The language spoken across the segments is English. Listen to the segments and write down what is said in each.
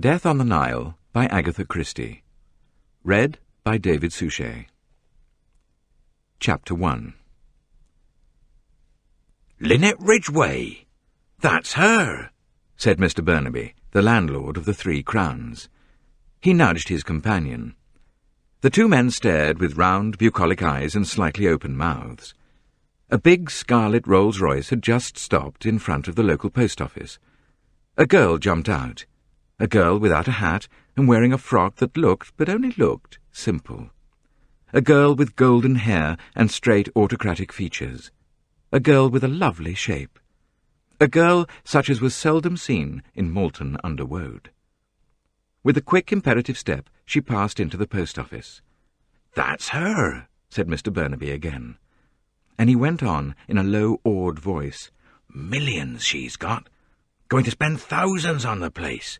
Death on the Nile by Agatha Christie. Read by David Suchet. Chapter 1. "Linnet Ridgeway! That's her!" said Mr. Burnaby, the landlord of the 3 Crowns. He nudged his companion. The 2 men stared with round, bucolic eyes and slightly open mouths. A big scarlet Rolls-Royce had just stopped in front of the local post office. A girl jumped out. A girl without a hat and wearing a frock that looked, but only looked, simple. A girl with golden hair and straight autocratic features. A girl with a lovely shape. A girl such as was seldom seen in Malton-under-Woad. With a quick, imperative step, she passed into the post office. "That's her," said Mr. Burnaby again. And he went on in a low, awed voice. "Millions she's got. Going to spend thousands on the place.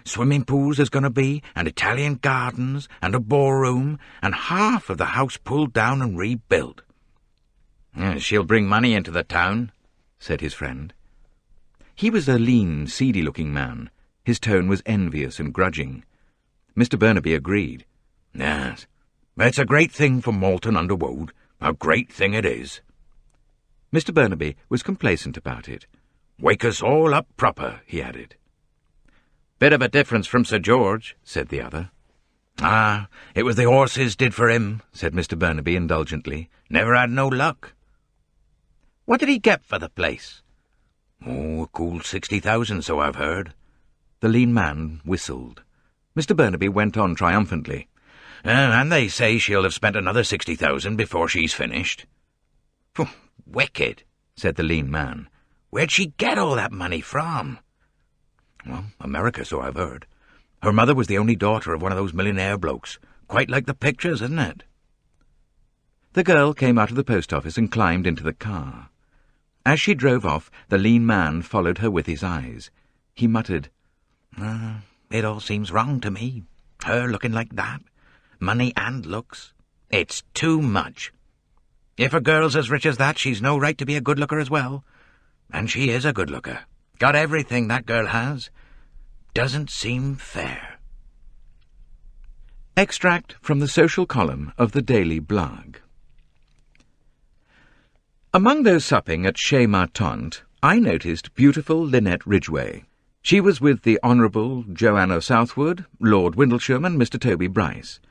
Swimming pools there's going to be, and Italian gardens, and a ballroom, and half of the house pulled down and rebuilt." "She'll bring money into the town," said his friend. He was a lean, seedy-looking man. His tone was envious and grudging. Mr. Burnaby agreed. "Yes, it's a great thing for Malton-under-Woad. A great thing it is." Mr. Burnaby was complacent about it. "Wake us all up proper," he added. "Bit of a difference from Sir George," said the other. "Ah, it was the horses did for him," said Mr. Burnaby indulgently. "Never had no luck." "What did he get for the place?" "Oh, a cool 60,000, so I've heard." The lean man whistled. Mr. Burnaby went on triumphantly. "And they say she'll have spent another 60,000 before she's finished." "Wicked," said the lean man. "Where'd she get all that money from?" "Well, America, so I've heard. Her mother was the only daughter of one of those millionaire blokes. Quite like the pictures, isn't it?" The girl came out of the post office and climbed into the car. As she drove off, the lean man followed her with his eyes. He muttered, "It all seems wrong to me. Her looking like that. Money and looks. It's too much. If a girl's as rich as that, she's no right to be a good looker as well. And she is a good looker. Got everything that girl has. Doesn't seem fair." Extract from the social column of the Daily Blog. Among those supping at Chez Ma Tante, I noticed beautiful Linnet Ridgeway. She was with the Honourable Joanna Southwood, Lord Windlesham, and Mr. Toby Bryce.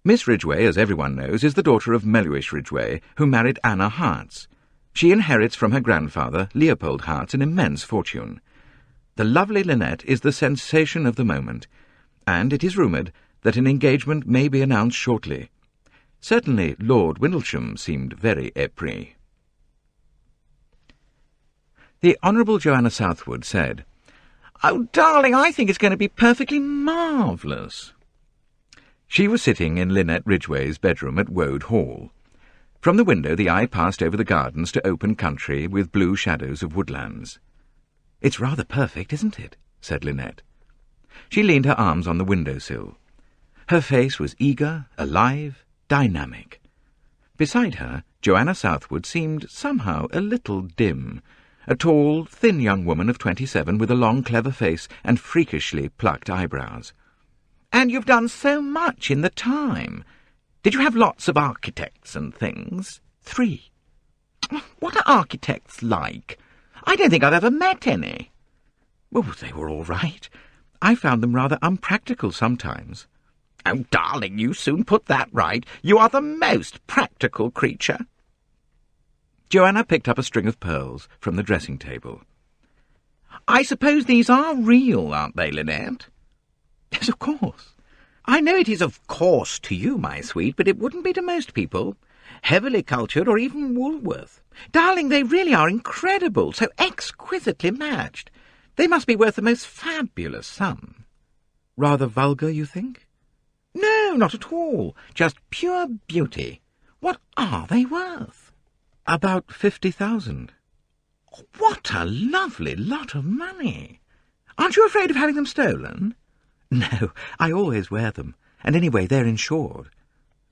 Miss Ridgeway, as everyone knows, is the daughter of Melhuish Ridgeway, who married Anna Harts. She inherits from her grandfather, Leopold Harts, an immense fortune. The lovely Linnet is the sensation of the moment, and it is rumoured that an engagement may be announced shortly. Certainly Lord Windlesham seemed very épris. The Honourable Joanna Southwood said, "Oh, darling, I think it's going to be perfectly marvellous." She was sitting in Linnet Ridgeway's bedroom at Woad Hall. From the window the eye passed over the gardens to open country with blue shadows of woodlands. "It's rather perfect, isn't it?" said Linnet. She leaned her arms on the window-sill. Her face was eager, alive, dynamic. Beside her, Joanna Southwood seemed somehow a little dim, a tall, thin young woman of 27 with a long, clever face and freakishly plucked eyebrows. "And you've done so much in the time. Did you have lots of architects and things?" "3. "What are architects like? I don't think I've ever met any." "Oh, they were all right. I found them rather unpractical sometimes." "Oh, darling, you soon put that right. You are the most practical creature." Joanna picked up a string of pearls from the dressing-table. "I suppose these are real, aren't they, Linnet?" "Yes, of course. I know it is of course to you, my sweet, but it wouldn't be to most people. Heavily cultured, or even Woolworth. Darling, they really are incredible, so exquisitely matched. They must be worth the most fabulous sum." "Rather vulgar, you think?" "No, not at all. Just pure beauty. What are they worth?" "About 50,000. "What a lovely lot of money. Aren't you afraid of having them stolen?" "No, I always wear them, and anyway they're insured."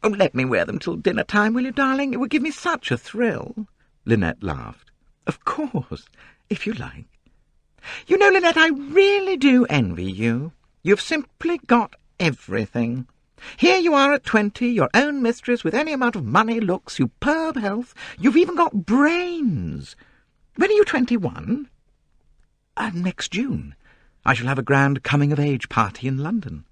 "Oh, let me wear them till dinner time, will you, darling? It would give me such a thrill." Linnet laughed. "Of course, if you like. You know, Linnet, I really do envy you. You've simply got everything. Here you are at 20, your own mistress with any amount of money, looks, superb health. You've even got brains. When are you 21? Next June. I shall have a grand coming-of-age party in London.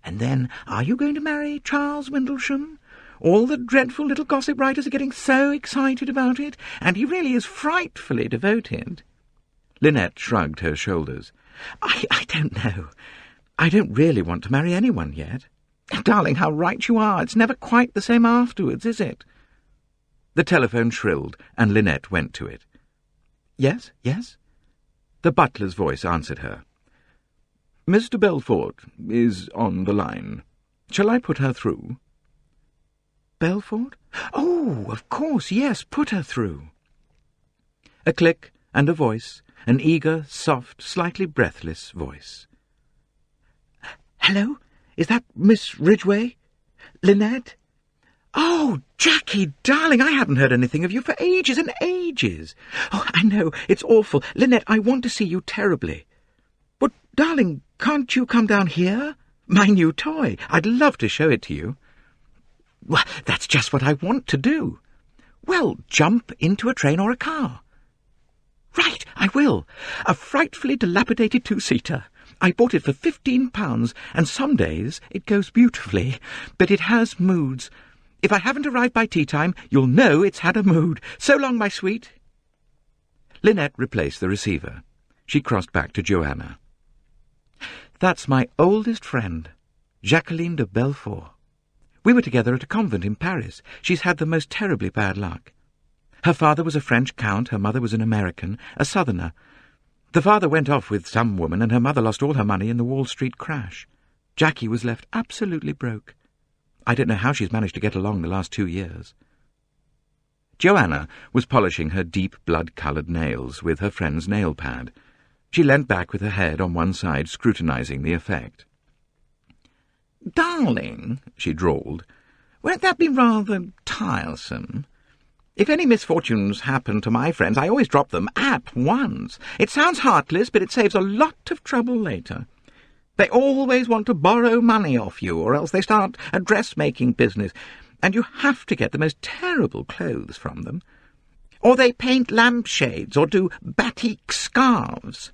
And then, are you going to marry Charles Windlesham? All the dreadful little gossip writers are getting so excited about it, and he really is frightfully devoted. Linnet shrugged her shoulders. I don't know. I don't really want to marry anyone yet. Darling, how right you are. It's never quite the same afterwards, is it? The telephone shrilled, and Linnet went to it. Yes, yes? The butler's voice answered her. Mr. Belfort is on the line. Shall I put her through? Belfort? Oh, of course, yes, put her through. A click and a voice, an eager, soft, slightly breathless voice. Hello? Is that Miss Ridgeway? Linnet? Oh, Jackie, darling, I hadn't heard anything of you for ages and ages. Oh, I know, it's awful. Linnet, I want to see you terribly. But, darling, can't you come down here? My new toy. I'd love to show it to you. Well, that's just what I want to do. Well, jump into a train or a car. Right, I will. A frightfully dilapidated two-seater. I bought it for £15, and some days it goes beautifully, but it has moods. If I haven't arrived by tea-time, you'll know it's had a mood. So long, my sweet. Linnet replaced the receiver. She crossed back to Joanna. That's my oldest friend, Jacqueline de Belfort. We were together at a convent in Paris. She's had the most terribly bad luck. Her father was a French count, her mother was an American, a southerner. The father went off with some woman, and her mother lost all her money in the Wall Street crash. Jackie was left absolutely broke. I don't know how she's managed to get along the last 2 years. Joanna was polishing her deep blood-coloured nails with her friend's nail pad. She leant back with her head on one side, scrutinising the effect. "Darling," she drawled, "won't that be rather tiresome? If any misfortunes happen to my friends, I always drop them at once. It sounds heartless, but it saves a lot of trouble later. They always want to borrow money off you, or else they start a dressmaking business, and you have to get the most terrible clothes from them. Or they paint lampshades, or do batik scarves.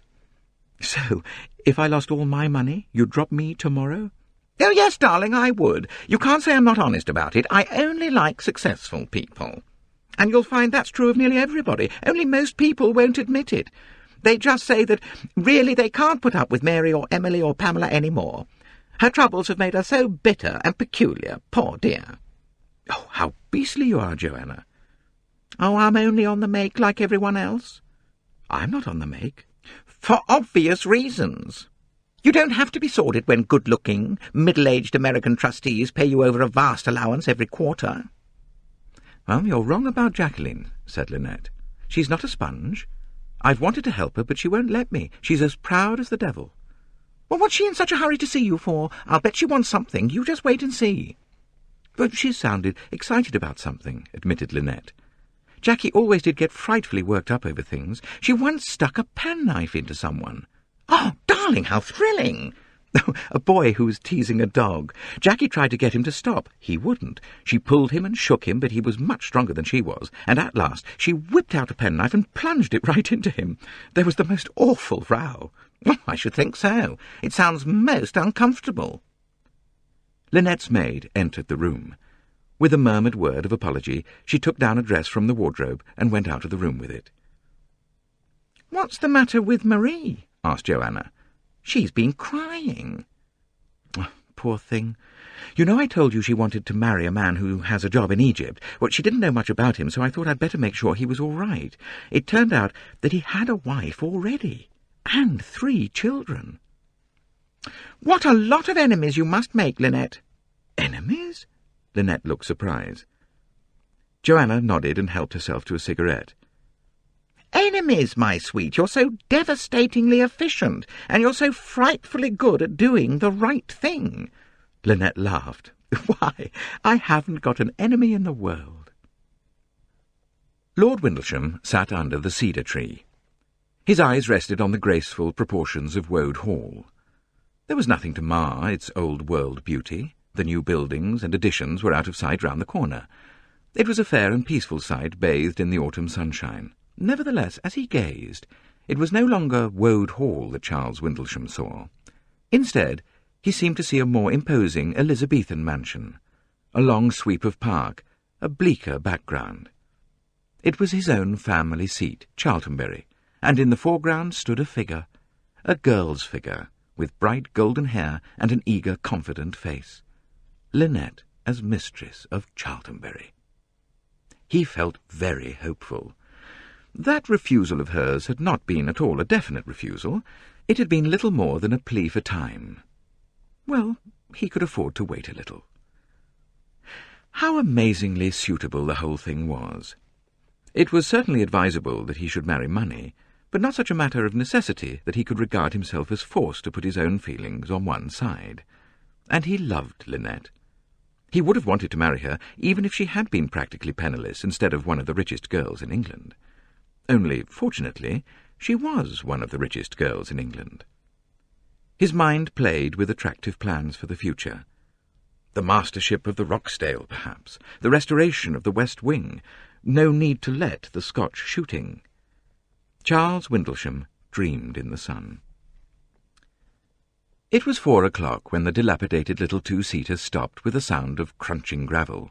So, if I lost all my money, you'd drop me tomorrow?" "Oh, yes, darling, I would. You can't say I'm not honest about it. I only like successful people. And you'll find that's true of nearly everybody, only most people won't admit it. They just say that really they can't put up with Mary or Emily or Pamela any more. Her troubles have made her so bitter and peculiar, poor dear." "Oh, how beastly you are, Joanna." "Oh, I'm only on the make like everyone else." "I'm not on the make." "For obvious reasons. You don't have to be sordid when good-looking, middle-aged American trustees pay you over a vast allowance every quarter." "Well, you're wrong about Jacqueline," said Linnet. "She's not a sponge. I've wanted to help her, but she won't let me. She's as proud as the devil." "Well, what's she in such a hurry to see you for? I'll bet she wants something. You just wait and see." "But she sounded excited about something," admitted Linnet. "Jackie always did get frightfully worked up over things. She once stuck a penknife into someone." "Oh, darling, how thrilling!" "A boy who was teasing a dog. Jackie tried to get him to stop. He wouldn't. She pulled him and shook him, but he was much stronger than she was, and at last she whipped out a penknife and plunged it right into him. There was the most awful row." "Oh, I should think so. It sounds most uncomfortable." Linnet's maid entered the room. With a murmured word of apology, she took down a dress from the wardrobe and went out of the room with it. "What's the matter with Marie?" asked Joanna. "She's been crying." Oh, poor thing. You know I told you she wanted to marry a man who has a job in Egypt. Well, she didn't know much about him, so I thought I'd better make sure he was all right. It turned out that he had a wife already, and 3 children. "What a lot of enemies you must make, Linnet." "Enemies?" Linnet looked surprised. Joanna nodded and helped herself to a cigarette. "Enemies, my sweet. You're so devastatingly efficient, and you're so frightfully good at doing the right thing." Linnet laughed. "Why, I haven't got an enemy in the world." Lord Windlesham sat under the cedar tree. His eyes rested on the graceful proportions of Woad Hall. There was nothing to mar its old-world beauty. The new buildings and additions were out of sight round the corner. It was a fair and peaceful sight, bathed in the autumn sunshine. Nevertheless, as he gazed, it was no longer Woad Hall that Charles Windlesham saw. Instead, he seemed to see a more imposing Elizabethan mansion, a long sweep of park, a bleaker background. It was his own family seat, Charltonbury, and in the foreground stood a girl's figure, with bright golden hair and an eager, confident face. Linnet as mistress of Charltonbury. He felt very hopeful. That refusal of hers had not been at all a definite refusal. It had been little more than a plea for time. Well, he could afford to wait a little. How amazingly suitable the whole thing was. It was certainly advisable that he should marry money, but not such a matter of necessity that he could regard himself as forced to put his own feelings on one side. And he loved Linnet. He would have wanted to marry her even if she had been practically penniless instead of one of the richest girls in England. Only, fortunately, she was one of the richest girls in England. His mind played with attractive plans for the future. The mastership of the Rochdale, perhaps, the restoration of the West Wing, no need to let the Scotch shooting. Charles Windlesham dreamed in the sun. It was 4 o'clock when the dilapidated little two-seater stopped with a sound of crunching gravel.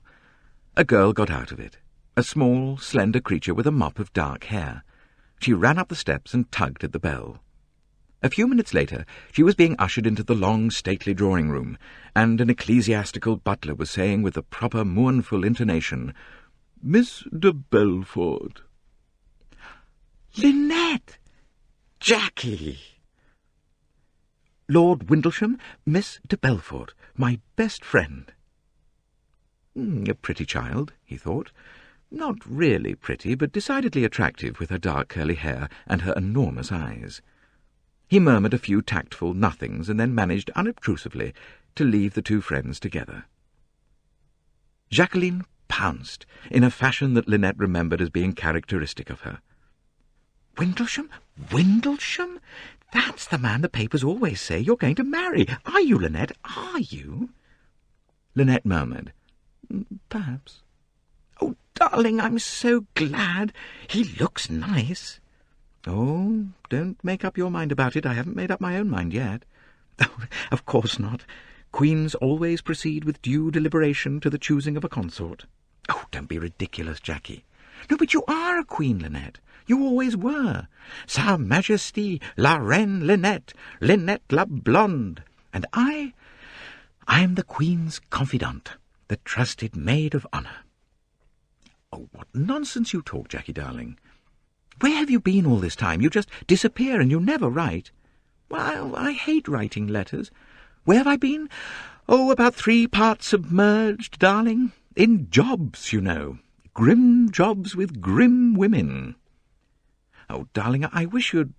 A girl got out of it, a small, slender creature with a mop of dark hair. She ran up the steps and tugged at the bell. A few minutes later, she was being ushered into the long, stately drawing-room, and an ecclesiastical butler was saying with the proper mournful intonation, "Miss de Belfort." "Linnet! Jackie!" "Lord Windlesham, Miss de Belfort, my best friend." A pretty child, he thought. Not really pretty, but decidedly attractive with her dark curly hair and her enormous eyes. He murmured a few tactful nothings and then managed unobtrusively to leave the two friends together. Jacqueline pounced, in a fashion that Linnet remembered as being characteristic of her. "Windlesham? Windlesham? That's the man the papers always say you're going to marry. Are you, Linnet? Are you?" Linnet murmured, "Perhaps." "Oh, darling, I'm so glad. He looks nice." "Oh, don't make up your mind about it. I haven't made up my own mind yet." "Oh, of course not. Queens always proceed with due deliberation to the choosing of a consort." "Oh, don't be ridiculous, Jackie." "No, but you are a queen, Linnet. You always were. Sa Majesté la Reine Linnet, Linnet la Blonde. And I'm the Queen's confidant, the trusted maid of honour." "Oh, what nonsense you talk, Jackie, darling." "Where have you been all this time? You just disappear and you never write." "Well, I hate writing letters. Where have I been? Oh, about 3 parts submerged, darling. In jobs, you know. Grim jobs with grim women." "Oh, darling, I wish you'd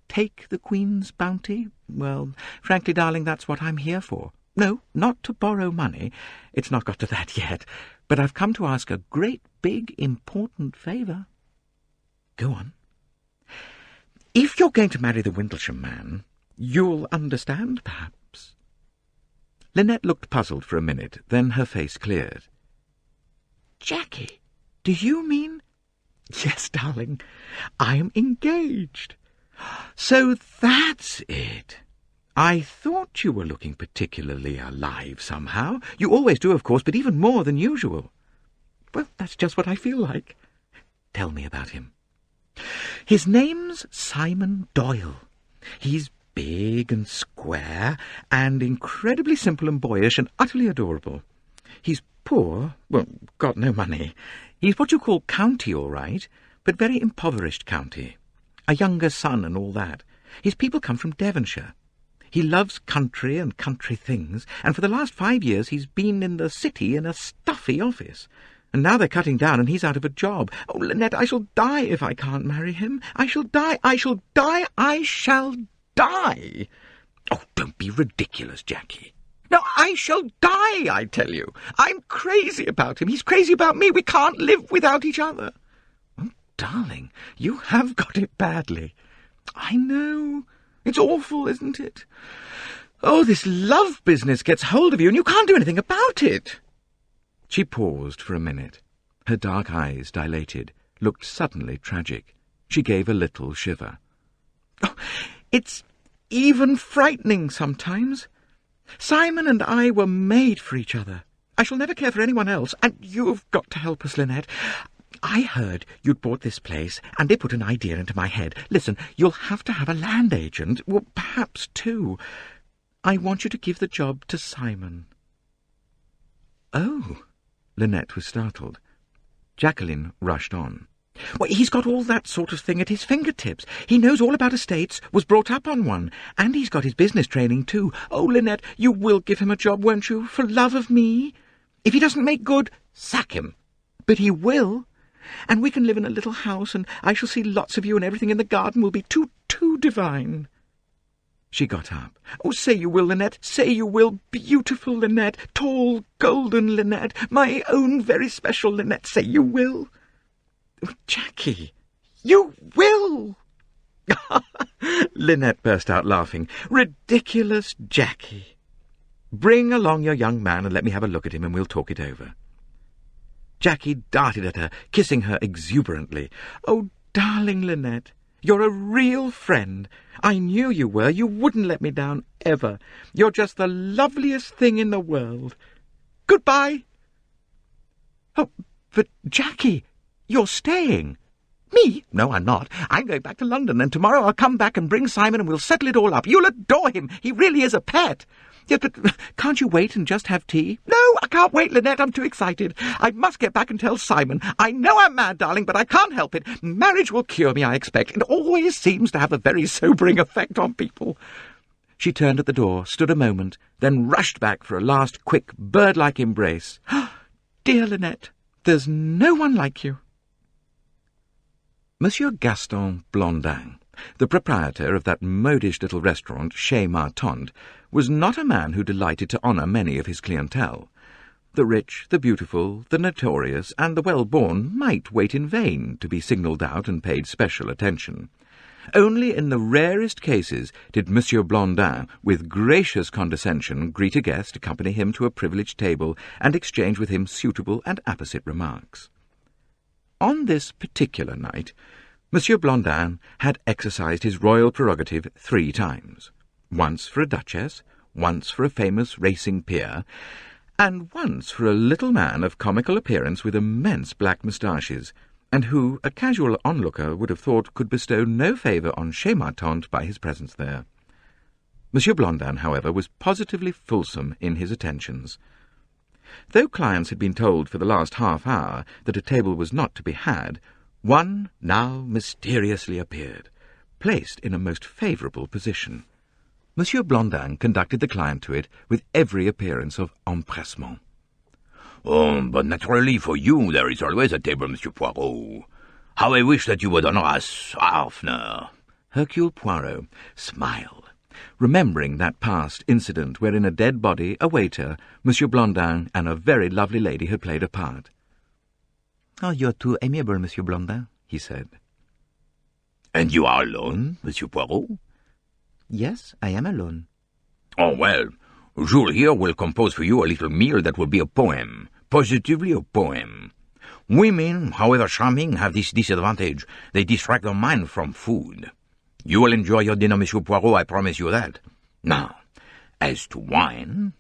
take the Queen's bounty." "Well, frankly, darling, that's what I'm here for. No, not to borrow money. It's not got to that yet. But I've come to ask a great, big, important favour." "Go on." "If you're going to marry the Windlesham man, you'll understand, perhaps." Linnet looked puzzled for a minute, then her face cleared. "Jackie, do you mean—" "Yes, darling, I'm engaged." "So that's it. I thought you were looking particularly alive somehow. You always do, of course, but even more than usual." "Well, that's just what I feel like." "Tell me about him." "His name's Simon Doyle. He's big and square and incredibly simple and boyish and utterly adorable. He's poor, well, got no money. He's what you call county, all right, but very impoverished county. A younger son and all that. His people come from Devonshire. He loves country and country things, and for the last 5 years he's been in the city in a stuffy office. And now they're cutting down and he's out of a job. Oh, Linnet, I shall die if I can't marry him. I shall die, I shall die, I shall die." "Oh, don't be ridiculous, Jackie." "No, I shall die, I tell you. I'm crazy about him. He's crazy about me. We can't live without each other." "Oh, darling, you have got it badly." "I know. It's awful, isn't it? Oh, this love business gets hold of you and you can't do anything about it. She paused for a minute. Her dark eyes dilated, looked suddenly tragic. She gave a little shiver. Oh, it's even frightening sometimes. Simon and I were made for each other. I shall never care for anyone else, and you've got to help us, Linnet. I heard you'd bought this place, and it put an idea into my head. Listen, you'll have to have a land agent, well, perhaps two. I want you to give the job to Simon. Oh, Linnet was startled. Jacqueline rushed on. Well, he's got all that sort of thing at his fingertips. He knows all about estates, was brought up on one, and he's got his business training too. Oh, Linnet, you will give him a job, won't you, for love of me? If he doesn't make good, sack him. But he will. And we can live in a little house, and I shall see lots of you, and everything in the garden will be too divine. She got up. Oh, say you will, Linnet, say you will. Beautiful Linnet, tall, golden Linnet, my own very special Linnet, say you will. Oh, Jackie, you will. Linnet burst out laughing. Ridiculous Jackie. Bring along your young man and let me have a look at him, and we'll talk it over. Jackie darted at her, kissing her exuberantly. Oh, darling Linnet, you're a real friend. I knew you were. You wouldn't let me down, ever. You're just the loveliest thing in the world. Goodbye. Oh, but Jackie, you're staying. Me? No, I'm not. I'm going back to London, and tomorrow I'll come back and bring Simon, and we'll settle it all up. You'll adore him. He really is a pet. Yes, but can't you wait and just have tea? No, I can't wait, Linnet. I'm too excited. I must get back and tell Simon. I know I'm mad, darling, but I can't help it. Marriage will cure me, I expect. It always seems to have a very sobering effect on people. She turned at the door, stood a moment, then rushed back for a last quick, bird-like embrace. Dear Linnet, there's no one like you. Monsieur Gaston Blondin, the proprietor of that modish little restaurant, Chez Ma Tante, was not a man who delighted to honour many of his clientele. The rich, the beautiful, the notorious, and the well-born might wait in vain to be signalled out and paid special attention. Only in the rarest cases did Monsieur Blondin, with gracious condescension, greet a guest, accompany him to a privileged table, and exchange with him suitable and apposite remarks. On this particular night, Monsieur Blondin had exercised his royal prerogative 3 times, once for a duchess, once for a famous racing peer, and once for a little man of comical appearance with immense black moustaches, and who a casual onlooker would have thought could bestow no favour on Chez Ma Tante by his presence there. Monsieur Blondin, however, was positively fulsome in his attentions. Though clients had been told for the last half-hour that a table was not to be had, one now mysteriously appeared, placed in a most favourable position. Monsieur Blondin conducted the client to it with every appearance of empressement. Oh, but naturally for you there is always a table, Monsieur Poirot. How I wish that you would honour us oftener. Hercule Poirot smiled, remembering that past incident wherein a dead body, a waiter, Monsieur Blondin, and a very lovely lady had played a part. "Oh, you're too amiable, Monsieur Blondin," he said. And you are alone, Monsieur Poirot? Yes, I am alone. Oh, well, Jules here will compose for you a little meal that will be a poem, positively a poem. Women, however charming, have this disadvantage. They distract their mind from food. You will enjoy your dinner, Monsieur Poirot, I promise you that. Now, as to wine...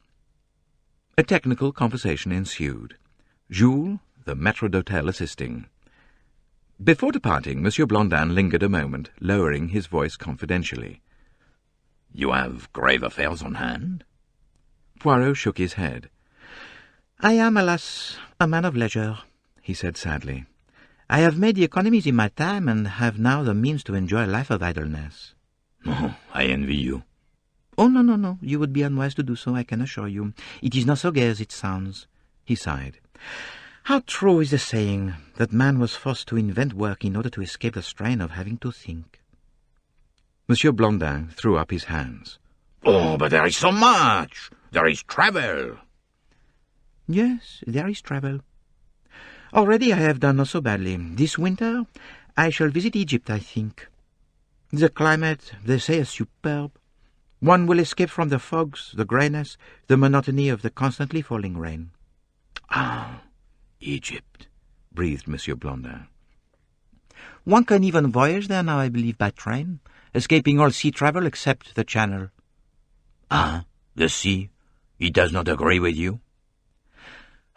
A technical conversation ensued, Jules, the maître d'hôtel, assisting. Before departing, Monsieur Blondin lingered a moment, lowering his voice confidentially. You have grave affairs on hand? Poirot shook his head. I am, alas, a man of leisure, he said sadly. I have made the economies in my time, and have now the means to enjoy a life of idleness. Oh, I envy you. Oh, no, you would be unwise to do so, I can assure you. It is not so gay as it sounds. He sighed. How true is the saying that man was forced to invent work in order to escape the strain of having to think. Monsieur Blondin threw up his hands. Oh, but there is so much. There is travel. Yes, there is travel. Already I have done not so badly. This winter I shall visit Egypt, I think. The climate, they say, is superb. One will escape from the fogs, the greyness, the monotony of the constantly falling rain. Ah, Egypt, breathed Monsieur Blondin. One can even voyage there now, I believe, by train, escaping all sea travel except the Channel. Ah, the sea? It does not agree with you?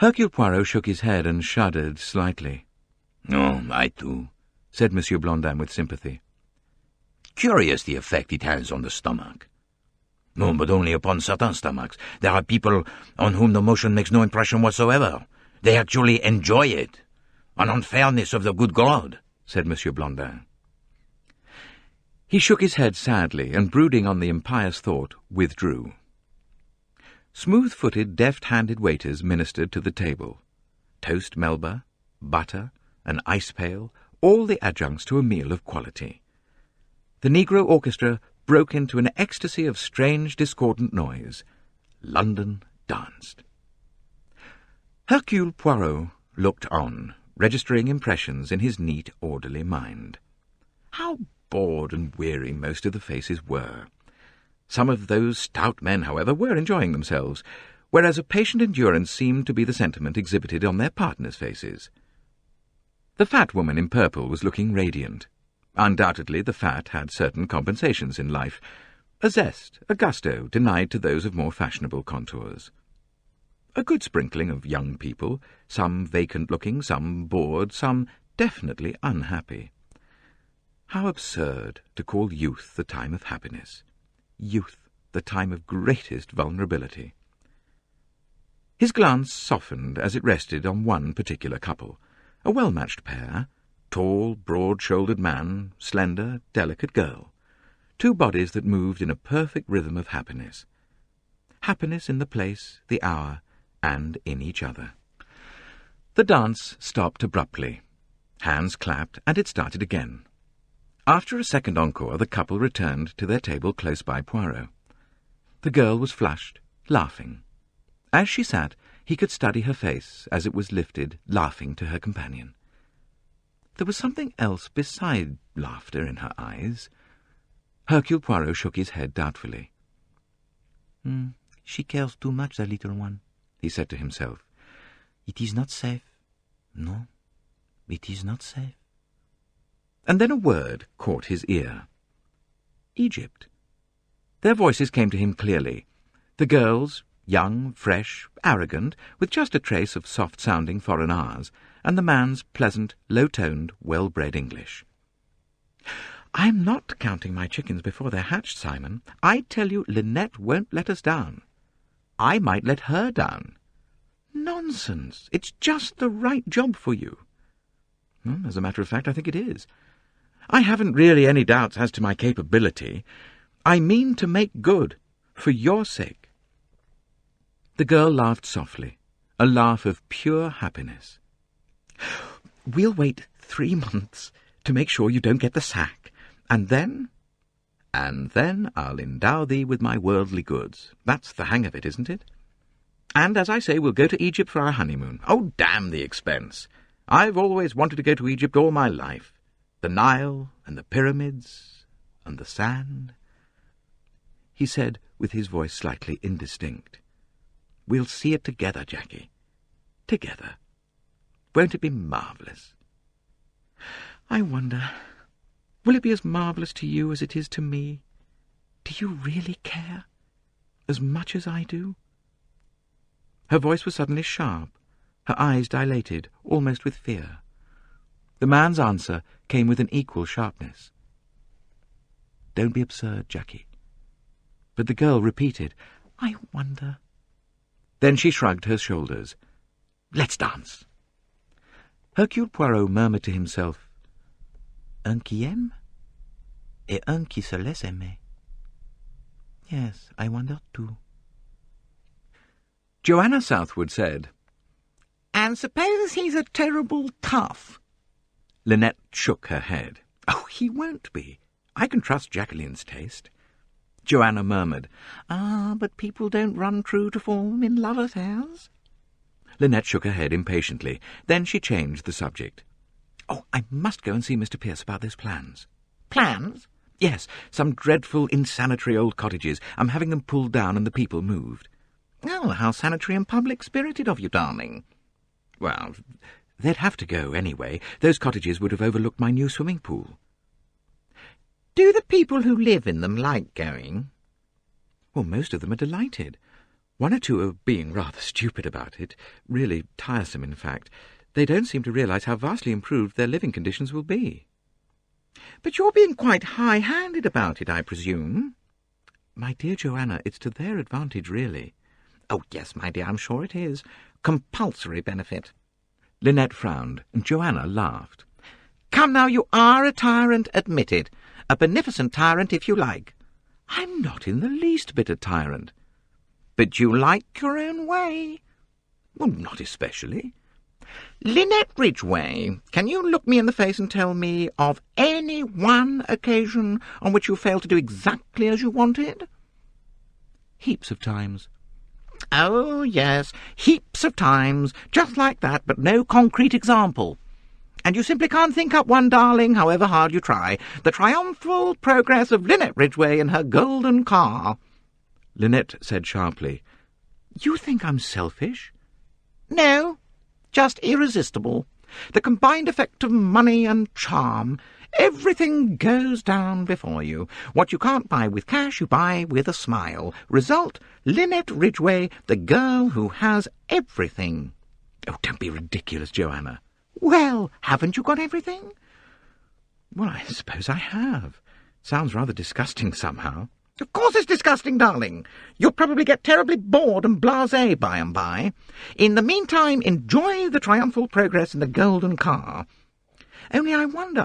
Hercule Poirot shook his head and shuddered slightly. Oh, I too, said Monsieur Blondin with sympathy. Curious the effect it has on the stomach. No, but only upon certain stomachs. There are people on whom the motion makes no impression whatsoever. They actually enjoy it. An unfairness of the good God, said Monsieur Blondin. He shook his head sadly, and brooding on the impious thought, withdrew. Smooth-footed, deft-handed waiters ministered to the table. Toast Melba, butter, an ice pail, all the adjuncts to a meal of quality. The Negro orchestra broke into an ecstasy of strange, discordant noise. London danced. Hercule Poirot looked on, registering impressions in his neat, orderly mind. How bored and weary most of the faces were. Some of those stout men, however, were enjoying themselves, whereas a patient endurance seemed to be the sentiment exhibited on their partners' faces. The fat woman in purple was looking radiant. Undoubtedly the fat had certain compensations in life, a zest, a gusto denied to those of more fashionable contours. A good sprinkling of young people, some vacant-looking, some bored, some definitely unhappy. How absurd to call youth the time of happiness, youth the time of greatest vulnerability. His glance softened as it rested on one particular couple, a well-matched pair, tall, broad-shouldered man, slender, delicate girl, two bodies that moved in a perfect rhythm of happiness. Happiness in the place, the hour, and in each other. The dance stopped abruptly. Hands clapped, and it started again. After a second encore, the couple returned to their table close by Poirot. The girl was flushed, laughing. As she sat, he could study her face as it was lifted, laughing to her companion. There was something else beside laughter in her eyes. Hercule Poirot shook his head doubtfully. She cares too much, the little one, he said to himself. It is not safe. No, it is not safe. And then a word caught his ear. Egypt. Their voices came to him clearly. The girls, young, fresh, arrogant, with just a trace of soft-sounding foreign R's, and the man's pleasant, low-toned, well-bred English. "I'm not counting my chickens before they're hatched, Simon. I tell you, Linnet won't let us down. I might let her down." "Nonsense! It's just the right job for you." "As a matter of fact, I think it is. I haven't really any doubts as to my capability. I mean to make good, for your sake." The girl laughed softly, a laugh of pure happiness. "We'll wait 3 months to make sure you don't get the sack, and then I'll endow thee with my worldly goods. That's the hang of it, isn't it? And, as I say, we'll go to Egypt for our honeymoon. Oh, damn the expense! I've always wanted to go to Egypt all my life. The Nile, and the pyramids, and the sand," he said with his voice slightly indistinct. "We'll see it together, Jackie. Together. Won't it be marvellous? I wonder, will it be as marvellous to you as it is to me? Do you really care? As much as I do?" Her voice was suddenly sharp, her eyes dilated, almost with fear. The man's answer came with an equal sharpness. "Don't be absurd, Jackie." But the girl repeated, "I wonder." Then she shrugged her shoulders. "Let's dance." Hercule Poirot murmured to himself, "Un qui aime, et un qui se laisse aimer. Yes, I wonder too." Joanna Southwood said, "And suppose he's a terrible tough?" Linnet shook her head. "Oh, he won't be. I can trust Jacqueline's taste." Joanna murmured, "But people don't run true to form in love affairs." Linnet shook her head impatiently. Then she changed the subject. "Oh, I must go and see Mr. Pierce about those plans." "Plans? Yes, some dreadful, insanitary old cottages. I'm having them pulled down and the people moved. Oh, how sanitary and public-spirited of you, darling. Well, they'd have to go anyway. Those cottages would have overlooked my new swimming pool. Do the people who live in them like going? Well, most of them are delighted. One or two are being rather stupid about it. Really tiresome, in fact. They don't seem to realise how vastly improved their living conditions will be. But you're being quite high-handed about it, I presume. My dear Joanna, it's to their advantage, really. Oh, yes, my dear, I'm sure it is. Compulsory benefit. Linnet frowned, and Joanna laughed. Come now, you are a tyrant, admit it. A beneficent tyrant, if you like. I'm not in the least bit a tyrant. But you like your own way. Well, not especially. Linnet Ridgeway, can you look me in the face and tell me of any one occasion on which you failed to do exactly as you wanted? Heaps of times. Oh, yes, heaps of times, just like that, but no concrete example. And you simply can't think up one, darling, however hard you try. The triumphal progress of Linnet Ridgeway in her golden car. Linnet said sharply, You think I'm selfish? No, just irresistible. The combined effect of money and charm. Everything goes down before you. What you can't buy with cash, you buy with a smile. Result, Linnet Ridgeway, the girl who has everything. Oh, don't be ridiculous, Joanna. Well, haven't you got everything? Well, I suppose I have. Sounds rather disgusting somehow. Of course it's disgusting, darling. You'll probably get terribly bored and blasé by and by. In the meantime, enjoy the triumphal progress in the golden car. Only I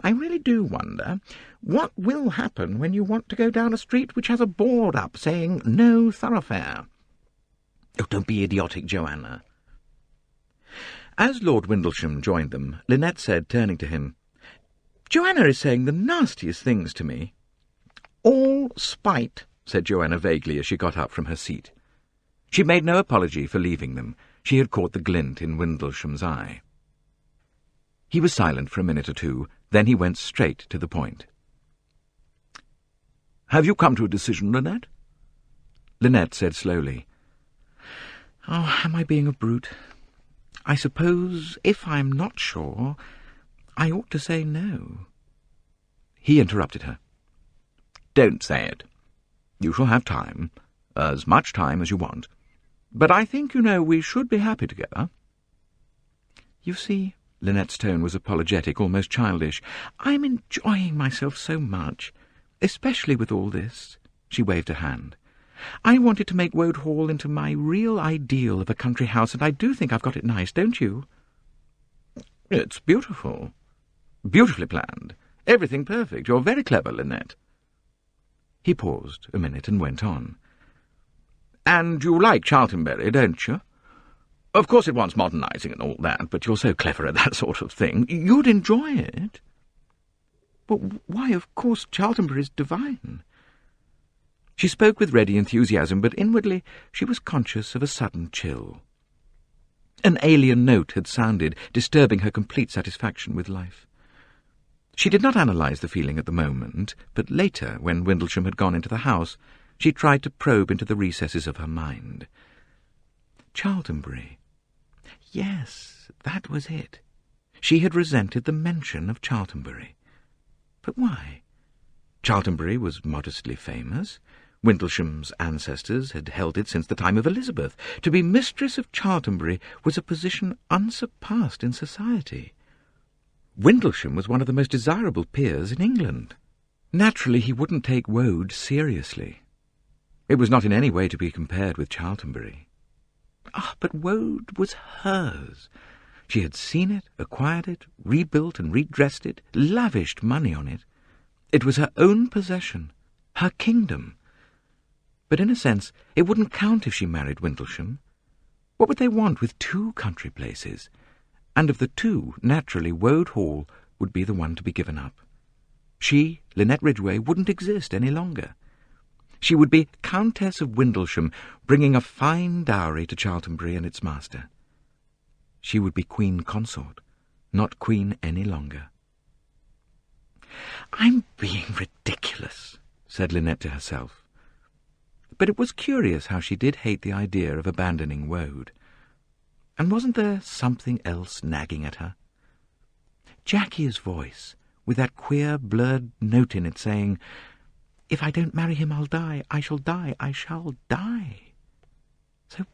really do wonder, what will happen when you want to go down a street which has a board up saying no thoroughfare? Oh, don't be idiotic, Joanna. As Lord Windlesham joined them, Linnet said, turning to him, Joanna is saying the nastiest things to me. All spite, said Joanna vaguely as she got up from her seat. She made no apology for leaving them. She had caught the glint in Windlesham's eye. He was silent for a minute or two, then he went straight to the point. Have you come to a decision, Linnet? Linnet said slowly, Oh, am I being a brute? I suppose, if I'm not sure, I ought to say no. He interrupted her. Don't say it. You shall have time, as much time as you want. But I think, we should be happy together. You see, Linnet's tone was apologetic, almost childish. I'm enjoying myself so much, especially with all this. She waved a hand. I wanted to make Woad Hall into my real ideal of a country house, and I do think I've got it nice, don't you? It's beautiful. Beautifully planned. Everything perfect. You're very clever, Linnet. He paused a minute and went on. And you like Charltonbury, don't you? Of course it wants modernising and all that, but you're so clever at that sort of thing. You'd enjoy it. But why, of course, Charltonbury's divine. She spoke with ready enthusiasm, but inwardly she was conscious of a sudden chill. An alien note had sounded, disturbing her complete satisfaction with life. She did not analyse the feeling at the moment, but later, when Windlesham had gone into the house, she tried to probe into the recesses of her mind. Charltonbury. Yes, that was it. She had resented the mention of Charltonbury. But why? Charltonbury was modestly famous. Windlesham's ancestors had held it since the time of Elizabeth. To be mistress of Charltonbury was a position unsurpassed in society. Windlesham was one of the most desirable peers in England. Naturally, he wouldn't take Woad seriously. It was not in any way to be compared with Charltonbury. But Woad was hers. She had seen it, acquired it, rebuilt and redressed it, lavished money on it. It was her own possession, her kingdom. But in a sense, it wouldn't count if she married Windlesham. What would they want with two country places? And of the two, naturally, Woad Hall would be the one to be given up. She, Linnet Ridgeway, wouldn't exist any longer. She would be Countess of Windlesham, bringing a fine dowry to Charltonbury and its master. She would be Queen Consort, not Queen any longer. "I'm being ridiculous," said Linnet to herself. But it was curious how she did hate the idea of abandoning Woad. And wasn't there something else nagging at her? Jackie's voice, with that queer blurred note in it saying, "If I don't marry him, I'll die, I shall die, I shall die." So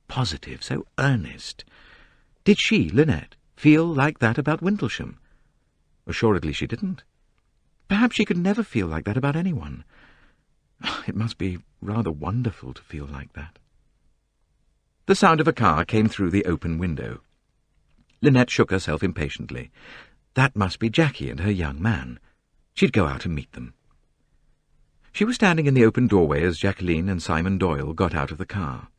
positive, so earnest. Did she, Linnet, feel like that about Windlesham? Assuredly she didn't. Perhaps she could never feel like that about anyone. It must be rather wonderful to feel like that. The sound of a car came through the open window. Linnet shook herself impatiently. That must be Jackie and her young man. She'd go out and meet them. She was standing in the open doorway as Jacqueline and Simon Doyle got out of the car.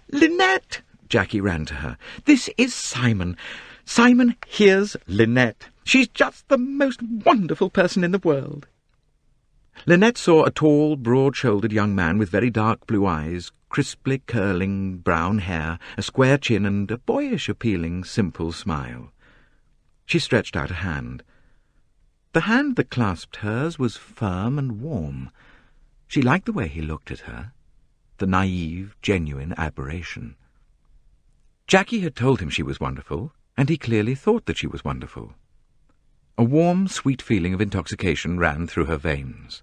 "Linnet!" Jackie ran to her. "This is Simon. Simon, here's Linnet. She's just the most wonderful person in the world." Linnet saw a tall, broad-shouldered young man with very dark blue eyes, crisply curling brown hair, a square chin, and a boyish, appealing, simple smile. She stretched out a hand. The hand that clasped hers was firm and warm. She liked the way he looked at her, the naive, genuine aberration. Jackie had told him she was wonderful, and he clearly thought that she was wonderful. A warm, sweet feeling of intoxication ran through her veins.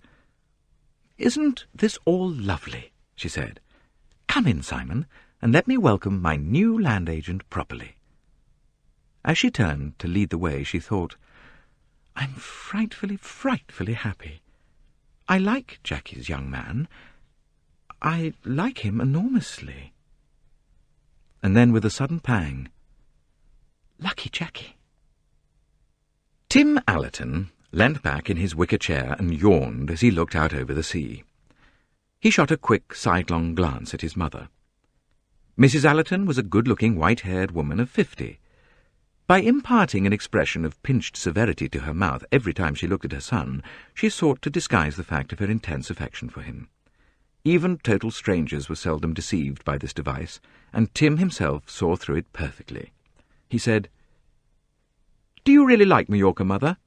"Isn't this all lovely?" she said. "Come in, Simon, and let me welcome my new land agent properly." As she turned to lead the way, she thought, "I'm frightfully, frightfully happy. I like Jackie's young man. I like him enormously." And then, with a sudden pang, "Lucky Jackie." Tim Allerton leant back in his wicker chair and yawned as he looked out over the sea. He shot a quick, sidelong glance at his mother. Mrs. Allerton was a good-looking, white-haired woman of 50. By imparting an expression of pinched severity to her mouth every time she looked at her son, she sought to disguise the fact of her intense affection for him. Even total strangers were seldom deceived by this device, and Tim himself saw through it perfectly. He said, "Do you really like Mallorca, Mother?"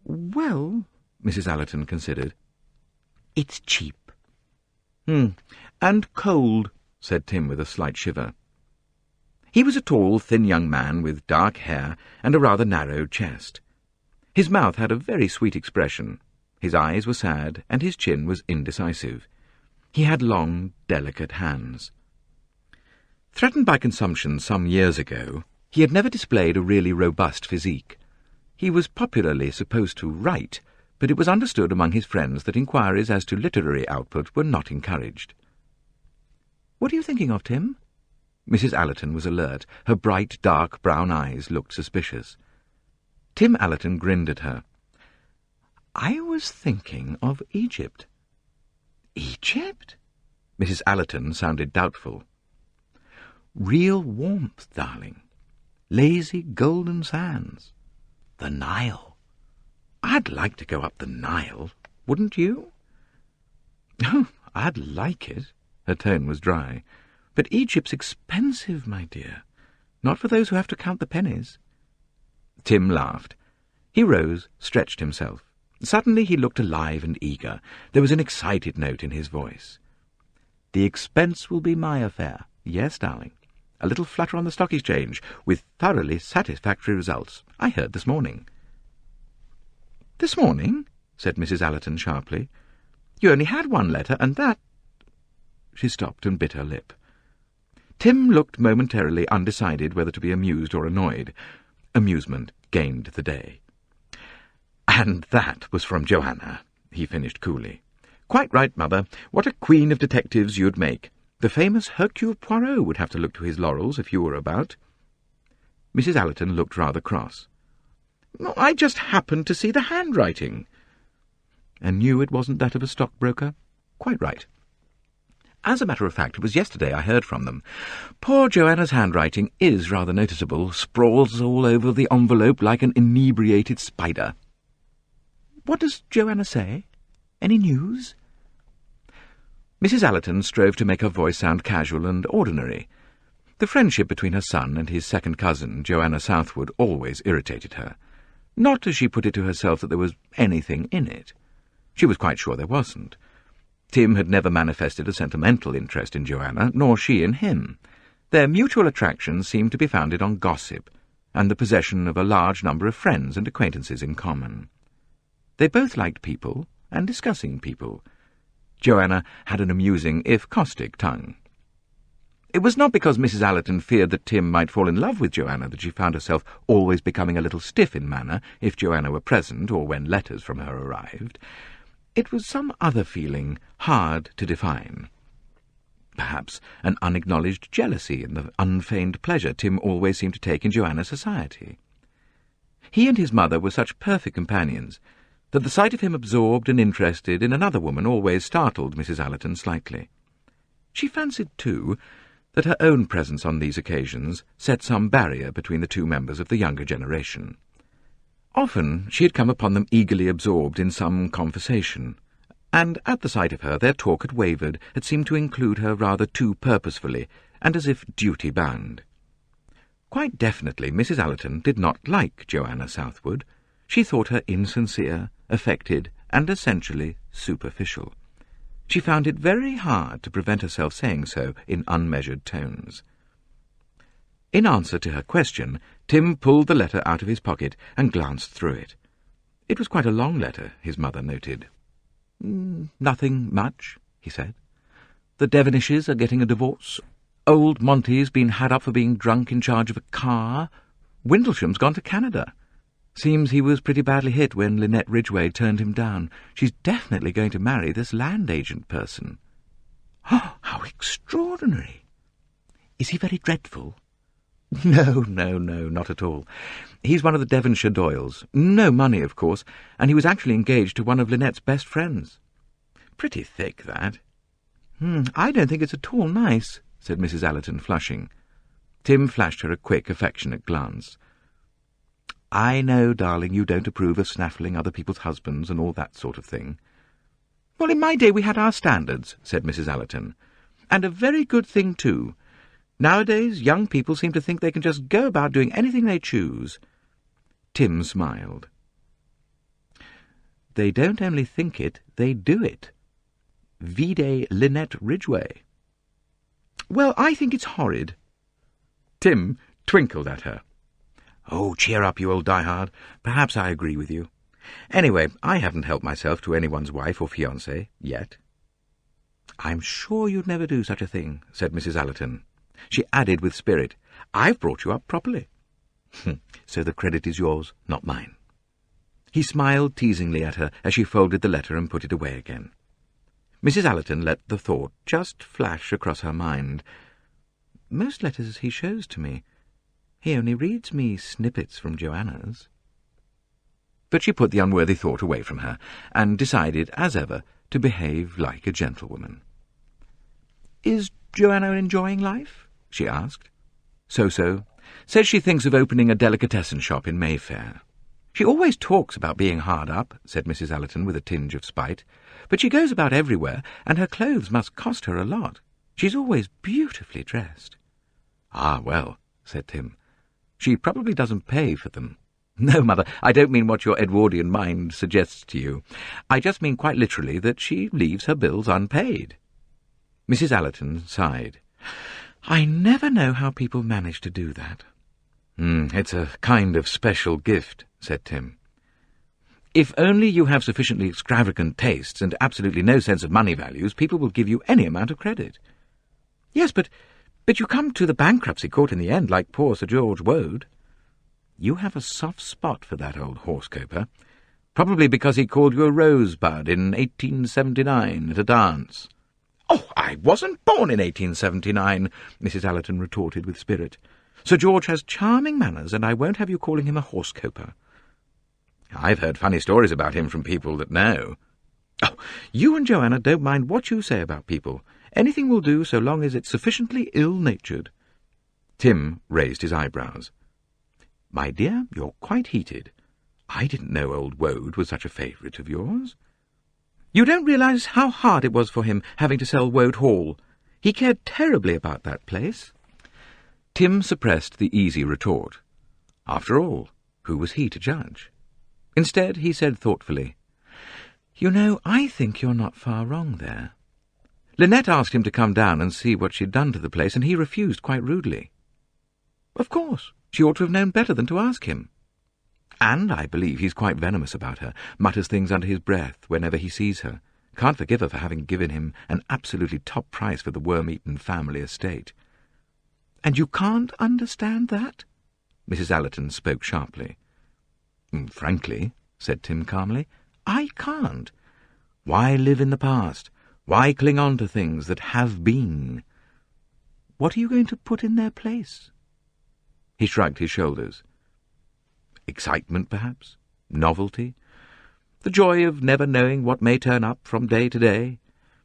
"Well," Mrs. Allerton considered, "it's cheap." "And cold," said Tim with a slight shiver. He was a tall, thin young man with dark hair and a rather narrow chest. His mouth had a very sweet expression. His eyes were sad, and his chin was indecisive. He had long, delicate hands. Threatened by consumption some years ago, he had never displayed a really robust physique. He was popularly supposed to write, but it was understood among his friends that inquiries as to literary output were not encouraged. "What are you thinking of, Tim?" Mrs. Allerton was alert. Her bright, dark brown eyes looked suspicious. Tim Allerton grinned at her. "I was thinking of Egypt." "Egypt?" Mrs. Allerton sounded doubtful. "Real warmth, darling. Lazy golden sands. The Nile. I'd like to go up the Nile, wouldn't you?" "Oh, I'd like it." Her tone was dry. "But Egypt's expensive, my dear. Not for those who have to count the pennies." Tim laughed. He rose, stretched himself. Suddenly he looked alive and eager. There was an excited note in his voice. "The expense will be my affair. Yes, darling. A little flutter on the stock exchange, with thoroughly satisfactory results. I heard this morning." "This morning?" said Mrs. Allerton sharply. "You only had one letter, and that—" She stopped and bit her lip. Tim looked momentarily undecided whether to be amused or annoyed. Amusement gained the day. "And that was from Joanna," he finished coolly. "Quite right, Mother. What a queen of detectives you'd make. The famous Hercule Poirot would have to look to his laurels if you were about." Mrs. Allerton looked rather cross. "I just happened to see the handwriting." "And knew it wasn't that of a stockbroker? Quite right. As a matter of fact, it was yesterday I heard from them. Poor Joanna's handwriting is rather noticeable, sprawls all over the envelope like an inebriated spider." "What does Joanna say? Any news?" Mrs. Allerton strove to make her voice sound casual and ordinary. The friendship between her son and his second cousin, Joanna Southwood, always irritated her. Not, as she put it to herself, that there was anything in it. She was quite sure there wasn't. Tim had never manifested a sentimental interest in Joanna, nor she in him. Their mutual attraction seemed to be founded on gossip, and the possession of a large number of friends and acquaintances in common. They both liked people, and discussing people. Joanna had an amusing, if caustic, tongue. It was not because Mrs. Allerton feared that Tim might fall in love with Joanna that she found herself always becoming a little stiff in manner if Joanna were present or when letters from her arrived. It was some other feeling, hard to define. Perhaps an unacknowledged jealousy in the unfeigned pleasure Tim always seemed to take in Joanna's society. He and his mother were such perfect companions that the sight of him absorbed and interested in another woman always startled Mrs. Allerton slightly. She fancied, too, that her own presence on these occasions set some barrier between the two members of the younger generation. Often she had come upon them eagerly absorbed in some conversation, and at the sight of her their talk had wavered, had seemed to include her rather too purposefully, and as if duty-bound. Quite definitely Mrs. Allerton did not like Joanna Southwood. She thought her insincere, affected, and essentially superficial. She found it very hard to prevent herself saying so in unmeasured tones. In answer to her question, Tim pulled the letter out of his pocket and glanced through it. It was quite a long letter, his mother noted. "Nothing much," he said. "The Devonishes are getting a divorce. Old Monty's been had up for being drunk in charge of a car. Windlesham's gone to Canada. Seems he was pretty badly hit when Linnet Ridgeway turned him down. She's definitely going to marry this land agent person." "Oh, how extraordinary! Is he very dreadful?" No, not at all. He's one of the Devonshire Doyles. No money, of course, and he was actually engaged to one of Linnet's best friends. Pretty thick, that. I don't think it's at all nice," said Mrs. Allerton, flushing. Tim flashed her a quick, affectionate glance. "I know, darling, you don't approve of snaffling other people's husbands and all that sort of thing." "Well, in my day we had our standards," said Mrs. Allerton. "And a very good thing, too. Nowadays young people seem to think they can just go about doing anything they choose." Tim smiled. "They don't only think it, they do it. Vide Linnet Ridgeway." "Well, I think it's horrid." Tim twinkled at her. "Oh, cheer up, you old diehard. Perhaps I agree with you. Anyway, I haven't helped myself to anyone's wife or fiancée yet." "I'm sure you'd never do such a thing," said Mrs. Allerton. She added with spirit, "I've brought you up properly." "So the credit is yours, not mine." He smiled teasingly at her as she folded the letter and put it away again. Mrs. Allerton let the thought just flash across her mind. "Most letters he shows to me. He only reads me snippets from Joanna's." But she put the unworthy thought away from her, and decided, as ever, to behave like a gentlewoman. "Is Joanna enjoying life?" she asked. So. Says she thinks of opening a delicatessen shop in Mayfair. "She always talks about being hard up," said Mrs. Allerton with a tinge of spite. "But she goes about everywhere, and her clothes must cost her a lot. She's always beautifully dressed." "Ah, well," said Tim. "She probably doesn't pay for them." "No, Mother, I don't mean what your Edwardian mind suggests to you. I just mean quite literally that she leaves her bills unpaid." Mrs. Allerton sighed. "I never know how people manage to do that." It's a kind of special gift," said Tim. "If only you have sufficiently extravagant tastes and absolutely no sense of money values, people will give you any amount of credit." "Yes, but you come to the bankruptcy court in the end, like poor Sir George Woad." "You have a soft spot for that old horse-coper. Probably because he called you a rosebud in 1879 at a dance." "Oh, I wasn't born in 1879, Mrs. Allerton retorted with spirit. "Sir George has charming manners, and I won't have you calling him a horse-coper." "I've heard funny stories about him from people that know." "Oh, you and Joanna don't mind what you say about people. Anything will do so long as it's sufficiently ill-natured." Tim raised his eyebrows. "My dear, you're quite heated. I didn't know old Woad was such a favourite of yours." "You don't realise how hard it was for him having to sell Woad Hall. He cared terribly about that place." Tim suppressed the easy retort. After all, who was he to judge? Instead, he said thoughtfully, "You know, I think you're not far wrong there." Linnet asked him to come down and see what she'd done to the place, and he refused quite rudely. Of course, she ought to have known better than to ask him. And I believe he's quite venomous about her, mutters things under his breath whenever he sees her. Can't forgive her for having given him an absolutely top price for the worm-eaten family estate. "And you can't understand that?" Mrs. Allerton spoke sharply. "Frankly," said Tim calmly, "I can't. Why live in the past? Why cling on to things that have been? What are you going to put in their place?" He shrugged his shoulders. Excitement, perhaps? Novelty? The joy of never knowing what may turn up from day to day?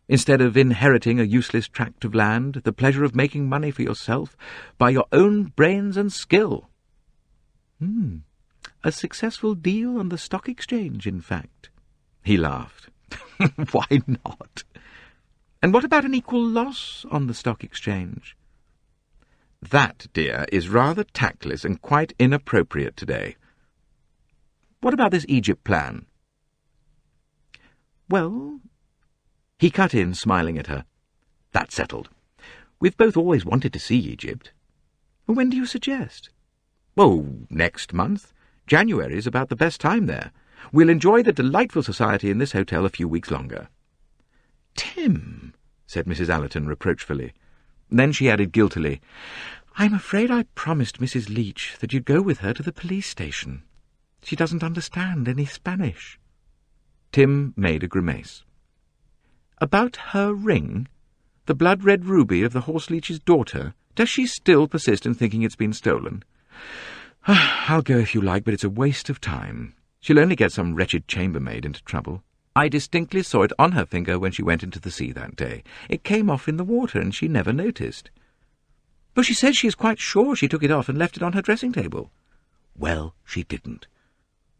Instead of inheriting a useless tract of land, the pleasure of making money for yourself by your own brains and skill? A successful deal on the stock exchange, in fact. He laughed. Why not? And what about an equal loss on the stock exchange? That, dear, is rather tactless and quite inappropriate today. What about this Egypt plan? Well, he cut in, smiling at her. That's settled. We've both always wanted to see Egypt. When do you suggest? Oh, next month. January is about the best time there. We'll enjoy the delightful society in this hotel a few weeks longer. Tim, said Mrs. Allerton reproachfully. Then she added guiltily, I'm afraid I promised Mrs. Leach that you'd go with her to the police station. She doesn't understand any Spanish. Tim made a grimace. About her ring? The blood-red ruby of the horse-leech's daughter? Does she still persist in thinking it's been stolen? I'll go if you like, but it's a waste of time. She'll only get some wretched chambermaid into trouble. I distinctly saw it on her finger when she went into the sea that day. It came off in the water, and she never noticed. But she says she is quite sure she took it off and left it on her dressing table. Well, she didn't.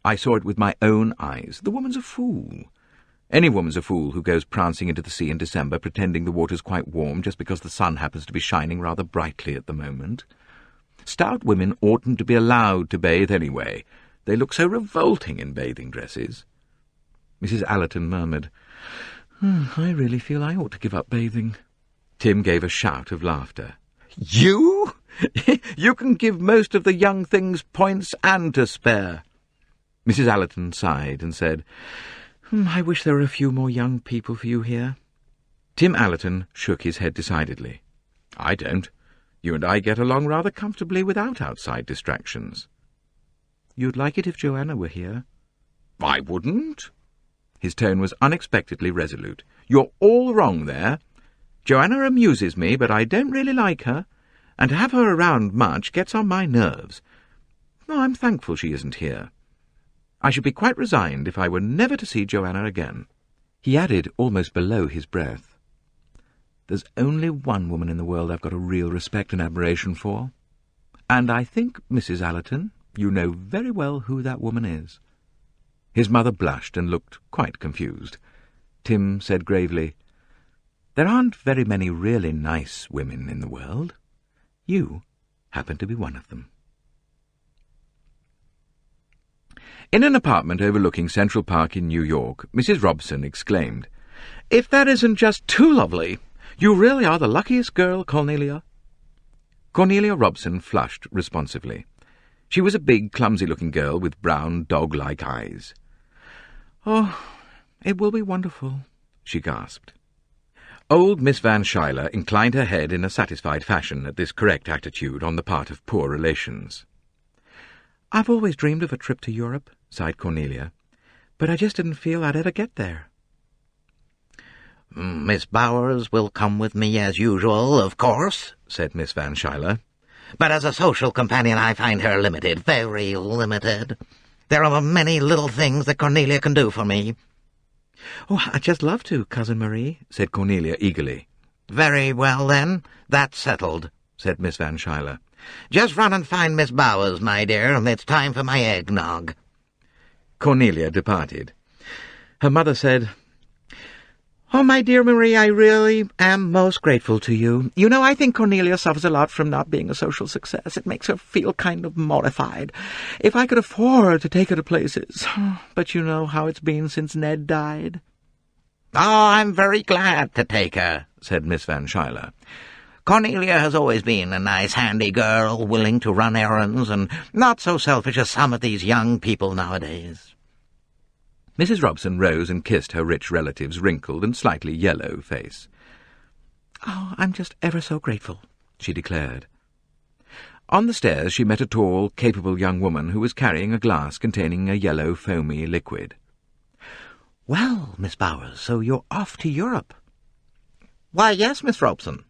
I saw it with my own eyes. The woman's a fool. Any woman's a fool who goes prancing into the sea in December pretending the water's quite warm just because the sun happens to be shining rather brightly at the moment. Stout women oughtn't to be allowed to bathe anyway. They look so revolting in bathing dresses. Mrs. Allerton murmured, I really feel I ought to give up bathing. Tim gave a shout of laughter. You? You can give most of the young things points and to spare. Mrs. Allerton sighed and said, I wish there were a few more young people for you here. Tim Allerton shook his head decidedly. I don't. You and I get along rather comfortably without outside distractions. You'd like it if Joanna were here? I wouldn't. His tone was unexpectedly resolute. You're all wrong there. Joanna amuses me, but I don't really like her, and to have her around much gets on my nerves. I'm thankful she isn't here. I should be quite resigned if I were never to see Joanna again. He added, almost below his breath, There's only one woman in the world I've got a real respect and admiration for, and I think, Mrs. Allerton, you know very well who that woman is. His mother blushed and looked quite confused. Tim said gravely, There aren't very many really nice women in the world. You happen to be one of them. In an apartment overlooking Central Park in New York, Mrs. Robson exclaimed, If that isn't just too lovely! You really are the luckiest girl, Cornelia. Cornelia Robson flushed responsively. She was a big, clumsy-looking girl with brown, dog-like eyes. Oh, it will be wonderful, she gasped. Old Miss Van Schuyler inclined her head in a satisfied fashion at this correct attitude on the part of poor relations. I've always dreamed of a trip to Europe, sighed Cornelia, but I just didn't feel I'd ever get there. Miss Bowers will come with me as usual, of course, said Miss Van Schuyler. But as a social companion I find her limited, very limited. There are many little things that Cornelia can do for me. Oh, I'd just love to, Cousin Marie, said Cornelia eagerly. Very well, then. That's settled, said Miss Van Schuyler. Just run and find Miss Bowers, my dear. It's time for my eggnog. Cornelia departed. Her mother said, Oh, my dear Marie, I really am most grateful to you. You know, I think Cornelia suffers a lot from not being a social success. It makes her feel kind of mortified. If I could afford to take her to places. But you know how it's been since Ned died. "Oh, I'm very glad to take her," said Miss Van Schuyler. "Cornelia has always been a nice, handy girl, willing to run errands, and not so selfish as some of these young people nowadays." Mrs. Robson rose and kissed her rich relative's wrinkled and slightly yellow face. "Oh, I'm just ever so grateful," she declared. On the stairs she met a tall, capable young woman who was carrying a glass containing a yellow, foamy liquid. "Well, Miss Bowers, so you're off to Europe?" "Why, yes, Miss Robson."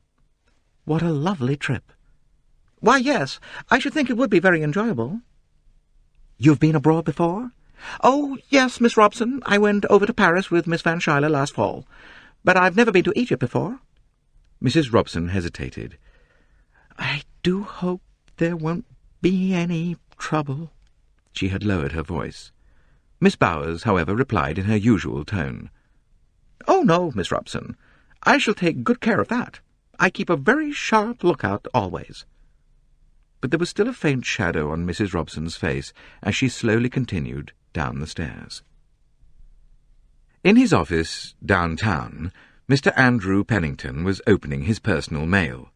"What a lovely trip." "Why, yes, I should think it would be very enjoyable." "You've been abroad before?" "Oh, yes, Miss Robson. I went over to Paris with Miss Van Schuyler last fall. But I've never been to Egypt before." Mrs. Robson hesitated. "I do hope there won't be any trouble." She had lowered her voice. Miss Bowers, however, replied in her usual tone. "Oh, no, Miss Robson. I shall take good care of that. I keep a very sharp lookout always." But there was still a faint shadow on Mrs. Robson's face as she slowly continued down the stairs. In his office downtown, Mr. Andrew Pennington was opening his personal mail.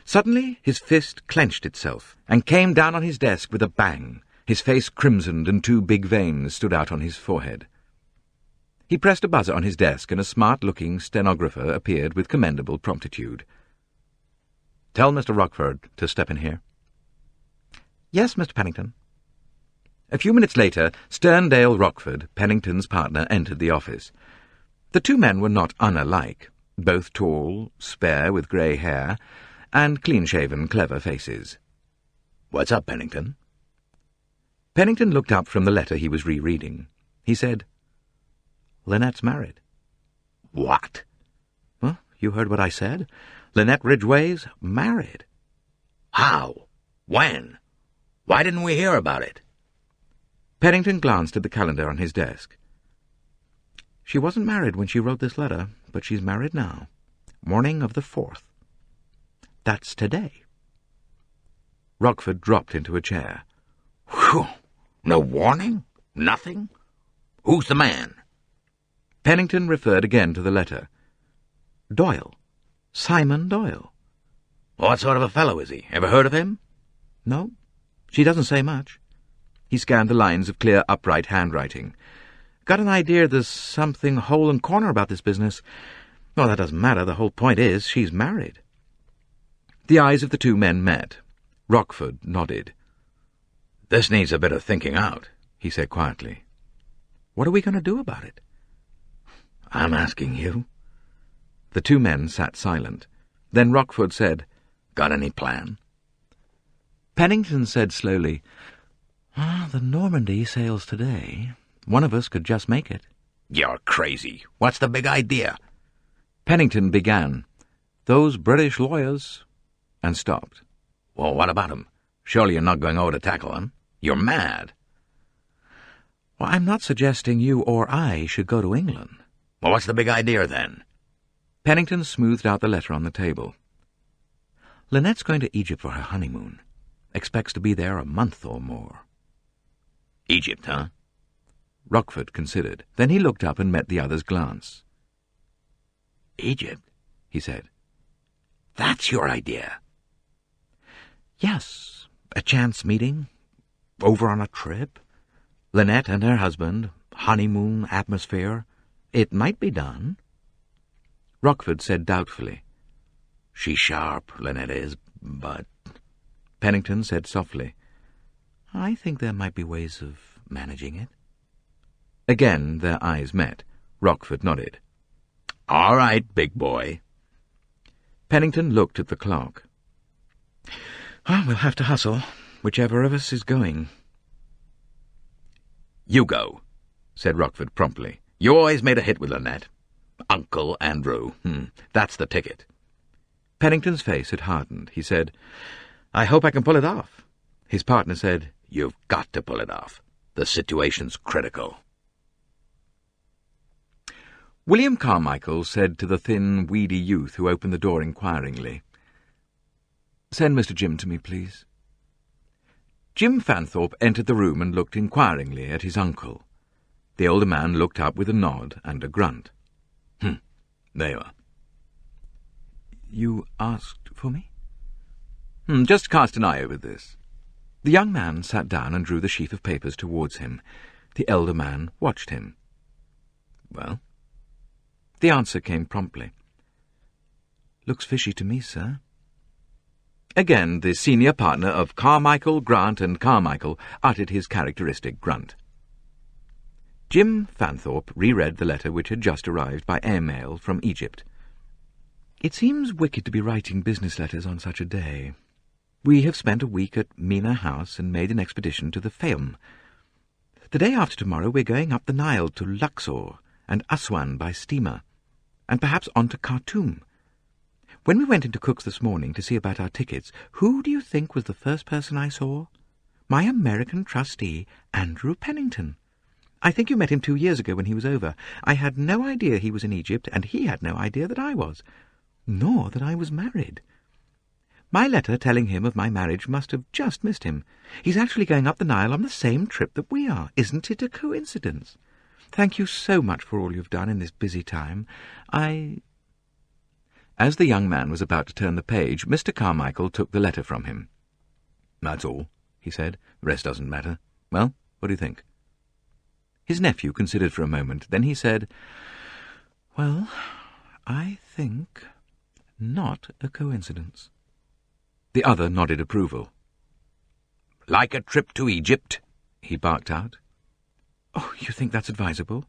Suddenly his fist clenched itself and came down on his desk with a bang. His face crimsoned and two big veins stood out on his forehead. He pressed a buzzer on his desk and a smart-looking stenographer appeared with commendable promptitude. "Tell Mr. Rockford to step in here." "Yes, Mr. Pennington." A few minutes later, Sterndale Rockford, Pennington's partner, entered the office. The two men were not unlike, both tall, spare with grey hair, and clean-shaven, clever faces. "What's up, Pennington?" Pennington looked up from the letter he was rereading. He said, "Linnet's married." "What?" "Well, you heard what I said. Linnet Ridgway's married." "How? When? Why didn't we hear about it?" Pennington glanced at the calendar on his desk. "She wasn't married when she wrote this letter, but she's married now. Morning of the 4th. That's today." Rockford dropped into a chair. "Whew! No warning? Nothing? Who's the man?" Pennington referred again to the letter. "Doyle. Simon Doyle." "What sort of a fellow is he? Ever heard of him?" "No. She doesn't say much." He scanned the lines of clear, upright handwriting. "Got an idea there's something hole and corner about this business. Well, that doesn't matter. The whole point is she's married." The eyes of the two men met. Rockford nodded. "This needs a bit of thinking out," he said quietly. "What are we going to do about it?" "I'm asking you." The two men sat silent. Then Rockford said, "Got any plan?" Pennington said slowly, "The Normandy sails today. One of us could just make it." "You're crazy. What's the big idea?" Pennington began, "Those British lawyers," and stopped. "Well, what about 'em? Surely you're not going over to tackle 'em. You're mad." "Well, I'm not suggesting you or I should go to England." "Well, what's the big idea, then?" Pennington smoothed out the letter on the table. "Linnet's going to Egypt for her honeymoon. Expects to be there a month or more." "Egypt, huh?" Rockford considered. Then he looked up and met the other's glance. "Egypt?" he said. "That's your idea?" "Yes, a chance meeting. Over on a trip. Linnet and her husband. Honeymoon atmosphere. It might be done." Rockford said doubtfully, "She's sharp, Linnet is, but—" Pennington said softly, "I think there might be ways of managing it." Again their eyes met. Rockford nodded. "All right, big boy." Pennington looked at the clock. "We'll have to hustle, whichever of us is going." "You go," said Rockford promptly. "You always made a hit with Linnet. Uncle Andrew. That's the ticket." Pennington's face had hardened. He said, "I hope I can pull it off." His partner said, "You've got to pull it off. The situation's critical." William Carmichael said to the thin, weedy youth who opened the door inquiringly, "Send Mr. Jim to me, please." Jim Fanthorpe entered the room and looked inquiringly at his uncle. The older man looked up with a nod and a grunt. There you are." "You asked for me?" Just cast an eye over this." The young man sat down and drew the sheaf of papers towards him. The elder man watched him. "Well?" The answer came promptly. "Looks fishy to me, sir." Again the senior partner of Carmichael, Grant and Carmichael uttered his characteristic grunt. Jim Fanthorpe reread the letter which had just arrived by airmail from Egypt. "It seems wicked to be writing business letters on such a day. We have spent a week at Mina House and made an expedition to the Fayum. The day after tomorrow we're going up the Nile to Luxor and Aswan by steamer, and perhaps on to Khartoum. When we went into Cook's this morning to see about our tickets, who do you think was the first person I saw? My American trustee, Andrew Pennington. I think you met him 2 years ago when he was over. I had no idea he was in Egypt, and he had no idea that I was, nor that I was married. My letter telling him of my marriage must have just missed him. He's actually going up the Nile on the same trip that we are. Isn't it a coincidence? Thank you so much for all you've done in this busy time. As the young man was about to turn the page, Mr. Carmichael took the letter from him. "That's all," he said. "The rest doesn't matter. Well, what do you think?" His nephew considered for a moment. Then he said, "Well, I think not a coincidence." The other nodded approval. "Like a trip to Egypt?" he barked out. "Oh, you think that's advisable?"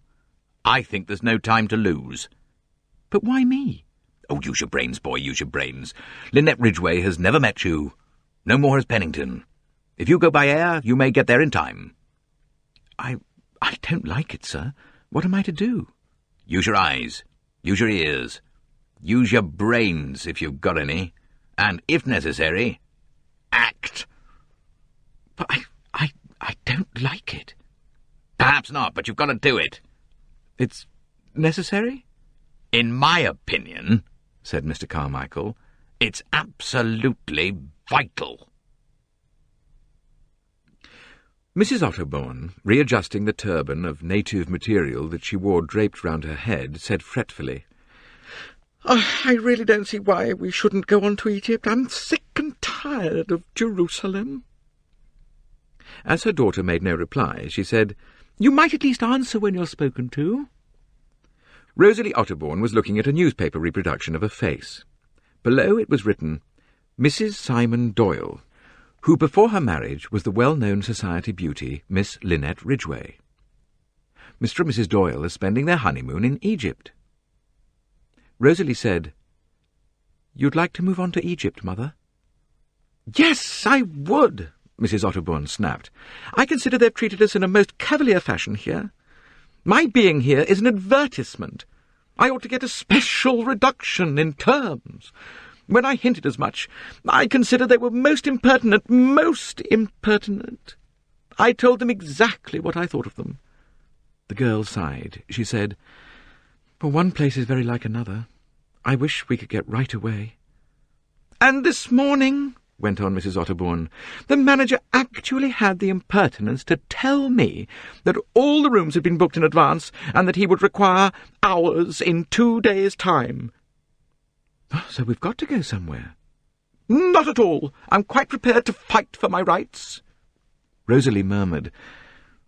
"I think there's no time to lose." "But why me?" "Oh, use your brains, boy, use your brains. Linnet Ridgeway has never met you. No more has Pennington. If you go by air, you may get there in time." I don't like it, sir. What am I to do?" "Use your eyes. Use your ears. Use your brains, if you've got any. And, if necessary, act." "But I don't like it." "Perhaps not, but you've got to do it." "It's necessary?" "In my opinion," said Mr. Carmichael, "it's absolutely vital." Mrs. Otterbourne, readjusting the turban of native material that she wore draped round her head, said fretfully, "I really don't see why we shouldn't go on to Egypt. I'm sick and tired of Jerusalem." As her daughter made no reply, she said, "You might at least answer when you're spoken to." Rosalie Otterbourne was looking at a newspaper reproduction of a face. Below it was written, "Mrs. Simon Doyle," who before her marriage was the well-known society beauty Miss Linnet Ridgeway. Mr. and Mrs. Doyle are spending their honeymoon in Egypt. Rosalie said, "You'd like to move on to Egypt, Mother?" "Yes, I would," Mrs. Otterbourne snapped. "I consider they've treated us in a most cavalier fashion here. My being here is an advertisement. I ought to get a special reduction in terms. When I hinted as much, I consider they were most impertinent, most impertinent. I told them exactly what I thought of them." The girl sighed. She said, "Well, one place is very like another. I wish we could get right away." "And this morning," went on Mrs. Otterbourne, "the manager actually had the impertinence to tell me that all the rooms had been booked in advance and that he would require hours in 2 days' time." "So we've got to go somewhere." "Not at all. I'm quite prepared to fight for my rights." Rosalie murmured,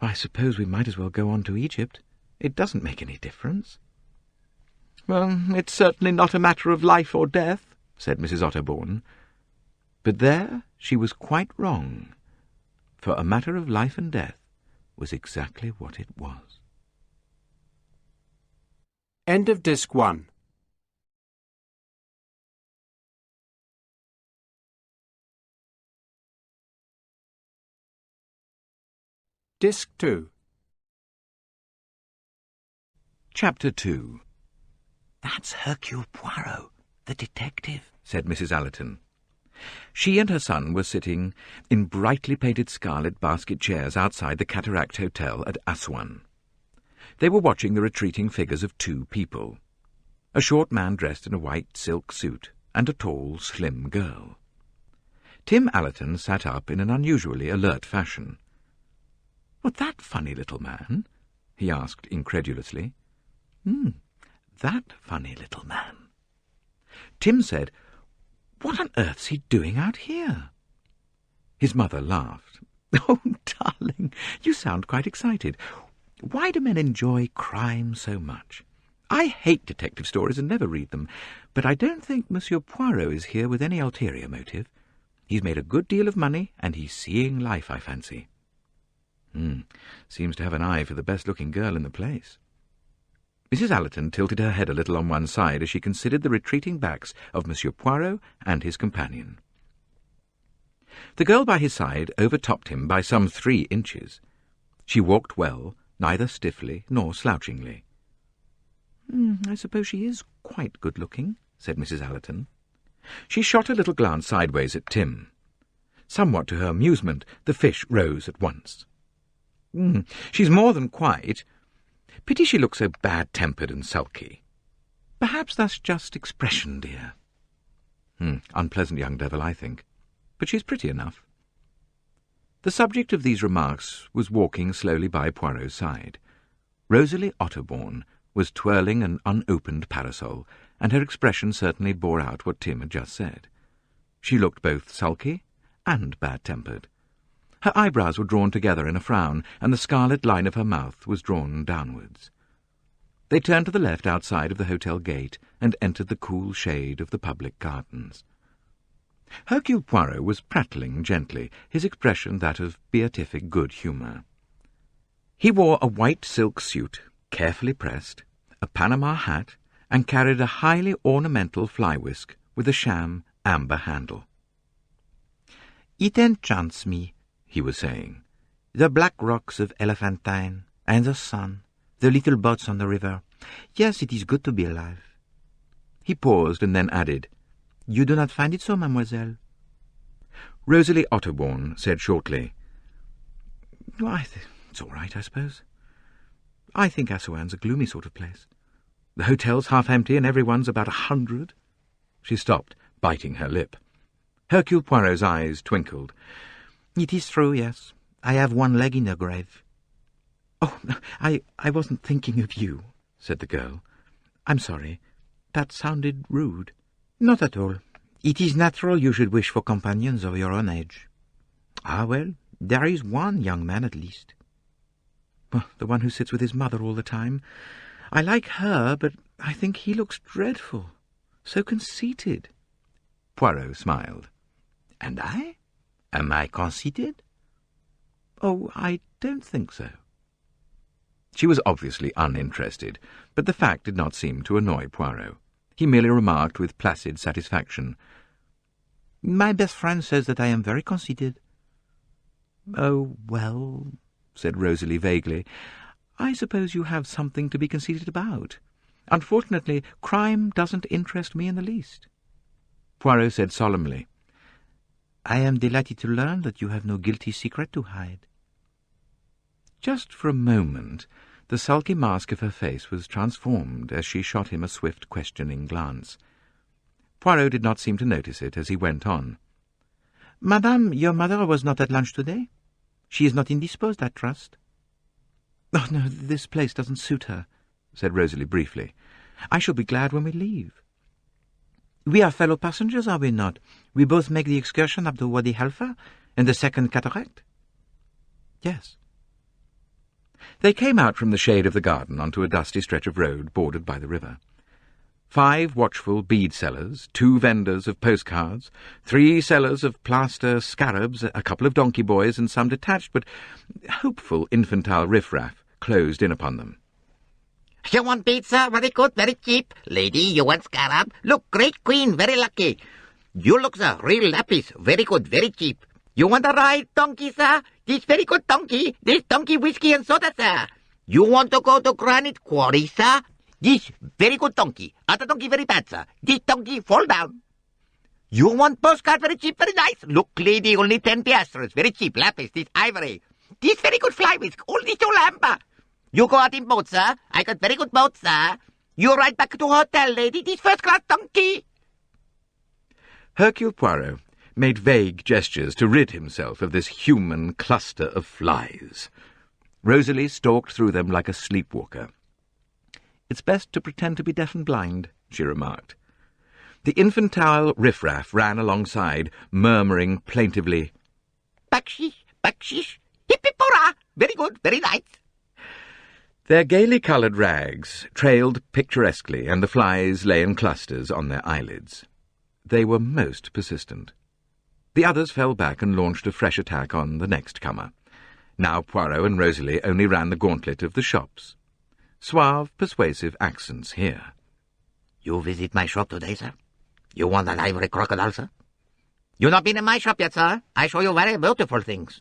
"I suppose we might as well go on to Egypt. It doesn't make any difference." "Well, it's certainly not a matter of life or death," said Mrs. Otterbourne. But there she was quite wrong, for a matter of life and death was exactly what it was. End of Disc 1. Disc 2. Chapter 2. "That's Hercule Poirot, the detective," said Mrs. Allerton. She and her son were sitting in brightly painted scarlet basket chairs outside the Cataract Hotel at Aswan. They were watching the retreating figures of two people, a short man dressed in a white silk suit and a tall, slim girl. Tim Allerton sat up in an unusually alert fashion. "What, that funny little man?" he asked incredulously. That funny little man." Tim said, "What on earth's he doing out here?" His mother laughed. "Oh, darling, you sound quite excited. Why do men enjoy crime so much? I hate detective stories and never read them, but I don't think Monsieur Poirot is here with any ulterior motive. He's made a good deal of money, and he's seeing life, I fancy." Seems to have an eye for the best-looking girl in the place. Mrs. Allerton tilted her head a little on one side as she considered the retreating backs of Monsieur Poirot and his companion. The girl by his side overtopped him by some 3 inches. She walked well, neither stiffly nor slouchingly. "I suppose she is quite good-looking," said Mrs. Allerton. She shot a little glance sideways at Tim. Somewhat to her amusement, the fish rose at once. "She's more than quite. Pity she looks so bad-tempered and sulky. Perhaps that's just expression, dear. Unpleasant young devil, I think. But she's pretty enough." The subject of these remarks was walking slowly by Poirot's side. Rosalie Otterbourne was twirling an unopened parasol, and her expression certainly bore out what Tim had just said. She looked both sulky and bad-tempered. Her eyebrows were drawn together in a frown, and the scarlet line of her mouth was drawn downwards. They turned to the left outside of the hotel gate and entered the cool shade of the public gardens. Hercule Poirot was prattling gently, his expression that of beatific good humour. He wore a white silk suit, carefully pressed, a Panama hat, and carried a highly ornamental fly-whisk with a sham amber handle. "It enchants me," he was saying. "The black rocks of Elephantine, and the sun, the little boats on the river. Yes, it is good to be alive." He paused and then added, "You do not find it so, mademoiselle?" Rosalie Otterbourne said shortly, "It's all right, I suppose. I think Assouan's a gloomy sort of place. The hotel's half empty and everyone's about 100. She stopped, biting her lip. Hercule Poirot's eyes twinkled. "It is true, yes. I have one leg in the grave." "Oh, I wasn't thinking of you," said the girl. "I'm sorry. That sounded rude." "Not at all. It is natural you should wish for companions of your own age." "Ah, well, there is one young man at least." "Well, the one who sits with his mother all the time. I like her, but I think he looks dreadful. So conceited." Poirot smiled. "And I? Am I conceited?" "Oh, I don't think so." She was obviously uninterested, but the fact did not seem to annoy Poirot. He merely remarked with placid satisfaction, "My best friend says that I am very conceited." "Oh, well," said Rosalie vaguely, "I suppose you have something to be conceited about. Unfortunately, crime doesn't interest me in the least." Poirot said solemnly, "I am delighted to learn that you have no guilty secret to hide." Just for a moment, the sulky mask of her face was transformed as she shot him a swift, questioning glance. Poirot did not seem to notice it as he went on. "Madame, your mother was not at lunch today? She is not indisposed, I trust?" "Oh, no, this place doesn't suit her," said Rosalie briefly. "I shall be glad when we leave." "We are fellow passengers, are we not? We both make the excursion up to Wadi Halfa and the Second Cataract?" "Yes." They came out from the shade of the garden onto a dusty stretch of road bordered by the river. 5 watchful bead-sellers, 2 vendors of postcards, 3 sellers of plaster scarabs, a couple of donkey boys, and some detached but hopeful infantile riffraff closed in upon them. "You want pizza? Very good, very cheap. Lady, you want scarab? Look, great queen, very lucky. You look, sir, real lapis. Very good, very cheap. You want a ride, donkey, sir? This very good donkey. This donkey whiskey and soda, sir. You want to go to Granite Quarry, sir? This very good donkey. Other donkey very bad, sir. This donkey fall down. You want postcard very cheap, very nice. Look, lady, only 10 piastres. Very cheap, lapis, this ivory. This very good fly whisk, all this old amber. You go out in boat, sir. I got very good boat, sir. You ride back to hotel, lady. This first-class donkey. Hercule Poirot made vague gestures to rid himself of this human cluster of flies. Rosalie stalked through them like a sleepwalker. "It's best to pretend to be deaf and blind," she remarked. The infantile riffraff ran alongside, murmuring plaintively, Bakshish, bakshish, hippipora. Very good, very nice. Their gaily coloured rags trailed picturesquely, and the flies lay in clusters on their eyelids. They were most persistent. The others fell back and launched a fresh attack on the next comer. Now Poirot and Rosalie only ran the gauntlet of the shops. Suave, persuasive accents here. You visit my shop today, sir? You want an ivory crocodile, sir? You not been in my shop yet, sir? I show you very beautiful things.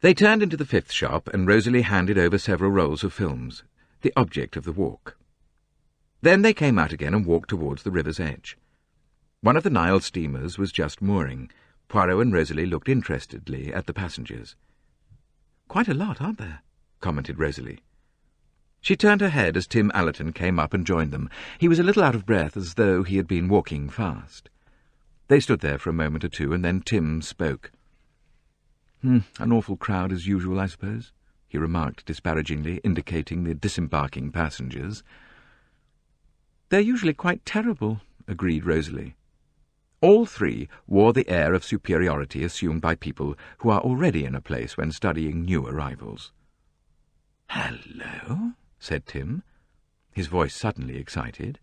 They turned into the fifth shop, and Rosalie handed over several rolls of films, the object of the walk. Then they came out again and walked towards the river's edge. One of the Nile steamers was just mooring. Poirot and Rosalie looked interestedly at the passengers. "Quite a lot, aren't there?" commented Rosalie. She turned her head as Tim Allerton came up and joined them. He was a little out of breath, as though he had been walking fast. They stood there for a moment or two, and then Tim spoke. An awful crowd as usual, I suppose," he remarked disparagingly, indicating the disembarking passengers. "They're usually quite terrible," agreed Rosalie. All three wore the air of superiority assumed by people who are already in a place when studying new arrivals. "Hello," said Tim, his voice suddenly excited.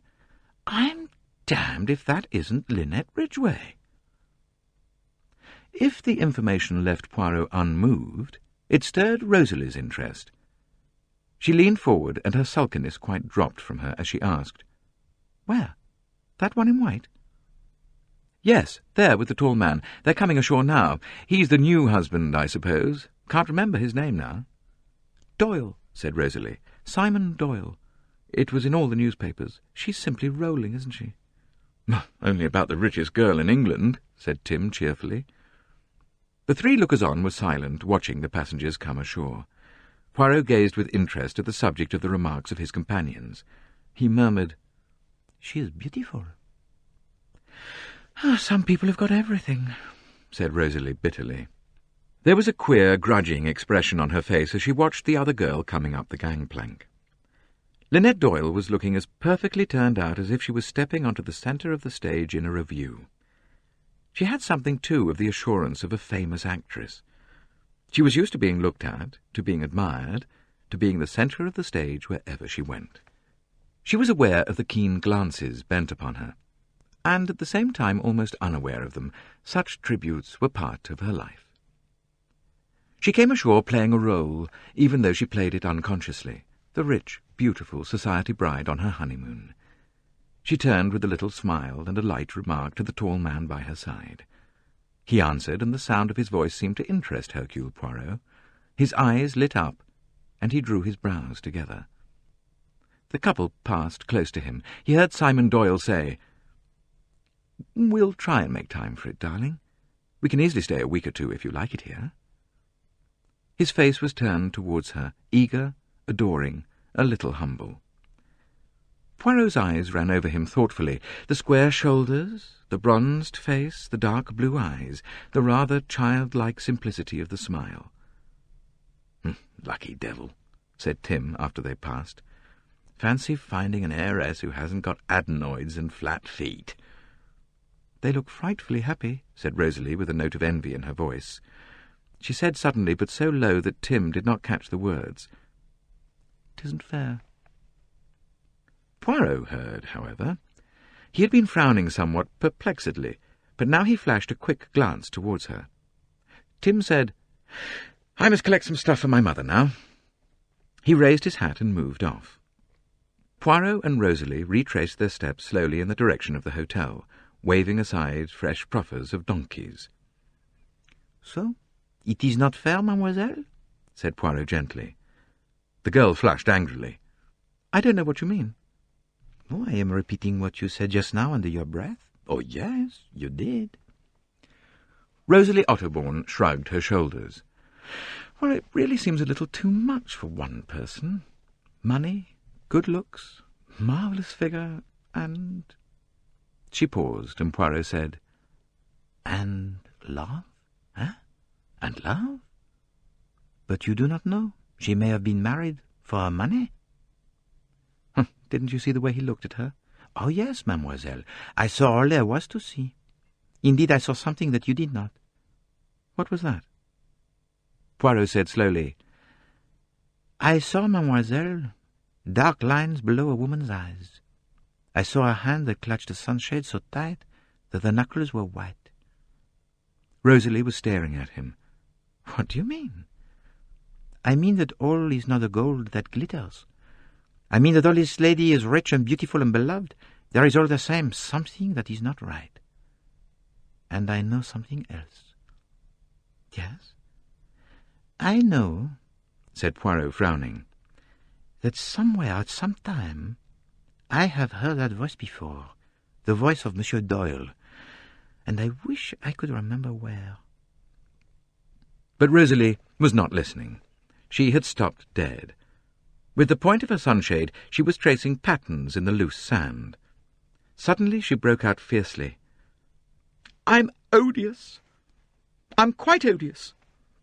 "I'm damned if that isn't Linnet Ridgeway." If the information left Poirot unmoved, it stirred Rosalie's interest. She leaned forward, and her sulkiness quite dropped from her as she asked, "Where? That one in white?" "Yes, there with the tall man. They're coming ashore now. He's the new husband, I suppose. Can't remember his name now." "Doyle," said Rosalie. "Simon Doyle. It was in all the newspapers. She's simply rolling, isn't she?" "Only about the richest girl in England," said Tim cheerfully. The three lookers-on were silent, watching the passengers come ashore. Poirot gazed with interest at the subject of the remarks of his companions. He murmured, "She is beautiful." "Some people have got everything," said Rosalie bitterly. There was a queer, grudging expression on her face as she watched the other girl coming up the gangplank. Linnet Doyle was looking as perfectly turned out as if she was stepping onto the centre of the stage in a revue. She had something, too, of the assurance of a famous actress. She was used to being looked at, to being admired, to being the centre of the stage wherever she went. She was aware of the keen glances bent upon her, and at the same time almost unaware of them. Such tributes were part of her life. She came ashore playing a role, even though she played it unconsciously, the rich, beautiful society bride on her honeymoon. She turned with a little smile and a light remark to the tall man by her side. He answered, and the sound of his voice seemed to interest Hercule Poirot. His eyes lit up, and he drew his brows together. The couple passed close to him. He heard Simon Doyle say, "We'll try and make time for it, darling. We can easily stay a week or two if you like it here." His face was turned towards her, eager, adoring, a little humble. Poirot's eyes ran over him thoughtfully. The square shoulders, the bronzed face, the dark blue eyes, the rather childlike simplicity of the smile. "Lucky devil," said Tim after they passed. "Fancy finding an heiress who hasn't got adenoids and flat feet." "They look frightfully happy," said Rosalie with a note of envy in her voice. She said suddenly, but so low that Tim did not catch the words, "'Tisn't fair." Poirot heard, however. He had been frowning somewhat perplexedly, but now he flashed a quick glance towards her. Tim said, "I must collect some stuff for my mother now." He raised his hat and moved off. Poirot and Rosalie retraced their steps slowly in the direction of the hotel, waving aside fresh proffers of donkeys. "So, it is not fair, mademoiselle?" said Poirot gently. The girl flushed angrily. "I don't know what you mean." "Oh, I am repeating what you said just now under your breath." "Oh, yes, you did." Rosalie Otterbourne shrugged her shoulders. Well, it really seems a little too much for one person. Money, good looks, marvellous figure, and... She paused, and Poirot said, "And love? Eh? And love? But you do not know. She may have been married for money." Didn't you see the way he looked at her? "Oh, yes, mademoiselle. I saw all there was to see. Indeed, I saw something that you did not." "What was that?" Poirot said slowly, "I saw, mademoiselle, dark lines below a woman's eyes. I saw a hand that clutched a sunshade so tight that the knuckles were white." Rosalie was staring at him. "What do you mean?" "I mean that all is not the gold that glitters. I mean that all this lady is rich and beautiful and beloved. There is all the same something that is not right. And I know something else." "Yes?" "I know," said Poirot, frowning, "that somewhere at some time I have heard that voice before, the voice of Monsieur Doyle, and I wish I could remember where." But Rosalie was not listening. She had stopped dead. With the point of her sunshade she was tracing patterns in the loose sand. Suddenly she broke out fiercely. "I'm odious. I'm quite odious.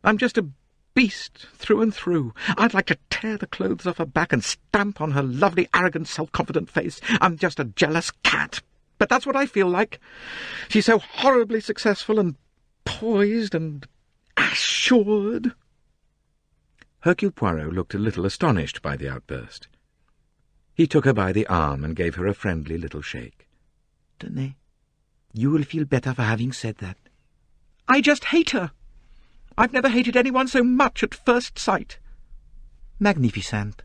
I'm just a beast through and through. I'd like to tear the clothes off her back and stamp on her lovely, arrogant, self-confident face. I'm just a jealous cat. But that's what I feel like. She's so horribly successful and poised and assured." Hercule Poirot looked a little astonished by the outburst. He took her by the arm and gave her a friendly little shake. "Tenez, you will feel better for having said that." "I just hate her. I've never hated anyone so much at first sight." "Magnificent."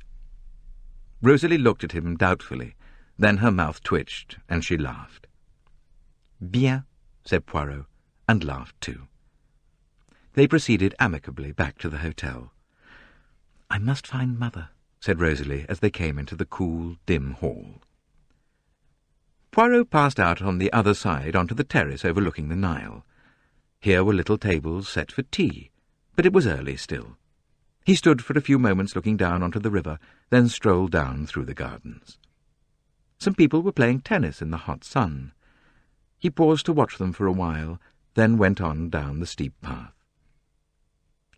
Rosalie looked at him doubtfully. Then her mouth twitched, and she laughed. "Bien," said Poirot, and laughed too. They proceeded amicably back to the hotel. "I must find Mother," said Rosalie as they came into the cool, dim hall. Poirot passed out on the other side onto the terrace overlooking the Nile. Here were little tables set for tea, but it was early still. He stood for a few moments looking down onto the river, then strolled down through the gardens. Some people were playing tennis in the hot sun. He paused to watch them for a while, then went on down the steep path.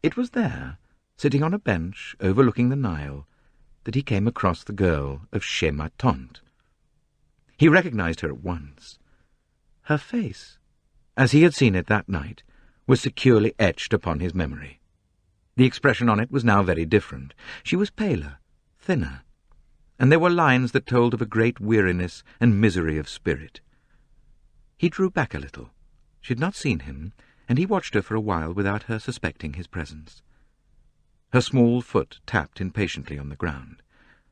It was there, sitting on a bench overlooking the Nile, that he came across the girl of Chez Ma Tante. He recognized her at once. Her face, as he had seen it that night, was securely etched upon his memory. The expression on it was now very different. She was paler, thinner, and there were lines that told of a great weariness and misery of spirit. He drew back a little. She had not seen him, and he watched her for a while without her suspecting his presence. Her small foot tapped impatiently on the ground.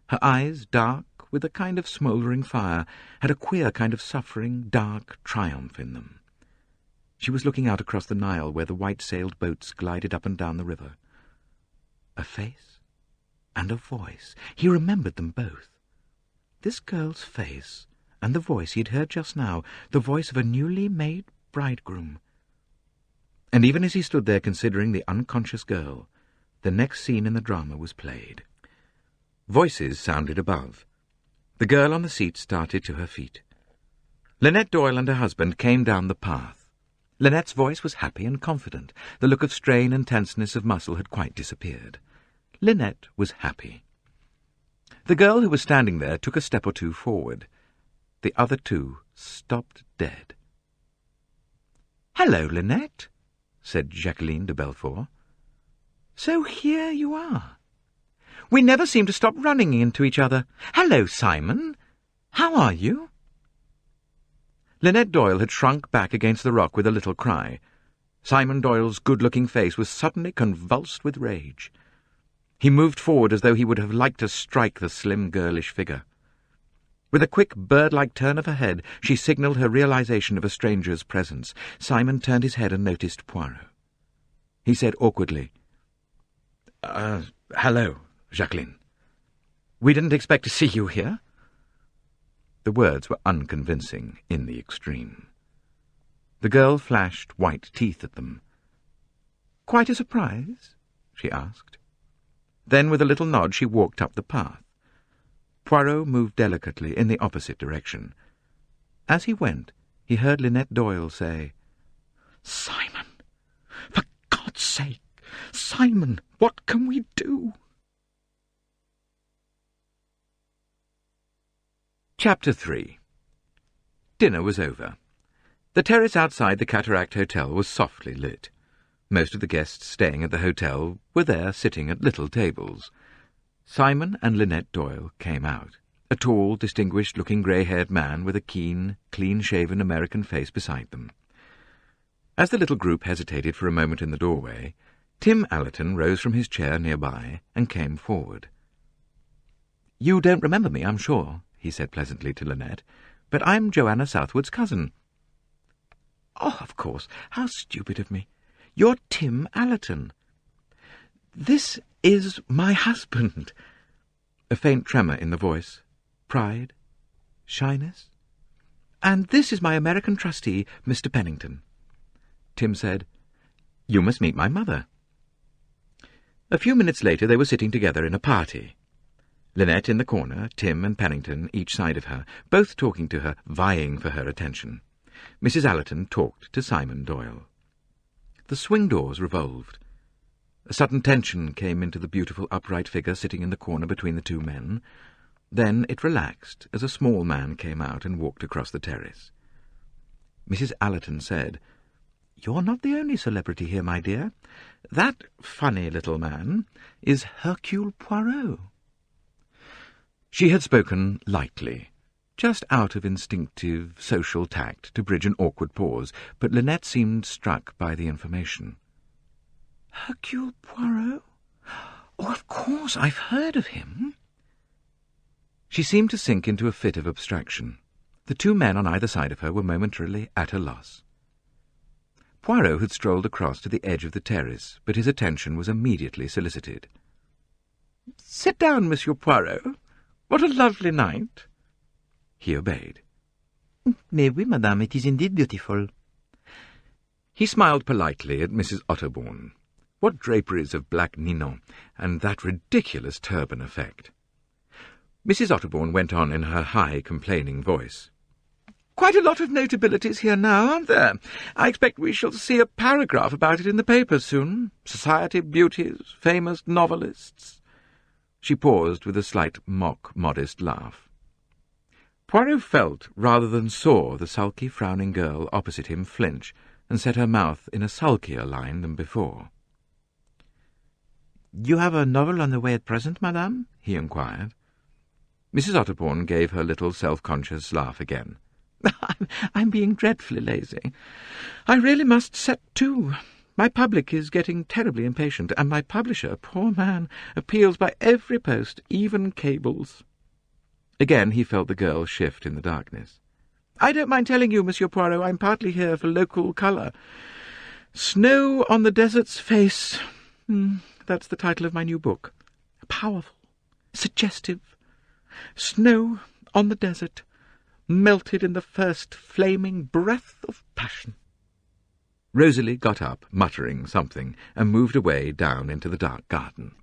Her eyes, dark with a kind of smouldering fire, had a queer kind of suffering, dark triumph in them. She was looking out across the Nile where the white-sailed boats glided up and down the river. A face and a voice. He remembered them both. This girl's face and the voice he had heard just now, the voice of a newly made bridegroom. And even as he stood there considering the unconscious girl, the next scene in the drama was played. Voices sounded above. The girl on the seat started to her feet. Linnet Doyle and her husband came down the path. Lynette's voice was happy and confident. The look of strain and tenseness of muscle had quite disappeared. Linnet was happy. The girl who was standing there took a step or two forward. The other two stopped dead. "Hello, Linnet," said Jacqueline de Belfort. "So here you are. We never seem to stop running into each other. Hello, Simon. How are you?" Linnet Doyle had shrunk back against the rock with a little cry. Simon Doyle's good-looking face was suddenly convulsed with rage. He moved forward as though he would have liked to strike the slim, girlish figure. With a quick, bird-like turn of her head, she signalled her realization of a stranger's presence. Simon turned his head and noticed Poirot. He said awkwardly, "Hello, Jacqueline. We didn't expect to see you here." The words were unconvincing in the extreme. The girl flashed white teeth at them. "Quite a surprise?" she asked. Then, with a little nod, she walked up the path. Poirot moved delicately in the opposite direction. As he went, he heard Linnet Doyle say, "Simon! For God's sake! Simon, what can we do?" Chapter 3. Dinner was over. The terrace outside the Cataract Hotel was softly lit. Most of the guests staying at the hotel were there sitting at little tables. Simon and Linnet Doyle came out, a tall, distinguished-looking grey-haired man with a keen, clean-shaven American face beside them. As the little group hesitated for a moment in the doorway, Tim Allerton rose from his chair nearby and came forward. "You don't remember me, I'm sure," he said pleasantly to Linnet, "but I'm Joanna Southwood's cousin." "Oh, of course, how stupid of me. You're Tim Allerton." "This is my husband." A faint tremor in the voice. Pride? Shyness? "And this is my American trustee, Mr. Pennington." Tim said, "You must meet my mother." A few minutes later they were sitting together in a party. Linnet in the corner, Tim and Pennington each side of her, both talking to her, vying for her attention. Mrs. Allerton talked to Simon Doyle. The swing doors revolved. A sudden tension came into the beautiful upright figure sitting in the corner between the two men. Then it relaxed as a small man came out and walked across the terrace. Mrs. Allerton said, "You're not the only celebrity here, my dear. That funny little man is Hercule Poirot." She had spoken lightly, just out of instinctive social tact to bridge an awkward pause, but Linnet seemed struck by the information. "Hercule Poirot? Oh, of course, I've heard of him." She seemed to sink into a fit of abstraction. The two men on either side of her were momentarily at a loss. Poirot had strolled across to the edge of the terrace, but his attention was immediately solicited. "Sit down, Monsieur Poirot. What a lovely night." He obeyed. "Mais oui, madame, it is indeed beautiful." He smiled politely at Mrs. Otterbourne. What draperies of black ninon, and that ridiculous turban effect. Mrs. Otterbourne went on in her high, complaining voice. "Quite a lot of notabilities here now, aren't there? I expect we shall see a paragraph about it in the papers soon. Society beauties, famous novelists." She paused with a slight mock-modest laugh. Poirot felt rather than saw the sulky, frowning girl opposite him flinch and set her mouth in a sulkier line than before. "You have a novel on the way at present, madame?" he inquired. Mrs. Otterbourne gave her little self-conscious laugh again. I'm being dreadfully lazy. I really must set to. My public is getting terribly impatient, and my publisher, poor man, appeals by every post, even cables." Again he felt the girl shift in the darkness. "I don't mind telling you, Monsieur Poirot, I'm partly here for local colour. Snow on the Desert's Face. That's the title of my new book. Powerful, suggestive. Snow on the desert, melted in the first flaming breath of passion." Rosalie got up, muttering something, and moved away down into the dark garden.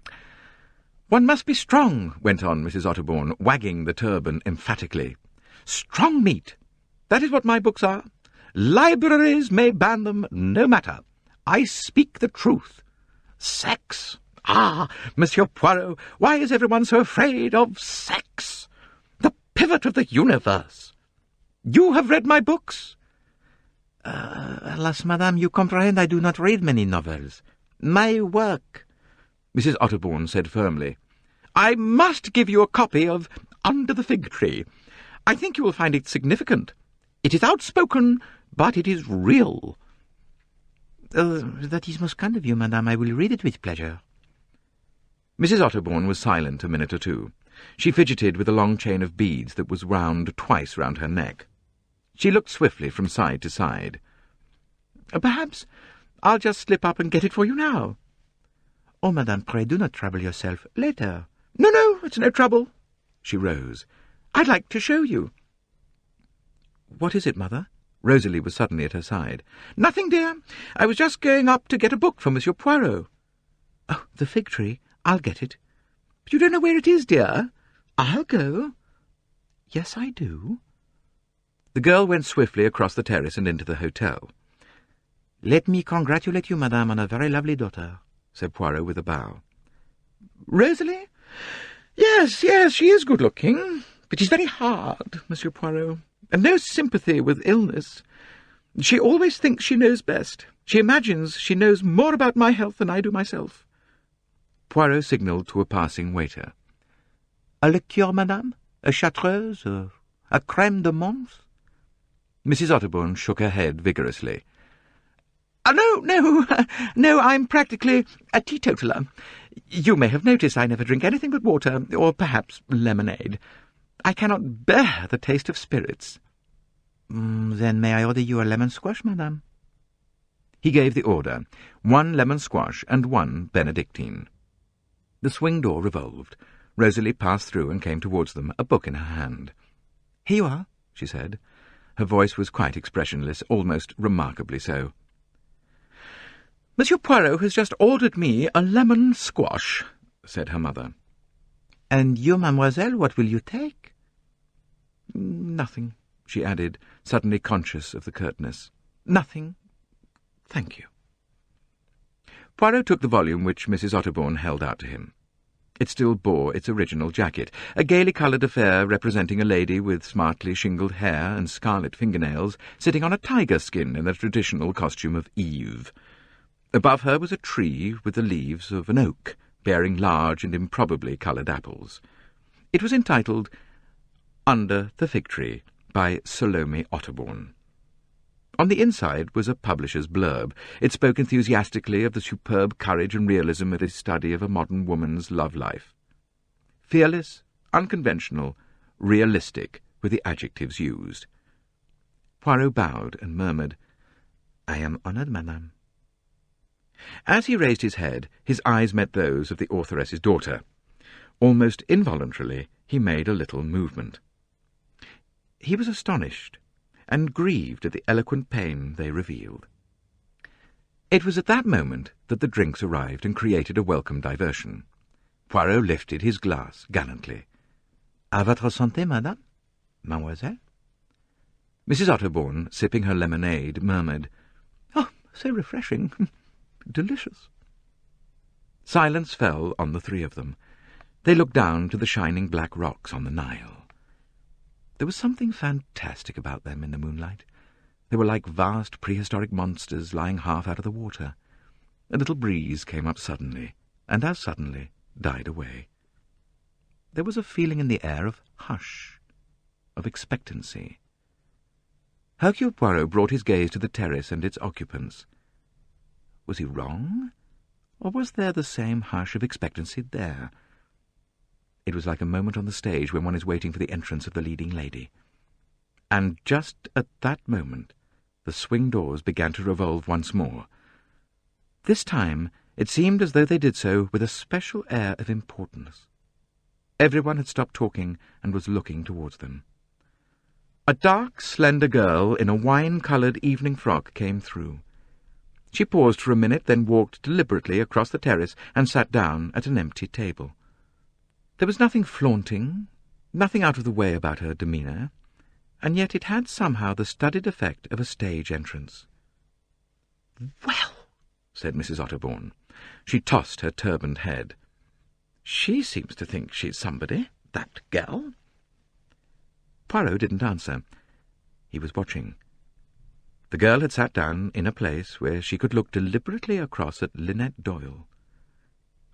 "One must be strong," went on Mrs. Otterbourne, wagging the turban emphatically. "Strong meat. That is what my books are. Libraries may ban them, no matter. I speak the truth. Sex. Ah, Monsieur Poirot, why is everyone so afraid of sex? The pivot of the universe. You have read my books?" Alas, madame, you comprehend I do not read many novels. My work," Mrs. Otterbourne said firmly. "I must give you a copy of Under the Fig Tree. I think you will find it significant. It is outspoken, but it is real." That is most kind of you, madame. I will read it with pleasure." Mrs. Otterbourne was silent a minute or two. She fidgeted with a long chain of beads that was wound twice round her neck. She looked swiftly from side to side. "Perhaps I'll just slip up and get it for you now." "Oh, madame, pray do not trouble yourself. Later." No, it's no trouble." She rose. "I'd like to show you." "What is it, mother?" Rosalie was suddenly at her side. "Nothing, dear. I was just going up to get a book for Monsieur Poirot." Oh, the fig tree. I'll get it. But you don't know where it is, dear. I'll go. Yes, I do. The girl went swiftly across the terrace and into the hotel. Let me congratulate you, madame, on a very lovely daughter, said Poirot with a bow. Rosalie? Yes, she is good-looking, but she's very hard, Monsieur Poirot, and no sympathy with illness. She always thinks she knows best. She imagines she knows more about my health than I do myself. Poirot signalled to a passing waiter. A liqueur, madame? A chartreuse? A crème de menthe? Mrs. Otterbourne shook her head vigorously. No, I'm practically a teetotaler. You may have noticed I never drink anything but water, or perhaps lemonade. I cannot bear the taste of spirits. Then may I order you a lemon squash, madame? He gave the order, 1 lemon squash and 1 Benedictine. The swing door revolved. Rosalie passed through and came towards them, a book in her hand. Here you are, she said. Her voice was quite expressionless, almost remarkably so. Monsieur Poirot has just ordered me a lemon squash, said her mother. And you, mademoiselle, what will you take? Nothing, she added, suddenly conscious of the curtness. Nothing, thank you. Poirot took the volume which Mrs. Otterbourne held out to him. It still bore its original jacket, a gaily coloured affair representing a lady with smartly shingled hair and scarlet fingernails sitting on a tiger skin in the traditional costume of Eve. Above her was a tree with the leaves of an oak, bearing large and improbably coloured apples. It was entitled Under the Fig Tree by Salome Otterbourne. On the inside was a publisher's blurb. It spoke enthusiastically of the superb courage and realism of his study of a modern woman's love life. Fearless, unconventional, realistic were the adjectives used. Poirot bowed and murmured, I am honoured, madame. As he raised his head, his eyes met those of the authoress's daughter. Almost involuntarily, he made a little movement. He was astonished, and grieved at the eloquent pain they revealed. It was at that moment that the drinks arrived and created a welcome diversion. Poirot lifted his glass gallantly. À votre santé, madame, mademoiselle. Mrs. Otterbourne, sipping her lemonade, murmured, Oh, so refreshing. Delicious. Silence fell on the three of them. They looked down to the shining black rocks on the Nile. There was something fantastic about them in the moonlight. They were like vast prehistoric monsters lying half out of the water. A little breeze came up suddenly, and as suddenly died away. There was a feeling in the air of hush, of expectancy. Hercule Poirot brought his gaze to the terrace and its occupants. Was he wrong, or was there the same hush of expectancy there? It was like a moment on the stage when one is waiting for the entrance of the leading lady. And just at that moment, the swing doors began to revolve once more. This time, it seemed as though they did so with a special air of importance. Everyone had stopped talking and was looking towards them. A dark, slender girl in a wine-coloured evening frock came through. She paused for a minute, then walked deliberately across the terrace and sat down at an empty table. There was nothing flaunting, nothing out of the way about her demeanour, and yet it had somehow the studied effect of a stage entrance. "Well," said Mrs. Otterbourne. She tossed her turbaned head. "She seems to think she's somebody, that girl." Poirot didn't answer. He was watching. The girl had sat down in a place where she could look deliberately across at Linnet Doyle.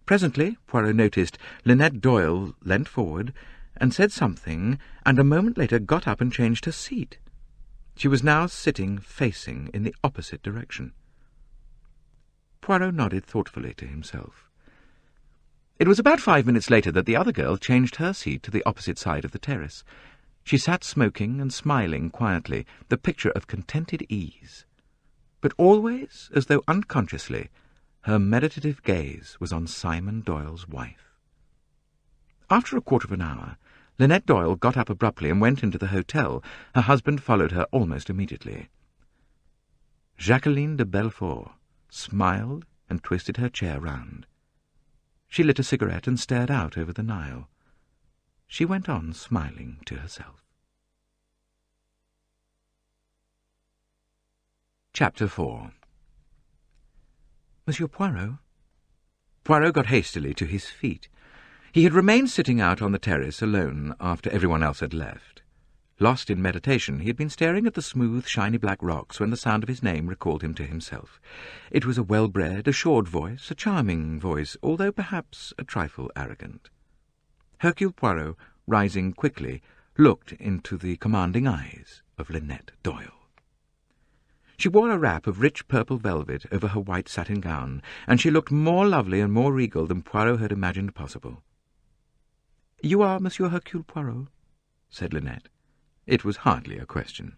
Presently, Poirot noticed Linnet Doyle leant forward and said something, and a moment later got up and changed her seat. She was now sitting facing in the opposite direction. Poirot nodded thoughtfully to himself. It was about 5 minutes later that the other girl changed her seat to the opposite side of the terrace. She sat smoking and smiling quietly, the picture of contented ease. But always, as though unconsciously, her meditative gaze was on Simon Doyle's wife. After a quarter of an hour, Linnet Doyle got up abruptly and went into the hotel. Her husband followed her almost immediately. Jacqueline de Belfort smiled and twisted her chair round. She lit a cigarette and stared out over the Nile. She went on smiling to herself. Chapter 4. Monsieur Poirot? Poirot got hastily to his feet. He had remained sitting out on the terrace alone after everyone else had left. Lost in meditation, he had been staring at the smooth, shiny black rocks when the sound of his name recalled him to himself. It was a well-bred, assured voice, a charming voice, although perhaps a trifle arrogant. Hercule Poirot, rising quickly, looked into the commanding eyes of Linnet Doyle. She wore a wrap of rich purple velvet over her white satin gown, and she looked more lovely and more regal than Poirot had imagined possible. "You are Monsieur Hercule Poirot?" said Linnet. It was hardly a question.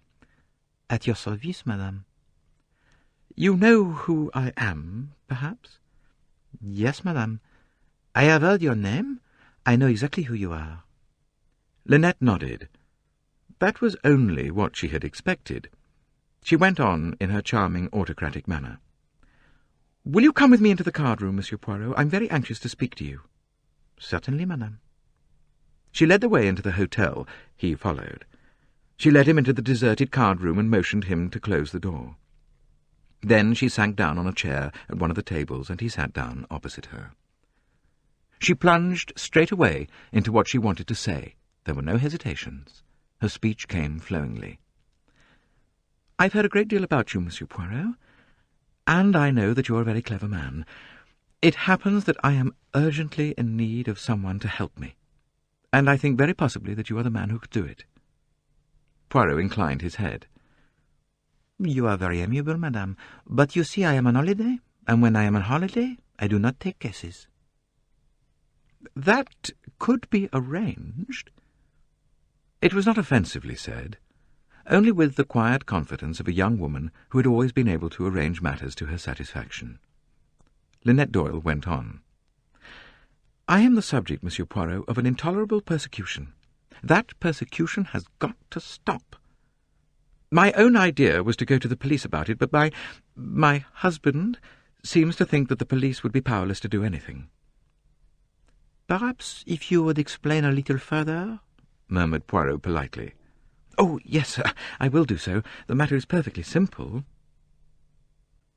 "At your service, madame." "You know who I am, perhaps?" "Yes, madame. I have heard your name. I know exactly who you are." Linnet nodded. That was only what she had expected. She went on in her charming autocratic manner. "Will you come with me into the card-room, Monsieur Poirot? I'm very anxious to speak to you." "Certainly, madame." She led the way into the hotel. He followed. She led him into the deserted card-room and motioned him to close the door. Then she sank down on a chair at one of the tables, and he sat down opposite her. She plunged straight away into what she wanted to say. There were no hesitations. Her speech came flowingly. "I've heard a great deal about you, Monsieur Poirot, and I know that you're a very clever man. It happens that I am urgently in need of someone to help me, and I think very possibly that you are the man who could do it." Poirot inclined his head. "You are very amiable, madame, but you see I am on holiday, and when I am on holiday I do not take guesses." "That could be arranged." It was not offensively said, only with the quiet confidence of a young woman who had always been able to arrange matters to her satisfaction. Linnet Doyle went on. "I am the subject, Monsieur Poirot, of an intolerable persecution. That persecution has got to stop. My own idea was to go to the police about it, but my husband seems to think that the police would be powerless to do anything." "Perhaps if you would explain a little further," murmured Poirot politely. "Oh, yes, I will do so. The matter is perfectly simple."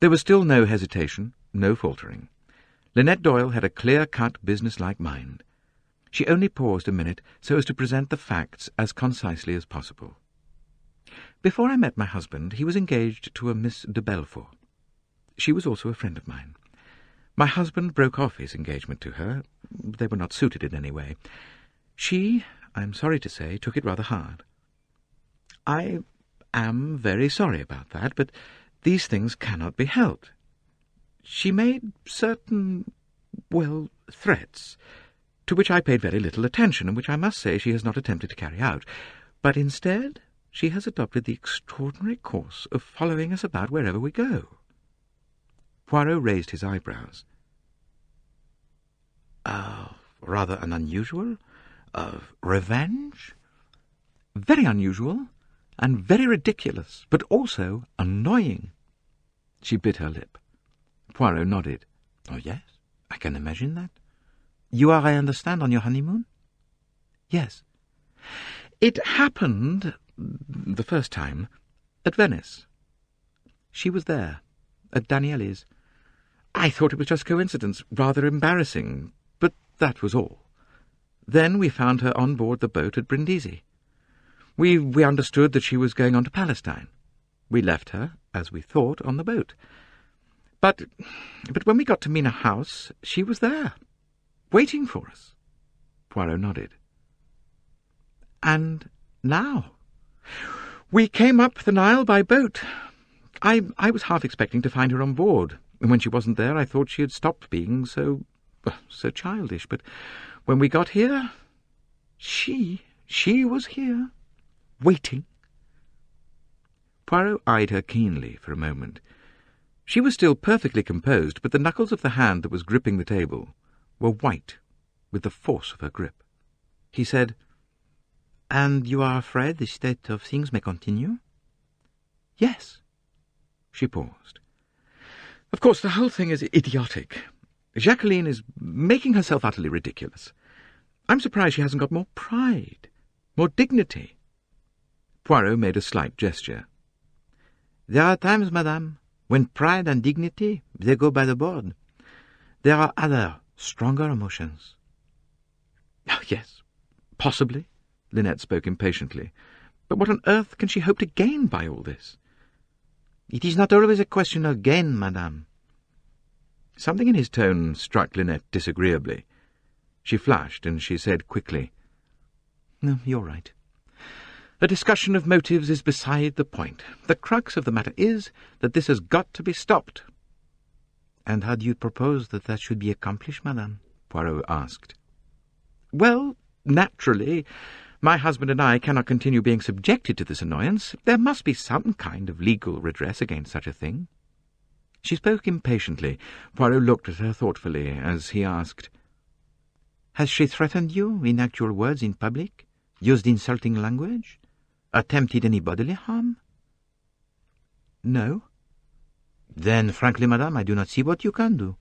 There was still no hesitation, no faltering. Linnet Doyle had a clear-cut, business-like mind. She only paused a minute so as to present the facts as concisely as possible. "Before I met my husband, he was engaged to a Miss de Belfort. She was also a friend of mine. My husband broke off his engagement to her. They were not suited in any way. She, I'm sorry to say, took it rather hard. I am very sorry about that, but these things cannot be helped. She made certain, threats, to which I paid very little attention, and which I must say she has not attempted to carry out. But instead, she has adopted the extraordinary course of following us about wherever we go." Poirot raised his eyebrows. "Rather an unusual, revenge?" "Very unusual, and very ridiculous, but also annoying." She bit her lip. Poirot nodded. "Oh, yes, I can imagine that. You are, I understand, on your honeymoon?" "Yes. It happened, the first time, at Venice. She was there, at Danieli's. I thought it was just coincidence, rather embarrassing, but that was all. Then we found her on board the boat at Brindisi. We understood that she was going on to Palestine. We left her, as we thought, on the boat. But when we got to Mina House, she was there, waiting for us." Poirot nodded. "And now? We came up the Nile by boat. I was half expecting to find her on board, and when she wasn't there I thought she had stopped being so childish. But when we got here, she was here, waiting." Poirot eyed her keenly for a moment. She was still perfectly composed, but the knuckles of the hand that was gripping the table were white with the force of her grip. He said, "And you are afraid this state of things may continue?" "Yes." She paused. "Of course, the whole thing is idiotic. Jacqueline is making herself utterly ridiculous. I'm surprised she hasn't got more pride, more dignity. Poirot made a slight gesture. There are times, madame, when pride and dignity, they go by the board. There are other, stronger emotions. Oh, yes, possibly. Linnet spoke impatiently. But what on earth can she hope to gain by all this? It is not always a question of gain, madame. Something in his tone struck Linnet disagreeably. She flushed, and she said quickly, "No, you're right. A discussion of motives is beside the point. The crux of the matter is that this has got to be stopped." "And how do you propose that should be accomplished, madame?" Poirot asked. "Well, naturally, my husband and I cannot continue being subjected to this annoyance. There must be some kind of legal redress against such a thing." She spoke impatiently. Poirot looked at her thoughtfully as he asked, "Has she threatened you in actual words in public, used insulting language, attempted any bodily harm?" "No." "Then, frankly, madame, I do not see what you can do.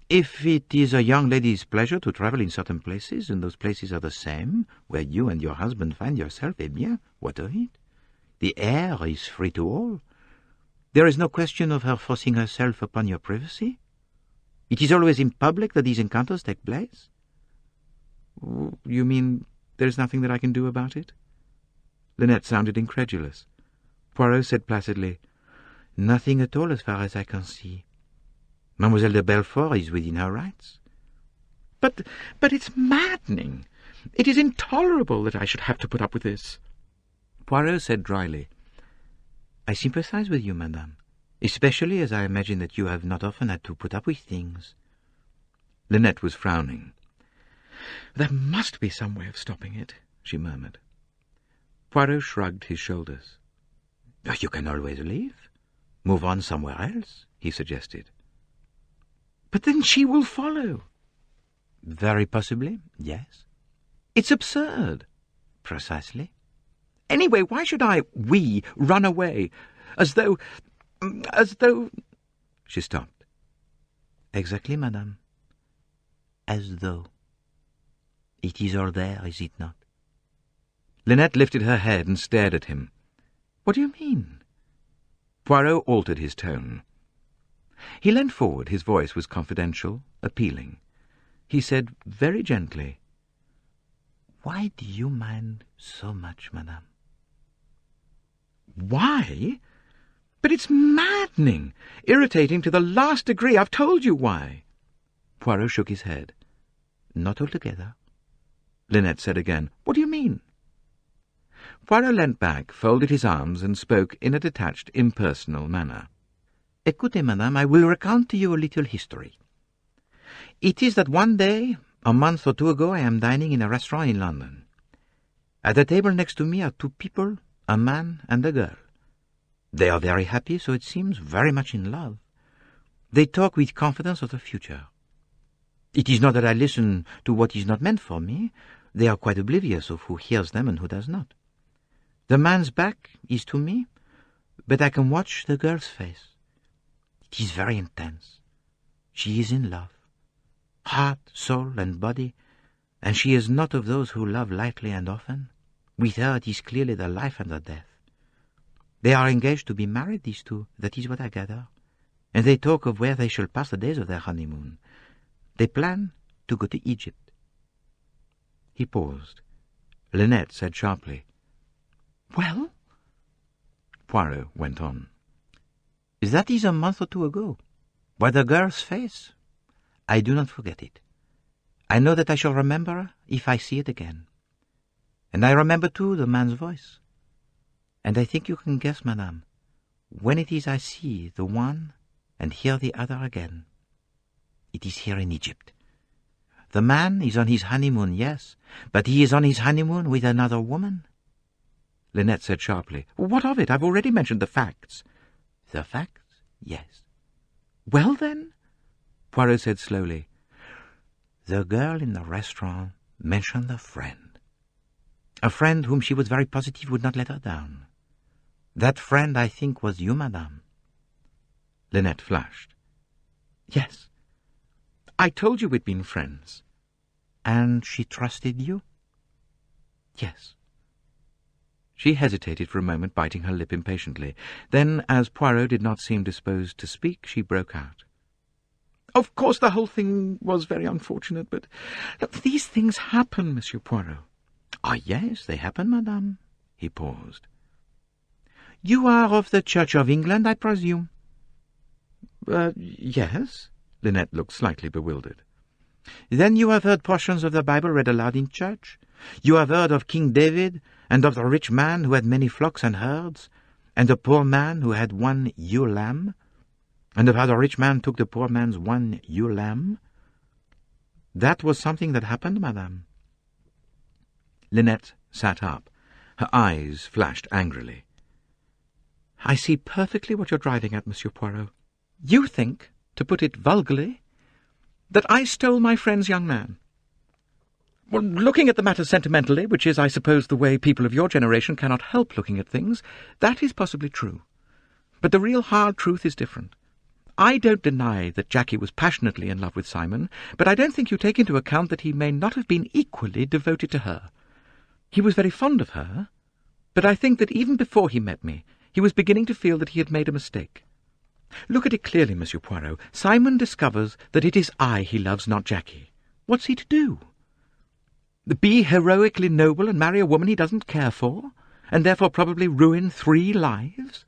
If it is a young lady's pleasure to travel in certain places, and those places are the same where you and your husband find yourself, eh bien, what of it? The air is free to all. There is no question of her forcing herself upon your privacy. It is always in public that these encounters take place." "You mean there's nothing that I can do about it?" Linnet sounded incredulous. Poirot said placidly, "Nothing at all as far as I can see. Mademoiselle de Belfort is within her rights." But it's maddening. It is intolerable that I should have to put up with this." Poirot said dryly, "I sympathize with you, madame, especially as I imagine that you have not often had to put up with things." Linnet was frowning. "There must be some way of stopping it," she murmured. Poirot shrugged his shoulders. "You can always leave. Move on somewhere else," he suggested. "But then she will follow." "Very possibly, yes." "It's absurd." "Precisely." "Anyway, why should we run away? As though... She stopped. "Exactly, madame. As though. It is all there, is it not?" Linnet lifted her head and stared at him. "What do you mean?" Poirot altered his tone. He leant forward. His voice was confidential, appealing. He said very gently, "Why do you mind so much, madame?" "Why? But it's maddening, irritating to the last degree. I've told you why." Poirot shook his head. "Not altogether." Linnet said again, "What do you mean?" Poirot leant back, folded his arms, and spoke in a detached, impersonal manner. "Écoutez, madame, I will recount to you a little history. It is that one day, a month or two ago, I am dining in a restaurant in London. At the table next to me are two people, a man and a girl. They are very happy, so it seems, very much in love. They talk with confidence of the future. It is not that I listen to what is not meant for me. They are quite oblivious of who hears them and who does not. The man's back is to me, but I can watch the girl's face. It is very intense. She is in love, heart, soul, and body, and she is not of those who love lightly and often. With her it is clearly the life and the death. They are engaged to be married, these two, that is what I gather, and they talk of where they shall pass the days of their honeymoon. They plan to go to Egypt." He paused. Linnet said sharply, "Well?" Poirot went on. "That is a month or two ago. But the girl's face, I do not forget it. I know that I shall remember her if I see it again. And I remember, too, the man's voice. And I think you can guess, madame, when it is I see the one and hear the other again. It is here in Egypt. The man is on his honeymoon, yes, but he is on his honeymoon with another woman." Linnet said sharply, "What of it? I've already mentioned the facts." "The facts? Yes." "Well, then?" Poirot said slowly, "The girl in the restaurant mentioned a friend whom she was very positive would not let her down. That friend, I think, was you, madame." Linnet flushed. "Yes, I told you we'd been friends. And she trusted you? Yes. She hesitated for a moment, biting her lip impatiently. Then, as Poirot did not seem disposed to speak, she broke out. Of course, the whole thing was very unfortunate, but these things happen, Monsieur Poirot. Ah, yes, they happen, madame. He paused. You are of the Church of England, I presume? Yes. Linnet looked slightly bewildered. Then you have heard portions of the Bible read aloud in church? You have heard of King David, and of the rich man who had many flocks and herds, and the poor man who had one ewe lamb, and of how the rich man took the poor man's one ewe lamb? That was something that happened, madame. Linnet sat up. Her eyes flashed angrily. I see perfectly what you're driving at, Monsieur Poirot. You think, to put it vulgarly, that I stole my friend's young man. Well, looking at the matter sentimentally, which is, I suppose, the way people of your generation cannot help looking at things, that is possibly true. But the real hard truth is different. I don't deny that Jackie was passionately in love with Simon, but I don't think you take into account that he may not have been equally devoted to her. He was very fond of her, but I think that even before he met me, he was beginning to feel that he had made a mistake. Look at it clearly, Monsieur Poirot. Simon discovers that it is I he loves, not Jackie. What's he to do? Be heroically noble and marry a woman he doesn't care for, and therefore probably ruin 3 lives?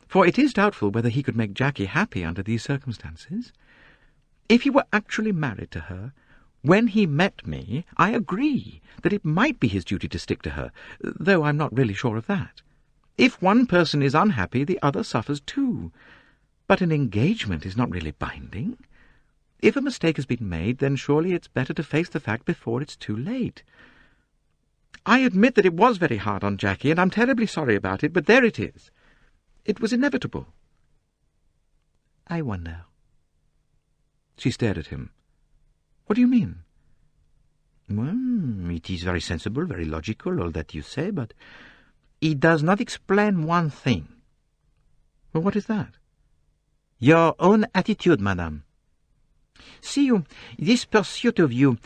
For it is doubtful whether he could make Jackie happy under these circumstances. If he were actually married to her, when he met me, I agree that it might be his duty to stick to her, though I'm not really sure of that. If one person is unhappy, the other suffers too. But an engagement is not really binding. If a mistake has been made, then surely it's better to face the fact before it's too late. I admit that it was very hard on Jackie, and I'm terribly sorry about it, but there it is. It was inevitable. I wonder. She stared at him. What do you mean? Well, it is very sensible, very logical, all that you say, but it does not explain one thing. Well, what is that? Your own attitude, madame. See you, this pursuit of you,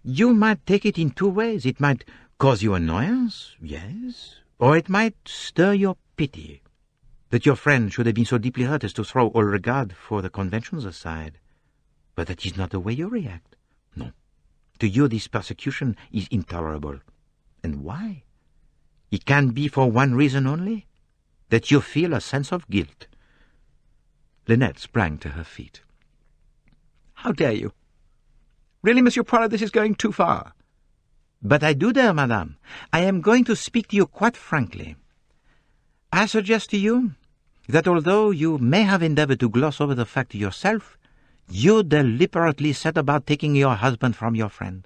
you might take it in 2 ways. It might cause you annoyance, yes, or it might stir your pity, that your friend should have been so deeply hurt as to throw all regard for the conventions aside. But that is not the way you react. No. To you this persecution is intolerable. And why? It can be for one reason only, that you feel a sense of guilt. Linnet sprang to her feet. How dare you? Really, Monsieur Poirot, this is going too far. But I do dare, madame. I am going to speak to you quite frankly. I suggest to you that although you may have endeavored to gloss over the fact yourself, you deliberately set about taking your husband from your friend.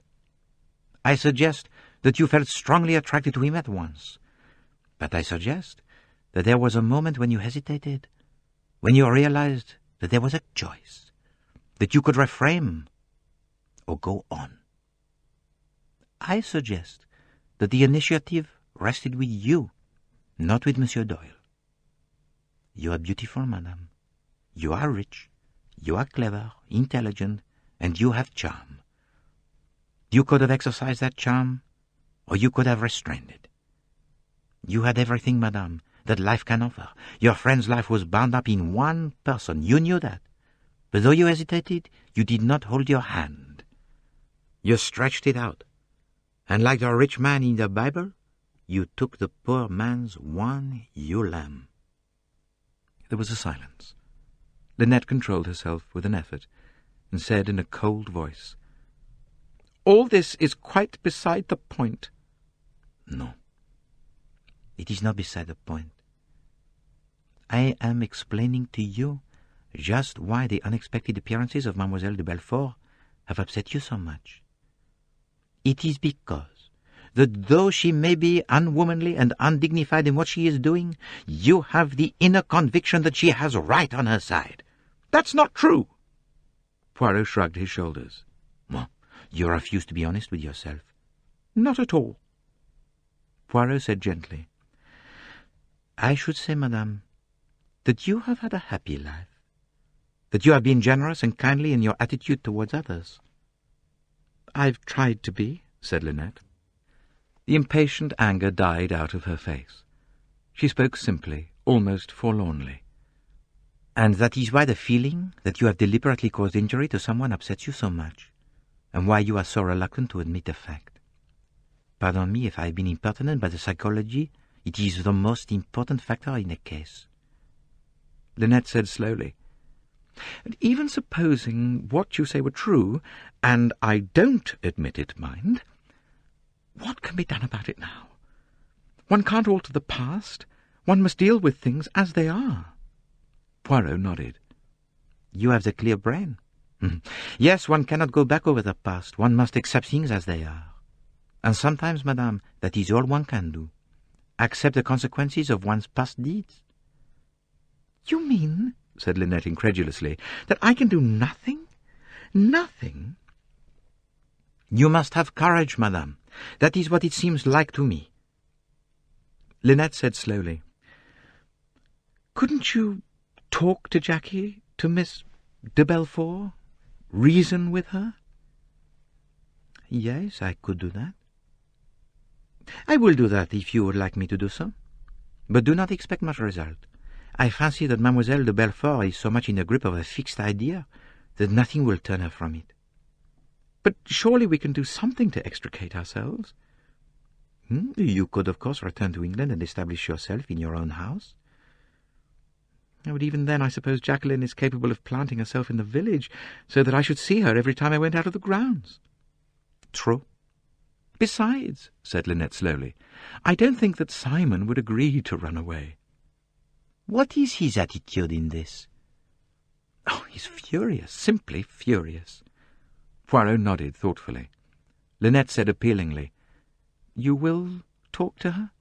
I suggest that you felt strongly attracted to him at once. But I suggest that there was a moment when you hesitated, when you realized that there was a choice, that you could refrain or go on. I suggest that the initiative rested with you, not with Monsieur Doyle. You are beautiful, madame. You are rich. You are clever, intelligent, and you have charm. You could have exercised that charm, or you could have restrained it. You had everything, madame, that life can offer. Your friend's life was bound up in one person. You knew that. But though you hesitated, you did not hold your hand. You stretched it out, and like the rich man in the Bible, you took the poor man's one ewe lamb. There was a silence. Linnet controlled herself with an effort, and said in a cold voice, "All this is quite beside the point." No, it is not beside the point. I am explaining to you just why the unexpected appearances of Mademoiselle de Belfort have upset you so much. It is because that though she may be unwomanly and undignified in what she is doing, you have the inner conviction that she has right on her side. That's not true. Poirot shrugged his shoulders. Well, you refuse to be honest with yourself. Not at all. Poirot said gently, I should say, madame, that you have had a happy life. that you have been generous and kindly in your attitude towards others." "I've tried to be," said Linnet. The impatient anger died out of her face. She spoke simply, almost forlornly. "And that is why the feeling that you have deliberately caused injury to someone upsets you so much, and why you are so reluctant to admit the fact. Pardon me if I have been impertinent, but the psychology, it is the most important factor in a case." Linnet said slowly, "And even supposing what you say were true, and I don't admit it, mind, what can be done about it now? One can't alter the past. One must deal with things as they are." Poirot nodded. "You have the clear brain. Yes, one cannot go back over the past. One must accept things as they are. And sometimes, madame, that is all one can do. Accept the consequences of one's past deeds." "You mean," said Linnet incredulously, "that I can do nothing? Nothing?" "You must have courage, madame. That is what it seems like to me." Linnet said slowly, "Couldn't you talk to Jackie, to Miss de Belfort? Reason with her?" "Yes, I could do that." "I will do that if you would like me to do so. But do not expect much result. I fancy that Mademoiselle de Belfort is so much in the grip of a fixed idea that nothing will turn her from it." "But surely we can do something to extricate ourselves." You could, of course, return to England and establish yourself in your own house." But even then I suppose Jacqueline is capable of planting herself in the village, so that I should see her every time I went out of the grounds." "True." "Besides," said Linnet slowly, "I don't think that Simon would agree to run away." "What is his attitude in this?" "Oh, he's furious, simply furious." Poirot nodded thoughtfully. Linnet said appealingly, "You will talk to her?"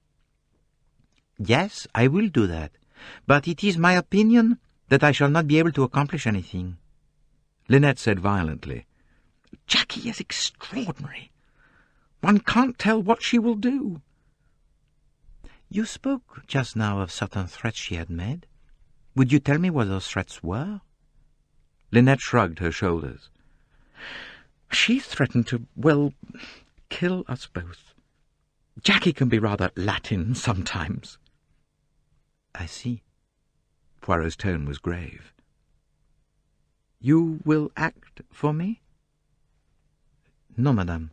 "Yes, I will do that. But it is my opinion that I shall not be able to accomplish anything." Linnet said violently, "Jackie is extraordinary. One can't tell what she will do." "You spoke just now of certain threats she had made. Would you tell me what those threats were?" Linnet shrugged her shoulders. "She threatened to, well, kill us both. Jackie can be rather Latin sometimes." "I see." Poirot's tone was grave. "You will act for me?" "No, madame."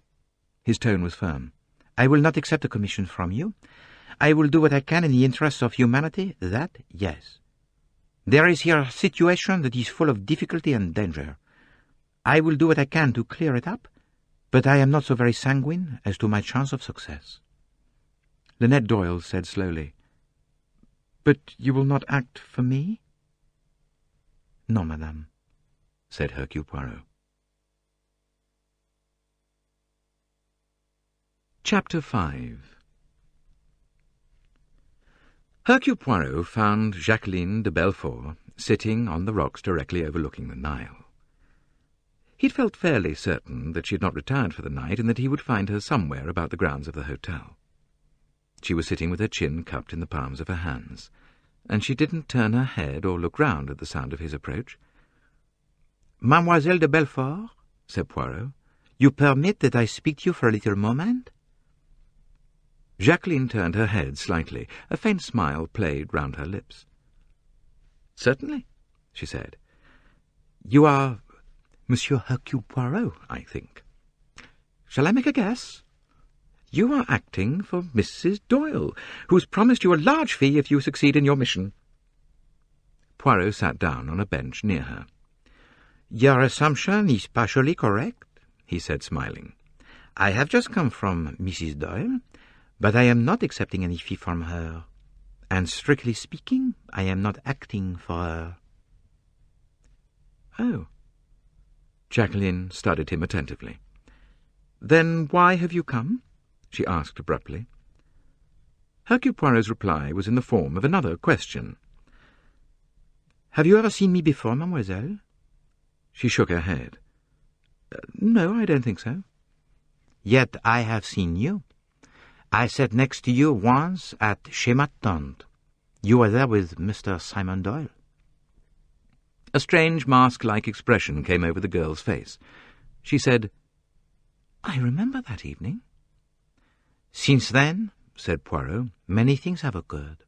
His tone was firm. "I will not accept a commission from you. I will do what I can in the interests of humanity, that, yes. There is here a situation that is full of difficulty and danger. I will do what I can to clear it up, but I am not so very sanguine as to my chance of success." Linnet Doyle said slowly, "But you will not act for me?" "No, madame," said Hercule Poirot. Chapter 5. Hercule Poirot found Jacqueline de Belfort sitting on the rocks directly overlooking the Nile. He'd felt fairly certain that she had not retired for the night and that he would find her somewhere about the grounds of the hotel. She was sitting with her chin cupped in the palms of her hands, and she didn't turn her head or look round at the sound of his approach. "Mademoiselle de Belfort," said Poirot, "you permit that I speak to you for a little moment?" Jacqueline turned her head slightly. A faint smile played round her lips. "Certainly," she said. "You are Monsieur Hercule Poirot, I think. Shall I make a guess? You are acting for Mrs. Doyle, who's promised you a large fee if you succeed in your mission." Poirot sat down on a bench near her. "Your assumption is partially correct," he said, smiling. "I have just come from Mrs. Doyle, but I am not accepting any fee from her, and strictly speaking, I am not acting for her." "Oh." Jacqueline studied him attentively. "Then why have you come?" she asked abruptly. Hercule Poirot's reply was in the form of another question. "Have you ever seen me before, mademoiselle?" She shook her head. "No, I don't think so." "Yet I have seen you. I sat next to you once at Chez ma tante. You were there with Mr. Simon Doyle." A strange mask-like expression came over the girl's face. She said, "I remember that evening." "Since then," said Poirot, "many things have occurred."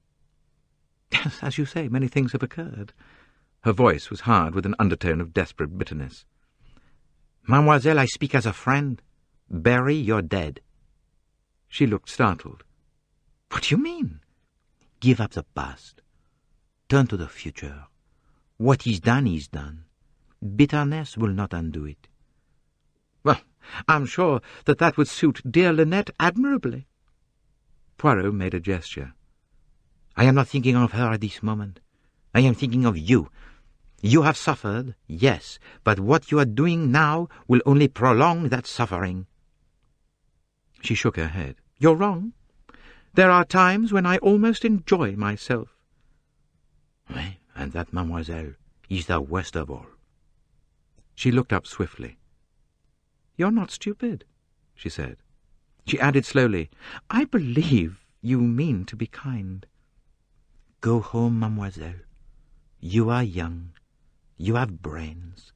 "Yes, as you say, many things have occurred." Her voice was hard with an undertone of desperate bitterness. "Mademoiselle, I speak as a friend. Bury your dead." She looked startled. "What do you mean?" "Give up the past. Turn to the future. What is done is done. Bitterness will not undo it." "Well, I'm sure that would suit dear Linnet admirably." Poirot made a gesture. "I am not thinking of her at this moment. I am thinking of you. You have suffered, yes, but what you are doing now will only prolong that suffering." She shook her head. "You're wrong. There are times when I almost enjoy myself." Oui, and that, mademoiselle, is the worst of all." She looked up swiftly. "You're not stupid," she said. She added slowly, "I believe you mean to be kind." "Go home, mademoiselle. You are young. You have brains.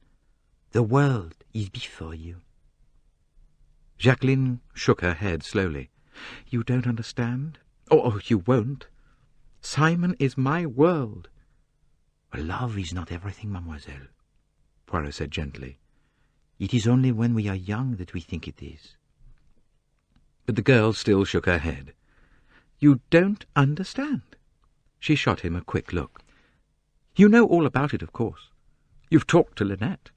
The world is before you." Jacqueline shook her head slowly. "You don't understand. Oh, you won't. Simon is my world." "Love is not everything, mademoiselle," Poirot said gently. "It is only when we are young that we think it is." But the girl still shook her head. "You don't understand." She shot him a quick look. "You know all about it, of course. You've talked to Linnet.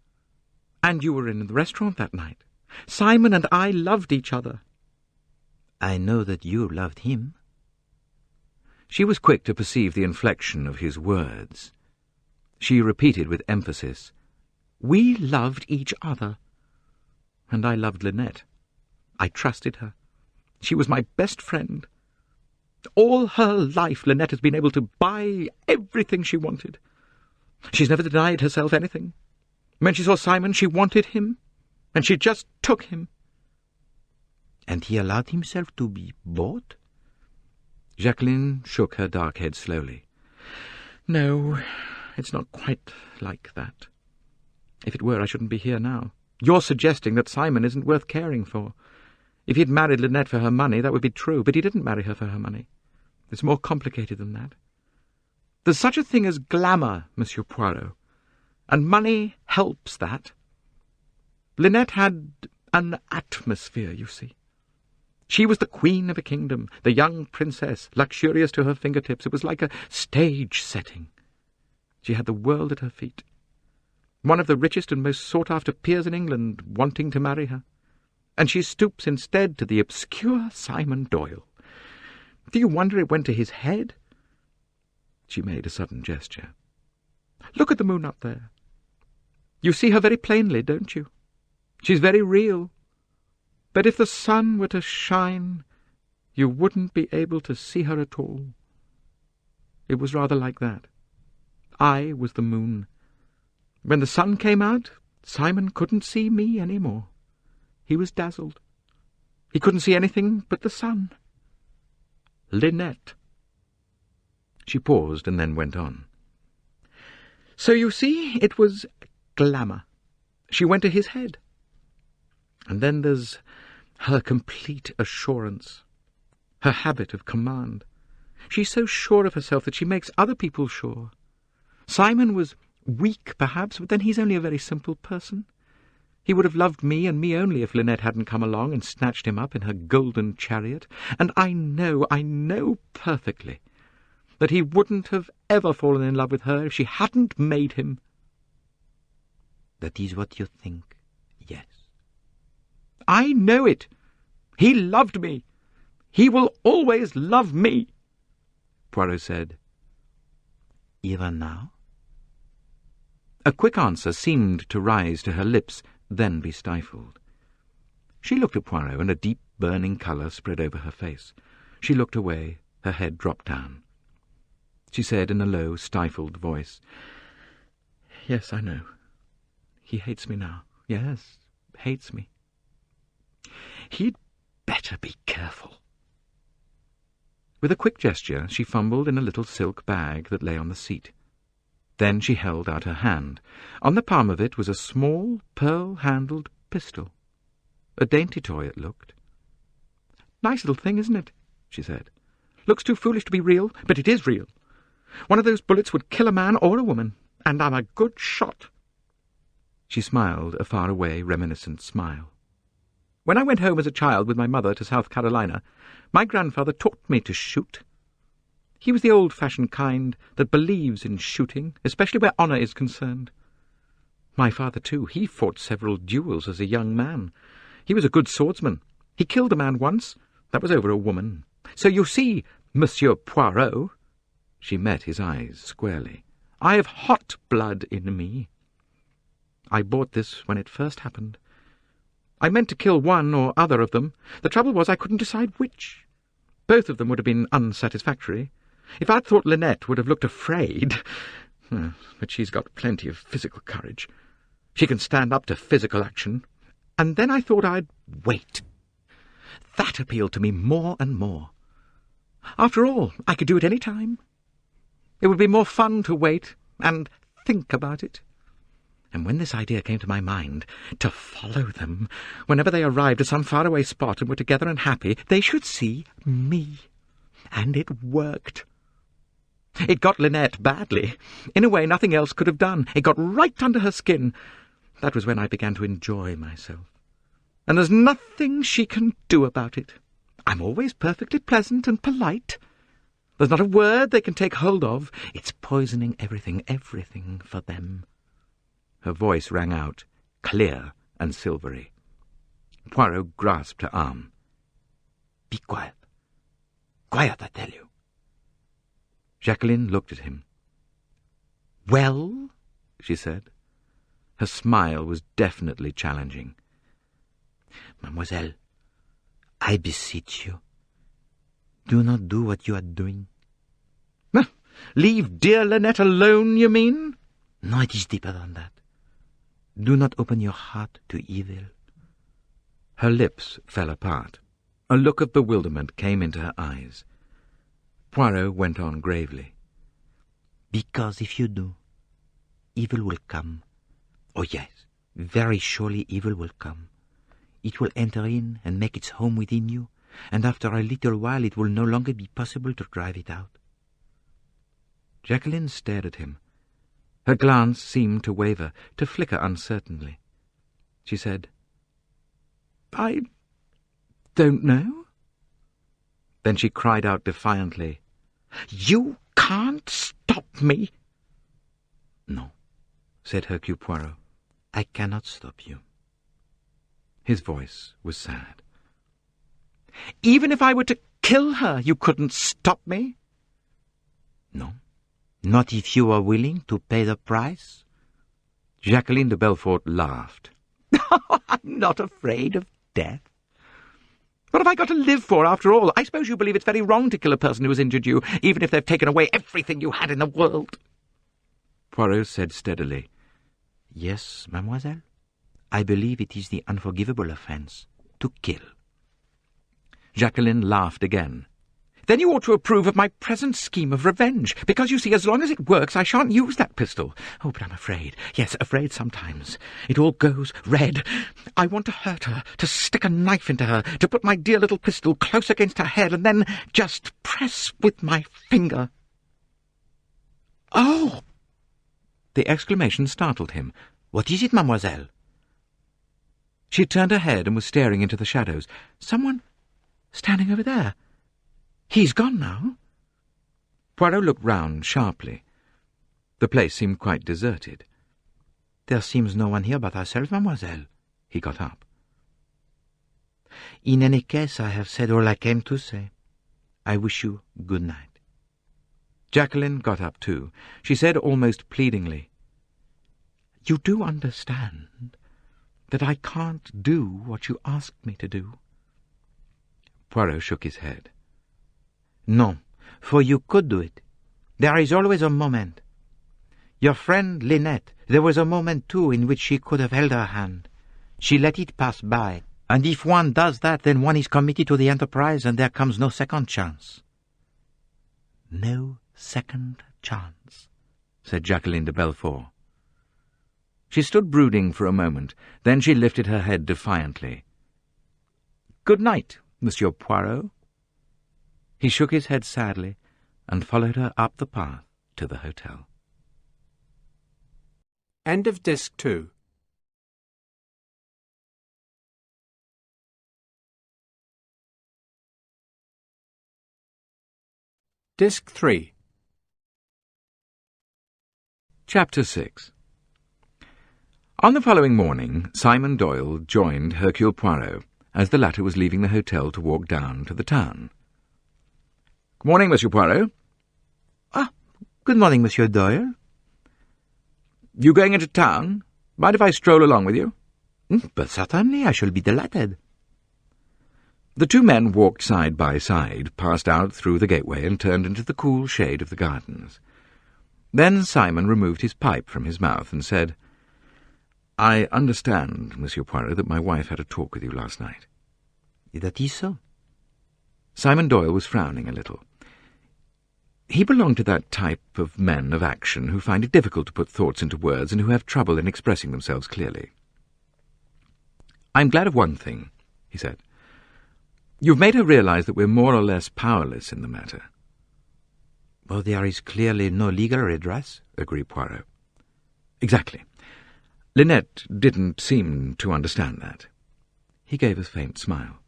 And you were in the restaurant that night. Simon and I loved each other." "I know that you loved him." She was quick to perceive the inflection of his words. She repeated with emphasis, "We loved each other. And I loved Linnet. I trusted her. She was my best friend. All her life Linnet has been able to buy everything she wanted. She's never denied herself anything. When she saw Simon, she wanted him, and she just took him." "And he allowed himself to be bought?" Jacqueline shook her dark head slowly. "No, it's not quite like that. If it were, I shouldn't be here now. You're suggesting that Simon isn't worth caring for. If he'd married Linnet for her money, that would be true, but he didn't marry her for her money. It's more complicated than that. There's such a thing as glamour, Monsieur Poirot, and money helps that. Linnet had an atmosphere, you see. She was the queen of a kingdom, the young princess, luxurious to her fingertips. It was like a stage setting. She had the world at her feet. One of the richest and most sought-after peers in England wanting to marry her. And she stoops instead to the obscure Simon Doyle. Do you wonder it went to his head?" She made a sudden gesture. "Look at the moon up there. You see her very plainly, don't you? She's very real. But if the sun were to shine, you wouldn't be able to see her at all. It was rather like that. I was the moon. When the sun came out, Simon couldn't see me any more. He was dazzled. He couldn't see anything but the sun. Linnet." She paused and then went on. "So you see, it was glamour. She went to his head. And then there's her complete assurance, her habit of command. She's so sure of herself that she makes other people sure. Simon was weak, perhaps, but then he's only a very simple person. He would have loved me and me only if Linnet hadn't come along and snatched him up in her golden chariot. And I know perfectly that he wouldn't have ever fallen in love with her if she hadn't made him." "That is what you think, yes." "I know it. He loved me. He will always love me," Poirot said. "Even now?" A quick answer seemed to rise to her lips, then be stifled. She looked at Poirot, and a deep burning colour spread over her face. She looked away, her head dropped down. She said in a low, stifled voice, "Yes, I know. He hates me now. Yes, hates me. He'd better be careful." With a quick gesture, she fumbled in a little silk bag that lay on the seat. Then she held out her hand. On the palm of it was a small, pearl-handled pistol. A dainty toy it looked. "Nice little thing, isn't it?" she said. "Looks too foolish to be real, but it is real. One of those bullets would kill a man or a woman, and I'm a good shot." She smiled a far-away, reminiscent smile. "When I went home as a child with my mother to South Carolina, my grandfather taught me to shoot. He was the old-fashioned kind that believes in shooting, especially where honour is concerned. My father, too, he fought several duels as a young man. He was a good swordsman. He killed a man once. That was over a woman. So you see, Monsieur Poirot," she met his eyes squarely, "I have hot blood in me. I bought this when it first happened. I meant to kill one or other of them. The trouble was I couldn't decide which. Both of them would have been unsatisfactory. If I'd thought Linnet would have looked afraid... But she's got plenty of physical courage. She can stand up to physical action. And then I thought I'd wait. That appealed to me more and more. After all, I could do it any time. It would be more fun to wait and think about it. And when this idea came to my mind, to follow them, whenever they arrived at some faraway spot and were together and happy, they should see me. And it worked. It got Linnet badly, in a way nothing else could have done. It got right under her skin. That was when I began to enjoy myself. And there's nothing she can do about it. I'm always perfectly pleasant and polite. There's not a word they can take hold of. It's poisoning everything for them." Her voice rang out, clear and silvery. Poirot grasped her arm. "Be quiet. Quiet, I tell you." Jacqueline looked at him. "Well?" she said. Her smile was definitely challenging. "Mademoiselle, I beseech you, do not do what you are doing." "Leave dear Linnet alone, you mean?" "No, it is deeper than that. Do not open your heart to evil." Her lips fell apart. A look of bewilderment came into her eyes. Poirot went on gravely. "Because if you do, evil will come. Oh yes, very surely evil will come. It will enter in and make its home within you, and after a little while it will no longer be possible to drive it out." Jacqueline stared at him. Her glance seemed to waver, to flicker uncertainly. She said, "I don't know." Then she cried out defiantly, "You can't stop me!" "No," said Hercule Poirot, "I cannot stop you." His voice was sad. "Even if I were to kill her, you couldn't stop me?" "No, not if you were willing to pay the price." Jacqueline de Belfort laughed. "I'm not afraid of death. What have I got to live for, after all? I suppose you believe it's very wrong to kill a person who has injured you, even if they've taken away everything you had in the world." Poirot said steadily, "Yes, mademoiselle. I believe it is the unforgivable offence to kill." Jacqueline laughed again. "Then you ought to approve of my present scheme of revenge, because, you see, as long as it works, I shan't use that pistol. Oh, but I'm afraid. Yes, afraid sometimes. It all goes red. I want to hurt her, to stick a knife into her, to put my dear little pistol close against her head, and then just press with my finger." "Oh!" The exclamation startled him. "What is it, mademoiselle?" She had turned her head and was staring into the shadows. "Someone standing over there. He's gone now." Poirot looked round sharply. The place seemed quite deserted. "There seems no one here but ourselves, mademoiselle." He got up. "In any case, I have said all I came to say. I wish you good night." Jacqueline got up too. She said almost pleadingly, "You do understand that I can't do what you asked me to do?" Poirot shook his head. "No, for you could do it. There is always a moment. Your friend Linnet, there was a moment too in which she could have held her hand. She let it pass by, and if one does that, then one is committed to the enterprise, and there comes no second chance." "No second chance," said Jacqueline de Belfort. She stood brooding for a moment, then she lifted her head defiantly. "Good night, Monsieur Poirot." He shook his head sadly and followed her up the path to the hotel. End of Disc 2. Disc 3. Chapter 6. On the following morning, Simon Doyle joined Hercule Poirot as the latter was leaving the hotel to walk down to the town. "Good morning, Monsieur Poirot." "Ah, good morning, Monsieur Doyle." "You going into town? Mind if I stroll along with you?" "But certainly, I shall be delighted." The two men walked side by side, passed out through the gateway and turned into the cool shade of the gardens. Then Simon removed his pipe from his mouth and said, "I understand, Monsieur Poirot, that my wife had a talk with you last night." "That is so." Simon Doyle was frowning a little. He belonged to that type of men of action who find it difficult to put thoughts into words and who have trouble in expressing themselves clearly. "I'm glad of one thing," he said. "You've made her realize that we're more or less powerless in the matter." "Well, there is clearly no legal redress," agreed Poirot. "Exactly. Linnet didn't seem to understand that." He gave a faint smile.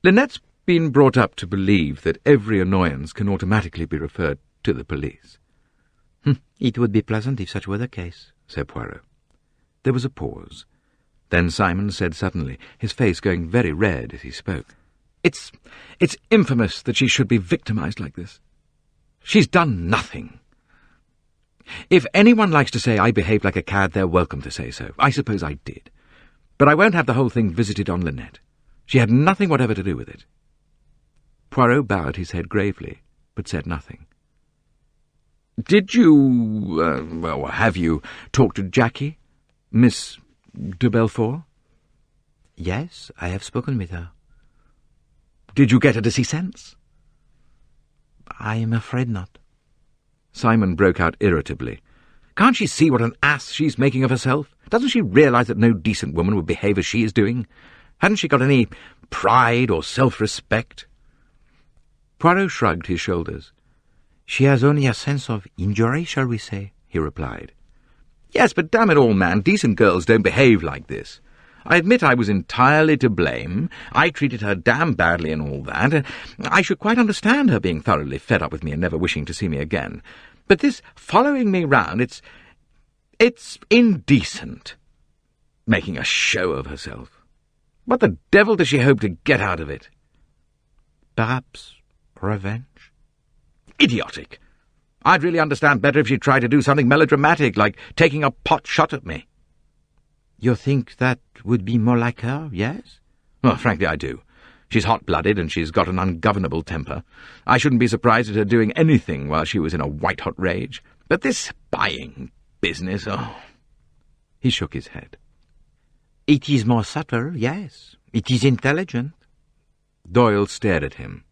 "Linnet's been brought up to believe that every annoyance can automatically be referred to the police." "It would be pleasant if such were the case," said Poirot. There was a pause. Then Simon said suddenly, his face going very red as he spoke, It's infamous that she should be victimized like this. She's done nothing. If anyone likes to say I behaved like a cad, they're welcome to say so. I suppose I did. But I won't have the whole thing visited on Linnet. She had nothing whatever to do with it." Poirot bowed his head gravely, but said nothing. "Did you, have you talked to Jackie, Miss de Belfort?" "Yes, I have spoken with her." "Did you get her to see sense?" "I am afraid not." Simon broke out irritably. "Can't she see what an ass she's making of herself? Doesn't she realize that no decent woman would behave as she is doing? Hadn't she got any pride or self-respect?" Poirot shrugged his shoulders. "She has only a sense of injury, shall we say?" he replied. "Yes, but damn it all, man, decent girls don't behave like this. I admit I was entirely to blame. I treated her damn badly and all that. I should quite understand her being thoroughly fed up with me and never wishing to see me again. But this following me round, it's indecent. Making a show of herself. What the devil does she hope to get out of it?" "Perhaps revenge." "Idiotic! I'd really understand better if she tried to do something melodramatic, like taking a pot shot at me." "You think that would be more like her, yes?" "Well, frankly, I do. She's hot-blooded and she's got an ungovernable temper. I shouldn't be surprised at her doing anything while she was in a white-hot rage. But this spying business, oh—" He shook his head. "It is more subtle, yes. It is intelligent." Doyle stared at him.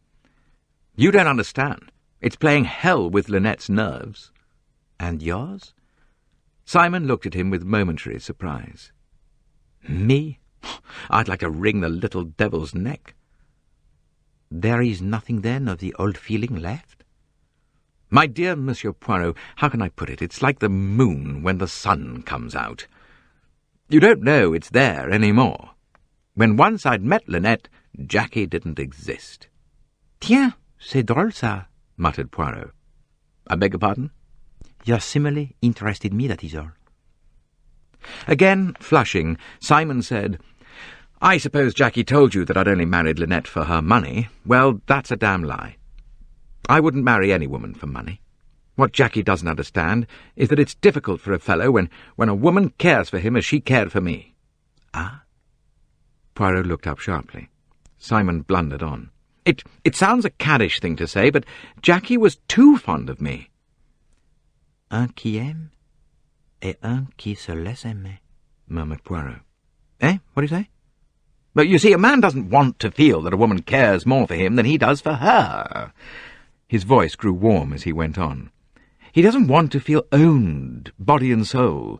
"You don't understand. It's playing hell with Linnet's nerves." "And yours?" Simon looked at him with momentary surprise. "Me? I'd like to wring the little devil's neck." "There is nothing, then, of the old feeling left?" "My dear Monsieur Poirot, how can I put it? It's like the moon when the sun comes out. You don't know it's there any more. When once I'd met Linnet, Jackie didn't exist." "Tiens, c'est drôle, ça," muttered Poirot. "I beg your pardon?" "Your simile interested me, that is all." Again flushing, Simon said, "I suppose Jackie told you that I'd only married Linnet for her money. Well, that's a damn lie. I wouldn't marry any woman for money. What Jackie doesn't understand is that it's difficult for a fellow when a woman cares for him as she cared for me." "Ah?" Poirot looked up sharply. Simon blundered on. It sounds a caddish thing to say, but Jackie was too fond of me." "Un qui aime, et un qui se laisse aimer," murmured Poirot. What do you say?" "But you see, a man doesn't want to feel that a woman cares more for him than he does for her." His voice grew warm as he went on. He doesn't want to feel owned, body and soul.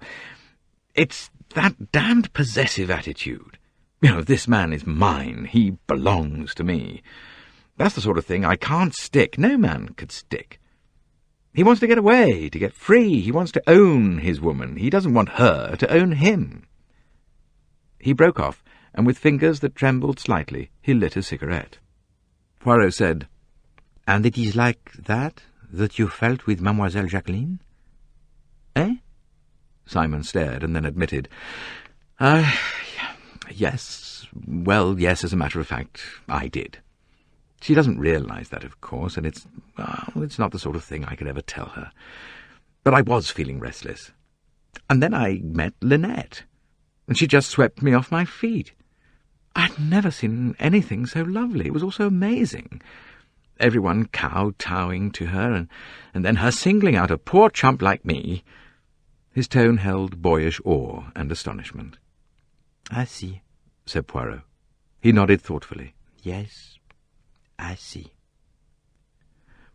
It's that damned possessive attitude. You know, this man is mine. He belongs to me. That's the sort of thing I can't stick. No man could stick. He wants to get away, to get free. He wants to own his woman. He doesn't want her to own him. He broke off, and with fingers that trembled slightly, he lit a cigarette. Poirot said, "And it is like that you felt with Mademoiselle Jacqueline?" "Eh?" Simon stared, and then admitted, yes. Well, yes, as a matter of fact, I did. She doesn't realise that, of course, and it's not the sort of thing I could ever tell her. But I was feeling restless. And then I met Linnet, and she just swept me off my feet. I'd never seen anything so lovely. It was all so amazing. Everyone kowtowing to her, and then her singling out a poor chump like me." His tone held boyish awe and astonishment. "I see," said Poirot. He nodded thoughtfully. "Yes, I see."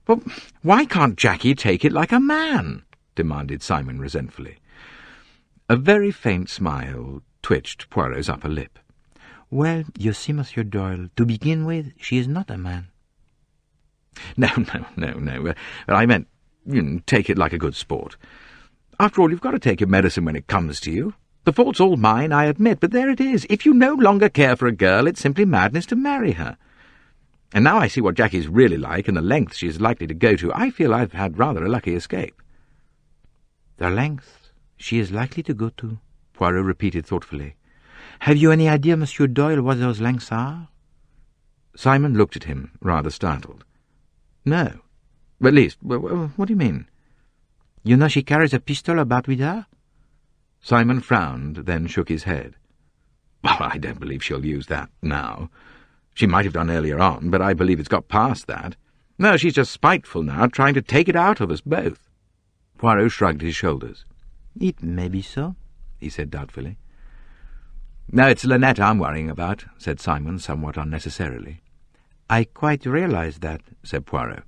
"Well, why can't Jackie take it like a man?" demanded Simon resentfully. A very faint smile twitched Poirot's upper lip. "Well, you see, Monsieur Doyle, to begin with, she is not a man." No. I meant, take it like a good sport. After all, you've got to take your medicine when it comes to you. The fault's all mine, I admit, but there it is. If you no longer care for a girl, it's simply madness to marry her. And now I see what Jackie's really like and the length she is likely to go to, I feel I've had rather a lucky escape." "The length she is likely to go to," Poirot repeated thoughtfully. "Have you any idea, Monsieur Doyle, what those lengths are?" Simon looked at him, rather startled. "No. At least, what do you mean?" "You know she carries a pistol about with her?" Simon frowned, then shook his head. "Well, I don't believe she'll use that now. She might have done earlier on, but I believe it's got past that. No, she's just spiteful now, trying to take it out of us both." Poirot shrugged his shoulders. "It may be so," he said doubtfully. "No, it's Linnet I'm worrying about," said Simon somewhat unnecessarily. "I quite realize that," said Poirot.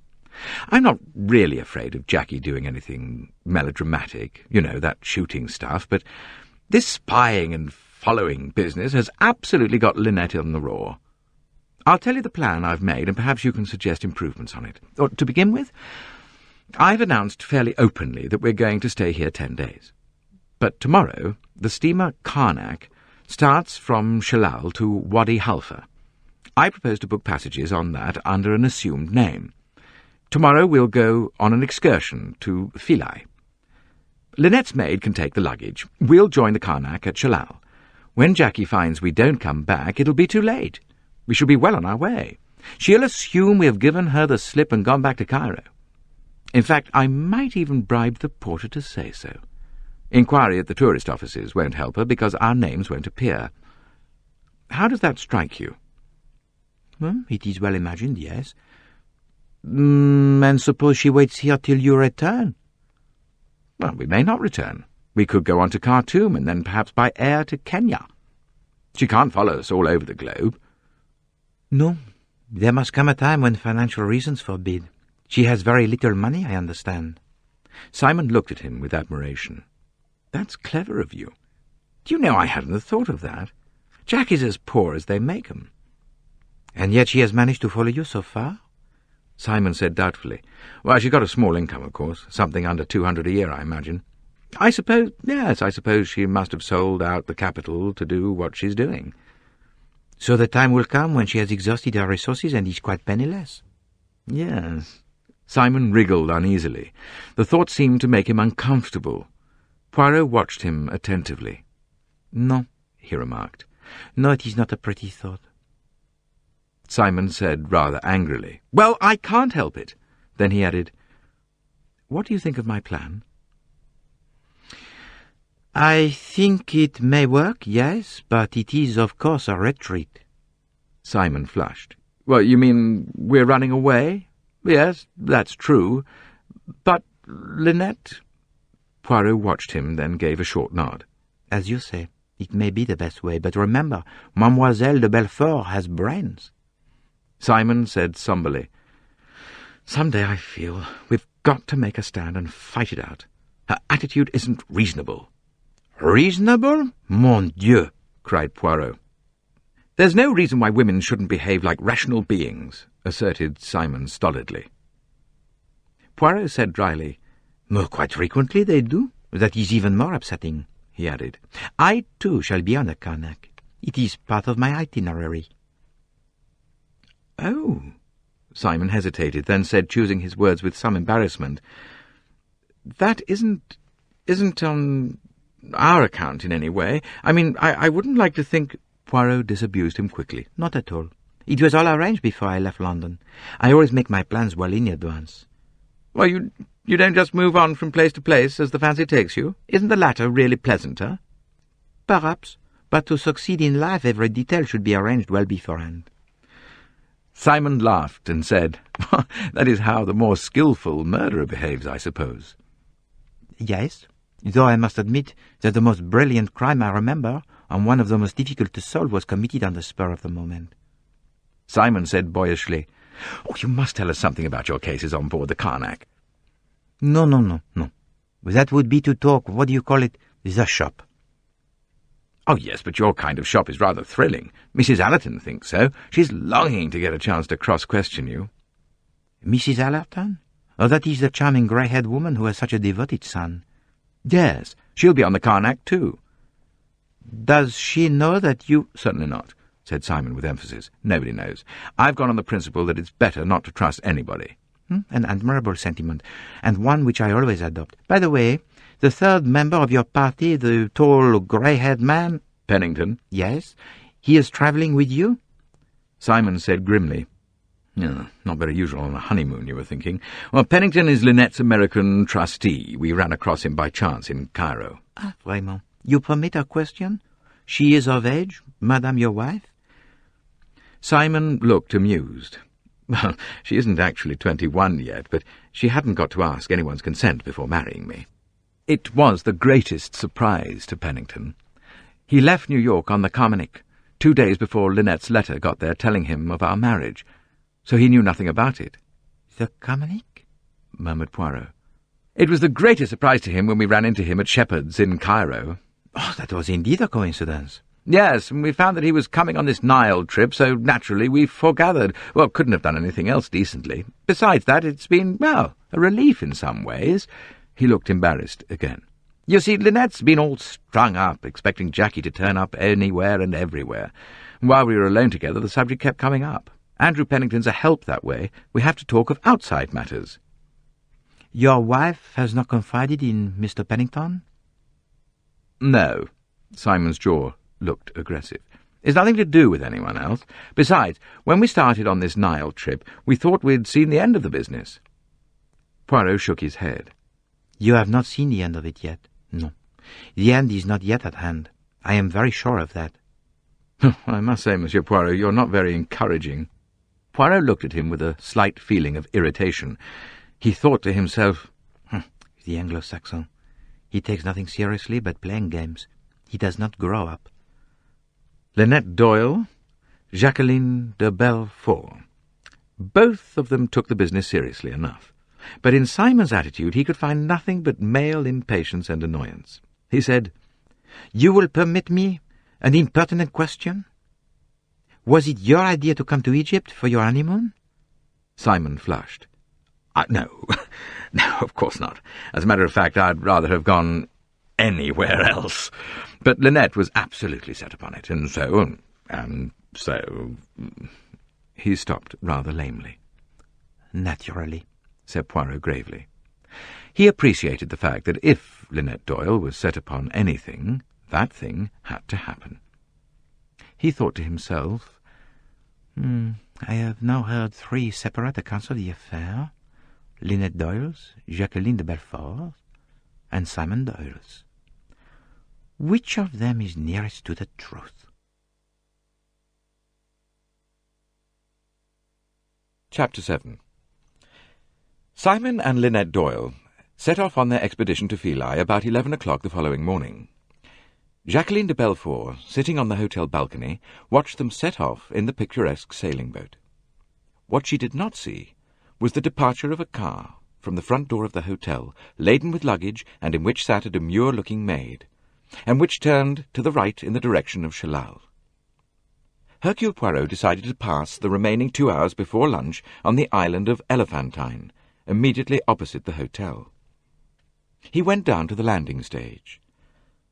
"I'm not really afraid of Jackie doing anything melodramatic, that shooting stuff, but this spying and following business has absolutely got Linnet on the raw. I'll tell you the plan I've made, and perhaps you can suggest improvements on it. Or, to begin with, I've announced fairly openly that we're going to stay here 10 days. But tomorrow, the steamer Karnak starts from Shalal to Wadi Halfa. I propose to book passages on that under an assumed name. Tomorrow we'll go on an excursion to Philae. Linnet's maid can take the luggage. We'll join the Karnak at Shalal. When Jackie finds we don't come back, it'll be too late. We shall be well on our way. She'll assume we have given her the slip and gone back to Cairo. In fact, I might even bribe the porter to say so. Inquiry at the tourist offices won't help her because our names won't appear. How does that strike you?" "Well, it is well imagined, yes. And suppose she waits here till you return?" "Well, we may not return. We could go on to Khartoum and then perhaps by air to Kenya. She can't follow us all over the globe." "No. There must come a time when financial reasons forbid. She has very little money, I understand." Simon looked at him with admiration. "That's clever of you. Do you know, I hadn't thought of that. Jack is as poor as they make 'em." "And yet she has managed to follow you so far?" Simon said doubtfully. "Well, she's got a small income, of course. Something under 200 a year, I imagine. I suppose she must have sold out the capital to do what she's doing." "So the time will come when she has exhausted her resources and is quite penniless?" "Yes." Simon wriggled uneasily. The thought seemed to make him uncomfortable. Poirot watched him attentively. "No," he remarked. "No, it is not a pretty thought." Simon said rather angrily, "Well, I can't help it." Then he added, "What do you think of my plan?" "I think it may work, yes, but it is, of course, a retreat." Simon flushed. "Well, you mean we're running away?" "Yes, that's true. But Linnet—" Poirot watched him, then gave a short nod. "As you say, it may be the best way, but remember, Mademoiselle de Belfort has brains." Simon said somberly, "Some day I feel we've got to make a stand and fight it out. Her attitude isn't reasonable." "Reasonable? Mon Dieu!" cried Poirot. "There's no reason why women shouldn't behave like rational beings," asserted Simon stolidly. Poirot said dryly, "Quite frequently they do. That is even more upsetting," he added. "I, too, shall be on the Carnac. It is part of my itinerary." "Oh," Simon hesitated, then said, choosing his words with some embarrassment, "That isn't on our account in any way. I mean, I wouldn't like to think—" Poirot disabused him quickly. "Not at all. It was all arranged before I left London. I always make my plans well in advance." "Well, you don't just move on from place to place as the fancy takes you? Isn't the latter really pleasanter?" "Perhaps, but to succeed in life every detail should be arranged well beforehand." Simon laughed and said, "That is how the more skilful murderer behaves, I suppose." "Yes, though I must admit that the most brilliant crime I remember, and one of the most difficult to solve, was committed on the spur of the moment." Simon said boyishly, "Oh, you must tell us something about your cases on board the Carnac." No. That would be to talk, what do you call it, the shop." "Oh, yes, but your kind of shop is rather thrilling. Mrs. Allerton thinks so. She's longing to get a chance to cross-question you." "Mrs. Allerton? Oh, that is the charming grey-haired woman who has such a devoted son." "Yes, she'll be on the Carnac too." "Does she know that you—" "Certainly not," said Simon with emphasis. "Nobody knows. I've gone on the principle that it's better not to trust anybody." An admirable sentiment, and one which I always adopt. By the way, the third member of your party, the tall, grey-haired man— "Pennington?" "Yes, he is travelling with you?" Simon said grimly, "Not very usual on a honeymoon, you were thinking. Well, Pennington is Linnet's American trustee. We ran across him by chance in Cairo." "Ah, vraiment. You permit a question? She is of age, Madame your wife?" Simon looked amused. "Well, she isn't actually 21 yet, but she hadn't got to ask anyone's consent before marrying me." It was the greatest surprise to Pennington. He left New York on the Carmanic 2 days before Linnet's letter got there telling him of our marriage, so he knew nothing about it. "The Carmanic?" murmured Poirot. "It was the greatest surprise to him when we ran into him at Shepherd's in Cairo." "Oh, that was indeed a coincidence." "Yes, and we found that he was coming on this Nile trip, so naturally we foregathered. Well, couldn't have done anything else decently. Besides that, it's been, well, a relief in some ways." He looked embarrassed again. "You see, Linnet's been all strung up, expecting Jackie to turn up anywhere and everywhere. While we were alone together, the subject kept coming up. Andrew Pennington's a help that way. We have to talk of outside matters." "Your wife has not confided in Mr. Pennington?" "No." Simon's jaw looked aggressive. "It's nothing to do with anyone else. Besides, when we started on this Nile trip, we thought we'd seen the end of the business." Poirot shook his head. "You have not seen the end of it yet. No. The end is not yet at hand. I am very sure of that." "I must say, Monsieur Poirot, you're not very encouraging." Poirot looked at him with a slight feeling of irritation. He thought to himself, "The Anglo-Saxon. He takes nothing seriously but playing games. He does not grow up." Linnet Doyle, Jacqueline de Belfort. Both of them took the business seriously enough. But in Simon's attitude he could find nothing but male impatience and annoyance. He said, "You will permit me an impertinent question? Was it your idea to come to Egypt for your honeymoon?" Simon flushed. "No, no, of course not. As a matter of fact, I'd rather have gone anywhere else. But Linnet was absolutely set upon it, and so... He stopped rather lamely. "Naturally," said Poirot gravely. He appreciated the fact that if Linnet Doyle was set upon anything, that thing had to happen. He thought to himself, I have now heard 3 separate accounts of the affair. Linnet Doyle's, Jacqueline de Belfort's, and Simon Doyle's. Which of them is nearest to the truth? Chapter 7. Simon and Linnet Doyle set off on their expedition to Philae about 11 o'clock the following morning. Jacqueline de Belfort, sitting on the hotel balcony, watched them set off in the picturesque sailing boat. What she did not see was the departure of a car from the front door of the hotel, laden with luggage and in which sat a demure-looking maid, and which turned to the right in the direction of Chalal. Hercule Poirot decided to pass the remaining 2 hours before lunch on the island of Elephantine, immediately opposite the hotel. He went down to the landing stage.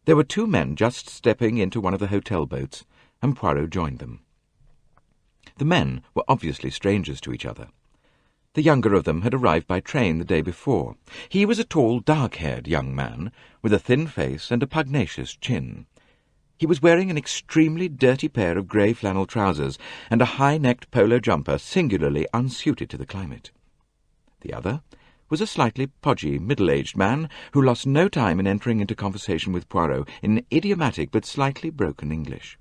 There were 2 men just stepping into one of the hotel boats, and Poirot joined them. The men were obviously strangers to each other. The younger of them had arrived by train the day before. He was a tall, dark-haired young man, with a thin face and a pugnacious chin. He was wearing an extremely dirty pair of grey flannel trousers and a high-necked polo jumper singularly unsuited to the climate. The other was a slightly podgy, middle-aged man who lost no time in entering into conversation with Poirot in idiomatic but slightly broken English.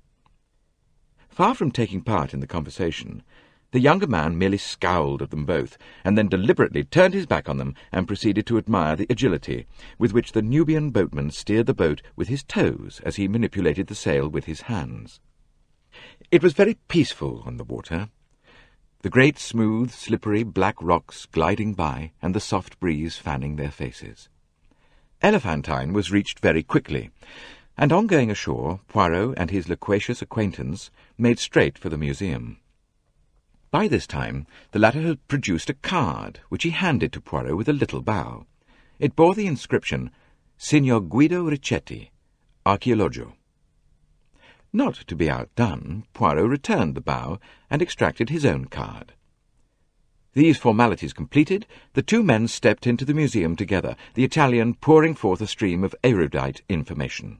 Far from taking part in the conversation, the younger man merely scowled at them both, and then deliberately turned his back on them and proceeded to admire the agility with which the Nubian boatman steered the boat with his toes as he manipulated the sail with his hands. It was very peaceful on the water, the great, smooth, slippery black rocks gliding by and the soft breeze fanning their faces. Elephantine was reached very quickly, and on going ashore, Poirot and his loquacious acquaintance made straight for the museum. By this time, the latter had produced a card, which he handed to Poirot with a little bow. It bore the inscription, Signor Guido Richetti, Archeologio. Not to be outdone, Poirot returned the bow and extracted his own card. These formalities completed, the 2 men stepped into the museum together, the Italian pouring forth a stream of erudite information.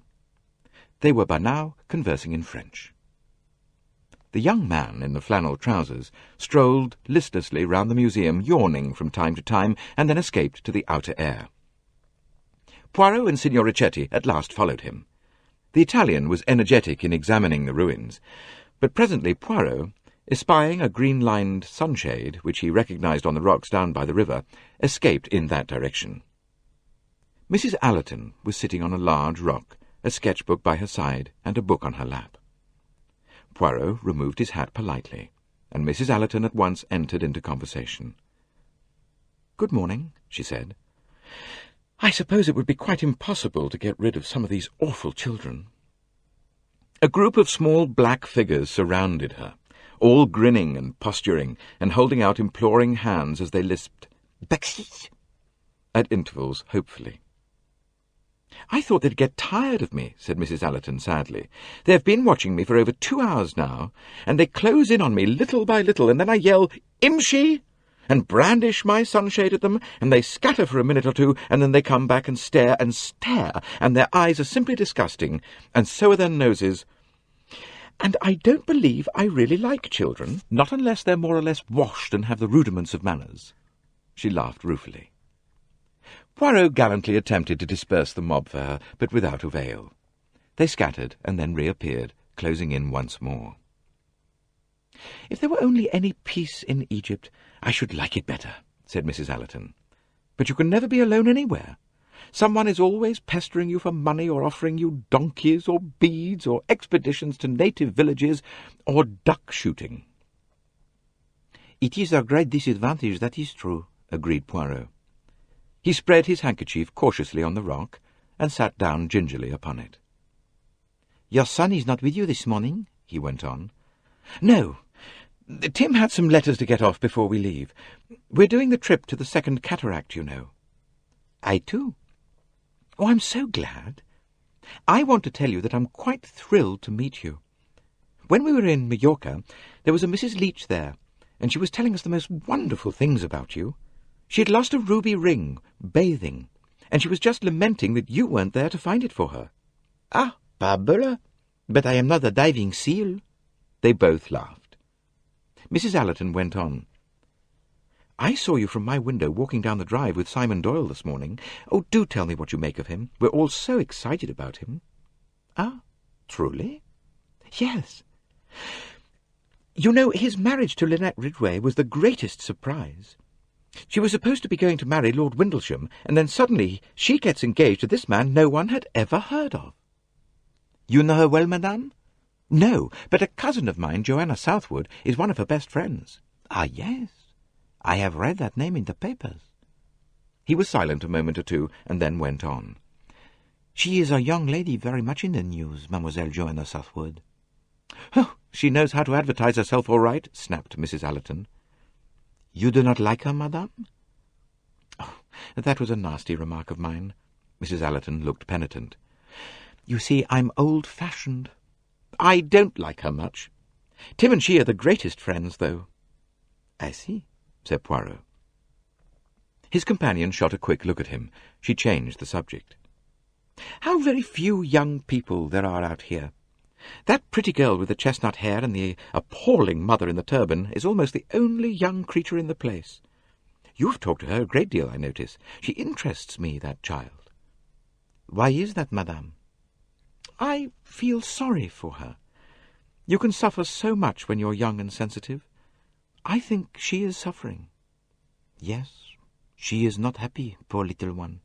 They were by now conversing in French. The young man in the flannel trousers strolled listlessly round the museum, yawning from time to time, and then escaped to the outer air. Poirot and Signor Richetti at last followed him. The Italian was energetic in examining the ruins, but presently Poirot, espying a green-lined sunshade, which he recognized on the rocks down by the river, escaped in that direction. Mrs. Allerton was sitting on a large rock, a sketch-book by her side and a book on her lap. Poirot removed his hat politely, and Mrs. Allerton at once entered into conversation. "Good morning," she said. "I suppose it would be quite impossible to get rid of some of these awful children." A group of small black figures surrounded her, all grinning and posturing, and holding out imploring hands as they lisped, "Baxit," at intervals hopefully. "I thought they'd get tired of me," said Mrs. Allerton sadly. "They've been watching me for over 2 hours now, and they close in on me little by little, and then I yell, 'Imshi!' and brandish my sunshade at them, and they scatter for a minute or 2, and then they come back and stare, and their eyes are simply disgusting, and so are their noses. And I don't believe I really like children, not unless they're more or less washed and have the rudiments of manners." She laughed ruefully. Poirot gallantly attempted to disperse the mob for her, but without avail. They scattered and then reappeared, closing in once more. "If there were only any peace in Egypt, I should like it better," said Mrs. Allerton. "But you can never be alone anywhere. Someone is always pestering you for money or offering you donkeys or beads or expeditions to native villages or duck-shooting." "It is a great disadvantage, that is true," agreed Poirot. He spread his handkerchief cautiously on the rock and sat down gingerly upon it. "Your son is not with you this morning?" he went on. "No. Tim had some letters to get off before we leave. We're doing the trip to the Second Cataract, you know." "I too." "Oh, I'm so glad. I want to tell you that I'm quite thrilled to meet you. When we were in Majorca, there was a Mrs. Leach there, and she was telling us the most wonderful things about you. She had lost a ruby ring, bathing, and she was just lamenting that you weren't there to find it for her." "Ah, parbleu! But I am not a diving seal." They both laughed. Mrs. Allerton went on. "I saw you from my window walking down the drive with Simon Doyle this morning. Oh, do tell me what you make of him. We're all so excited about him." "Ah, truly?" "Yes. You know, his marriage to Linnet Ridgeway was the greatest surprise. She was supposed to be going to marry Lord Windlesham, and then suddenly she gets engaged to this man no one had ever heard of." "You know her well, madame?" "No, but a cousin of mine, Joanna Southwood, is one of her best friends." "Ah, yes. I have read that name in the papers." He was silent a moment or two, and then went on. She is a young lady very much in the news, Mademoiselle Joanna Southwood. Oh, she knows how to advertise herself all right, snapped Mrs. Allerton. You do not like her, madame? Oh, that was a nasty remark of mine. Mrs. Allerton looked penitent. You see, I'm old-fashioned. I don't like her much. Tim and she are the greatest friends, though. I see, said Poirot. His companion shot a quick look at him. She changed the subject. How very few young people there are out here. That pretty girl with the chestnut hair and the appalling mother in the turban is almost the only young creature in the place. You've talked to her a great deal, I notice. She interests me, that child. Why is that, madame? I feel sorry for her. You can suffer so much when you're young and sensitive. I think she is suffering. Yes, she is not happy, poor little one.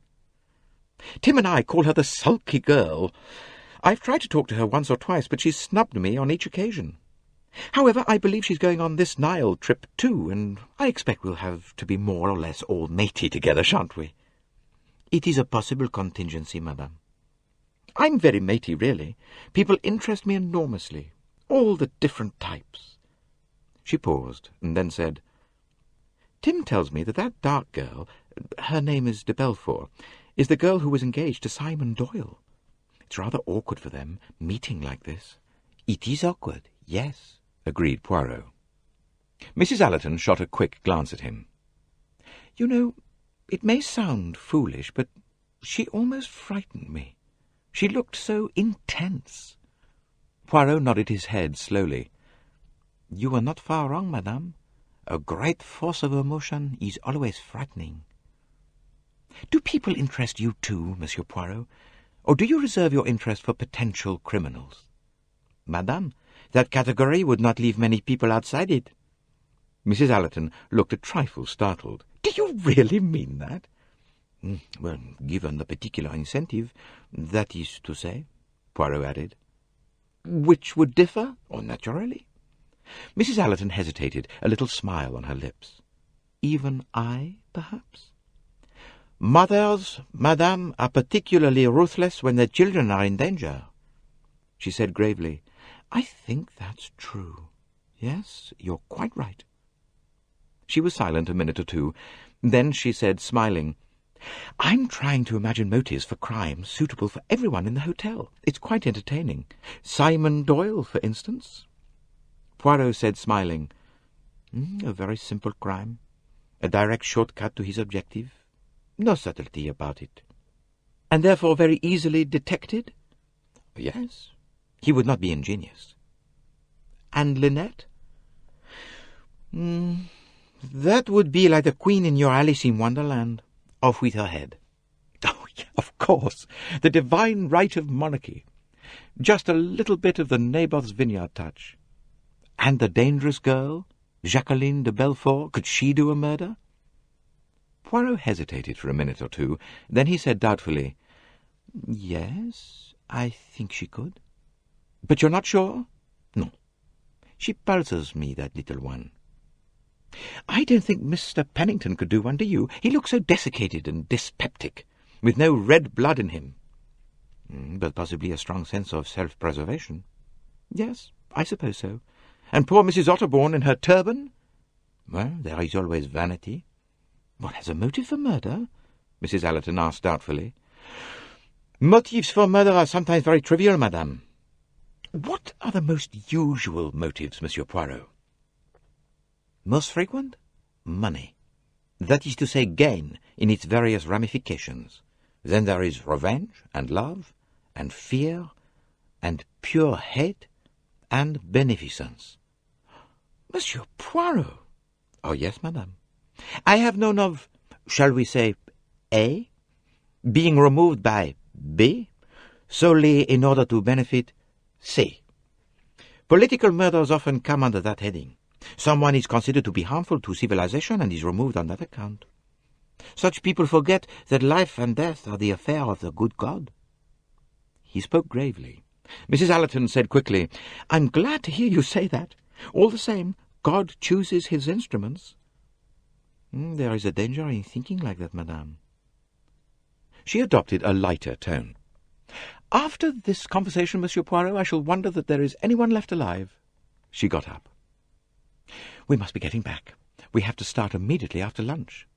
Tim and I call her the sulky girl. I've tried to talk to her once or twice, but she's snubbed me on each occasion. However, I believe she's going on this Nile trip too, and I expect we'll have to be more or less all matey together, shan't we? It is a possible contingency, madame. I'm very matey, really. People interest me enormously. All the different types. She paused, and then said, Tim tells me that dark girl, her name is de Belfort, is the girl who was engaged to Simon Doyle. It's rather awkward for them, meeting like this. It is awkward, yes, agreed Poirot. Mrs. Allerton shot a quick glance at him. You know, it may sound foolish, but she almost frightened me. She looked so intense. Poirot nodded his head slowly. You are not far wrong, madame. A great force of emotion is always frightening. Do people interest you too, Monsieur Poirot? Or do you reserve your interest for potential criminals? Madame, that category would not leave many people outside it. Mrs. Allerton looked a trifle startled. Do you really mean that? Well, given the particular incentive, that is to say, Poirot added. Which would differ? Oh, naturally. Mrs. Allerton hesitated, a little smile on her lips. Even I, perhaps? Mothers, madame, are particularly ruthless when their children are in danger. She said gravely, I think that's true. Yes, you're quite right. She was silent a minute or two. Then she said, smiling, I'm trying to imagine motives for crime suitable for everyone in the hotel. It's quite entertaining. Simon Doyle, for instance. Poirot said, smiling, a very simple crime. A direct shortcut to his objective. No subtlety about it. And therefore very easily detected? Yes. He would not be ingenious. And Linnet? That would be like the queen in your Alice in Wonderland. Off with her head. Oh, yeah, of course. The divine right of monarchy. Just a little bit of the Naboth's vineyard touch. And the dangerous girl, Jacqueline de Belfort, could she do a murder? Poirot hesitated for a minute or two. Then he said doubtfully, Yes, I think she could. But you're not sure? No. She puzzles me, that little one. I don't think Mr. Pennington could do one, do you? He looks so desiccated and dyspeptic, with no red blood in him. But possibly a strong sense of self-preservation. Yes, I suppose so. And poor Mrs. Otterbourne in her turban? Well, there is always vanity. What, has a motive for murder? Mrs. Allerton asked doubtfully. Motives for murder are sometimes very trivial, madame. What are the most usual motives, Monsieur Poirot? Most frequent? Money. That is to say, gain in its various ramifications. Then there is revenge, and love, and fear, and pure hate, and beneficence. Monsieur Poirot! Oh, yes, madame. I have known of, shall we say, A, being removed by B, solely in order to benefit C. Political murders often come under that heading. Someone is considered to be harmful to civilization and is removed on that account. Such people forget that life and death are the affair of the good God. He spoke gravely. Mrs. Allerton said quickly, I'm glad to hear you say that. All the same, God chooses his instruments. There is a danger in thinking like that, madame. she adopted a lighter tone. "After this conversation, Monsieur Poirot, I shall wonder that there is anyone left alive." She got up. "We must be getting back. We have to start immediately after lunch."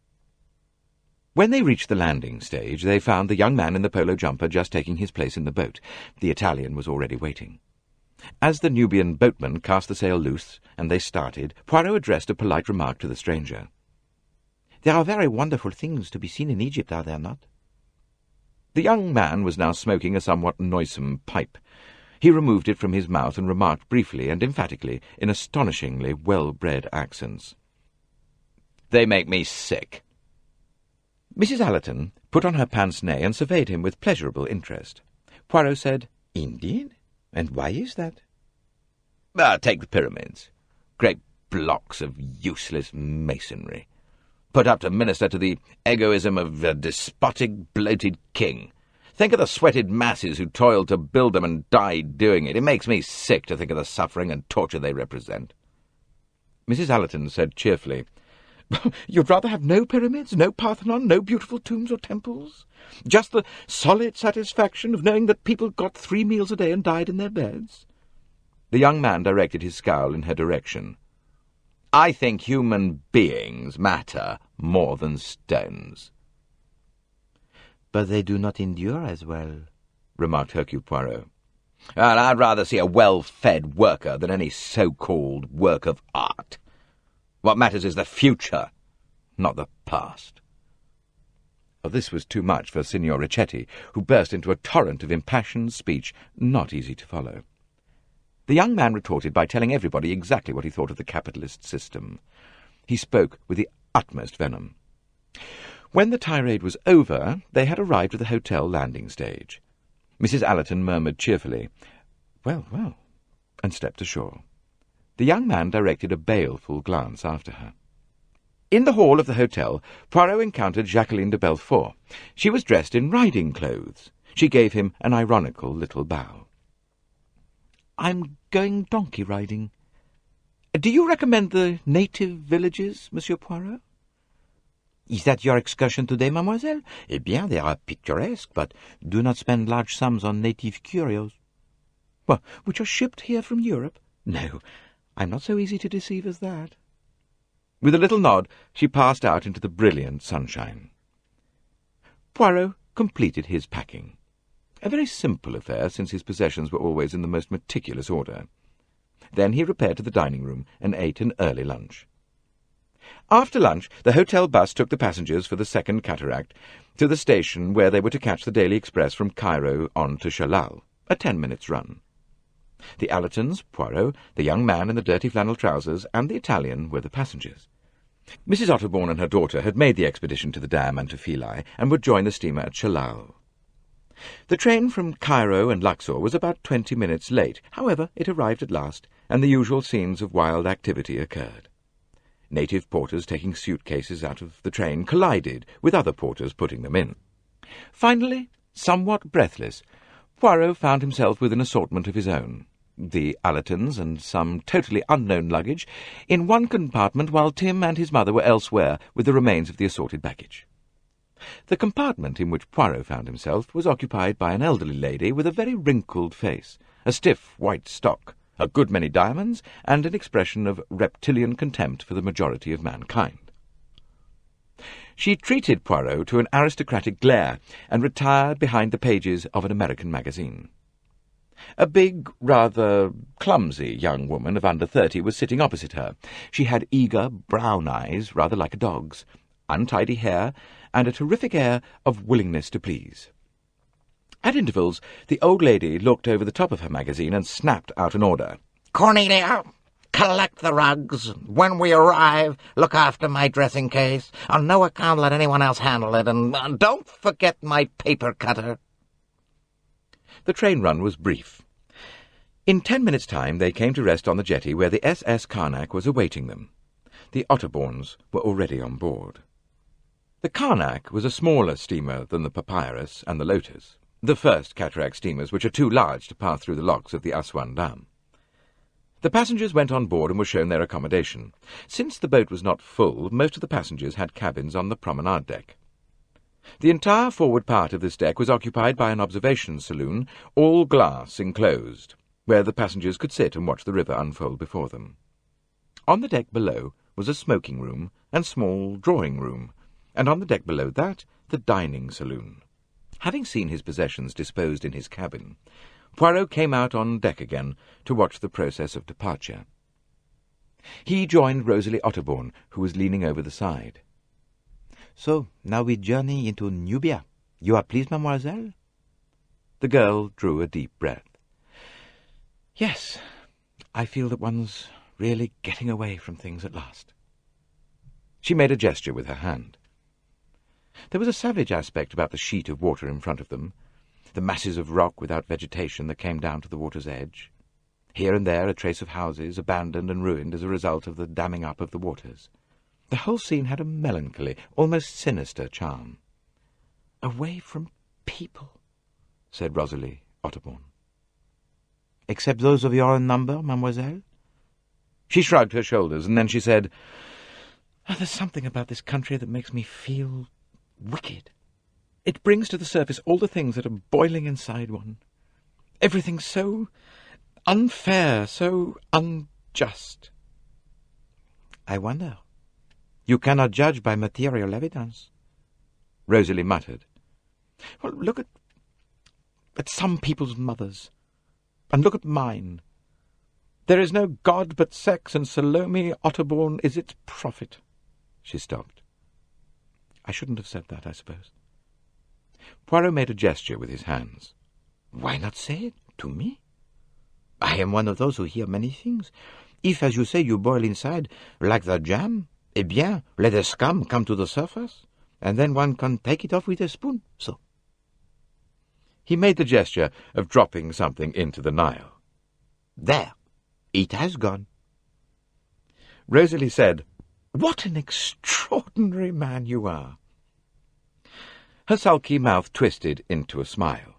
When they reached the landing stage, they found the young man in the polo jumper just taking his place in the boat. The Italian was already waiting. As the Nubian boatman cast the sail loose and they started, Poirot addressed a polite remark to the stranger. "There are very wonderful things to be seen in Egypt, are there not?" The young man was now smoking a somewhat noisome pipe. He removed it from his mouth and remarked briefly and emphatically, in astonishingly well-bred accents, "They make me sick." Mrs. Allerton put on her pince-nez and surveyed him with pleasurable interest. Poirot said, "Indeed? And why is that?" "Take the pyramids. Great blocks of useless masonry, put up to minister to the egoism of a despotic, bloated king. Think of the sweated masses who toiled to build them and died doing it. It makes me sick to think of the suffering and torture they represent." Mrs. Allerton said cheerfully, "You'd rather have no pyramids, no Parthenon, no beautiful tombs or temples? Just the solid satisfaction of knowing that people got 3 meals a day and died in their beds?" The young man directed his scowl in her direction. "I think human beings matter more than stones." "But they do not endure as well," remarked Hercule Poirot. "And I'd rather see a well-fed worker than any so-called work of art. What matters is the future, not the past." This was too much for Signor Ricchetti, who burst into a torrent of impassioned speech not easy to follow. The young man retorted by telling everybody exactly what he thought of the capitalist system. He spoke with the utmost venom. When the tirade was over, they had arrived at the hotel landing stage. Mrs. Allerton murmured cheerfully, "Well, well," and stepped ashore. The young man directed a baleful glance after her. In the hall of the hotel, Poirot encountered Jacqueline de Belfort. She was dressed in riding clothes. She gave him an ironical little bow. "I'm going donkey riding. Do you recommend the native villages, Monsieur Poirot?" "Is that your excursion today, mademoiselle? Eh bien, they are picturesque, but do not spend large sums on native curios." "Well, which are shipped here from Europe? No, I'm not so easy to deceive as that." With a little nod, she passed out into the brilliant sunshine. Poirot completed his packing. A very simple affair, since his possessions were always in the most meticulous order. Then he repaired to the dining-room and ate an early lunch. After lunch, the hotel bus took the passengers for the Second Cataract to the station where they were to catch the daily express from Cairo on to Shalal, a 10 minutes' run. The Allertons, Poirot, the young man in the dirty flannel trousers, and the Italian were the passengers. Mrs. Otterbourne and her daughter had made the expedition to the dam and to Philae, and would join the steamer at Shalal. The train from Cairo and Luxor was about 20 minutes late. However, it arrived at last, and the usual scenes of wild activity occurred. Native porters taking suitcases out of the train collided with other porters putting them in. Finally, somewhat breathless, Poirot found himself with an assortment of his own, the Allertons and some totally unknown luggage, in one compartment, while Tim and his mother were elsewhere with the remains of the assorted baggage. The compartment in which Poirot found himself was occupied by an elderly lady with a very wrinkled face, a stiff white stock, a good many diamonds, and an expression of reptilian contempt for the majority of mankind. She treated Poirot to an aristocratic glare, and retired behind the pages of an American magazine. A big, rather clumsy young woman of under 30 was sitting opposite her. She had eager brown eyes, rather like a dog's, untidy hair, and a terrific air of willingness to please. At intervals, the old lady looked over the top of her magazine and snapped out an order. "Cornelia, collect the rugs. When we arrive, look after my dressing case. On no account let anyone else handle it, and don't forget my paper cutter." The train run was brief. In 10 minutes' time they came to rest on the jetty where the SS Karnak was awaiting them. The Otterbournes were already on board. The Karnak was a smaller steamer than the Papyrus and the Lotus, the first cataract steamers which are too large to pass through the locks of the Aswan Dam. The passengers went on board and were shown their accommodation. Since the boat was not full, most of the passengers had cabins on the promenade deck. The entire forward part of this deck was occupied by an observation saloon, all glass enclosed, where the passengers could sit and watch the river unfold before them. On the deck below was a smoking room and small drawing room, and on the deck below that, the dining saloon. Having seen his possessions disposed in his cabin, Poirot came out on deck again to watch the process of departure. He joined Rosalie Otterbourne, who was leaning over the side. "So, now we journey into Nubia. You are pleased, mademoiselle?" The girl drew a deep breath. "Yes, I feel that one's really getting away from things at last." She made a gesture with her hand. There was a savage aspect about the sheet of water in front of them, the masses of rock without vegetation that came down to the water's edge. Here and there a trace of houses, abandoned and ruined as a result of the damming up of the waters. The whole scene had a melancholy, almost sinister charm. "Away from people," said Rosalie Otterbourne. "Except those of your own number, mademoiselle?" She shrugged her shoulders, and then she said, "There's something about this country that makes me feel wicked. It brings to the surface all the things that are boiling inside one. Everything's so unfair, so unjust." "I wonder. You cannot judge by material evidence." Rosalie muttered. "Well, look at some people's mothers, and look at mine. There is no God but sex, and Salome Otterbourne is its prophet." She stopped. I shouldn't have said that, I suppose. Poirot made a gesture with his hands. "Why not say it to me? I am one of those who hear many things. If, as you say, you boil inside like the jam, eh bien, let the scum come to the surface, and then one can take it off with a spoon, so." He made the gesture of dropping something into the Nile. "There, it has gone." Rosalie said, "What an extraordinary man you are." Her sulky mouth twisted into a smile.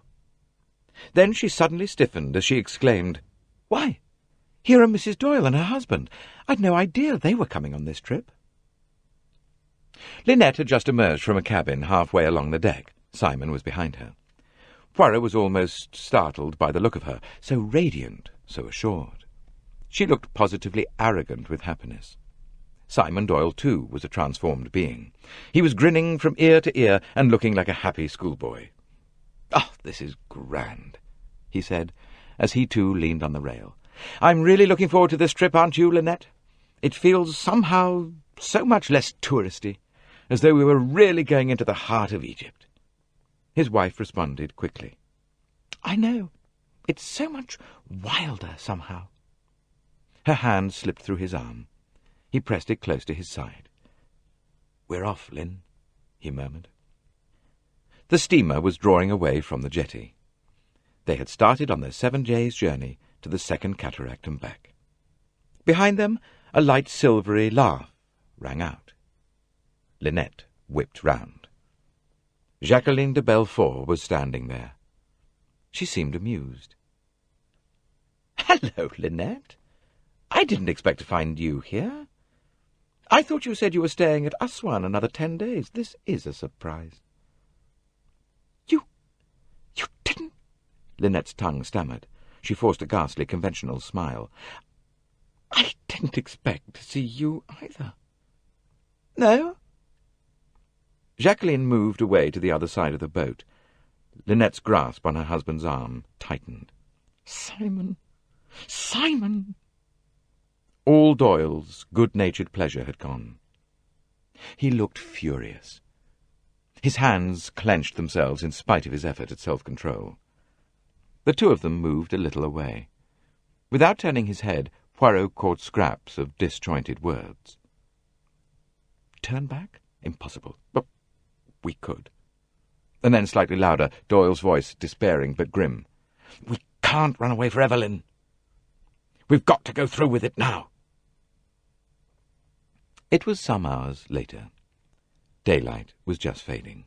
Then she suddenly stiffened as she exclaimed, "Why, here are Mrs. Doyle and her husband. I'd no idea they were coming on this trip." Linnet had just emerged from a cabin halfway along the deck. Simon was behind her. Poirot was almost startled by the look of her, so radiant, so assured. She looked positively arrogant with happiness. Simon Doyle, too, was a transformed being. He was grinning from ear to ear and looking like a happy schoolboy. "Oh, this is grand," he said, as he too leaned on the rail. "I'm really looking forward to this trip, aren't you, Linnet? It feels somehow so much less touristy, as though we were really going into the heart of Egypt." His wife responded quickly. "I know. It's so much wilder, somehow." Her hand slipped through his arm. He pressed it close to his side. "We're off, Lynn," he murmured. The steamer was drawing away from the jetty. They had started on their 7 days' journey to the Second Cataract and back. Behind them, a light silvery laugh rang out. Linnet whipped round. Jacqueline de Belfort was standing there. She seemed amused. "Hello, Linnet. I didn't expect to find you here. I thought you said you were staying at Aswan another 10 days. This is a surprise." You didn't—" Linnet's tongue stammered. She forced a ghastly, conventional smile. "I didn't expect to see you either." "No?" Jacqueline moved away to the other side of the boat. Linnet's grasp on her husband's arm tightened. "Simon! Simon!" All Doyle's good-natured pleasure had gone. He looked furious. His hands clenched themselves in spite of his effort at self-control. The two of them moved a little away. Without turning his head, Poirot caught scraps of disjointed words. "Turn back? Impossible. But we could." And then, slightly louder, Doyle's voice, despairing but grim. "We can't run away forever, Lynn. We've got to go through with it now." It was some hours later. Daylight was just fading.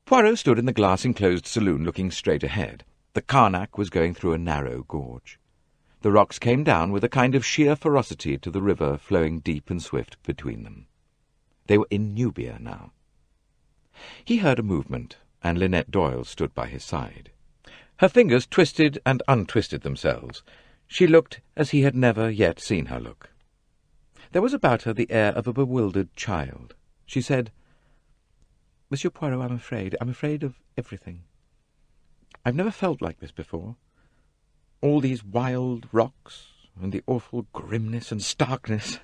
Poirot stood in the glass-enclosed saloon looking straight ahead. The Karnak was going through a narrow gorge. The rocks came down with a kind of sheer ferocity to the river flowing deep and swift between them. They were in Nubia now. He heard a movement, and Linnet Doyle stood by his side. Her fingers twisted and untwisted themselves. She looked as he had never yet seen her look. There was about her the air of a bewildered child. She said, "Monsieur Poirot, I'm afraid of everything. I've never felt like this before. All these wild rocks, and the awful grimness and starkness.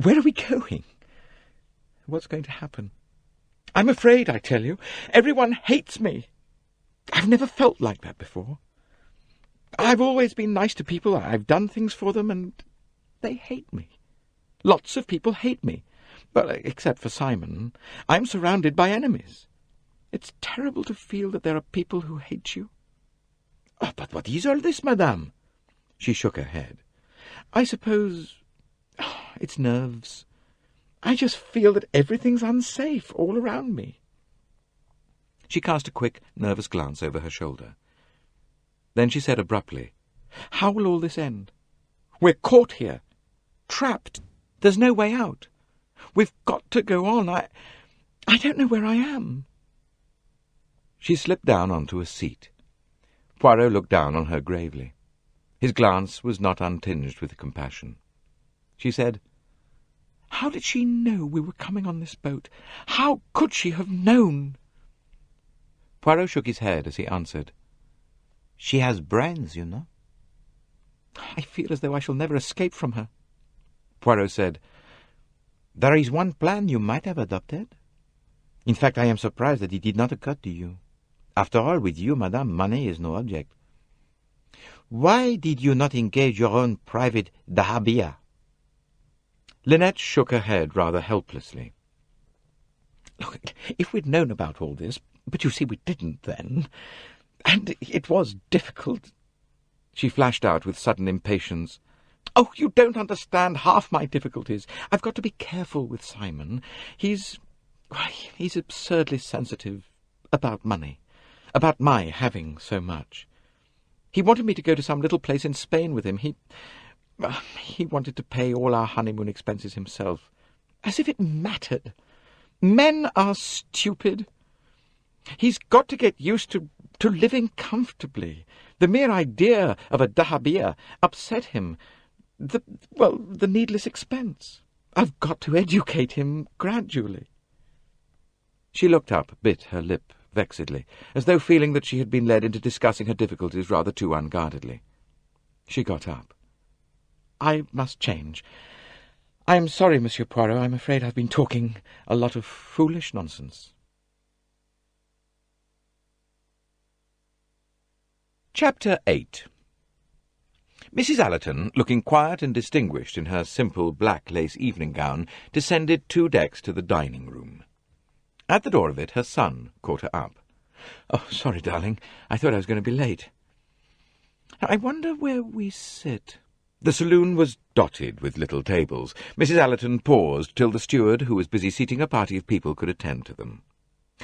Where are we going? What's going to happen? I'm afraid, I tell you. Everyone hates me. I've never felt like that before. I've always been nice to people. I've done things for them, and they hate me. Lots of people hate me. Well, except for Simon. I'm surrounded by enemies. It's terrible to feel that there are people who hate you." "Oh, but what is all this, madame?" She shook her head. "I suppose it's nerves. I just feel that everything's unsafe all around me." She cast a quick, nervous glance over her shoulder. Then she said abruptly, "How will all this end? We're caught here, trapped. There's no way out. We've got to go on. I don't know where I am." She slipped down onto a seat. Poirot looked down on her gravely. His glance was not untinged with compassion. She said, "How did she know we were coming on this boat? How could she have known?" Poirot shook his head as he answered, "She has brains, you know." "I feel as though I shall never escape from her." Poirot said, "There is one plan you might have adopted. In fact, I am surprised that it did not occur to you. After all, with you, madame, money is no object. Why did you not engage your own private dahabeah?" Linnet shook her head rather helplessly. "Look, if we'd known about all this, but you see we didn't then, and it was difficult." She flashed out with sudden impatience. "Oh, you don't understand half my difficulties. I've got to be careful with Simon. He's absurdly sensitive about money, about my having so much. He wanted me to go to some little place in Spain with him. He wanted to pay all our honeymoon expenses himself. As if it mattered. Men are stupid. He's got to get used to living comfortably. The mere idea of a dahabeah upset him. The needless expense. I've got to educate him gradually." She looked up, bit her lip vexedly, as though feeling that she had been led into discussing her difficulties rather too unguardedly. She got up. "I must change. I'm sorry, Monsieur Poirot. I'm afraid I've been talking a lot of foolish nonsense." Chapter 8. Mrs. Allerton, looking quiet and distinguished in her simple black lace evening gown, descended 2 decks to the dining-room. At the door of it, her son caught her up. "Oh, sorry, darling. I thought I was going to be late. I wonder where we sit." The saloon was dotted with little tables. Mrs. Allerton paused till the steward, who was busy seating a party of people, could attend to them.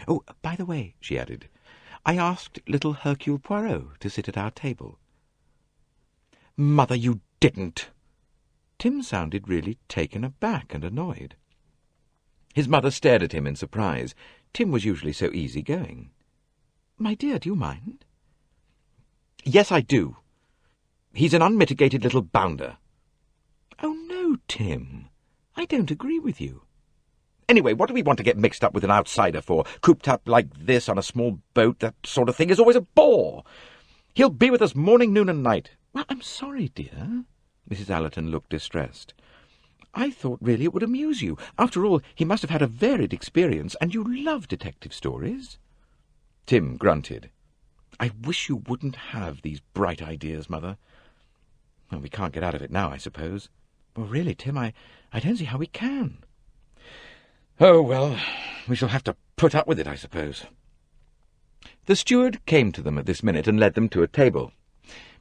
"Oh, by the way," she added, "I asked little Hercule Poirot to sit at our table." "Mother, you didn't!" Tim sounded really taken aback and annoyed. His mother stared at him in surprise. Tim was usually so easy-going. "My dear, do you mind?" "Yes, I do. He's an unmitigated little bounder." "Oh, no, Tim. I don't agree with you." "Anyway, what do we want to get mixed up with an outsider for? Cooped up like this on a small boat, that sort of thing is always a bore. He'll be with us morning, noon, and night." "Well, I'm sorry, dear." Mrs. Allerton looked distressed. "I thought really it would amuse you. After all, he must have had a varied experience, and you love detective stories." Tim grunted. "I wish you wouldn't have these bright ideas, Mother." "Well, we can't get out of it now, I suppose." "Well, really, Tim, I don't see how we can." "Oh, well, we shall have to put up with it, I suppose." The steward came to them at this minute and led them to a table.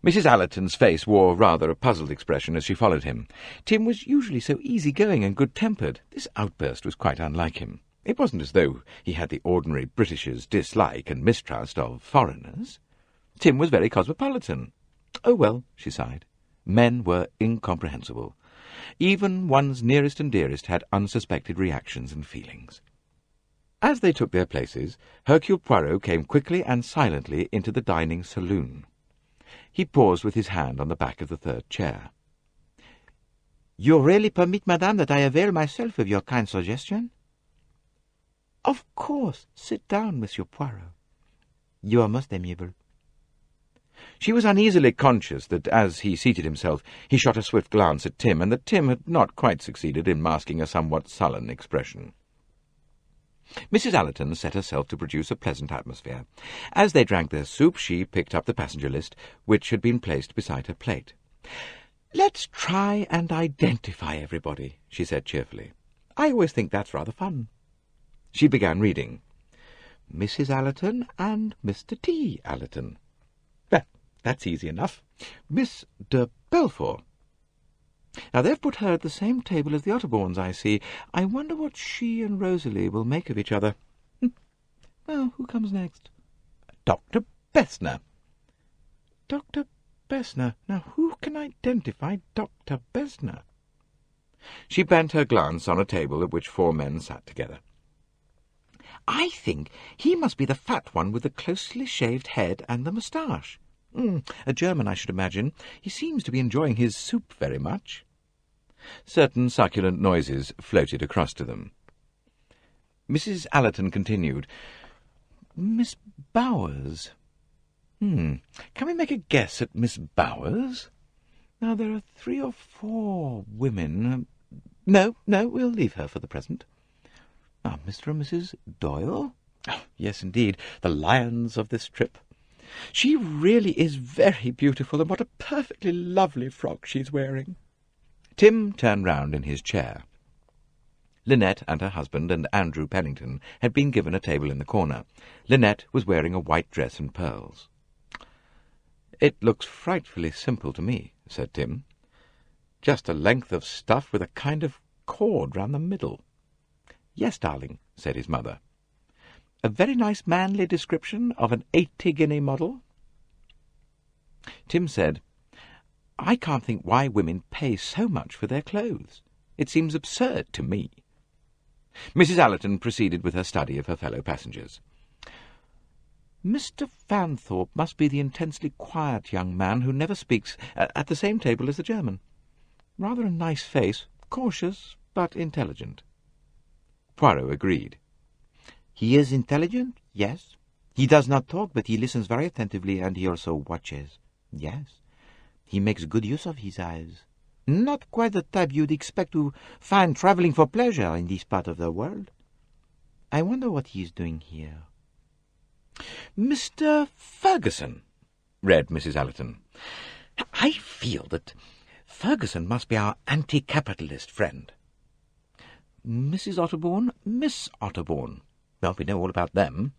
Mrs. Allerton's face wore rather a puzzled expression as she followed him. Tim was usually so easy-going and good-tempered. This outburst was quite unlike him. It wasn't as though he had the ordinary Britishers' dislike and mistrust of foreigners. Tim was very cosmopolitan. Oh, well, she sighed. Men were incomprehensible. Even one's nearest and dearest had unsuspected reactions and feelings. As they took their places, Hercule Poirot came quickly and silently into the dining saloon. He paused with his hand on the back of the third chair. "You really permit, madame, that I avail myself of your kind suggestion?" "Of course. Sit down, Monsieur Poirot. You are most amiable." She was uneasily conscious that, as he seated himself, he shot a swift glance at Tim, and that Tim had not quite succeeded in masking a somewhat sullen expression. Mrs. Allerton set herself to produce a pleasant atmosphere. As they drank their soup, she picked up the passenger list, which had been placed beside her plate. "Let's try and identify everybody," she said cheerfully. "I always think that's rather fun." She began reading. "Mrs. Allerton and Mr. T. Allerton. Well, that's easy enough. Miss de Belfort. Now, they've put her at the same table as the Otterbournes, I see. I wonder what she and Rosalie will make of each other. Well, who comes next? Dr. Bessner. Dr. Bessner. Now, who can identify Dr. Bessner?" She bent her glance on a table at which 4 men sat together. "I think he must be the fat one with the closely shaved head and the moustache. A German, I should imagine. He seems to be enjoying his soup very much." Certain succulent noises floated across to them. Mrs. Allerton continued, "Miss Bowers. Can we make a guess at Miss Bowers? Now, there are 3 or 4 women. No, we'll leave her for the present. Mr. and Mrs. Doyle? Yes, indeed, the lions of this trip. She really is very beautiful, and what a perfectly lovely frock she's wearing." Tim turned round in his chair. Linnet and her husband and Andrew Pennington had been given a table in the corner. Linnet was wearing a white dress and pearls. "It looks frightfully simple to me," said Tim. "Just a length of stuff with a kind of cord round the middle." "Yes, darling," said his mother. "A very nice manly description of an 80-guinea model." Tim said, "I can't think why women pay so much for their clothes. It seems absurd to me." Mrs. Allerton proceeded with her study of her fellow passengers. "Mr. Fanthorpe must be the intensely quiet young man who never speaks, at the same table as the German. Rather a nice face, cautious but intelligent." Poirot agreed. "He is intelligent, yes. He does not talk, but he listens very attentively, and he also watches. Yes. He makes good use of his eyes. Not quite the type you'd expect to find travelling for pleasure in this part of the world. I wonder what he is doing here." "Mr. Ferguson," read Mrs. Allerton. "I feel that Ferguson must be our anti-capitalist friend. Mrs. Otterbourne, Miss Otterbourne. Well, we know all about them.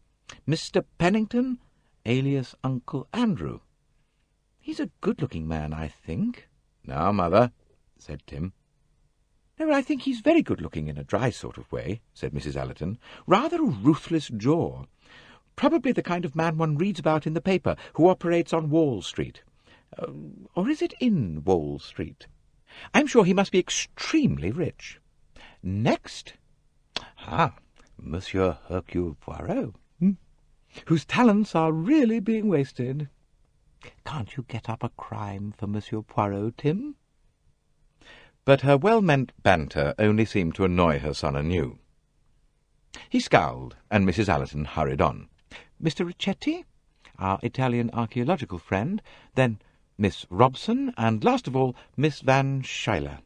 Mr. Pennington, alias Uncle Andrew. He's a good-looking man, I think." "Now, mother," said Tim. "No, I think he's very good-looking in a dry sort of way," said Mrs. Allerton. "Rather a ruthless jaw. Probably the kind of man one reads about in the paper, who operates on Wall Street. Or is it in Wall Street? I'm sure he must be extremely rich. Next, Monsieur Hercule Poirot, whose talents are really being wasted. Can't you get up a crime for Monsieur Poirot, Tim?" But her well-meant banter only seemed to annoy her son anew. He scowled, and Mrs. Allerton hurried on. "Mr. Ricchetti, our Italian archaeological friend, then Miss Robson, and last of all, Miss Van Schuyler.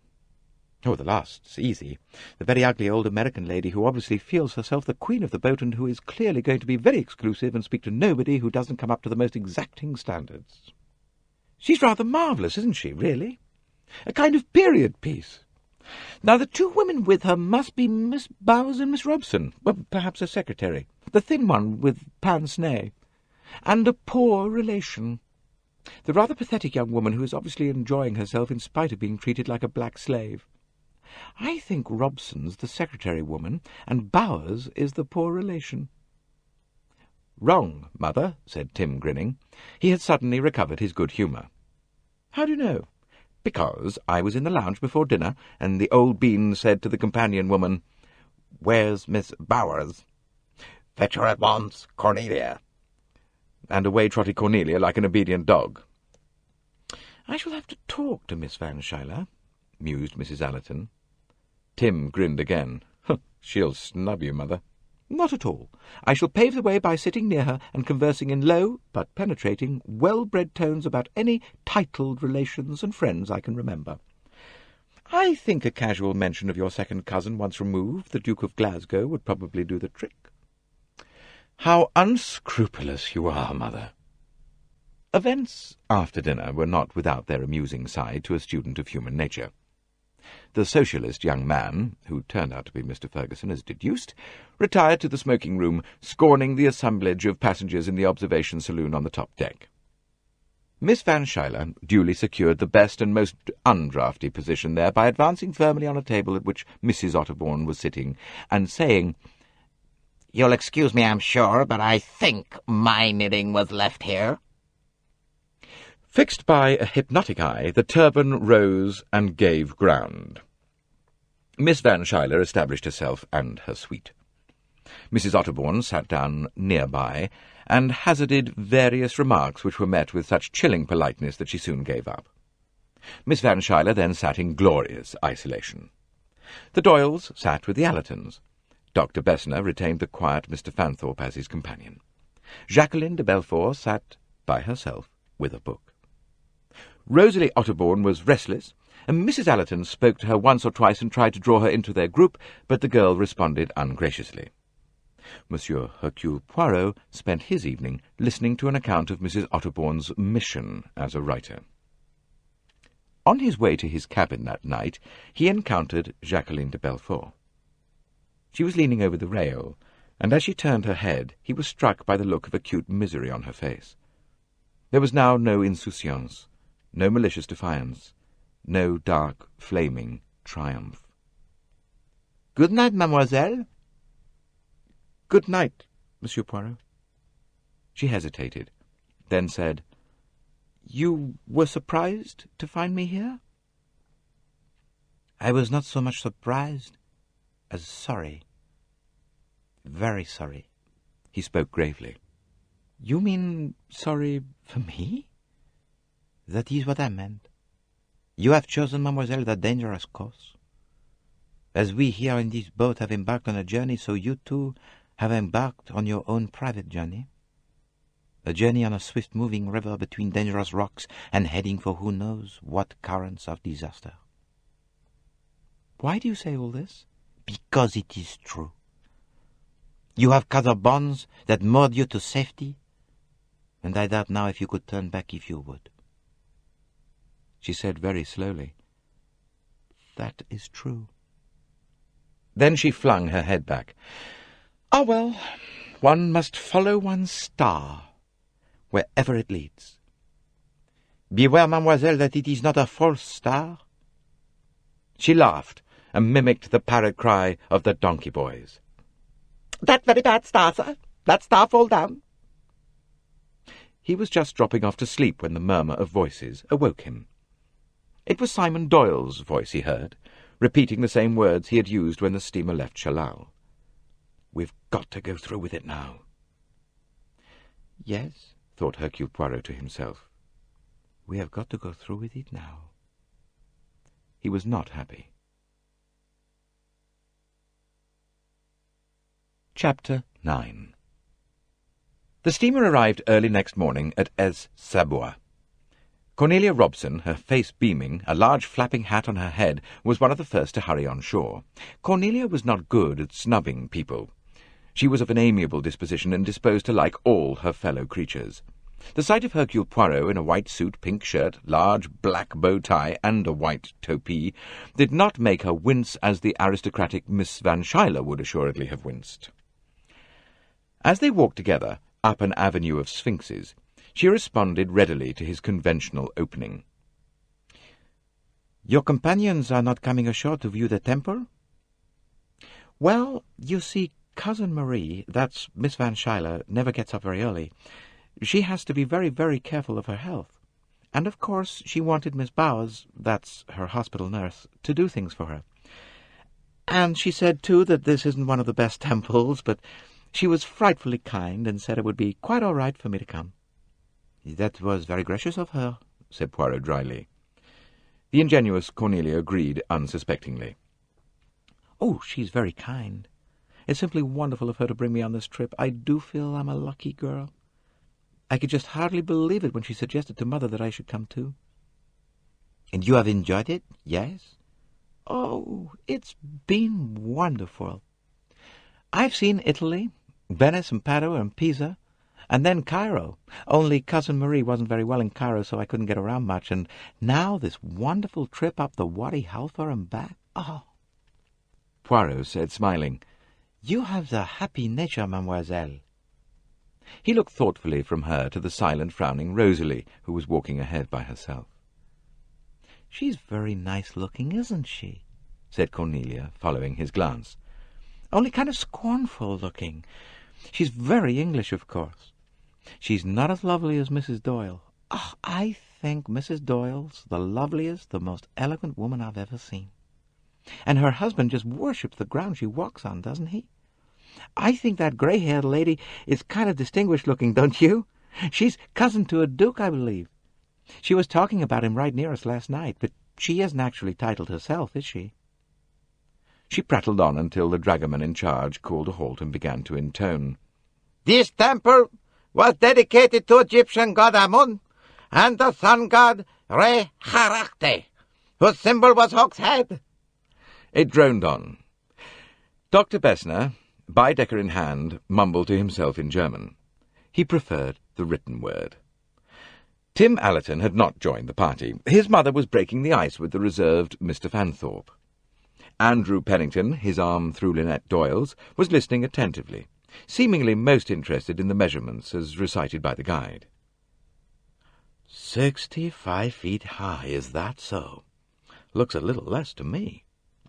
Oh, the last's easy. The very ugly old American lady who obviously feels herself the queen of the boat and who is clearly going to be very exclusive and speak to nobody who doesn't come up to the most exacting standards. She's rather marvellous, isn't she, really? A kind of period piece. Now, the 2 women with her must be Miss Bowers and Miss Robson, well, perhaps her secretary, the thin one with pince-nez, and a poor relation. The rather pathetic young woman who is obviously enjoying herself in spite of being treated like a black slave. I think Robson's the secretary woman, and Bowers is the poor relation." "Wrong, mother," said Tim, grinning. He had suddenly recovered his good humour. "How do you know?" "Because I was in the lounge before dinner, and the old bean said to the companion woman, 'Where's Miss Bowers?' Fetch her at once, Cornelia. And away trotted Cornelia like an obedient dog. I shall have to talk to Miss Van Schuyler, mused Mrs. Allerton. Tim grinned again. She'll snub you, mother. Not at all. I shall pave the way by sitting near her and conversing in low, but penetrating, well-bred tones about any titled relations and friends I can remember. I think a casual mention of your second cousin once removed, the Duke of Glasgow, would probably do the trick. How unscrupulous you are, mother. Events after dinner were not without their amusing side to a student of human nature. The socialist young man, who turned out to be Mr. Ferguson as deduced, retired to the smoking-room, scorning the assemblage of passengers in the observation saloon on the top deck. Miss Van Schuyler duly secured the best and most undrafty position there by advancing firmly on a table at which Mrs. Otterbourne was sitting, and saying, "You'll excuse me, I'm sure, but I think my knitting was left here." Fixed by a hypnotic eye, the turban rose and gave ground. Miss Van Schuyler established herself and her suite. Mrs. Otterbourne sat down nearby, and hazarded various remarks which were met with such chilling politeness that she soon gave up. Miss Van Schuyler then sat in glorious isolation. The Doyles sat with the Allertons. Dr. Bessner retained the quiet Mr. Fanthorpe as his companion. Jacqueline de Belfort sat by herself with a book. Rosalie Otterbourne was restless, and Mrs. Allerton spoke to her once or twice and tried to draw her into their group, but the girl responded ungraciously. Monsieur Hercule Poirot spent his evening listening to an account of Mrs. Otterbourne's mission as a writer. On his way to his cabin that night, he encountered Jacqueline de Belfort. She was leaning over the rail, and as she turned her head, he was struck by the look of acute misery on her face. There was now no insouciance, no malicious defiance, no dark, flaming triumph. "Good night, mademoiselle." "Good night, Monsieur Poirot." She hesitated, then said, "You were surprised to find me here?" I was not so much surprised as sorry. Very sorry. He spoke gravely. "You mean sorry for me?" That is what I meant. You have chosen, mademoiselle, the dangerous course. As we here in this boat have embarked on a journey, so you too have embarked on your own private journey. A journey on a swift-moving river between dangerous rocks and heading for who knows what currents of disaster. Why do you say all this? Because it is true. You have cut the bonds that moored you to safety, and I doubt now if you could turn back if you would. She said very slowly, "That is true." Then she flung her head back. "Ah, well, one must follow one's star, wherever it leads." Beware, mademoiselle, that it is not a false star. She laughed and mimicked the parrot cry of the donkey boys. "That very bad star, sir. That star fall down." He was just dropping off to sleep when the murmur of voices awoke him. It was Simon Doyle's voice he heard, repeating the same words he had used when the steamer left Chalal. "We've got to go through with it now." Yes, thought Hercule Poirot to himself. We have got to go through with it now. He was not happy. Chapter 9. The steamer arrived early next morning at Es-Sabois. Cornelia Robson, her face beaming, a large flapping hat on her head, was one of the first to hurry on shore. Cornelia was not good at snubbing people. She was of an amiable disposition and disposed to like all her fellow creatures. The sight of Hercule Poirot in a white suit, pink shirt, large black bow tie, and a white topee did not make her wince as the aristocratic Miss Van Schuyler would assuredly have winced. As they walked together up an avenue of sphinxes, she responded readily to his conventional opening. "Your companions are not coming ashore to view the temple?" "Well, you see, Cousin Marie, that's Miss Van Schuyler, never gets up very early. She has to be very, very careful of her health. And of course she wanted Miss Bowers, that's her hospital nurse, to do things for her. And she said, too, that this isn't one of the best temples, but She was frightfully kind and said it would be quite all right for me to come." "That was very gracious of her," said Poirot dryly. The ingenuous Cornelia agreed unsuspectingly. "Oh, she's very kind. It's simply wonderful of her to bring me on this trip. I do feel I'm a lucky girl. I could just hardly believe it when she suggested to Mother that I should come too." "And you have enjoyed it, yes?" "Oh, it's been wonderful. I've seen Italy, Venice and Padua and Pisa, and then Cairo. Only Cousin Marie wasn't very well in Cairo, so I couldn't get around much. And now this wonderful trip up the Wadi Halfa and back. Oh!" Poirot said, smiling, "You have the happy nature, mademoiselle." He looked thoughtfully from her to the silent, frowning Rosalie, who was walking ahead by herself. "She's very nice-looking, isn't she?" said Cornelia, following his glance. "Only kind of scornful-looking. She's very English, of course. She's not as lovely as Mrs. Doyle. Oh, I think Mrs. Doyle's the loveliest, the most eloquent woman I've ever seen. And her husband just worships the ground she walks on, doesn't he? I think that grey-haired lady is kind of distinguished-looking, don't you? She's cousin to a duke, I believe. She was talking about him right near us last night, but she isn't actually titled herself, is she?" She prattled on until the dragoman in charge called a halt and began to intone. "This temple was dedicated to Egyptian god Amun and the sun god Re-Harakte, whose symbol was Hawk's head." It droned on. Dr. Bessner, Baedeker in hand, mumbled to himself in German. He preferred the written word. Tim Allerton had not joined the party. His mother was breaking the ice with the reserved Mr. Fanthorpe. Andrew Pennington, his arm through Linnet Doyle's, was listening attentively, seemingly most interested in the measurements as recited by the guide. 65 feet high, is that so? Looks a little less to me.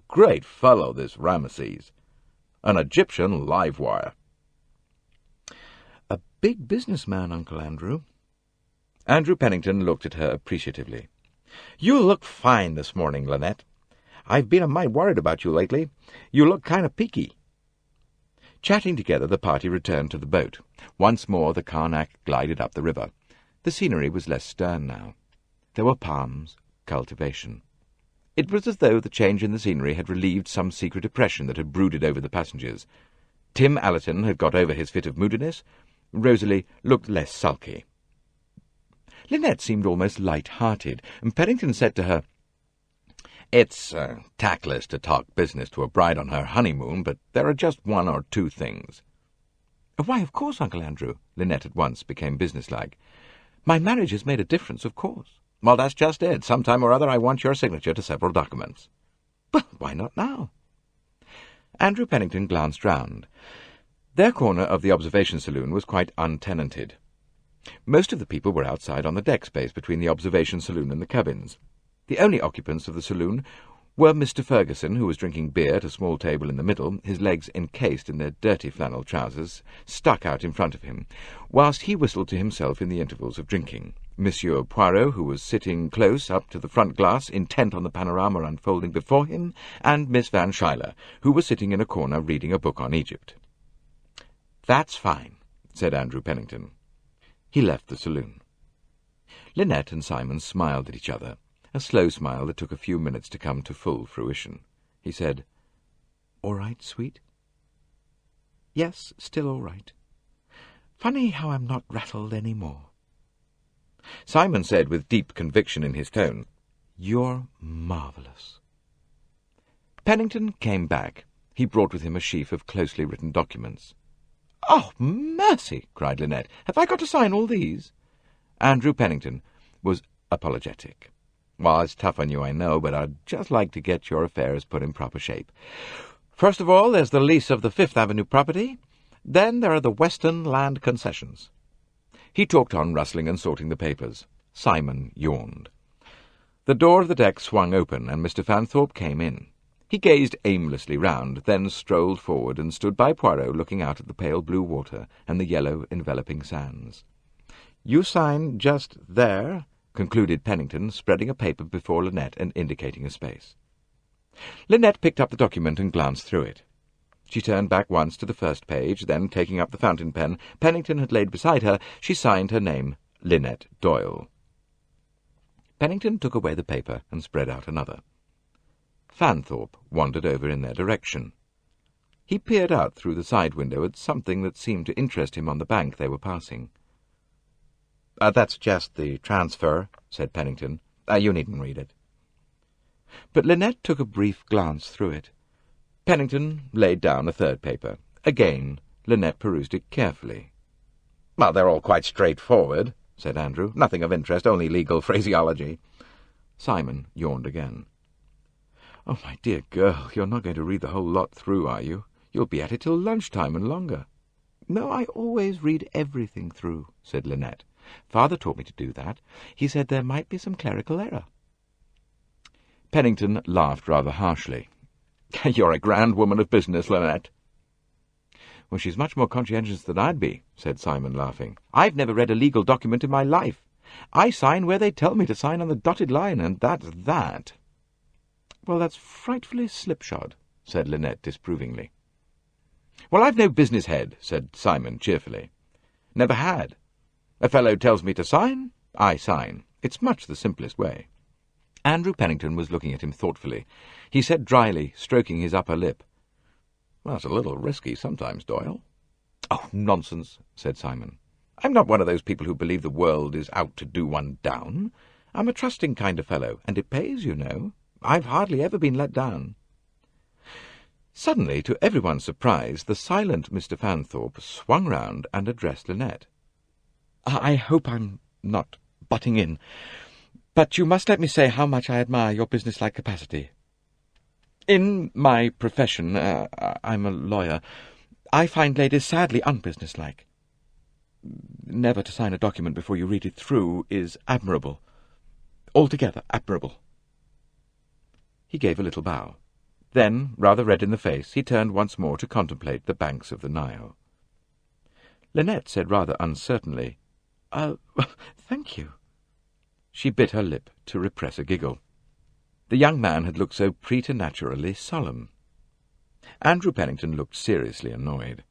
Great fellow, this Ramesses. An Egyptian live wire. A big businessman, Uncle Andrew. Andrew Pennington looked at her appreciatively. You look fine this morning, Linnet. I've been a mite worried about you lately. You look kind of peaky. Chatting together, the party returned to the boat. Once more the Karnak glided up the river. The scenery was less stern now. There were palms, cultivation. It was as though the change in the scenery had relieved some secret oppression that had brooded over the passengers. Tim Allerton had got over his fit of moodiness. Rosalie looked less sulky. Linnet seemed almost light-hearted, and Pennington said to her, It's tactless to talk business to a bride on her honeymoon, but there are just one or two things. Why, of course, Uncle Andrew. Linnet at once became businesslike. My marriage has made a difference, of course. Well, that's just it. Sometime or other I want your signature to several documents. Well, why not now? Andrew Pennington glanced round. Their corner of the observation saloon was quite untenanted. Most of the people were outside on the deck space between the observation saloon and the cabins. The only occupants of the saloon were Mr. Ferguson, who was drinking beer at a small table in the middle, his legs encased in their dirty flannel trousers, stuck out in front of him, whilst he whistled to himself in the intervals of drinking. Monsieur Poirot, who was sitting close up to the front glass, intent on the panorama unfolding before him, and Miss Van Schuyler, who was sitting in a corner reading a book on Egypt. That's fine, said Andrew Pennington. He left the saloon. Linnet and Simon smiled at each other, a slow smile that took a few minutes to come to full fruition. He said, All right, sweet? Yes, still all right. Funny how I'm not rattled any more. Simon said with deep conviction in his tone, You're marvellous. Pennington came back. He brought with him a sheaf of closely written documents. Oh, mercy, cried Linnet. Have I got to sign all these? Andrew Pennington was apologetic. Well, it's tough on you, I know, but I'd just like to get your affairs put in proper shape. First of all, there's the lease of the Fifth Avenue property. Then there are the Western land concessions. He talked on, rustling and sorting the papers. Simon yawned. The door of the deck swung open, and Mr. Fanthorpe came in. He gazed aimlessly round, then strolled forward and stood by Poirot, looking out at the pale blue water and the yellow enveloping sands. You sign just there, concluded Pennington, spreading a paper before Linnet and indicating a space. Linnet picked up the document and glanced through it. She turned back once to the first page, then, taking up the fountain pen Pennington had laid beside her, she signed her name, Linnet Doyle. Pennington took away the paper and spread out another. Fanthorpe wandered over in their direction. He peered out through the side window at something that seemed to interest him on the bank they were passing. That's just the transfer, said Pennington. You needn't read it. But Linnet took a brief glance through it. Pennington laid down a third paper. Again, Linnet perused it carefully. Well, they're all quite straightforward, said Andrew. Nothing of interest, only legal phraseology. Simon yawned again. Oh, my dear girl, you're not going to read the whole lot through, are you? You'll be at it till lunchtime and longer. No, I always read everything through, said Linnet. Father taught me to do that. He said there might be some clerical error. Pennington laughed rather harshly. You're a grand woman of business, Linnet. Well, she's much more conscientious than I'd be, said Simon, laughing. I've never read a legal document in my life. I sign where they tell me to sign on the dotted line, and that's that. Well, that's frightfully slipshod, said Linnet disapprovingly. Well, I've no business head, said Simon cheerfully. Never had. A fellow tells me to sign, I sign. It's much the simplest way. Andrew Pennington was looking at him thoughtfully. He said dryly, stroking his upper lip, "Well, it's a little risky sometimes, Doyle." "Oh, nonsense," said Simon. "I'm not one of those people who believe the world is out to do one down. I'm a trusting kind of fellow, and it pays, you know. I've hardly ever been let down." Suddenly, to everyone's surprise, the silent Mr. Fanthorpe swung round and addressed Linnet. "I hope I'm not butting in, but you must let me say how much I admire your business-like capacity. In my profession, I'm a lawyer, I find ladies sadly unbusinesslike. Never to sign a document before you read it through is admirable. Altogether admirable." He gave a little bow. Then, rather red in the face, he turned once more to contemplate the banks of the Nile. Linnet said rather uncertainly, "Thank you." She bit her lip to repress a giggle. The young man had looked so preternaturally solemn. Andrew Pennington looked seriously annoyed.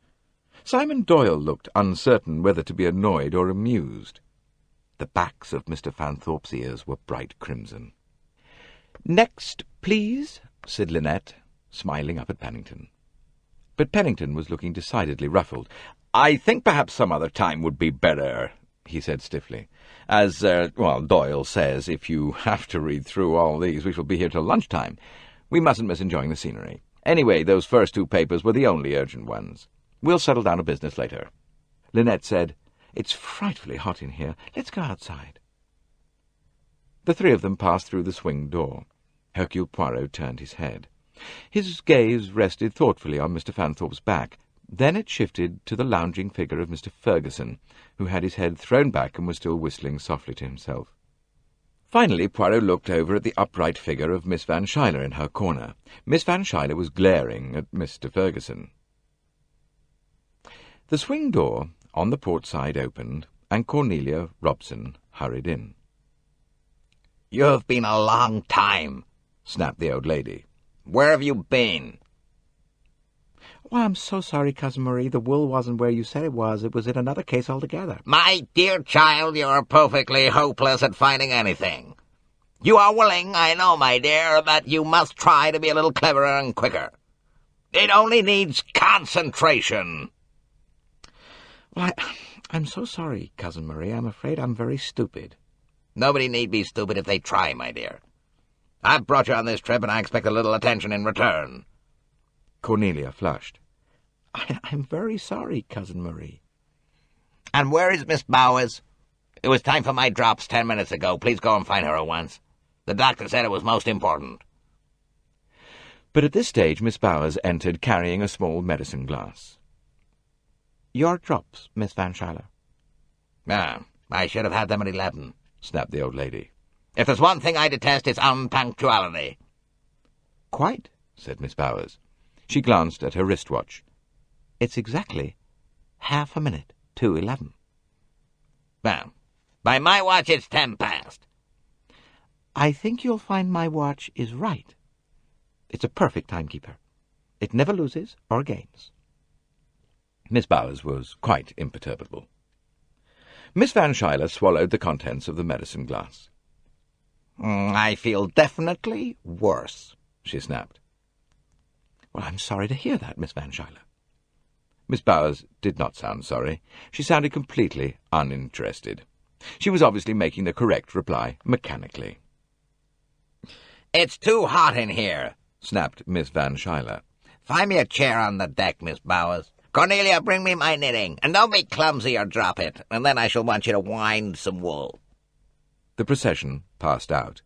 Simon Doyle looked uncertain whether to be annoyed or amused. The backs of Mr. Fanthorpe's ears were bright crimson. "Next, please," said Linnet, smiling up at Pennington. But Pennington was looking decidedly ruffled. "I think perhaps some other time would be better," he said stiffly. "As, Doyle says, if you have to read through all these, we shall be here till lunchtime. We mustn't miss enjoying the scenery. Anyway, those first two papers were the only urgent ones. We'll settle down to business later." Linnet said, "It's frightfully hot in here. Let's go outside." The three of them passed through the swing door. Hercule Poirot turned his head. His gaze rested thoughtfully on Mr. Fanthorpe's back. Then it shifted to the lounging figure of Mr. Ferguson, who had his head thrown back and was still whistling softly to himself. Finally, Poirot looked over at the upright figure of Miss Van Schuyler in her corner. Miss Van Schuyler was glaring at Mr. Ferguson. The swing door on the port side opened, and Cornelia Robson hurried in. "You've been a long time," snapped the old lady. "Where have you been?" "Oh, I'm so sorry, Cousin Marie. The wool wasn't where you said it was. It was in another case altogether." "My dear child, you're perfectly hopeless at finding anything. You are willing, I know, my dear, that you must try to be a little cleverer and quicker. It only needs concentration." "Well, I'm so sorry, Cousin Marie. I'm afraid I'm very stupid." "Nobody need be stupid if they try, my dear. I've brought you on this trip, and I expect a little attention in return." Cornelia flushed. I'm very sorry, Cousin Marie." "And where is Miss Bowers? It was time for my drops 10 minutes ago. Please go and find her at once. The doctor said it was most important." But at this stage Miss Bowers entered carrying a small medicine glass. "Your drops, Miss Van Schuyler." "Ah, I should have had them at 11, snapped the old lady. "If there's one thing I detest, it's unpunctuality." "Quite," said Miss Bowers. She glanced at her wristwatch. "It's exactly half a minute to 11. "Well, by my watch it's 10 past. "I think you'll find my watch is right. It's a perfect timekeeper." It never loses or gains. Miss Bowers was quite imperturbable. Miss Van Schuyler swallowed the contents of the medicine glass. I feel definitely worse, she snapped. Well, I'm sorry to hear that, Miss Van Schuyler. Miss Bowers did not sound sorry. She sounded completely uninterested. She was obviously making the correct reply mechanically. It's too hot in here, Snapped Miss Van Schuyler. Find me a chair on the deck, Miss Bowers. Cornelia, bring me my knitting, and don't be clumsy or drop it, and then I shall want you to wind some wool. The procession passed out.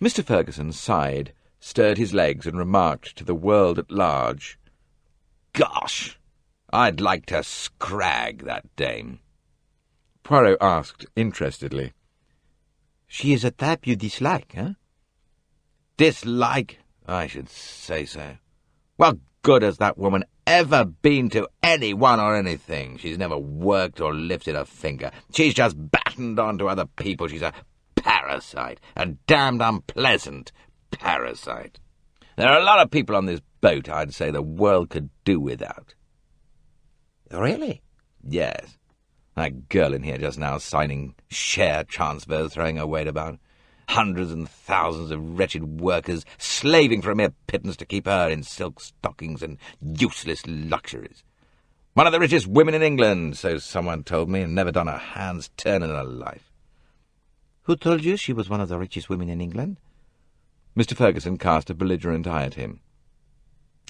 Mr. Ferguson sighed, stirred his legs, and remarked to the world at large, "Gosh, I'd like to scrag that dame." Poirot asked interestedly, She is a type you dislike, eh? "Dislike? I should say so. What good has that woman ever been to anyone or anything? She's never worked or lifted a finger. She's just battened on to other people. She's a parasite, a damned unpleasant parasite. There are a lot of people on this boat I'd say the world could do without." Really? "Yes. That girl in here just now signing share transfers, throwing her weight about. Hundreds and thousands of wretched workers slaving for a mere pittance to keep her in silk stockings and useless luxuries. One of the richest women in England, so someone told me, and never done a hand's turn in her life." Who told you she was one of the richest women in England? Mr. Ferguson cast a belligerent eye at him.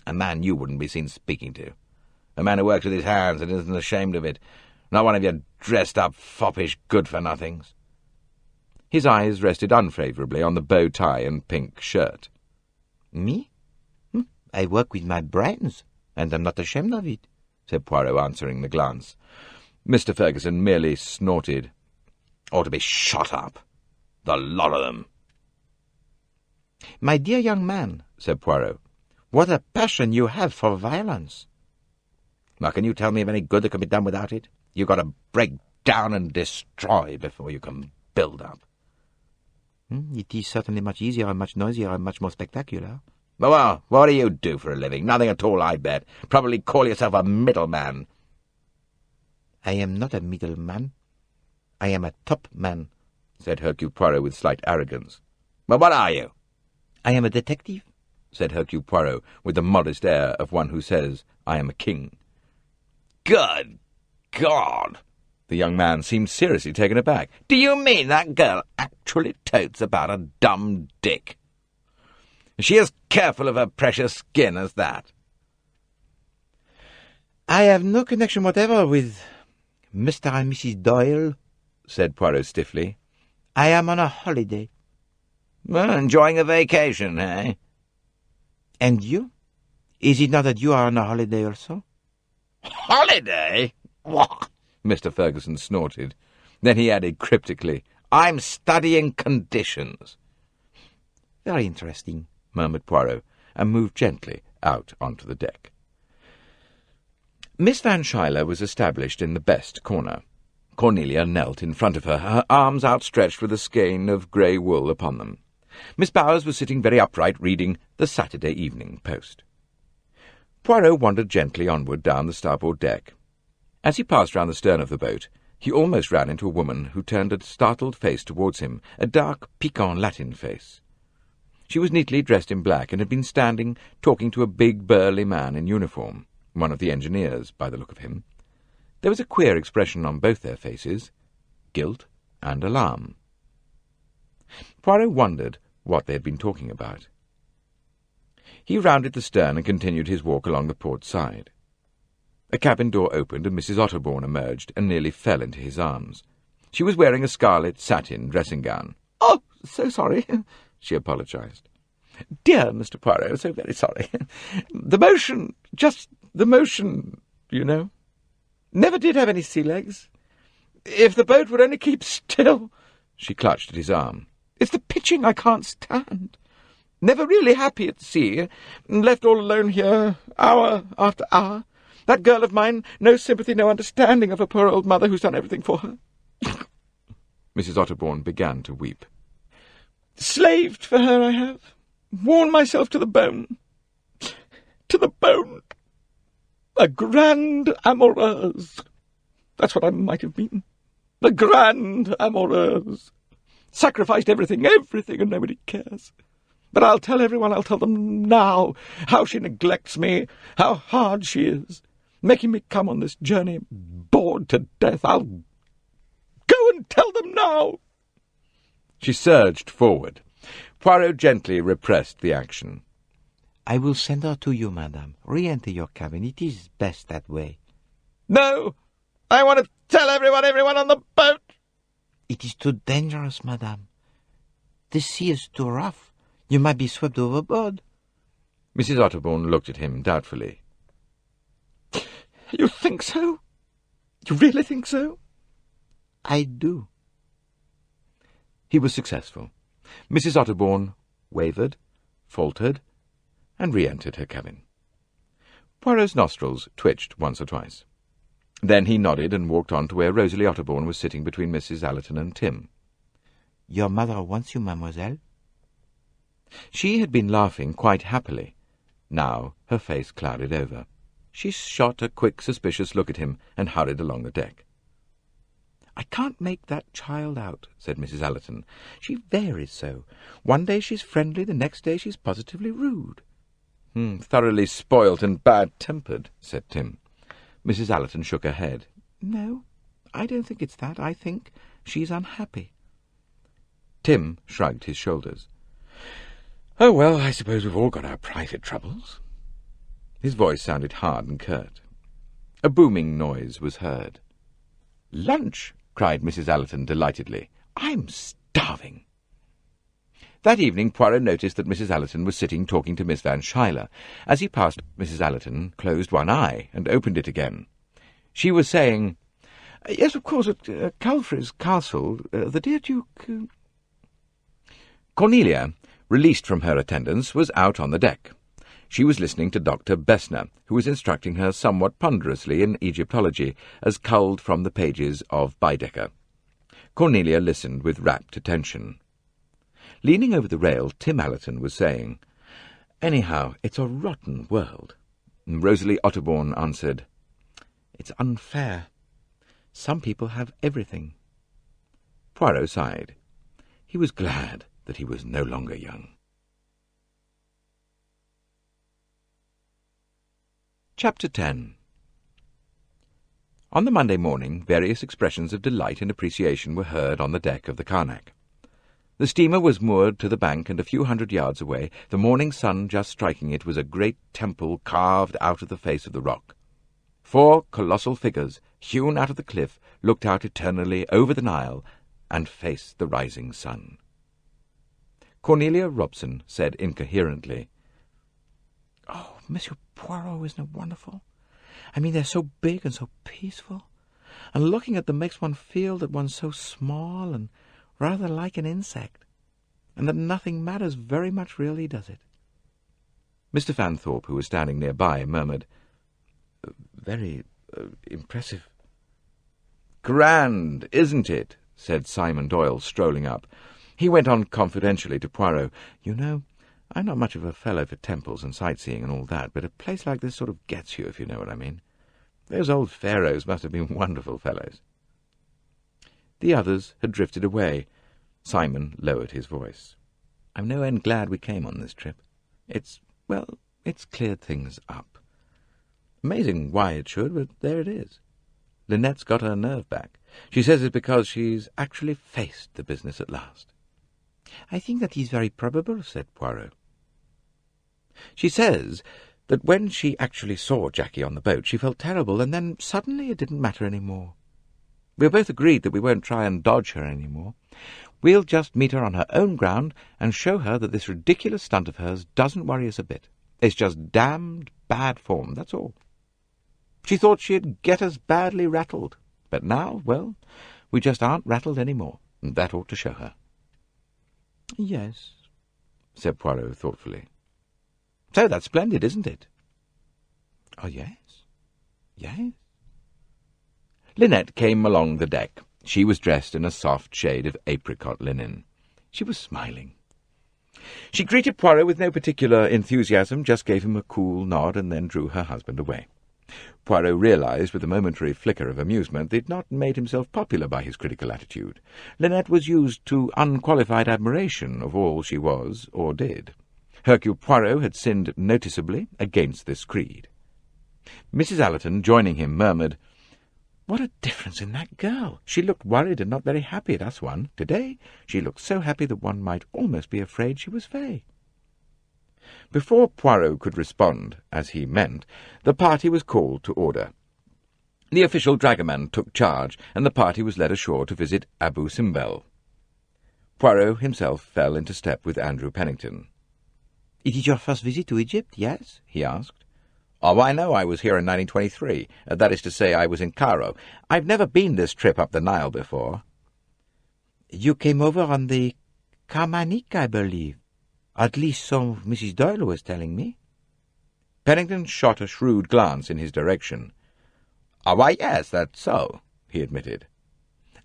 "A man you wouldn't be seen speaking to. A man who works with his hands and isn't ashamed of it. Not one of your dressed-up, foppish good-for-nothings." His eyes rested unfavourably on the bow tie and pink shirt. Me? I work with my brains, and I'm not ashamed of it, said Poirot, answering the glance. Mr. Ferguson merely snorted. "Ought to be shot up. The lot of them." My dear young man, said Poirot, what a passion you have for violence. Now, can you tell me of any good that can be done without it? You've got to break down and destroy before you can build up. It is certainly much easier and much noisier and much more spectacular. Well, what do you do for a living? Nothing at all, I bet. Probably call yourself a middleman. I am not a middleman. I am a top man, said Hercule Poirot with slight arrogance. Well, what are you? I am a detective, said Hercule Poirot with the modest air of one who says, I am a king. Good God! The young man seemed seriously taken aback. Do you mean that girl actually totes about a dumb dick? Is she as careful of her precious skin as that? I have no connection whatever with Mr. and Mrs. Doyle, said Poirot stiffly. I am on a holiday. Well, enjoying a vacation, eh? And you? Is it not that you are on a holiday also? Holiday? What? Mr. Ferguson snorted. Then he added cryptically, I'm studying conditions. Very interesting, murmured Poirot, and moved gently out onto the deck. Miss Van Schuyler was established in the best corner. Cornelia knelt in front of her, her arms outstretched with a skein of grey wool upon them. Miss Bowers was sitting very upright, reading the Saturday Evening Post. Poirot wandered gently onward down the starboard deck. As he passed round the stern of the boat, he almost ran into a woman who turned a startled face towards him, a dark, piquant Latin face. She was neatly dressed in black and had been standing talking to a big, burly man in uniform, one of the engineers, by the look of him. There was a queer expression on both their faces, guilt and alarm. Poirot wondered what they had been talking about. He rounded the stern and continued his walk along the port side. A cabin door opened and Mrs. Otterbourne emerged and nearly fell into his arms. She was wearing a scarlet satin dressing-gown. "Oh, so sorry," she apologized. "Dear Mr. Poirot, so very sorry. The motion, you know. Never did have any sea legs. If the boat would only keep still." She clutched at his arm. "It's the pitching I can't stand. Never really happy at sea, and left all alone here, hour after hour. That girl of mine, no sympathy, no understanding of her poor old mother who's done everything for her." Mrs. Otterbourne began to weep. "Slaved for her I have, worn myself to the bone. to the bone. A grande amoureuse. That's what I might have been. A grande amoureuse. Sacrificed everything, and nobody cares. But I'll tell everyone, I'll tell them now, how she neglects me, how hard she is, making me come on this journey, bored to death. I'll go and tell them now. She surged forward. Poirot gently repressed the action. I will send her to you, madame. Re-enter your cabin. It is best that way. No, I want to tell everyone on the boat. It is too dangerous, madame. The sea is too rough. You might be swept overboard. Mrs. Otterbourne looked at him doubtfully. You think so? You really think so? I do. He was successful. Mrs. Otterbourne wavered, faltered, and re-entered her cabin. Poirot's nostrils twitched once or twice. Then he nodded and walked on to where Rosalie Otterbourne was sitting between Mrs. Allerton and Tim. Your mother wants you, mademoiselle. She had been laughing quite happily. Now her face clouded over. She shot a quick, suspicious look at him and hurried along the deck. "I can't make that child out," said Mrs. Allerton. "She varies so. One day she's friendly, the next day she's positively rude." Thoroughly spoilt and bad-tempered," said Tim. Mrs. Allerton shook her head. "No, I don't think it's that. I think she's unhappy." Tim shrugged his shoulders. "Oh, well, I suppose we've all got our private troubles." His voice sounded hard and curt. A booming noise was heard. "Lunch!" cried Mrs. Allerton delightedly. "I'm starving." That evening Poirot noticed that Mrs. Allerton was sitting talking to Miss Van Schuyler. As he passed, Mrs. Allerton closed one eye and opened it again. She was saying, "Yes, of course, at Calfrey's Castle, the dear Duke—" Cornelia, released from her attendance, was out on the deck. She was listening to Dr. Bessner, who was instructing her somewhat ponderously in Egyptology, as culled from the pages of Baedeker. Cornelia listened with rapt attention. Leaning over the rail, Tim Allerton was saying, "Anyhow, it's a rotten world." And Rosalie Otterbourne answered, "It's unfair. Some people have everything." Poirot sighed. He was glad that he was no longer young. Chapter 10. On the Monday morning, various expressions of delight and appreciation were heard on the deck of the Karnak. The steamer was moored to the bank, and a few hundred yards away, the morning sun just striking it, was a great temple carved out of the face of the rock. 4 colossal figures, hewn out of the cliff, looked out eternally over the Nile and faced the rising sun. Cornelia Robson said incoherently, "Oh, Monsieur Poirot, isn't it wonderful? I mean, they're so big and so peaceful, and looking at them makes one feel that one's so small and rather like an insect, and that nothing matters very much really, does it?" Mr. Fanthorpe, who was standing nearby, murmured, "Very impressive." "Grand, isn't it?" said Simon Doyle, strolling up. He went on confidentially to Poirot. "You know, I'm not much of a fellow for temples and sightseeing and all that, but a place like this sort of gets you, if you know what I mean. Those old pharaohs must have been wonderful fellows." The others had drifted away. Simon lowered his voice. "I'm no end glad we came on this trip. It's cleared things up. Amazing why it should, but there it is. Linette's got her nerve back. She says it's because she's actually faced the business at last." "I think that is very probable," said Poirot. "She says that when she actually saw Jackie on the boat, she felt terrible, and then suddenly it didn't matter any more. We're both agreed that we won't try and dodge her any more. We'll just meet her on her own ground and show her that this ridiculous stunt of hers doesn't worry us a bit. It's just damned bad form, that's all. She thought she'd get us badly rattled, but now, well, we just aren't rattled any more, and that ought to show her." "Yes," said Poirot thoughtfully. "So that's splendid, isn't it?" "Oh, yes, yes." Linnet came along the deck. She was dressed in a soft shade of apricot linen. She was smiling. She greeted Poirot with no particular enthusiasm, just gave him a cool nod, and then drew her husband away. Poirot realized, with a momentary flicker of amusement, that he had not made himself popular by his critical attitude. Linnet was used to unqualified admiration of all she was or did. Hercule Poirot had sinned noticeably against this creed. Mrs. Allerton, joining him, murmured, "What a difference in that girl! She looked worried and not very happy at us one. Today she looked so happy that one might almost be afraid she was Fay." Before Poirot could respond, as he meant, the party was called to order. The official dragoman took charge, and the party was led ashore to visit Abu Simbel. Poirot himself fell into step with Andrew Pennington. "It is your first visit to Egypt, yes?" he asked. "Oh, why, no, I was here in 1923. That is to say, I was in Cairo. I've never been this trip up the Nile before." "You came over on the Carmanic, I believe. At least so Mrs. Doyle was telling me." Pennington shot a shrewd glance in his direction. "Oh, why, yes, that's so," he admitted.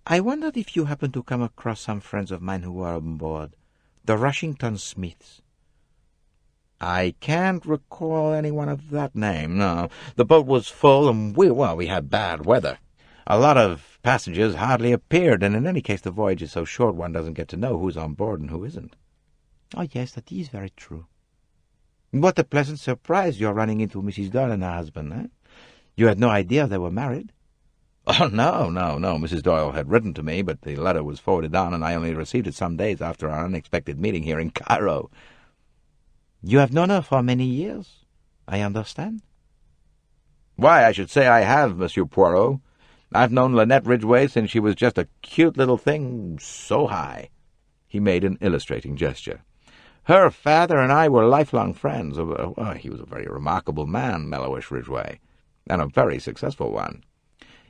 "I wondered if you happened to come across some friends of mine who were on board. The Rushington Smiths." "I can't recall anyone of that name, no. The boat was full, and we had bad weather. A lot of passengers hardly appeared, and in any case the voyage is so short one doesn't get to know who's on board and who isn't." "Oh, yes, that is very true." "What a pleasant surprise your running into Mrs. Doyle and her husband, eh? You had no idea they were married?" "Oh, no. Mrs. Doyle had written to me, but the letter was forwarded on, and I only received it some days after our unexpected meeting here in Cairo." "You have known her for many years, I understand?" "Why, I should say I have, Monsieur Poirot. I've known Linnet Ridgeway since she was just a cute little thing so high." He made an illustrating gesture. "Her father and I were lifelong friends. He was a very remarkable man, Mellowish Ridgeway, and a very successful one."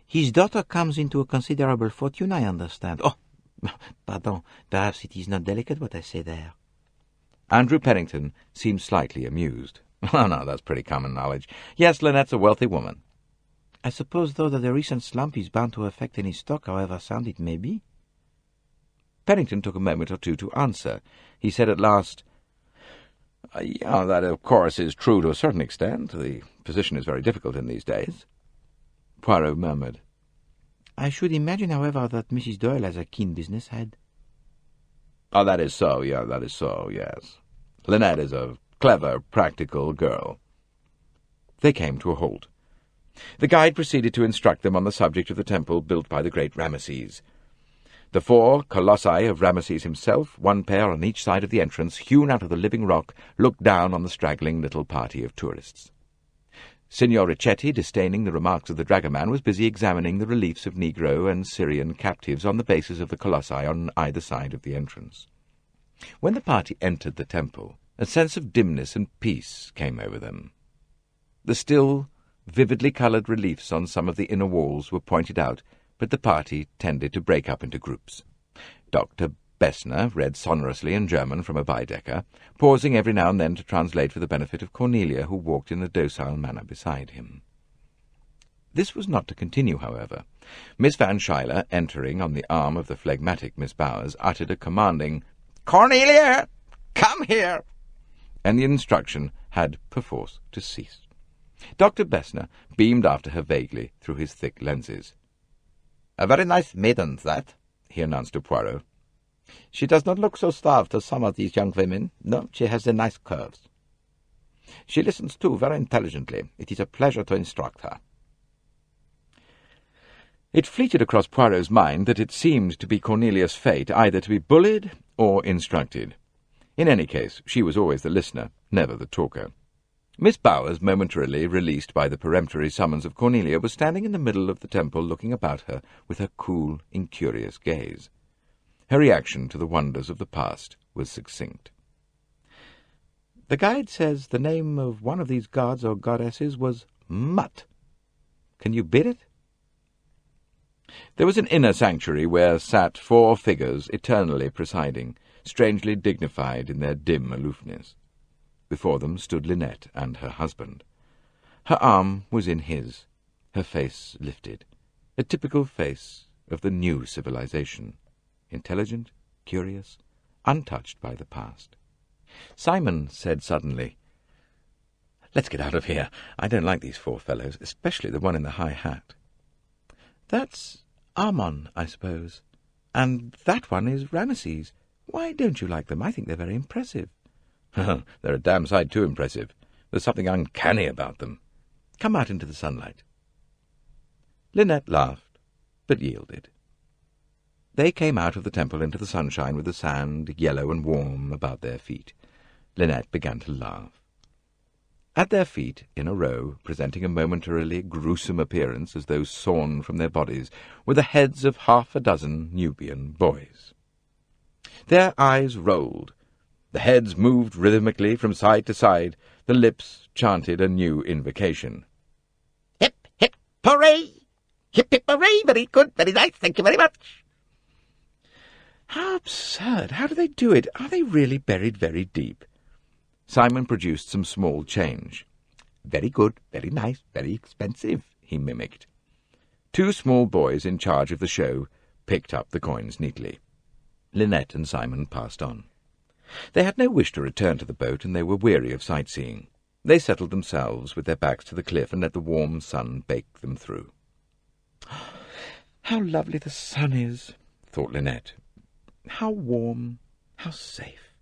"His daughter comes into a considerable fortune, I understand." "Oh, pardon, perhaps it is not delicate what I say there." Andrew Pennington seemed slightly amused. "Oh, no, that's pretty common knowledge. Yes, Linnet's a wealthy woman." "I suppose, though, that the recent slump is bound to affect any stock, however sound it may be?" Pennington took a moment or two to answer. He said at last, "Yeah, that, of course, is true to a certain extent. The position is very difficult in these days." Poirot murmured, "I should imagine, however, that Mrs. Doyle has a keen business head." "Oh, that is so, yes. Linnet is a clever, practical girl." They came to a halt. The guide proceeded to instruct them on the subject of the temple built by the great Ramesses. The 4 colossi of Ramesses himself, one pair on each side of the entrance, hewn out of the living rock, looked down on the straggling little party of tourists. Signor Ricchetti, disdaining the remarks of the dragoman, was busy examining the reliefs of Negro and Syrian captives on the bases of the colossi on either side of the entrance. When the party entered the temple, a sense of dimness and peace came over them. The still, vividly coloured reliefs on some of the inner walls were pointed out, but the party tended to break up into groups. Dr. Bessner read sonorously in German from a Baedeker, pausing every now and then to translate for the benefit of Cornelia, who walked in a docile manner beside him. This was not to continue, however. Miss Van Schuyler, entering on the arm of the phlegmatic Miss Bowers, uttered a commanding, "Cornelia, come here!" and the instruction had perforce to cease. Dr. Bessner beamed after her vaguely through his thick lenses. "A very nice maiden, that," he announced to Poirot. "She does not look so starved as some of these young women. No, she has the nice curves. She listens, too, very intelligently. It is a pleasure to instruct her." It fleeted across Poirot's mind that it seemed to be Cornelia's fate either to be bullied or instructed. In any case, she was always the listener, never the talker. Miss Bowers, momentarily released by the peremptory summons of Cornelia, was standing in the middle of the temple looking about her with her cool, incurious gaze. Her reaction to the wonders of the past was succinct. "The guide says the name of one of these gods or goddesses was Mut. Can you bid it?" There was an inner sanctuary where sat 4 figures eternally presiding, strangely dignified in their dim aloofness. Before them stood Linnet and her husband. Her arm was in his, her face lifted, a typical face of the new civilization, intelligent, curious, untouched by the past. Simon said suddenly, "Let's get out of here. I don't like these four fellows, especially the one in the high hat." "That's Armon, I suppose. And that one is Ramesses. Why don't you like them? I think they're very impressive." They're a damn sight too impressive. There's something uncanny about them. Come out into the sunlight." Linnet laughed, but yielded. They came out of the temple into the sunshine with the sand, yellow and warm, about their feet. Linnet began to laugh. At their feet, in a row, presenting a momentarily gruesome appearance as though sawn from their bodies, were the heads of 6 Nubian boys. Their eyes rolled. The heads moved rhythmically from side to side. The lips chanted a new invocation. Hip, hip, hooray! Hip, hip, hooray! Very good, very nice, thank you very much. How absurd! How do they do it? Are they really buried very deep? Simon produced some small change. "Very good, very nice, very expensive," he mimicked. 2 small boys in charge of the show picked up the coins neatly. Linnet and Simon passed on. They had no wish to return to the boat, and they were weary of sightseeing. They settled themselves with their backs to the cliff and let the warm sun bake them through. "How lovely the sun is," thought Linnet. "How warm, how safe.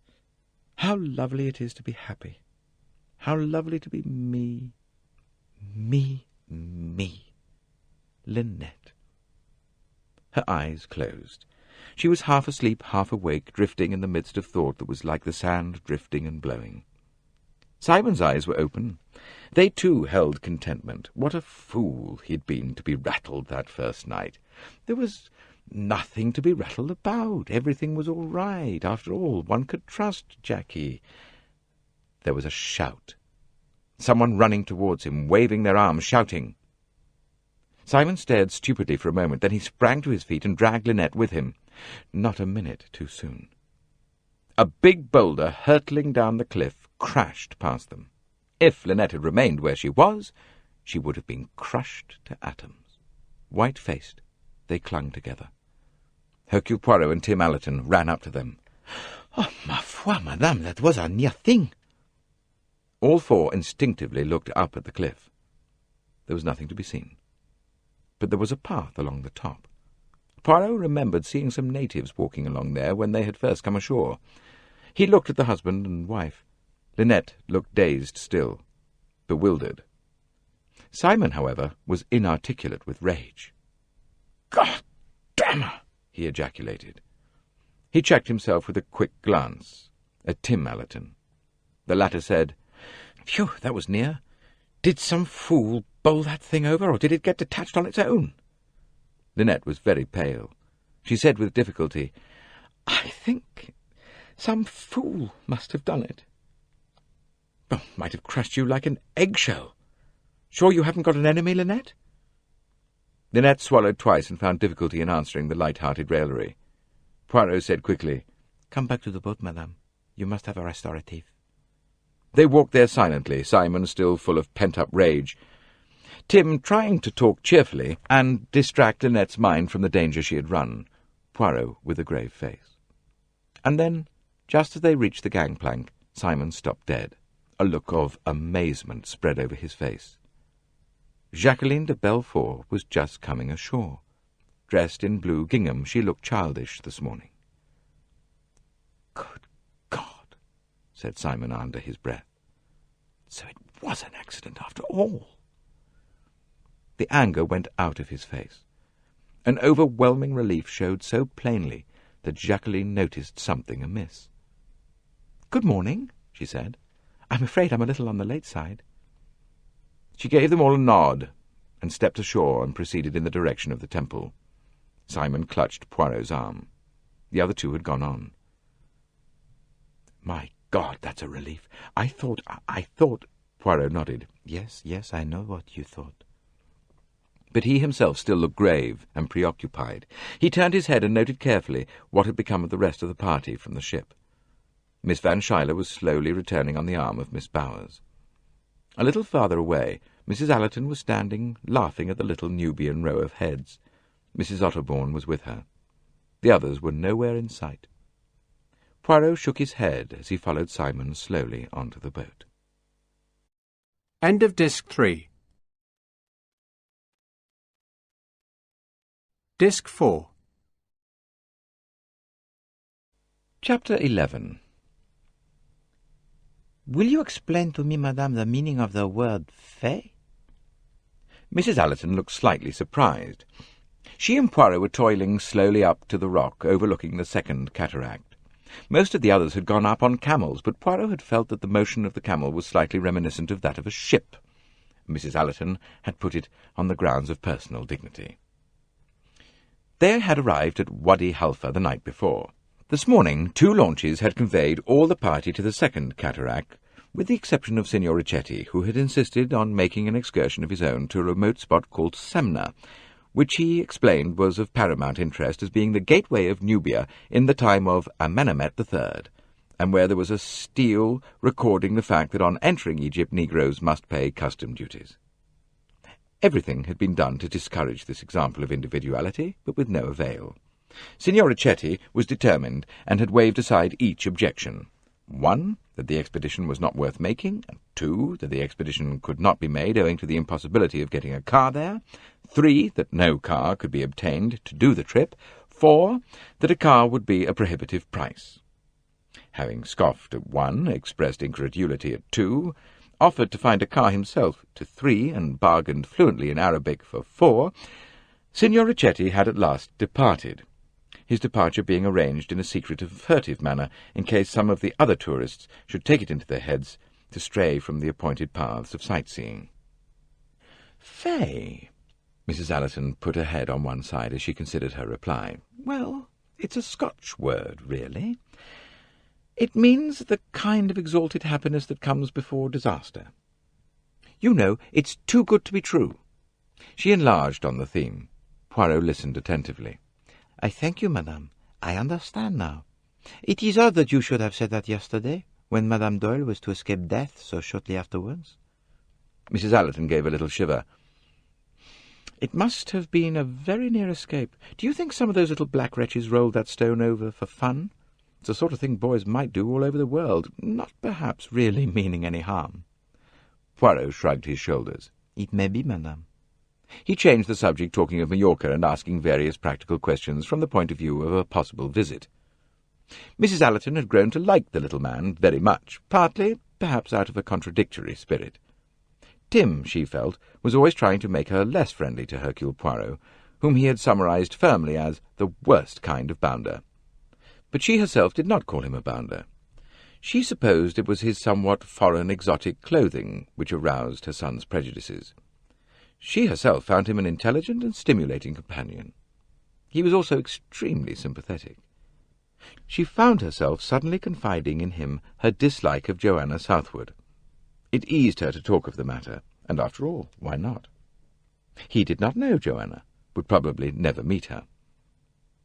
How lovely it is to be happy. How lovely to be me. Me, me. Linnet." Her eyes closed. She was half asleep, half awake, drifting in the midst of thought that was like the sand drifting and blowing. Simon's eyes were open. They too held contentment. What a fool he had been to be rattled that first night. There was nothing to be rattled about. Everything was all right. After all, one could trust Jackie. There was a shout. Someone running towards him, waving their arms, shouting. Simon stared stupidly for a moment. Then he sprang to his feet and dragged Linnet with him. Not a minute too soon. A big boulder, hurtling down the cliff, crashed past them. If Linnet had remained where she was, she would have been crushed to atoms. White-faced, they clung together. Hercule Poirot and Tim Allerton ran up to them. "Oh, ma foi, madame, that was a near thing." All 4 instinctively looked up at the cliff. There was nothing to be seen, but there was a path along the top. Poirot remembered seeing some natives walking along there when they had first come ashore. He looked at the husband and wife. Linnet looked dazed still, bewildered. Simon, however, was inarticulate with rage. "God damn her!" he ejaculated. He checked himself with a quick glance at Tim Allerton. The latter said, "Phew, that was near. Did some fool bowl that thing over, or did it get detached on its own?" Linnet was very pale. She said with difficulty, "I think some fool must have done it." "Oh, might have crushed you like an eggshell. Sure you haven't got an enemy, Linnet?" Linnet swallowed twice and found difficulty in answering the light-hearted raillery. Poirot said quickly, "Come back to the boat, madame. You must have a restorative." They walked there silently, Simon still full of pent-up rage, Tim trying to talk cheerfully and distract Linet's mind from the danger she had run, Poirot with a grave face. And then, just as they reached the gangplank, Simon stopped dead. A look of amazement spread over his face. Jacqueline de Belfort was just coming ashore. Dressed in blue gingham, she looked childish this morning. "Good God," said Simon under his breath. "So it was an accident after all." The anger went out of his face. An overwhelming relief showed so plainly that Jacqueline noticed something amiss. "Good morning," she said. "I'm afraid I'm a little on the late side." She gave them all a nod and stepped ashore and proceeded in the direction of the temple. Simon clutched Poirot's arm. The other 2 had gone on. "My God, that's a relief. I thought... Poirot nodded. Yes, I know what you thought." But he himself still looked grave and preoccupied. He turned his head and noted carefully what had become of the rest of the party from the ship. Miss Van Schuyler was slowly returning on the arm of Miss Bowers. A little farther away, Mrs. Allerton was standing, laughing at the little Nubian row of heads. Mrs. Otterbourne was with her. The others were nowhere in sight. Poirot shook his head as he followed Simon slowly onto the boat. End of Disc 3. Disc 4. Chapter 11. Will you explain to me, madame, the meaning of the word fée? Mrs. Allerton looked slightly surprised. She and Poirot were toiling slowly up to the rock overlooking the second cataract. Most of the others had gone up on camels, but Poirot had felt that the motion of the camel was slightly reminiscent of that of a ship. Mrs. Allerton had put it on the grounds of personal dignity. They had arrived at Wadi Halfa the night before. This morning 2 launches had conveyed all the party to the second cataract, with the exception of Signor Ricchetti, who had insisted on making an excursion of his own to a remote spot called Semna, which he explained was of paramount interest as being the gateway of Nubia in the time of Amenemhet III, and where there was a stele recording the fact that on entering Egypt Negroes must pay custom duties. Everything had been done to discourage this example of individuality, but with no avail. Signor Ricchetti was determined and had waved aside each objection. 1, that the expedition was not worth making, and 2, that the expedition could not be made owing to the impossibility of getting a car there, 3, that no car could be obtained to do the trip, 4, that a car would be a prohibitive price. Having scoffed at 1, expressed incredulity at 2, offered to find a car himself to 3, and bargained fluently in Arabic for 4, Signor Ricchetti had at last departed, his departure being arranged in a secretive, furtive manner in case some of the other tourists should take it into their heads to stray from the appointed paths of sightseeing. "Fée," Mrs. Allerton put her head on one side as she considered her reply. "Well, it's a Scotch word, really. It means the kind of exalted happiness that comes before disaster. You know, it's too good to be true." She enlarged on the theme. Poirot listened attentively. I thank you, madame. I understand now. It is odd that you should have said that yesterday, when Madame Doyle was to escape death so shortly afterwards. Mrs. Allerton gave a little shiver. "It must have been a very near escape. Do you think some of those little black wretches rolled that stone over for fun? It's the sort of thing boys might do all over the world, not perhaps really meaning any harm." Poirot shrugged his shoulders. It may be, madame. He changed the subject, talking of Majorca and asking various practical questions from the point of view of a possible visit. Mrs. Allerton had grown to like the little man very much, partly, perhaps, out of a contradictory spirit. Tim, she felt, was always trying to make her less friendly to Hercule Poirot, whom he had summarized firmly as the worst kind of bounder. But she herself did not call him a bounder. She supposed it was his somewhat foreign, exotic clothing which aroused her son's prejudices. She herself found him an intelligent and stimulating companion. He was also extremely sympathetic. She found herself suddenly confiding in him her dislike of Joanna Southwood. It eased her to talk of the matter, and after all, why not? He did not know Joanna, would probably never meet her.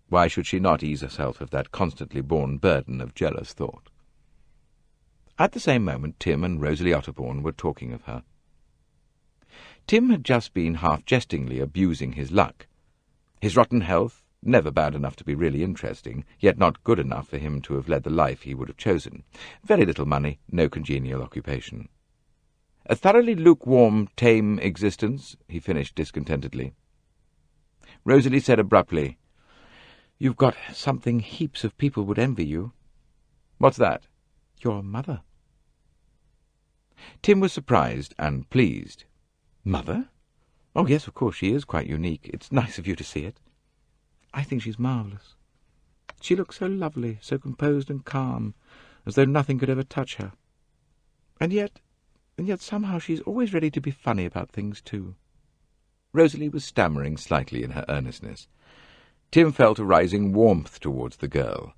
Why should she not ease herself of that constantly borne burden of jealous thought? At the same moment Tim and Rosalie Otterbourne were talking of her. Tim had just been half-jestingly abusing his luck. His rotten health, never bad enough to be really interesting, yet not good enough for him to have led the life he would have chosen. Very little money, no congenial occupation. A thoroughly lukewarm, tame existence, he finished discontentedly. Rosalie said abruptly, "You've got something heaps of people would envy you." "What's that?" "Your mother." Tim was surprised and pleased. "Mother? Oh, yes, of course, she is quite unique. It's nice of you to see it." "I think she's marvellous. She looks so lovely, so composed and calm, as though nothing could ever touch her. And yet somehow she's always ready to be funny about things, too." Rosalie was stammering slightly in her earnestness. Tim felt a rising warmth towards the girl.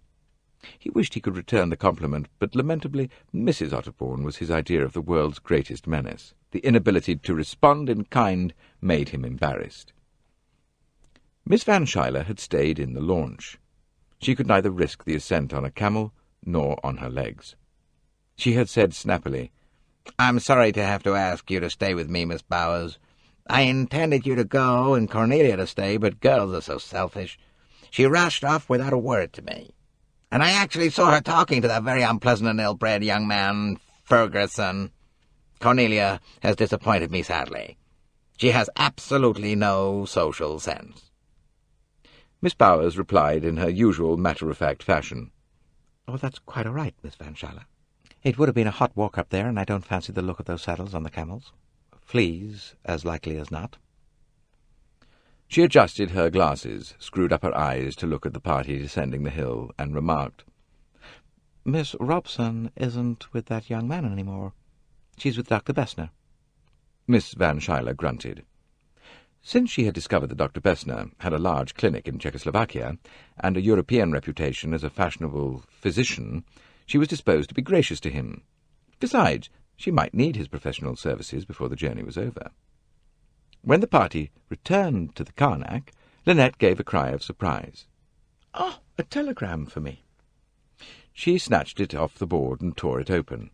He wished he could return the compliment, but lamentably Mrs. Otterbourne was his idea of the world's greatest menace. The inability to respond in kind made him embarrassed. Miss Van Schuyler had stayed in the launch. She could neither risk the ascent on a camel nor on her legs. She had said snappily, "I'm sorry to have to ask you to stay with me, Miss Bowers. I intended you to go and Cornelia to stay, but girls are so selfish. She rushed off without a word to me." And I actually saw her talking to that very unpleasant and ill-bred young man, Ferguson. Cornelia has disappointed me sadly. She has absolutely no social sense. Miss Bowers replied in her usual matter-of-fact fashion. Oh, that's quite all right, Miss Van Schuyler. It would have been a hot walk up there, and I don't fancy the look of those saddles on the camels. Fleas, as likely as not. She adjusted her glasses, screwed up her eyes to look at the party descending the hill, and remarked, Miss Robson isn't with that young man any more. She's with Dr. Bessner. Miss Van Schuyler grunted. Since she had discovered that Dr. Bessner had a large clinic in Czechoslovakia and a European reputation as a fashionable physician, she was disposed to be gracious to him. Besides, she might need his professional services before the journey was over. When the party returned to the Karnak, Linnet gave a cry of surprise. "Oh, a telegram for me." She snatched it off the board and tore it open.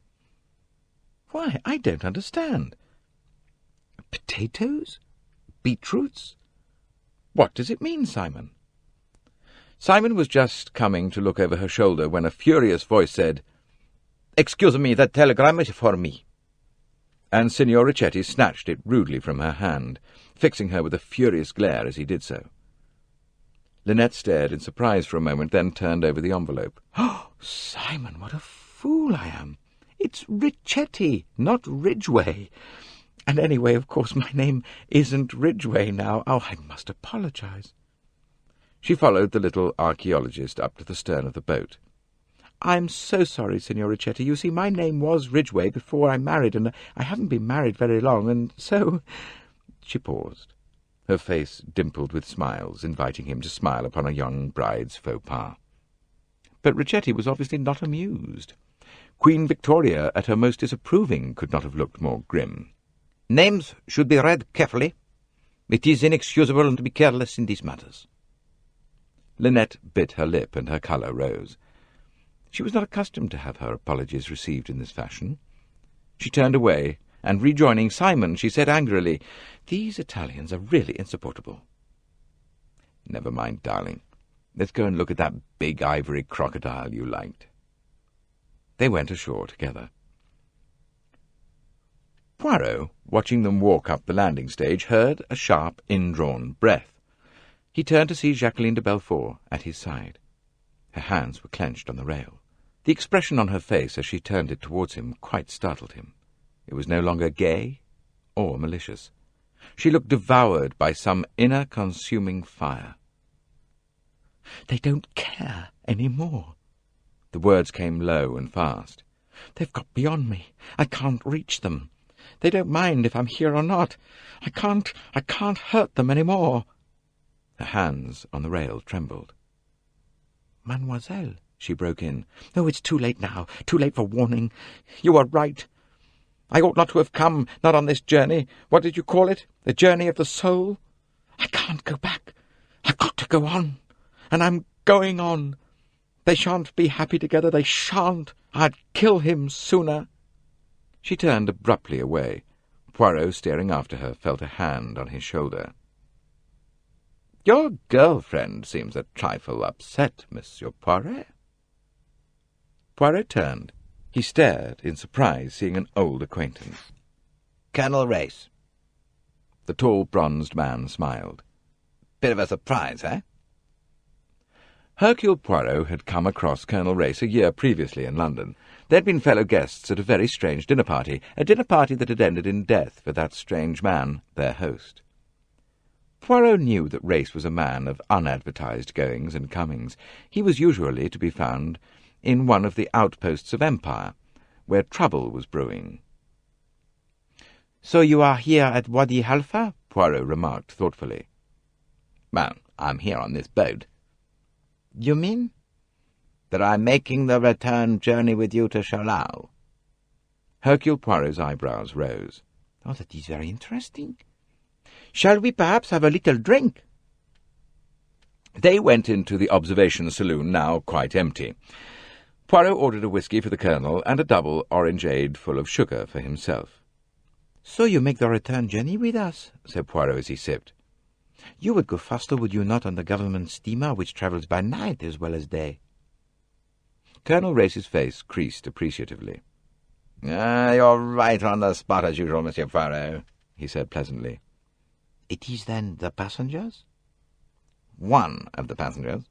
"Why, I don't understand. Potatoes? Beetroots? What does it mean, Simon?" Simon was just coming to look over her shoulder when a furious voice said, "Excuse me, that telegram is for me." And Signor Ricchetti snatched it rudely from her hand, fixing her with a furious glare as he did so. Linnet stared in surprise for a moment, then turned over the envelope. "Oh, Simon, what a fool I am! It's Ricchetti, not Ridgeway. And anyway, of course, my name isn't Ridgeway now. Oh, I must apologize." She followed the little archaeologist up to the stern of the boat. "I'm so sorry, Signor Ricchetti. You see, my name was Ridgeway before I married, and I haven't been married very long, and so—" She paused. Her face dimpled with smiles, inviting him to smile upon a young bride's faux pas. But Ricchetti was obviously not amused. Queen Victoria, at her most disapproving, could not have looked more grim. "Names should be read carefully. It is inexcusable to be careless in these matters." Linnet bit her lip, and her colour rose. She was not accustomed to have her apologies received in this fashion. She turned away, and rejoining Simon, she said angrily, "These Italians are really insupportable." "Never mind, darling. Let's go and look at that big ivory crocodile you liked." They went ashore together. Poirot, watching them walk up the landing stage, heard a sharp, indrawn breath. He turned to see Jacqueline de Belfort at his side. Her hands were clenched on the rail. The expression on her face as she turned it towards him quite startled him. It was no longer gay or malicious. She looked devoured by some inner consuming fire. "They don't care any more." The words came low and fast. "They've got beyond me. I can't reach them. They don't mind if I'm here or not. I can't hurt them any more." Her hands on the rail trembled. "Mademoiselle," she broke in. "Oh, it's too late now, too late for warning. You are right. I ought not to have come, not on this journey. What did you call it? The journey of the soul? I can't go back. I've got to go on. And I'm going on. They shan't be happy together, they shan't. I'd kill him sooner." She turned abruptly away. Poirot, staring after her, felt a hand on his shoulder. "Your girlfriend seems a trifle upset, Monsieur Poirot." Poirot turned. He stared in surprise, seeing an old acquaintance. "Colonel Race." The tall, bronzed man smiled. "Bit of a surprise, eh?" Hercule Poirot had come across Colonel Race a year previously in London. They had been fellow guests at a very strange dinner party, a dinner party that had ended in death for that strange man, their host. Poirot knew that Race was a man of unadvertised goings and comings. He was usually to be found in one of the outposts of empire, where trouble was brewing. "So you are here at Wadi Halfa?" Poirot remarked thoughtfully. "Well, I'm here on this boat." "You mean?" "That I'm making the return journey with you to Chalau." Hercule Poirot's eyebrows rose. "Oh, that is very interesting. Shall we perhaps have a little drink?" They went into the observation saloon, now quite empty. Poirot ordered a whisky for the Colonel and a double orangeade full of sugar for himself. "So you make the return journey with us?" said Poirot as he sipped. "You would go faster, would you not, on the government steamer, which travels by night as well as day?" Colonel Race's face creased appreciatively. You're right on the spot as usual, Monsieur Poirot, he said pleasantly. It is then the passengers? One of the passengers.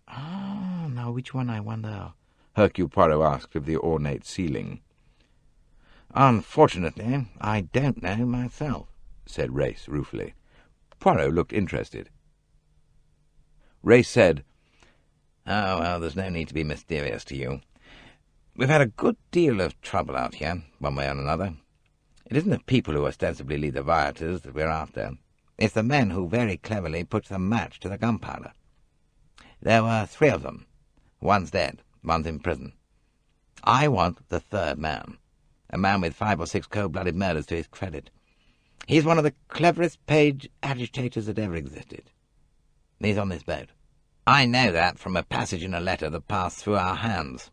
Ah, now which one, I wonder? Hercule Poirot asked of the ornate ceiling. Unfortunately, I don't know myself, said Race ruefully. Poirot looked interested. Race said, "Oh, well, there's no need to be mysterious to you. We've had a good deal of trouble out here, one way or another. It isn't the people who ostensibly lead the rioters that we're after. It's the men who very cleverly put the match to the gunpowder. There were 3 of them. One's dead, one's in prison. I want the 3rd man, a man with 5 or 6 cold-blooded murders to his credit. He's one of the cleverest paid agitators that ever existed. He's on this boat. I know that from a passage in a letter that passed through our hands.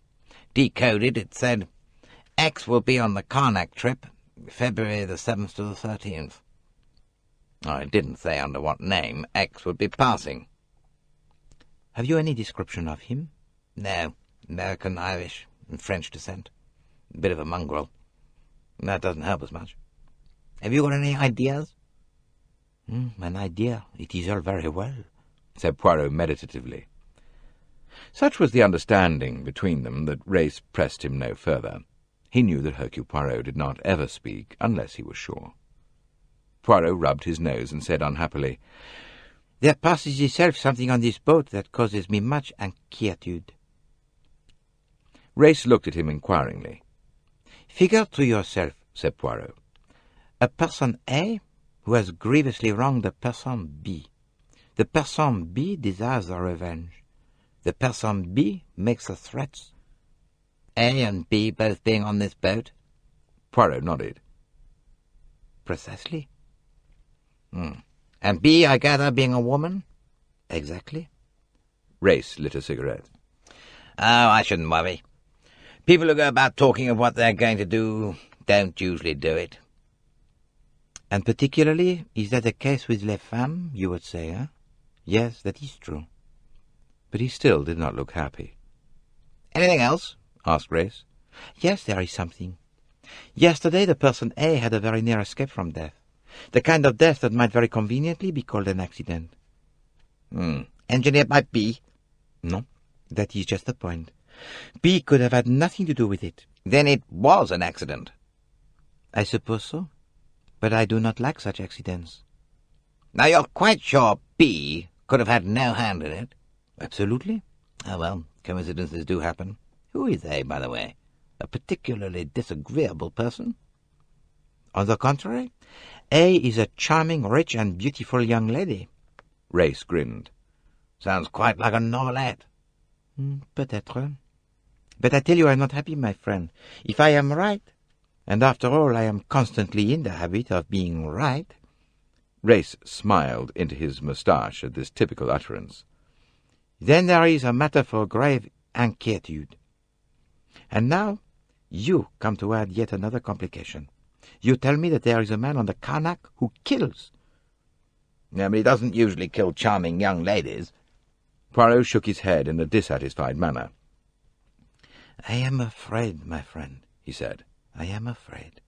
Decoded, it said, X will be on the Karnak trip, February the 7th to the 13th. Oh, it didn't say under what name X would be passing. Have you any description of him? No, American, Irish, and French descent. A bit of a mongrel. That doesn't help us much. Have you got any ideas? An idea. It is all very well, said Poirot meditatively. Such was the understanding between them that Race pressed him no further. He knew that Hercule Poirot did not ever speak unless he was sure. Poirot rubbed his nose and said unhappily, There passes itself something on this boat that causes me much inquietude. Race looked at him inquiringly. Figure to yourself, said Poirot, a person A who has grievously wronged a person B. The person B desires a revenge. The person B makes the threats. A and B both being on this boat? Poirot nodded. Precisely. And B, I gather, being a woman? Exactly. Race lit a cigarette. Oh, I shouldn't worry. People who go about talking of what they're going to do don't usually do it. And particularly, is that the case with les femmes, you would say, eh? Yes, that is true. But he still did not look happy. Anything else? Asked Race. Yes, there is something. Yesterday the person A had a very near escape from death. The kind of death that might very conveniently be called an accident. Engineered by B? No, that is just the point. B could have had nothing to do with it. Then it was an accident? I suppose so. But I do not like such accidents. Now you're quite sure B could have had no hand in it? Absolutely. Oh, well, coincidences do happen. Who is A, by the way? A particularly disagreeable person? On the contrary, A is a charming, rich, and beautiful young lady. Race grinned. Sounds quite like a novelette. Peut-être. But I tell you, I'm not happy, my friend. If I am right, and after all, I am constantly in the habit of being right. Race smiled into his moustache at this typical utterance. Then there is a matter for grave inquietude. And now you come to add yet another complication. You tell me that there is a man on the Karnak who kills. No, but he doesn't usually kill charming young ladies. Poirot shook his head in a dissatisfied manner. I am afraid, my friend, he said. I am afraid.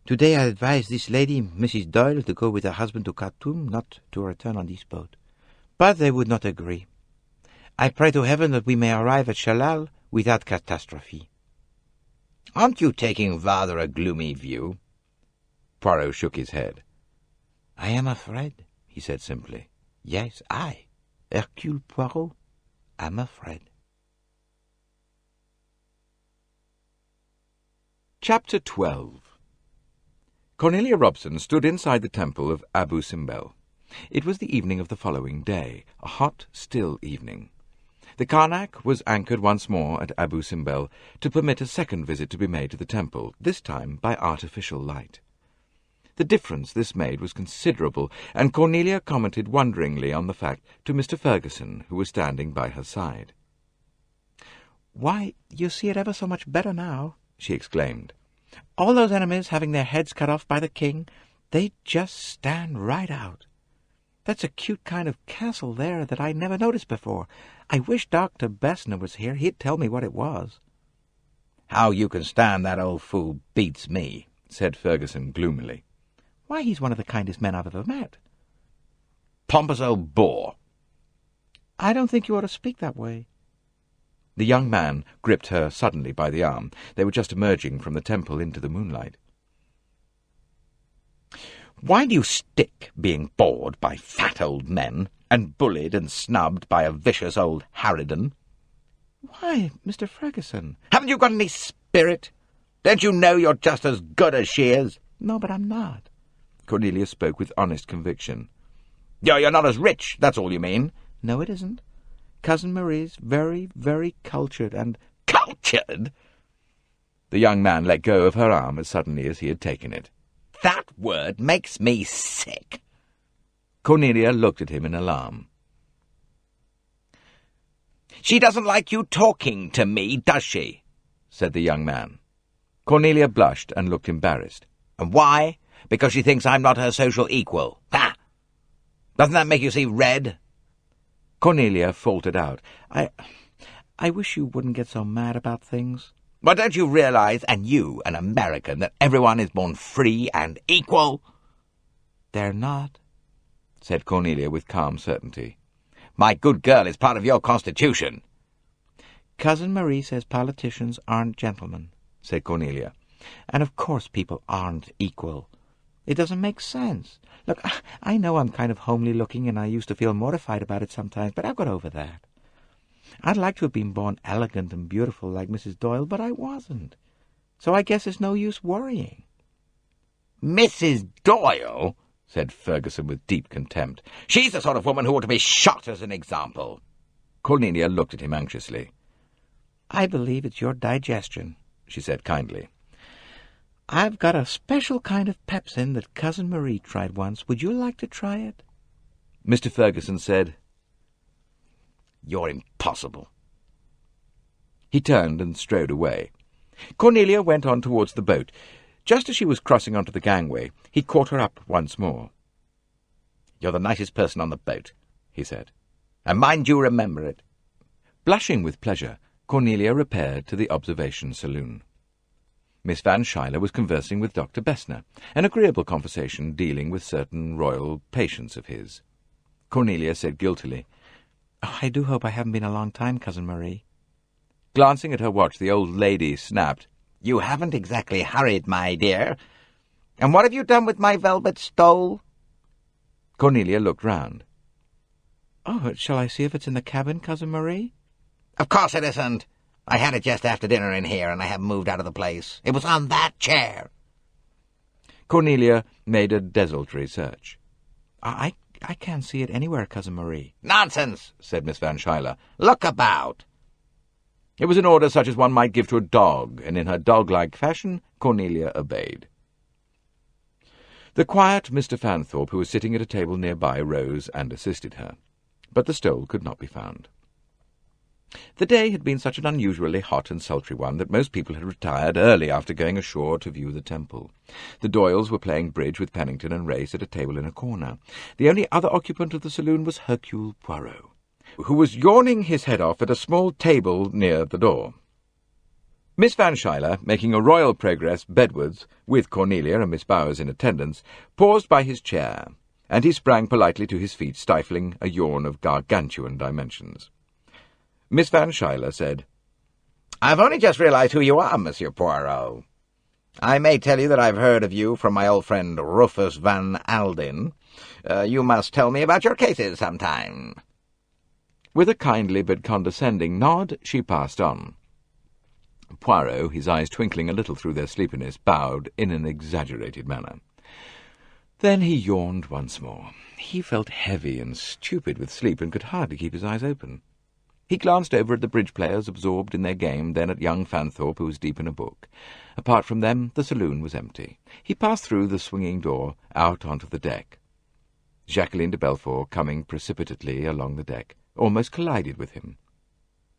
Today I advised this lady, Mrs. Doyle, to go with her husband to Khartoum, not to return on this boat. But they would not agree. I pray to heaven that we may arrive at Shalal without catastrophe. Aren't you taking rather a gloomy view? Poirot shook his head. I am afraid, he said simply. Yes, I, Hercule Poirot, am afraid. Chapter 12. Cornelia Robson stood inside the temple of Abu Simbel. It was the evening of the following day, a hot, still evening. The Karnak was anchored once more at Abu Simbel to permit a second visit to be made to the temple, this time by artificial light. The difference this made was considerable, and Cornelia commented wonderingly on the fact to Mr. Ferguson, who was standing by her side. "Why, you see it ever so much better now," she exclaimed. "All those enemies having their heads cut off by the king, they just stand right out. That's a cute kind of castle there that I never noticed before. I wish Dr. Bessner was here. He'd tell me what it was. How you can stand that old fool beats me, said Ferguson gloomily. Why, he's one of the kindest men I've ever met. Pompous old bore. I don't think you ought to speak that way. The young man gripped her suddenly by the arm. They were just emerging from the temple into the moonlight. Why do you stick being bored by fat old men and bullied and snubbed by a vicious old harridan? Why, Mr. Ferguson? Haven't you got any spirit? Don't you know you're just as good as she is? No, but I'm not. Cornelia spoke with honest conviction. You're not as rich, that's all you mean. No, it isn't. Cousin Marie's very, very cultured and... Cultured? The young man let go of her arm as suddenly as he had taken it. That word makes me sick. Cornelia looked at him in alarm. She doesn't like you talking to me, does she? Said the young man. Cornelia blushed and looked embarrassed. And why? Because she thinks I'm not her social equal. Ha! Doesn't that make you see red? Cornelia faltered out. I wish you wouldn't get so mad about things. But don't you realize, and you, an American, that everyone is born free and equal? They're not, said Cornelia with calm certainty. My good girl is part of your constitution. Cousin Marie says politicians aren't gentlemen, said Cornelia. And of course people aren't equal. It doesn't make sense. Look, I know I'm kind of homely-looking, and I used to feel mortified about it sometimes, but I've got over that. I'd like to have been born elegant and beautiful like Mrs. Doyle, but I wasn't. So I guess it's no use worrying. Mrs. Doyle? Said Ferguson with deep contempt. She's the sort of woman who ought to be shot as an example. Cornelia looked at him anxiously. I believe it's your digestion, she said kindly. I've got a special kind of pepsin that Cousin Marie tried once. Would you like to try it? Mr. Ferguson said, You're impossible. He turned and strode away. Cornelia went on towards the boat. Just as she was crossing onto the gangway, he caught her up once more. You're the nicest person on the boat, he said. And mind you remember it. Blushing with pleasure, Cornelia repaired to the observation saloon. Miss Van Schuyler was conversing with Dr. Bessner, an agreeable conversation dealing with certain royal patients of his. Cornelia said guiltily, Oh, I do hope I haven't been a long time, Cousin Marie. Glancing at her watch, the old lady snapped, You haven't exactly hurried, my dear. And what have you done with my velvet stole? Cornelia looked round. Oh, shall I see if it's in the cabin, Cousin Marie? Of course it isn't. I had it just after dinner in here, and I haven't moved out of the place. It was on that chair. Cornelia made a desultory search. I can't see it anywhere, Cousin Marie. Nonsense, said Miss Van Schuyler. Look about. It was an order such as one might give to a dog, and in her dog-like fashion Cornelia obeyed. The quiet Mr. Fanthorpe, who was sitting at a table nearby, rose and assisted her. But the stole could not be found. The day had been such an unusually hot and sultry one that most people had retired early after going ashore to view the temple. The Doyles were playing bridge with Pennington and Race at a table in a corner. The only other occupant of the saloon was Hercule Poirot, who was yawning his head off at a small table near the door. Miss Van Schuyler, making a royal progress bedwards, with Cornelia and Miss Bowers in attendance, paused by his chair, and he sprang politely to his feet, stifling a yawn of gargantuan dimensions. Miss Van Schuyler said, I've only just realized who you are, Monsieur Poirot. I may tell you that I've heard of you from my old friend Rufus Van Alden. You must tell me about your cases sometime. With a kindly but condescending nod, she passed on. Poirot, his eyes twinkling a little through their sleepiness, bowed in an exaggerated manner. Then he yawned once more. He felt heavy and stupid with sleep and could hardly keep his eyes open. He glanced over at the bridge players absorbed in their game, then at young Fanthorpe, who was deep in a book. Apart from them, the saloon was empty. He passed through the swinging door, out onto the deck. Jacqueline de Belfort, coming precipitately along the deck, almost collided with him.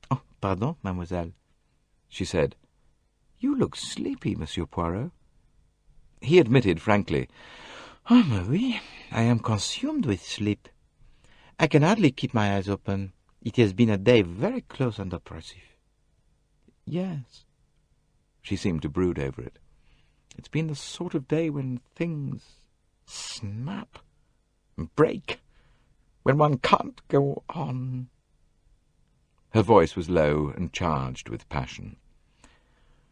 "Oh, pardon, mademoiselle," she said. "You look sleepy, Monsieur Poirot." He admitted frankly, "Oh, oui, I am consumed with sleep. I can hardly keep my eyes open. It has been a day very close and oppressive. Yes. She seemed to brood over it. It's been the sort of day when things snap and break, when one can't go on. Her voice was low and charged with passion.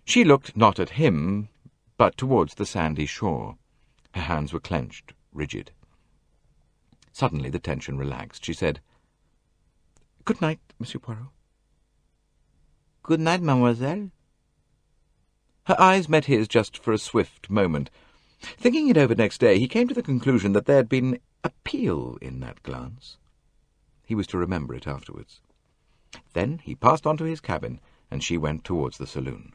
She looked not at him, but towards the sandy shore. Her hands were clenched, rigid. Suddenly the tension relaxed. She said, "Good night, Monsieur Poirot." Good night, mademoiselle. Her eyes met his just for a swift moment. Thinking it over next day, he came to the conclusion that there had been appeal in that glance. He was to remember it afterwards. Then he passed on to his cabin, and she went towards the saloon.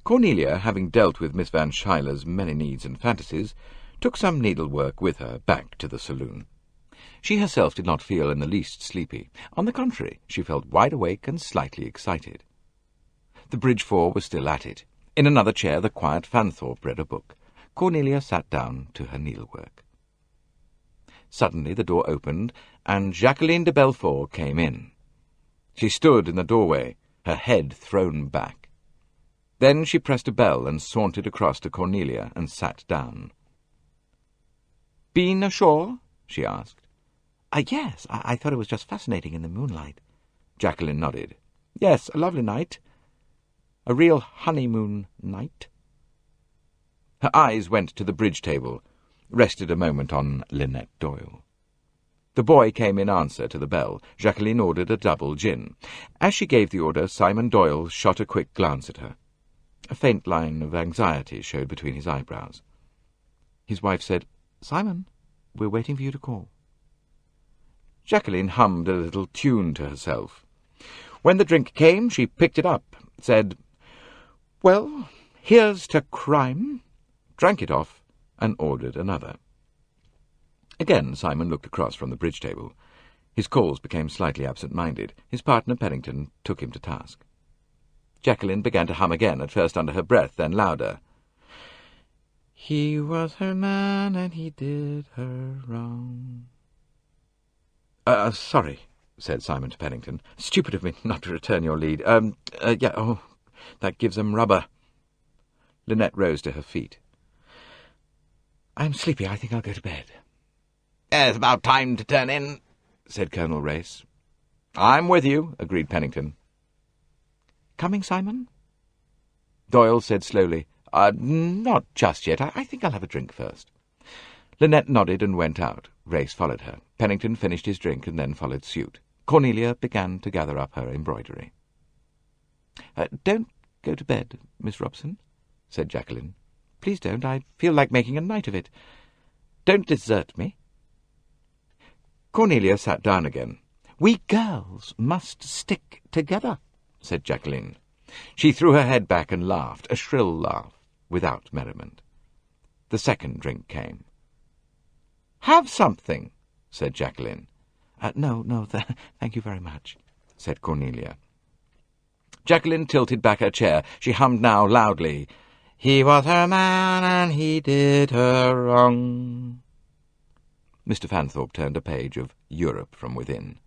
Cornelia, having dealt with Miss Van Schuyler's many needs and fantasies, took some needlework with her back to the saloon. She herself did not feel in the least sleepy. On the contrary, she felt wide awake and slightly excited. The bridge four was still at it. In another chair the quiet Fanthorpe read a book. Cornelia sat down to her needlework. Suddenly the door opened, and Jacqueline de Belfort came in. She stood in the doorway, her head thrown back. Then she pressed a bell and sauntered across to Cornelia and sat down. "Been ashore?" she asked. Yes, I thought it was just fascinating in the moonlight." Jacqueline nodded. "Yes, a lovely night. A real honeymoon night." Her eyes went to the bridge table, rested a moment on Linnet Doyle. The boy came in answer to the bell. Jacqueline ordered a double gin. As she gave the order, Simon Doyle shot a quick glance at her. A faint line of anxiety showed between his eyebrows. His wife said, "Simon, we're waiting for you to call." Jacqueline hummed a little tune to herself. When the drink came, she picked it up, said, "Well, here's to crime," drank it off, and ordered another. Again Simon looked across from the bridge table. His calls became slightly absent-minded. His partner Pennington took him to task. Jacqueline began to hum again, at first under her breath, then louder. "He was her man, and he did her wrong." Sorry," said Simon to Pennington. "Stupid of me not to return your lead. That gives 'em rubber." Linnet rose to her feet. "I'm sleepy. I think I'll go to bed." "It's about time to turn in," said Colonel Race. "I'm with you," agreed Pennington. "Coming, Simon?" Doyle said slowly, "Not just yet. I think I'll have a drink first." Linnet nodded and went out. Race followed her. Pennington finished his drink and then followed suit. Cornelia began to gather up her embroidery. "Don't go to bed, Miss Robson," said Jacqueline. "Please don't. I feel like making a night of it. Don't desert me." Cornelia sat down again. "We girls must stick together," said Jacqueline. She threw her head back and laughed, a shrill laugh, without merriment. The second drink came. "Have something," said Jacqueline. No, thank you very much," said Cornelia. Jacqueline tilted back her chair. She hummed now loudly, "He was her man, and he did her wrong." Mr. Fanthorpe turned a page of Europe from Within.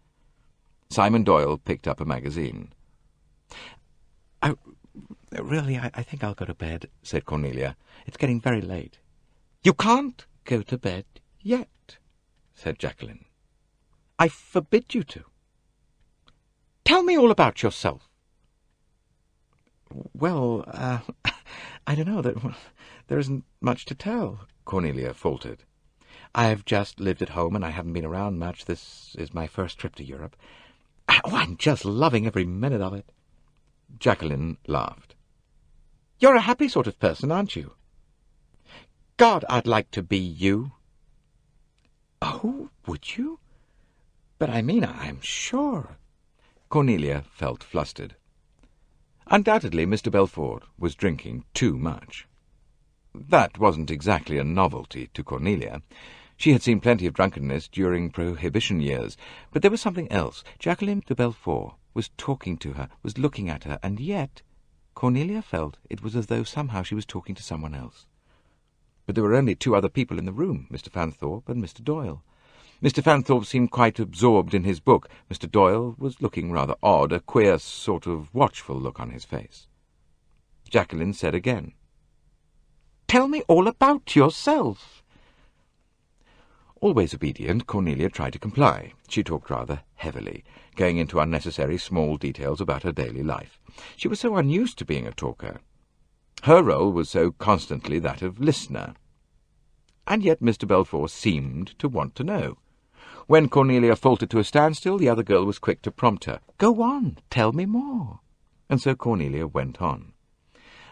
Simon Doyle picked up a magazine. Really, I think I'll go to bed," said Cornelia. "It's getting very late." "You can't go to bed yet," said Jacqueline. "I forbid you to. Tell me all about yourself." "Well, I don't know. There isn't much to tell," Cornelia faltered. "I've just lived at home, and I haven't been around much. This is my first trip to Europe. I'm just loving every minute of it." Jacqueline laughed. "You're a happy sort of person, aren't you?" "God, I'd like to be you." "Oh, would you? But I mean, I'm sure." Cornelia felt flustered. Undoubtedly Mr. Belfort was drinking too much. That wasn't exactly a novelty to Cornelia. She had seen plenty of drunkenness during Prohibition years, but there was something else. Jacqueline de Belfort was talking to her, was looking at her, and yet Cornelia felt it was as though somehow she was talking to someone else. But there were only two other people in the room, Mr. Fanthorpe and Mr. Doyle. Mr. Fanthorpe seemed quite absorbed in his book. Mr. Doyle was looking rather odd, a queer sort of watchful look on his face. Jacqueline said again, "Tell me all about yourself." Always obedient, Cornelia tried to comply. She talked rather heavily, going into unnecessary small details about her daily life. She was so unused to being a talker. Her role was so constantly that of listener. And yet Mr. Belfour seemed to want to know. When Cornelia faltered to a standstill, the other girl was quick to prompt her. "Go on, tell me more." And so Cornelia went on.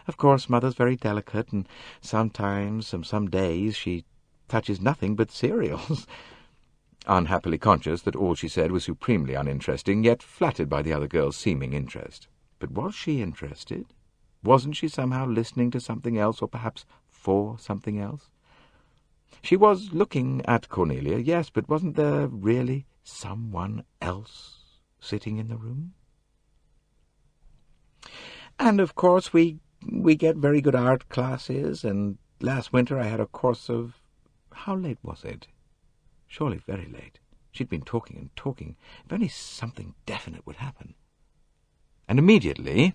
"Of course, Mother's very delicate, and sometimes, some days, she touches nothing but cereals." Unhappily conscious that all she said was supremely uninteresting, yet flattered by the other girl's seeming interest. But was she interested? Wasn't she somehow listening to something else, or perhaps for something else? She was looking at Cornelia, yes, but wasn't there really someone else sitting in the room? "And, of course, we get very good art classes, and last winter I had a course of—" How late was it? Surely very late. She'd been talking and talking. If only something definite would happen. And immediately,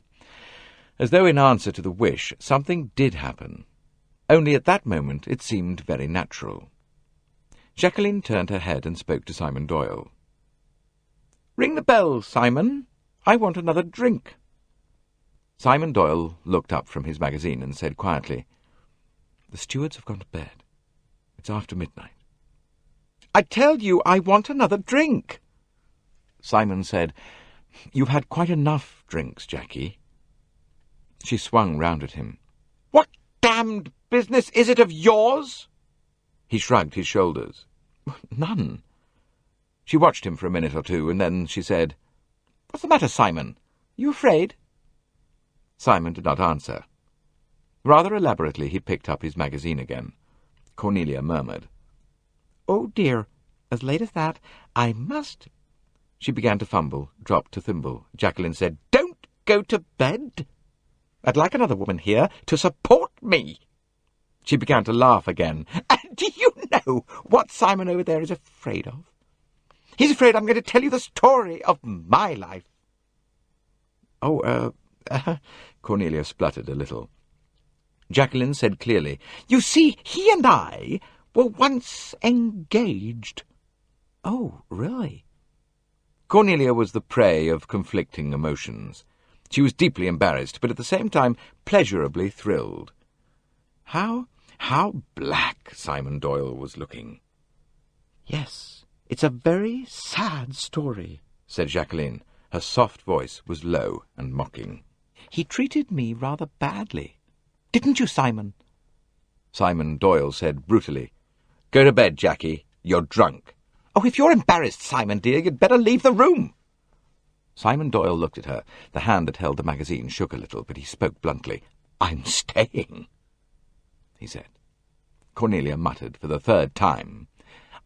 as though in answer to the wish, something did happen. Only at that moment it seemed very natural. Jacqueline turned her head and spoke to Simon Doyle. "Ring the bell, Simon. I want another drink." Simon Doyle looked up from his magazine and said quietly, "The stewards have gone to bed. It's after midnight." "I tell you, I want another drink." Simon said, "You've had quite enough drinks, Jackie." She swung round at him. "What damned business is it of yours?" He shrugged his shoulders. "None." She watched him for a minute or two, and then she said, "What's the matter, Simon? You afraid?" Simon did not answer. Rather elaborately he picked up his magazine again. Cornelia murmured, "Oh, dear, as late as that, I must—" She began to fumble, dropped to thimble. Jacqueline said, "Don't go to bed. I'd like another woman here to support me." She began to laugh again. "And do you know what Simon over there is afraid of? He's afraid I'm going to tell you the story of my life." Cornelia spluttered a little. Jacqueline said clearly, "You see, he and I were once engaged." "Oh, really?" Cornelia was the prey of conflicting emotions. She was deeply embarrassed, but at the same time pleasurably thrilled. How black Simon Doyle was looking. "Yes, it's a very sad story," said Jacqueline. Her soft voice was low and mocking. "He treated me rather badly. Didn't you, Simon?" Simon Doyle said brutally, "Go to bed, Jackie. You're drunk." "Oh, if you're embarrassed, Simon, dear, you'd better leave the room." Simon Doyle looked at her. The hand that held the magazine shook a little, but he spoke bluntly. "I'm staying," he said. Cornelia muttered for the third time,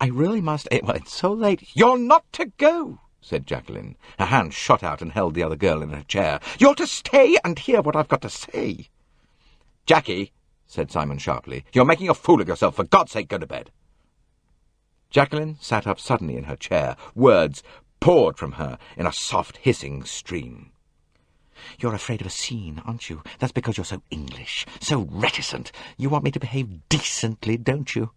"I really must— well, it's so late." "You're not to go," said Jacqueline. Her hand shot out and held the other girl in her chair. "You're to stay and hear what I've got to say." "Jackie," said Simon sharply, "you're making a fool of yourself. For God's sake, go to bed." Jacqueline sat up suddenly in her chair. Words poured from her in a soft, hissing stream. "You're afraid of a scene, aren't you? That's because you're so English, so reticent. You want me to behave decently, don't you?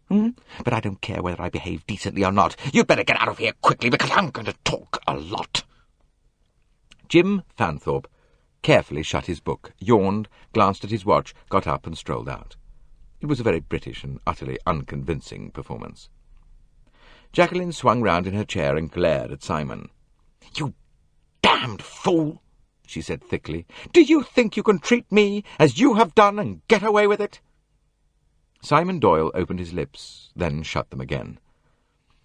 But I don't care whether I behave decently or not. You'd better get out of here quickly, because I'm going to talk a lot." Jim Fanthorpe carefully shut his book, yawned, glanced at his watch, got up and strolled out. It was a very British and utterly unconvincing performance. Jacqueline swung round in her chair and glared at Simon. "You damned fool!" she said thickly. "Do you think you can treat me as you have done and get away with it?" Simon Doyle opened his lips, then shut them again.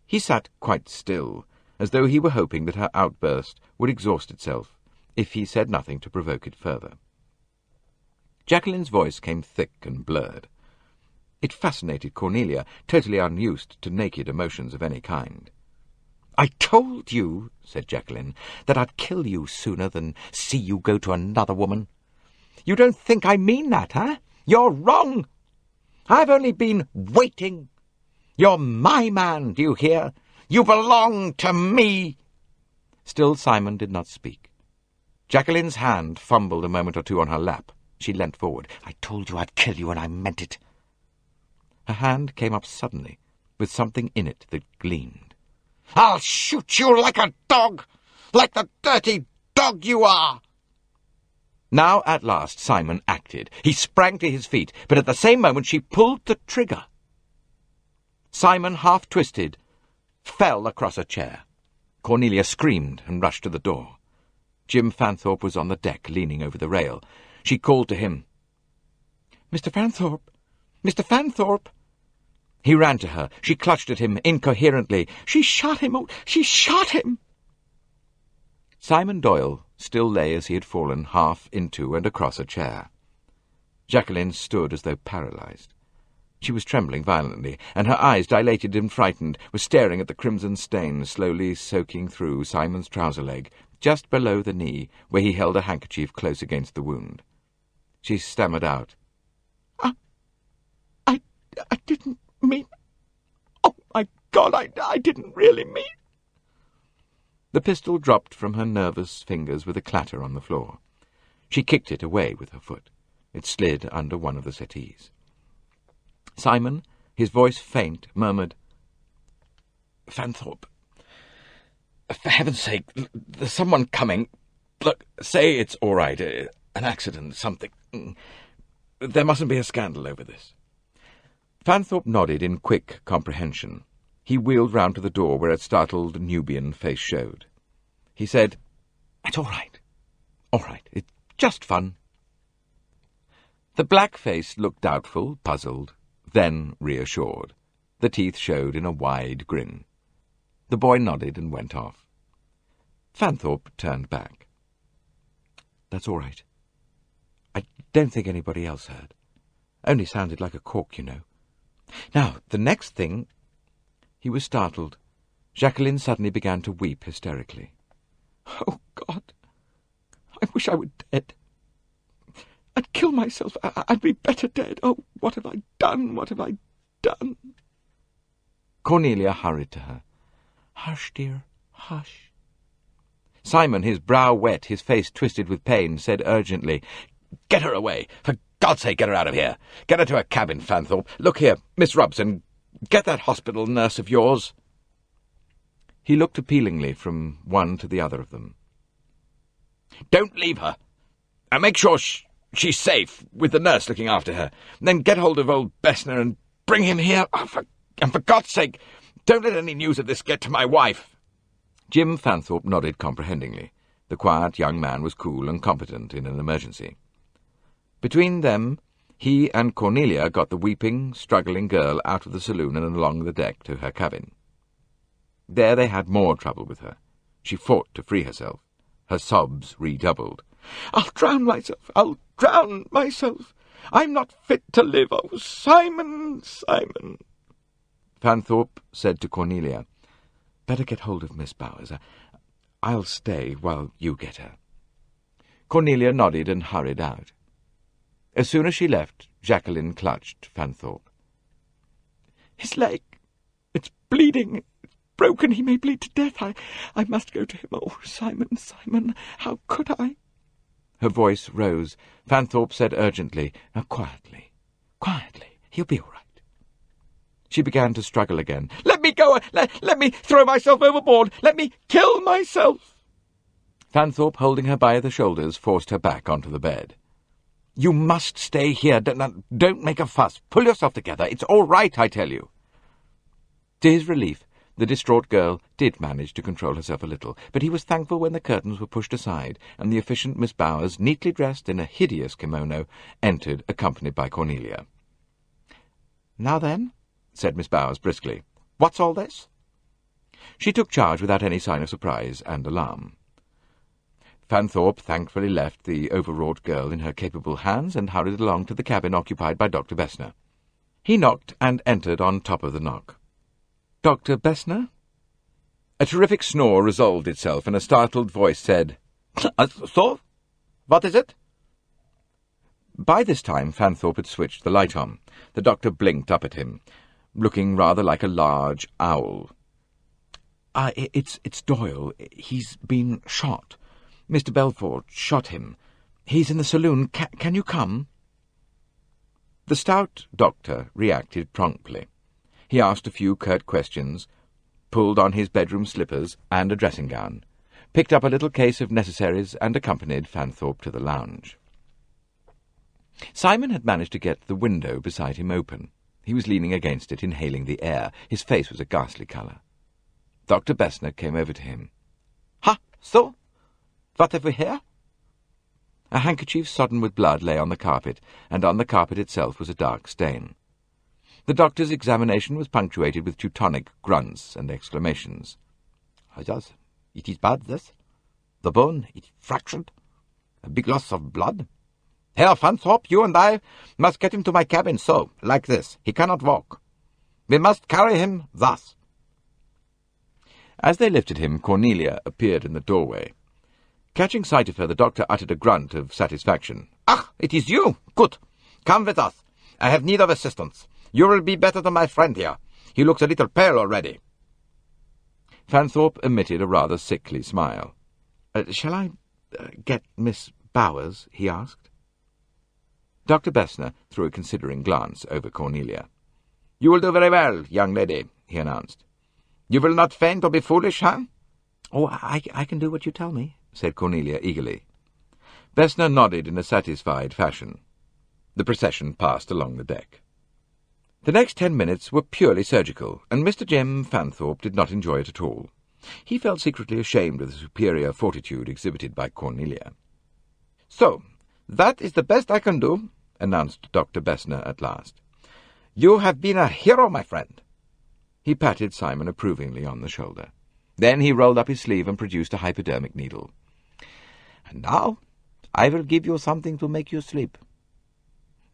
He sat quite still, as though he were hoping that her outburst would exhaust itself if he said nothing to provoke it further. Jacqueline's voice came thick and blurred. It fascinated Cornelia, totally unused to naked emotions of any kind. "I told you," said Jacqueline, "that I'd kill you sooner than see you go to another woman. You don't think I mean that, huh? You're wrong. I've only been waiting. You're my man, do you hear? You belong to me!" Still Simon did not speak. Jacqueline's hand fumbled a moment or two on her lap. She leant forward. "I told you I'd kill you, and I meant it." Her hand came up suddenly, with something in it that gleamed. "I'll shoot you like a dog! Like the dirty dog you are!" Now, at last, Simon acted. He sprang to his feet, but at the same moment she pulled the trigger. Simon, half-twisted, fell across a chair. Cornelia screamed and rushed to the door. Jim Fanthorpe was on the deck, leaning over the rail. She called to him. "Mr. Fanthorpe! Mr. Fanthorpe!" He ran to her. She clutched at him incoherently. "She shot him! Oh, she shot him!" Simon Doyle still lay as he had fallen, half into and across a chair. Jacqueline stood as though paralyzed. She was trembling violently, and her eyes, dilated and frightened, were staring at the crimson stain slowly soaking through Simon's trouser leg, just below the knee, where he held a handkerchief close against the wound. She stammered out, I didn't mean... Oh, my God, I didn't really mean..." The pistol dropped from her nervous fingers with a clatter on the floor. She kicked it away with her foot. It slid under one of the settees. Simon, his voice faint, murmured, "Fanthorpe, for heaven's sake, there's someone coming. Look, say it's all right, an accident, something. There mustn't be a scandal over this." Fanthorpe nodded in quick comprehension. He wheeled round to the door where a startled Nubian face showed. He said, "It's all right. All right. It's just fun." The black face looked doubtful, puzzled, then reassured. The teeth showed in a wide grin. The boy nodded and went off. Fanthorpe turned back. "That's all right. I don't think anybody else heard. Only sounded like a cork, you know. Now, the next thing—" He was startled. Jacqueline suddenly began to weep hysterically. "Oh, God! I wish I were dead. I'd kill myself. I'd be better dead. Oh, what have I done? What have I done?" Cornelia hurried to her. "Hush, dear, hush." Simon, his brow wet, his face twisted with pain, said urgently, "Get her away! For God's sake, get her out of here! Get her to a cabin, Fanthorpe. Look here, Miss Robson, get that hospital nurse of yours." He looked appealingly from one to the other of them. "Don't leave her. And make sure she's safe, with the nurse looking after her. Then get hold of old Bessner and bring him here. And for God's sake, don't let any news of this get to my wife." Jim Fanthorpe nodded comprehendingly. The quiet young man was cool and competent in an emergency. Between them, he and Cornelia got the weeping, struggling girl out of the saloon and along the deck to her cabin. There they had more trouble with her. She fought to free herself. Her sobs redoubled. "I'll drown myself! I'll drown myself! I'm not fit to live! Oh, Simon, Simon!" Fanthorpe said to Cornelia, "Better get hold of Miss Bowers. I'll stay while you get her." Cornelia nodded and hurried out. As soon as she left, Jacqueline clutched Fanthorpe. "His leg! It's bleeding! It's broken! He may bleed to death! I must go to him! Oh, Simon, Simon, how could I?" Her voice rose. Fanthorpe said urgently, "Now, quietly, quietly. He'll be all right." She began to struggle again. "Let me go! Let me throw myself overboard! Let me kill myself!" Fanthorpe, holding her by the shoulders, forced her back onto the bed. "You must stay here. Don't make a fuss. Pull yourself together. It's all right, I tell you." To his relief, the distraught girl did manage to control herself a little, but he was thankful when the curtains were pushed aside and the efficient Miss Bowers, neatly dressed in a hideous kimono, entered, accompanied by Cornelia. "Now then," said Miss Bowers briskly, "what's all this?" She took charge without any sign of surprise and alarm. Fanthorpe thankfully left the overwrought girl in her capable hands and hurried along to the cabin occupied by Dr. Bessner. He knocked and entered on top of the knock. "Dr. Bessner?" A terrific snore resolved itself, and a startled voice said, "So? What is it?" By this time Fanthorpe had switched the light on. The doctor blinked up at him, looking rather like a large owl. It's Doyle. He's been shot. Mr. Belfort shot him. He's in the saloon. Can you come?" The stout doctor reacted promptly. He asked a few curt questions, pulled on his bedroom slippers and a dressing-gown, picked up a little case of necessaries and accompanied Fanthorpe to the lounge. Simon had managed to get the window beside him open. He was leaning against it, inhaling the air. His face was a ghastly colour. Dr. Bessner came over to him. "Ha, so? What have we here?" A handkerchief sodden with blood lay on the carpet, and on the carpet itself was a dark stain. The doctor's examination was punctuated with Teutonic grunts and exclamations. "Yes, it is bad, this. The bone is fractured. A big loss of blood. Herr Fanthorpe, you and I must get him to my cabin, so, like this. He cannot walk. We must carry him thus." As they lifted him, Cornelia appeared in the doorway. Catching sight of her, the doctor uttered a grunt of satisfaction. "Ah, it is you! Good. Come with us. I have need of assistance. You will be better than my friend here. He looks a little pale already." Fanthorpe emitted a rather sickly smile. "Shall I get Miss Bowers?" he asked. Dr. Bessner threw a considering glance over Cornelia. "You will do very well, young lady," he announced. "You will not faint or be foolish, huh?" "Oh, I can do what you tell me," said Cornelia eagerly. Bessner nodded in a satisfied fashion. The procession passed along the deck. The next 10 minutes were purely surgical, and Mr. Jim Fanthorpe did not enjoy it at all. He felt secretly ashamed of the superior fortitude exhibited by Cornelia. "So, that is the best I can do," announced Dr. Bessner at last. "You have been a hero, my friend." He patted Simon approvingly on the shoulder. Then he rolled up his sleeve and produced a hypodermic needle. "And now I will give you something to make you sleep.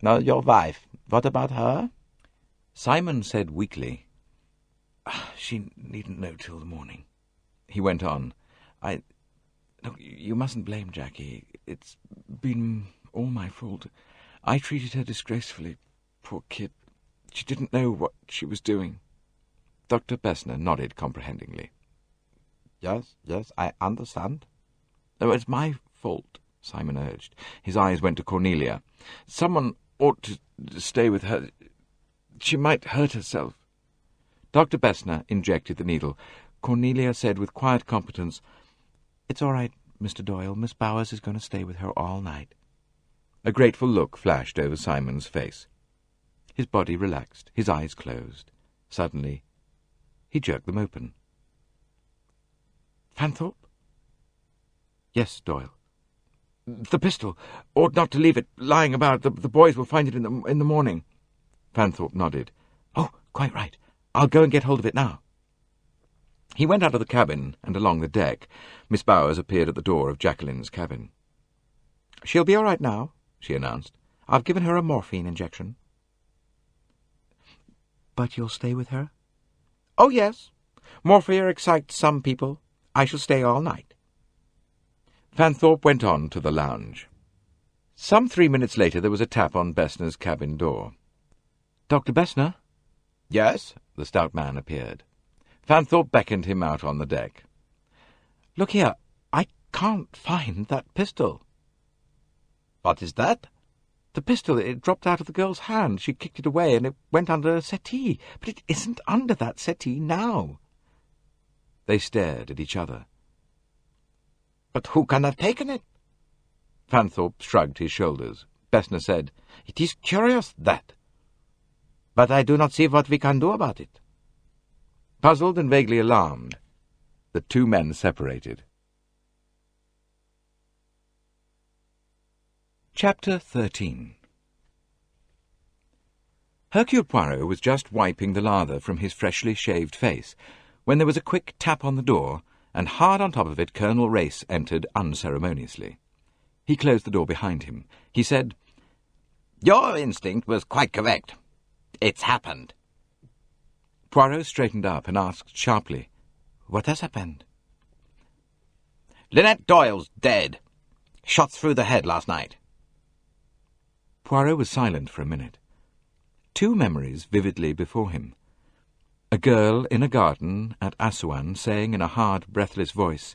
Now, your wife, what about her?" Simon said weakly, "She needn't know till the morning." He went on, Look, you mustn't blame Jackie. It's been all my fault. I treated her disgracefully. Poor kid. She didn't know what she was doing." Dr. Bessner nodded comprehendingly. Yes, I understand." "Oh, it's my fault," Simon urged. His eyes went to Cornelia. "Someone ought to stay with her. She might hurt herself." Dr. Bessner injected the needle. Cornelia said with quiet competence, "It's all right, Mr. Doyle. Miss Bowers is going to stay with her all night." A grateful look flashed over Simon's face. His body relaxed, his eyes closed. Suddenly, he jerked them open. "Fanthorpe?" "Yes, Doyle." "The pistol. Ought not to leave it lying about. The boys will find it in the morning." Fanthorpe nodded. "Oh, quite right. I'll go and get hold of it now." He went out of the cabin and along the deck. Miss Bowers appeared at the door of Jacqueline's cabin. "She'll be all right now," she announced. "I've given her a morphine injection." "But you'll stay with her?" "Oh, yes. Morphia excites some people. I shall stay all night." Fanthorpe went on to the lounge. Some 3 minutes later there was a tap on Bessner's cabin door. "Dr. Bessner?" "Yes?" The stout man appeared. Fanthorpe beckoned him out on the deck. "Look here, I can't find that pistol." "What is that?" "The pistol. It dropped out of the girl's hand. She kicked it away, and it went under a settee. But it isn't under that settee now." They stared at each other. "But who can have taken it?" Fanthorpe shrugged his shoulders. Bessner said, "It is curious, that. But I do not see what we can do about it." Puzzled and vaguely alarmed, the two men separated. Chapter 13. Hercule Poirot was just wiping the lather from his freshly shaved face when there was a quick tap on the door, and hard on top of it Colonel Race entered unceremoniously. He closed the door behind him. He said, "Your instinct was quite correct. It's happened." Poirot straightened up and asked sharply, "What has happened?" "Linnet Doyle's dead. Shot through the head last night." Poirot was silent for a minute. Two memories vividly before him. A girl in a garden at Assuan saying in a hard, breathless voice,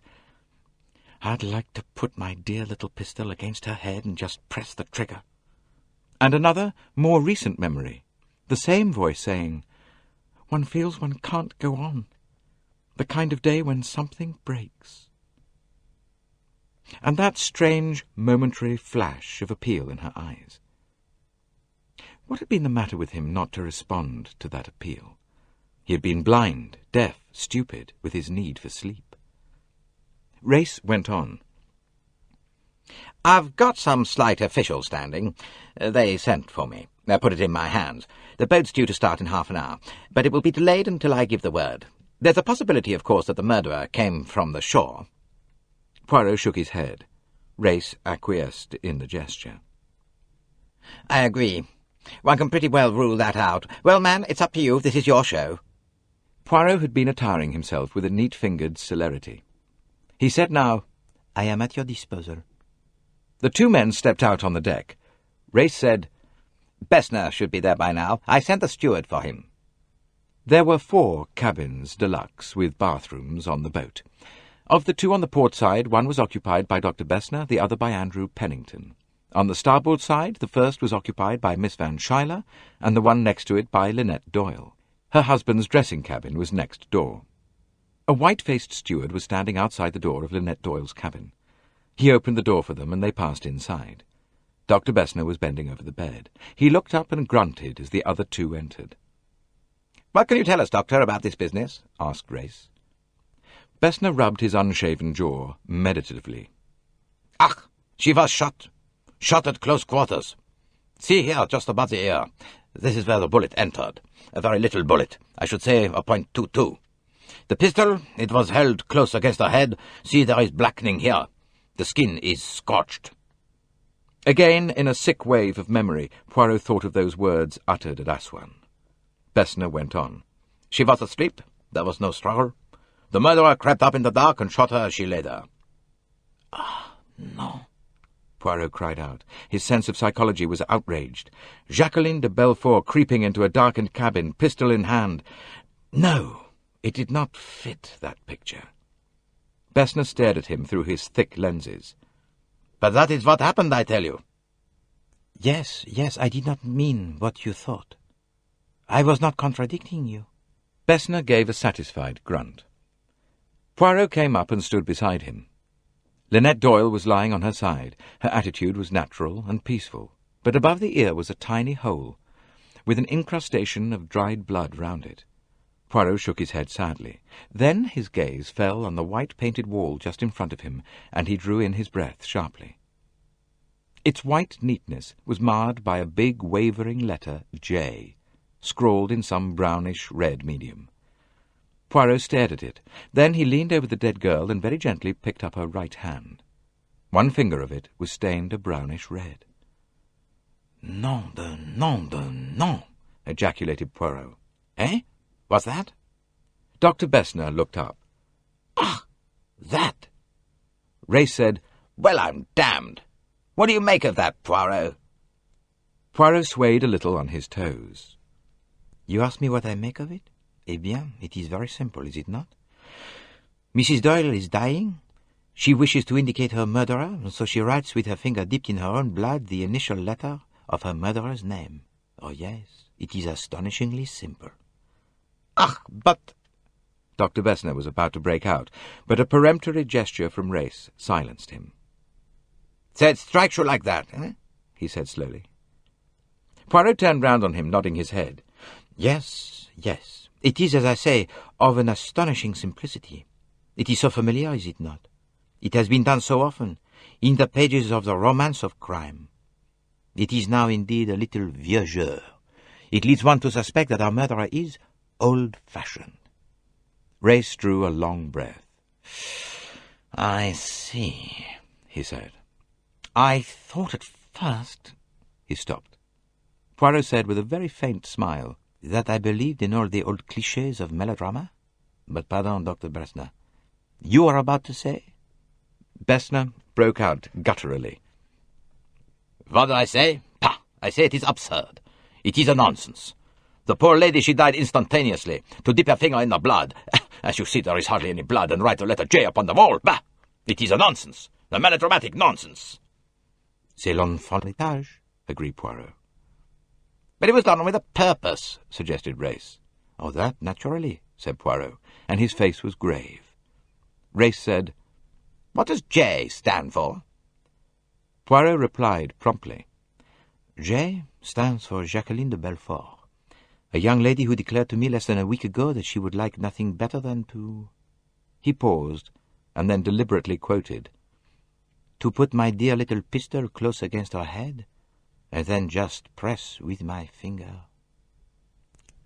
"I'd like to put my dear little pistol against her head and just press the trigger." And another, more recent memory, the same voice saying, "One feels one can't go on. The kind of day when something breaks." And that strange, momentary flash of appeal in her eyes. What had been the matter with him not to respond to that appeal? He had been blind, deaf, stupid, with his need for sleep. Race went on. "I've got some slight official standing. They sent for me. Put it in my hands. The boat's due to start in half an hour, but it will be delayed until I give the word. There's a possibility, of course, that the murderer came from the shore." Poirot shook his head. Race acquiesced in the gesture. "I agree. One can pretty well rule that out. Well, man, it's up to you. This is your show." Poirot had been attiring himself with a neat-fingered celerity. He said now, "I am at your disposal." The two men stepped out on the deck. Race said, "Bessner should be there by now. I sent the steward for him." There were 4 cabins deluxe with bathrooms on the boat. Of the 2 on the port side, one was occupied by Dr. Bessner, the other by Andrew Pennington. On the starboard side, the first was occupied by Miss Van Schuyler, and the one next to it by Linnet Doyle. Her husband's dressing cabin was next door. A white-faced steward was standing outside the door of Linnet Doyle's cabin. He opened the door for them, and they passed inside. Dr. Bessner was bending over the bed. He looked up and grunted as the other 2 entered. "What can you tell us, Doctor, about this business?" asked Race. Bessner rubbed his unshaven jaw meditatively. "Ach, she was shot. Shot at close quarters. See here, just above the ear. This is where the bullet entered. A very little bullet. I should say a .22. The pistol, it was held close against her head. See, there is blackening here. The skin is scorched." Again, in a sick wave of memory, Poirot thought of those words uttered at Assuan. Bessner went on. "She was asleep. There was no struggle. The murderer crept up in the dark and shot her as she lay there." "Ah, no," Poirot cried out. His sense of psychology was outraged. Jacqueline de Belfort creeping into a darkened cabin, pistol in hand. No, it did not fit that picture. Bessner stared at him through his thick lenses. "But that is what happened, I tell you." Yes, I did not mean what you thought. I was not contradicting you." Bessner gave a satisfied grunt. Poirot came up and stood beside him. Linnet Doyle was lying on her side. Her attitude was natural and peaceful, but above the ear was a tiny hole, with an incrustation of dried blood round it. Poirot shook his head sadly. Then his gaze fell on the white-painted wall just in front of him, and he drew in his breath sharply. Its white neatness was marred by a big, wavering letter J, scrawled in some brownish-red medium. Poirot stared at it. Then he leaned over the dead girl and very gently picked up her right hand. One finger of it was stained a brownish red. Nom de nom, ejaculated Poirot. Eh? What's that? Dr. Bessner looked up. Ah, that! Race said, "Well, I'm damned. What do you make of that, Poirot?" Poirot swayed a little on his toes. You ask me what I make of it? Eh bien, it is very simple, is it not? Mrs. Doyle is dying. She wishes to indicate her murderer, so she writes with her finger dipped in her own blood the initial letter of her murderer's name. Oh, yes, it is astonishingly simple. Ach, but... Dr. Bessner was about to break out, but a peremptory gesture from Race silenced him. "So it strikes you like that, eh?" he said slowly. Poirot turned round on him, nodding his head. Yes. It is, as I say, of an astonishing simplicity. It is so familiar, is it not? It has been done so often, in the pages of the romance of crime. It is now indeed a little vieux jeu. It leads one to suspect that our murderer is old-fashioned. Race drew a long breath. "I see," he said. "I thought at first—" He stopped. Poirot said with a very faint smile, "That I believed in all the old clichés of melodrama? But pardon, Dr. Bessner. You are about to say?" Bessner broke out gutturally. "What do I say? Pah! I say it is absurd. It is a nonsense. The poor lady, she died instantaneously, to dip her finger in the blood. As you see, there is hardly any blood, and write the letter J upon the wall. Bah! It is a nonsense, a melodramatic nonsense. C'est l'enfant l'étage, agreed Poirot. But it was done with a purpose, suggested Race. Oh, that, naturally, said Poirot, and his face was grave. Race said, What does J stand for? Poirot replied promptly, J stands for Jacqueline de Belfort, a young lady who declared to me less than a week ago that she would like nothing better than to... He paused, and then deliberately quoted, to put my dear little pistol close against her head, and then just press with my finger.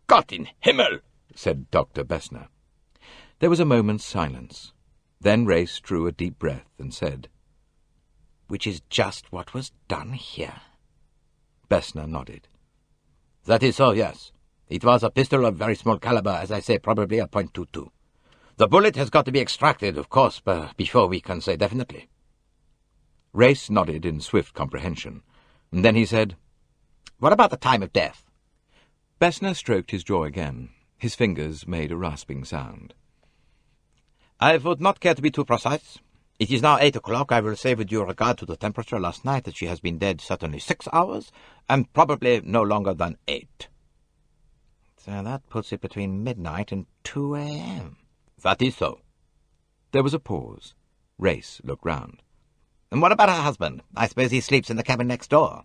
Gott in Himmel, said Dr. Bessner. There was a moment's silence. Then Race drew a deep breath and said, Which is just what was done here. Bessner nodded. That is so, yes. It was a pistol of very small caliber, as I say, probably a .22. The bullet has got to be extracted, of course, before we can say definitely. Race nodded in swift comprehension. And then he said, What about the time of death? Bessner stroked his jaw again. His fingers made a rasping sound. I would not care to be too precise. It is now 8 o'clock. I will say with due regard to the temperature last night that she has been dead certainly 6 hours, and probably no longer than 8. So that puts it between midnight and 2 a.m. That is so. There was a pause. Race looked round. And what about her husband? I suppose he sleeps in the cabin next door.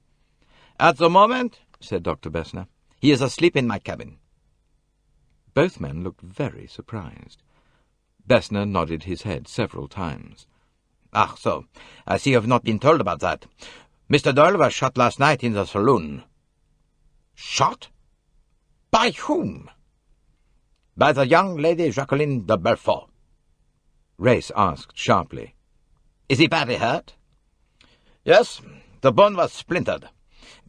At the moment, said Dr. Bessner, he is asleep in my cabin. Both men looked very surprised. Bessner nodded his head several times. Ah, so. I see you have not been told about that. Mr. Doyle was shot last night in the saloon. Shot? By whom? By the young lady Jacqueline de Belfort. Race asked sharply. Is he badly hurt? Yes, the bone was splintered.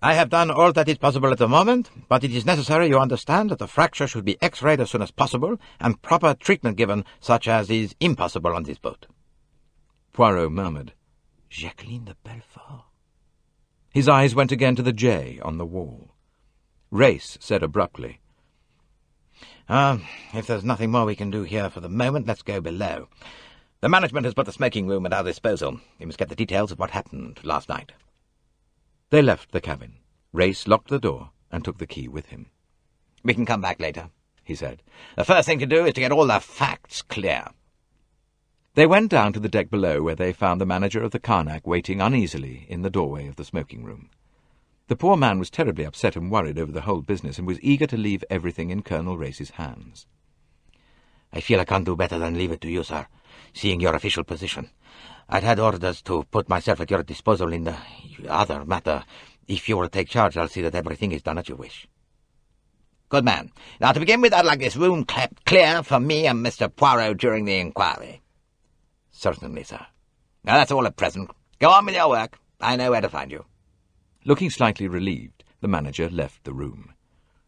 I have done all that is possible at the moment, but it is necessary, you understand, that the fracture should be x-rayed as soon as possible, and proper treatment given, such as is impossible on this boat. Poirot murmured, Jacqueline de Belfort. His eyes went again to the J on the wall. Race said abruptly, If there's nothing more we can do here for the moment, let's go below. The management has put the smoking room at our disposal. We must get the details of what happened last night. They left the cabin. Race locked the door and took the key with him. We can come back later, he said. The first thing to do is to get all the facts clear. They went down to the deck below, where they found the manager of the Karnak waiting uneasily in the doorway of the smoking room. The poor man was terribly upset and worried over the whole business, and was eager to leave everything in Colonel Race's hands. I feel I can't do better than leave it to you, sir, seeing your official position. I'd had orders to put myself at your disposal in the other matter. If you will take charge, I'll see that everything is done as you wish. Good man. Now, to begin with, I'd like this room kept clear for me and Mr. Poirot during the inquiry. Certainly, sir. Now, that's all at present. Go on with your work. I know where to find you. Looking slightly relieved, the manager left the room.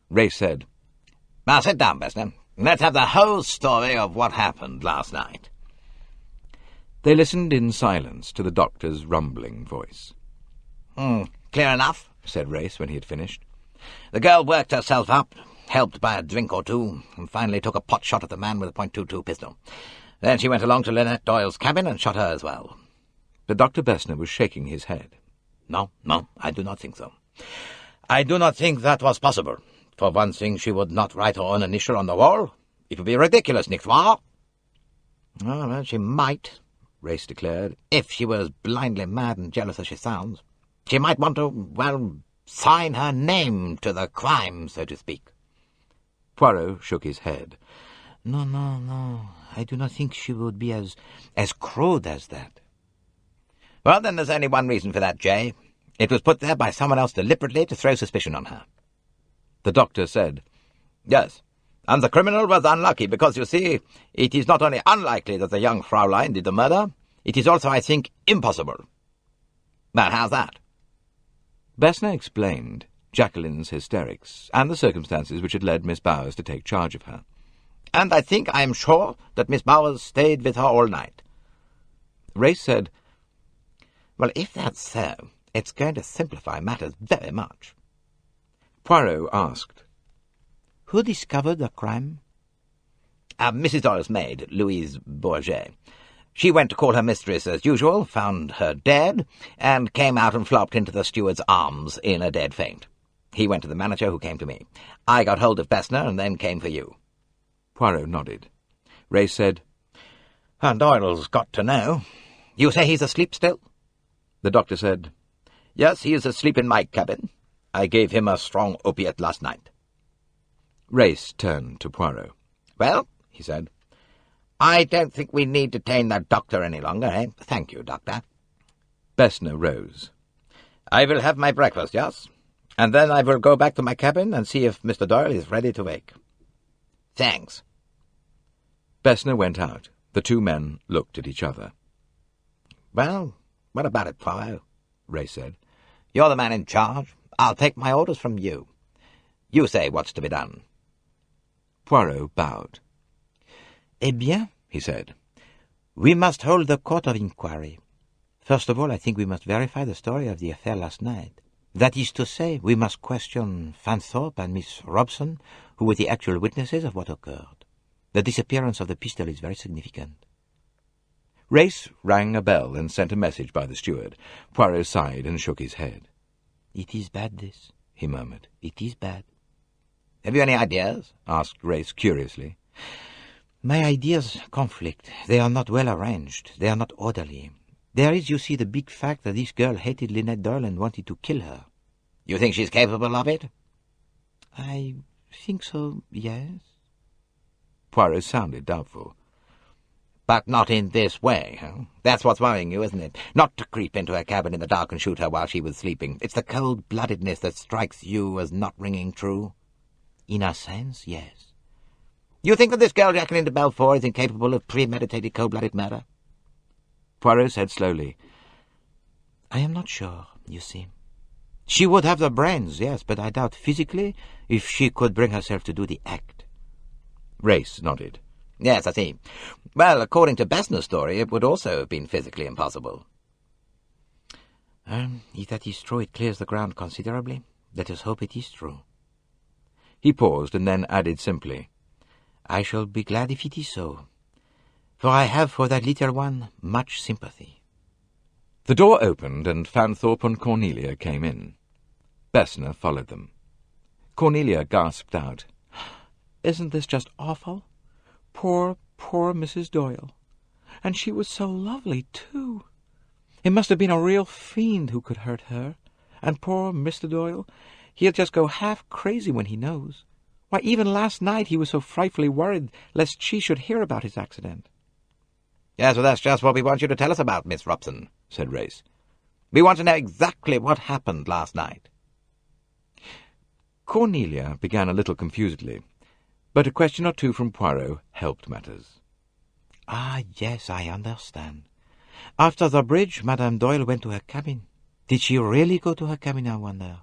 Race said, Now, sit down, Bessner. Let's have the whole story of what happened last night. They listened in silence to the doctor's rumbling voice. Clear enough, said Race when he had finished. The girl worked herself up, helped by a drink or two, and finally took a pot shot at the man with a .22 pistol. Then she went along to Linnet Doyle's cabin and shot her as well. But Dr. Bessner was shaking his head. No, I do not think so. I do not think that was possible. For one thing, she would not write her own initial on the wall. It would be ridiculous, nicht wahr? Oh, well, she might, Race declared, if she was blindly mad and jealous as she sounds. She might want to, well, sign her name to the crime, so to speak. Poirot shook his head. No. I do not think she would be as crude as that. Well, then there's only one reason for that, Jay. It was put there by someone else deliberately to throw suspicion on her. The doctor said, Yes, and the criminal was unlucky, because, you see, it is not only unlikely that the young Fraulein did the murder, it is also, I think, impossible. Well, how's that? Bessner explained Jacqueline's hysterics, and the circumstances which had led Miss Bowers to take charge of her. And I am sure that Miss Bowers stayed with her all night. Race said, Well, if that's so, it's going to simplify matters very much. Poirot asked, Who discovered the crime? Mrs. Doyle's maid, Louise Bourget. She went to call her mistress as usual, found her dead, and came out and flopped into the steward's arms in a dead faint. He went to the manager, who came to me. I got hold of Bessner and then came for you. Poirot nodded. Ray said, And Doyle's got to know. You say he's asleep still? The doctor said, Yes, he is asleep in my cabin. I gave him a strong opiate last night. Race turned to Poirot. Well, he said, I don't think we need to detain that doctor any longer, eh? Thank you, Doctor. Bessner rose. I will have my breakfast, yes? And then I will go back to my cabin and see if Mr. Doyle is ready to wake. Thanks. Bessner went out. The two men looked at each other. Well, what about it, Poirot? Ray said. You're the man in charge. I'll take my orders from you. You say what's to be done. Poirot bowed. Eh bien, he said, we must hold the court of inquiry. First of all, I think we must verify the story of the affair last night. That is to say, we must question Fanthorpe and Miss Robson, who were the actual witnesses of what occurred. The disappearance of the pistol is very significant. Race rang a bell and sent a message by the steward. Poirot sighed and shook his head. It is bad, this, he murmured. It is bad. Have you any ideas? Asked Race curiously. My ideas conflict. They are not well arranged. They are not orderly. There is, you see, the big fact that this girl hated Linnet Doyle and wanted to kill her. You think she's capable of it? I think so, yes. Poirot sounded doubtful. But not in this way, huh? That's what's worrying you, isn't it? Not to creep into her cabin in the dark and shoot her while she was sleeping. It's the cold-bloodedness that strikes you as not ringing true. In a sense, yes. You think that this girl Jacqueline de Belfort is incapable of premeditated cold-blooded murder? Poirot said slowly, I am not sure, you see. She would have the brains, yes, but I doubt physically if she could bring herself to do the act. Race nodded. Yes, I see. Well, according to Bessner's story, it would also have been physically impossible. If that is true, it clears the ground considerably. Let us hope it is true. He paused and then added simply, I shall be glad if it is so, for I have for that little one much sympathy. The door opened and Fanthorpe and Cornelia came in. Bessner followed them. Cornelia gasped out, Isn't this just awful? Poor, poor Mrs. Doyle. And she was so lovely, too. It must have been a real fiend who could hurt her. And poor Mr. Doyle, he'll just go half crazy when he knows. Why, even last night he was so frightfully worried lest she should hear about his accident. Yes, well, that's just what we want you to tell us about, Miss Robson, said Race. We want to know exactly what happened last night. Cornelia began a little confusedly, but a question or two from Poirot helped matters. Ah, yes, I understand. After the bridge, Madame Doyle went to her cabin. Did she really go to her cabin, I wonder?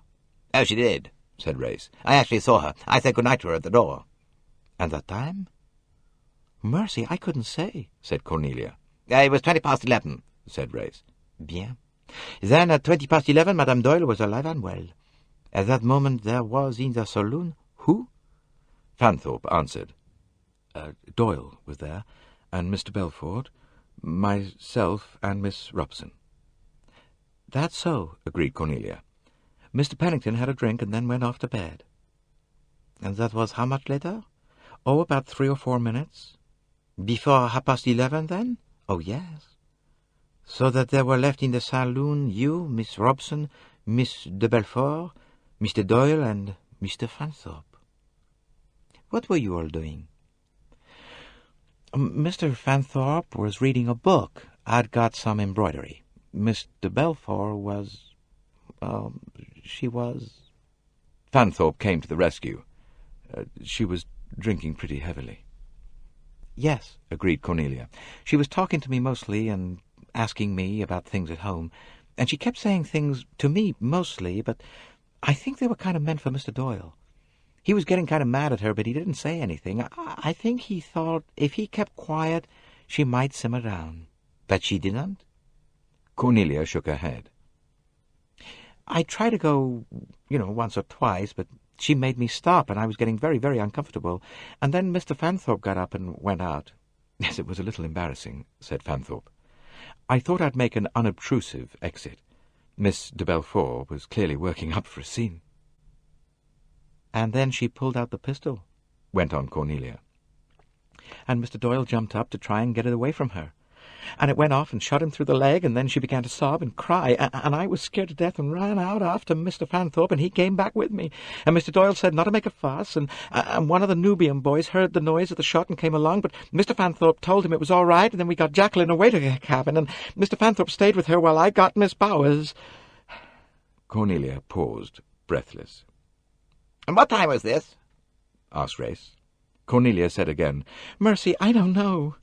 Oh, she did, said Race. I actually saw her. I said good night to her at the door. And the time? Mercy, I couldn't say, said Cornelia. It was 11:20, said Race. Bien. Then at 11:20, Madame Doyle was alive and well. At that moment there was in the saloon, who? Fanthorpe answered. Doyle was there, and Mr. Belfort, myself, and Miss Robson. That's so, agreed Cornelia. Mr. Pennington had a drink and then went off to bed. And that was how much later? Oh, about 3 or 4 minutes. Before 11:30, then? Oh, yes. So that there were left in the saloon you, Miss Robson, Miss de Belfort, Mr. Doyle, and Mr. Fanthorpe. What were you all doing? Mr. Fanthorpe was reading a book. I'd got some embroidery. Miss de Belfort was... she was... Fanthorpe came to the rescue. She was drinking pretty heavily. Yes, agreed Cornelia. She was talking to me mostly and asking me about things at home, and she kept saying things to me mostly, but I think they were kind of meant for Mr. Doyle. He was getting kind of mad at her, but he didn't say anything. I think he thought if he kept quiet, she might simmer down. But she didn't. Cornelia shook her head. I tried to go, once or twice, but She made me stop, and I was getting very, very uncomfortable. And then Mr. Fanthorpe got up and went out. Yes, it was a little embarrassing, said Fanthorpe. I thought I'd make an unobtrusive exit. Miss de Belfort was clearly working up for a scene. And then she pulled out the pistol, went on Cornelia. And Mr. Doyle jumped up to try and get it away from her. And it went off and shot him through the leg, and then she began to sob and cry, and I was scared to death and ran out after Mr. Fanthorpe, and he came back with me. And Mr. Doyle said not to make a fuss, and one of the Nubian boys heard the noise of the shot and came along, but Mr. Fanthorpe told him it was all right, and then we got Jacqueline away to her cabin, and Mr. Fanthorpe stayed with her while I got Miss Bowers. Cornelia paused, breathless. And what time was this? Asked Race. Cornelia said again, Mercy, I don't know.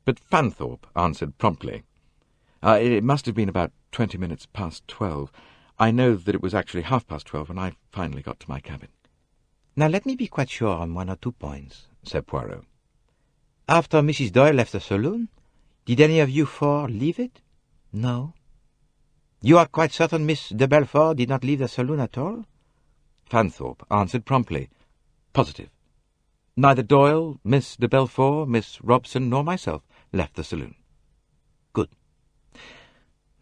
But Fanthorpe answered promptly. It must have been about 20 minutes past 12. I know that it was actually 12:30 when I finally got to my cabin. Now let me be quite sure on 1 or 2 points, said Poirot. After Mrs. Doyle left the saloon, did any of you four leave it? No. You are quite certain Miss de Belfort did not leave the saloon at all? Fanthorpe answered promptly. Positive. Neither Doyle, Miss de Belfort, Miss Robson, nor myself left the saloon. Good.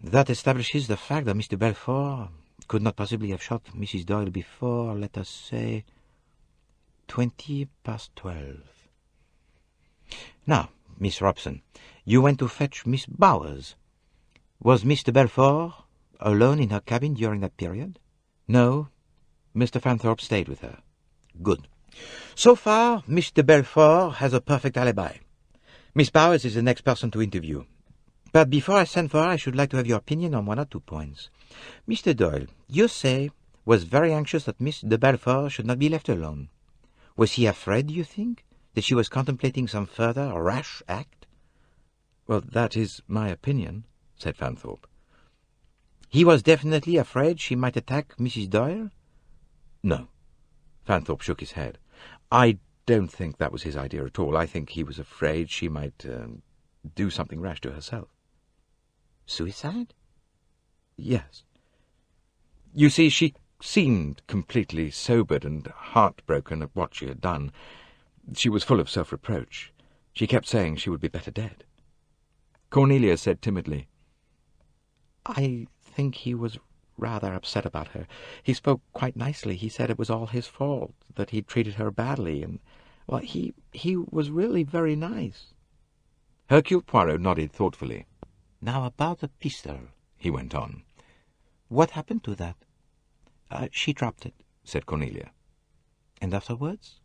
That establishes the fact that Miss de Belfort could not possibly have shot Mrs. Doyle before, let us say, 12:20. Now, Miss Robson, you went to fetch Miss Bowers. Was Miss de Belfort alone in her cabin during that period? No, Mr. Fanthorpe stayed with her. Good. So far, Miss de Belfort has a perfect alibi. Miss Bowers is the next person to interview. But before I send for her, I should like to have your opinion on 1 or 2 points. Mr. Doyle, you say, was very anxious that Miss de Belfort should not be left alone. Was he afraid, do you think, that she was contemplating some further rash act? Well, that is my opinion, said Fanthorpe. He was definitely afraid she might attack Mrs. Doyle? No. Fanthorpe shook his head. I don't think that was his idea at all. I think he was afraid she might do something rash to herself. Suicide? Yes. You see, she seemed completely sobered and heartbroken at what she had done. She was full of self-reproach. She kept saying she would be better dead. Cornelia said timidly, I think he was rather upset about her. He spoke quite nicely. He said it was all his fault, that he'd treated her badly, and, well, he was really very nice. Hercule Poirot nodded thoughtfully. Now about the pistol, he went on. What happened to that? She dropped it, said Cornelia. And afterwards?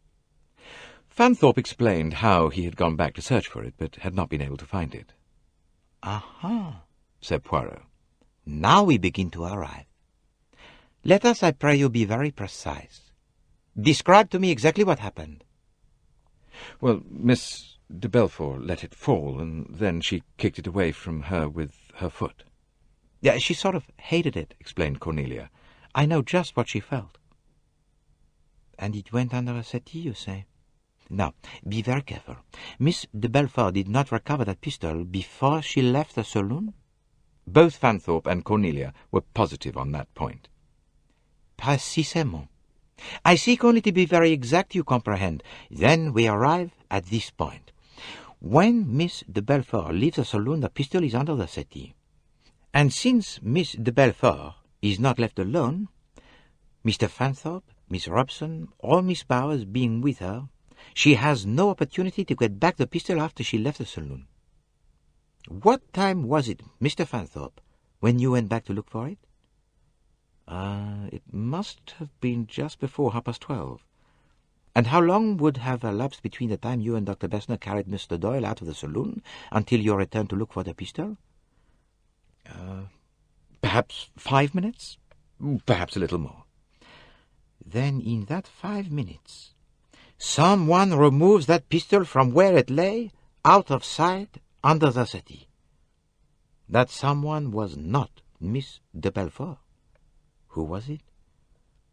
Fanthorpe explained how he had gone back to search for it, but had not been able to find it. Aha, said Poirot. Now we begin to arrive. Let us, I pray you, be very precise. Describe to me exactly what happened. Well, Miss de Belfort let it fall, and then she kicked it away from her with her foot. Yeah, she sort of hated it, explained Cornelia. I know just what she felt. And it went under a settee, you say? Now, be very careful. Miss de Belfort did not recover that pistol before she left the saloon? Both Fanthorpe and Cornelia were positive on that point. Précisément. I seek only to be very exact, you comprehend. Then we arrive at this point. When Miss de Belfort leaves the saloon, the pistol is under the settee. And since Miss de Belfort is not left alone, Mr. Fanthorpe, Miss Robson, or Miss Bowers being with her, she has no opportunity to get back the pistol after she left the saloon. What time was it, Mr. Fanthorpe, when you went back to look for it? It must have been just before 12:30. And how long would have elapsed between the time you and Dr. Bessner carried Mr. Doyle out of the saloon until your return to look for the pistol? Perhaps 5 minutes? Perhaps a little more. Then in that 5 minutes, someone removes that pistol from where it lay, out of sight, under the settee. That someone was not Miss de Belfort. Who was it?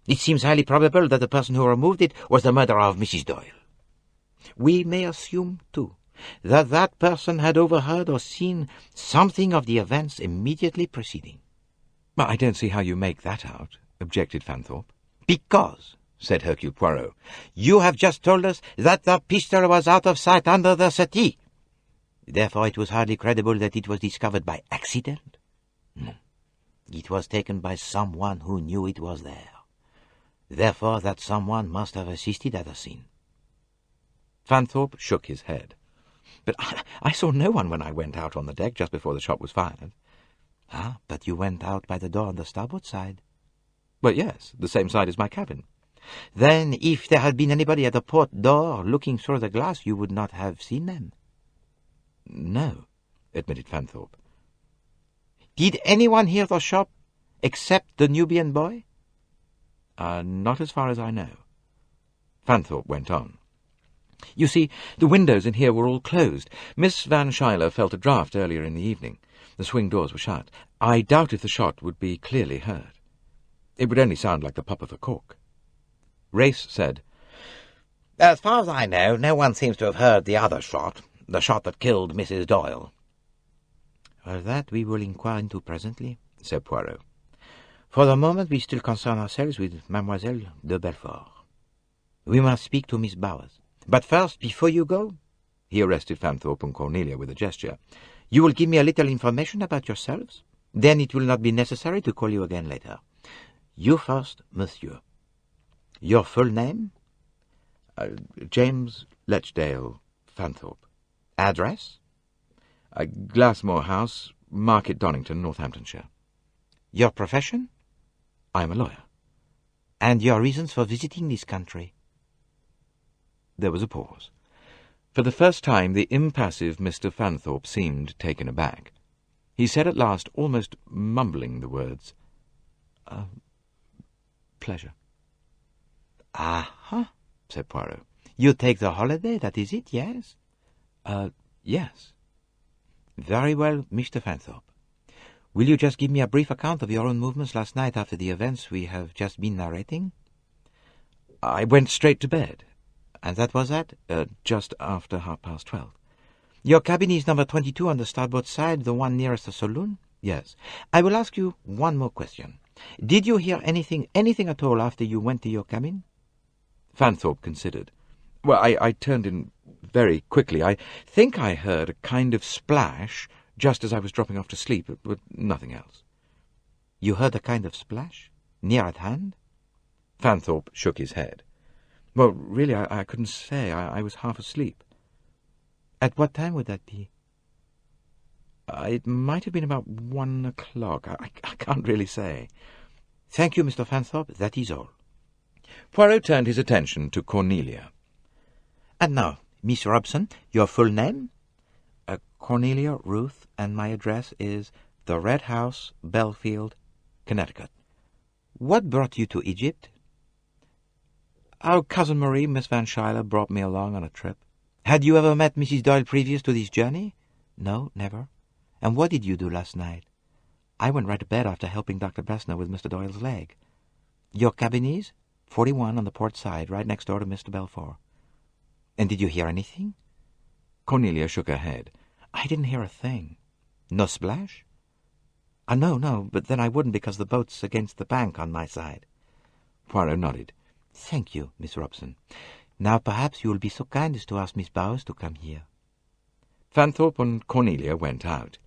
It seems highly probable that the person who removed it was the murderer of Mrs. Doyle. We may assume, too, that that person had overheard or seen something of the events immediately preceding. But I don't see how you make that out, objected Fanthorpe. Because, said Hercule Poirot. "You have just told us that the pistol was out of sight under the settee. Therefore it was hardly credible that it was discovered by accident. No. It was taken by someone who knew it was there. Therefore that someone must have assisted at the scene." Fanthorpe shook his head. "But I saw no one when I went out on the deck just before the shot was fired." "Ah, but you went out by the door on the starboard side." "Well, yes, the same side as my cabin." "Then if there had been anybody at the port door looking through the glass, you would not have seen them." "No," admitted Fanthorpe. "Did anyone hear the shot except the Nubian boy?" Not as far as I know." Fanthorpe went on. "You see, the windows in here were all closed. Miss Van Schuyler felt a draught earlier in the evening. The swing doors were shut. I doubt if the shot would be clearly heard. It would only sound like the pop of a cork." Race said, "As far as I know, no one seems to have heard the other shot, the shot that killed Mrs. Doyle." "Well, that we will inquire into presently," said Poirot. "For the moment we still concern ourselves with Mademoiselle de Belfort. We must speak to Miss Bowers. But first, before you go," he arrested Fanthorpe and Cornelia with a gesture, "you will give me a little information about yourselves. Then it will not be necessary to call you again later. You first, monsieur. Your full name?" James Lechdale Fanthorpe." "Address?" Glassmore House, Market Donington, Northamptonshire." "Your profession?" "I am a lawyer." "And your reasons for visiting this country?" There was a pause. For the first time the impassive Mr. Fanthorpe seemed taken aback. He said at last, almost mumbling the words, "Pleasure." "Ah-ha," said Poirot. "You take the holiday, that is it, yes?" Yes." "Very well, Mr. Fanthorpe. Will you just give me a brief account of your own movements last night after the events we have just been narrating?" "I went straight to bed." "And that was at?" Just after 12:30. "Your cabin is number 22 on the starboard side, the one nearest the saloon?" "Yes." "I will ask you one more question. Did you hear anything at all after you went to your cabin?" Fanthorpe considered. "Well, I turned in very quickly. I think I heard a kind of splash just as I was dropping off to sleep, but nothing else." "You heard a kind of splash? Near at hand?" Fanthorpe shook his head. "Well, really, I couldn't say. I was half asleep." "At what time would that be?" It might have been about 1 o'clock. I can't really say." "Thank you, Mr. Fanthorpe. That is all." Poirot turned his attention to Cornelia. "And now, Miss Robson, your full name?" Cornelia Ruth, and my address is the Red House, Belfield, Connecticut." "What brought you to Egypt?" "Our cousin Marie, Miss Van Schuyler, brought me along on a trip." "Had you ever met Mrs. Doyle previous to this journey?" "No, never." "And what did you do last night?" "I went right to bed after helping Dr. Bessner with Mr. Doyle's leg." "Your cabin is?" 41 on the port side, right next door to Mr. Belfort." "And did you hear anything?" Cornelia shook her head. "I didn't hear a thing." "No splash?" No, but then I wouldn't because the boat's against the bank on my side." Poirot nodded. "Thank you, Miss Robson. Now perhaps you will be so kind as to ask Miss Bowers to come here." Fanthorpe and Cornelia went out.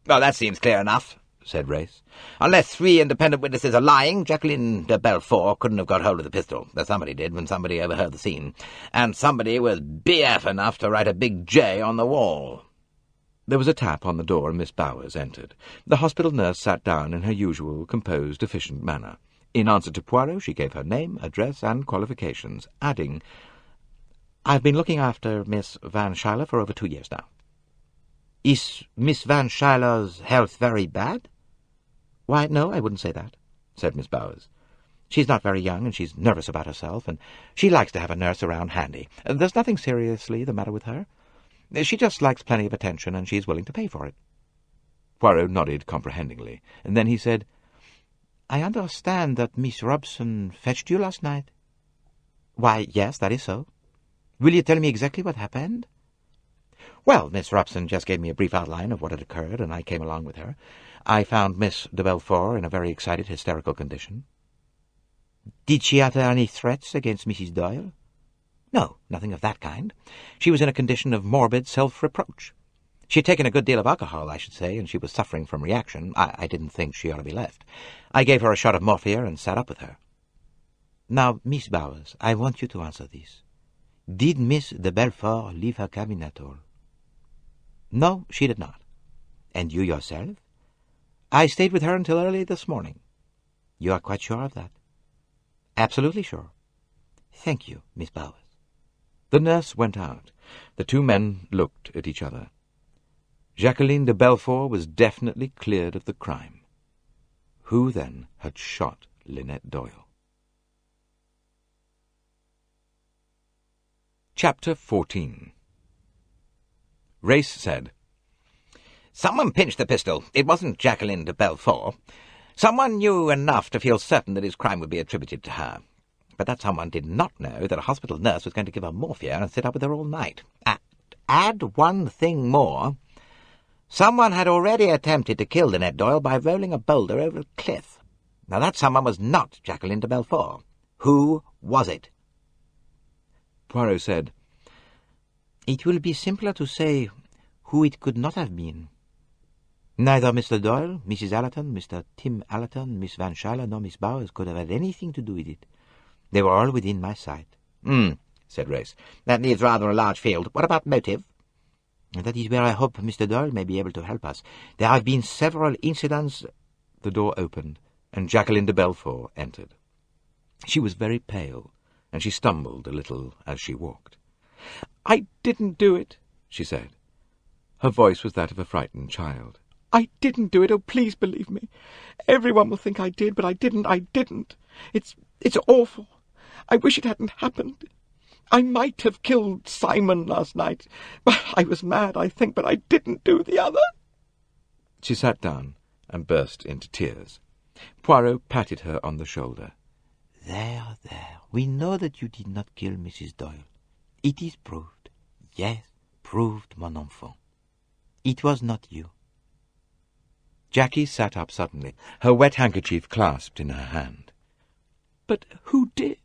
"Well, that seems clear enough," said Race. "Unless 3 independent witnesses are lying, Jacqueline de Belfort couldn't have got hold of the pistol. But somebody did when somebody overheard the scene. And somebody was BF enough to write a big J on the wall." There was a tap on the door and Miss Bowers entered. The hospital nurse sat down in her usual composed, efficient manner. In answer to Poirot, she gave her name, address, and qualifications, adding, "I've been looking after Miss Van Schuyler for over 2 years now." "Is Miss Van Schuyler's health very bad?" "Why, no, I wouldn't say that," said Miss Bowers. "She's not very young, and she's nervous about herself, and she likes to have a nurse around handy. There's nothing seriously the matter with her. She just likes plenty of attention, and she's willing to pay for it." Poirot nodded comprehendingly, and then he said, "I understand that Miss Robson fetched you last night?" "Why, yes, that is so." "Will you tell me exactly what happened?" "Well, Miss Robson just gave me a brief outline of what had occurred, and I came along with her. I found Miss de Belfort in a very excited, hysterical condition." Did she utter any threats against Mrs. Doyle? No, nothing of that kind. She was in a condition of morbid self-reproach. She had taken a good deal of alcohol, I should say, and she was suffering from reaction. I didn't think she ought to be left. I gave her a shot of morphia and sat up with her. Now, Miss Bowers, I want you to answer this. Did Miss de Belfort leave her cabin at all? No, she did not. And you yourself? I stayed with her until early this morning. You are quite sure of that? Absolutely sure. Thank you, Miss Bowers. The nurse went out. The two men looked at each other. Jacqueline de Belfort was definitely cleared of the crime. Who, then, had shot Linnet Doyle? Chapter 14. Race said, Someone pinched the pistol. It wasn't Jacqueline de Belfort. Someone knew enough to feel certain that his crime would be attributed to her. But that someone did not know that a hospital nurse was going to give her morphia and sit up with her all night. Add one thing more. Someone had already attempted to kill Linnet Doyle by rolling a boulder over a cliff. Now that someone was not Jacqueline de Belfort. Who was it? Poirot said, It will be simpler to say who it could not have been. Neither Mr. Doyle, Mrs. Allerton, Mr. Tim Allerton, Miss Van Schuyler, nor Miss Bowers could have had anything to do with it. They were all within my sight. Said Race. That leaves rather a large field. What about motive? That is where I hope Mr. Doyle may be able to help us. There have been several incidents. The door opened, and Jacqueline de Belfort entered. She was very pale, and she stumbled a little as she walked. "I didn't do it," she said. Her voice was that of a frightened child. "I didn't do it. Oh, please believe me. Everyone will think I did, but I didn't. It's awful. I wish it hadn't happened. I might have killed Simon last night. I was mad, I think, but I didn't do the other." She sat down and burst into tears. Poirot patted her on the shoulder. There. We know that you did not kill Mrs. Doyle. It is proved. Yes, proved, mon enfant. It was not you. Jackie sat up suddenly, her wet handkerchief clasped in her hand. "But who did?"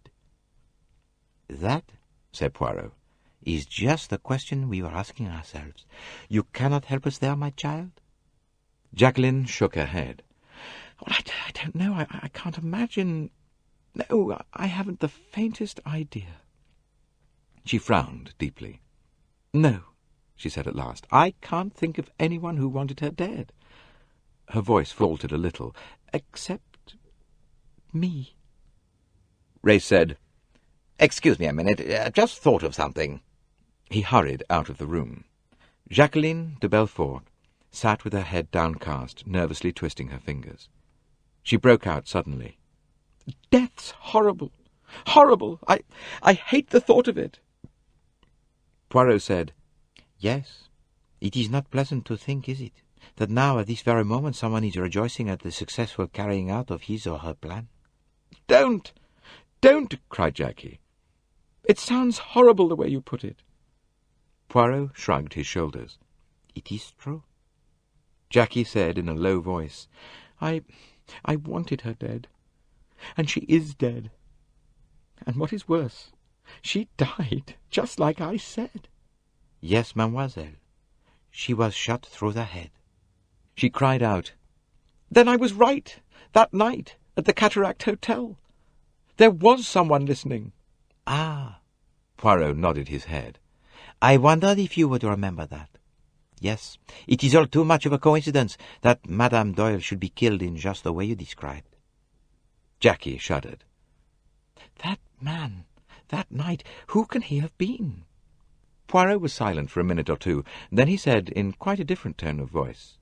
That, said Poirot, is just the question we were asking ourselves. You cannot help us there, my child? Jacqueline shook her head. "Well, I don't know. I can't imagine. No, I haven't the faintest idea." She frowned deeply. "No," she said at last, "I can't think of anyone who wanted her dead." Her voice faltered a little. "Except me." Race said, "Excuse me a minute. Just thought of something." He hurried out of the room. Jacqueline de Belfort sat with her head downcast, nervously twisting her fingers. She broke out suddenly. "Death's horrible! Horrible! I hate the thought of it." Poirot said, Yes, it is not pleasant to think, is it, that now at this very moment someone is rejoicing at the successful carrying out of his or her plan? Don't, cried Jackie. "It sounds horrible the way you put it." Poirot shrugged his shoulders. It is true. Jackie said in a low voice, I wanted her dead. And she is dead. And what is worse, she died, just like I said." Yes, mademoiselle. She was shot through the head. She cried out, "Then I was right, that night, at the Cataract Hotel. There was someone listening." Ah, Poirot nodded his head. I wondered if you would remember that. Yes, it is all too much of a coincidence that Madame Doyle should be killed in just the way you described. Jackie shuddered. "That man, that night, who can he have been?" Poirot was silent for a minute or two. Then he said, in quite a different tone of voice,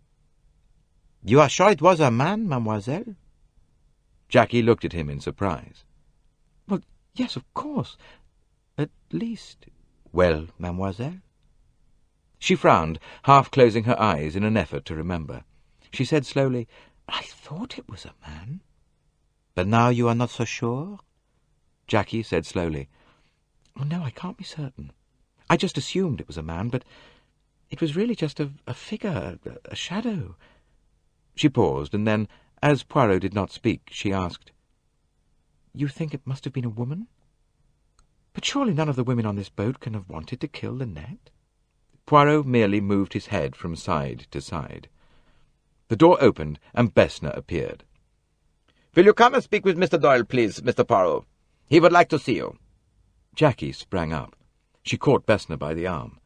You are sure it was a man, mademoiselle? Jackie looked at him in surprise. "Well, yes, of course. At least—" Well, mademoiselle? She frowned, half closing her eyes in an effort to remember. She said slowly, "I thought it was a man." But now you are not so sure? Jackie said slowly, "Oh, no, I can't be certain. I just assumed it was a man, but it was really just a figure, a shadow." She paused, and then, as Poirot did not speak, she asked, You think it must have been a woman? But surely none of the women on this boat can have wanted to kill Linnet? Poirot merely moved his head from side to side. The door opened, and Bessner appeared. "Will you come and speak with Mr. Doyle, please, Mr. Poirot? He would like to see you." Jackie sprang up. She caught Bessner by the arm.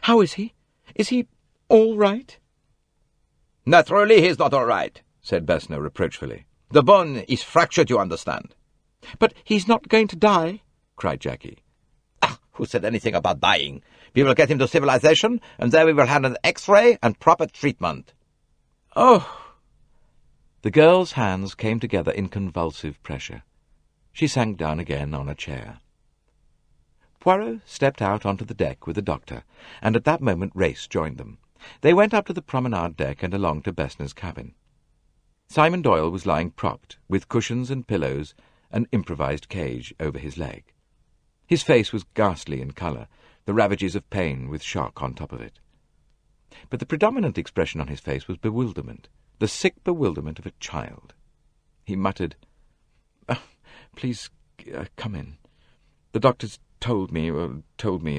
"How is he? Is he all right?" "Naturally he is not all right," said Bessner reproachfully. "The bone is fractured, you understand." "But he's not going to die?" cried Jackie. "Ah, who said anything about dying? We will get him to civilization, and there we will have an X-ray and proper treatment." "Oh!" The girl's hands came together in convulsive pressure. She sank down again on a chair. Poirot stepped out onto the deck with the doctor, and at that moment Race joined them. They went up to the promenade deck and along to Bessner's cabin. Simon Doyle was lying propped, with cushions and pillows, an improvised cage over his leg. His face was ghastly in colour, the ravages of pain with shock on top of it. But the predominant expression on his face was bewilderment, the sick bewilderment of a child. He muttered, "Please come in. The doctor's told me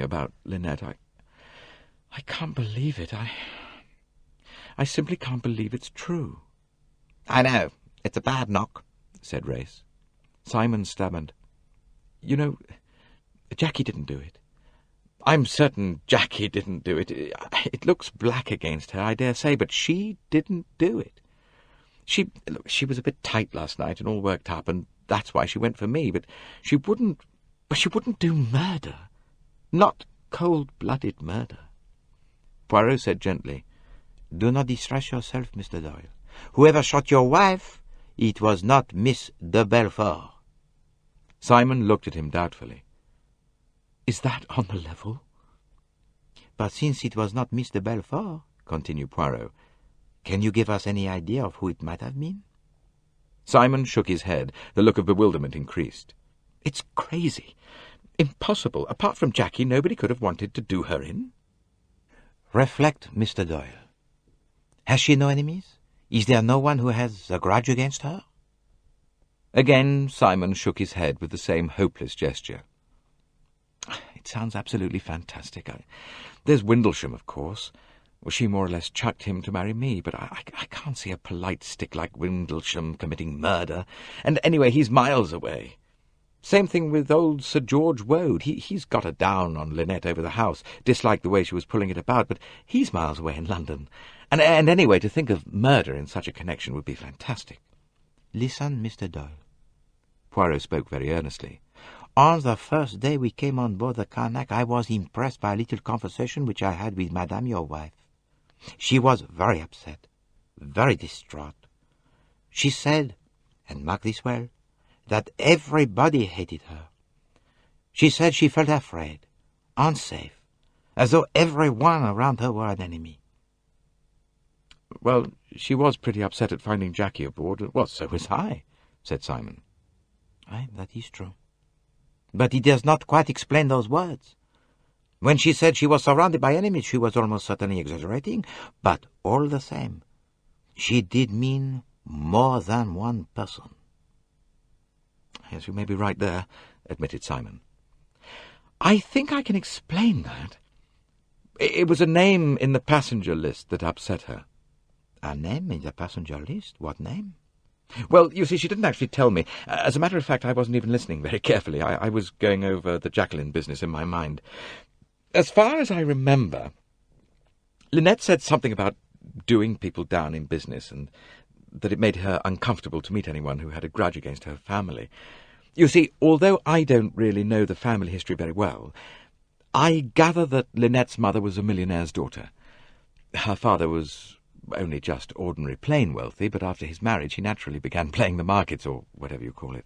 about Linnet. I can't believe it. I simply can't believe it's true." "I know. It's a bad knock," said Race. Simon stammered, "You know, Jackie didn't do it. I'm certain Jackie didn't do it. It looks black against her, I dare say, but she didn't do it. She was a bit tight last night and all worked up, and that's why she went for me, but she wouldn't do murder. Not cold-blooded murder." Poirot said gently, "Do not distress yourself, Mr. Doyle. Whoever shot your wife, it was not Miss de Belfort." Simon looked at him doubtfully. "Is that on the level?" "But since it was not Miss de Belfort," continued Poirot, "can you give us any idea of who it might have been?" Simon shook his head. The look of bewilderment increased. "It's crazy. Impossible. Apart from Jackie, nobody could have wanted to do her in." "Reflect, Mr. Doyle. Has she no enemies? Is there no one who has a grudge against her?" Again Simon shook his head with the same hopeless gesture. "It sounds absolutely fantastic. There's Windlesham, of course. Well, she more or less chucked him to marry me, but I can't see a polite stick like Windlesham committing murder. And anyway, he's miles away. Same thing with old Sir George Woad. He's got a down on Linnet over the house, disliked the way she was pulling it about, but he's miles away in London. And anyway, to think of murder in such a connection would be fantastic." "Listen, Mr. Doyle." Poirot spoke very earnestly. "On the first day we came on board the Carnac, I was impressed by a little conversation which I had with Madame, your wife. She was very upset, very distraught. She said, and mark this well, that everybody hated her. She said she felt afraid, unsafe, as though everyone around her were an enemy." "Well, she was pretty upset at finding Jackie aboard. Well, so was I," said Simon. "Aye, that is true. But it does not quite explain those words. When she said she was surrounded by enemies, she was almost certainly exaggerating, but all the same, she did mean more than one person." "Yes, you may be right there," admitted Simon. "I think I can explain that. It was a name in the passenger list that upset her." "A name in the passenger list? What name?" "Well, you see, she didn't actually tell me. As a matter of fact, I wasn't even listening very carefully. I was going over the Jacqueline business in my mind. As far as I remember, Linnet said something about doing people down in business, and that it made her uncomfortable to meet anyone who had a grudge against her family. You see, although I don't really know the family history very well, I gather that Linnet's mother was a millionaire's daughter. Her father was only just ordinary plain wealthy, but after his marriage he naturally began playing the markets, or whatever you call it.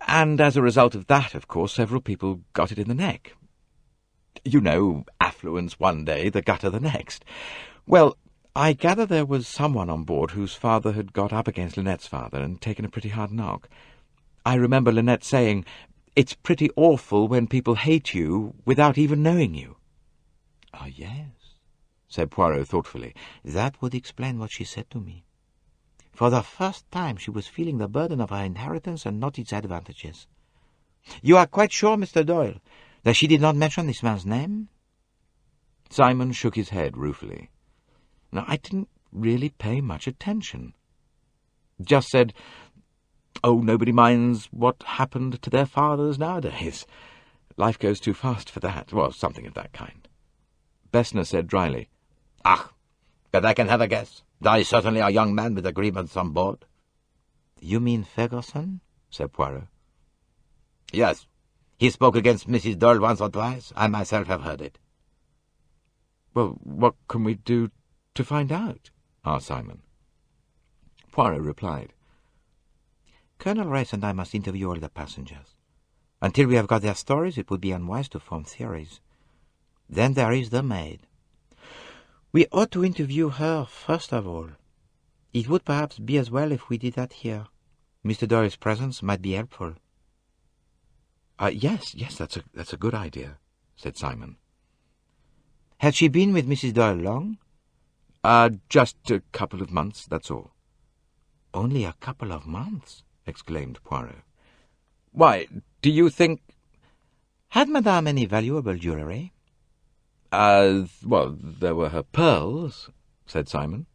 And as a result of that, of course, several people got it in the neck. You know, affluence one day, the gutter the next. Well, I gather there was someone on board whose father had got up against Linnet's father and taken a pretty hard knock. I remember Linnet saying, "It's pretty awful when people hate you without even knowing you." "Oh, yes," said Poirot thoughtfully. "That would explain what she said to me. For the first time she was feeling the burden of her inheritance and not its advantages. "You are quite sure, Mr. Doyle, that she did not mention this man's name?" Simon shook his head ruefully. "No, I didn't really pay much attention. Just said, 'Oh, nobody minds what happened to their fathers nowadays. Life goes too fast for that.' Well, something of that kind." Bessner said dryly, "Ah, but I can have a guess. There is certainly a young man with agreements on board." "You mean Ferguson?" said Poirot. "Yes. He spoke against Mrs. Doyle once or twice. I myself have heard it." "Well, what can we do to find out?" asked Simon. Poirot replied, "Colonel Race and I must interview all the passengers. Until we have got their stories, it would be unwise to form theories. Then there is the maid. We ought to interview her first of all. It would perhaps be as well if we did that here. Mr. Doyle's presence might be helpful." Yes, that's a good idea," said Simon. "Had she been with Mrs. Doyle long?" Just a couple of months, that's all." "Only a couple of months?" exclaimed Poirot. "Why, do you think—" "Had Madame any valuable jewellery?" Well, there were her pearls," said Simon.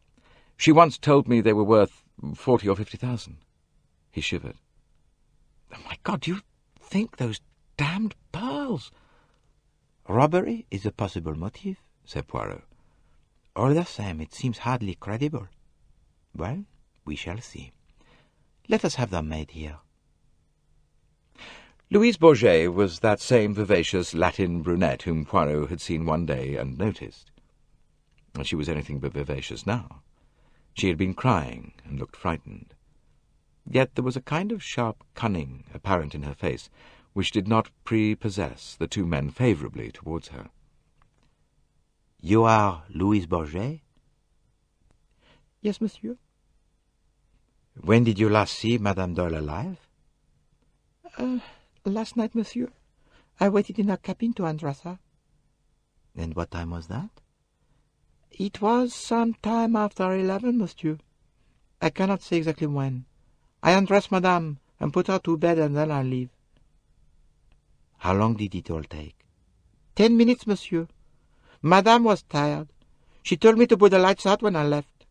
"She once told me they were worth 40 or 50,000. He shivered. "Oh, my God, do you think those damned pearls—" "Robbery is a possible motive," said Poirot. "All the same, it seems hardly credible. Well, we shall see. Let us have the maid here." Louise Bourget was that same vivacious Latin brunette whom Poirot had seen one day and noticed. She was anything but vivacious now. She had been crying and looked frightened. Yet there was a kind of sharp cunning apparent in her face which did not prepossess the two men favourably towards her. "You are Louise Bourget?" "Yes, monsieur." "When did you last see Madame Doyle alive?" Last night, monsieur. I waited in her cabin to undress her." "And what time was that?" "It was some time after 11, monsieur. I cannot say exactly when. I undress Madame and put her to bed, and then I leave." "How long did it all take?" 10 minutes, monsieur. Madame was tired. She told me to put the lights out when I left."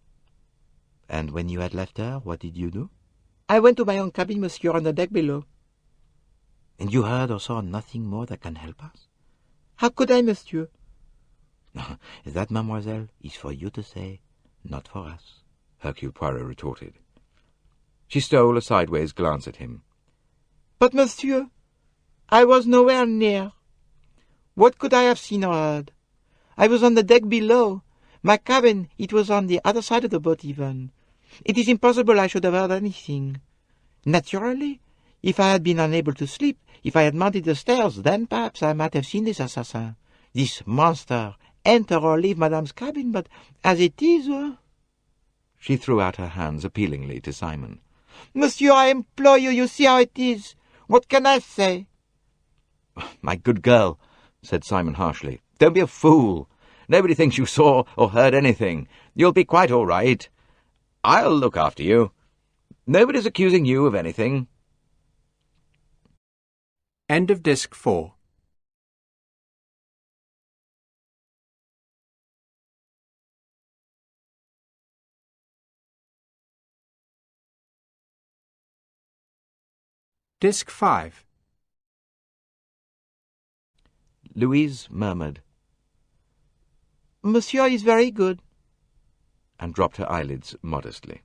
"And when you had left her, what did you do?" "I went to my own cabin, monsieur, on the deck below." "And you heard or saw nothing more that can help us?" "How could I, monsieur?" "That, mademoiselle, is for you to say, not for us," Hercule Poirot retorted. She stole a sideways glance at him. "But, monsieur, I was nowhere near. What could I have seen or heard? I was on the deck below. My cabin, it was on the other side of the boat even. It is impossible I should have heard anything. Naturally, if I had been unable to sleep, if I had mounted the stairs, then perhaps I might have seen this assassin, this monster, enter or leave Madame's cabin, but as it is—" She threw out her hands appealingly to Simon. "Monsieur, I implore you, you see how it is. What can I say?" "My good girl," said Simon harshly, "don't be a fool. Nobody thinks you saw or heard anything. You'll be quite all right. I'll look after you. Nobody's accusing you of anything." End of Disc 4. Disc 5. Louise murmured, "Monsieur is very good." and dropped her eyelids modestly.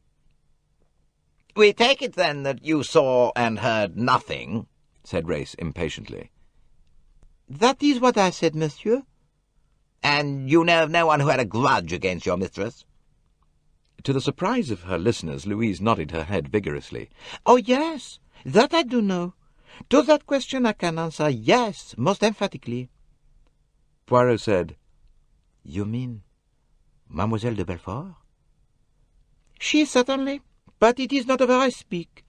"We take it, then, that you saw and heard nothing," said Race impatiently. "That is what I said, monsieur." "And you know of no one who had a grudge against your mistress?" To the surprise of her listeners, Louise nodded her head vigorously. "Oh, yes, that I do know. To that question I can answer yes, most emphatically." Poirot said, "You mean Mademoiselle de Belfort?" "She, certainly, but it is not of her I speak.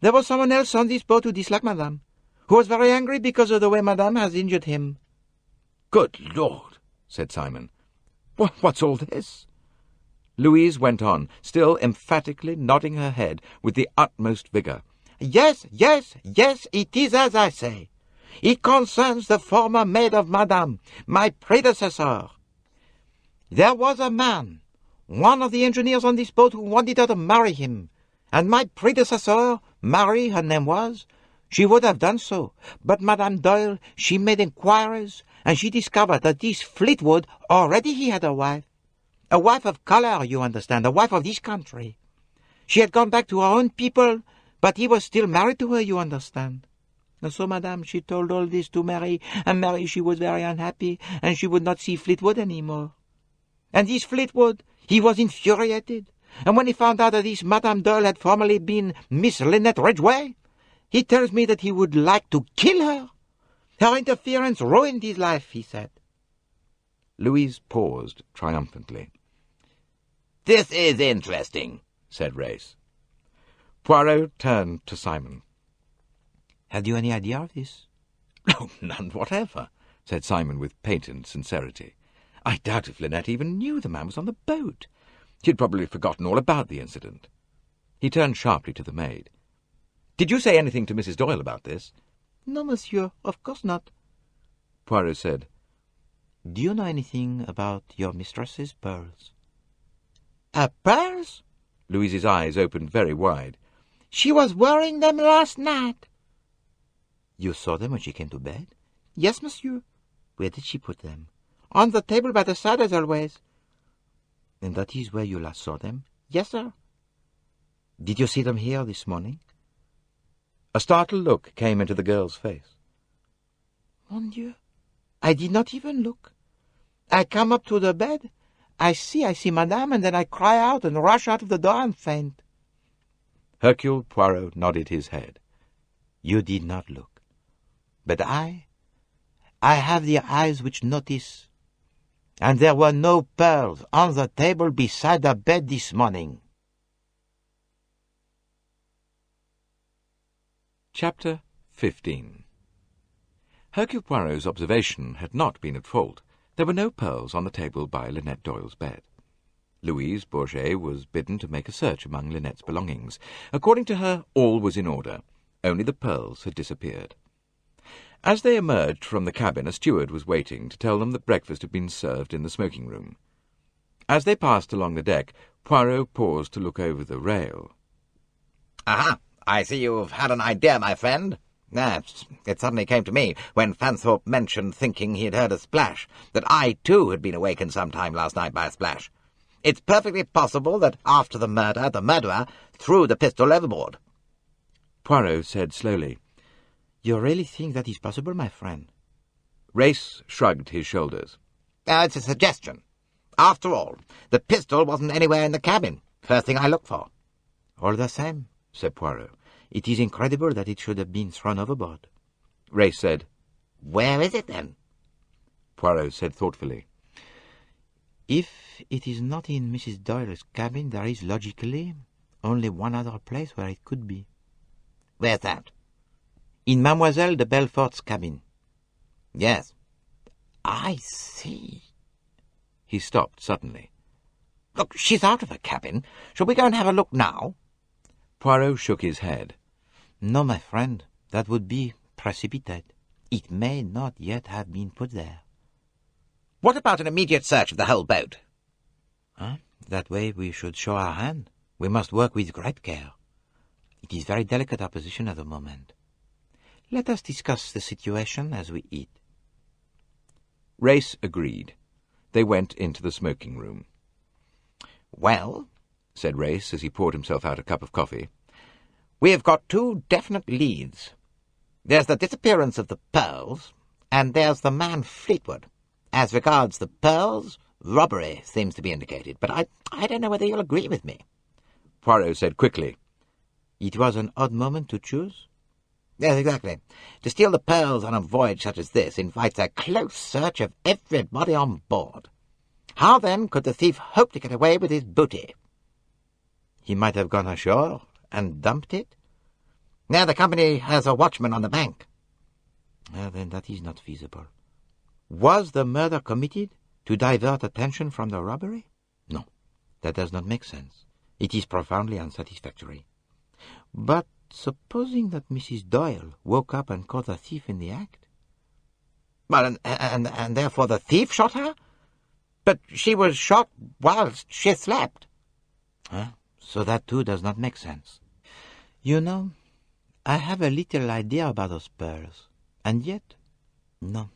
There was someone else on this boat who disliked Madame, who was very angry because of the way Madame has injured him." "Good Lord," said Simon. "What's all this?" Louise went on, still emphatically nodding her head with the utmost vigour. Yes, yes, yes, it is as I say. It concerns the former maid of Madame, my predecessor. There was a man, one of the engineers on this boat, who wanted her to marry him, and my predecessor, Mary, her name was, she would have done so, but Madame Doyle, she made inquiries, and she discovered that this Fleetwood, already he had a wife of colour, you understand, a wife of this country. She had gone back to her own people, but he was still married to her, you understand. And so, Madame, she told all this to Mary, and Mary, she was very unhappy, and she would not see Fleetwood any more. And this Fleetwood, he was infuriated, and when he found out that this Madame Doyle had formerly been Miss Linnet Ridgeway, he tells me that he would like to kill her. Her interference ruined his life, he said. Louise paused triumphantly. "This is interesting," said Race. Poirot turned to Simon. "Had you any idea of this?" "Oh, none whatever," said Simon with patent sincerity. "I doubt if Linnet even knew the man was on the boat. He'd probably forgotten all about the incident." He turned sharply to the maid. "Did you say anything to Mrs. Doyle about this?" "No, monsieur, of course not." Poirot said, "Do you know anything about your mistress's pearls?" Pearls?" Louise's eyes opened very wide. "She was wearing them last night." You saw them when she came to bed? "Yes, monsieur." Where did she put them? "On the table by the side, as always." And that is where you last saw them? "Yes, sir." Did you see them here this morning? A startled look came into the girl's face. "Mon Dieu, I did not even look. I come up to the bed, I see Madame, and then I cry out and rush out of the door and faint." Hercule Poirot nodded his head. You did not look. "But I have the eyes which notice, and there were no pearls on the table beside the bed this morning." Chapter 15. Hercule Poirot's observation had not been at fault. There were no pearls on the table by Linnet Doyle's bed. Louise Bourget was bidden to make a search among Linnet's belongings. According to her, all was in order. Only the pearls had disappeared. As they emerged from the cabin, a steward was waiting to tell them that breakfast had been served in the smoking-room. As they passed along the deck, Poirot paused to look over the rail. "Aha! I see you've had an idea, my friend. It suddenly came to me, when Fanthorpe mentioned thinking he had heard a splash, that I, too, had been awakened some time last night by a splash. It's perfectly possible that after the murder, the murderer threw the pistol overboard." Poirot said slowly, "You really think that is possible, my friend?" Race shrugged his shoulders. It's a suggestion. After all, the pistol wasn't anywhere in the cabin. First thing I looked for." "All the same," said Poirot, "it is incredible that it should have been thrown overboard." Race said, "Where is it, then?" Poirot said thoughtfully, "If it is not in Mrs. Doyle's cabin, there is, logically, only one other place where it could be." "Where's that?" "In Mademoiselle de Belfort's cabin." "Yes." "I see." He stopped suddenly. "Look, she's out of her cabin. Shall we go and have a look now?" Poirot shook his head. "No, my friend, that would be precipitate. It may not yet have been put there." "What about an immediate search of the whole boat?" That way we should show our hand. We must work with great care. It is very delicate, our position at the moment. Let us discuss the situation as we eat." Race agreed. They went into the smoking-room. "Well," said Race as he poured himself out a cup of coffee, "we've got two definite leads. There's the disappearance of the pearls, and there's the man Fleetwood. As regards the pearls, robbery seems to be indicated, but I don't know whether you'll agree with me." Poirot said quickly, "It was an odd moment to choose." "Yes, exactly. To steal the pearls on a voyage such as this invites a close search of everybody on board. How, then, could the thief hope to get away with his booty?" "He might have gone ashore and dumped it." "Now the company has a watchman on the bank." Then that is not feasible. Was the murder committed to divert attention from the robbery? No. That does not make sense. It is profoundly unsatisfactory. But supposing that Mrs. Doyle woke up and caught the thief in the act? Well, and therefore the thief shot her? But she was shot whilst she slept. So that too does not make sense. You know, I have a little idea about those pearls, and yet, no,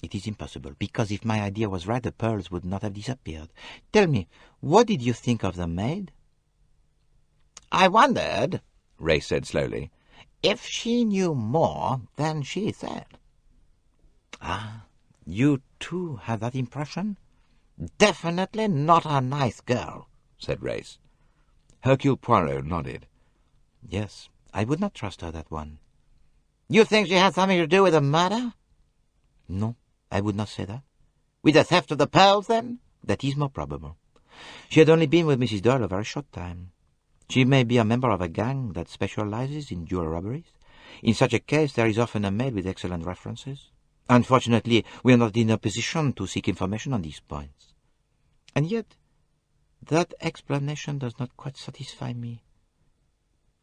it is impossible, because if my idea was right, the pearls would not have disappeared. Tell me, what did you think of the maid? I wondered, Ray said slowly, if she knew more than she said. Ah, you too had that impression? Definitely not a nice girl, said Race. Hercule Poirot nodded. Yes, I would not trust her, that one. You think she had something to do with the murder? No, I would not say that. With the theft of the pearls, then? That is more probable. She had only been with Mrs. Doyle a very short time. She may be a member of a gang that specializes in jewel robberies. In such a case, there is often a maid with excellent references. Unfortunately, we are not in a position to seek information on these points. And yet, that explanation does not quite satisfy me.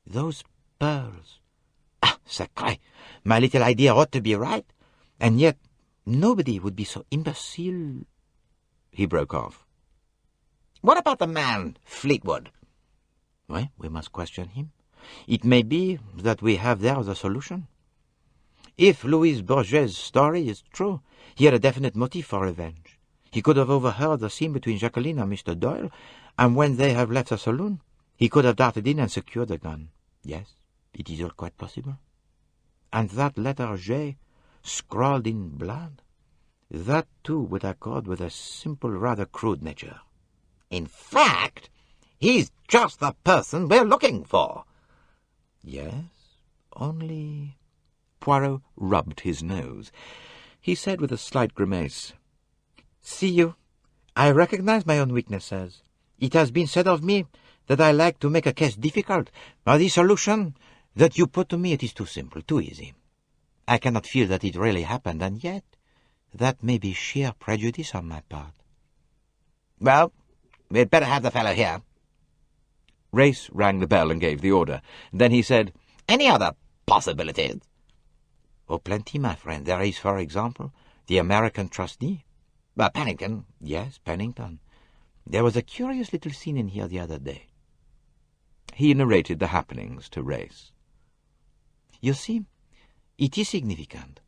Those pearls. Ah, sacré! My little idea ought to be right. And yet, nobody would be so imbecile. He broke off. What about the man, Fleetwood? Well, we must question him. It may be that we have there the solution. If Louise Bourget's story is true, he had a definite motive for revenge. He could have overheard the scene between Jacqueline and Mr. Doyle, and when they have left the saloon, he could have darted in and secured the gun. Yes, it is all quite possible. And that letter J, scrawled in blood, that too would accord with a simple, rather crude nature. In fact, he's just the person we're looking for. Yes, only... Poirot rubbed his nose. He said with a slight grimace, See you, I recognize my own weaknesses. It has been said of me that I like to make a case difficult, but the solution that you put to me, it is too simple, too easy. I cannot feel that it really happened, and yet that may be sheer prejudice on my part. Well, we'd better have the fellow here. Race rang the bell and gave the order. Then he said, Any other possibilities? Oh, plenty, my friend. There is, for example, the American trustee. Pennington? Yes, Pennington. There was a curious little scene in here the other day. He narrated the happenings to Race. You see, it is significant.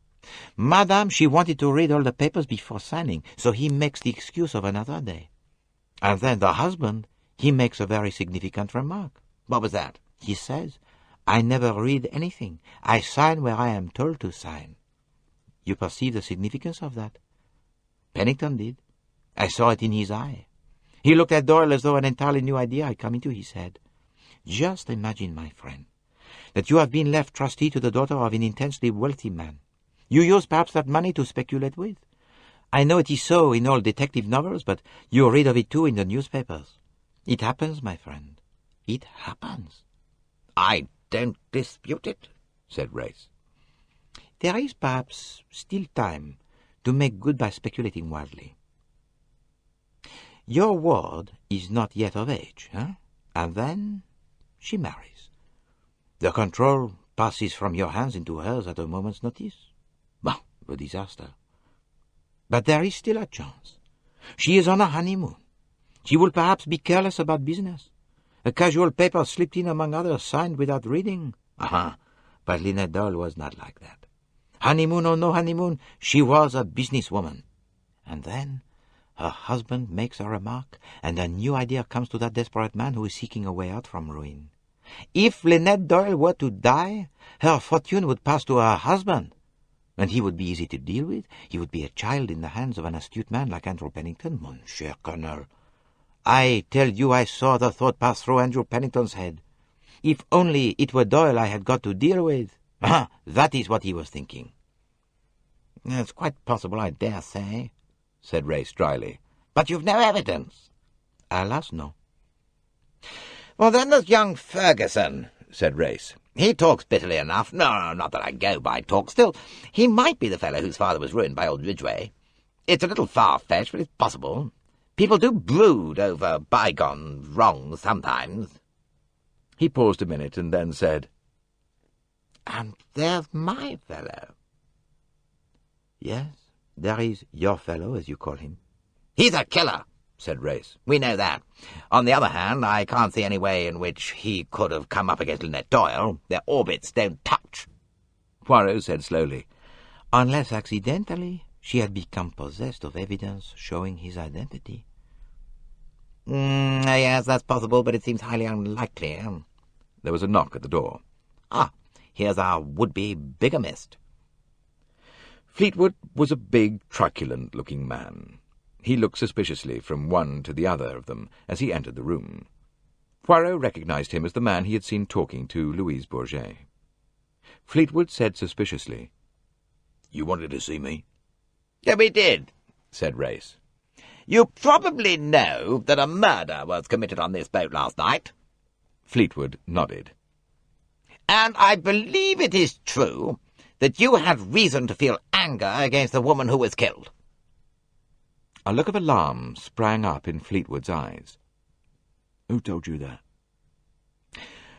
Madame, she wanted to read all the papers before signing, so he makes the excuse of another day. And then the husband, he makes a very significant remark. What was that? He says, I never read anything. I sign where I am told to sign. You perceive the significance of that? Pennington did. I saw it in his eye. He looked at Doyle as though an entirely new idea had come into his head. Just imagine, my friend, that you have been left trustee to the daughter of an intensely wealthy man. You use perhaps that money to speculate with. I know it is so in all detective novels, but you read of it too in the newspapers. It happens, my friend. It happens. I don't dispute it, said Race. There is perhaps still time to make good by speculating wildly. Your ward is not yet of age, and then she marries. The control passes from your hands into hers at a moment's notice. Well, a disaster. But there is still a chance. She is on a honeymoon. She will perhaps be careless about business. A casual paper slipped in among others, signed without reading. But Linnet Doyle was not like that. Honeymoon or no honeymoon, she was a businesswoman. And then her husband makes a remark, and a new idea comes to that desperate man who is seeking a way out from ruin. If Linnet Doyle were to die, her fortune would pass to her husband, and he would be easy to deal with. He would be a child in the hands of an astute man like Andrew Pennington. Mon cher Colonel, I tell you I saw the thought pass through Andrew Pennington's head. If only it were Doyle I had got to deal with. That is what he was thinking. It's quite possible, I dare say, said Race dryly. But you've no evidence. Alas, no. Well, then there's young Ferguson, said Race. He talks bitterly enough. No, not that I go by talk. Still, he might be the fellow whose father was ruined by old Ridgeway. It's a little far-fetched, but it's possible. People do brood over bygone wrongs sometimes. He paused a minute and then said, And there's my fellow. Yes, there is your fellow, as you call him. He's a killer, said Race. We know that. On the other hand, I can't see any way in which he could have come up against Linnet Doyle. Their orbits don't touch. Poirot said slowly, Unless accidentally she had become possessed of evidence showing his identity. Yes, that's possible, but it seems highly unlikely. There was a knock at the door. Ah, here's our would-be bigamist. Fleetwood was a big, truculent-looking man. He looked suspiciously from one to the other of them as he entered the room. Poirot recognized him as the man he had seen talking to Louise Bourget. Fleetwood said suspiciously, You wanted to see me? Yeah, we did, said Race. You probably know that a murder was committed on this boat last night. Fleetwood nodded. And I believe it is true that you had reason to feel anger against the woman who was killed. A look of alarm sprang up in Fleetwood's eyes. Who told you that?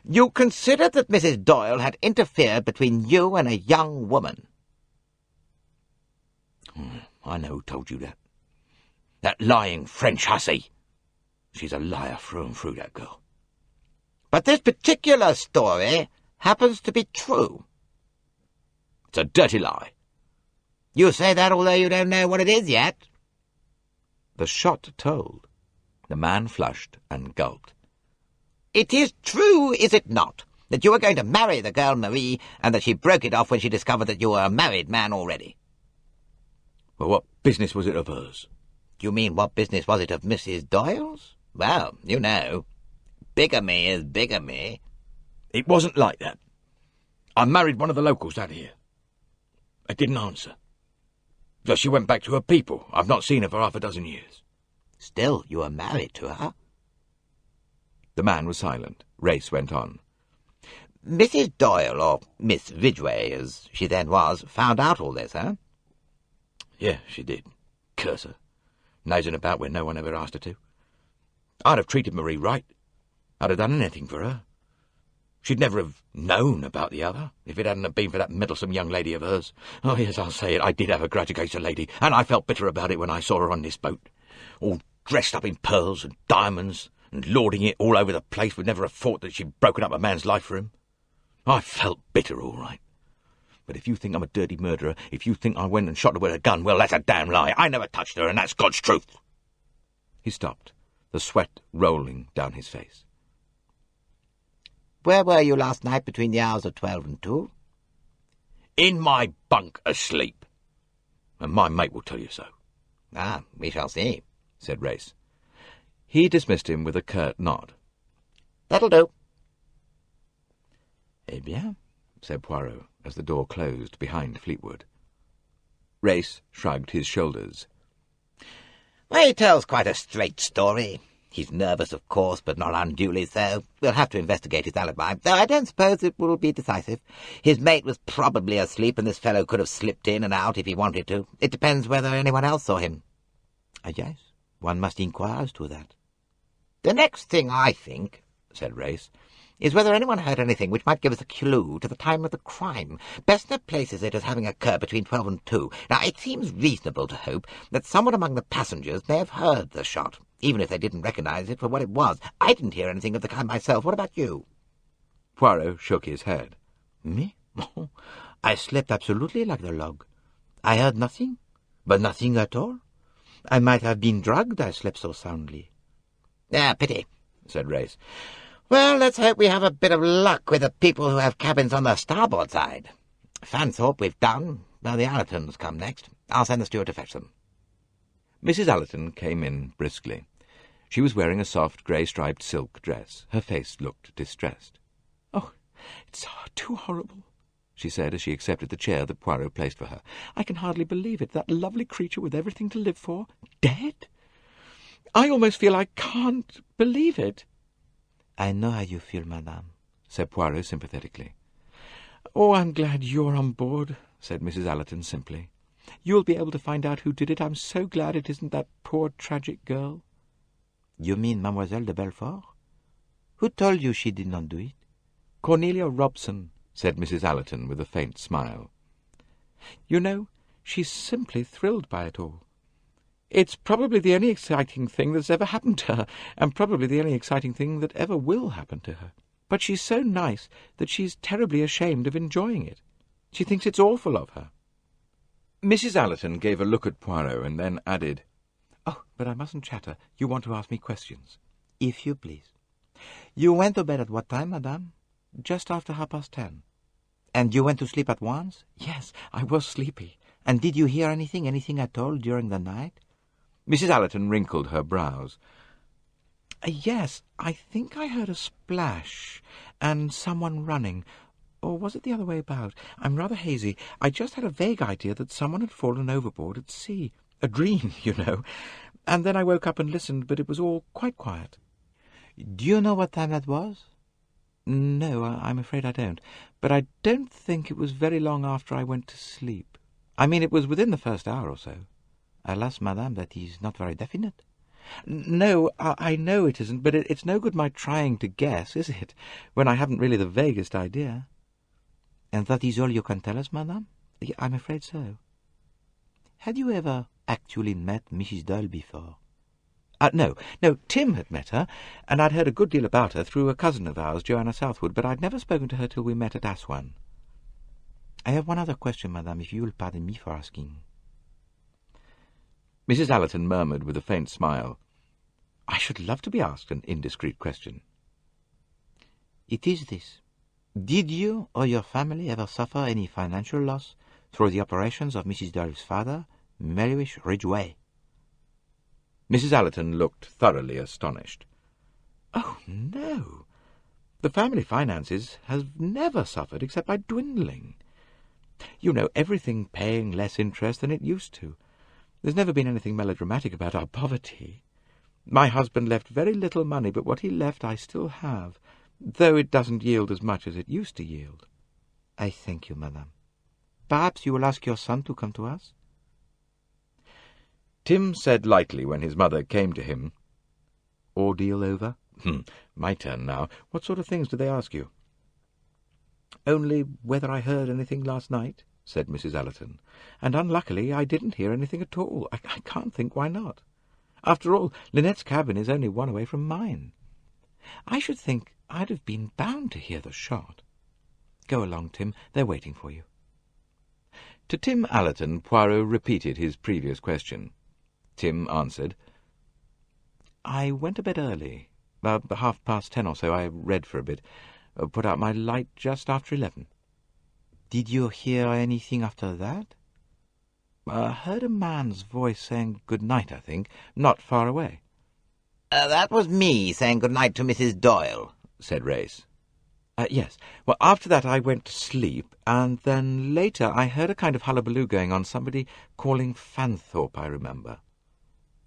You considered that Mrs. Doyle had interfered between you and a young woman. I know who told you that. That lying French hussy. She's a liar through and through, that girl. But this particular story happens to be true. It's a dirty lie. You say that although you don't know what it is yet. The shot told. The man flushed and gulped. It is true, is it not, that you were going to marry the girl Marie and that she broke it off when she discovered that you were a married man already? Well, what business was it of hers? You mean what business was it of Mrs. Doyle's? Well, you know, bigamy is bigamy. It wasn't like that. I married one of the locals out here. I didn't answer. So she went back to her people. I've not seen her for half a dozen years. Still, you were married to her. The man was silent. Race went on. Mrs. Doyle, or Miss Ridgeway, as she then was, found out all this, huh? Yeah, she did. Curse her. Nosing about where no one ever asked her to. I'd have treated Marie right. I'd have done anything for her. She'd never have known about the other if it hadn't have been for that meddlesome young lady of hers. Oh, yes, I'll say it, I did have a grudge against the lady, and I felt bitter about it when I saw her on this boat, all dressed up in pearls and diamonds, and lording it all over the place would never have thought that she'd broken up a man's life for him. I felt bitter, all right. But if you think I'm a dirty murderer, if you think I went and shot her with a gun, well, that's a damn lie. I never touched her, and that's God's truth. He stopped, the sweat rolling down his face. Where were you last night between the hours of 12 and 2? In my bunk asleep. And my mate will tell you so. Ah, we shall see, said Race. He dismissed him with a curt nod. That'll do. Eh bien, said Poirot, as the door closed behind Fleetwood. Race shrugged his shoulders. Well, he tells quite a straight story. He's nervous, of course, but not unduly so. We'll have to investigate his alibi, though I don't suppose it will be decisive. His mate was probably asleep, and this fellow could have slipped in and out if he wanted to. It depends whether anyone else saw him. Yes, one must inquire as to that. The next thing, I think, said Race, is whether anyone heard anything which might give us a clue to the time of the crime. Bessner places it as having occurred between 12 and 2. Now, it seems reasonable to hope that someone among the passengers may have heard the shot, even if they didn't recognize it for what it was. I didn't hear anything of the kind myself. What about you? Poirot shook his head. Me? I slept absolutely like the log. I heard nothing, but nothing at all. I might have been drugged, I slept so soundly. Ah, pity, said Race. Well, let's hope we have a bit of luck with the people who have cabins on the starboard side. Fanthorpe we've done. Now the Allertons come next. I'll send the steward to fetch them. Mrs. Allerton came in briskly. She was wearing a soft grey-striped silk dress. Her face looked distressed. "Oh, it's too horrible," she said as she accepted the chair that Poirot placed for her. "I can hardly believe it, that lovely creature with everything to live for, dead. I almost feel I can't believe it." "I know how you feel, madame," said Poirot sympathetically. "Oh, I'm glad you're on board," said Mrs. Allerton simply. "You'll be able to find out who did it. I'm so glad it isn't that poor tragic girl." You mean Mademoiselle de Belfort? Who told you she did not do it? Cornelia Robson, said Mrs. Allerton with a faint smile. You know, she's simply thrilled by it all. It's probably the only exciting thing that's ever happened to her, and probably the only exciting thing that ever will happen to her. But she's so nice that she's terribly ashamed of enjoying it. She thinks it's awful of her. Mrs. Allerton gave a look at Poirot and then added, "Oh, but I mustn't chatter. You want to ask me questions." If you please. You went to bed at what time, madame? Just after 10:30. And you went to sleep at once? Yes, I was sleepy. And did you hear anything at all during the night? Mrs. Allerton wrinkled her brows. Yes, I think I heard a splash, and someone running. Or was it the other way about? I'm rather hazy. I just had a vague idea that someone had fallen overboard at sea. A dream, you know. And then I woke up and listened, but it was all quite quiet. Do you know what time that was? No, I'm afraid I don't. But I don't think it was very long after I went to sleep. I mean, it was within the first hour or so. Alas, madame, that is not very definite. No, I know it isn't, but it's no good my trying to guess, is it, when I haven't really the vaguest idea. And that is all you can tell us, madame? I'm afraid so. Had you ever actually met Mrs. Doyle before? No, Tim had met her, and I'd heard a good deal about her through a cousin of ours, Joanna Southwood, but I'd never spoken to her till we met at Aswan. I have one other question, madame, if you will pardon me for asking. Mrs. Allerton murmured with a faint smile, "I should love to be asked an indiscreet question." It is this. Did you or your family ever suffer any financial loss through the operations of Mrs. Doyle's father, Linnet Ridgeway? Mrs. Allerton looked thoroughly astonished. "Oh, no. The family finances have never suffered except by dwindling. You know, everything paying less interest than it used to. There's never been anything melodramatic about our poverty. My husband left very little money, but what he left I still have, though it doesn't yield as much as it used to yield." I thank you, madame. Perhaps you will ask your son to come to us? Tim said lightly when his mother came to him, "Ordeal over? My turn now. What sort of things do they ask you?" "Only whether I heard anything last night," said Mrs. Allerton, "and unluckily I didn't hear anything at all. I can't think why not. After all, Lynette's cabin is only one away from mine. I should think I'd have been bound to hear the shot. Go along, Tim. They're waiting for you." To Tim Allerton, Poirot repeated his previous question. Tim answered, "I went to bed early. About 10:30 or so. I read for a bit. Put out my light just after 11. Did you hear anything after that? Heard a man's voice saying good night, I think, not far away." That was me saying good night to Mrs. Doyle, said Race. Yes. Well, after that I went to sleep, and then later I heard a kind of hullabaloo going on, somebody calling Fanthorpe, I remember."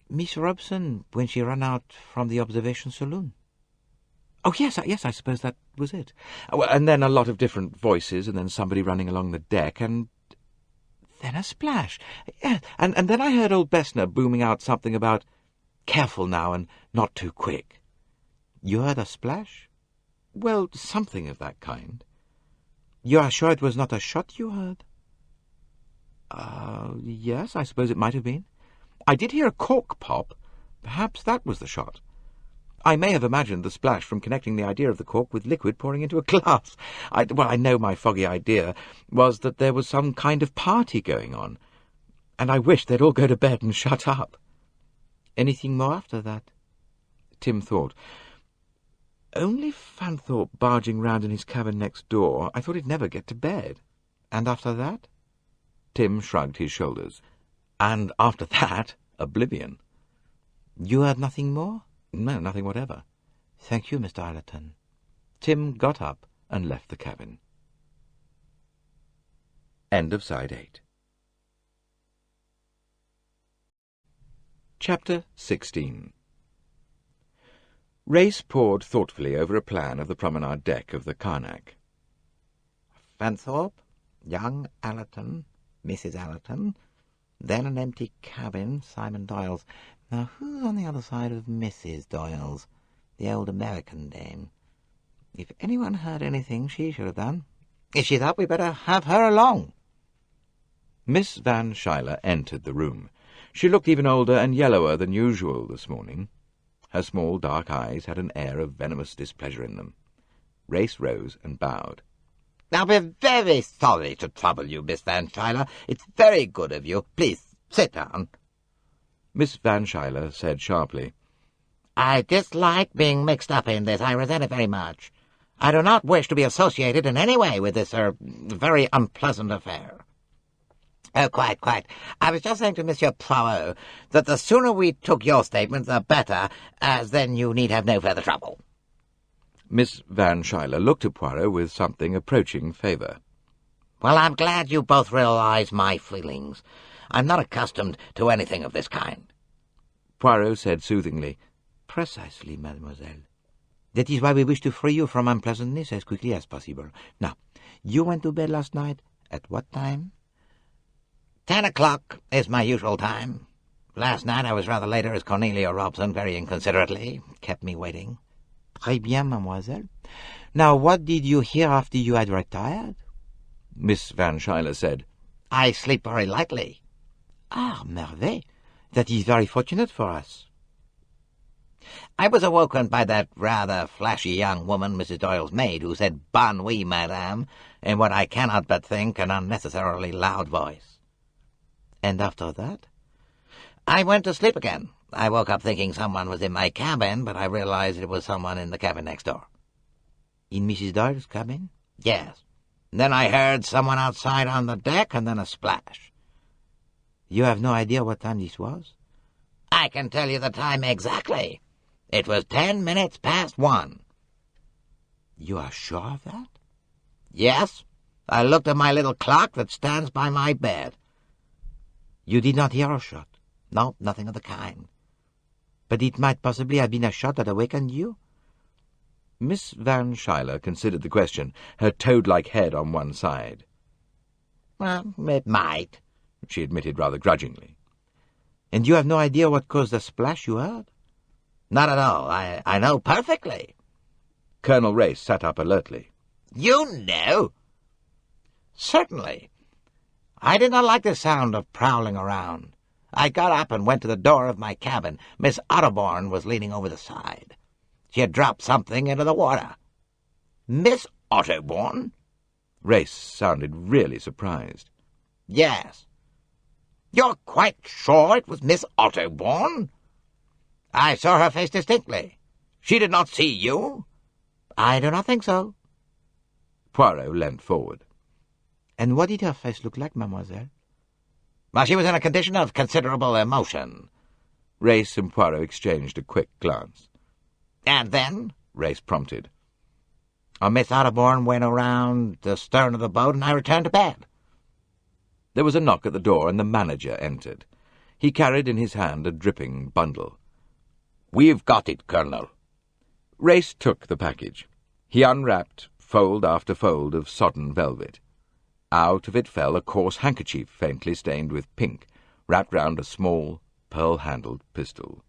Miss Robson, when she ran out from the observation saloon? Oh, yes, I suppose that was it. And then a lot of different voices, and then somebody running along the deck, and then a splash. Yeah, and then I heard old Bessner booming out something about, "Careful now, and not too quick." You heard a splash? Well, something of that kind. You are sure it was not a shot you heard? Yes, I suppose it might have been. I did hear a cork pop. Perhaps that was the shot. I may have imagined the splash from connecting the idea of the cork with liquid pouring into a glass. I know my foggy idea was that there was some kind of party going on, and I wished they'd all go to bed and shut up. Anything more after that? Tim thought. Only Fanthorpe barging round in his cabin next door. I thought he'd never get to bed. And after that? Tim shrugged his shoulders. And after that, oblivion. You heard nothing more? No, nothing whatever. Thank you, Mr. Allerton. Tim got up and left the cabin. End of Side 8. Chapter 16. Race pored thoughtfully over a plan of the promenade deck of the Carnac. Fanthorpe, young Allerton, Mrs. Allerton, then an empty cabin, Simon Doyle's. Now, who's on the other side of Mrs. Doyle's? The old American dame. If anyone heard anything, she should have done. If she's up, we better have her along. Miss Van Schuyler entered the room. She looked even older and yellower than usual this morning. Her small dark eyes had an air of venomous displeasure in them. Race rose and bowed. I'll be very sorry to trouble you, Miss Van Schuyler. It's very good of you. Please, sit down. Miss Van Schuyler said sharply, I dislike being mixed up in this. I resent it very much. I do not wish to be associated in any way with this, very unpleasant affair. Oh, quite. I was just saying to Monsieur Poirot that the sooner we took your statement, the better, as then you need have no further trouble. Miss Van Schuyler looked at Poirot with something approaching favour. Well, I'm glad you both realize my feelings. I'm not accustomed to anything of this kind. Poirot said soothingly, Precisely, mademoiselle. That is why we wish to free you from unpleasantness as quickly as possible. Now, you went to bed last night at what time? 10 o'clock is my usual time. Last night I was rather later, as Cornelia Robson very inconsiderately kept me waiting. Très bien, mademoiselle. Now, what did you hear after you had retired? Miss Van Schuyler said, I sleep very lightly. Ah, merveille. That is very fortunate for us. I was awoken by that rather flashy young woman, Mrs. Doyle's maid, who said, Bonne nuit, madame, in what I cannot but think an unnecessarily loud voice. And after that? I went to sleep again. I woke up thinking someone was in my cabin, but I realized it was someone in the cabin next door. In Mrs. Doyle's cabin? Yes. Then I heard someone outside on the deck, and then a splash. You have no idea what time this was? I can tell you the time exactly. It was 10 minutes past 1. You are sure of that? Yes. I looked at my little clock that stands by my bed. You did not hear a shot? No, nothing of the kind. But it might possibly have been a shot that awakened you? Miss Van Schuyler considered the question, her toad-like head on one side. Well, it might, she admitted rather grudgingly. And you have no idea what caused the splash you heard? Not at all. I know perfectly. Colonel Race sat up alertly. You know? Certainly. I did not like the sound of prowling around. I got up and went to the door of my cabin. Miss Otterbourne was leaning over the side. She had dropped something into the water. Miss Otterbourne? Race sounded really surprised. Yes. You're quite sure it was Miss Otterbourne? I saw her face distinctly. She did not see you? I do not think so. Poirot leant forward. And what did her face look like, mademoiselle? Well, she was in a condition of considerable emotion. Race and Poirot exchanged a quick glance. And then? Race prompted. Miss Otterbourne went around the stern of the boat, and I returned to bed. There was a knock at the door, and the manager entered. He carried in his hand a dripping bundle. We've got it, Colonel. Race took the package. He unwrapped fold after fold of sodden velvet. Out of it fell a coarse handkerchief faintly stained with pink, wrapped round a small, pearl-handled pistol.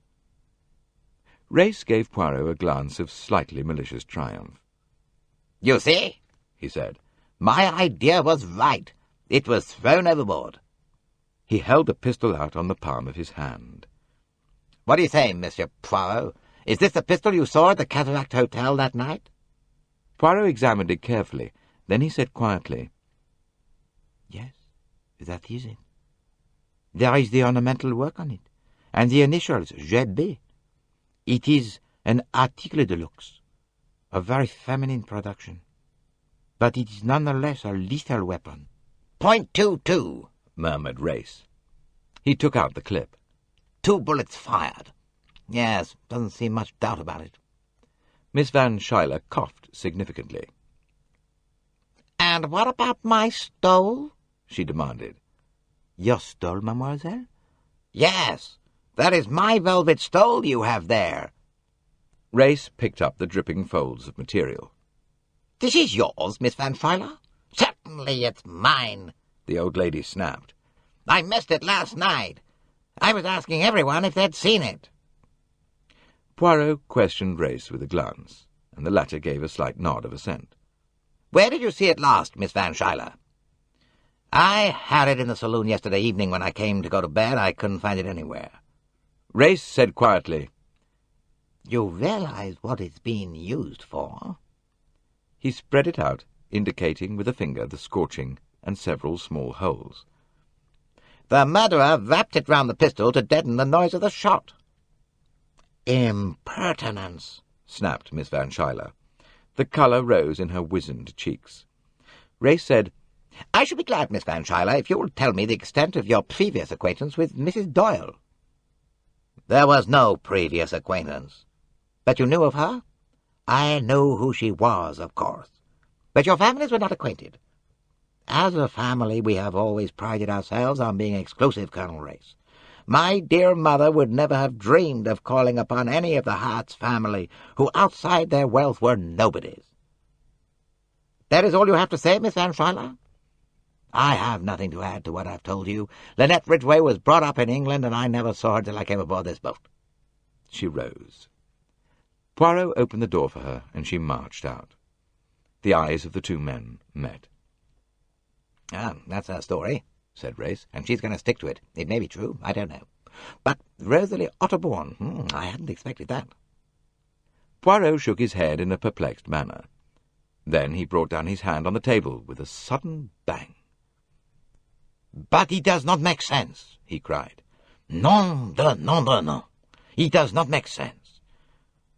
Race gave Poirot a glance of slightly malicious triumph. You see, he said, my idea was right. It was thrown overboard. He held the pistol out on the palm of his hand. What do you say, Monsieur Poirot? Is this the pistol you saw at the Cataract Hotel that night? Poirot examined it carefully. Then he said quietly, Yes, that is it. There is the ornamental work on it, and the initials, GB. It is an article de luxe, a very feminine production. But it is nonetheless a lethal weapon. .22, murmured Race. He took out the clip. 2 bullets fired. Yes, doesn't seem much doubt about it. Miss Van Schuyler coughed significantly. And what about my stole? She demanded. Your stole, mademoiselle? Yes, that is my velvet stole you have there. Race picked up the dripping folds of material. This is yours, Miss Van Schuyler? Certainly it's mine, the old lady snapped. I missed it last night. I was asking everyone if they'd seen it. Poirot questioned Race with a glance, and the latter gave a slight nod of assent. Where did you see it last, Miss Van Schuyler? I had it in the saloon yesterday evening when I came to go to bed. I couldn't find it anywhere. Race said quietly, You realize what it's being used for? He spread it out, indicating with a finger the scorching and several small holes. The murderer wrapped it round the pistol to deaden the noise of the shot. Impertinence, snapped Miss Van Schuyler. The colour rose in her wizened cheeks. Race said, I should be glad, Miss Van Schuyler, if you'll tell me the extent of your previous acquaintance with Mrs. Doyle. There was no previous acquaintance. But you knew of her? I knew who she was, of course. But your families were not acquainted. As a family, we have always prided ourselves on being exclusive, Colonel Race. My dear mother would never have dreamed of calling upon any of the Hart's family, who outside their wealth were nobodies. That is all you have to say, Miss Van Schuyler? I have nothing to add to what I've told you. Linnet Ridgeway was brought up in England, and I never saw her till I came aboard this boat. She rose. Poirot opened the door for her, and she marched out. The eyes of the two men met. Ah, that's her story, said Race, and she's going to stick to it. It may be true, I don't know. But Rosalie Otterbourne, I hadn't expected that. Poirot shook his head in a perplexed manner. Then he brought down his hand on the table with a sudden bang. But it does not make sense, he cried. Non. It does not make sense.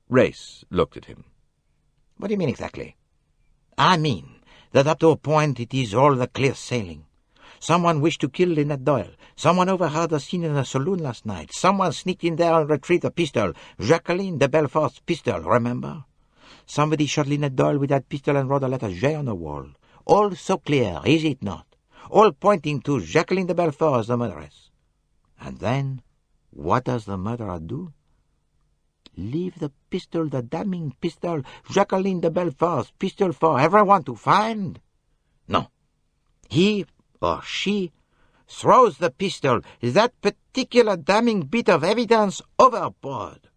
Race looked at him. What do you mean exactly? I mean that up to a point it is all the clear sailing. Someone wished to kill Linnet Doyle. Someone overheard the scene in the saloon last night. Someone sneaked in there and retrieved the pistol. Jacqueline de Belfort's pistol, remember? Somebody shot Linnet Doyle with that pistol and wrote a letter J on the wall. All so clear, is it not? All pointing to Jacqueline de Belfort as the murderess. And then, what does the murderer do? Leave the pistol, the damning pistol, Jacqueline de Belfort's pistol for everyone to find? No. He or she throws the pistol, that particular damning bit of evidence, overboard.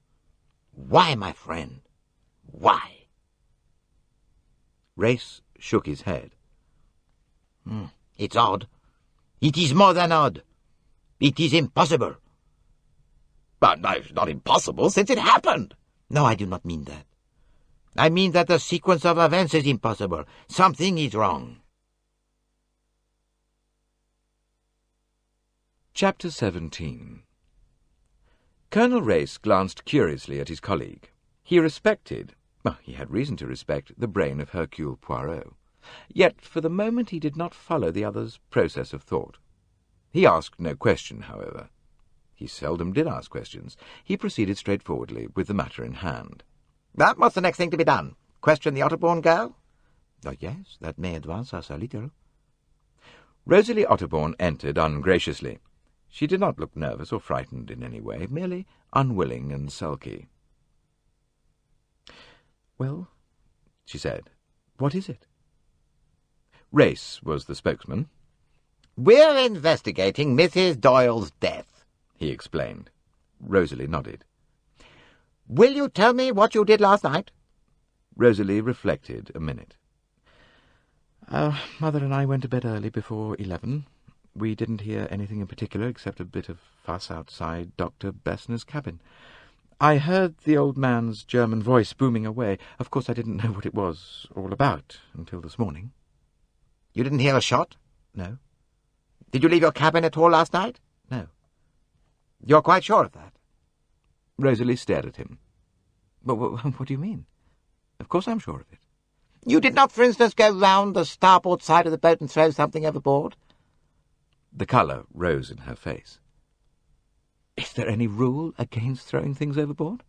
Why, my friend? Why? Race shook his head. It's odd. It is more than odd. It is impossible. But it's not impossible, since it happened. No, I do not mean that. I mean that the sequence of events is impossible. Something is wrong. Chapter 17. Colonel Race glanced curiously at his colleague. He respected, he had reason to respect, the brain of Hercule Poirot. Yet for the moment he did not follow the other's process of thought. He asked no question, however. He seldom did ask questions. He proceeded straightforwardly with the matter in hand. What's the next thing to be done? Question the Otterbourne girl? Yes, that may advance us a little. Rosalie Otterbourne entered ungraciously. She did not look nervous or frightened in any way, merely unwilling and sulky. "Well," she said, "what is it?" Race was the spokesman. "We're investigating Mrs. Doyle's death," he explained. Rosalie nodded. "Will you tell me what you did last night?" Rosalie reflected a minute. Mother and I went to bed early, before 11. We didn't hear anything in particular except a bit of fuss outside Dr. Bessner's cabin. I heard the old man's German voice booming away. Of course, I didn't know what it was all about until this morning. You didn't hear a shot? No. Did you leave your cabin at all last night? No. You're quite sure of that? Rosalie stared at him. But what do you mean? Of course I'm sure of it. You did not, for instance, go round the starboard side of the boat and throw something overboard? The colour rose in her face. Is there any rule against throwing things overboard?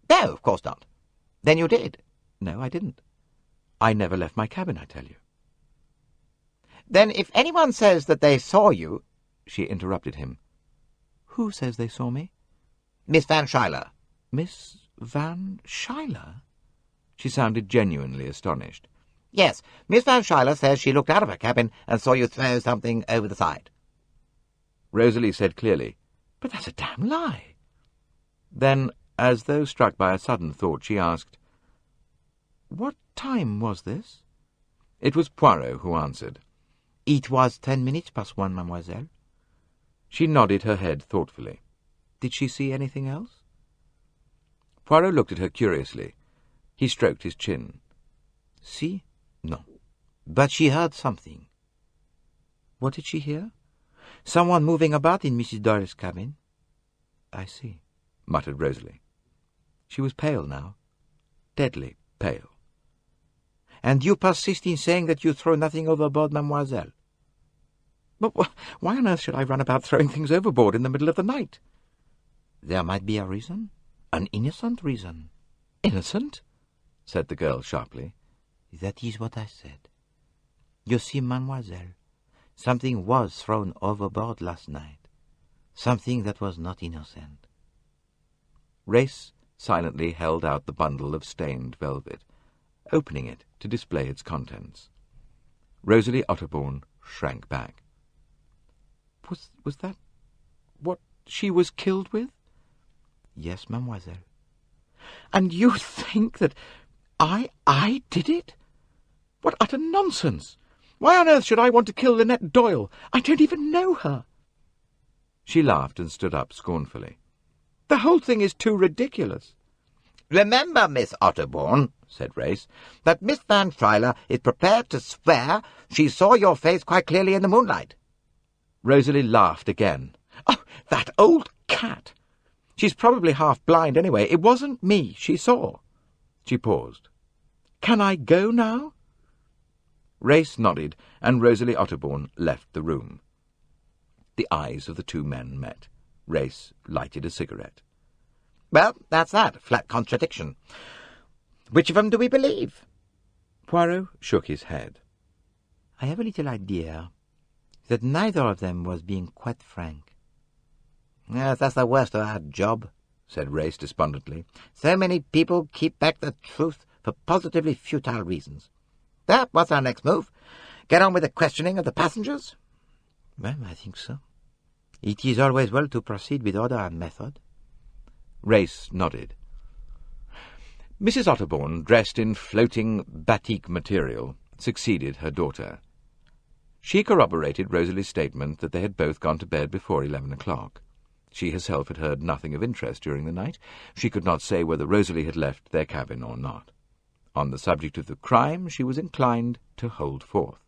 No, of course not. Then you did? No, I didn't. I never left my cabin, I tell you. Then if anyone says that they saw you— She interrupted him. Who says they saw me? Miss Van Schuyler. Miss Van Schuyler? She sounded genuinely astonished. Yes, Miss Van Schuyler says she looked out of her cabin and saw you throw something over the side. Rosalie said clearly, But that's a damn lie. Then, as though struck by a sudden thought, she asked, "What time was this?" It was Poirot who answered. "It was 10 minutes past 1, mademoiselle." She nodded her head thoughtfully. Did she see anything else? Poirot looked at her curiously. He stroked his chin. See? No. But she heard something. What did she hear? Someone moving about in Mrs. Doyle's cabin. I see, muttered Rosalie. She was pale now. Deadly pale. And you persist in saying that you throw nothing overboard, mademoiselle? But why on earth should I run about throwing things overboard in the middle of the night? There might be a reason. An innocent reason. Innocent? Said the girl sharply. That is what I said. You see, mademoiselle, something was thrown overboard last night. Something that was not innocent. Race silently held out the bundle of stained velvet, opening it to display its contents. Rosalie Otterbourne shrank back. Was that what she was killed with? Yes, mademoiselle. And you think that I did it? What utter nonsense! Why on earth should I want to kill Linnet Doyle? I don't even know her. She laughed and stood up scornfully. The whole thing is too ridiculous. Remember, Miss Otterbourne, said Race, that Miss Van Schuyler is prepared to swear she saw your face quite clearly in the moonlight. Rosalie laughed again. Oh, that old cat! She's probably half blind anyway. It wasn't me she saw. She paused. Can I go now? Race nodded, and Rosalie Otterbourne left the room. The eyes of the two men met. Race lighted a cigarette. Well, that's that. Flat contradiction. Which of them do we believe? Poirot shook his head. I have a little idea that neither of them was being quite frank. Yes, that's the worst of our job, said Race despondently. So many people keep back the truth for positively futile reasons. What's our next move? Get on with the questioning of the passengers? Well, I think so. It is always well to proceed with order and method. Race nodded. Mrs. Otterbourne, dressed in floating batik material, succeeded her daughter. She corroborated Rosalie's statement that they had both gone to bed before 11 o'clock. She herself had heard nothing of interest during the night. She could not say whether Rosalie had left their cabin or not. On the subject of the crime, she was inclined to hold forth.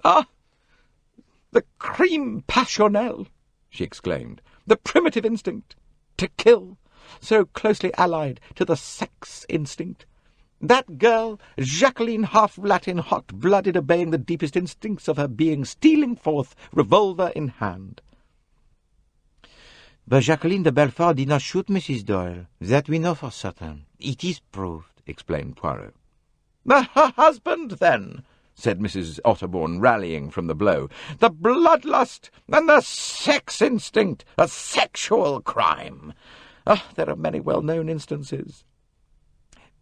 "Ah, the crime passionnel!" she exclaimed. "The primitive instinct to kill, so closely allied to the sex instinct. That girl, Jacqueline, half-Latin, hot-blooded, obeying the deepest instincts of her being, stealing forth, revolver in hand." But Jacqueline de Belfort did not shoot Mrs. Doyle. That we know for certain. It is proved, explained Poirot. "Her husband, then," said Mrs. Otterbourne, rallying from the blow. "The bloodlust and the sex instinct, a sexual crime. There are many well-known instances."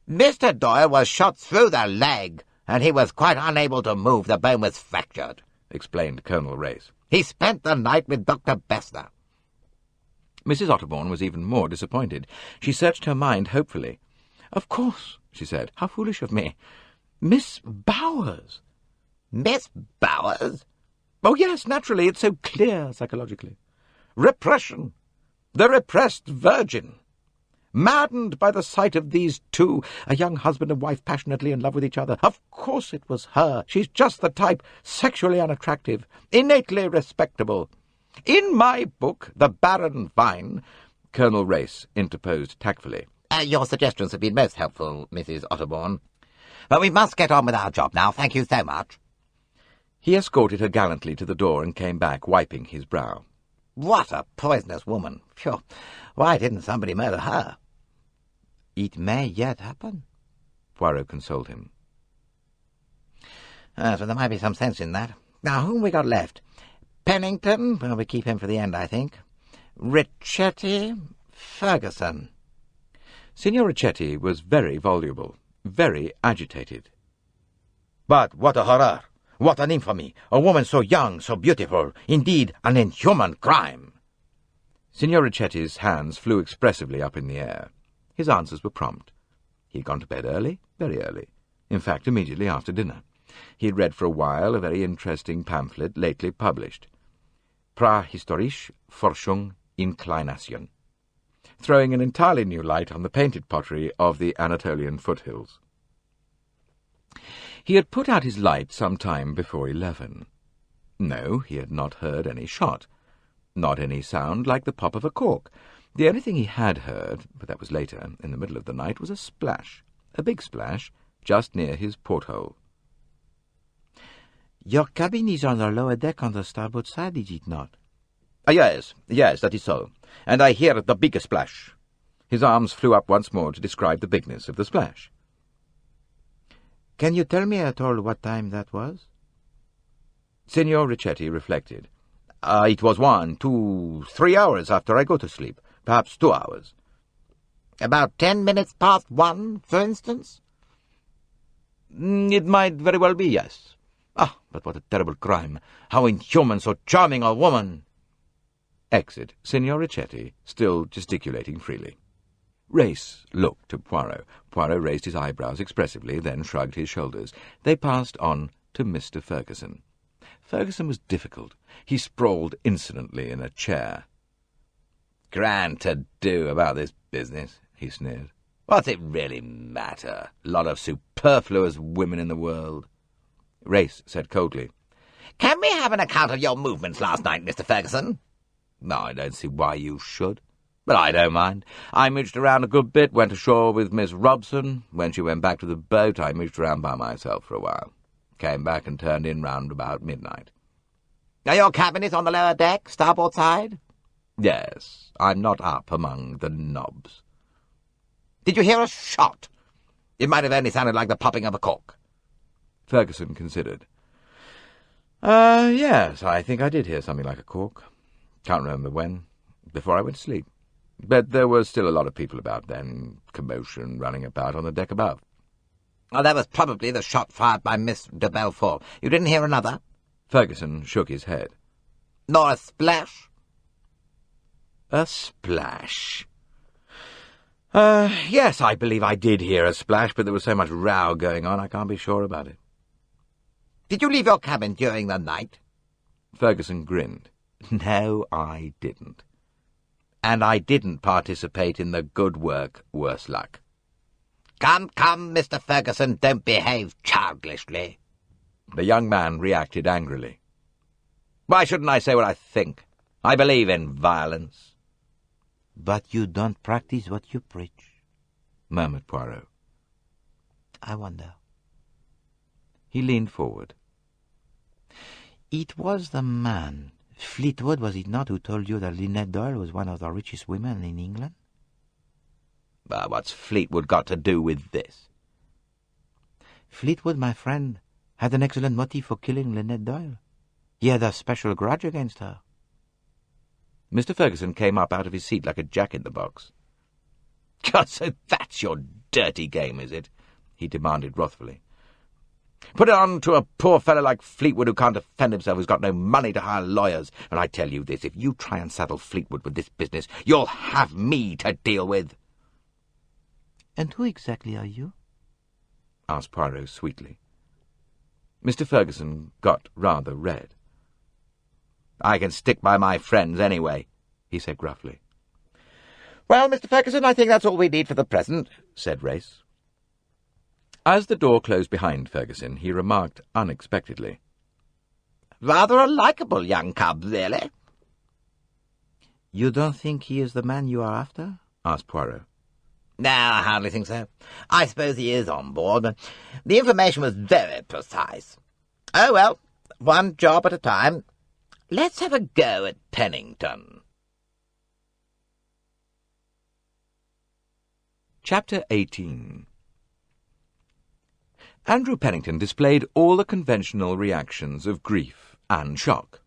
Mr. Doyle was shot through the leg, and he was quite unable to move. The bone was fractured, explained Colonel Race. He spent the night with Dr. Bessner. Mrs. Otterbourne was even more disappointed. She searched her mind hopefully. "Of course," she said. "How foolish of me. Miss Bowers." Miss Bowers? "Oh, yes, naturally. It's so clear psychologically. Repression. The repressed virgin. Maddened by the sight of these two, a young husband and wife passionately in love with each other. Of course it was her. She's just the type, sexually unattractive, innately respectable. In my book, The Barren Vine," Colonel Race interposed tactfully. Your suggestions have been most helpful, Mrs. Otterbourne. But we must get on with our job now. Thank you so much. He escorted her gallantly to the door and came back, wiping his brow. What a poisonous woman. Phew. Why didn't somebody murder her? It may yet happen, Poirot consoled him. So there might be some sense in that. Now, whom we got left? Pennington? Well, we keep him for the end, I think. Ricchetti? Ferguson. Signor Ricchetti was very voluble, very agitated. "But what a horror! What an infamy! A woman so young, so beautiful! Indeed, an inhuman crime!" Signor Riccetti's hands flew expressively up in the air. His answers were prompt. He had gone to bed early, very early. In fact, immediately after dinner. He had read for a while a very interesting pamphlet lately published, Prahistorische Forschung Inclination, throwing an entirely new light on the painted pottery of the Anatolian foothills. He had put out his light some time before 11. No, he had not heard any shot, not any sound like the pop of a cork. The only thing he had heard, but that was later, in the middle of the night, was a splash, a big splash, just near his porthole. Your cabin is on the lower deck on the starboard side, is it not? Yes, that is so. And I hear the big splash. His arms flew up once more to describe the bigness of the splash. Can you tell me at all what time that was? Signor Ricetti reflected. It was 1, 2, 3 hours after I go to sleep. Perhaps 2 hours. About 10 minutes past 1, for instance? It might very well be, yes. Ah, but what a terrible crime! How inhuman so charming a woman! Exit Signor Ricetti, still gesticulating freely. Race looked at Poirot. Poirot raised his eyebrows expressively, then shrugged his shoulders. They passed on to Mr. Ferguson. Ferguson was difficult. He sprawled insolently in a chair. Grand to-do about this business, he sneered. What's it really matter? Lot of superfluous women in the world. Race said coldly, Can we have an account of your movements last night, Mr. Ferguson? No, I don't see why you should. But I don't mind. I mooched around a good bit, went ashore with Miss Robson. When she went back to the boat, I mooched around by myself for a while. Came back and turned in round about midnight. Now your cabin is on the lower deck, starboard side? Yes, I'm not up among the knobs. Did you hear a shot? It might have only sounded like the popping of a cork. Ferguson considered. Yes, I think I did hear something like a cork. Can't remember when. Before I went to sleep. But there was still a lot of people about then, commotion running about on the deck above. Oh, that was probably the shot fired by Miss de Belfort. You didn't hear another? Ferguson shook his head. Nor a splash? A splash. Yes, I believe I did hear a splash, but there was so much row going on, I can't be sure about it. Did you leave your cabin during the night? Ferguson grinned. No, I didn't. And I didn't participate in the good work, worse luck. Come, Mr. Ferguson, don't behave childishly. The young man reacted angrily. Why shouldn't I say what I think? I believe in violence. But you don't practice what you preach, murmured Poirot. I wonder. He leaned forward. It was the man, Fleetwood, was it not, who told you that Linnet Doyle was one of the richest women in England? But what's Fleetwood got to do with this? Fleetwood, my friend, had an excellent motive for killing Linnet Doyle. He had a special grudge against her. Mr. Ferguson came up out of his seat like a jack-in-the-box. So that's your dirty game, is it? He demanded wrathfully. Put it on to a poor fellow like Fleetwood who can't defend himself, who's got no money to hire lawyers. And I tell you this, if you try and saddle Fleetwood with this business, you'll have me to deal with. And who exactly are you? Asked Poirot sweetly. Mr. Ferguson got rather red. I can stick by my friends anyway, he said gruffly. Well, Mr. Ferguson, I think that's all we need for the present, said Race. As the door closed behind Ferguson, he remarked unexpectedly, Rather a likeable young cub, really. You don't think he is the man you are after? Asked Poirot. No, I hardly think so. I suppose he is on board, but the information was very precise. Oh, well, one job at a time. Let's have a go at Pennington. Chapter 18. Andrew Pennington displayed all the conventional reactions of grief and shock.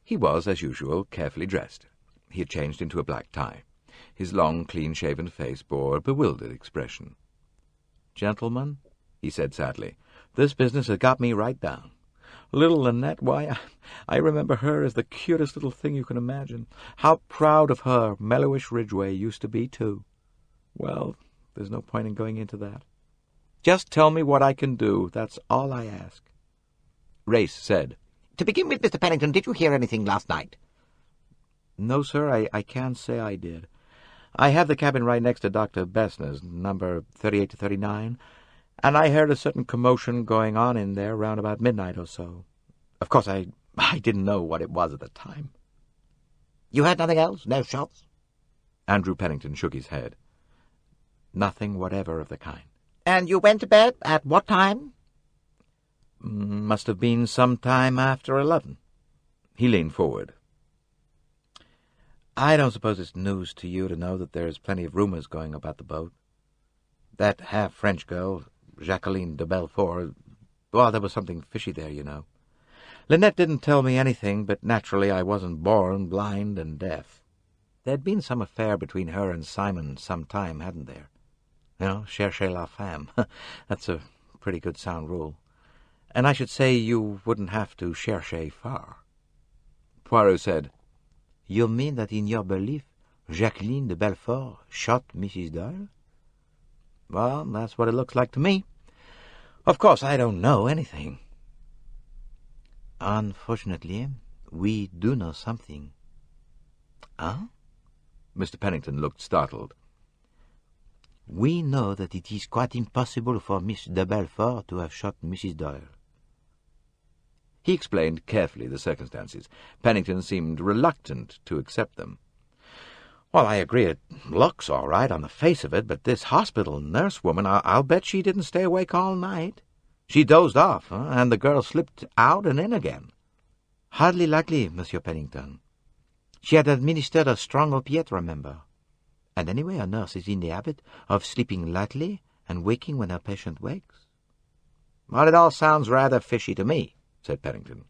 He was, as usual, carefully dressed. He had changed into a black tie. His long, clean-shaven face bore a bewildered expression. "Gentlemen," he said sadly, "this business has got me right down. Little Linnet, why, I remember her as the cutest little thing you can imagine. How proud of her Mellowish Ridgeway used to be, too. Well, there's no point in going into that. Just tell me what I can do, that's all I ask. Race said, To begin with, Mr. Pennington, did you hear anything last night? No, sir, I can't say I did. I have the cabin right next to Dr. Bessner's, number 38 to 39, and I heard a certain commotion going on in there round about midnight or so. Of course, I didn't know what it was at the time. You heard nothing else? No shots? Andrew Pennington shook his head. Nothing whatever of the kind. And you went to bed at what time? Must have been some time after 11. He leaned forward. I don't suppose it's news to you to know that there's plenty of rumors going about the boat. That half-French girl, Jacqueline de Belfort, well, there was something fishy there, you know. Linnet didn't tell me anything, but naturally I wasn't born blind and deaf. There'd been some affair between her and Simon some time, hadn't there? You know, cherchez la femme. That's a pretty good sound rule. And I should say you wouldn't have to chercher far. Poirot said, You mean that in your belief, Jacqueline de Belfort shot Mrs. Doyle? Well, that's what it looks like to me. Of course, I don't know anything. Unfortunately, we do know something. Huh? Mr. Pennington looked startled. We know that it is quite impossible for Miss de Belfort to have shot Mrs. Doyle. He explained carefully the circumstances. Pennington seemed reluctant to accept them. Well, I agree it looks all right on the face of it, but this hospital nurse woman, I'll bet she didn't stay awake all night. She dozed off, and the girl slipped out and in again. Hardly likely, Monsieur Pennington. She had administered a strong opiate, remember. And anyway, a nurse is in the habit of sleeping lightly and waking when her patient wakes. Well, it all sounds rather fishy to me, said Pennington.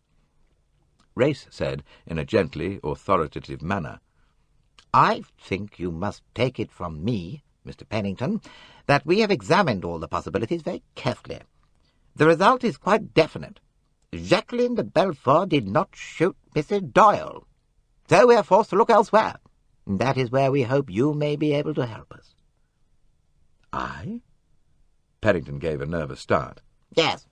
Race said, in a gently authoritative manner, I think you must take it from me, Mr. Pennington, that we have examined all the possibilities very carefully. The result is quite definite. Jacqueline de Belfort did not shoot Mrs. Doyle. So we are forced to look elsewhere. That is where we hope you may be able to help us. I? Pennington gave a nervous start. Yes.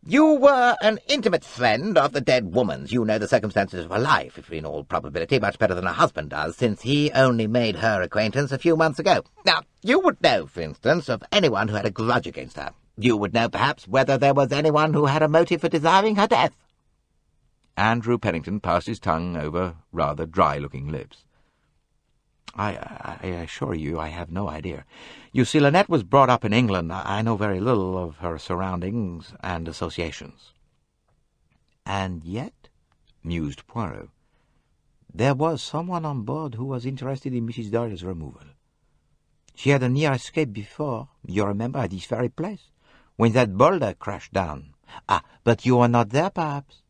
You were an intimate friend of the dead woman's. You know the circumstances of her life, if in all probability much better than her husband does, since he only made her acquaintance a few months ago. Now, you would know, for instance, of anyone who had a grudge against her. You would know, perhaps, whether there was anyone who had a motive for desiring her death. Andrew Pennington passed his tongue over rather dry-looking lips. I assure you I have no idea. You see, Linnet was brought up in England. I know very little of her surroundings and associations. And yet, mused Poirot, there was someone on board who was interested in Mrs. Doyle's removal. She had a near escape before, you remember, at this very place, when that boulder crashed down. But you were not there, perhaps?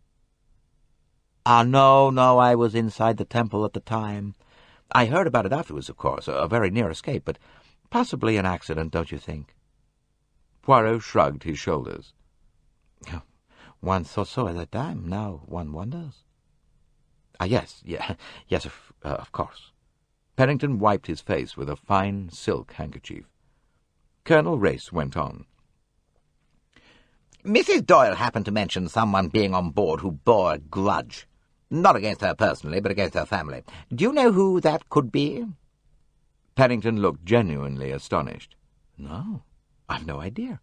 No, I was inside the temple at the time. I heard about it afterwards, of course, a very near escape, but possibly an accident, don't you think? Poirot shrugged his shoulders. One thought so at the time, now one wonders. Yes, of course. Pennington wiped his face with a fine silk handkerchief. Colonel Race went on. Mrs. Doyle happened to mention someone being on board who bore a grudge. Not against her personally, but against her family. Do you know who that could be? Pennington looked genuinely astonished. No, I've no idea.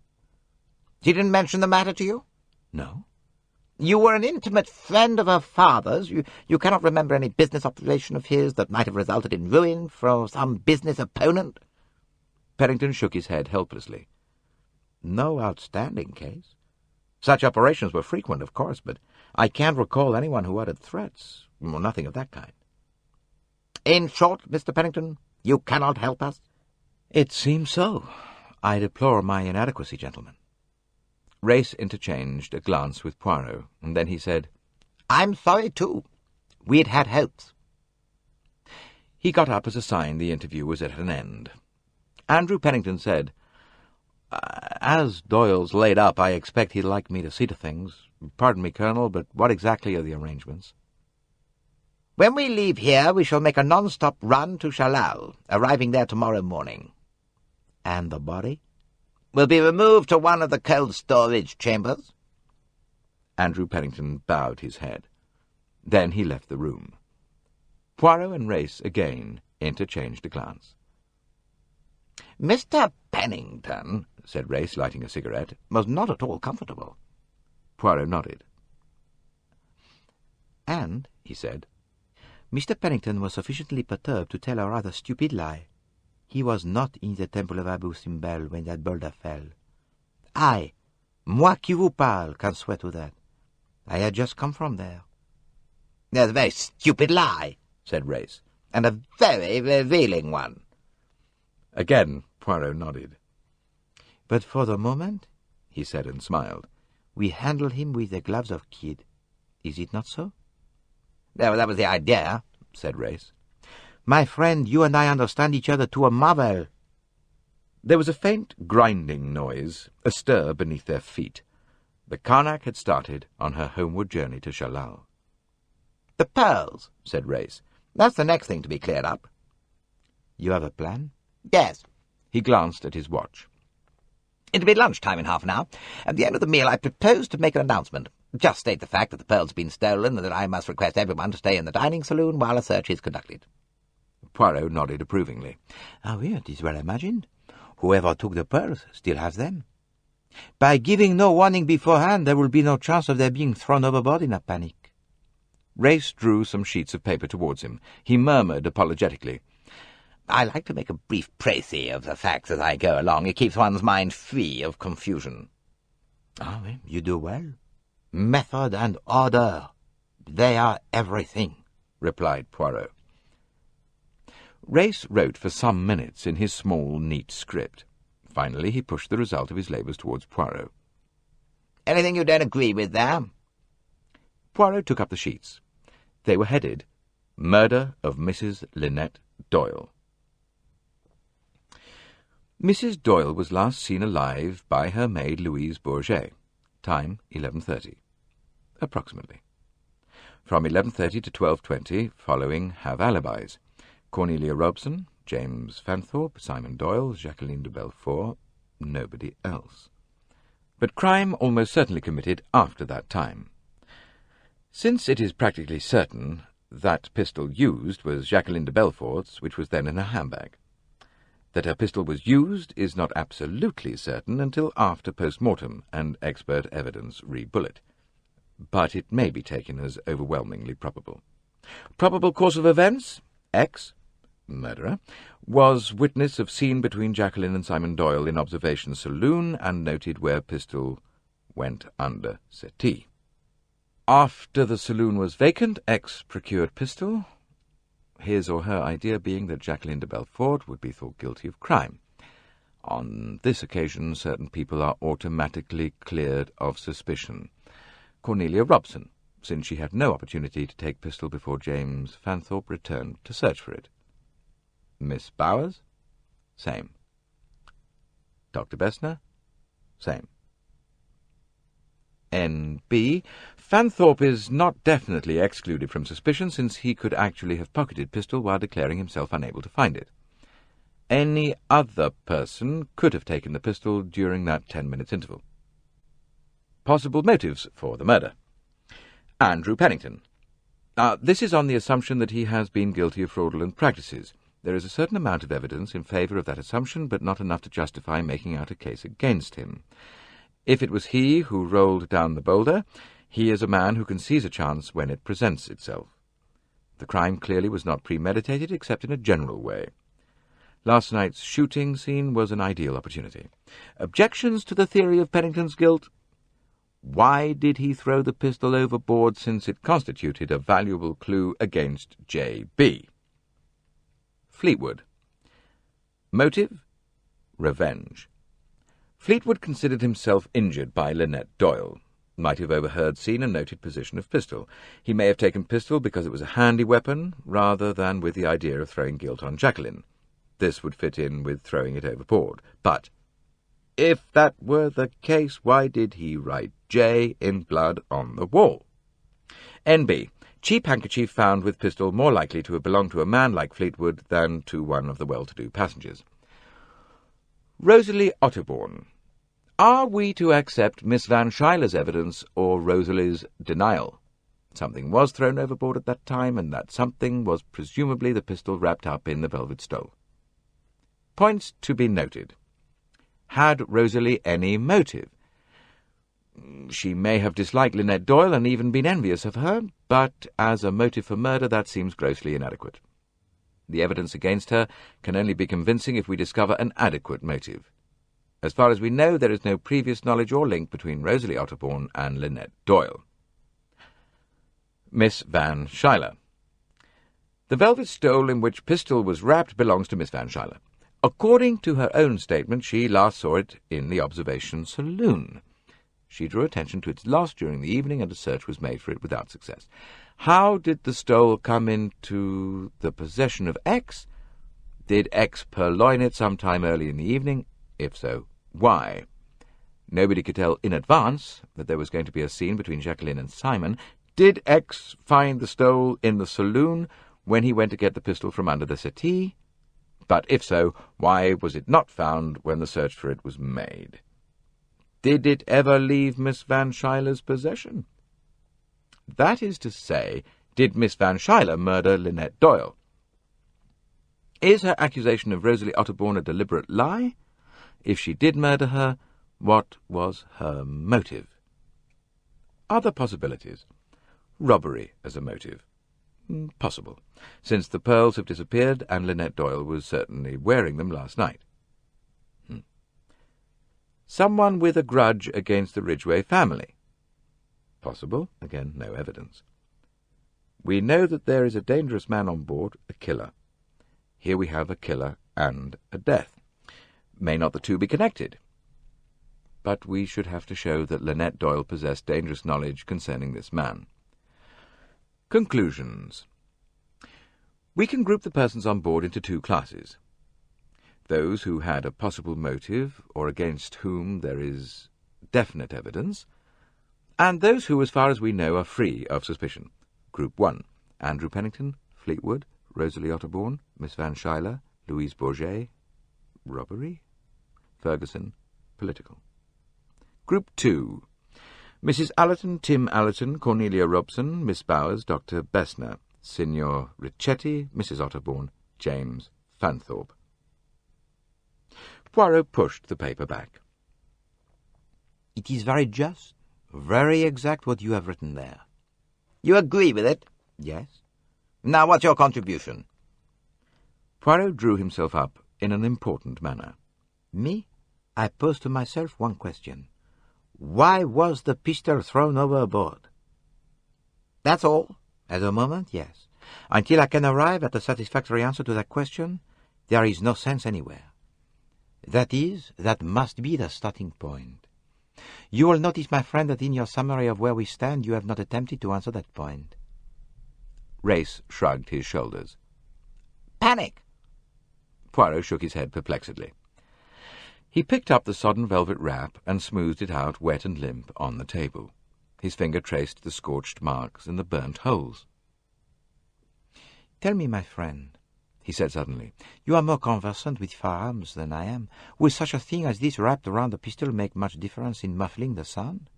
She didn't mention the matter to you? No. You were an intimate friend of her father's. You cannot remember any business operation of his that might have resulted in ruin for some business opponent? Pennington shook his head helplessly. No outstanding case. Such operations were frequent, of course, but I can't recall anyone who uttered threats. Well, nothing of that kind. In short, Mr. Pennington, you cannot help us? It seems so. I deplore my inadequacy, gentlemen. Race interchanged a glance with Poirot, and then he said, I'm sorry, too. We'd had hopes. He got up as a sign the interview was at an end. Andrew Pennington said, As Doyle's laid up, I expect he'd like me to see to things. Pardon me, Colonel, but what exactly are the arrangements? When we leave here, we shall make a non-stop run to Shalal, arriving there tomorrow morning. And the body? Will be removed to one of the cold storage chambers. Andrew Pennington bowed his head. Then he left the room. Poirot and Race again interchanged a glance. Mr. Pennington, said Race, lighting a cigarette, was not at all comfortable. Poirot nodded. And, he said, Mr. Pennington was sufficiently perturbed to tell a rather stupid lie. He was not in the temple of Abu Simbel when that boulder fell. I, moi qui vous parle, can swear to that. I had just come from there. That's a very stupid lie, said Race, and a very revealing one. Again Poirot nodded. But for the moment, he said and smiled, we handle him with the gloves of kid. Is it not so? No, that was the idea, said Race. My friend, you and I understand each other to a marvel. There was a faint grinding noise, a stir beneath their feet. The Karnak had started on her homeward journey to Shalal. The pearls, said Race. That's the next thing to be cleared up. You have a plan? Yes. He glanced at his watch. It'll be lunchtime in half an hour. At the end of the meal I propose to make an announcement. Just state the fact that the pearls have been stolen and that I must request everyone to stay in the dining saloon while a search is conducted. Poirot nodded approvingly. Ah oui, it is well imagined. Whoever took the pearls still has them. By giving no warning beforehand, there will be no chance of their being thrown overboard in a panic. Race drew some sheets of paper towards him. He murmured apologetically, I like to make a brief précis of the facts as I go along. It keeps one's mind free of confusion. Ah oui, you do well. Method and order, they are everything, replied Poirot. Race wrote for some minutes in his small, neat script. Finally, he pushed the result of his labours towards Poirot. Anything you don't agree with there? Poirot took up the sheets. They were headed, Murder of Mrs. Linnet Doyle. Mrs. Doyle was last seen alive by her maid Louise Bourget. Time 11:30. Approximately. From 11:30 to 12:20, following have alibis. Cornelia Robson, James Fanthorpe, Simon Doyle, Jacqueline de Belfort, nobody else. But crime almost certainly committed after that time. Since it is practically certain that pistol used was Jacqueline de Belfort's, which was then in her handbag. That her pistol was used is not absolutely certain until after post-mortem and expert evidence re-bullet, but it may be taken as overwhelmingly probable. Probable course of events? X, murderer, was witness of scene between Jacqueline and Simon Doyle in observation saloon and noted where pistol went under settee. After the saloon was vacant, X procured pistol, his or her idea being that Jacqueline de Belfort would be thought guilty of crime. On this occasion, certain people are automatically cleared of suspicion. Cornelia Robson, since she had no opportunity to take pistol before James Fanthorpe returned to search for it. Miss Bowers? Same. Dr. Bessner? Same. N.B. Fanthorpe is not definitely excluded from suspicion, since he could actually have pocketed pistol while declaring himself unable to find it. Any other person could have taken the pistol during that 10-minute interval. Possible motives for the murder. Andrew Pennington. This is on the assumption that he has been guilty of fraudulent practices. There is a certain amount of evidence in favour of that assumption, but not enough to justify making out a case against him. If it was he who rolled down the boulder, he is a man who can seize a chance when it presents itself. The crime clearly was not premeditated, except in a general way. Last night's shooting scene was an ideal opportunity. Objections to the theory of Pennington's guilt? Why did he throw the pistol overboard, since it constituted a valuable clue against J.B.? Fleetwood. Motive? Revenge. Fleetwood considered himself injured by Linnet Doyle. Might have overheard seen and noted position of pistol. He may have taken pistol because it was a handy weapon, rather than with the idea of throwing guilt on Jacqueline. This would fit in with throwing it overboard. But If that were the case, why did he write J in blood on the wall? N.B. Cheap handkerchief found with pistol more likely to have belonged to a man like Fleetwood than to one of the well-to-do passengers. Rosalie Otterbourne. Are we to accept Miss Van Schuyler's evidence or Rosalie's denial? Something was thrown overboard at that time, and that something was presumably the pistol wrapped up in the velvet stole. Points to be noted. Had Rosalie any motive? She may have disliked Linnet Doyle and even been envious of her, but as a motive for murder that seems grossly inadequate. The evidence against her can only be convincing if we discover an adequate motive. As far as we know, there is no previous knowledge or link between Rosalie Otterbourne and Linnet Doyle. Miss Van Schuyler. The velvet stole in which pistol was wrapped belongs to Miss Van Schuyler. According to her own statement, she last saw it in the observation saloon. She drew attention to its loss during the evening, and a search was made for it without success. How did the stole come into the possession of X? Did X purloin it some time early in the evening? If so, why? Nobody could tell in advance that there was going to be a scene between Jacqueline and Simon. Did X find the stole in the saloon when he went to get the pistol from under the settee? But if so, why was it not found when the search for it was made? Did it ever leave Miss Van Schuyler's possession? That is to say, did Miss Van Schuyler murder Linnet Doyle? Is her accusation of Rosalie Otterbourne a deliberate lie? If she did murder her, what was her motive? Other possibilities. Robbery as a motive. Possible, since the pearls have disappeared and Linnet Doyle was certainly wearing them last night. Someone with a grudge against the Ridgeway family. Possible, again, no evidence. We know that there is a dangerous man on board, a killer. Here we have a killer and a death. May not the two be connected? But we should have to show that Linnet Doyle possessed dangerous knowledge concerning this man. Conclusions. We can group the persons on board into two classes. Those who had a possible motive, or against whom there is definite evidence, and those who, as far as we know, are free of suspicion. Group 1. Andrew Pennington, Fleetwood, Rosalie Otterbourne, Miss Van Schuyler, Louise Bourget. Robbery? Ferguson, political. Group 2. Mrs. Allerton, Tim Allerton, Cornelia Robson, Miss Bowers, Dr. Bessner, Signor Ricchetti, Mrs. Otterbourne, James Fanthorpe. Poirot pushed the paper back. It is very just, very exact what you have written there. You agree with it? Yes. Now, what's your contribution? Poirot drew himself up in an important manner. Me? I pose to myself one question. Why was the pistol thrown overboard? That's all? At the moment, yes. Until I can arrive at a satisfactory answer to that question, there is no sense anywhere. That must be the starting point. You will notice, my friend, that in your summary of where we stand, you have not attempted to answer that point. Race shrugged his shoulders. Panic! Poirot shook his head perplexedly. He picked up the sodden velvet wrap and smoothed it out, wet and limp, on the table. His finger traced the scorched marks and the burnt holes. "Tell me, my friend," he said suddenly, "you are more conversant with firearms than I am. Will such a thing as this wrapped around a pistol make much difference in muffling the sound?"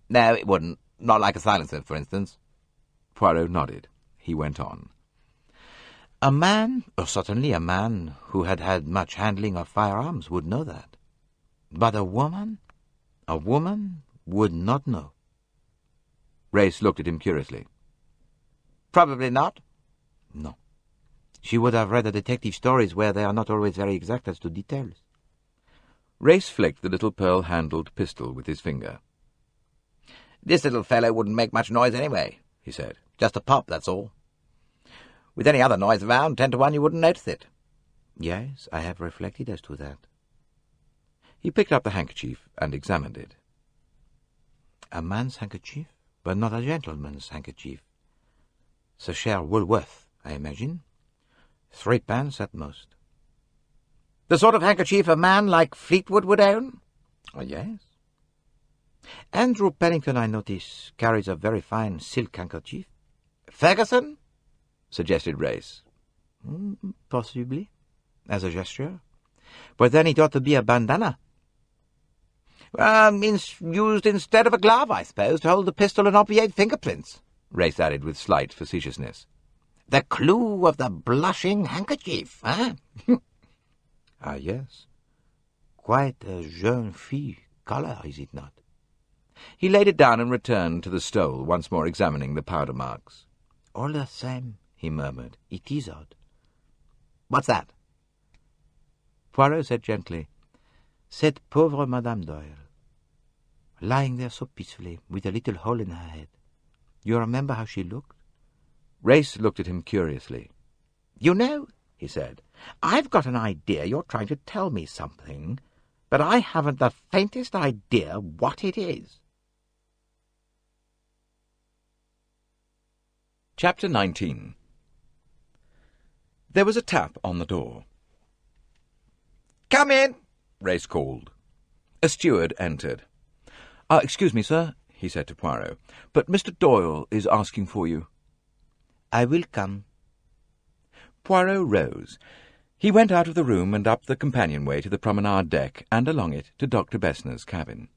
No, it wouldn't. Not like a silencer, for instance. Poirot nodded. He went on. A man, or certainly a man who had had much handling of firearms, would know that. But a woman would not know. Race looked at him curiously. Probably not. No. She would have read the detective stories where they are not always very exact as to details. Race flicked the little pearl-handled pistol with his finger. This little fellow wouldn't make much noise anyway, he said. Just a pop, that's all. With any other noise around, 10 to 1 you wouldn't notice it. Yes, I have reflected as to that. He picked up the handkerchief and examined it. A man's handkerchief, but not a gentleman's handkerchief. C'est cher Woolworth, I imagine. 3 pence at most. The sort of handkerchief a man like Fleetwood would own? Oh, yes. Andrew Pennington, I notice, carries a very fine silk handkerchief. Ferguson? suggested Race. Possibly, as a gesture. But then it ought to be a bandana. Used instead of a glove, I suppose, to hold the pistol and obviate fingerprints, Race added with slight facetiousness. The clue of the blushing handkerchief, eh? Ah, yes. Quite a jeune fille colour, is it not? He laid it down and returned to the stole, once more examining the powder marks. All the same, he murmured, it is odd. What's that? Poirot said gently, Cette pauvre Madame Doyle, lying there so peacefully, with a little hole in her head. You remember how she looked? Race looked at him curiously. You know, he said, I've got an idea you're trying to tell me something, but I haven't the faintest idea what it is. Chapter 19. There was a tap on the door. Come in, Race called. A steward entered. Excuse me, sir, he said to Poirot, but Mr. Doyle is asking for you. I will come. Poirot rose. He went out of the room and up the companionway to the promenade deck and along it to Dr. Bessner's cabin.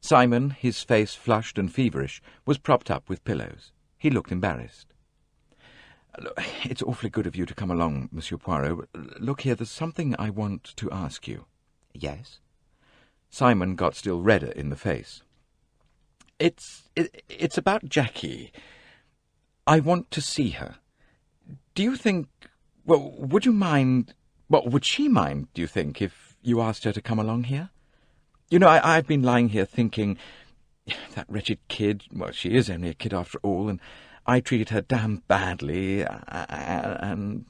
Simon, his face flushed and feverish, was propped up with pillows. He looked embarrassed. It's awfully good of you to come along, Monsieur Poirot. Look here, there's something I want to ask you. Yes? Simon got still redder in the face. It's about Jackie. I want to see her. Do you think... Well, would you mind... Well, would she mind, do you think, if you asked her to come along here? You know, I've been lying here thinking... That wretched kid... Well, she is only a kid after all, and I treated her damn badly, and...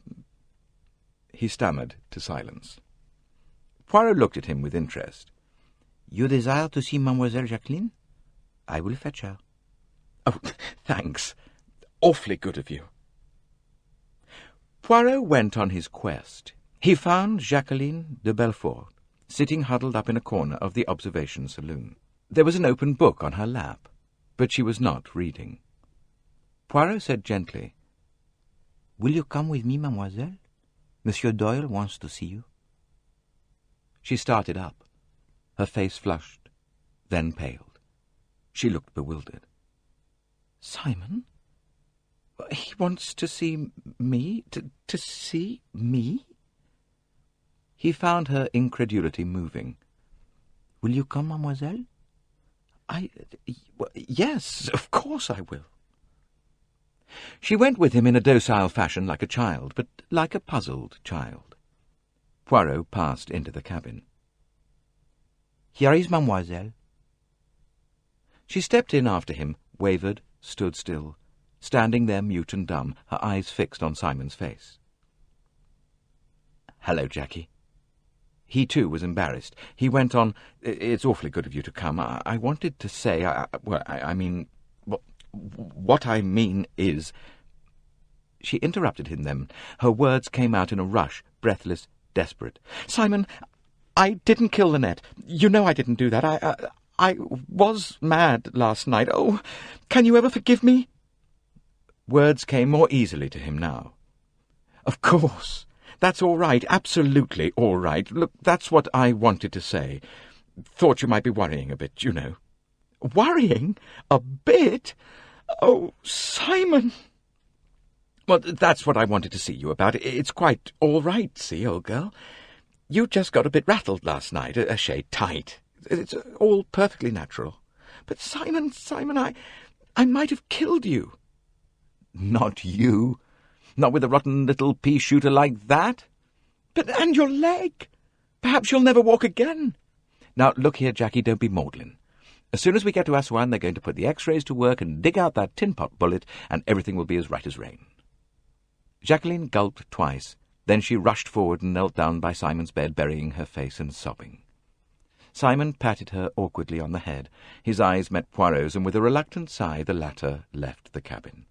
He stammered to silence. Poirot looked at him with interest. You desire to see Mademoiselle Jacqueline? I will fetch her. Oh, thanks. Awfully good of you. Poirot went on his quest. He found Jacqueline de Belfort, sitting huddled up in a corner of the observation saloon. There was an open book on her lap, but she was not reading. Poirot said gently, Will you come with me, mademoiselle? Monsieur Doyle wants to see you. She started up. Her face flushed, then paled. She looked bewildered. Simon? He wants to see me? To see me? He found her incredulity moving. Will you come, mademoiselle? Yes, of course I will. She went with him in a docile fashion like a child, but like a puzzled child. Poirot passed into the cabin. Here is mademoiselle. She stepped in after him, wavered, stood still, standing there mute and dumb, her eyes fixed on Simon's face. Hello, Jackie. He, too, was embarrassed. He went on, It's awfully good of you to come. I wanted to say, what I mean is... She interrupted him then. Her words came out in a rush, breathless, desperate. Simon, I didn't kill Linnet. You know I didn't do that. I was mad last night. Oh, can you ever forgive me? Words came more easily to him now. Of course. That's all right, absolutely all right. Look, that's what I wanted to say. Thought you might be worrying a bit, you know. Worrying? A bit? Oh, Simon! Well, that's what I wanted to see you about. It's quite all right, see, old girl. You just got a bit rattled last night, a shade tight. It's all perfectly natural. But Simon, I might have killed you. Not you. Not with a rotten little pea-shooter like that. And your leg. Perhaps you'll never walk again. Now, look here, Jackie, don't be maudlin. As soon as we get to Aswan, they're going to put the X-rays to work and dig out that tin-pot bullet, and everything will be as right as rain. Jacqueline gulped twice. Then she rushed forward and knelt down by Simon's bed, burying her face and sobbing. Simon patted her awkwardly on the head. His eyes met Poirot's, and with a reluctant sigh the latter left the cabin.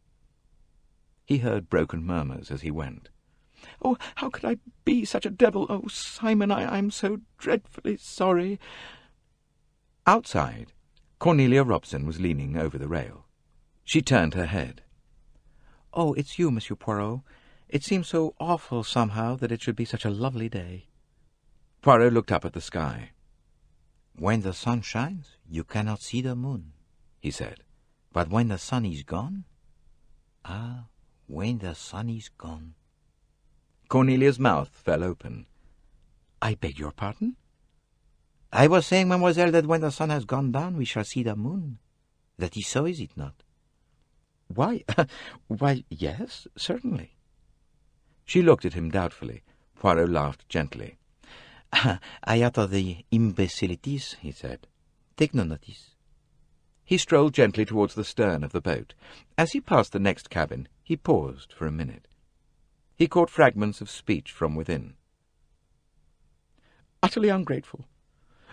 He heard broken murmurs as he went. Oh, how could I be such a devil? Oh, Simon, I'm so dreadfully sorry. Outside, Cornelia Robson was leaning over the rail. She turned her head. "Oh, it's you, Monsieur Poirot. It seems so awful somehow that it should be such a lovely day." Poirot looked up at the sky. "When the sun shines, you cannot see the moon," he said. "But when the sun is gone... when the sun is gone..." Cornelia's mouth fell open. "I beg your pardon?" "I was saying, mademoiselle, that when the sun has gone down, we shall see the moon. That is so, is it not?" Why, yes, certainly." She looked at him doubtfully. Poirot laughed gently. "I utter the imbecilities," he said. "Take no notice." He strolled gently towards the stern of the boat. As he passed the next cabin, he paused for a minute. He caught fragments of speech from within. "Utterly ungrateful.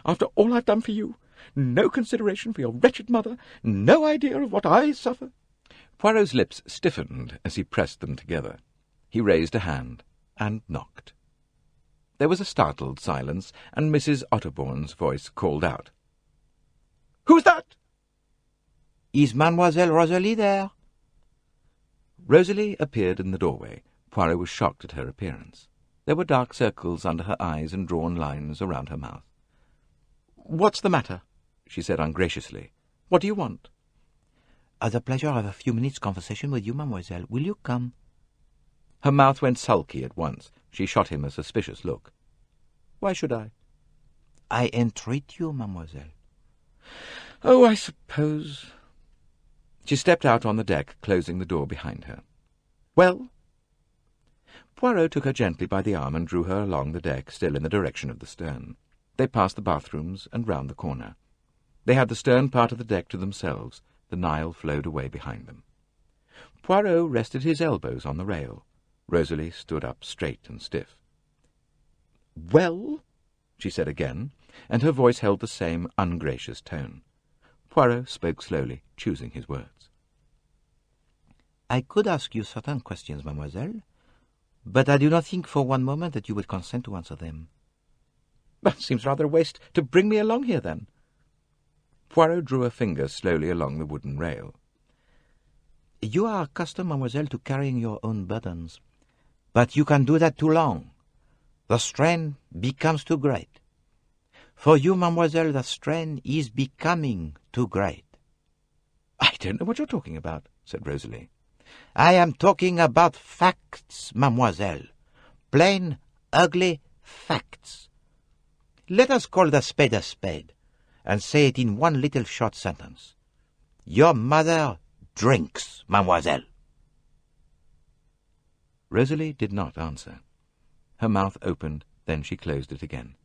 After all I've done for you, no consideration for your wretched mother, no idea of what I suffer." Poirot's lips stiffened as he pressed them together. He raised a hand and knocked. There was a startled silence, and Mrs. Otterbourne's voice called out, "Who's that?" "Is Mademoiselle Rosalie there?" Rosalie appeared in the doorway. Poirot was shocked at her appearance. There were dark circles under her eyes and drawn lines around her mouth. "What's the matter?" she said ungraciously. "What do you want?" "The pleasure of a few minutes' conversation with you, mademoiselle. Will you come?" Her mouth went sulky at once. She shot him a suspicious look. "Why should I?" "I entreat you, mademoiselle." "Oh, I suppose—" She stepped out on the deck, closing the door behind her. "Well?" Poirot took her gently by the arm and drew her along the deck, still in the direction of the stern. They passed the bathrooms and round the corner. They had the stern part of the deck to themselves. The Nile flowed away behind them. Poirot rested his elbows on the rail. Rosalie stood up straight and stiff. "Well?" she said again, and her voice held the same ungracious tone. Poirot spoke slowly, choosing his words. "I could ask you certain questions, mademoiselle, but I do not think for one moment that you would consent to answer them." "That seems rather a waste to bring me along here, then." Poirot drew a finger slowly along the wooden rail. "You are accustomed, mademoiselle, to carrying your own burdens, but you can do that too long. The strain becomes too great. For you, mademoiselle, the strain is becoming too great." "I don't know what you're talking about," said Rosalie. "I am talking about facts, mademoiselle. Plain, ugly facts. Let us call the spade a spade, and say it in one little short sentence. Your mother drinks, mademoiselle." Rosalie did not answer. Her mouth opened, then she closed it again.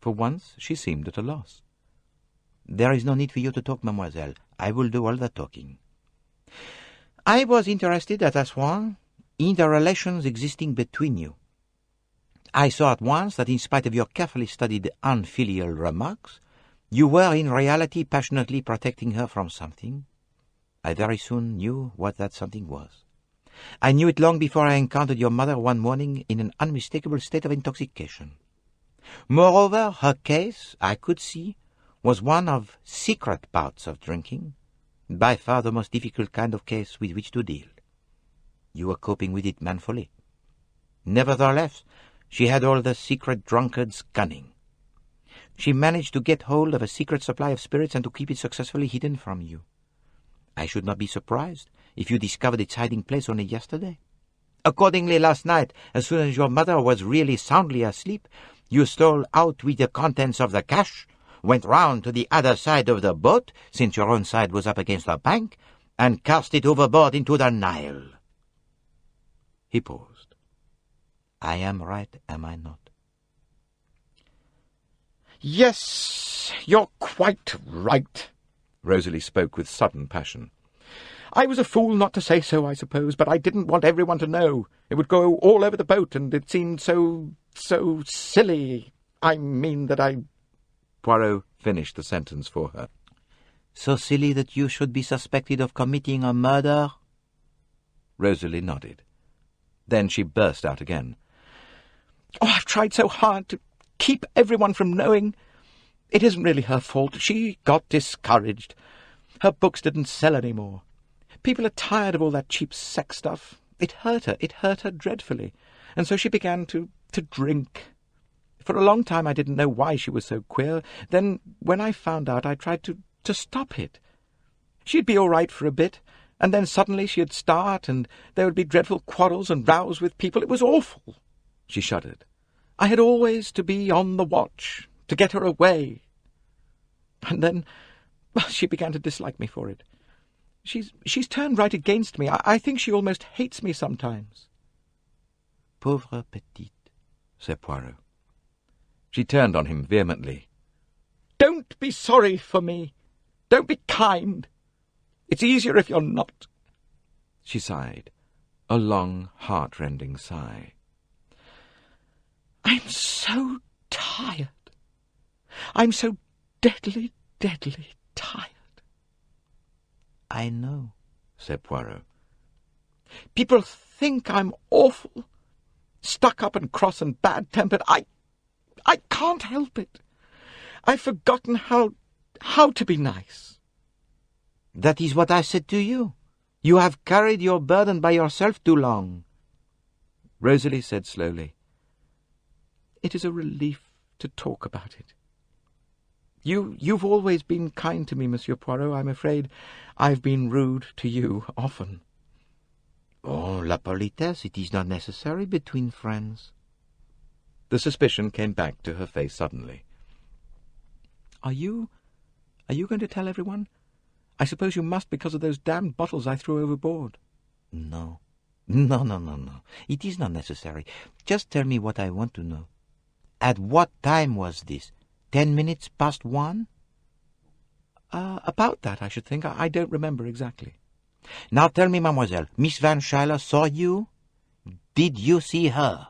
For once she seemed at a loss. "There is no need for you to talk, mademoiselle. I will do all the talking. I was interested at Aswan in the relations existing between you. I saw at once that in spite of your carefully studied unfilial remarks, you were in reality passionately protecting her from something. I very soon knew what that something was. I knew it long before I encountered your mother one morning in an unmistakable state of intoxication. Moreover, her case, I could see, was one of secret bouts of drinking, by far the most difficult kind of case with which to deal. You were coping with it manfully. Nevertheless, she had all the secret drunkard's cunning. She managed to get hold of a secret supply of spirits and to keep it successfully hidden from you. I should not be surprised if you discovered its hiding place only yesterday. Accordingly, last night, as soon as your mother was really soundly asleep, you stole out with the contents of the cash, went round to the other side of the boat, since your own side was up against the bank, and cast it overboard into the Nile." He paused. "I am right, am I not?" "Yes, you're quite right." Rosalie spoke with sudden passion. "I was a fool not to say so, I suppose, but I didn't want everyone to know. It would go all over the boat, and it seemed so silly. I mean that I—" Poirot finished the sentence for her. "So silly that you should be suspected of committing a murder?" Rosalie nodded. Then she burst out again. "Oh, I've tried so hard to keep everyone from knowing. It isn't really her fault. She got discouraged. Her books didn't sell any more. People are tired of all that cheap sex stuff. It hurt her dreadfully. And so she began to drink. For a long time I didn't know why she was so queer. Then, when I found out, I tried to stop it. She'd be all right for a bit, and then suddenly she'd start, and there would be dreadful quarrels and rows with people. It was awful." She shuddered. "I had always to be on the watch, to get her away. And then, well, she began to dislike me for it. She's turned right against me. I think she almost hates me sometimes." Pauvre petite, said Poirot. She turned on him vehemently. "Don't be sorry for me. Don't be kind. It's easier if you're not." She sighed, a long, heart-rending sigh. "I'm so tired. I'm so deadly, deadly tired." "I know," said Poirot. "People think I'm awful, stuck up and cross and bad-tempered. I can't help it. I've forgotten how to be nice." "That is what I said to you. You have carried your burden by yourself too long." Rosalie said slowly, "It is a relief to talk about it. You've always been kind to me, Monsieur Poirot. I'm afraid I've been rude to you often." "Oh, la politesse, it is not necessary between friends." The suspicion came back to her face suddenly. Are you going to tell everyone? I suppose you must, because of those damned bottles I threw overboard." No. It is not necessary. Just tell me what I want to know. At what time was this? 10 minutes past 1? About that, I should think. I don't remember exactly. Now tell me, mademoiselle, Miss Van Schuyler saw you? Did you see her?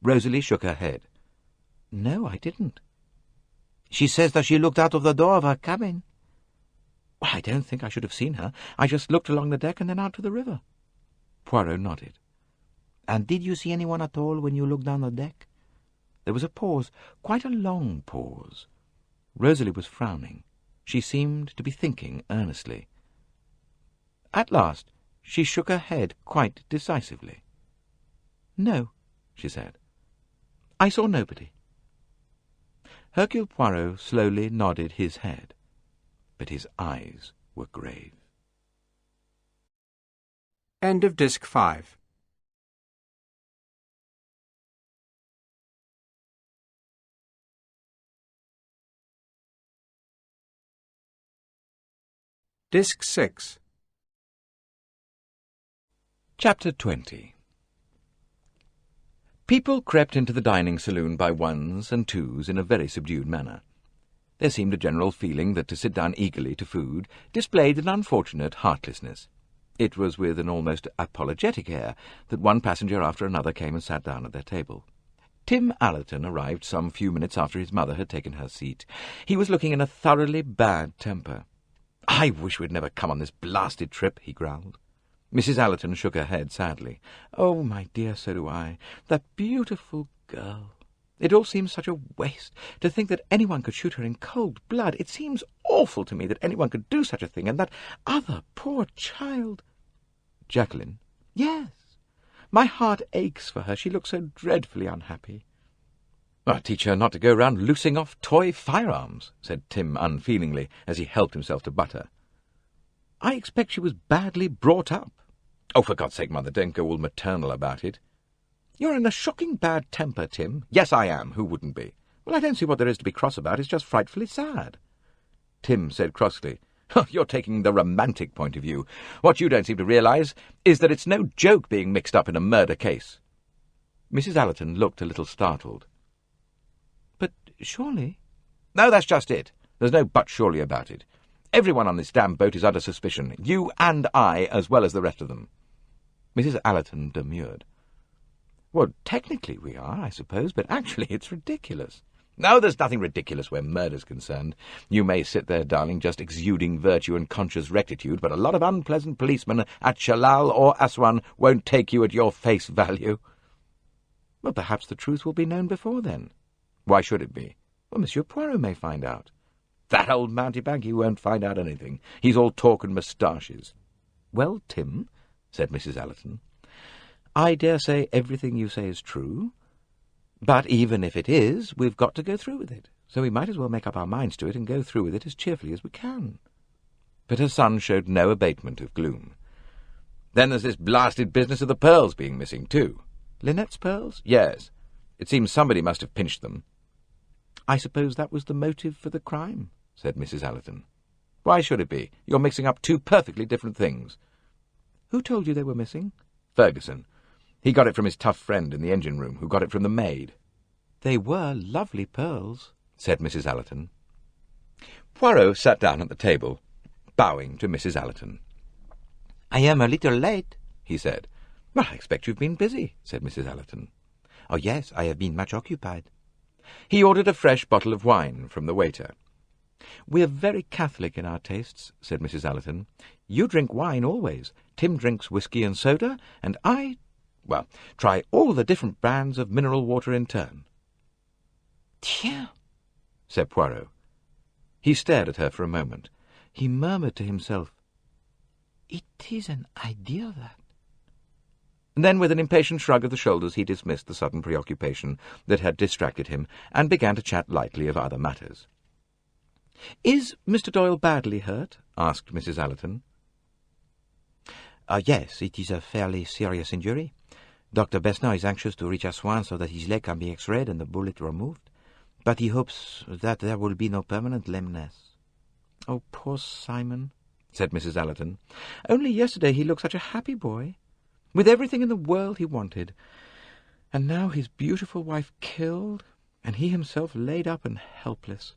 Rosalie shook her head. "No, I didn't." "She says that she looked out of the door of her cabin." "Well, I don't think I should have seen her. I just looked along the deck and then out to the river." Poirot nodded. "And did you see anyone at all when you looked down the deck?" There was a pause, quite a long pause. Rosalie was frowning. She seemed to be thinking earnestly. At last she shook her head quite decisively. "No," she said. "I saw nobody." Hercule Poirot slowly nodded his head, but his eyes were grave. End of Disc 5. Disc 6. Chapter 20. People crept into the dining saloon by ones and twos in a very subdued manner. There seemed a general feeling that to sit down eagerly to food displayed an unfortunate heartlessness. It was with an almost apologetic air that one passenger after another came and sat down at their table. Tim Allerton arrived some few minutes after his mother had taken her seat. He was looking in a thoroughly bad temper. "I wish we'd never come on this blasted trip," he growled. Mrs. Allerton shook her head sadly. "Oh, my dear, so do I. That beautiful girl. It all seems such a waste. To think that anyone could shoot her in cold blood. It seems awful to me that anyone could do such a thing, and that other poor child." "Jacqueline?" "Yes. My heart aches for her. She looks so dreadfully unhappy." "I'll teach her not to go round loosing off toy firearms," said Tim unfeelingly, as he helped himself to butter. "I expect she was badly brought up." "Oh, for God's sake, Mother, don't go all maternal about it." "You're in a shocking bad temper, Tim." "Yes, I am. Who wouldn't be?" "Well, I don't see what there is to be cross about. It's just frightfully sad." Tim said crossly, "Oh, you're taking the romantic point of view. What you don't seem to realize is that it's no joke being mixed up in a murder case." Mrs. Allerton looked a little startled. "But surely—" "No, that's just it. There's no but surely about it. Everyone on this damn boat is under suspicion. You and I, as well as the rest of them." Mrs. Allerton demurred. "Well, technically we are, I suppose, but actually it's ridiculous." No, there's nothing ridiculous where murder's concerned. You may sit there, darling, just exuding virtue and conscious rectitude, but a lot of unpleasant policemen at Shalal or Aswan won't take you at your face value. Well, perhaps the truth will be known before then. Why should it be? Well, Monsieur Poirot may find out. That old mountebank, he won't find out anything. He's all talk and moustaches. Well, Tim, said Mrs. Allerton, I dare say everything you say is true, but even if it is, we've got to go through with it, so we might as well make up our minds to it and go through with it as cheerfully as we can. But her son showed no abatement of gloom. Then there's this blasted business of the pearls being missing, too. Linnet's pearls? Yes. It seems somebody must have pinched them. I suppose that was the motive for the crime, said Mrs. Allerton. Why should it be? You're mixing up two perfectly different things. Who told you they were missing? Ferguson. He got it from his tough friend in the engine room, who got it from the maid. They were lovely pearls, said Mrs. Allerton. Poirot sat down at the table, bowing to Mrs. Allerton. I am a little late, he said. Well, I expect you've been busy, said Mrs. Allerton. Oh, yes, I have been much occupied. He ordered a fresh bottle of wine from the waiter. We're very Catholic in our tastes, said Mrs. Allerton. You drink wine always. Tim drinks whisky and soda, and I, well, try all the different brands of mineral water in turn. Tiens, said Poirot. He stared at her for a moment. He murmured to himself, It is an idea, that. And then, with an impatient shrug of the shoulders, he dismissed the sudden preoccupation that had distracted him and began to chat lightly of other matters. Is Mr. Doyle badly hurt? Asked Mrs. Allerton. Yes, it is a fairly serious injury. Dr. Besnard is anxious to reach Aswan so that his leg can be x-rayed and the bullet removed, but he hopes that there will be no permanent lameness. Oh, poor Simon, said Mrs. Allerton. Only yesterday he looked such a happy boy, with everything in the world he wanted, and now his beautiful wife killed, and he himself laid up and helpless.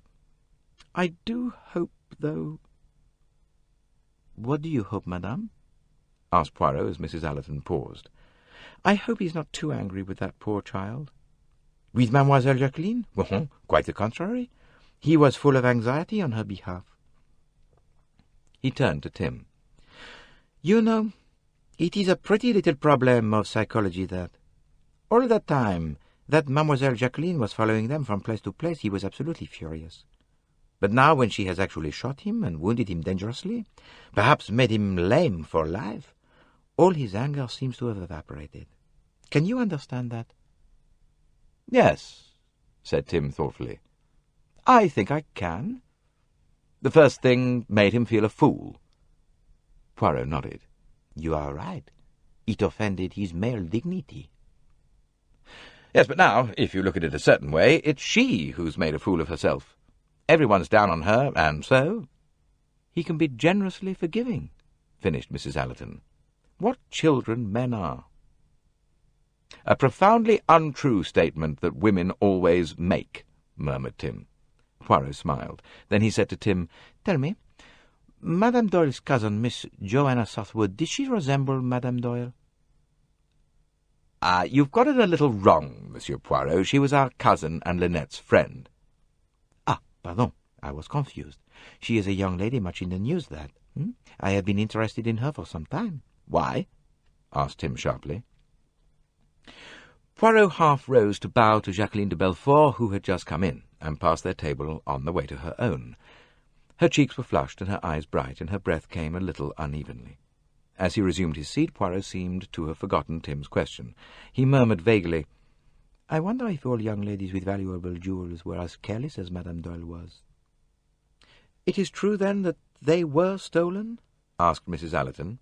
I do hope, though— What do you hope, madame? Asked Poirot as Mrs. Allerton paused. I hope he's not too angry with that poor child. With Mademoiselle Jacqueline? Well, quite the contrary. He was full of anxiety on her behalf. He turned to Tim. You know, it is a pretty little problem of psychology, that. All the time that Mademoiselle Jacqueline was following them from place to place, he was absolutely furious. But now, when she has actually shot him and wounded him dangerously, perhaps made him lame for life, all his anger seems to have evaporated. Can you understand that? Yes, said Tim thoughtfully. I think I can. The first thing made him feel a fool. Poirot nodded. You are right. It offended his male dignity. Yes, but now, if you look at it a certain way, it's she who's made a fool of herself. Everyone's down on her, and so— He can be generously forgiving, finished Mrs. Allerton. What children men are! A profoundly untrue statement that women always make, murmured Tim. Poirot smiled. Then he said to Tim, Tell me, Madame Doyle's cousin, Miss Joanna Southwood, did she resemble Madame Doyle? You've got it a little wrong, Monsieur Poirot. She was our cousin and Linnet's friend. Ah, pardon, I was confused. She is a young lady much in the news, that. I have been interested in her for some time. Why? Asked Tim sharply. Poirot half rose to bow to Jacqueline de Belfort, who had just come in, and passed their table on the way to her own. Her cheeks were flushed and her eyes bright, and her breath came a little unevenly. As he resumed his seat, Poirot seemed to have forgotten Tim's question. He murmured vaguely, I wonder if all young ladies with valuable jewels were as careless as Madame Doyle was. It is true, then, that they were stolen? Asked Mrs. Allerton.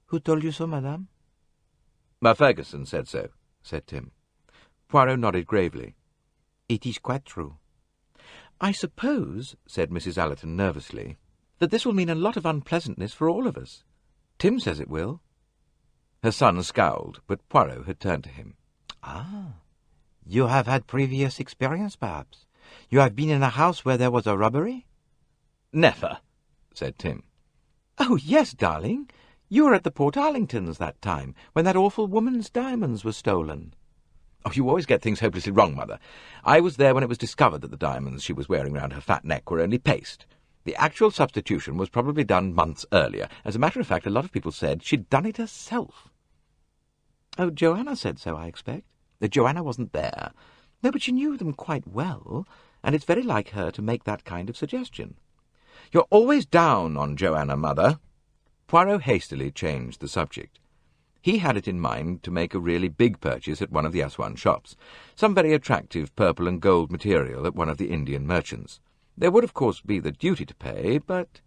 Who told you so, madame? Ferguson said so, said Tim. Poirot nodded gravely. It is quite true. I suppose, said Mrs. Allerton nervously, that this will mean a lot of unpleasantness for all of us. Tim says it will. Her son scowled, but Poirot had turned to him. Ah, you have had previous experience, perhaps? You have been in a house where there was a robbery? Never, said Tim. Oh, yes, darling. You were at the Port Arlingtons that time, when that awful woman's diamonds were stolen. "Oh, you always get things hopelessly wrong, Mother. I was there when it was discovered that the diamonds she was wearing round her fat neck were only paste. The actual substitution was probably done months earlier. As a matter of fact, a lot of people said she'd done it herself." "Oh, Joanna said so, I expect." "Joanna wasn't there." "No, but she knew them quite well, and it's very like her to make that kind of suggestion." "You're always down on Joanna, Mother." Poirot hastily changed the subject. He had it in mind to make a really big purchase at one of the Aswan shops, some very attractive purple and gold material at one of the Indian merchants. There would, of course, be the duty to pay, but...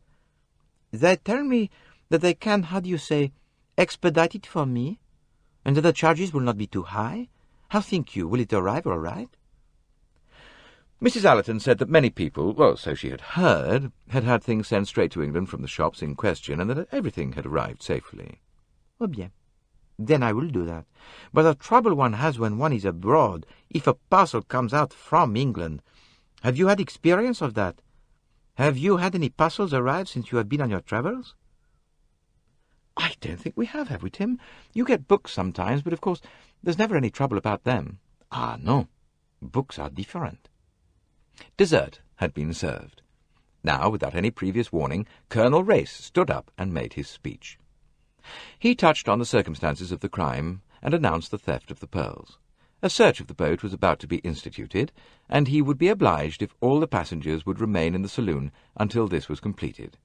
"They tell me that they can, how do you say, expedite it for me, and that the charges will not be too high. How think you? Will it arrive all right?" Mrs. Allerton said that many people, well, so she had heard, had had things sent straight to England from the shops in question, and that everything had arrived safely. "Oh bien. Then I will do that. But the trouble one has when one is abroad, if a parcel comes out from England. Have you had experience of that? Have you had any parcels arrive since you have been on your travels?" "I don't think we have we, Tim? You get books sometimes, but of course there's never any trouble about them." "Ah, no. Books are different." Dessert had been served. Now, without any previous warning, Colonel Race stood up and made his speech. He touched on the circumstances of the crime and announced the theft of the pearls. A search of the boat was about to be instituted, and he would be obliged if all the passengers would remain in the saloon until this was completed.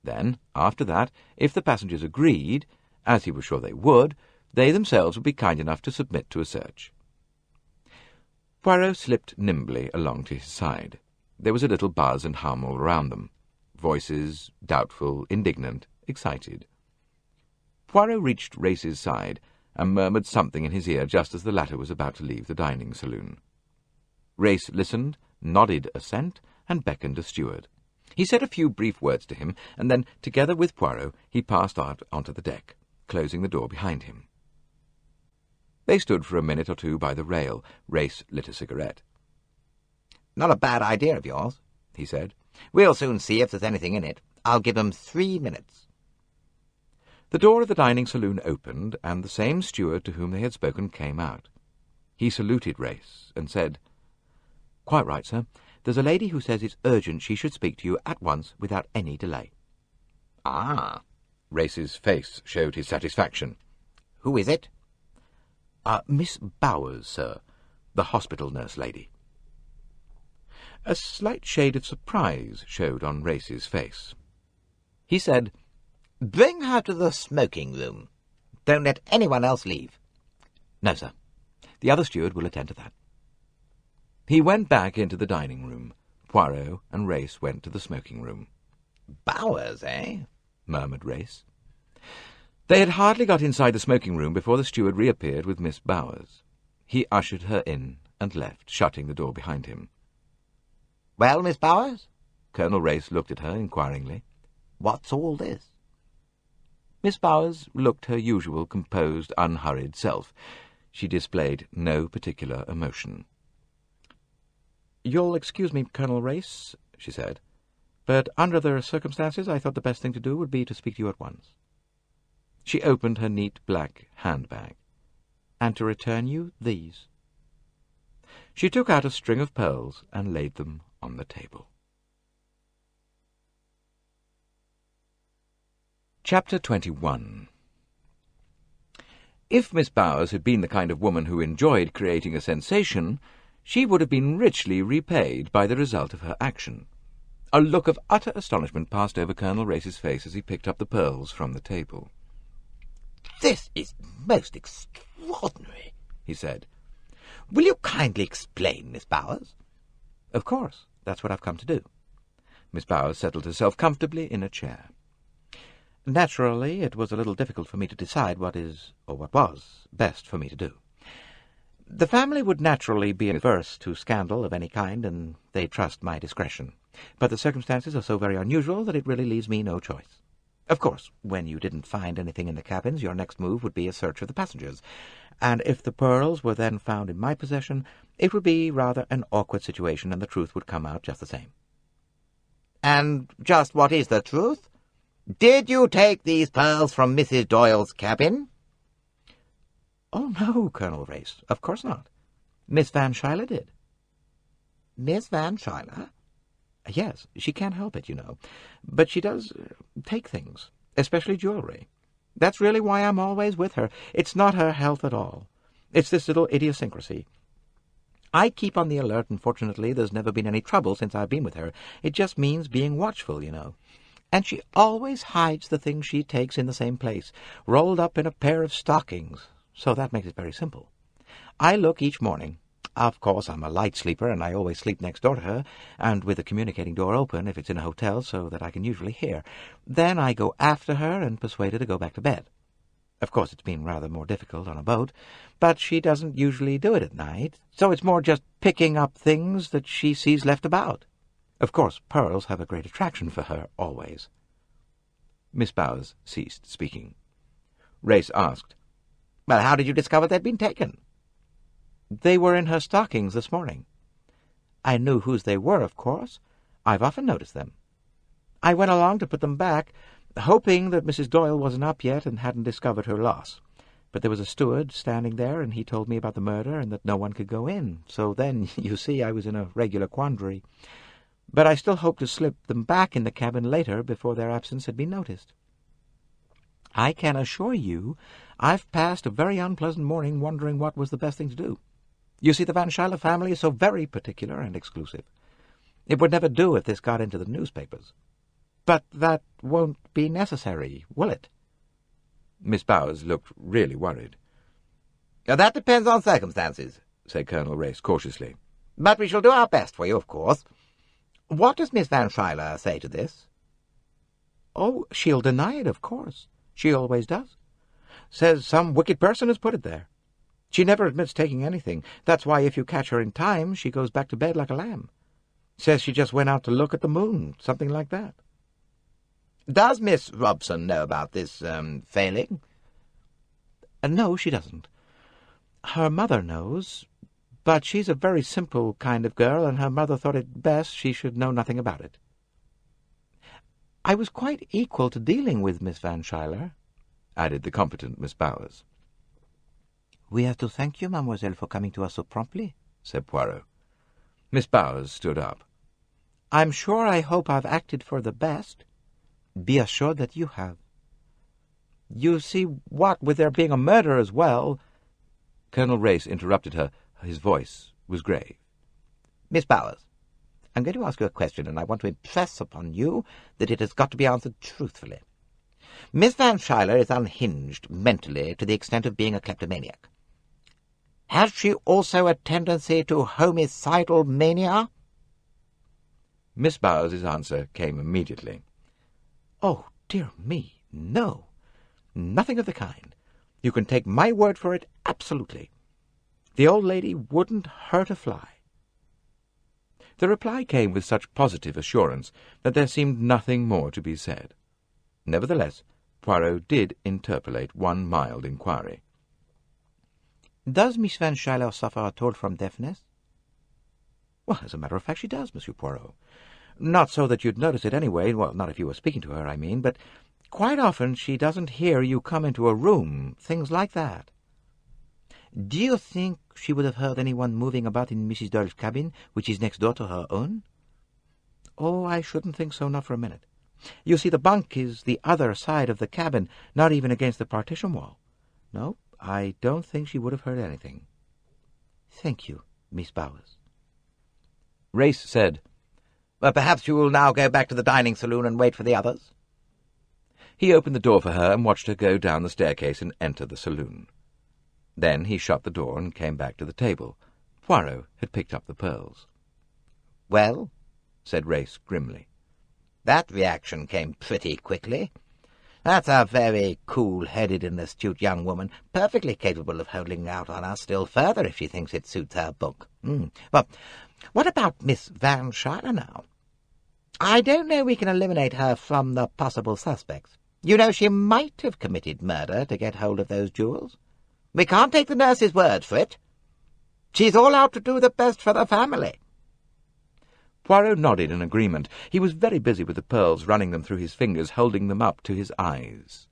Then, after that, if the passengers agreed, as he was sure they would, they themselves would be kind enough to submit to a search. Poirot slipped nimbly along to his side. There was a little buzz and hum all around them. Voices, doubtful, indignant, excited. Poirot reached Race's side and murmured something in his ear just as the latter was about to leave the dining saloon. Race listened, nodded assent, and beckoned a steward. He said a few brief words to him, and then, together with Poirot, he passed out onto the deck, closing the door behind him. They stood for a minute or two by the rail. Race lit a cigarette. "Not a bad idea of yours," he said. "We'll soon see if there's anything in it. I'll give 'em 3 minutes." The door of the dining saloon opened, and the same steward to whom they had spoken came out. He saluted Race and said, "Quite right, sir. There's a lady who says it's urgent she should speak to you at once without any delay." "Ah." Race's face showed his satisfaction. "Who is it?" Miss Bowers, sir, the hospital nurse lady." A slight shade of surprise showed on Race's face. He said, "Bring her to the smoking room. Don't let anyone else leave." "No, sir. The other steward will attend to that." He went back into the dining room. Poirot and Race went to the smoking room. "Bowers, eh?" murmured Race. They had hardly got inside the smoking room before the steward reappeared with Miss Bowers. He ushered her in and left, shutting the door behind him. "Well, Miss Bowers?" Colonel Race looked at her inquiringly. "What's all this?" Miss Bowers looked her usual composed, unhurried self. She displayed no particular emotion. "You'll excuse me, Colonel Race," she said, "but under the circumstances I thought the best thing to do would be to speak to you at once." She opened her neat black handbag. "And to return you these." She took out a string of pearls and laid them on the table. Chapter 21. If Miss Bowers had been the kind of woman who enjoyed creating a sensation, she would have been richly repaid by the result of her action. A look of utter astonishment passed over Colonel Race's face as he picked up the pearls from the table. "This is most extraordinary," he said. "Will you kindly explain, Miss Bowers?" "Of course. That's what I've come to do." Miss Bowers settled herself comfortably in a chair. "Naturally, it was a little difficult for me to decide what was best for me to do. The family would naturally be averse to scandal of any kind, and they trust my discretion. But the circumstances are so very unusual that it really leaves me no choice. Of course, when you didn't find anything in the cabins, your next move would be a search of the passengers, and if the pearls were then found in my possession, it would be rather an awkward situation, and the truth would come out just the same." "And just what is the truth? Did you take these pearls from Mrs. Doyle's cabin?" "Oh, no, Colonel Race, of course not. Miss Van Schuyler did. Miss Van Schuyler? Yes, she can't help it, you know. But she does take things, especially jewelry. That's really why I'm always with her. It's not her health at all. It's this little idiosyncrasy. I keep on the alert, and fortunately there's never been any trouble since I've been with her. It just means being watchful, you know. And she always hides the things she takes in the same place, rolled up in a pair of stockings, so that makes it very simple. I look each morning. Of course, I'm a light sleeper, and I always sleep next door to her, and with the communicating door open if it's in a hotel so that I can usually hear. Then I go after her and persuade her to go back to bed. Of course, it's been rather more difficult on a boat, but she doesn't usually do it at night, so it's more just picking up things that she sees left about. Of course, pearls have a great attraction for her, always. Miss Bowers ceased speaking. Race asked, "Well, how did you discover they'd been taken?" "They were in her stockings this morning." "I knew whose they were, of course. I've often noticed them. I went along to put them back, hoping that Mrs. Doyle wasn't up yet and hadn't discovered her loss. But there was a steward standing there, and he told me about the murder and that no one could go in. So then, you see, I was in a regular quandary. But I still hoped to slip them back in the cabin later before their absence had been noticed. I can assure you I've passed a very unpleasant morning wondering what was the best thing to do. You see, the Van Schuyler family is so very particular and exclusive. It would never do if this got into the newspapers. But that won't be necessary, will it?" Miss Bowers looked really worried. "That depends on circumstances," said Colonel Race cautiously. "But we shall do our best for you, of course. What does Miss Van Schuyler say to this?" "Oh, she'll deny it, of course. She always does. Says some wicked person has put it there. She never admits taking anything. That's why if you catch her in time, she goes back to bed like a lamb. Says she just went out to look at the moon, something like that." "Does Miss Robson know about this, failing?" No, she doesn't. Her mother knows, but she's a very simple kind of girl, and her mother thought it best she should know nothing about it. I was quite equal to dealing with Miss Van Schuyler," added the competent Miss Bowers. "We have to thank you, mademoiselle, for coming to us so promptly," said Poirot. Miss Bowers stood up. "I'm sure I hope I've acted for the best. Be assured that you have. You see, what with there being a murder as well—" Colonel Race interrupted her. His voice was grave. "Miss Bowers, I'm going to ask you a question, and I want to impress upon you that it has got to be answered truthfully. Miss Van Schuyler is unhinged mentally to the extent of being a kleptomaniac. Has she also a tendency to homicidal mania?" Miss Bowers' answer came immediately. "Oh, dear me, no. Nothing of the kind. You can take my word for it, absolutely. The old lady wouldn't hurt a fly." The reply came with such positive assurance that there seemed nothing more to be said. Nevertheless, Poirot did interpolate one mild inquiry. "Does Miss Van Schuyler suffer at all from deafness?" "Well, as a matter of fact, she does, Monsieur Poirot. Not so that you'd notice it anyway, well, not if you were speaking to her, I mean, but quite often she doesn't hear you come into a room, things like that." "Do you think she would have heard anyone moving about in Mrs. Doyle's cabin, which is next door to her own?" "Oh, I shouldn't think so, not for a minute. You see, the bunk is the other side of the cabin, not even against the partition wall. No, I don't think she would have heard anything." "Thank you, Miss Bowers." Race said, "Well, perhaps you will now go back to the dining saloon and wait for the others?" He opened the door for her and watched her go down the staircase and enter the saloon. Then he shut the door and came back to the table. Poirot had picked up the pearls. "Well," said Race grimly. "that reaction came pretty quickly. That's a very cool-headed and astute young woman, perfectly capable of holding out on us still further if she thinks it suits her book. Well, what about Miss Van Schuyler now? I don't know we can eliminate her from the possible suspects. You know, she might have committed murder to get hold of those jewels. We can't take the nurse's word for it. She's all out to do the best for the family." Poirot nodded in agreement. He was very busy with the pearls, running them through his fingers, holding them up to his eyes.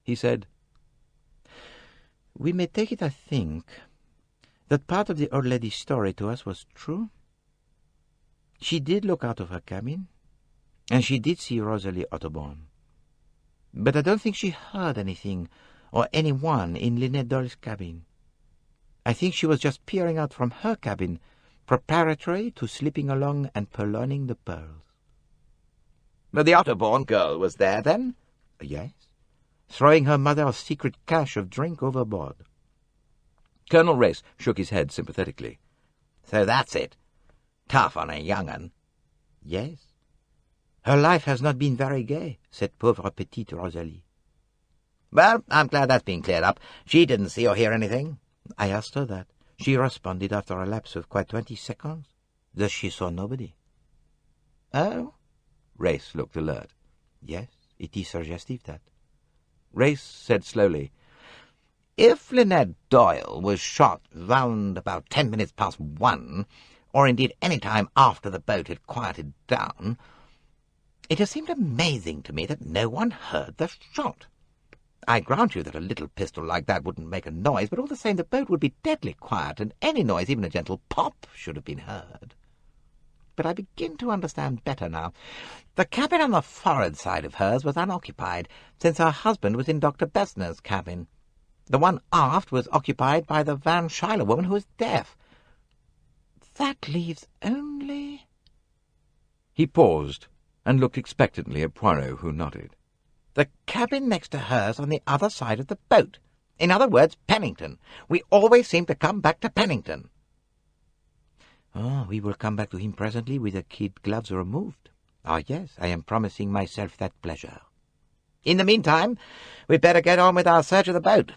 He said, "We may take it, I think, that part of the old lady's story to us was true? She did look out of her cabin, and she did see Rosalie Otterborn. But I don't think she heard anything or anyone in Linnet Doyle's cabin. I think she was just peering out from her cabin, preparatory to slipping along and purloining the pearls. But the Otterborn girl was there, then? Yes, throwing her mother's secret cache of drink overboard. Colonel Race shook his head sympathetically. So that's it. Tough on a young un. Yes. Her life has not been very gay, said pauvre petite Rosalie. Well, I'm glad that's been cleared up. She didn't see or hear anything. I asked her that. She responded after a lapse of quite 20 seconds that she saw nobody. Oh? Race looked alert. Yes, it is suggestive, that. Race said slowly, If Linnet Doyle was shot round about 10 minutes past 1, or indeed any time after the boat had quieted down, it has seemed amazing to me that no one heard the shot. I grant you that a little pistol like that wouldn't make a noise, but all the same the boat would be deadly quiet, and any noise, even a gentle pop, should have been heard. But I begin to understand better now. The cabin on the forward side of hers was unoccupied, since her husband was in Dr. Besner's cabin. The one aft was occupied by the Van Schuyler woman who was deaf. That leaves only... He paused and looked expectantly at Poirot, who nodded. The cabin next to hers on the other side of the boat. In other words, Pennington. We always seem to come back to Pennington. Oh, we will come back to him presently with the kid gloves removed. Ah, yes, I am promising myself that pleasure. In the meantime, we'd better get on with our search of the boat.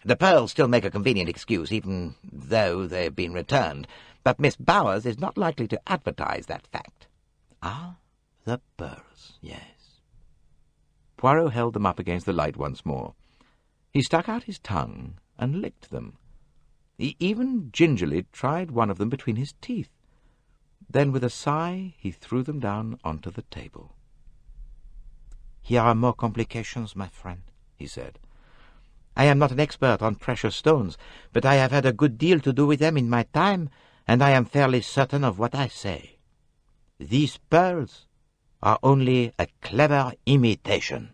The pearls still make a convenient excuse, even though they've been returned, but Miss Bowers is not likely to advertise that fact. Ah, the pearls, yes. Poirot held them up against the light once more. He stuck out his tongue and licked them. He even gingerly tried one of them between his teeth. Then, with a sigh, he threw them down onto the table. Here are more complications, my friend, he said. I am not an expert on precious stones, but I have had a good deal to do with them in my time, and I am fairly certain of what I say. These pearls are only a clever imitation.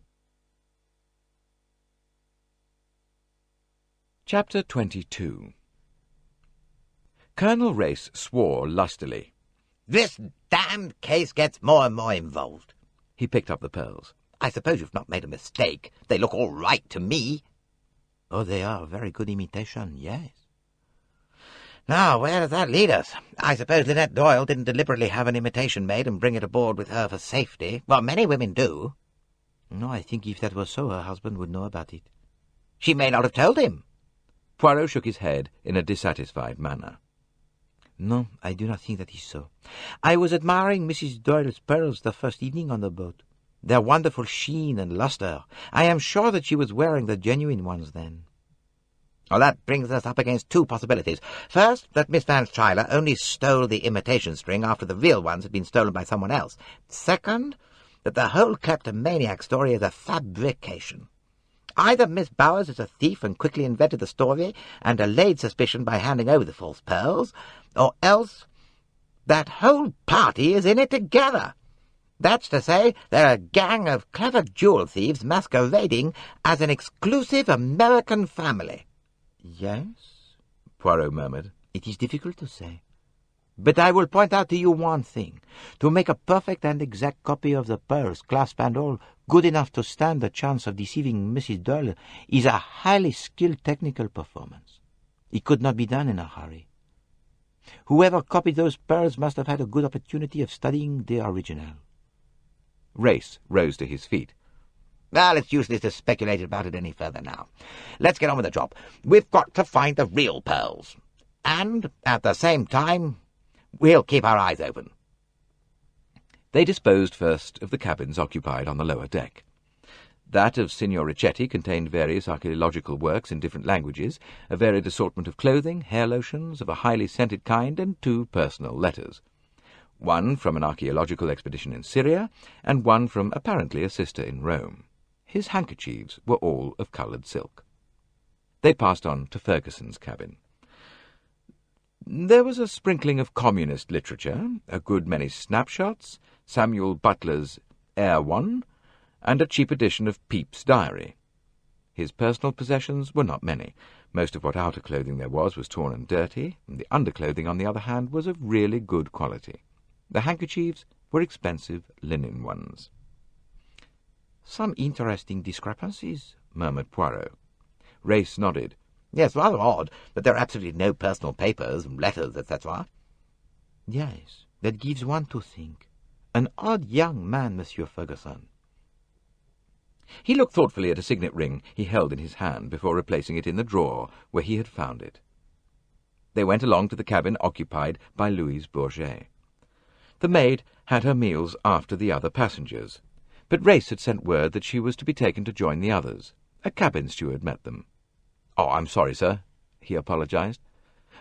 Chapter 22. Colonel Race swore lustily. This damned case gets more and more involved. He picked up the pearls. I suppose you've not made a mistake. They look all right to me. Oh, they are a very good imitation, yes. Now, where does that lead us? I suppose Linnet Doyle didn't deliberately have an imitation made and bring it aboard with her for safety. Well, many women do. No, I think if that was so, her husband would know about it. She may not have told him. Poirot shook his head in a dissatisfied manner. No, I do not think that is so. I was admiring Mrs. Doyle's pearls the first evening on the boat. Their wonderful sheen and luster. I am sure that she was wearing the genuine ones then. Well, that brings us up against two possibilities. First, that Miss Van Schuyler only stole the imitation string after the real ones had been stolen by someone else. Second, that the whole kleptomaniac story is a fabrication. Either Miss Bowers is a thief and quickly invented the story and allayed suspicion by handing over the false pearls, or else that whole party is in it together. That's to say, they're a gang of clever jewel thieves masquerading as an exclusive American family. Yes, Poirot murmured. It is difficult to say. But I will point out to you one thing. To make a perfect and exact copy of the pearls, clasp and all, good enough to stand the chance of deceiving Mrs. Doyle, is a highly skilled technical performance. It could not be done in a hurry. Whoever copied those pearls must have had a good opportunity of studying the original. Race rose to his feet. Well, it's useless to speculate about it any further now. Let's get on with the job. We've got to find the real pearls. And, at the same time, we'll keep our eyes open. They disposed first of the cabins occupied on the lower deck. That of Signor Ricchetti contained various archaeological works in different languages, a varied assortment of clothing, hair lotions of a highly scented kind, and 2 personal letters. One from an archaeological expedition in Syria, and one from apparently a sister in Rome. His handkerchiefs were all of coloured silk. They passed on to Ferguson's cabin. There was a sprinkling of communist literature, a good many snapshots, Samuel Butler's Air One, and a cheap edition of Pepys' Diary. His personal possessions were not many. Most of what outer clothing there was torn and dirty, and the underclothing, on the other hand, was of really good quality. The handkerchiefs were expensive linen ones. "Some interesting discrepancies," murmured Poirot. Race nodded. "Yes, rather odd, but there are absolutely no personal papers, letters, etc." "Yes, that gives one to think. An odd young man, Monsieur Fergusson." He looked thoughtfully at a signet ring he held in his hand before replacing it in the drawer where he had found it. They went along to the cabin occupied by Louise Bourget. The maid had her meals after the other passengers, but Race had sent word that she was to be taken to join the others. A cabin steward met them. "Oh, I'm sorry, sir," he apologized,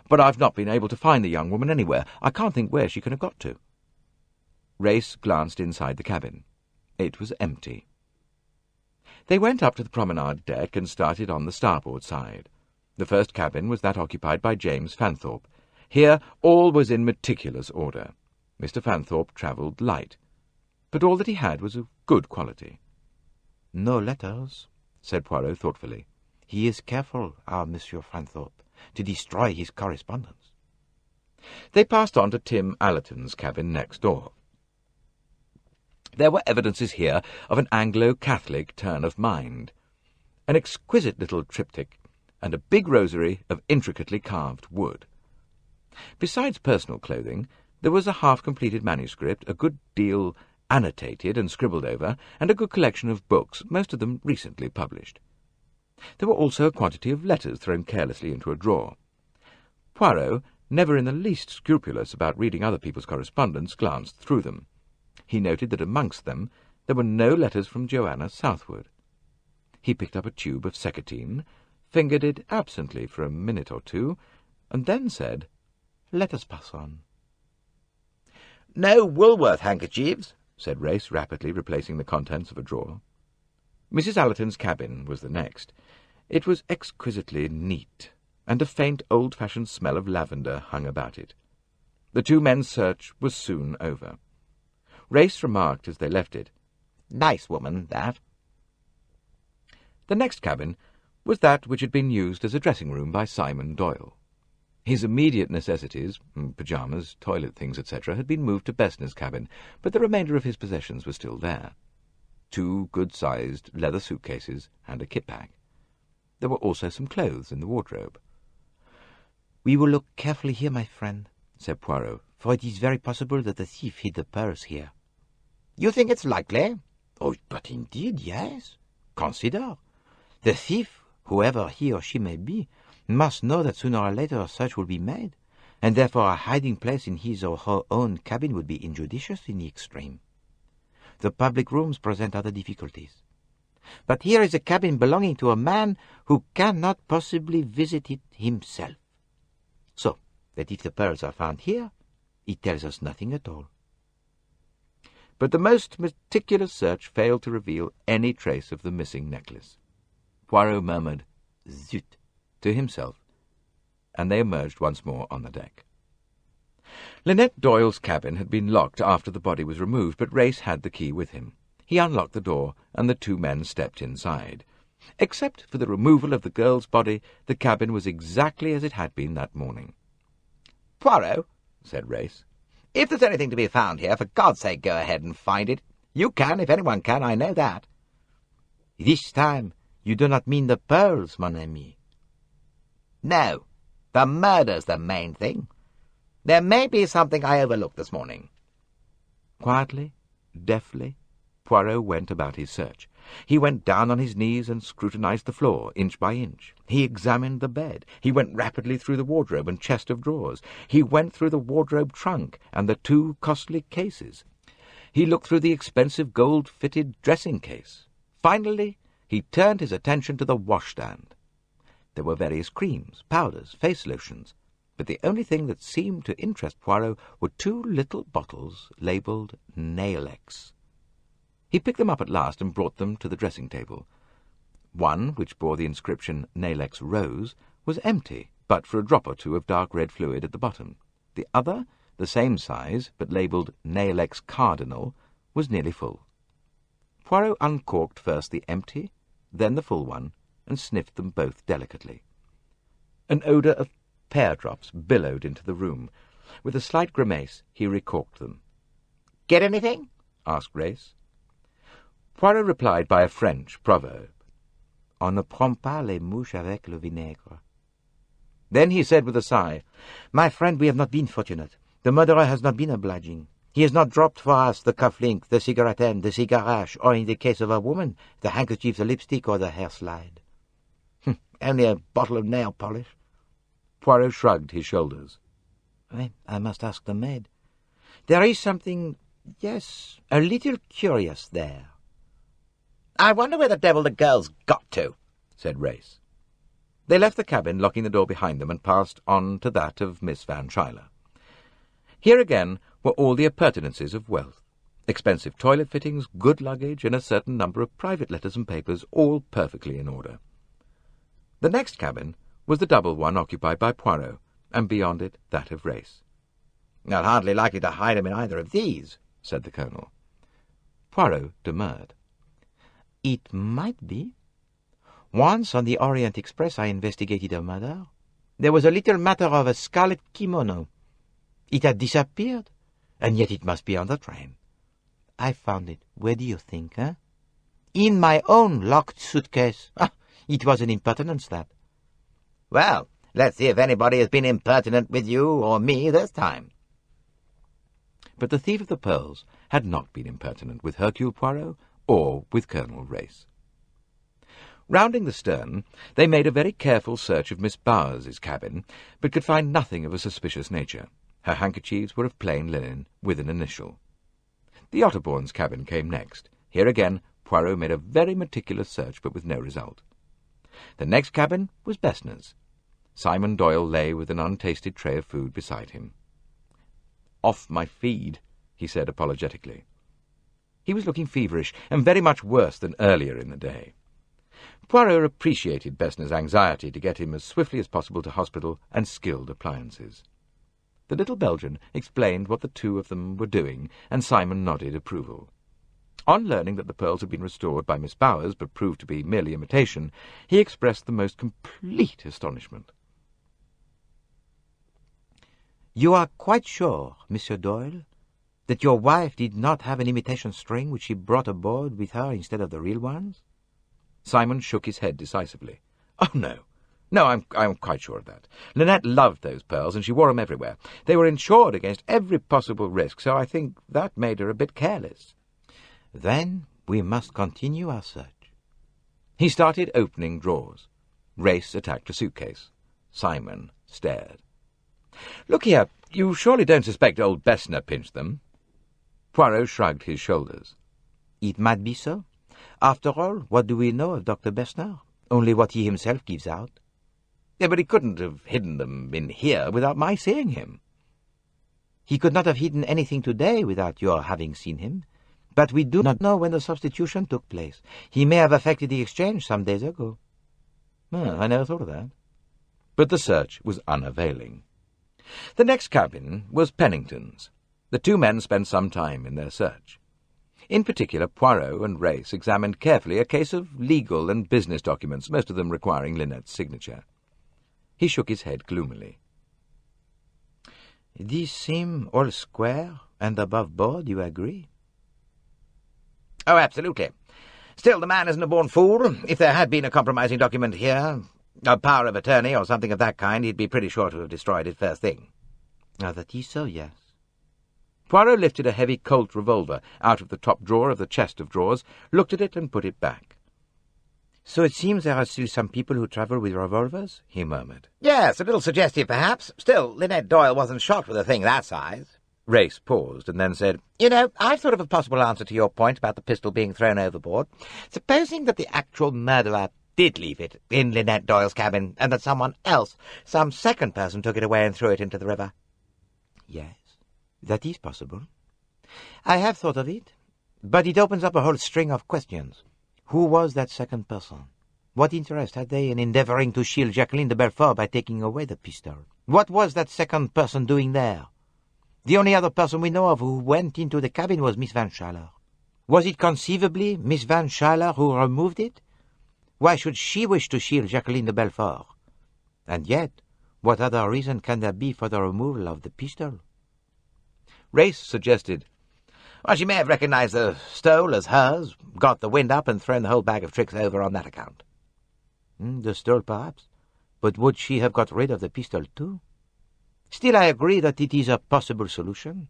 "but I've not been able to find the young woman anywhere. I can't think where she can have got to." Race glanced inside the cabin. It was empty. They went up to the promenade deck and started on the starboard side. The first cabin was that occupied by James Fanthorpe. Here all was in meticulous order. Mr. Fanthorpe travelled light, but all that he had was of good quality. "No letters," said Poirot thoughtfully. "He is careful, our Monsieur Fanthorpe, to destroy his correspondence." They passed on to Tim Allerton's cabin next door. There were evidences here of an Anglo-Catholic turn of mind, an exquisite little triptych, and a big rosary of intricately carved wood. Besides personal clothing, there was a half-completed manuscript, a good deal annotated and scribbled over, and a good collection of books, most of them recently published. There were also a quantity of letters thrown carelessly into a drawer. Poirot, never in the least scrupulous about reading other people's correspondence, glanced through them. He noted that amongst them there were no letters from Joanna Southwood. He picked up a tube of seccotine, fingered it absently for a minute or two, and then said, "Let us pass on." "No Woolworth handkerchiefs," said Race, rapidly replacing the contents of a drawer. Mrs. Allerton's cabin was the next. It was exquisitely neat, and a faint old-fashioned smell of lavender hung about it. The two men's search was soon over. Race remarked as they left it, "Nice woman, that." The next cabin was that which had been used as a dressing-room by Simon Doyle. His immediate necessities, pyjamas, toilet things, etc., had been moved to Bessner's cabin, but the remainder of his possessions were still there. 2 good-sized leather suitcases and a kit-bag. There were also some clothes in the wardrobe. "We will look carefully here, my friend," said Poirot, "for it is very possible that the thief hid the pearls here." "You think it's likely?" "Oh, but indeed, yes. Consider. The thief, whoever he or she may be, must know that sooner or later a search will be made, and therefore a hiding place in his or her own cabin would be injudicious in the extreme. The public rooms present other difficulties. But here is a cabin belonging to a man who cannot possibly visit it himself. So that if the pearls are found here, it tells us nothing at all." But the most meticulous search failed to reveal any trace of the missing necklace. Poirot murmured, "Zut," to himself, and they emerged once more on the deck. Linnet Doyle's cabin had been locked after the body was removed, but Race had the key with him. He unlocked the door, and the 2 men stepped inside. Except for the removal of the girl's body, the cabin was exactly as it had been that morning. "Poirot," said Race, "if there's anything to be found here, for God's sake go ahead and find it. You can, if anyone can, I know that." "This time you do not mean the pearls, mon ami?" "No, the murder's the main thing. There may be something I overlooked this morning." Quietly, deftly, Poirot went about his search. He went down on his knees and scrutinized the floor, inch by inch. He examined the bed. He went rapidly through the wardrobe and chest of drawers. He went through the wardrobe trunk and the 2 costly cases. He looked through the expensive gold-fitted dressing case. Finally, he turned his attention to the washstand. There were various creams, powders, face lotions, but the only thing that seemed to interest Poirot were 2 little bottles labelled Nailex. He picked them up at last and brought them to the dressing-table. One, which bore the inscription Nailex Rose, was empty, but for a drop or two of dark red fluid at the bottom. The other, the same size, but labelled Nailex Cardinal, was nearly full. Poirot uncorked first the empty, then the full one, and sniffed them both delicately. An odour of pear drops billowed into the room. With a slight grimace, he recorked them. "Get anything?" asked Race. Poirot replied by a French proverb. "On ne prend pas les mouches avec le vinaigre." Then he said with a sigh, "My friend, we have not been fortunate. The murderer has not been obliging. He has not dropped for us the cuff-link, the cigarette end, the cigar ash, or in the case of a woman, the handkerchief, the lipstick, or the hair slide. Only a bottle of nail polish." Poirot shrugged his shoulders. "I must ask the maid. There is something, yes, a little curious there." "I wonder where the devil the girl's got to," said Race. They left the cabin, locking the door behind them, and passed on to that of Miss Van Schuyler. Here again were all the appurtenances of wealth. Expensive toilet fittings, good luggage, and a certain number of private letters and papers, all perfectly in order. The next cabin was the double one occupied by Poirot, and beyond it that of Race. "Not hardly likely to hide him in either of these," said the Colonel. Poirot demurred. "It might be. Once on the Orient Express I investigated a murder. There was a little matter of a scarlet kimono. It had disappeared, and yet it must be on the train. I found it. Where do you think, eh? In my own locked suitcase. It was an impertinence, that." "Well, let's see if anybody has been impertinent with you or me this time." But the thief of the pearls had not been impertinent with Hercule Poirot or with Colonel Race. Rounding the stern, they made a very careful search of Miss Bowers's cabin, but could find nothing of a suspicious nature. Her handkerchiefs were of plain linen, with an initial. The Otterbourne's cabin came next. Here again Poirot made a very meticulous search, but with no result. The next cabin was Bessner's. Simon Doyle lay with an untasted tray of food beside him. "Off my feed," he said apologetically. He was looking feverish, and very much worse than earlier in the day. Poirot appreciated Bessner's anxiety to get him as swiftly as possible to hospital and skilled appliances. The little Belgian explained what the two of them were doing, and Simon nodded approval. On learning that the pearls had been restored by Miss Bowers, but proved to be merely imitation, he expressed the most complete astonishment. "You are quite sure, Monsieur Doyle, that your wife did not have an imitation string which she brought aboard with her instead of the real ones?" Simon shook his head decisively. "Oh, no. No, I'm quite sure of that. Linnet loved those pearls, and she wore them everywhere. They were insured against every possible risk, so I think that made her a bit careless." "Then we must continue our search." He started opening drawers. Race attacked a suitcase. Simon stared. "Look here, you surely don't suspect old Bessner pinched them?" Poirot shrugged his shoulders. "It might be so. After all, what do we know of Dr. Bessner? Only what he himself gives out." "Yeah, but he couldn't have hidden them in here without my seeing him." "He could not have hidden anything today without your having seen him. But we do not know when the substitution took place. He may have effected the exchange some days ago." I never thought of that. But the search was unavailing. The next cabin was Pennington's. The two men spent some time in their search. In particular, Poirot and Race examined carefully a case of legal and business documents, most of them requiring Linnet's signature. He shook his head gloomily. "These seem all square and above board, you agree?" "Oh, absolutely. Still, the man isn't a born fool. If there had been a compromising document here, a power of attorney or something of that kind, he'd be pretty sure to have destroyed it first thing." "That is so, yes." Poirot lifted a heavy Colt revolver out of the top drawer of the chest of drawers, looked at it and put it back. "So it seems there are still some people who travel with revolvers?" he murmured. "Yes, a little suggestive, perhaps. Still, Linnet Doyle wasn't shot with a thing that size." Race paused and then said, "You know, I've thought of a possible answer to your point about the pistol being thrown overboard. Supposing that the actual murderer did leave it in Linnet Doyle's cabin, and that someone else, some second person, took it away and threw it into the river." "Yes, that is possible. I have thought of it, but it opens up a whole string of questions. Who was that second person? What interest had they in endeavouring to shield Jacqueline de Belfort by taking away the pistol? What was that second person doing there? The only other person we know of who went into the cabin was Miss Van Schuyler. Was it conceivably Miss Van Schuyler who removed it? Why should she wish to shield Jacqueline de Belfort? And yet, what other reason can there be for the removal of the pistol? Race suggested, Well, she may have recognized the stole as hers, got the wind up, and thrown the whole bag of tricks over on that account. The stole, perhaps. But would she have got rid of the pistol, too? Still, I agree that it is a possible solution.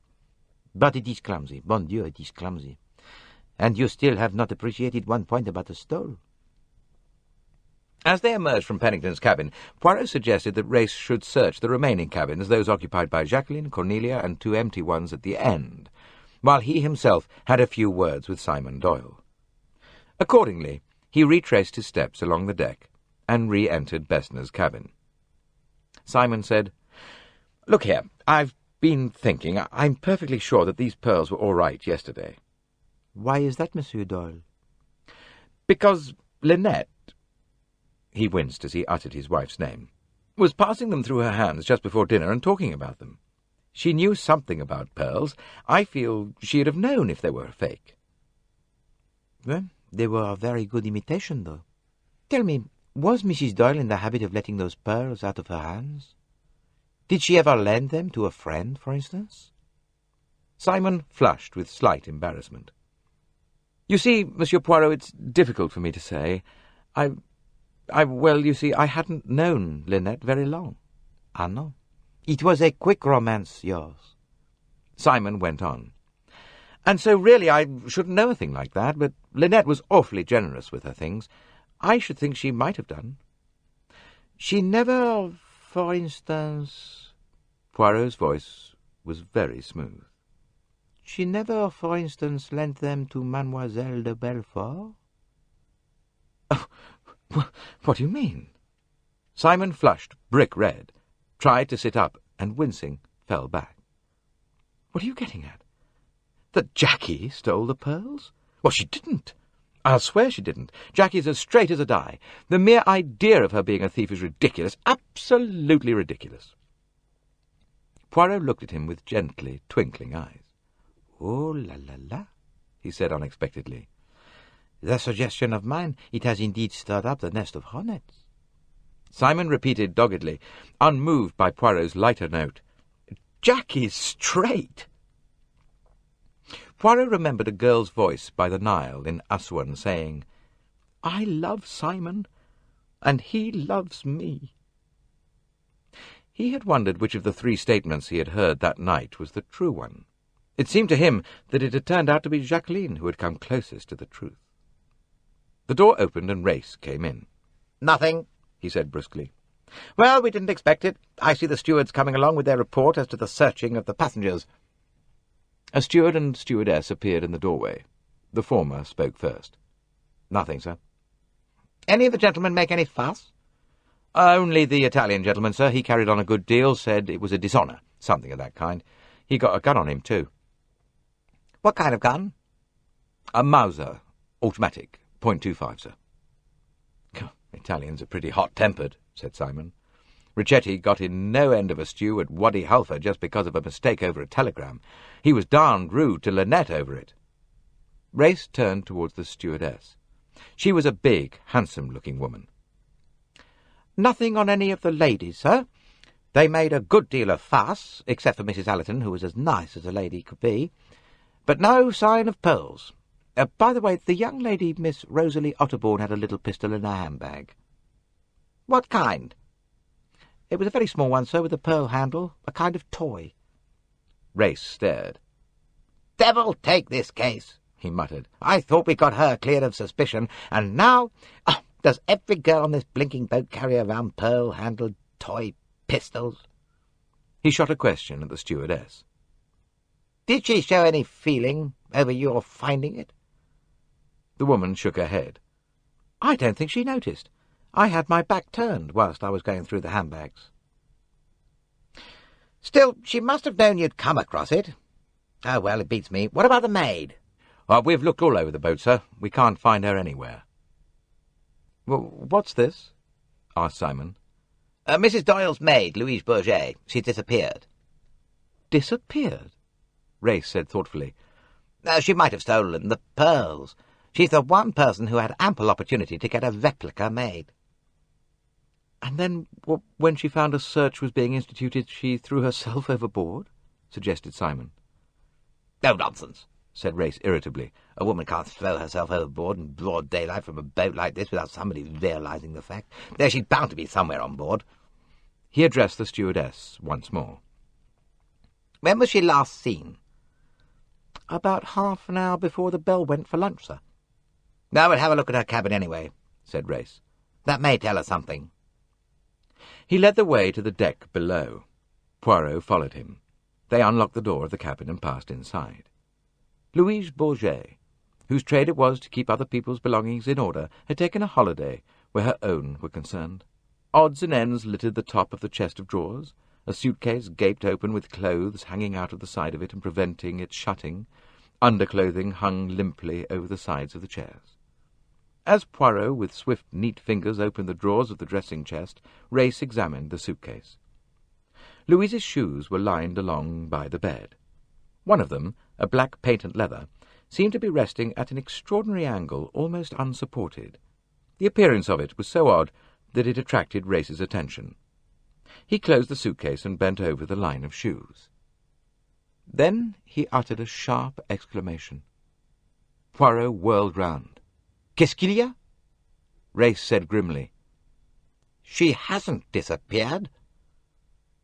But it is clumsy. Bon Dieu, it is clumsy. And you still have not appreciated one point about the stole. As they emerged from Pennington's cabin, Poirot suggested that Race should search the remaining cabins, those occupied by Jacqueline, Cornelia, and 2 empty ones at the end, while he himself had a few words with Simon Doyle. Accordingly, he retraced his steps along the deck and re-entered Bessner's cabin. Simon said, "Look here, I've been thinking. I'm perfectly sure that these pearls were all right yesterday." Why is that, Monsieur Doyle? "Because Linnet," he winced as he uttered his wife's name, "was passing them through her hands just before dinner and talking about them. She knew something about pearls. I feel she'd have known if they were a fake." Well, they were a very good imitation, though. Tell me, was Mrs. Doyle in the habit of letting those pearls out of her hands? Did she ever lend them to a friend, for instance? Simon flushed with slight embarrassment. "You see, Monsieur Poirot, it's difficult for me to say. Well, you see, I hadn't known Linnet very long." Ah, no. It was a quick romance, yours. Simon went on. "And so really I shouldn't know a thing like that, but Linnet was awfully generous with her things. I should think she might have done." She never, for instance... Poirot's voice was very smooth. She never, for instance, lent them to Mademoiselle de Belfort? Oh, what do you mean? Simon flushed brick red, tried to sit up, and wincing, fell back. "What are you getting at? That Jackie stole the pearls? Well, she didn't. I'll swear she didn't. Jackie's as straight as a die. The mere idea of her being a thief is ridiculous, absolutely ridiculous." Poirot looked at him with gently twinkling eyes. "Oh, la la la," he said unexpectedly. "The suggestion of mine, it has indeed stirred up the nest of hornets." Simon repeated doggedly, unmoved by Poirot's lighter note, "Jackie's straight." Poirot remembered a girl's voice by the Nile in Aswan saying, "I love Simon, and he loves me." He had wondered which of the 3 statements he had heard that night was the true one. It seemed to him that it had turned out to be Jacqueline who had come closest to the truth. The door opened and Race came in. "Nothing," he said brusquely. "Well, we didn't expect it. I see the stewards coming along with their report as to the searching of the passengers." A steward and stewardess appeared in the doorway. The former spoke first. "Nothing, sir." "Any of the gentlemen make any fuss?" "Only the Italian gentleman, sir. He carried on a good deal, said it was a dishonour, something of that kind. He got a gun on him, too." "What kind of gun?" "A Mauser, automatic, .25, sir." "Italians are pretty hot-tempered," said Simon. "Richetti got in no end of a stew at Wadi Halfa just because of a mistake over a telegram. He was darned rude to Linnet over it." Race turned towards the stewardess. She was a big, handsome-looking woman. "Nothing on any of the ladies, sir. They made a good deal of fuss, except for Mrs. Allerton, who was as nice as a lady could be. But no sign of pearls. By the way, the young lady, Miss Rosalie Otterbourne, had a little pistol in her handbag." "What kind?" "It was a very small one, sir, with a pearl handle, a kind of toy." Race stared. "Devil take this case," he muttered. "I thought we got her cleared of suspicion, and now... Oh, does every girl on this blinking boat carry around pearl-handled toy pistols?" He shot a question at the stewardess. "Did she show any feeling over your finding it?" The woman shook her head. "I don't think she noticed. I had my back turned whilst I was going through the handbags." "Still, she must have known you'd come across it." "Oh, well, it beats me. What about the maid?" "We've looked all over the boat, sir. We can't find her anywhere." What's this? Asked Simon. Mrs. Doyle's maid, Louise Bourget. She's disappeared. Disappeared? Race said thoughtfully. She might have stolen the pearls. She's the one person who had ample opportunity to get a replica made. And then, when she found a search was being instituted, she threw herself overboard? Suggested Simon. Oh, nonsense, said Race irritably. A woman can't throw herself overboard in broad daylight from a boat like this without somebody realizing the fact. She's bound to be somewhere on board. He addressed the stewardess once more. When was she last seen? About half an hour before the bell went for lunch, sir. I would have a look at her cabin anyway, said Race. That may tell us something. He led the way to the deck below. Poirot followed him. They unlocked the door of the cabin and passed inside. Louise Bourget, whose trade it was to keep other people's belongings in order, had taken a holiday where her own were concerned. Odds and ends littered the top of the chest of drawers. A suitcase gaped open with clothes hanging out of the side of it and preventing its shutting. Underclothing hung limply over the sides of the chairs. As Poirot, with swift, neat fingers, opened the drawers of the dressing chest, Race examined the suitcase. Louise's shoes were lined along by the bed. One of them, a black patent leather, seemed to be resting at an extraordinary angle, almost unsupported. The appearance of it was so odd that it attracted Race's attention. He closed the suitcase and bent over the line of shoes. Then he uttered a sharp exclamation. Poirot whirled round. "Qu'est-ce qu'il y a?" Race said grimly. She hasn't disappeared.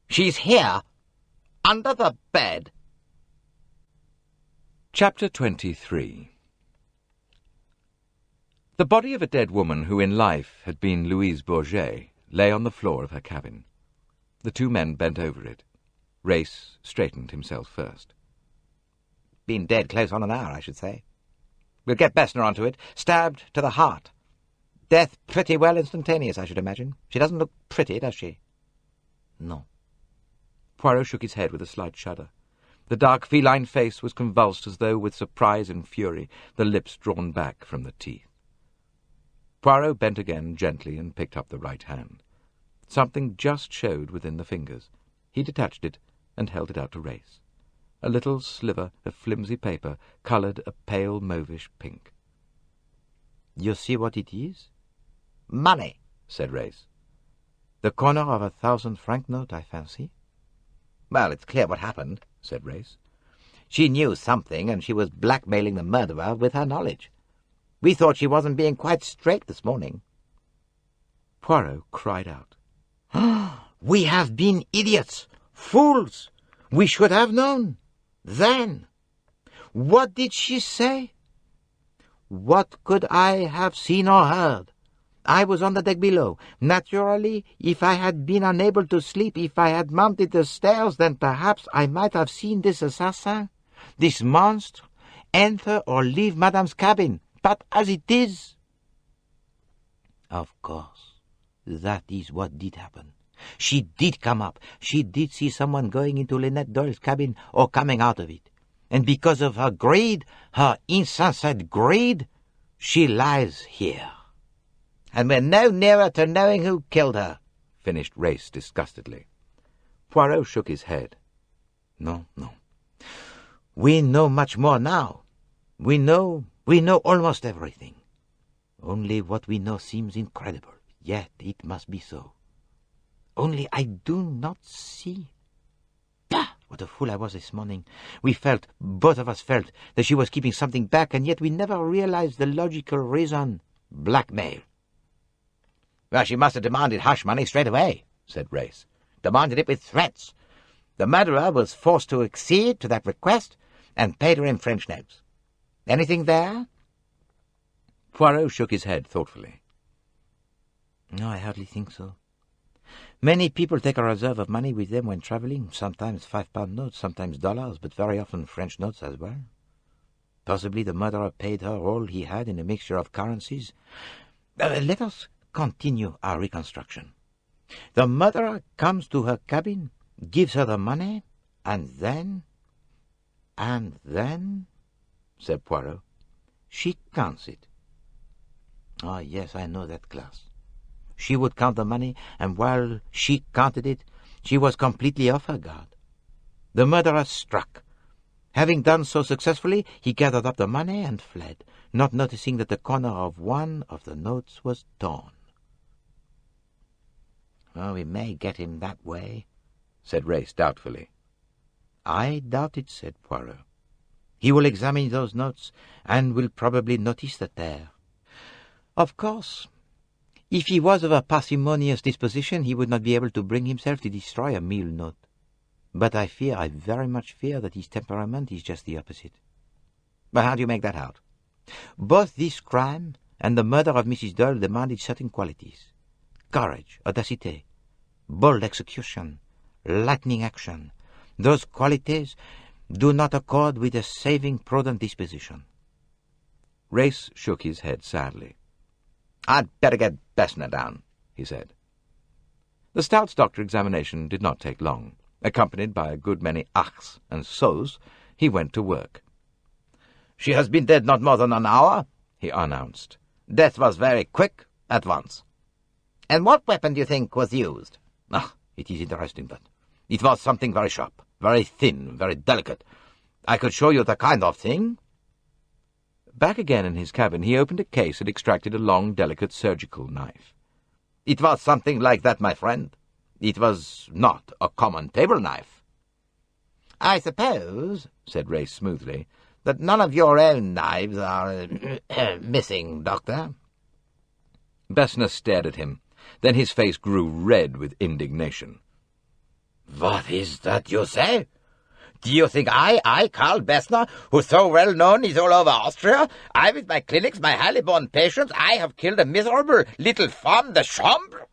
She's here, under the bed. Chapter 23. The body of a dead woman who in life had been Louise Bourget lay on the floor of her cabin. The two men bent over it. Race straightened himself first. Been dead close on an hour, I should say. We'll get Bessner onto it. Stabbed to the heart. Death pretty well instantaneous, I should imagine. She doesn't look pretty, does she? No. Poirot shook his head with a slight shudder. The dark feline face was convulsed as though with surprise and fury, the lips drawn back from the teeth. Poirot bent again gently and picked up the right hand. Something just showed within the fingers. He detached it and held it out to Race. A little sliver of flimsy paper, coloured a pale mauvish pink. "You see what it is?" "Money," said Race. "The corner of 1,000-franc note, I fancy." "Well, it's clear what happened," said Race. "She knew something, and she was blackmailing the murderer with her knowledge. We thought she wasn't being quite straight this morning." Poirot cried out. "We have been idiots, fools! We should have known. Then, what did she say?" "What could I have seen or heard? I was on the deck below. Naturally, if I had been unable to sleep, if I had mounted the stairs, then perhaps I might have seen this assassin, this monster, enter or leave Madame's cabin. But as it is—" "Of course, that is what did happen. She did come up. She did see someone going into Linnet Doyle's cabin or coming out of it. And because of her greed, her insensate greed, she lies here. And we're no nearer to knowing who killed her," finished Race disgustedly. Poirot shook his head. No. We know much more now. We know almost everything. Only what we know seems incredible, yet it must be so. Only I do not see. Bah! What a fool I was this morning. Both of us felt, that she was keeping something back, and yet we never realized the logical reason. Blackmail. "Well, she must have demanded hush money straight away," said Race. "Demanded it with threats. The murderer was forced to accede to that request and paid her in French notes. Anything there?" Poirot shook his head thoughtfully. "No, I hardly think so. Many people take a reserve of money with them when travelling, sometimes £5 notes, sometimes dollars, but very often French notes as well. Possibly the murderer paid her all he had in a mixture of currencies. Let us continue our reconstruction. The murderer comes to her cabin, gives her the money, and then, said Poirot, she counts it." Ah, yes, I know that class. She would count the money, and while she counted it, she was completely off her guard. The murderer struck. Having done so successfully, he gathered up the money and fled, not noticing that the corner of one of the notes was torn. "Oh, we may get him that way," said Race doubtfully. "I doubt it," said Poirot. "He will examine those notes, and will probably notice the tear. Of course, if he was of a parsimonious disposition, he would not be able to bring himself to destroy a meal note. But I very much fear that his temperament is just the opposite." But how do you make that out? "Both this crime and the murder of Mrs. Doyle demanded certain qualities: courage, audacity, bold execution, lightning action. Those qualities do not accord with a saving, prudent disposition." Race shook his head sadly. "I'd better get Bessner down," he said. The Stout's doctor examination did not take long. Accompanied by a good many achs and so's, he went to work. "She has been dead not more than an hour," he announced. "Death was very quick, at once." "And what weapon do you think was used?" "Ah, it is interesting, but "It was something very sharp, very thin, very delicate. I could show you the kind of thing." Back again in his cabin, he opened a case and extracted a long, delicate surgical knife. "It was something like that, my friend. It was not a common table knife." "I suppose," said Race smoothly, "that none of your own knives are missing, Doctor." Bessner stared at him. Then his face grew red with indignation. "What is that you say? Do you think I, Carl Bessner, who so well known is all over Austria, I with my clinics, my highly born patients, I have killed a miserable little femme de chambre?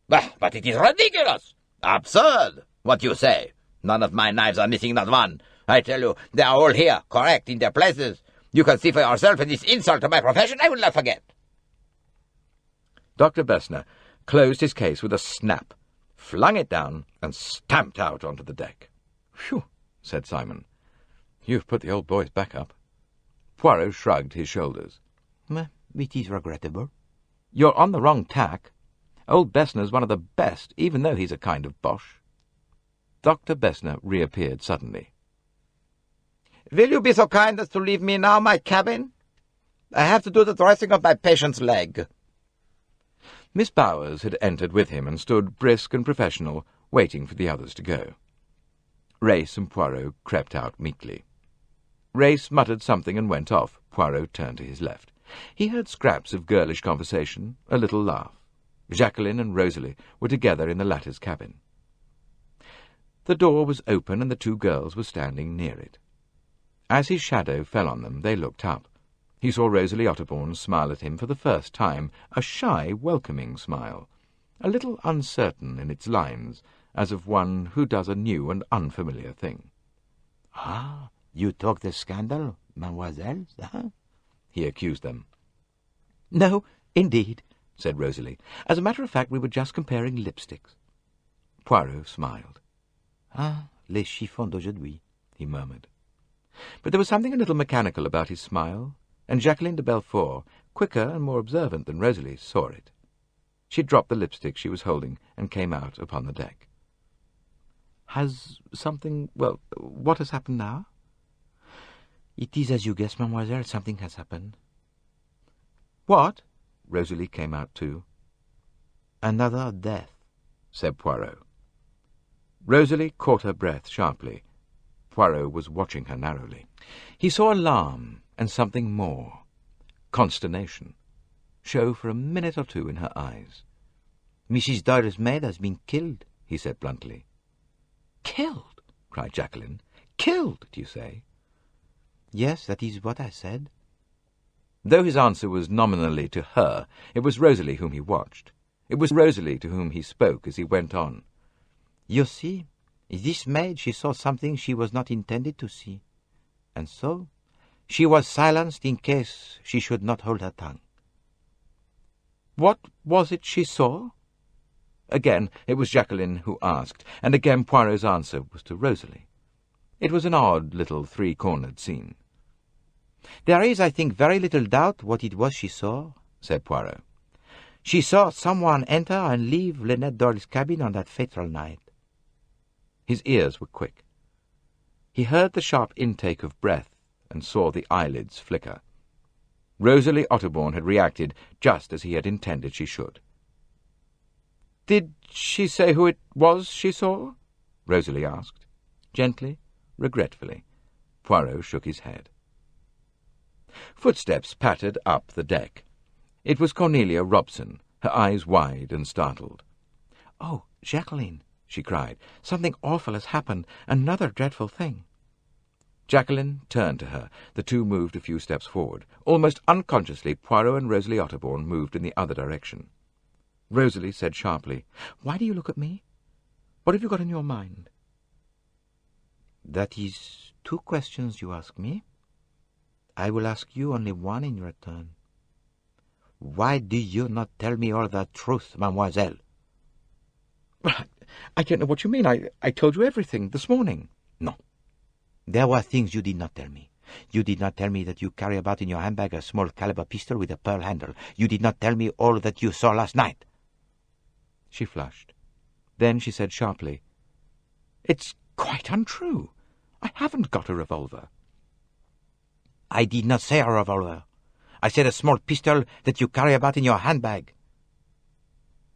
But it is ridiculous, absurd, what you say. None of my knives are missing, not one. I tell you, they are all here, correct, in their places. You can see for yourself, and this insult to my profession I will not forget." Dr. Bessner closed his case with a snap, flung it down, and stamped out onto the deck. "Phew," said Simon. "You've put the old boy's back up." Poirot shrugged his shoulders. "It is regrettable." "You're on the wrong tack. Old Bessner's one of the best, even though he's a kind of Boche." Dr. Bessner reappeared suddenly. "Will you be so kind as to leave me now my cabin? I have to do the dressing of my patient's leg." Miss Bowers had entered with him and stood brisk and professional, waiting for the others to go. Race and Poirot crept out meekly. Race muttered something and went off. Poirot turned to his left. He heard scraps of girlish conversation, a little laugh. Jacqueline and Rosalie were together in the latter's cabin. The door was open and the two girls were standing near it. As his shadow fell on them, they looked up. He saw Rosalie Otterbourne smile at him for the first time, a shy, welcoming smile, a little uncertain in its lines, as of one who does a new and unfamiliar thing. "Ah, you talk the scandal, mademoiselles, huh?" he accused them. "No, indeed," said Rosalie. "As a matter of fact, we were just comparing lipsticks." Poirot smiled. "Ah, les chiffons d'aujourd'hui," he murmured. But there was something a little mechanical about his smile, and Jacqueline de Belfort, quicker and more observant than Rosalie, saw it. She dropped the lipstick she was holding and came out upon the deck. "Has something... well, what has happened now?" "It is as you guess, mademoiselle, something has happened." "What?" Rosalie came out too. "Another death," said Poirot. Rosalie caught her breath sharply. Poirot was watching her narrowly. He saw alarm and something more, consternation, show for a minute or two in her eyes. "Mrs. Doyle's maid has been killed," he said bluntly. "Killed?" cried Jacqueline. "Killed, do you say?" "Yes, that is what I said." Though his answer was nominally to her, it was Rosalie whom he watched. It was Rosalie to whom he spoke as he went on. "You see, this maid, she saw something she was not intended to see, and so she was silenced in case she should not hold her tongue." "What was it she saw?" Again it was Jacqueline who asked, and again Poirot's answer was to Rosalie. It was an odd little three-cornered scene. "There is, I think, very little doubt what it was she saw," said Poirot. "She saw someone enter and leave Linnet Doyle's cabin on that fateful night." His ears were quick. He heard the sharp intake of breath and saw the eyelids flicker. Rosalie Otterbourne had reacted just as he had intended she should. "Did she say who it was she saw?" Rosalie asked. Gently, regretfully. Poirot shook his head. Footsteps pattered up the deck. It was Cornelia Robson, her eyes wide and startled. "Oh, Jacqueline," she cried, "something awful has happened. Another dreadful thing." Jacqueline turned to her. The two moved a few steps forward. Almost unconsciously, Poirot and Rosalie Otterbourne moved in the other direction. Rosalie said sharply, "Why do you look at me? What have you got in your mind?" "That is 2 questions you ask me. I will ask you only one in return. Why do you not tell me all the truth, mademoiselle?" I don't know what you mean. I told you everything this morning." "No. There were things you did not tell me. You did not tell me that you carry about in your handbag a small caliber pistol with a pearl handle. You did not tell me all that you saw last night." She flushed. Then she said sharply, "It's quite untrue. I haven't got a revolver." "I did not say a revolver. I said a small pistol that you carry about in your handbag."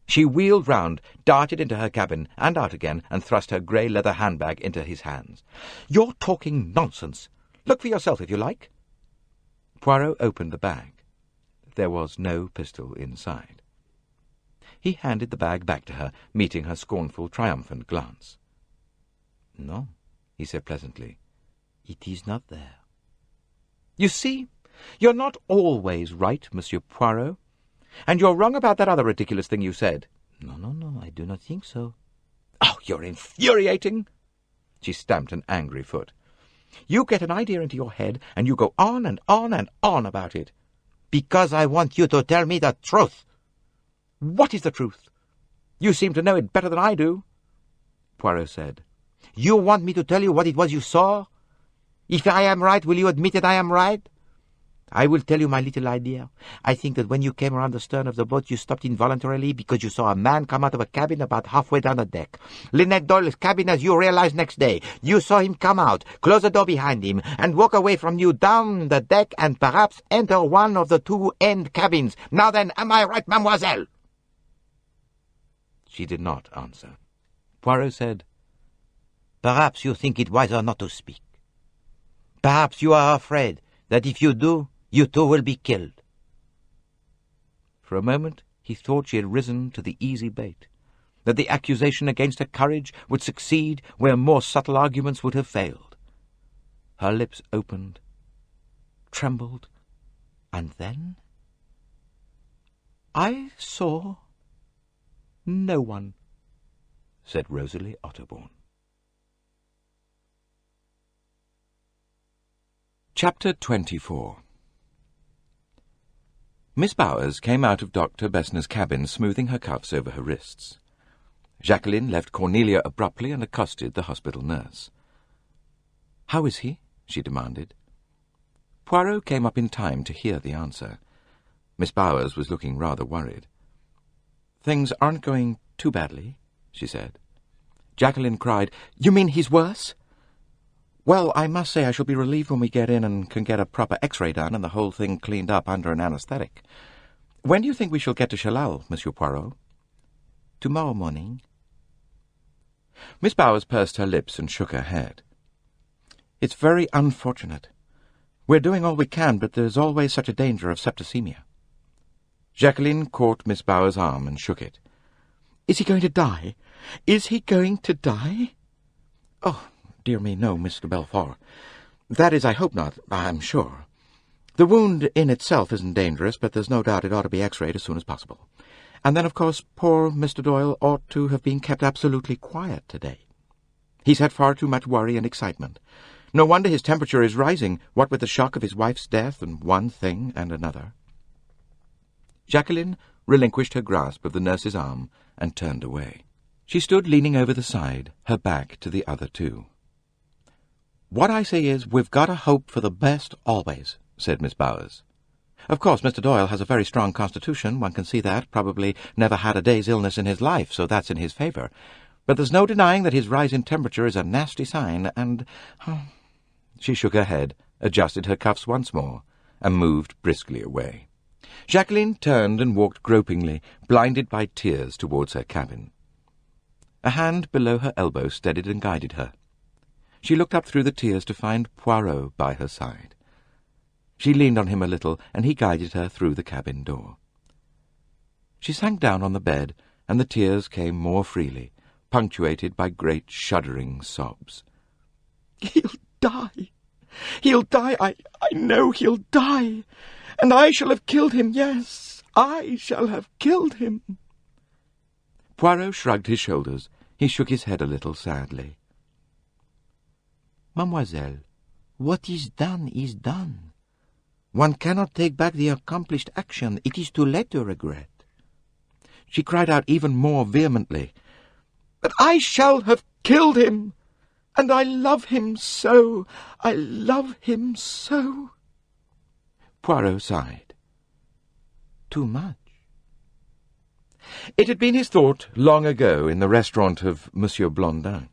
She wheeled round, darted into her cabin and out again, and thrust her grey leather handbag into his hands. "You're talking nonsense. Look for yourself if you like." Poirot opened the bag. There was no pistol inside. He handed the bag back to her, meeting her scornful, triumphant glance. "No," he said pleasantly, "it is not there." "You see, you're not always right, Monsieur Poirot. And you're wrong about that other ridiculous thing you said." No, I do not think so." "Oh, you're infuriating!" She stamped an angry foot. "You get an idea into your head, and you go on and on and on about it." "Because I want you to tell me the truth." "What is the truth? You seem to know it better than I do," Poirot said. "You want me to tell you what it was you saw? If I am right, will you admit that I am right? I will tell you my little idea. I think that when you came around the stern of the boat, you stopped involuntarily because you saw a man come out of a cabin about halfway down the deck. Linnet Doyle's cabin, as you realized next day. You saw him come out, close the door behind him, and walk away from you down the deck and perhaps enter one of the 2 end cabins. Now then, am I right, mademoiselle?" She did not answer. Poirot said, "Perhaps you think it wiser not to speak. Perhaps you are afraid that if you do, you too will be killed." For a moment he thought she had risen to the easy bait, that the accusation against her courage would succeed where more subtle arguments would have failed. Her lips opened, trembled, and then... "I saw no one," said Rosalie Otterbourne. Chapter 24. Miss Bowers came out of Dr. Bessner's cabin, smoothing her cuffs over her wrists. Jacqueline left Cornelia abruptly and accosted the hospital nurse. "How is he?" she demanded. Poirot came up in time to hear the answer. Miss Bowers was looking rather worried. "Things aren't going too badly," she said. Jacqueline cried, "You mean he's worse?" "Well, I must say I shall be relieved when we get in and can get a proper X-ray done and the whole thing cleaned up under an anesthetic. When do you think we shall get to Chalal, Monsieur Poirot?" "Tomorrow morning." Miss Bowers pursed her lips and shook her head. "It's very unfortunate. We're doing all we can, but there's always such a danger of septicemia." Jacqueline caught Miss Bowers' arm and shook it. "Is he going to die? Is he going to die?" "Oh, dear me, no, Mr. Belfort. That is, I hope not, I'm sure. The wound in itself isn't dangerous, but there's no doubt it ought to be X-rayed as soon as possible. And then, of course, poor Mr. Doyle ought to have been kept absolutely quiet today. He's had far too much worry and excitement. No wonder his temperature is rising, what with the shock of his wife's death and one thing and another." Jacqueline relinquished her grasp of the nurse's arm and turned away. She stood leaning over the side, her back to the other two. "What I say is, we've got to hope for the best always," said Miss Bowers. Of course, Mr. Doyle has a very strong constitution, one can see that, probably never had a day's illness in his life, so that's in his favour. But there's no denying that his rise in temperature is a nasty sign, and... She shook her head, adjusted her cuffs once more, and moved briskly away. Jacqueline turned and walked gropingly, blinded by tears, towards her cabin. A hand below her elbow steadied and guided her. She looked up through the tears to find Poirot by her side. She leaned on him a little, and he guided her through the cabin door. She sank down on the bed, and the tears came more freely, punctuated by great shuddering sobs. "He'll die! He'll die! I know he'll die! And I shall have killed him, yes! I shall have killed him!" Poirot shrugged his shoulders. He shook his head a little sadly. "Mademoiselle, what is done is done. One cannot take back the accomplished action. It is too late to regret." She cried out even more vehemently, "But I shall have killed him! And I love him so! I love him so!" Poirot sighed. Too much. It had been his thought long ago in the restaurant of Monsieur Blondin.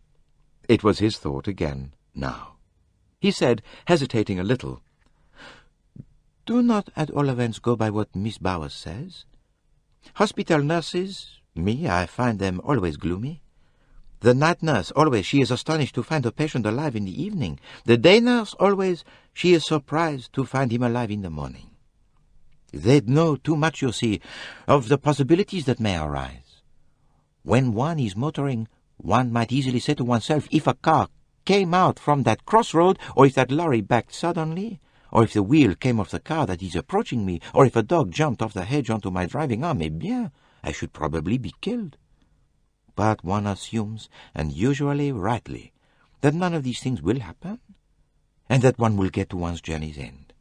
It was his thought again now. He said, hesitating a little, "Do not at all events go by what Miss Bowers says. Hospital nurses, I find them always gloomy. The night nurse, always, she is astonished to find a patient alive in the evening. The day nurse, always, she is surprised to find him alive in the morning. They know too much, you see, of the possibilities that may arise. When one is motoring, one might easily say to oneself, if a car came out from that crossroad, or if that lorry backed suddenly, or if the wheel came off the car that is approaching me, or if a dog jumped off the hedge onto my driving arm, I should probably be killed. But one assumes, and usually rightly, that none of these things will happen, and that one will get to one's journey's end.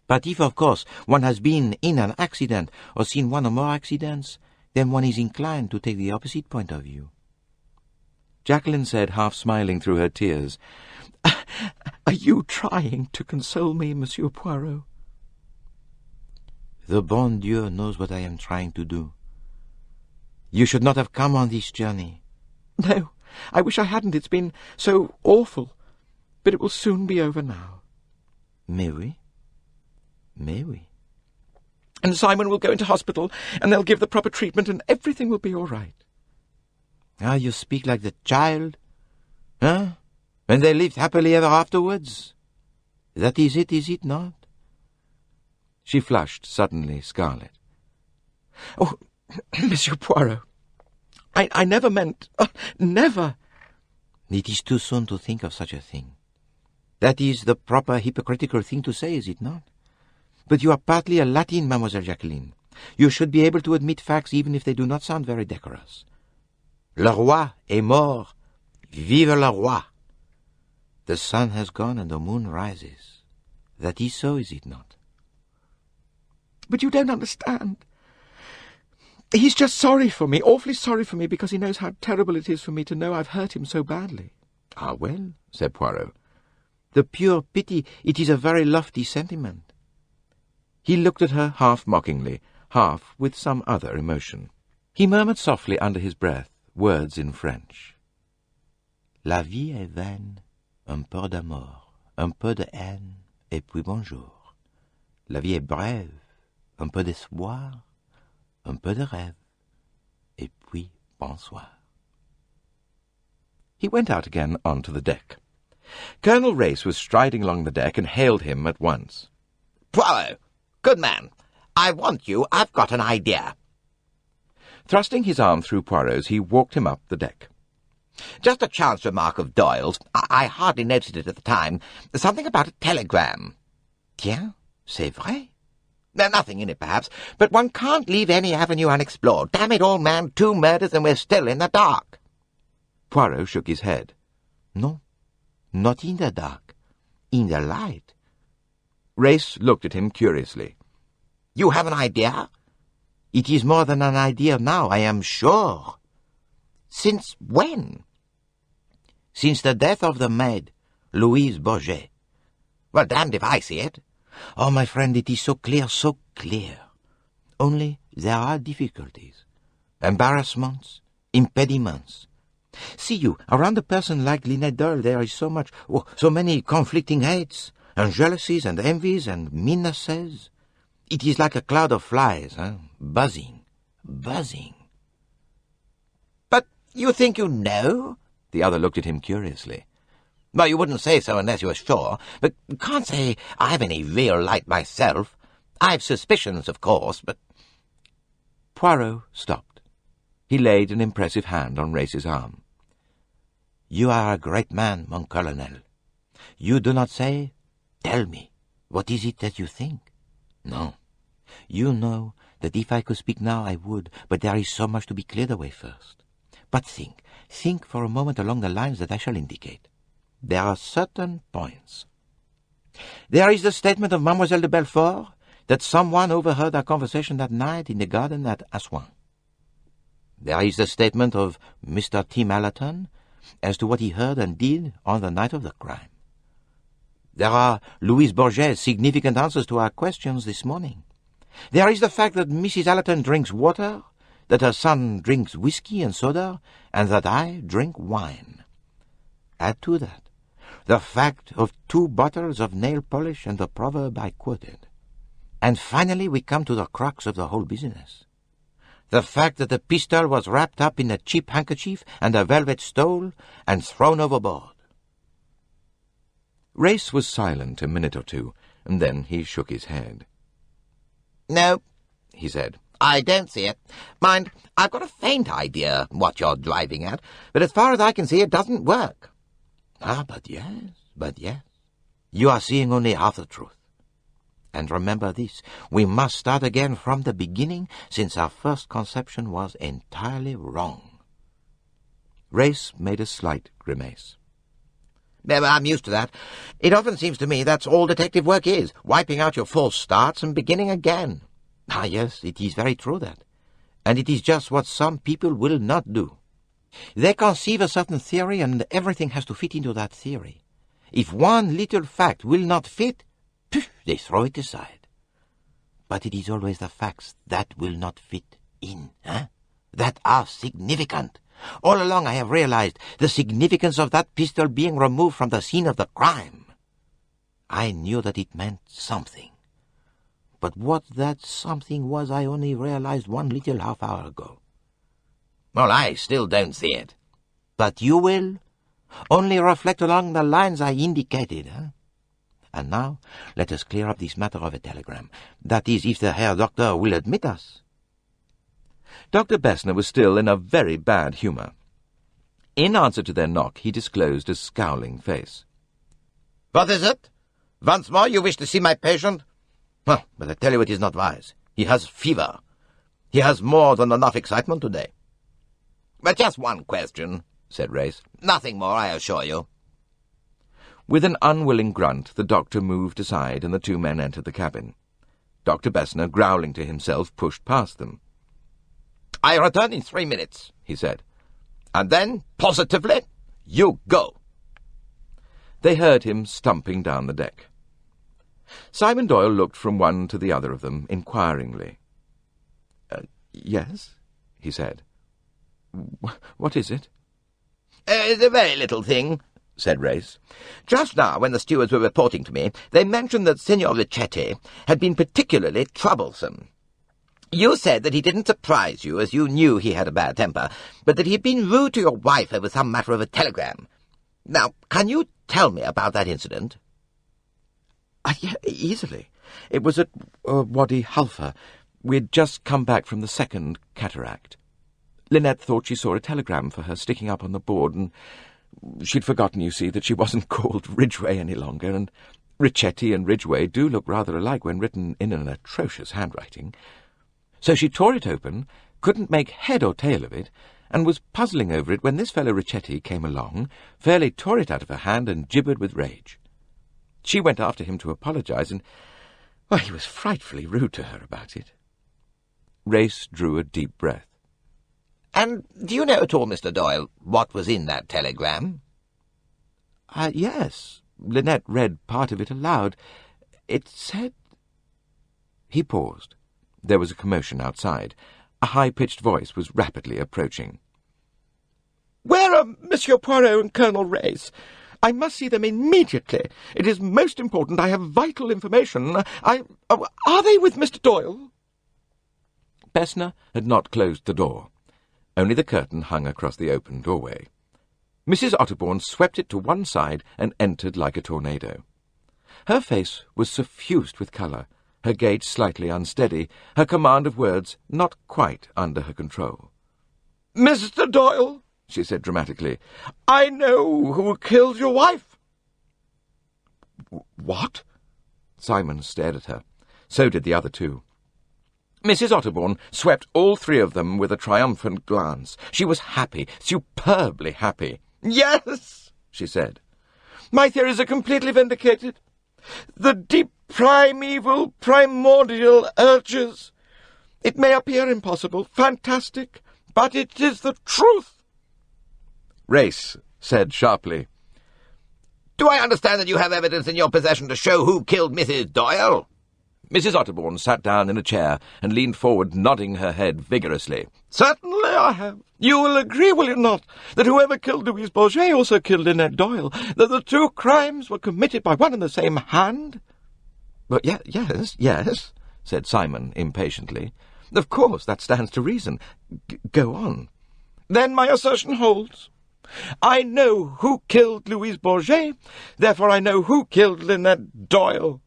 But if, of course, one has been in an accident or seen one or more accidents, then one is inclined to take the opposite point of view." Jacqueline said, half smiling through her tears, "Are you trying to console me, Monsieur Poirot?" "The bon Dieu knows what I am trying to do. You should not have come on this journey." "No, I wish I hadn't. It's been so awful. But it will soon be over now." Mais oui. Mais oui. "And Simon will go into hospital, and they'll give the proper treatment, and everything will be all right." "Ah, you speak like the child. Huh? And they lived happily ever afterwards? That is it not?" She flushed, suddenly scarlet. "Oh, Monsieur Poirot, I never meant... never!" "It is too soon to think of such a thing. That is the proper hypocritical thing to say, is it not? But you are partly a Latin, Mademoiselle Jacqueline. You should be able to admit facts even if they do not sound very decorous. Le roi est mort. Vive le roi. The sun has gone and the moon rises. That is so, is it not?" "But you don't understand. He's just sorry for me, awfully sorry for me, because he knows how terrible it is for me to know I've hurt him so badly." "Ah, well," said Poirot. "The pure pity, it is a very lofty sentiment." He looked at her half mockingly, half with some other emotion. He murmured softly under his breath words in French. "La vie est vaine, un peu d'amour, un peu de haine, et puis bonjour. La vie est brève, un peu d'espoir, un peu de rêve, et puis bonsoir." He went out again onto the deck. Colonel Race was striding along the deck and hailed him at once. "Poirot, good man. I want you. I've got an idea." Thrusting his arm through Poirot's, he walked him up the deck. "Just a chance remark of Doyle's. I hardly noticed it at the time. Something about a telegram." "Tiens, c'est vrai." There's nothing in it, perhaps, but one can't leave any avenue unexplored. Damn it all, man, 2 murders and we're still in the dark." Poirot shook his head. "No, not in the dark. In the light." Race looked at him curiously. "You have an idea?" "It is more than an idea now, I am sure." "Since when?" "Since the death of the maid, Louise Bourget." "Well, damned if I see it. Oh, my friend, it is so clear, so clear. Only there are difficulties, embarrassments, impediments. See you, around a person like Linnet Doyle there is so much, so many conflicting hates, and jealousies, and envies, and meannesses. It is like a cloud of flies, buzzing, buzzing. But you think you know? The other looked at him curiously. Well, you wouldn't say so unless you were sure, but you can't say I have any real light myself. I have suspicions, of course, but... Poirot stopped. He laid an impressive hand on Race's arm. You are a great man, mon colonel. You do not say, tell me, what is it that you think? No. You know that if I could speak now I would, but there is so much to be cleared away first. But think for a moment along the lines that I shall indicate. There are certain points. There is the statement of Mademoiselle de Belfort that someone overheard our conversation that night in the garden at Assouan. There is the statement of Mr. Tim Allerton as to what he heard and did on the night of the crime. There are Louise Bourget's significant answers to our questions this morning. There is the fact that Mrs. Allerton drinks water, that her son drinks whiskey and soda, and that I drink wine. Add to that the fact of 2 bottles of nail polish and the proverb I quoted. And finally we come to the crux of the whole business. The fact that the pistol was wrapped up in a cheap handkerchief and a velvet stole and thrown overboard. Race was silent a minute or two, and then he shook his head. No, he said, I don't see it. Mind, I've got a faint idea what you're driving at, but as far as I can see it doesn't work. But yes. You are seeing only half the truth. And remember this, we must start again from the beginning, since our first conception was entirely wrong. Race made a slight grimace. I'm used to that. It often seems to me that's all detective work is, wiping out your false starts and beginning again. Yes, it is very true that. And it is just what some people will not do. They conceive a certain theory and everything has to fit into that theory. If one little fact will not fit, they throw it aside. But it is always the facts that will not fit in, that are significant. All along I have realized the significance of that pistol being removed from the scene of the crime. I knew that it meant something. But what that something was I only realized 1 little half hour ago. Well, I still don't see it. But you will. Only reflect along the lines I indicated, And now, let us clear up this matter of a telegram. That is, if the Herr Doctor will admit us. Dr. Bessner was still in a very bad humour. In answer to their knock, he disclosed a scowling face. What is it? Once more you wish to see my patient? Well, but I tell you it is not wise. He has fever. He has more than enough excitement today. But just one question, said Race. Nothing more, I assure you. With an unwilling grunt, the doctor moved aside and the 2 men entered the cabin. Dr. Bessner, growling to himself, pushed past them. I return in 3 minutes, he said. And then, positively, you go. They heard him stumping down the deck. Simon Doyle looked from one to the other of them inquiringly. Yes, he said. What is it? It's a very little thing, said Race. Just now, when the stewards were reporting to me, they mentioned that Signor Ricchetti had been particularly troublesome. You said that he didn't surprise you, as you knew he had a bad temper, but that he had been rude to your wife over some matter of a telegram. Now, can you tell me about that incident? Yeah, easily. It was at Wadi Halfa. We'd just come back from the 2nd cataract. Linnet thought she saw a telegram for her sticking up on the board, and she'd forgotten, you see, that she wasn't called Ridgeway any longer, and Ricchetti and Ridgeway do look rather alike when written in an atrocious handwriting. So she tore it open, couldn't make head or tail of it, and was puzzling over it when this fellow Ricchetti came along, fairly tore it out of her hand and gibbered with rage. She went after him to apologize, and, well, he was frightfully rude to her about it. Race drew a deep breath. And do you know at all, Mr. Doyle, what was in that telegram? Yes. Linnet read part of it aloud. It said—" He paused. There was a commotion outside. A high-pitched voice was rapidly approaching. "Where are Monsieur Poirot and Colonel Race? I must see them immediately. It is most important. I have vital information. Are they with Mr. Doyle?" Bessner had not closed the door. Only the curtain hung across the open doorway. Mrs. Otterbourne swept it to one side and entered like a tornado. Her face was suffused with colour, her gait slightly unsteady, her command of words not quite under her control. "Mr. Doyle," she said dramatically, "I know who killed your wife." "What?" Simon stared at her. So did the other two. Mrs. Otterbourne swept all three of them with a triumphant glance. She was happy, superbly happy. "Yes," she said. "My theories are completely vindicated. The deep, primeval, primordial urges. It may appear impossible, fantastic, but it is the truth." Race said sharply, "Do I understand that you have evidence in your possession to show who killed Mrs. Doyle?" Mrs. Otterbourne sat down in a chair and leaned forward, nodding her head vigorously. "Certainly I have. You will agree, will you not, that whoever killed Louise Bourget also killed Linnet Doyle, that the two crimes were committed by one and the same hand?" "But yes," said Simon impatiently. "Of course, that stands to reason. Go on." "Then my assertion holds. I know who killed Louise Bourget, therefore I know who killed Linnet Doyle."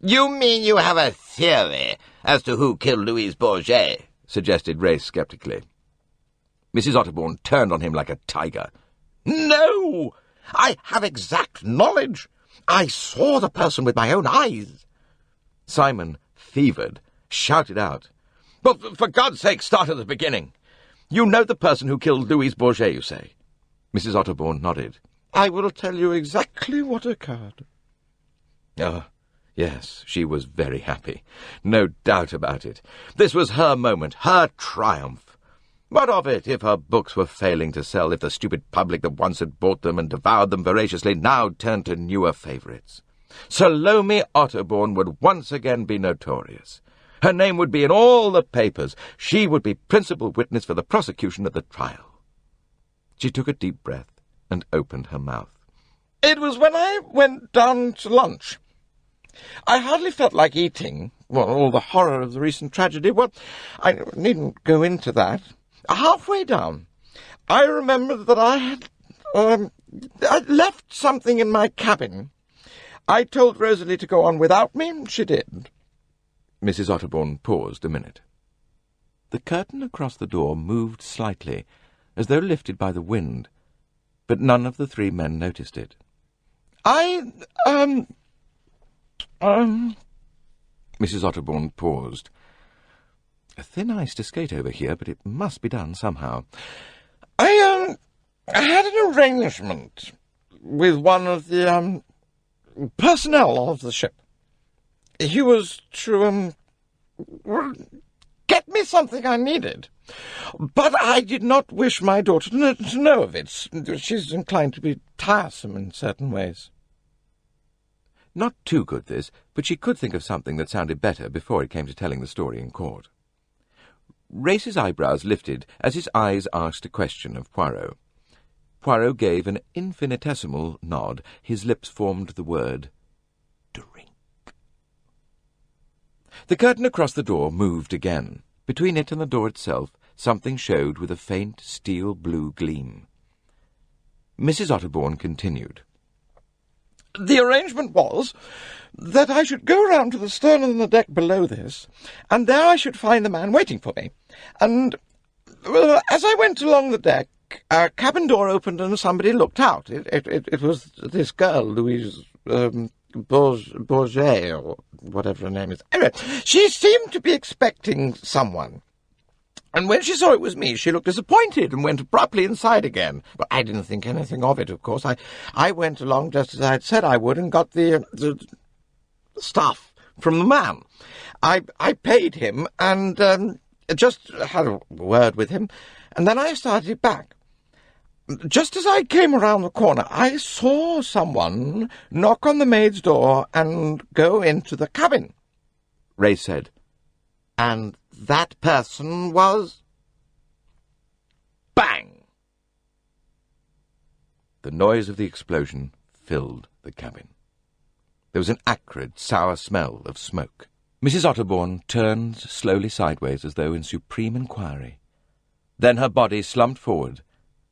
"You mean you have a theory as to who killed Louise Bourget?" suggested Race sceptically. Mrs. Otterbourne turned on him like a tiger. "No! I have exact knowledge. I saw the person with my own eyes." Simon, fevered, shouted out, "But for God's sake, start at the beginning. You know the person who killed Louise Bourget, you say?" Mrs. Otterbourne nodded. "I will tell you exactly what occurred." Oh, yes, she was very happy. No doubt about it. This was her moment, her triumph. What of it if her books were failing to sell, if the stupid public that once had bought them and devoured them voraciously now turned to newer favourites? Salome Otterbourne would once again be notorious. Her name would be in all the papers. She would be principal witness for the prosecution at the trial. She took a deep breath and opened her mouth. "It was when I went down to lunch. I hardly felt like eating. Well, all the horror of the recent tragedy. Well, I needn't go into that. Halfway down, I remembered that I'd left something in my cabin. I told Rosalie to go on without me. She did." Mrs. Otterbourne paused a minute. The curtain across the door moved slightly, as though lifted by the wind, but none of the three men noticed it. Mrs. Otterbourne paused. A thin ice to skate over here, but it must be done somehow. I had an arrangement with one of the, personnel of the ship. He was to, get me something I needed. But I did not wish my daughter to know of it. She's inclined to be tiresome in certain ways. Not too good, this, but she could think of something that sounded better before it came to telling the story in court. Race's eyebrows lifted as his eyes asked a question of Poirot. Poirot gave an infinitesimal nod. His lips formed the word drink. The curtain across the door moved again. Between it and the door itself, something showed with a faint steel-blue gleam. Mrs. Otterbourne continued. The arrangement was that I should go round to the stern and the deck below this, and there I should find the man waiting for me. And, well, as I went along the deck, our cabin door opened and somebody looked out. It was this girl, Louise Bourget, or whatever her name is. Anyway, she seemed to be expecting someone. And when she saw it was me, she looked disappointed and went abruptly inside again. But I didn't think anything of it, of course. I went along just as I had said I would and got the stuff from the man. I paid him and just had a word with him, and then I started back. Just as I came around the corner, I saw someone knock on the maid's door and go into the cabin, Ray said. And that person was... Bang! The noise of the explosion filled the cabin. There was an acrid, sour smell of smoke. Mrs. Otterbourne turned slowly sideways as though in supreme inquiry. Then her body slumped forward,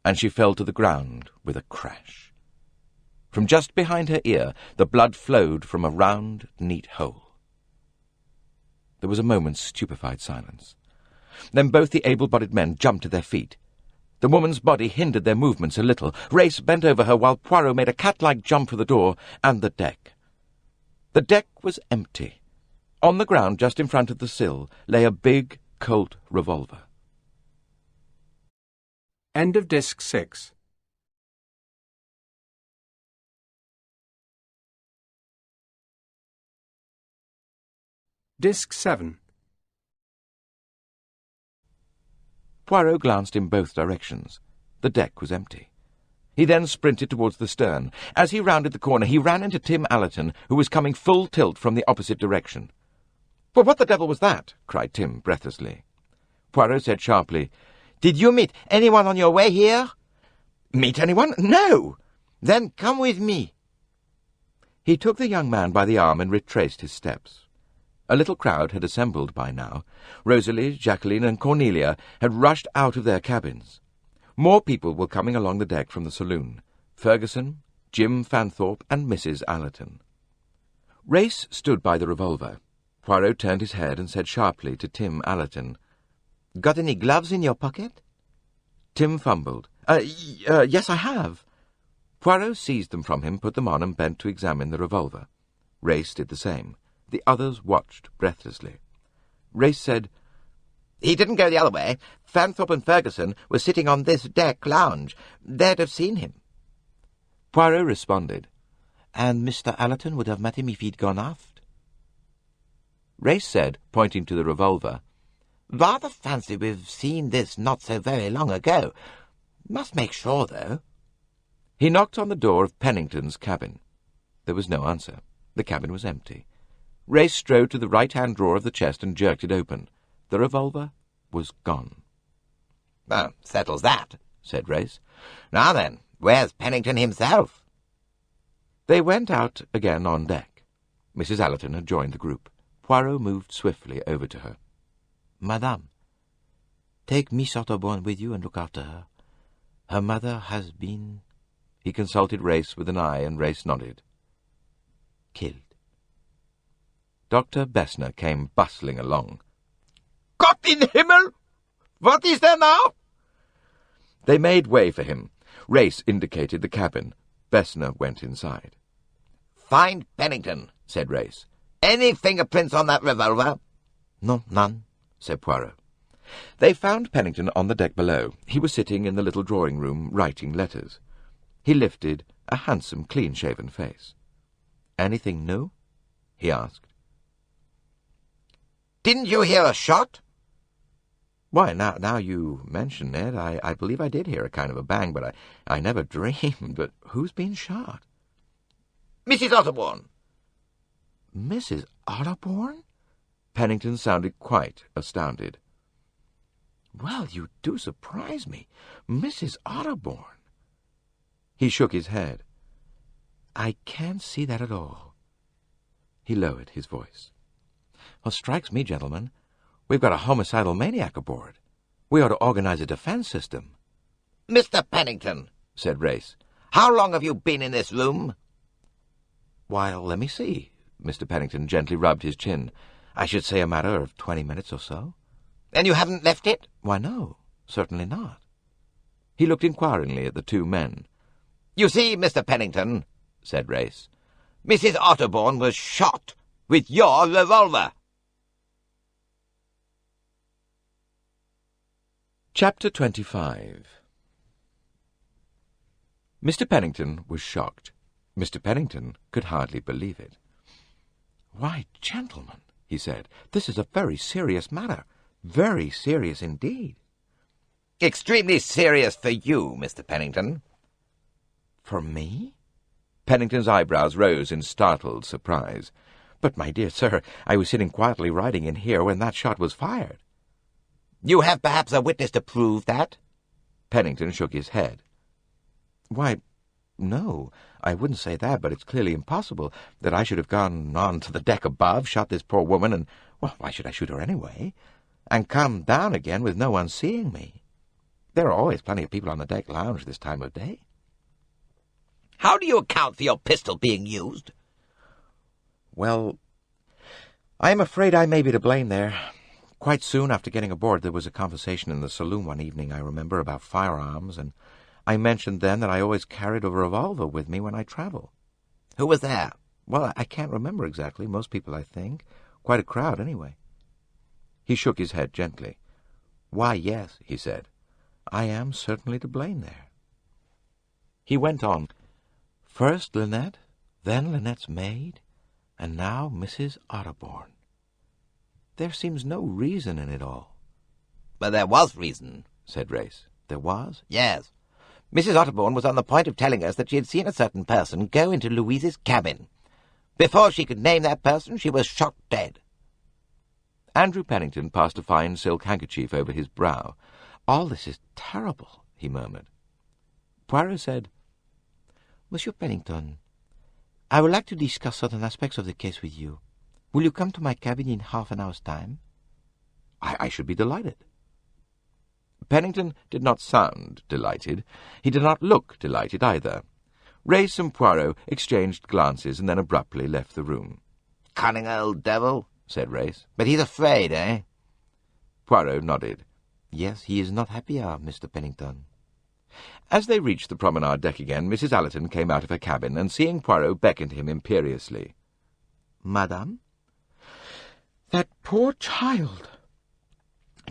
and she fell to the ground with a crash. From just behind her ear, the blood flowed from a round, neat hole. There was a moment's stupefied silence. Then both the able-bodied men jumped to their feet. The woman's body hindered their movements a little. Race bent over her while Poirot made a cat-like jump for the door and the deck. The deck was empty. On the ground, just in front of the sill, lay a big Colt revolver. End of Disc 6. Disc 7. Poirot glanced in both directions. The deck was empty. He then sprinted towards the stern. As he rounded the corner, he ran into Tim Allerton, who was coming full tilt from the opposite direction. "Well, what the devil was that?" cried Tim breathlessly. Poirot said sharply, "Did you meet anyone on your way here?" "Meet anyone? No." "Then come with me." He took the young man by the arm and retraced his steps. A little crowd had assembled by now. Rosalie, Jacqueline, and Cornelia had rushed out of their cabins. More people were coming along the deck from the saloon. Ferguson, Jim Fanthorpe, and Mrs. Allerton. Race stood by the revolver. Poirot turned his head and said sharply to Tim Allerton, "Got any gloves in your pocket?" Tim fumbled. Yes, I have." Poirot seized them from him, put them on, and bent to examine the revolver. Race did the same. The others watched breathlessly. Race said, "He didn't go the other way. Fanthorpe and Ferguson were sitting on this deck lounge. They'd have seen him." Poirot responded, "And Mr. Allerton would have met him if he'd gone aft?" Race said, pointing to the revolver, "Rather fancy we've seen this not so very long ago. Must make sure, though." He knocked on the door of Pennington's cabin. There was no answer. The cabin was empty. Race strode to the right-hand drawer of the chest and jerked it open. The revolver was gone. "Settles that," said Race. "Now then, where's Pennington himself?" They went out again on deck. Mrs. Allerton had joined the group. Poirot moved swiftly over to her. "Madame, take Miss Otterbourne with you and look after her. Her mother has been—" He consulted Race with an eye, and Race nodded. "Killed." Dr. Bessner came bustling along. "Gott in Himmel! What is there now?" They made way for him. Race indicated the cabin. Bessner went inside. "Find Pennington," said Race. "Any fingerprints on that revolver?" "No, none," said Poirot. They found Pennington on the deck below. He was sitting in the little drawing-room writing letters. He lifted a handsome, clean-shaven face. "Anything new?" he asked. "Didn't you hear a shot?" "Why, now you mention it, I believe I did hear a kind of a bang, but I never dreamed. But who's been shot?" "Mrs. Otterbourne." "Mrs. Otterbourne?" Pennington sounded quite astounded. "Well, you do surprise me. Mrs. Otterbourne." He shook his head. "I can't see that at all." He lowered his voice. "Well, strikes me, gentlemen, we've got a homicidal maniac aboard. We ought to organize a defense system." "Mr. Pennington," said Race, "how long have you been in this room?" "Why, let me see." Mr. Pennington gently rubbed his chin. "I should say a matter of 20 minutes or so." "And you haven't left it?" "Why, no, certainly not." He looked inquiringly at the two men. "You see, Mr. Pennington," said Race, "Mrs. Otterbourne was shot with your revolver." Chapter 25. Mr. Pennington was shocked. Mr. Pennington could hardly believe it. "Why, gentlemen," he said, "this is a very serious matter. Very serious indeed." Extremely serious for you, Mr. Pennington. For me? Pennington's eyebrows rose in startled surprise. But, my dear sir, I was sitting quietly writing in here when that shot was fired. You have perhaps a witness to prove that? Pennington shook his head. Why, no, I wouldn't say that, but it's clearly impossible that I should have gone on to the deck above, shot this poor woman, and, well, why should I shoot her anyway? And come down again with no one seeing me. There are always plenty of people on the deck lounge this time of day. How do you account for your pistol being used? Well, I am afraid I may be to blame there. Quite soon after getting aboard, there was a conversation in the saloon one evening, I remember, about firearms, and I mentioned then that I always carried a revolver with me when I travel. Who was there? Well, I can't remember exactly. Most people, I think. Quite a crowd, anyway. He shook his head gently. Why, yes, he said. I am certainly to blame there. He went on. First Linnet, then Linnet's maid, and now Mrs. Otterbourne. There seems no reason in it all. But there was reason, said Race. There was? Yes. Mrs. Otterbourne was on the point of telling us that she had seen a certain person go into Louise's cabin. Before she could name that person, she was shot dead. Andrew Pennington passed a fine silk handkerchief over his brow. All this is terrible, he murmured. Poirot said, Monsieur Pennington, I would like to discuss certain aspects of the case with you. Will you come to my cabin in half an hour's time? I should be delighted. Pennington did not sound delighted. He did not look delighted either. Race and Poirot exchanged glances and then abruptly left the room. Cunning old devil, said Race. But he's afraid, eh? Poirot nodded. Yes, he is not happy, Mr. Pennington. As they reached the promenade deck again, Mrs. Allerton came out of her cabin, and seeing Poirot, beckoned him imperiously. Madame? That poor child!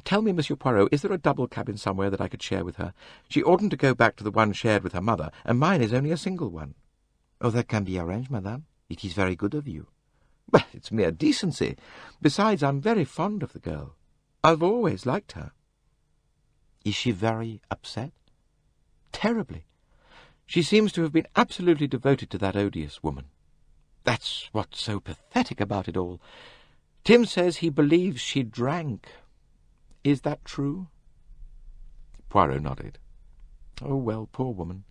Tell me, Monsieur Poirot, is there a double cabin somewhere that I could share with her? She oughtn't to go back to the one shared with her mother, and mine is only a single one. Oh, that can be arranged, madame. It is very good of you. But it's mere decency. Besides, I'm very fond of the girl. I've always liked her. Is she very upset? Terribly. She seems to have been absolutely devoted to that odious woman. That's what's so pathetic about it all. Tim says he believes she drank. Is that true? Poirot nodded. Oh, well, poor woman.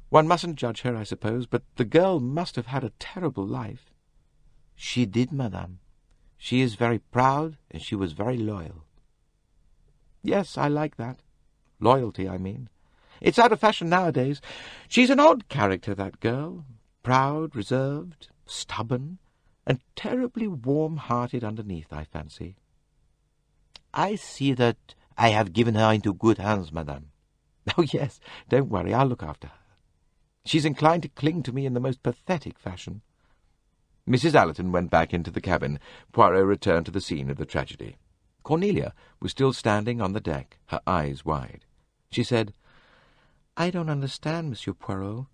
One mustn't judge her, I suppose, but the girl must have had a terrible life. She did, madame. She is very proud, and she was very loyal. Yes, I like that. Loyalty, I mean. It's out of fashion nowadays. She's an odd character, that girl. Proud, reserved, stubborn, and terribly warm-hearted underneath, I fancy. I see that I have given her into good hands, madame. Oh, yes, don't worry, I'll look after her. She's inclined to cling to me in the most pathetic fashion. Mrs. Allerton went back into the cabin. Poirot returned to the scene of the tragedy. Cornelia was still standing on the deck, her eyes wide. She said, I don't understand, Monsieur Poirot.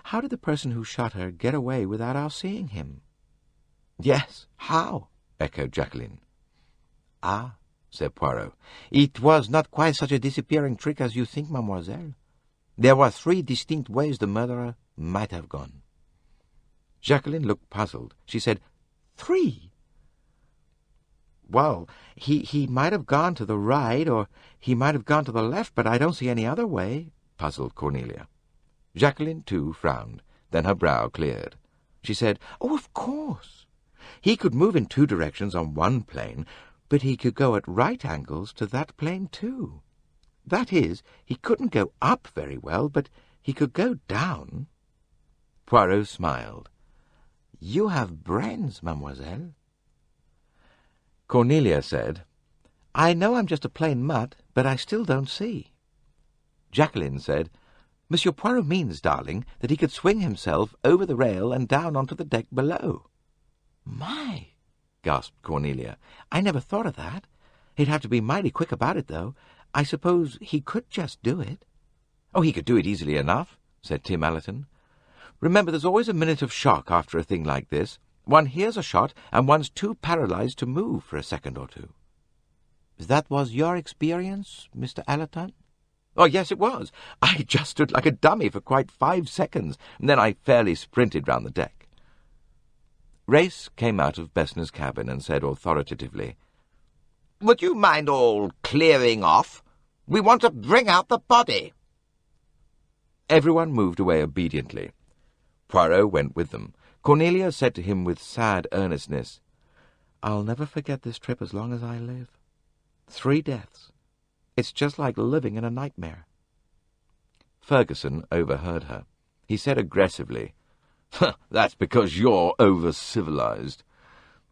How did the person who shot her get away without our seeing him? Yes, how? Echoed Jacqueline. Ah, said Poirot, it was not quite such a disappearing trick as you think, mademoiselle. There were 3 distinct ways the murderer might have gone. Jacqueline looked puzzled. She said, 3? Well, he might have gone to the right, or he might have gone to the left, but I don't see any other way, puzzled Cornelia. Jacqueline, too, frowned. Then her brow cleared. She said, Oh, of course. He could move in 2 directions on one plane, but he could go at right angles to that plane, too. That is, he couldn't go up very well, but he could go down. Poirot smiled. You have brains, mademoiselle. Cornelia said, I know I'm just a plain mutt, but I still don't see. Jacqueline said, Monsieur Poirot means, darling, that he could swing himself over the rail and down onto the deck below. My, gasped Cornelia, I never thought of that. He'd have to be mighty quick about it, though. I suppose he could just do it. Oh, he could do it easily enough, said Tim Allerton. Remember, there's always a minute of shock after a thing like this. One hears a shot, and one's too paralyzed to move for a second or two. That was your experience, Mr. Allerton? Oh, yes, it was. I just stood like a dummy for quite 5 seconds, and then I fairly sprinted round the deck. Race came out of Bessner's cabin and said authoritatively, "Would you mind all clearing off? We want to bring out the body." Everyone moved away obediently. Poirot went with them. Cornelia said to him with sad earnestness, "I'll never forget this trip as long as I live. 3 deaths. It's just like living in a nightmare." Ferguson overheard her. He said aggressively, "That's because you're over-civilized.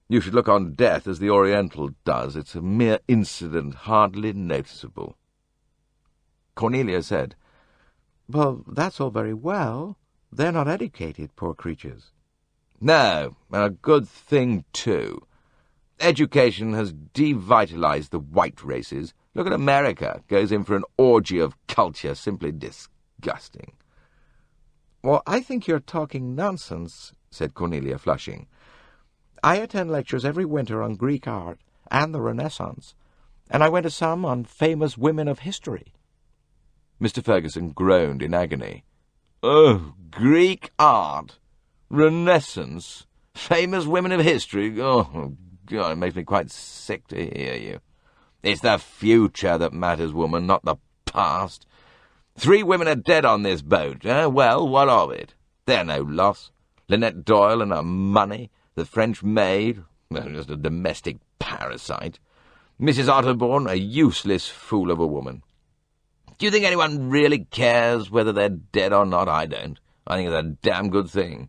You should look on death as the Oriental does. It's a mere incident, hardly noticeable." Cornelia said, "Well, that's all very well. They're not educated, poor creatures." "No, and a good thing, too. Education has devitalized the white races. Look at America. Goes in for an orgy of culture. Simply disgusting." "Well, I think you're talking nonsense," said Cornelia, flushing. "I attend lectures every winter on Greek art and the Renaissance, and I went to some on famous women of history." Mr. Ferguson groaned in agony. "Oh, Greek art, Renaissance, famous women of history. Oh, God, it makes me quite sick to hear you. It's the future that matters, woman, not the past. 3 women are dead on this boat. Well, what of it? They're no loss. Linnet Doyle and her money, the French maid, just a domestic parasite. Mrs. Otterbourne, a useless fool of a woman. Do you think anyone really cares whether they're dead or not? I don't. I think it's a damn good thing."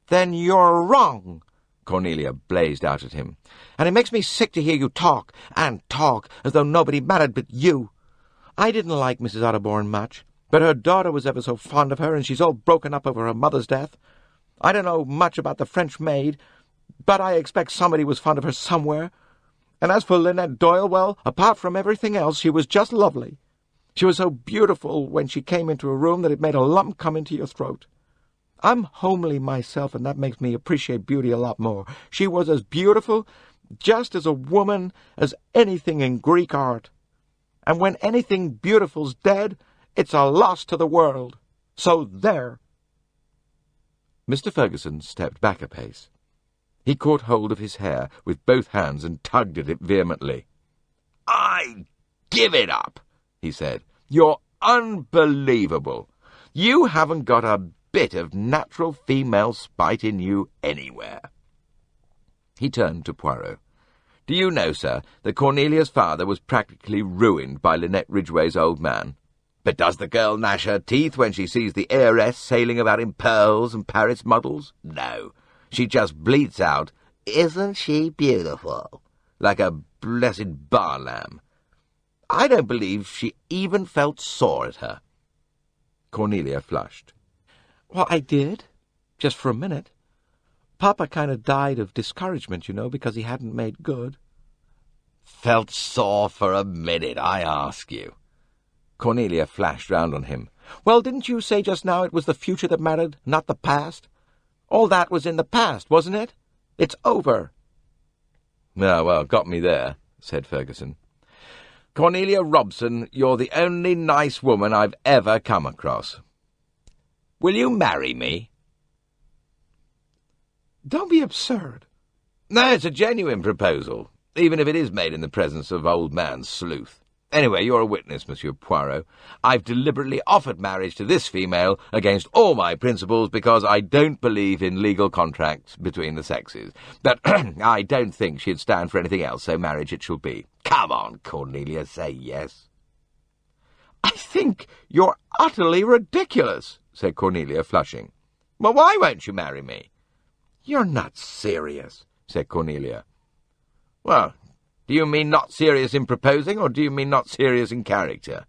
"Then you're wrong," Cornelia blazed out at him. "And it makes me sick to hear you talk, and talk, as though nobody mattered but you. I didn't like Mrs. Otterbourne much, but her daughter was ever so fond of her, and she's all broken up over her mother's death. I don't know much about the French maid, but I expect somebody was fond of her somewhere. And as for Linnet Doyle, well, apart from everything else, she was just lovely. She was so beautiful when she came into a room that it made a lump come into your throat. I'm homely myself, and that makes me appreciate beauty a lot more. She was as beautiful, just as a woman, as anything in Greek art. And when anything beautiful's dead, it's a loss to the world. So there." Mr. Ferguson stepped back a pace. He caught hold of his hair with both hands and tugged at it vehemently. "I give it up," he said. "You're unbelievable. You haven't got a bit of natural female spite in you anywhere." He turned to Poirot. "Do you know, sir, that Cornelia's father was practically ruined by Linnet Ridgeway's old man? But does the girl gnash her teeth when she sees the heiress sailing about in pearls and Paris models? No. She just bleats out, 'Isn't she beautiful?' like a blessed bar lamb. I don't believe she even felt sore at her." Cornelia flushed. "Well, I did, just for a minute. Papa kind of died of discouragement, you know, because he hadn't made good." "Felt sore for a minute, I ask you?" Cornelia flashed round on him. "Well, didn't you say just now it was the future that mattered, not the past? All that was in the past, wasn't it? It's over." "Ah, well, got me there," said Ferguson. "Cornelia Robson, you're the only nice woman I've ever come across. Will you marry me?" "Don't be absurd." "No, it's a genuine proposal, even if it is made in the presence of old man Sleuth. Anyway, you're a witness, Monsieur Poirot. I've deliberately offered marriage to this female against all my principles because I don't believe in legal contracts between the sexes. But I don't think she'd stand for anything else, so marriage it shall be. Come on, Cornelia, say yes." "I think you're utterly ridiculous," said Cornelia, flushing. "Well, why won't you marry me?" "You're not serious," said Cornelia. "Well, do you mean not serious in proposing, or do you mean not serious in character?"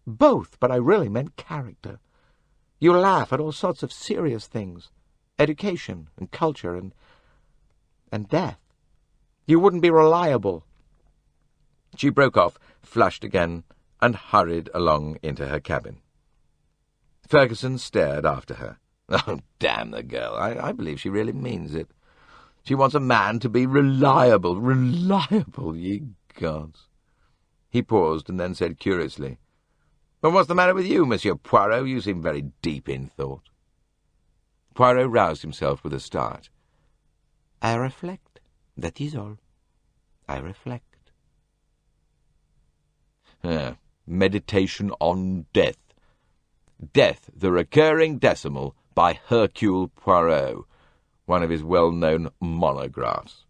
"Both, but I really meant character. You laugh at all sorts of serious things, education and culture and death. You wouldn't be reliable." She broke off, flushed again, and hurried along into her cabin. Ferguson stared after her. "Oh, damn the girl. I believe she really means it. She wants a man to be reliable. Reliable, ye gods. He paused and then said curiously, "But what's the matter with you, Monsieur Poirot? You seem very deep in thought." Poirot roused himself with a start. "I reflect, that is all. I reflect." Meditation on Death. Death, the Recurring Decimal, by Hercule Poirot, one of his well-known monographs.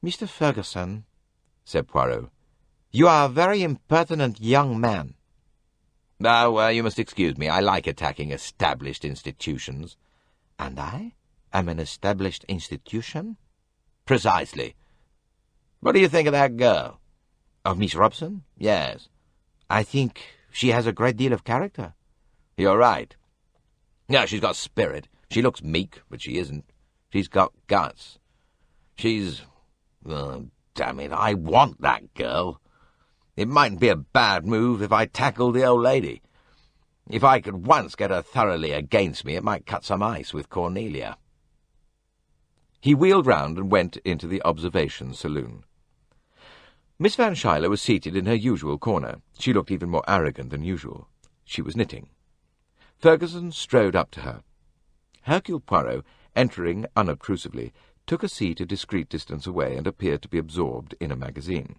"Mr. Ferguson," said Poirot, "you are a very impertinent young man." "Oh, you must excuse me. I like attacking established institutions." "And I am an established institution?" "Precisely. What do you think of that girl?" "Of Miss Robson?" "Yes." "I think she has a great deal of character." "You're right. No, she's got spirit. She looks meek, but she isn't. She's got guts. She's... damn it, I want that girl. It mightn't be a bad move if I tackled the old lady. If I could once get her thoroughly against me, it might cut some ice with Cornelia." He wheeled round and went into the observation saloon. Miss Van Schuyler was seated in her usual corner. She looked even more arrogant than usual. She was knitting. Ferguson strode up to her. Hercule Poirot, entering unobtrusively, took a seat a discreet distance away and appeared to be absorbed in a magazine.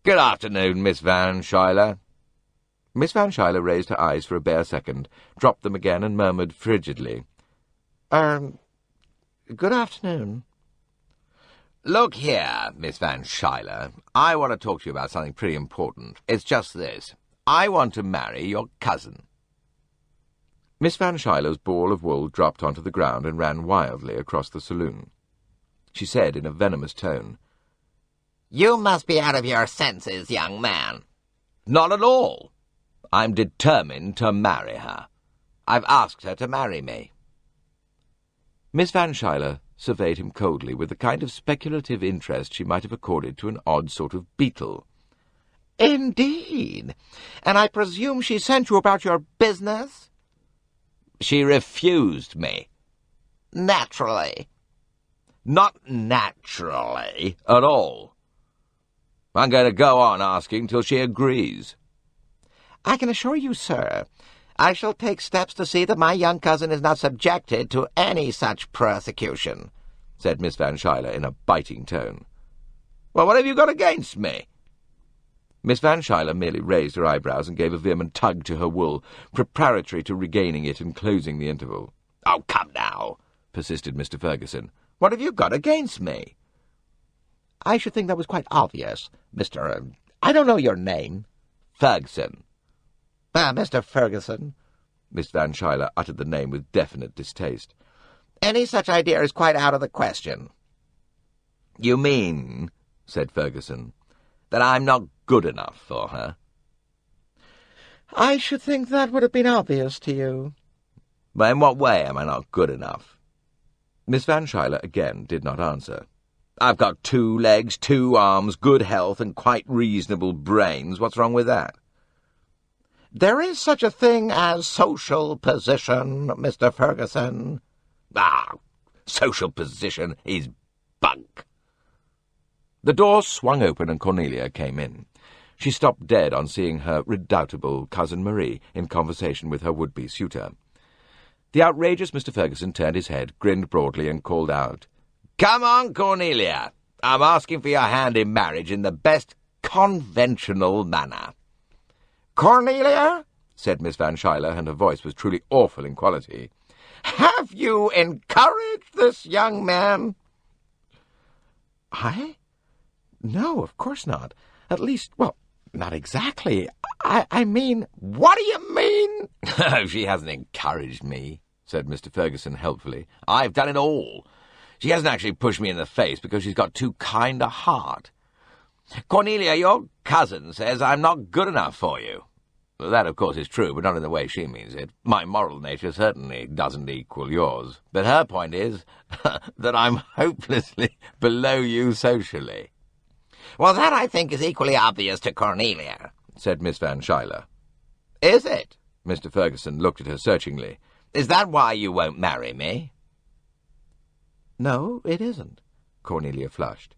"Good afternoon, Miss Van Schuyler." Miss Van Schuyler raised her eyes for a bare second, dropped them again, and murmured frigidly, Good afternoon." "Look here, Miss Van Schuyler, I want to talk to you about something pretty important. It's just this. I want to marry your cousin." Miss Van Schuyler's ball of wool dropped onto the ground and ran wildly across the saloon. She said in a venomous tone, "You must be out of your senses, young man." "Not at all. I'm determined to marry her. I've asked her to marry me." Miss Van Schuyler surveyed him coldly with the kind of speculative interest she might have accorded to an odd sort of beetle. "Indeed? And I presume she sent you about your business?" "She refused me." Naturally. "Not naturally at all. I'm going to go on asking till she agrees." "I can assure you, sir, I shall take steps to see that my young cousin is not subjected to any such persecution," said Miss Van Schuyler in a biting tone. "Well, what have you got against me?" Miss Van Schuyler merely raised her eyebrows and gave a vehement tug to her wool, preparatory to regaining it and closing the interval. "Oh, come now," persisted Mr. Ferguson. "What have you got against me?" "I should think that was quite obvious, Mr. I don't know your name." "Ferguson." Mr. Ferguson." Miss Van Schuyler uttered the name with definite distaste. "Any such idea is quite out of the question." "You mean," said Ferguson, "that I'm not good enough for her?" "I should think that would have been obvious to you." "But in what way am I not good enough?" Miss Van Schuyler again did not answer. "I've got 2 legs, 2 arms, good health, and quite reasonable brains. What's wrong with that?" "There is such a thing as social position, Mr. Ferguson." "Ah, social position is bunk." The door swung open and Cornelia came in. She stopped dead on seeing her redoubtable cousin Marie in conversation with her would-be suitor. The outrageous Mr. Ferguson turned his head, grinned broadly, and called out, "Come on, Cornelia! I'm asking for your hand in marriage in the best conventional manner." "Cornelia," said Miss Van Schuyler, and her voice was truly awful in quality, "have you encouraged this young man?" "I? No, of course not. At least, well, not exactly. I mean—" "What do you mean?" "Oh, she hasn't encouraged me," said Mr. Ferguson helpfully. "I've done it all. She hasn't actually pushed me in the face because she's got too kind a heart. Cornelia, your cousin says I'm not good enough for you. That, of course, is true, but not in the way she means it. My moral nature certainly doesn't equal yours. But her point is that I'm hopelessly below you socially." "Well, that, I think, is equally obvious to Cornelia," said Miss Van Schuyler. "Is it?" Mr. Ferguson looked at her searchingly. "Is that why you won't marry me?" No, it isn't. Cornelia flushed.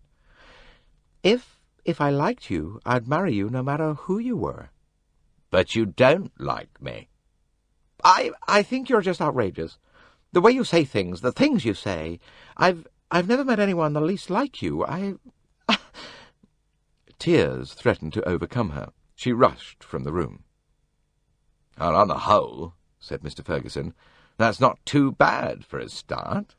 If I liked you, I'd marry you no matter who you were. But you don't like me. I think you're just outrageous. The way you say things, the things you say. I've never met anyone the least like you. Tears threatened to overcome her. She rushed from the room. "Well, on the whole," said Mr. Ferguson, "that's not too bad for a start."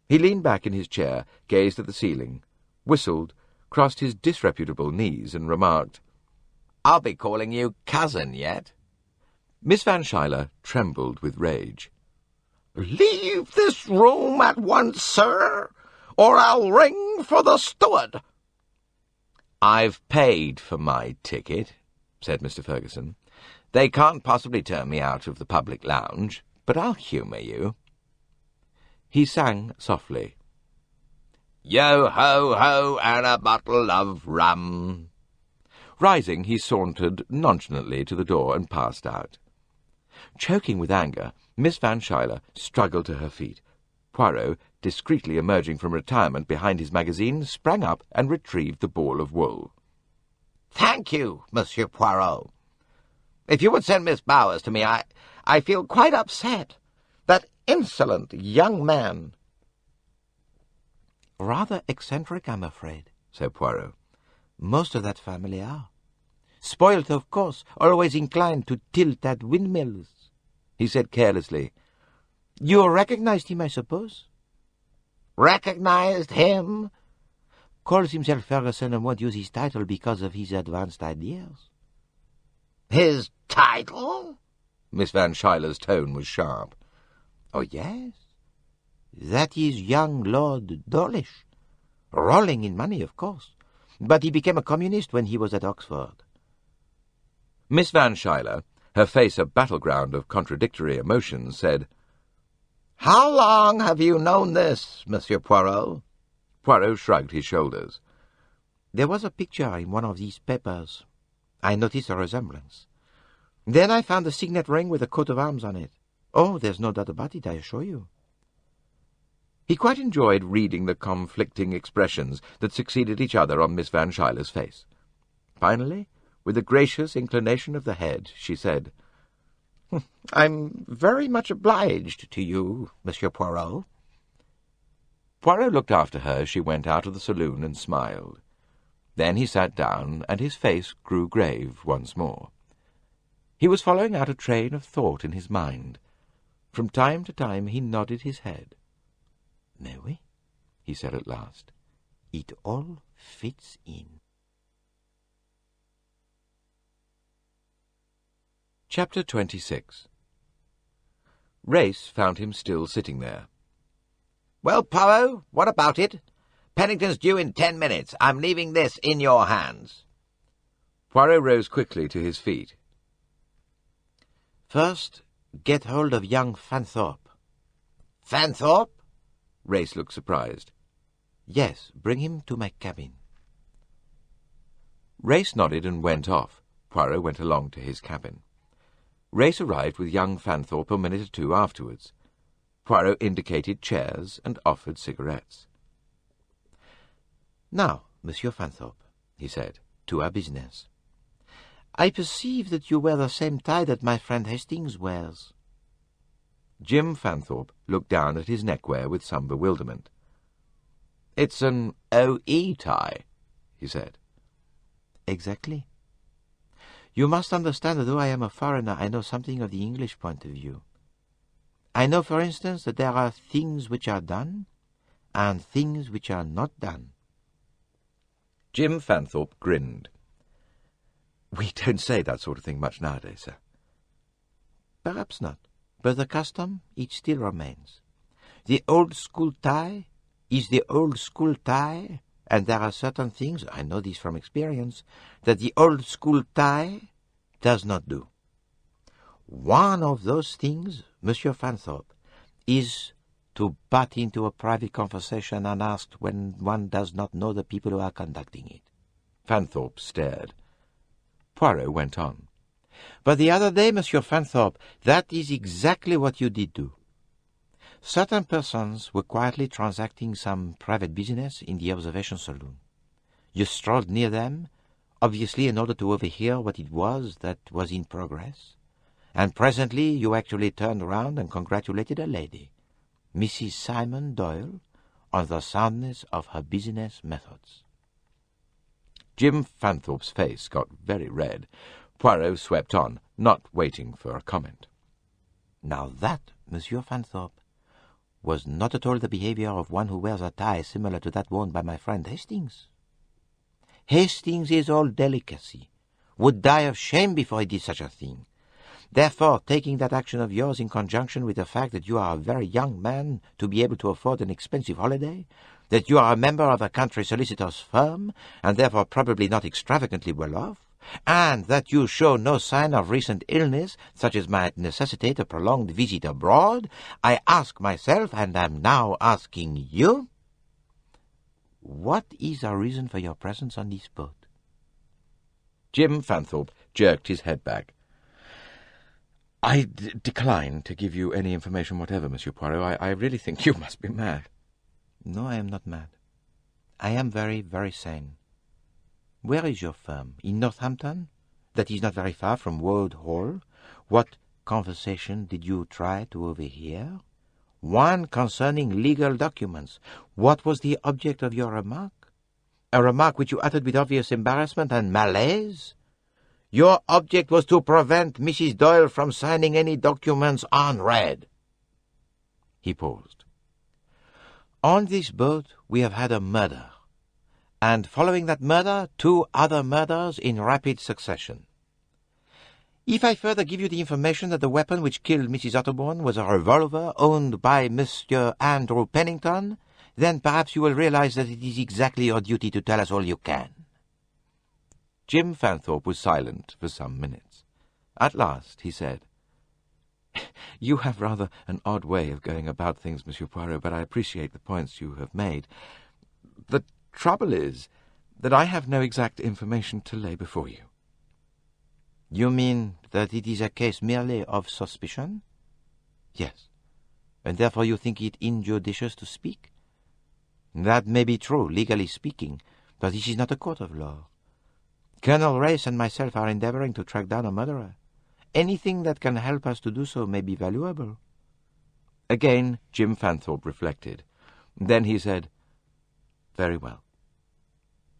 He leaned back in his chair, gazed at the ceiling, whistled, crossed his disreputable knees, and remarked, "I'll be calling you cousin yet." Miss Van Schuyler trembled with rage. "Leave this room at once, sir, or I'll ring for the steward." "I've paid for my ticket," said Mr. Ferguson. "They can't possibly turn me out of the public lounge, but I'll humour you." He sang softly, "Yo-ho-ho, and a bottle of rum." Rising, he sauntered nonchalantly to the door and passed out. Choking with anger, Miss Van Schuyler struggled to her feet. Poirot, discreetly emerging from retirement behind his magazine, sprang up and retrieved the ball of wool. "Thank you, Monsieur Poirot. If you would send Miss Bowers to me, I feel quite upset. That insolent young man." "Rather eccentric, I'm afraid," said Poirot. "Most of that family are. Spoilt, of course, always inclined to tilt at windmills." He said carelessly, "You recognized him, I suppose?" "Recognized him?" "Calls himself Ferguson and won't use his title because of his advanced ideas." "His title?" Miss Van Schuyler's tone was sharp. "Oh, yes. That is young Lord Dawlish. Rolling in money, of course. But he became a communist when he was at Oxford." Miss Van Schuyler, her face a battleground of contradictory emotions, said, "How long have you known this, Monsieur Poirot?" Poirot shrugged his shoulders. "There was a picture in one of these papers. I noticed a resemblance. Then I found a signet ring with a coat of arms on it. Oh, there's no doubt about it, I assure you." He quite enjoyed reading the conflicting expressions that succeeded each other on Miss Van Schuyler's face. Finally, with a gracious inclination of the head, she said, "I'm very much obliged to you, Monsieur Poirot." Poirot looked after her as she went out of the saloon and smiled. Then he sat down, and his face grew grave once more. He was following out a train of thought in his mind. From time to time he nodded his head. "Mais oui," he said at last. "It all fits in." Chapter 26. Race found him still sitting there. "Well, Poirot, what about it? Pennington's due in 10 minutes. I'm leaving this in your hands." Poirot rose quickly to his feet. "First, get hold of young Fanthorpe." "Fanthorpe?" Race looked surprised. "Yes, bring him to my cabin." Race nodded and went off. Poirot went along to his cabin. Race arrived with young Fanthorpe a minute or two afterwards. Poirot indicated chairs and offered cigarettes. "Now, Monsieur Fanthorpe," he said, "to our business. I perceive that you wear the same tie that my friend Hastings wears." Jim Fanthorpe looked down at his neckwear with some bewilderment. "It's an O.E. tie," he said. "Exactly. You must understand that though I am a foreigner, I know something of the English point of view. I know, for instance, that there are things which are done and things which are not done." Jim Fanthorpe grinned. "We don't say that sort of thing much nowadays, sir." "Perhaps not, but the custom, it still remains. The old-school tie is the old-school tie, and there are certain things, I know this from experience, that the old-school tie does not do. One of those things, Monsieur Fanthorpe, is to butt into a private conversation unasked when one does not know the people who are conducting it." Fanthorpe stared. Poirot went on. "But the other day, Monsieur Fanthorpe, that is exactly what you did do. Certain persons were quietly transacting some private business in the observation saloon. You strolled near them, obviously in order to overhear what it was that was in progress, and presently you actually turned round and congratulated a lady, Mrs. Simon Doyle, on the soundness of her business methods. Jim Fanthorpe's face got very red. Poirot swept on, not waiting for a comment. Now that, Monsieur Fanthorpe, was not at all the behavior of one who wears a tie similar to that worn by my friend Hastings. Hastings is all delicacy, would die of shame before he did such a thing. Therefore, taking that action of yours in conjunction with the fact that you are a very young man to be able to afford an expensive holiday, that you are a member of a country solicitor's firm, and therefore probably not extravagantly well off, and that you show no sign of recent illness, such as might necessitate a prolonged visit abroad, I ask myself, and am now asking you, what is the reason for your presence on this boat? Jim Fanthorpe jerked his head back. I decline to give you any information whatever, Monsieur Poirot. I really think you must be mad. No, I am not mad. I am very, very sane. Where is your firm? In Northampton? That is not very far from Wood Hall. What conversation did you try to overhear? One concerning legal documents. What was the object of your remark? A remark which you uttered with obvious embarrassment and malaise? Your object was to prevent Mrs. Doyle from signing any documents unread. He paused. On this boat we have had a murder, and following that murder, 2 other murders in rapid succession. If I further give you the information that the weapon which killed Mrs. Otterbourne was a revolver owned by Monsieur Andrew Pennington, then perhaps you will realize that it is exactly your duty to tell us all you can. Jim Fanthorpe was silent for some minutes. At last he said, You have rather an odd way of going about things, Monsieur Poirot, but I appreciate the points you have made. The trouble is that I have no exact information to lay before you. You mean that it is a case merely of suspicion? Yes. And therefore you think it injudicious to speak? That may be true, legally speaking, but this is not a court of law. Colonel Race and myself are endeavoring to track down a murderer. Anything that can help us to do so may be valuable. Again Jim Fanthorpe reflected. Then he said, Very well.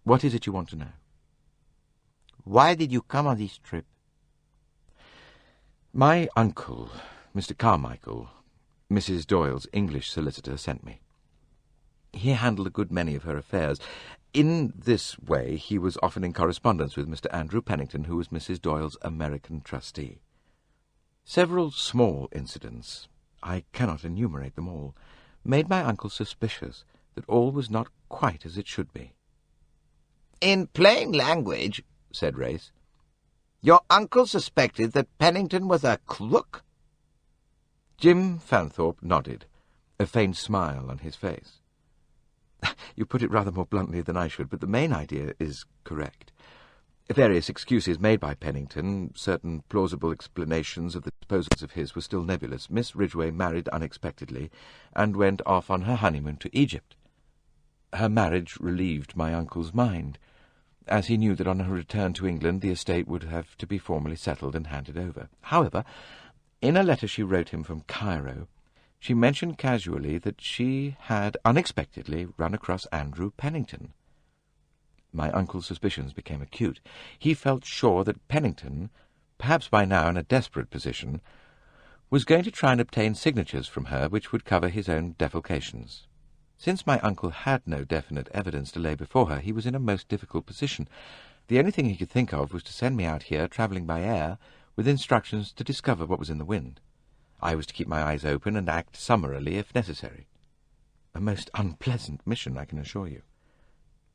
What is it you want to know? Why did you come on this trip? My uncle, Mr. Carmichael, Mrs. Doyle's English solicitor, sent me. He handled a good many of her affairs. In this way he was often in correspondence with Mr. Andrew Pennington, who was Mrs. Doyle's American trustee. Several small incidents, I cannot enumerate them all, made my uncle suspicious that all was not quite as it should be. In plain language, said Race, your uncle suspected that Pennington was a crook? Jim Fanthorpe nodded, a faint smile on his face. You put it rather more bluntly than I should, but the main idea is correct. Various excuses made by Pennington, certain plausible explanations of the disposals of his were still nebulous. Miss Ridgeway married unexpectedly, and went off on her honeymoon to Egypt. Her marriage relieved my uncle's mind, as he knew that on her return to England the estate would have to be formally settled and handed over. However, in a letter she wrote him from Cairo, she mentioned casually that she had unexpectedly run across Andrew Pennington. My uncle's suspicions became acute. He felt sure that Pennington, perhaps by now in a desperate position, was going to try and obtain signatures from her which would cover his own defalcations. Since my uncle had no definite evidence to lay before her, he was in a most difficult position. The only thing he could think of was to send me out here, travelling by air, with instructions to discover what was in the wind. I was to keep my eyes open and act summarily if necessary. A most unpleasant mission, I can assure you.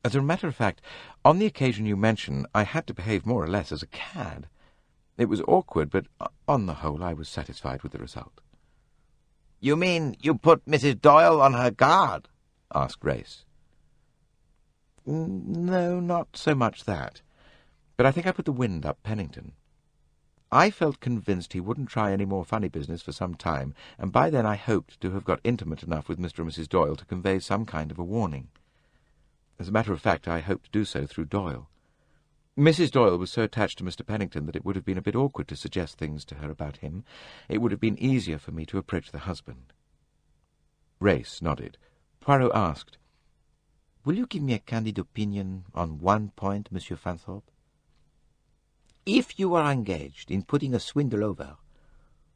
As a matter of fact, on the occasion you mention, I had to behave more or less as a cad. It was awkward, but on the whole I was satisfied with the result. You mean you put Mrs. Doyle on her guard? Asked Race. No, not so much that. But I think I put the wind up Pennington. I felt convinced he wouldn't try any more funny business for some time, and by then I hoped to have got intimate enough with Mr. and Mrs. Doyle to convey some kind of a warning. As a matter of fact, I hoped to do so through Doyle. Mrs. Doyle was so attached to Mr. Pennington that it would have been a bit awkward to suggest things to her about him. It would have been easier for me to approach the husband. Race nodded. Poirot asked, "Will you give me a candid opinion on one point, Monsieur Fanthorpe? If you were engaged in putting a swindle over,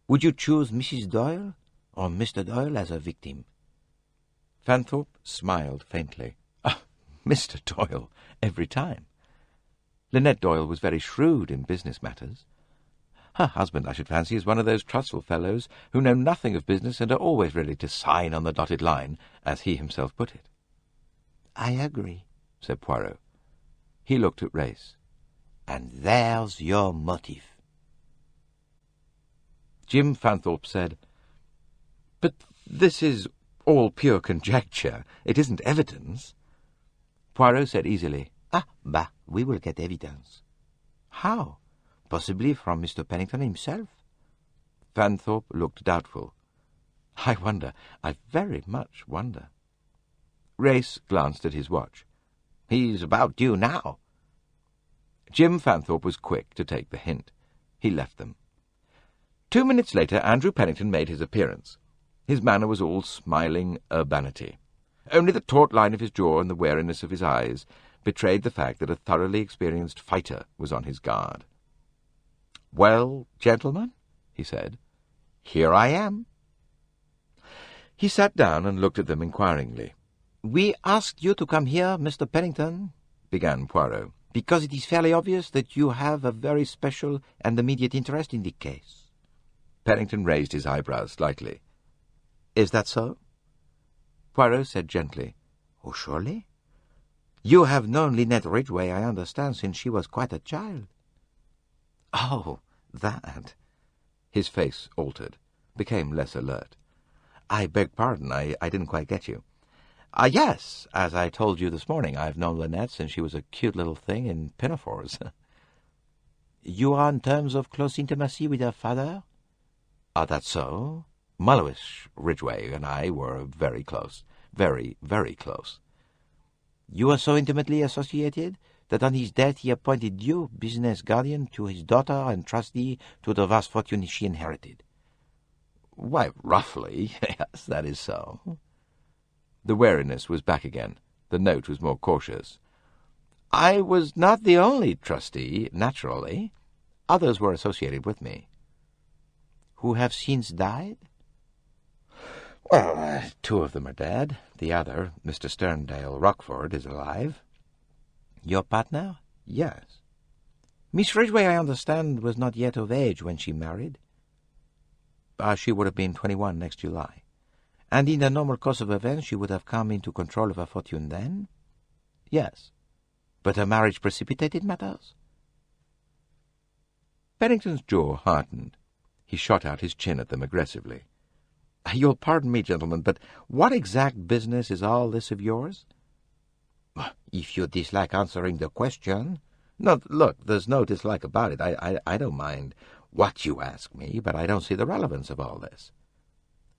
would you choose Mrs. Doyle or Mr. Doyle as a victim?" Fanthorpe smiled faintly. Mr. Doyle, every time. Linnet Doyle was very shrewd in business matters. Her husband, I should fancy, is one of those trustful fellows who know nothing of business and are always ready to sign on the dotted line, as he himself put it. "I agree," said Poirot. He looked at Race. "And there's your motive." Jim Fanthorpe said, "But this is all pure conjecture. It isn't evidence." Poirot said easily, we will get evidence." "How? Possibly from Mr. Pennington himself?" Fanthorpe looked doubtful. "I wonder. I very much wonder." Race glanced at his watch. "He's about due now." Jim Fanthorpe was quick to take the hint. He left them. 2 minutes later, Andrew Pennington made his appearance. His manner was all smiling urbanity. Only the taut line of his jaw and the wariness of his eyes betrayed the fact that a thoroughly experienced fighter was on his guard. "Well, gentlemen," he said, "here I am." He sat down and looked at them inquiringly. "We asked you to come here, Mr. Pennington," began Poirot, "because it is fairly obvious that you have a very special and immediate interest in the case." Pennington raised his eyebrows slightly. "Is that so?" Poirot said gently, "Oh, surely. You have known Linnet Ridgeway, I understand, since she was quite a child." "Oh, that." His face altered, became less alert. "I beg pardon, I didn't quite get you." Yes, as I told you this morning, I've known Linnet since she was a cute little thing in pinafores." "You are on terms of close intimacy with her father?" "That's so. Mullowish Ridgeway and I were very close. Very, very close." "You were so intimately associated that on his death he appointed you business guardian to his daughter and trustee to the vast fortune she inherited?" "Why, roughly, yes, that is so." The wariness was back again. The note was more cautious. "I was not the only trustee, naturally. Others were associated with me." "Who have since died?" "Well, 2 of them are dead. The other, Mr. Sterndale Rockford, is alive." "Your partner?" "Yes." "Miss Ridgeway, I understand, was not yet of age when she married?" She would have been 21 next July." "And in the normal course of events she would have come into control of her fortune then?" "Yes." "But her marriage precipitated matters?" Pennington's jaw hardened. He shot out his chin at them aggressively. "You'll pardon me, gentlemen, but what exact business is all this of yours?" "If you dislike answering the question—" "No, look, there's no dislike about it. I don't mind what you ask me, but I don't see the relevance of all this."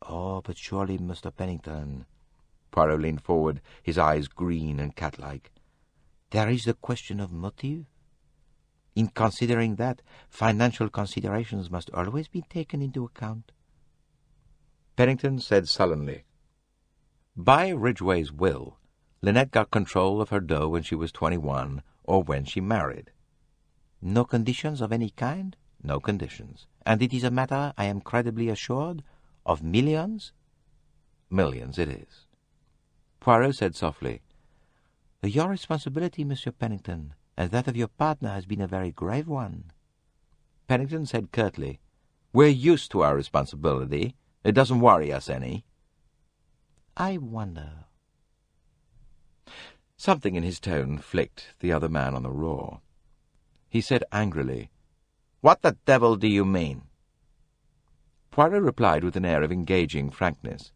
"Oh, but surely, Mr. Pennington," Poirot leaned forward, his eyes green and cat-like, "there is the question of motive. In considering that, financial considerations must always be taken into account." Pennington said sullenly, "By Ridgeway's will, Linnet got control of her dough when she was 21, or when she married." "No conditions of any kind?" "No conditions. And it is a matter, I am credibly assured, of millions?" "Millions it is." Poirot said softly, "Your responsibility, Monsieur Pennington, and that of your partner has been a very grave one." Pennington said curtly, "We're used to our responsibility. It doesn't worry us any." "I wonder." Something in his tone flicked the other man on the raw. He said angrily, "What the devil do you mean?" Poirot replied with an air of engaging frankness,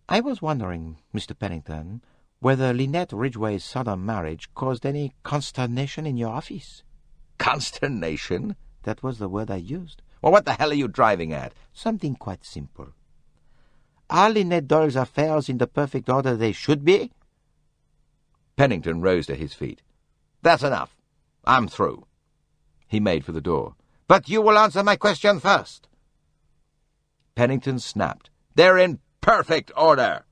"I was wondering, Mr. Pennington, whether Linnet Ridgeway's sudden marriage caused any consternation in your office." "Consternation?" That was the word I used. Well, what the hell are you driving at? Something quite simple. Are Linnet Doyle's affairs in the perfect order they should be? Pennington rose to his feet. That's enough. I'm through. He made for the door. But you will answer my question first. Pennington snapped. They're in perfect order.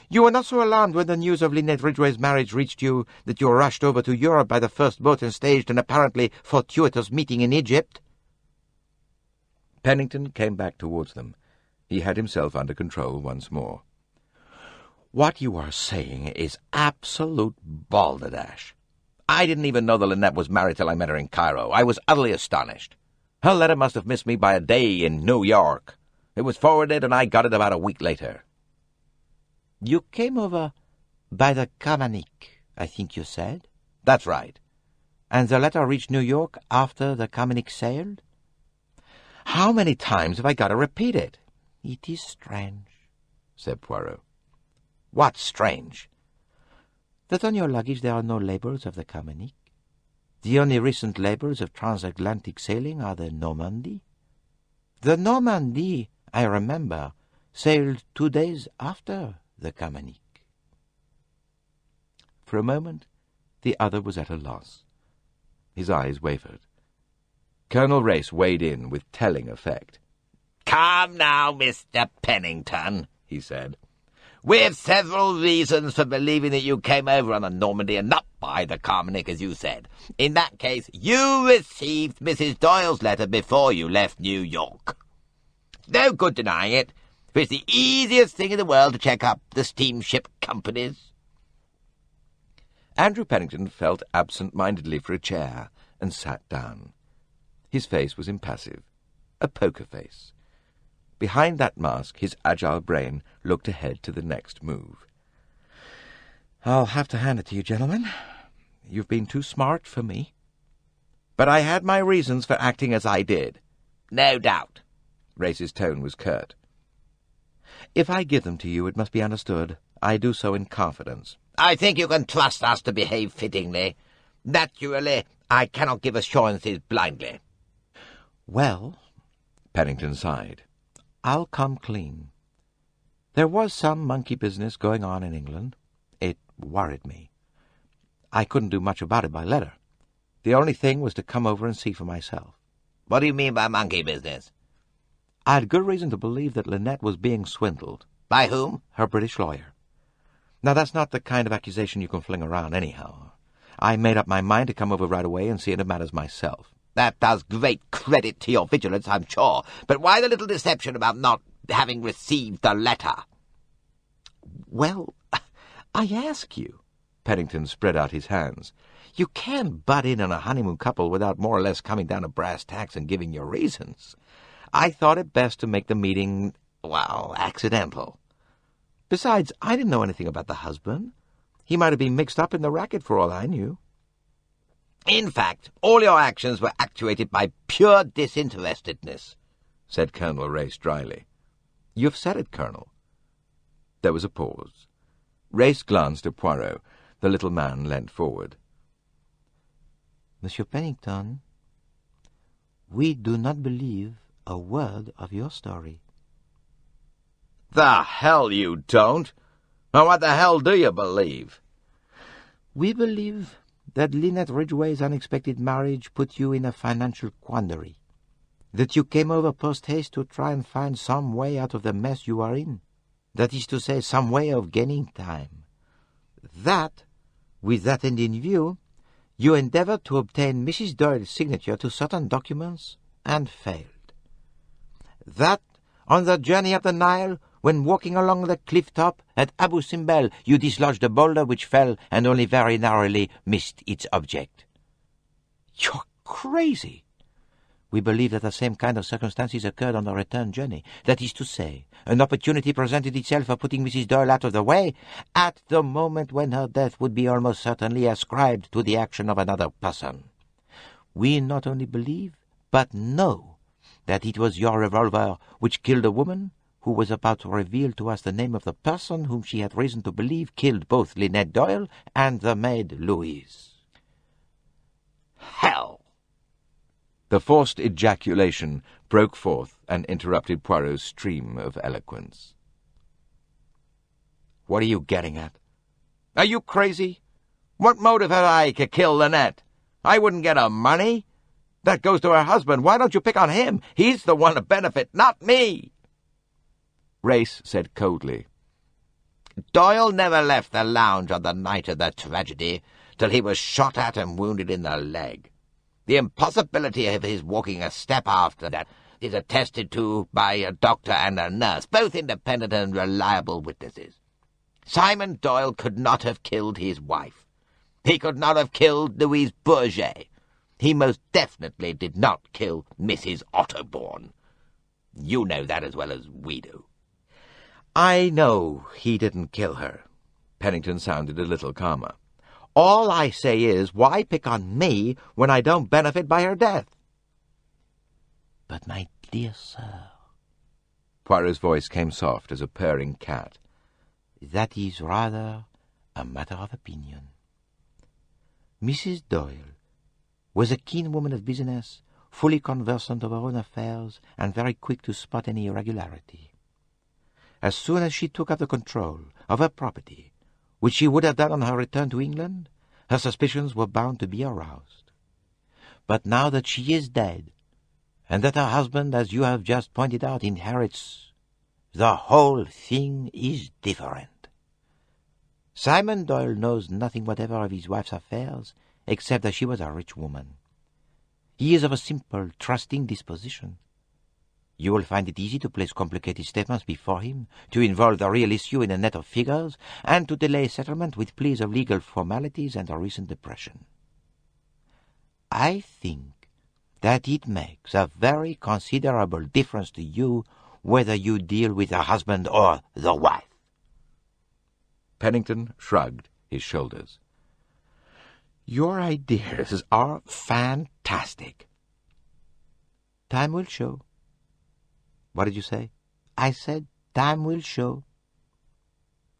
You were not so alarmed when the news of Linnet Ridgeway's marriage reached you that you rushed over to Europe by the first boat and staged an apparently fortuitous meeting in Egypt? Pennington came back towards them. He had himself under control once more. What you are saying is absolute balderdash. I didn't even know that Linnet was married till I met her in Cairo. I was utterly astonished. Her letter must have missed me by a day in New York. It was forwarded, and I got it about a week later. You came over by the Carmanic, I think you said? That's right. And the letter reached New York after the Carmanic sailed? How many times have I got to repeat it? It is strange, said Poirot. What's strange? That on your luggage there are no labels of the Carmanic. The only recent labels of transatlantic sailing are the Normandy. The Normandy, I remember, sailed 2 days after the Carmanic. For a moment, the other was at a loss. His eyes wavered. Colonel Race weighed in with telling effect. "Come now, Mr. Pennington," he said. "We've several reasons for believing that you came over on the Normandy and not by the Carmanic, as you said. In that case, you received Mrs. Doyle's letter before you left New York. No good denying it, for it's the easiest thing in the world to check up the steamship companies." Andrew Pennington felt absent-mindedly for a chair and sat down. His face was impassive, a poker face. Behind that mask, his agile brain looked ahead to the next move. "I'll have to hand it to you, gentlemen. You've been too smart for me. But I had my reasons for acting as I did." "No doubt." Race's tone was curt. "If I give them to you, it must be understood I do so in confidence." "I think you can trust us to behave fittingly. Naturally, I cannot give assurances blindly." "Well," Pennington sighed, "I'll come clean. There was some monkey business going on in England. It worried me. I couldn't do much about it by letter. The only thing was to come over and see for myself." "What do you mean by monkey business?" "I had good reason to believe that Linnet was being swindled." "By whom?" "Her British lawyer. Now, that's not the kind of accusation you can fling around anyhow. I made up my mind to come over right away and see into matters myself." "That does great credit to your vigilance, I'm sure. But why the little deception about not having received the letter?" "Well, I ask you." Pennington spread out his hands. "You can't butt in on a honeymoon couple without more or less coming down to brass tacks and giving your reasons. I thought it best to make the meeting, accidental. Besides, I didn't know anything about the husband. He might have been mixed up in the racket for all I knew." "In fact, all your actions were actuated by pure disinterestedness," said Colonel Race dryly. "You've said it, Colonel." There was a pause. Race glanced at Poirot. The little man leant forward. "Monsieur Pennington, we do not believe a word of your story." "The hell you don't! Well, what the hell do you believe?" "We believe that Linnet Ridgeway's unexpected marriage put you in a financial quandary, that you came over post-haste to try and find some way out of the mess you are in, that is to say, some way of gaining time. That, with that end in view, you endeavored to obtain Mrs. Doyle's signature to certain documents and failed. That, on the journey up the Nile, when walking along the cliff-top at Abu Simbel, you dislodged a boulder which fell and only very narrowly missed its object." "You're crazy." "We believe that the same kind of circumstances occurred on the return journey. That is to say, an opportunity presented itself of putting Mrs. Doyle out of the way at the moment when her death would be almost certainly ascribed to the action of another person. We not only believe, but know, that it was your revolver which killed a woman who was about to reveal to us the name of the person whom she had reason to believe killed both Linnet Doyle and the maid Louise." "Hell!" The forced ejaculation broke forth and interrupted Poirot's stream of eloquence. "What are you getting at? Are you crazy? What motive had I to kill Linnet? I wouldn't get her money. That goes to her husband. Why don't you pick on him? He's the one to benefit, not me." Race said coldly, "Doyle never left the lounge on the night of the tragedy till he was shot at and wounded in the leg. The impossibility of his walking a step after that is attested to by a doctor and a nurse, both independent and reliable witnesses. Simon Doyle could not have killed his wife. He could not have killed Louise Bourget. He most definitely did not kill Mrs. Otterbourne. You know that as well as we do." "I know he didn't kill her." Pennington sounded a little calmer. "All I say is, why pick on me when I don't benefit by her death?" "But, my dear sir," Poirot's voice came soft as a purring cat, "that is rather a matter of opinion. Mrs. Doyle was a keen woman of business, fully conversant of her own affairs, and very quick to spot any irregularity. As soon as she took up the control of her property, which she would have done on her return to England, her suspicions were bound to be aroused. But now that she is dead, and that her husband, as you have just pointed out, inherits, the whole thing is different. Simon Doyle knows nothing whatever of his wife's affairs, except that she was a rich woman. He is of a simple, trusting disposition. You will find it easy to place complicated statements before him, to involve the real issue in a net of figures, and to delay settlement with pleas of legal formalities and a recent depression. I think that it makes a very considerable difference to you whether you deal with the husband or the wife." Pennington shrugged his shoulders. "Your ideas are fantastic." "Time will show." "What did you say?" "I said time will show.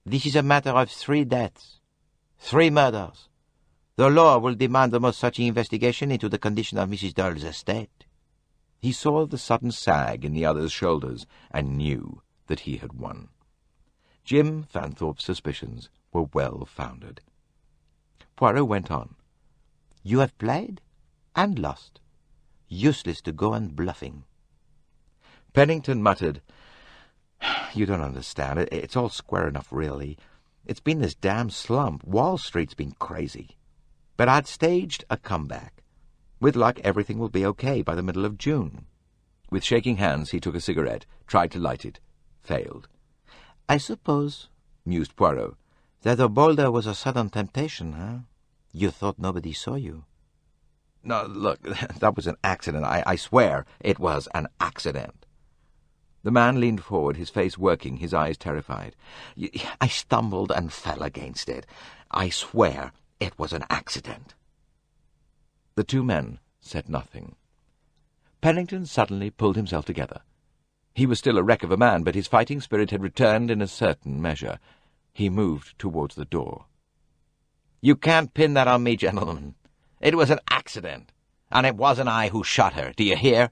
This is a matter of 3 deaths, 3 murders. The law will demand the most searching investigation into the condition of Mrs. Doyle's estate." He saw the sudden sag in the other's shoulders and knew that he had won. Jim Fanthorpe's suspicions were well-founded. Poirot went on. "You have played and lost. Useless to go on bluffing." Pennington muttered, "You don't understand. It's all square enough, really. It's been this damn slump. Wall Street's been crazy. But I'd staged a comeback. With luck, everything will be okay by the middle of June." With shaking hands, he took a cigarette, tried to light it, failed. "I suppose," mused Poirot, "that the boulder was a sudden temptation, huh? You thought nobody saw you." "No, look, that was an accident. I swear it was an accident." The man leaned forward, his face working, his eyes terrified. "I stumbled and fell against it. I swear it was an accident." The 2 men said nothing. Pennington suddenly pulled himself together. He was still a wreck of a man, but his fighting spirit had returned in a certain measure. He moved towards the door. "You can't pin that on me, gentlemen. It was an accident, and it wasn't I who shot her. Do you hear?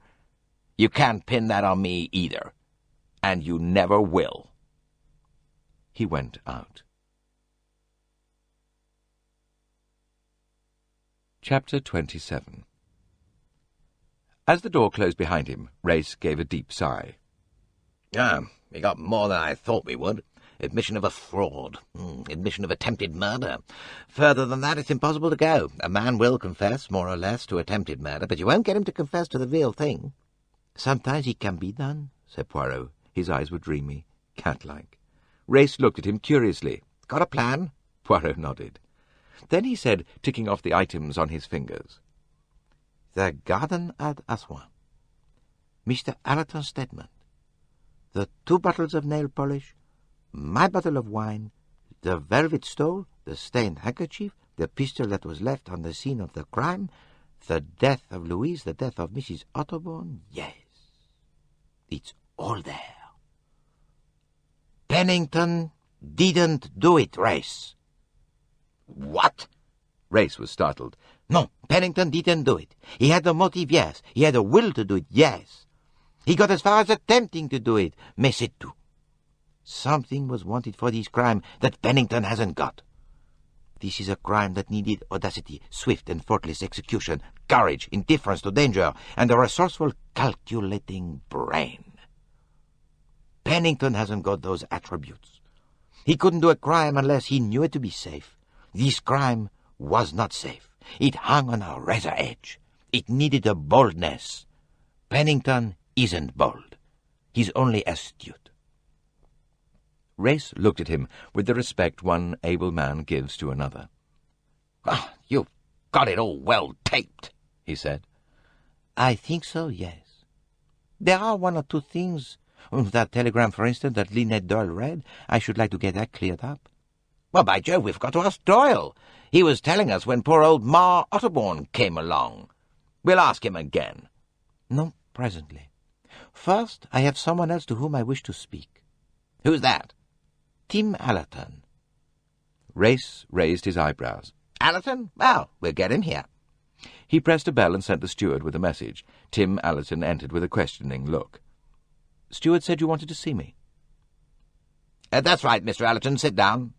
You can't pin that on me either. And you never will." He went out. Chapter 27. As the door closed behind him, Race gave a deep sigh. We got more than I thought we would. Admission of a fraud. Admission of attempted murder. Further than that, it's impossible to go. A man will confess, more or less, to attempted murder, but you won't get him to confess to the real thing." "Sometimes it can be done," said Poirot. His eyes were dreamy, cat-like. Race looked at him curiously. "Got a plan?" Poirot nodded. Then he said, ticking off the items on his fingers, "The garden at Aswan. Mr. Allerton's statement. The 2 bottles of nail polish. My bottle of wine. The velvet stole. The stained handkerchief. The pistol that was left on the scene of the crime. The death of Louise. The death of Mrs. Otterbourne. Yes. It's all there. Pennington didn't do it, Race." "What?" Race was startled. No, Pennington didn't do it. He had the motive, yes. He had the will to do it, yes. He got as far as attempting to do it, mais c'est tout. Something was wanted for this crime that Pennington hasn't got. This is a crime that needed audacity, swift and faultless execution, courage, indifference to danger, and a resourceful, calculating brain. Pennington hasn't got those attributes. He couldn't do a crime unless he knew it to be safe. This crime was not safe. It hung on a razor edge. It needed a boldness. Pennington isn't bold. He's only astute. Race looked at him with the respect one able man gives to another. "Ah, you've got it all well taped," he said. I think so, yes. There are one or two things, that telegram, for instance, that Linnet Doyle read. I should like to get that cleared up. Well, by Jove, we've got to ask Doyle. He was telling us when poor old Ma Otterbourne came along. We'll ask him again. No, presently. First, I have someone else to whom I wish to speak. Who's that? Tim Allerton. Race raised his eyebrows. Allerton? Well, we'll get him here. He pressed a bell and sent the steward with a message. Tim Allerton entered with a questioning look. "Steward said you wanted to see me." That's right, Mr. Allerton. Sit down.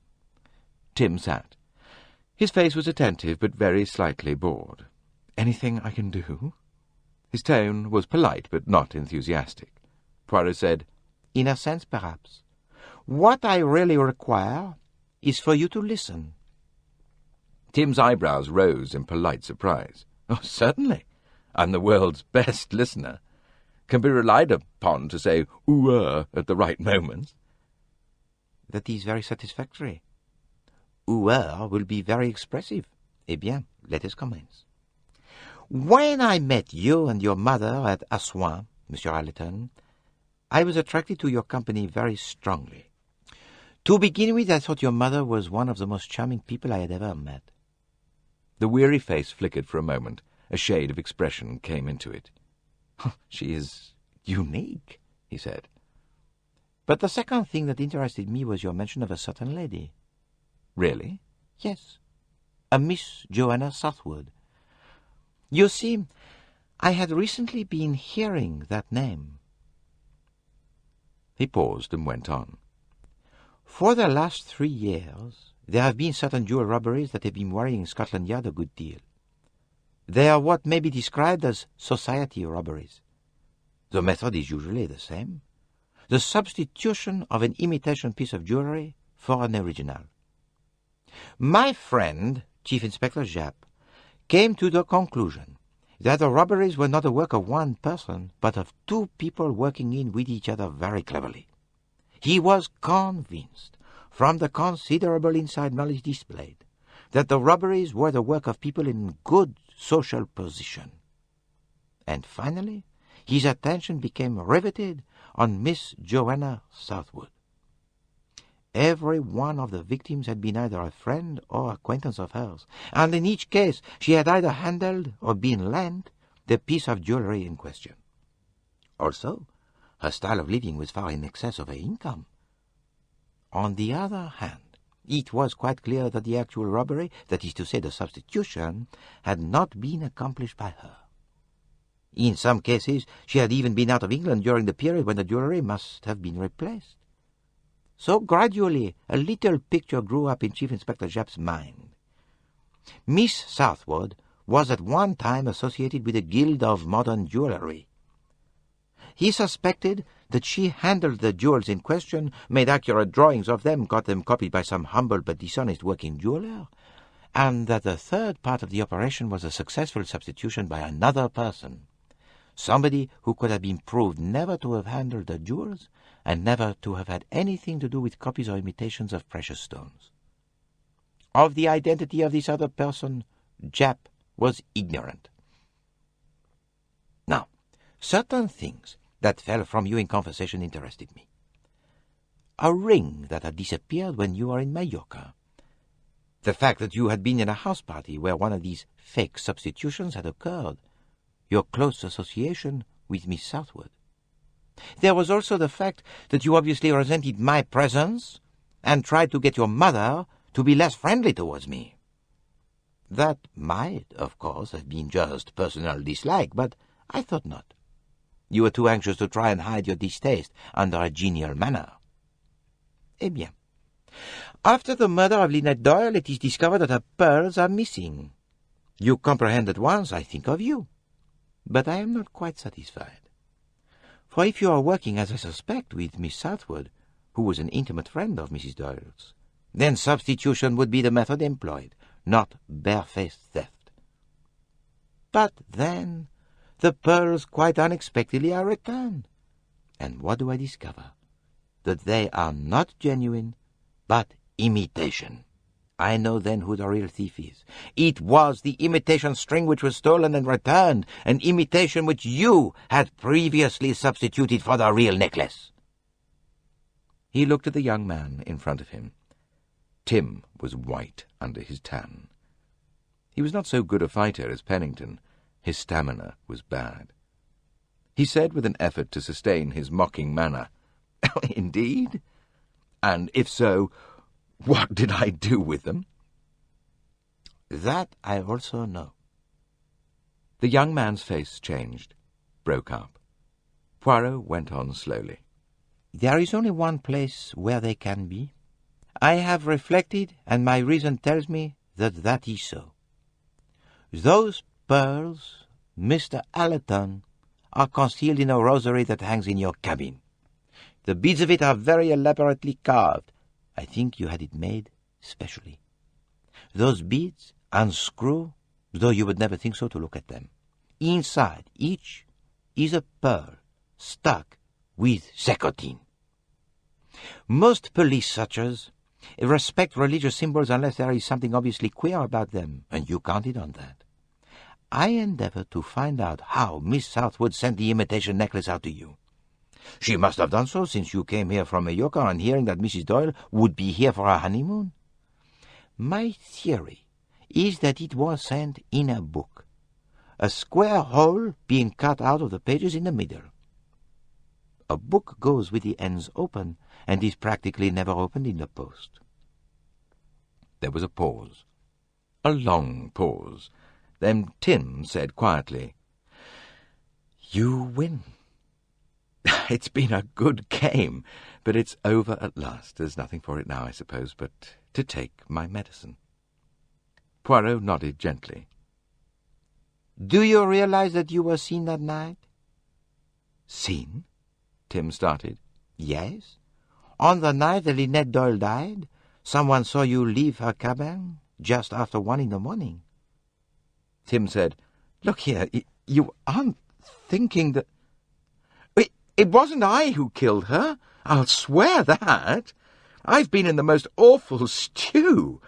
Tim sat. His face was attentive, but very slightly bored. "Anything I can do?" His tone was polite, but not enthusiastic. Poirot said, In a sense, perhaps. What I really require is for you to listen. Tim's eyebrows rose in polite surprise. "Oh, certainly. I'm the world's best listener. Can be relied upon to say ooh at the right moments." That is very satisfactory. Ouer will be very expressive. Eh bien, let us commence. When I met you and your mother at Assouan, Monsieur Allerton, I was attracted to your company very strongly. To begin with, I thought your mother was one of the most charming people I had ever met. The weary face flickered for a moment. A shade of expression came into it. "She is unique," he said. But the second thing that interested me was your mention of a certain lady. "Really?" Yes, a Miss Joanna Southwood. You see, I had recently been hearing that name. He paused and went on. For the last 3 years, there have been certain jewel robberies that have been worrying Scotland Yard a good deal. They are what may be described as society robberies. The method is usually the same: the substitution of an imitation piece of jewelry for an original. My friend, Chief Inspector Japp, came to the conclusion that the robberies were not the work of one person, but of 2 people working in with each other very cleverly. He was convinced, from the considerable inside knowledge displayed, that the robberies were the work of people in good social position. And finally, his attention became riveted on Miss Joanna Southwood. Every one of the victims had been either a friend or acquaintance of hers, and in each case she had either handled or been lent the piece of jewelry in question. Also, her style of living was far in excess of her income. On the other hand, it was quite clear that the actual robbery, that is to say the substitution, had not been accomplished by her. In some cases she had even been out of England during the period when the jewelry must have been replaced. So gradually a little picture grew up in Chief Inspector Japp's mind. Miss Southwood was at one time associated with the Guild of Modern Jewellery. He suspected that she handled the jewels in question, made accurate drawings of them, got them copied by some humble but dishonest working jeweller, and that the third part of the operation was a successful substitution by another person, somebody who could have been proved never to have handled the jewels and never to have had anything to do with copies or imitations of precious stones. Of the identity of this other person, Japp was ignorant. Now, certain things that fell from you in conversation interested me. A ring that had disappeared when you were in Majorca. The fact that you had been in a house party where one of these fake substitutions had occurred. Your close association with Miss Southwood. There was also the fact that you obviously resented my presence and tried to get your mother to be less friendly towards me. That might, of course, have been just personal dislike, but I thought not. You were too anxious to try and hide your distaste under a genial manner. Eh bien, after the murder of Linnet Doyle, it is discovered that her pearls are missing. You comprehend at once I think of you. But I am not quite satisfied. For if you are working, as I suspect, with Miss Southwood, who was an intimate friend of Mrs. Doyle's, then substitution would be the method employed, not barefaced theft. But then the pearls quite unexpectedly are returned. And what do I discover? That they are not genuine, but imitation. I know then who the real thief is. It was the imitation string which was stolen and returned, an imitation which you had previously substituted for the real necklace. He looked at the young man in front of him. Tim was white under his tan. He was not so good a fighter as Pennington. His stamina was bad. He said with an effort to sustain his mocking manner, "Indeed? And if so, what did I do with them?" That I also know. The young man's face changed, broke up. Poirot went on slowly. There is only one place where they can be. I have reflected, and my reason tells me that that is so. Those pearls, Mr. Allerton, are concealed in a rosary that hangs in your cabin. The beads of it are very elaborately carved. I think you had it made specially. Those beads unscrew, though you would never think so to look at them. Inside each is a pearl stuck with secotine. Most police searchers respect religious symbols unless there is something obviously queer about them, and you counted on that. I endeavor to find out how Miss Southwood sent the imitation necklace out to you. She must have done so since you came here from Majorca on hearing that Mrs. Doyle would be here for her honeymoon. My theory is that it was sent in a book, a square hole being cut out of the pages in the middle. A book goes with the ends open and is practically never opened in the post. There was a pause, a long pause. Then Tim said quietly, "You win. It's been a good game, but it's over at last. There's nothing for it now, I suppose, but to take my medicine." Poirot nodded gently. Do you realize that you were seen that night? "Seen?" Tim started. Yes. On the night that Linnet Doyle died, someone saw you leave her cabin just after 1 a.m. Tim said, "Look here, you aren't thinking that—" It wasn't I who killed her. I'll swear that. I've been in the most awful stew.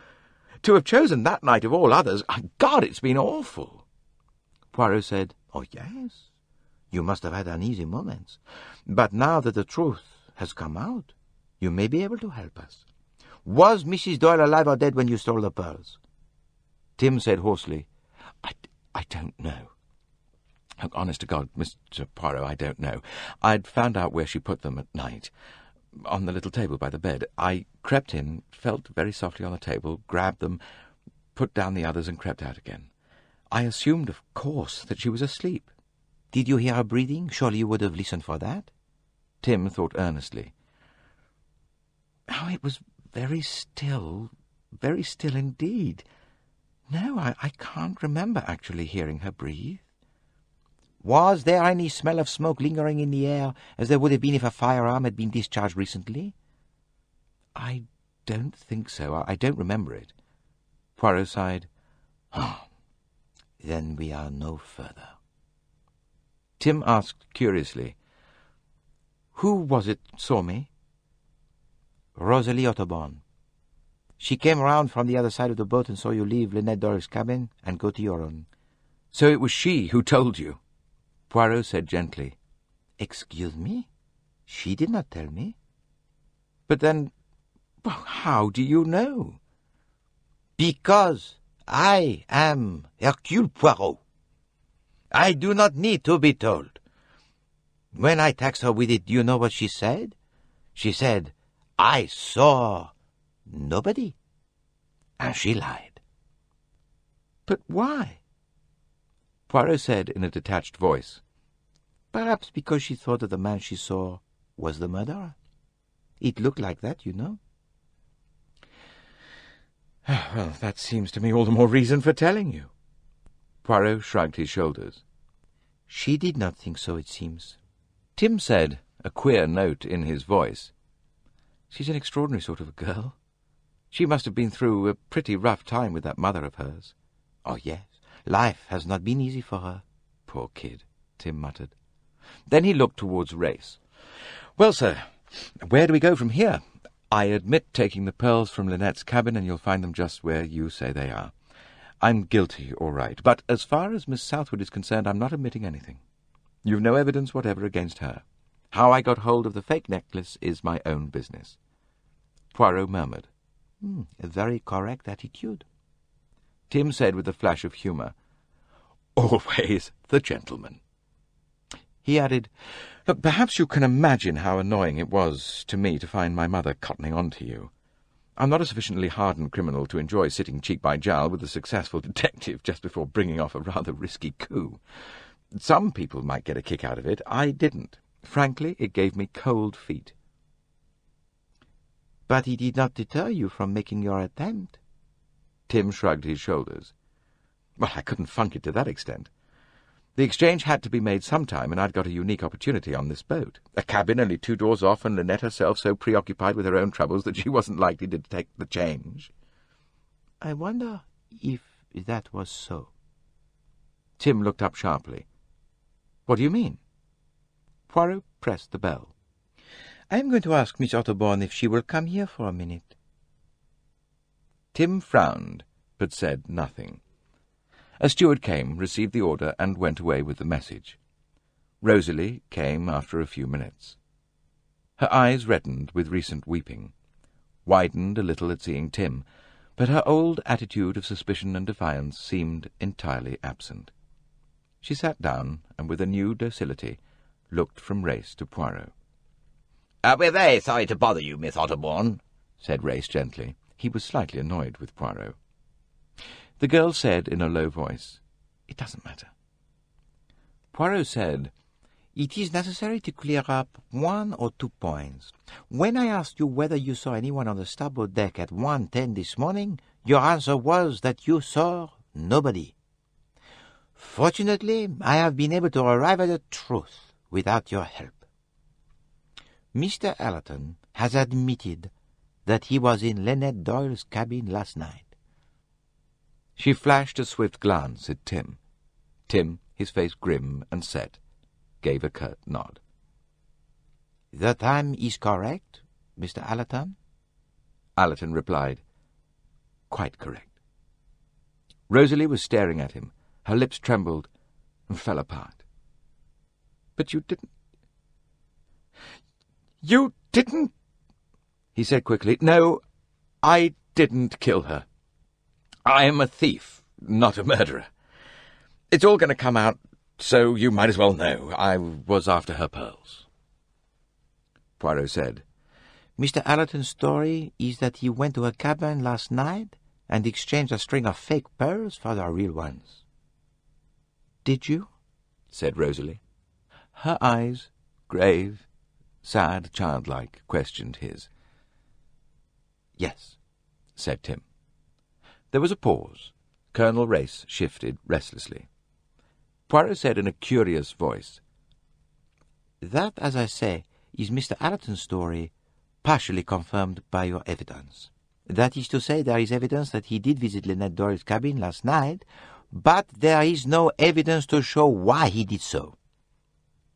To have chosen that night of all others, God, it's been awful." Poirot said, "Oh, yes. You must have had uneasy moments. But now that the truth has come out, you may be able to help us. Was Mrs. Doyle alive or dead when you stole the pearls?" Tim said hoarsely, I don't know. Honest to God, Mr. Poirot, I don't know. I'd found out where she put them at night, on the little table by the bed. I crept in, felt very softly on the table, grabbed them, put down the others and crept out again. I assumed, of course, that she was asleep. Did you hear her breathing? Surely you would have listened for that. Tim thought earnestly. Oh, it was very still indeed. No, I can't remember actually hearing her breathe. Was there any smell of smoke lingering in the air, as there would have been if a firearm had been discharged recently? I don't think so. I don't remember it. Poirot sighed. Oh, then we are no further. Tim asked curiously, "Who was it saw me?" "Rosalie Otterborn. She came round from the other side of the boat and saw you leave Linnet Doyle's cabin and go to your own." "So it was she who told you?" Poirot said gently. "Excuse me? She did not tell me." "But then, how do you know?" "Because I am Hercule Poirot. I do not need to be told. When I taxed her with it, do you know what she said? She said, 'I saw nobody.' And she lied." But why? Poirot said in a detached voice, "Perhaps because she thought that the man she saw was the murderer. It looked like that, you know." Well, that seems to me all the more reason for telling you. Poirot shrugged his shoulders. She did not think so, it seems. Tim said, a queer note in his voice, "She's an extraordinary sort of a girl. She must have been through a pretty rough time with that mother of hers." "Oh, yes. Life has not been easy for her." "Poor kid," Tim muttered. Then he looked towards Race. "Well, sir, where do we go from here? I admit taking the pearls from Linnet's cabin, and you'll find them just where you say they are. I'm guilty, all right, but as far as Miss Southwood is concerned, I'm not admitting anything. You've no evidence whatever against her. How I got hold of the fake necklace is my own business." Poirot murmured. A very correct attitude." Tim said with a flash of humour, "Always the gentleman." He added, "Look, perhaps you can imagine how annoying it was to me to find my mother cottoning on to you. I'm not a sufficiently hardened criminal to enjoy sitting cheek by jowl with a successful detective just before bringing off a rather risky coup. Some people might get a kick out of it. I didn't. Frankly, it gave me cold feet." "But he did not deter you from making your attempt." Tim shrugged his shoulders. "Well, I couldn't funk it to that extent. The exchange had to be made sometime, and I'd got a unique opportunity on this boat. A cabin only 2 doors off, and Linnet herself so preoccupied with her own troubles that she wasn't likely to detect the change." "I wonder if that was so." Tim looked up sharply. "What do you mean?" Poirot pressed the bell. "I am going to ask Miss Otterbourne if she will come here for a minute." Tim frowned, but said nothing. A steward came, received the order, and went away with the message. Rosalie came after a few minutes. Her eyes reddened with recent weeping, widened a little at seeing Tim, but her old attitude of suspicion and defiance seemed entirely absent. She sat down, and with a new docility looked from Race to Poirot. "We're very sorry to bother you, Miss Otterbourne," said Race gently. He was slightly annoyed with Poirot. The girl said in a low voice, "It doesn't matter." Poirot said, "It is necessary to clear up 1 or 2 points. When I asked you whether you saw anyone on the starboard deck at 1:10 this morning, your answer was that you saw nobody. Fortunately, I have been able to arrive at the truth without your help. Mr. Allerton has admitted that he was in Linnet Doyle's cabin last night." She flashed a swift glance at Tim. Tim, his face grim and set, gave a curt nod. "The time is correct, Mr. Allerton?" Allerton replied, "Quite correct." Rosalie was staring at him. Her lips trembled and fell apart. "But you didn't... You didn't..." he said quickly. "No, I didn't kill her. I am a thief, not a murderer. It's all going to come out, so you might as well know. I was after her pearls." Poirot said, "Mr. Allerton's story is that he went to her cabin last night and exchanged a string of fake pearls for the real ones." "Did you?" said Rosalie. Her eyes, grave, sad, childlike, questioned his. "Yes," said Tim. There was a pause. Colonel Race shifted restlessly. Poirot said in a curious voice, "That, as I say, is Mr. Allerton's story, partially confirmed by your evidence. That is to say, there is evidence that he did visit Linnet Doyle's cabin last night, but there is no evidence to show why he did so."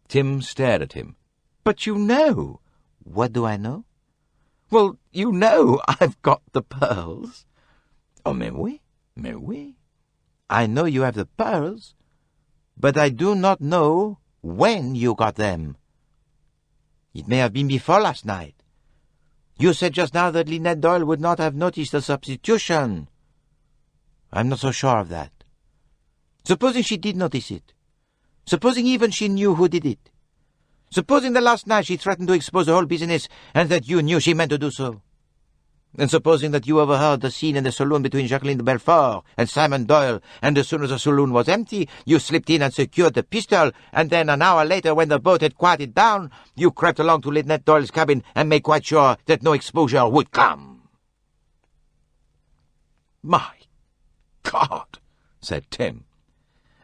Tim stared at him. "But you know." "What do I know?" "Well, you know I've got the pearls." "Oh, mais oui. I know you have the pearls, but I do not know when you got them. It may have been before last night. You said just now that Linnet Doyle would not have noticed the substitution. I'm not so sure of that. Supposing she did notice it. Supposing even she knew who did it. Supposing that last night she threatened to expose the whole business and that you knew she meant to do so. And supposing that you overheard the scene in the saloon between Jacqueline de Belfort and Simon Doyle, and as soon as the saloon was empty, you slipped in and secured the pistol, and then an hour later, when the boat had quieted down, you crept along to Linnet Doyle's cabin and made quite sure that no exposure would come. "My God," said Tim.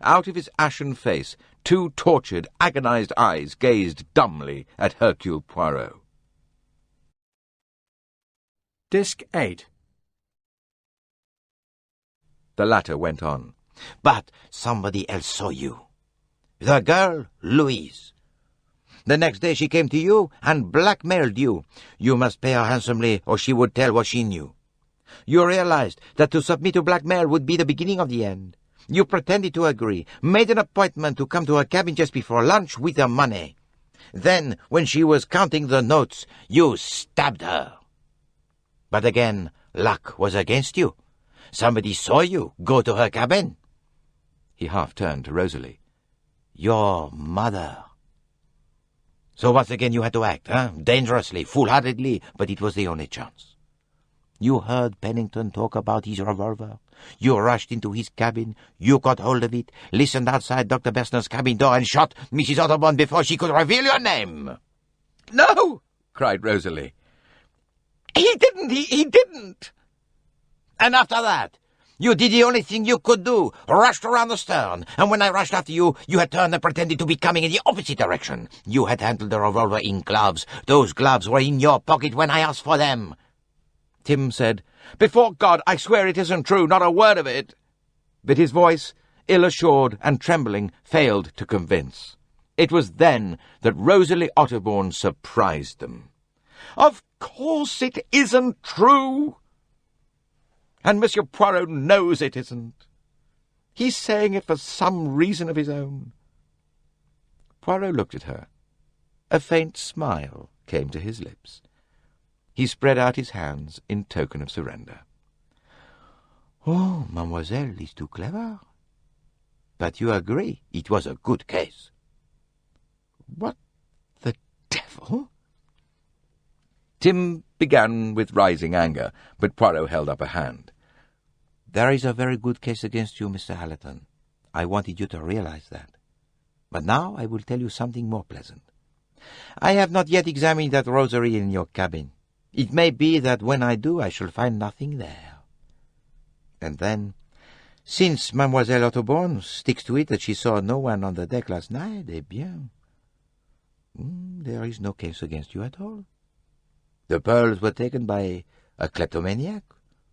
Out of his ashen face, two tortured, agonized eyes gazed dumbly at Hercule Poirot. Disc 8. The latter went on. But somebody else saw you. The girl, Louise. The next day she came to you and blackmailed you. You must pay her handsomely, or she would tell what she knew. You realized that to submit to blackmail would be the beginning of the end. You pretended to agree, made an appointment to come to her cabin just before lunch with the money. Then, when she was counting the notes, you stabbed her. But again, luck was against you. Somebody saw you go to her cabin. He half turned to Rosalie. Your mother. So once again you had to act, dangerously, foolhardily, but it was the only chance. You heard Pennington talk about his revolver. You rushed into his cabin. You got hold of it, listened outside Dr. Bessner's cabin door, and shot Mrs. Otterborn before she could reveal your name. "No!" cried Rosalie. "He didn't! He didn't!" And after that, you did the only thing you could do, rushed around the stern, and when I rushed after you, you had turned and pretended to be coming in the opposite direction. You had handled the revolver in gloves. Those gloves were in your pocket when I asked for them. Tim said, "Before God, I swear it isn't true, not a word of it." But his voice, ill-assured and trembling, failed to convince. It was then that Rosalie Otterborn surprised them. "Of course it isn't true. And Monsieur Poirot knows it isn't. He's saying it for some reason of his own." Poirot looked at her. A faint smile came to his lips. He spread out his hands in token of surrender. "Oh, mademoiselle is too clever. But you agree it was a good case." "What the devil?" Tim began with rising anger, but Poirot held up a hand. "There is a very good case against you, Mr. Allerton. I wanted you to realize that. But now I will tell you something more pleasant. I have not yet examined that rosary in your cabin. It may be that when I do I shall find nothing there. And then, since Mademoiselle Otterborn sticks to it that she saw no one on the deck last night, eh bien, there is no case against you at all. The pearls were taken by a kleptomaniac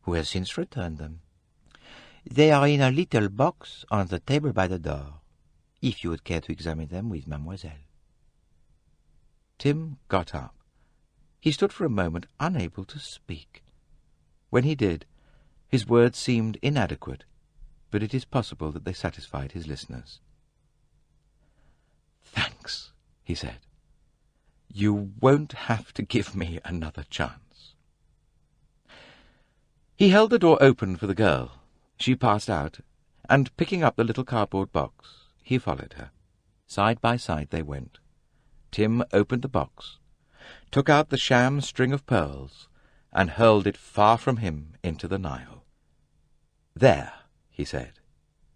who has since returned them. They are in a little box on the table by the door, if you would care to examine them with Mademoiselle." Tim got up. He stood for a moment unable to speak. When he did, his words seemed inadequate, but it is possible that they satisfied his listeners. "Thanks," he said. "You won't have to give me another chance." He held the door open for the girl. She passed out, and picking up the little cardboard box, he followed her. Side by side they went. Tim opened the box, took out the sham string of pearls, and hurled it far from him into the Nile. "There," he said,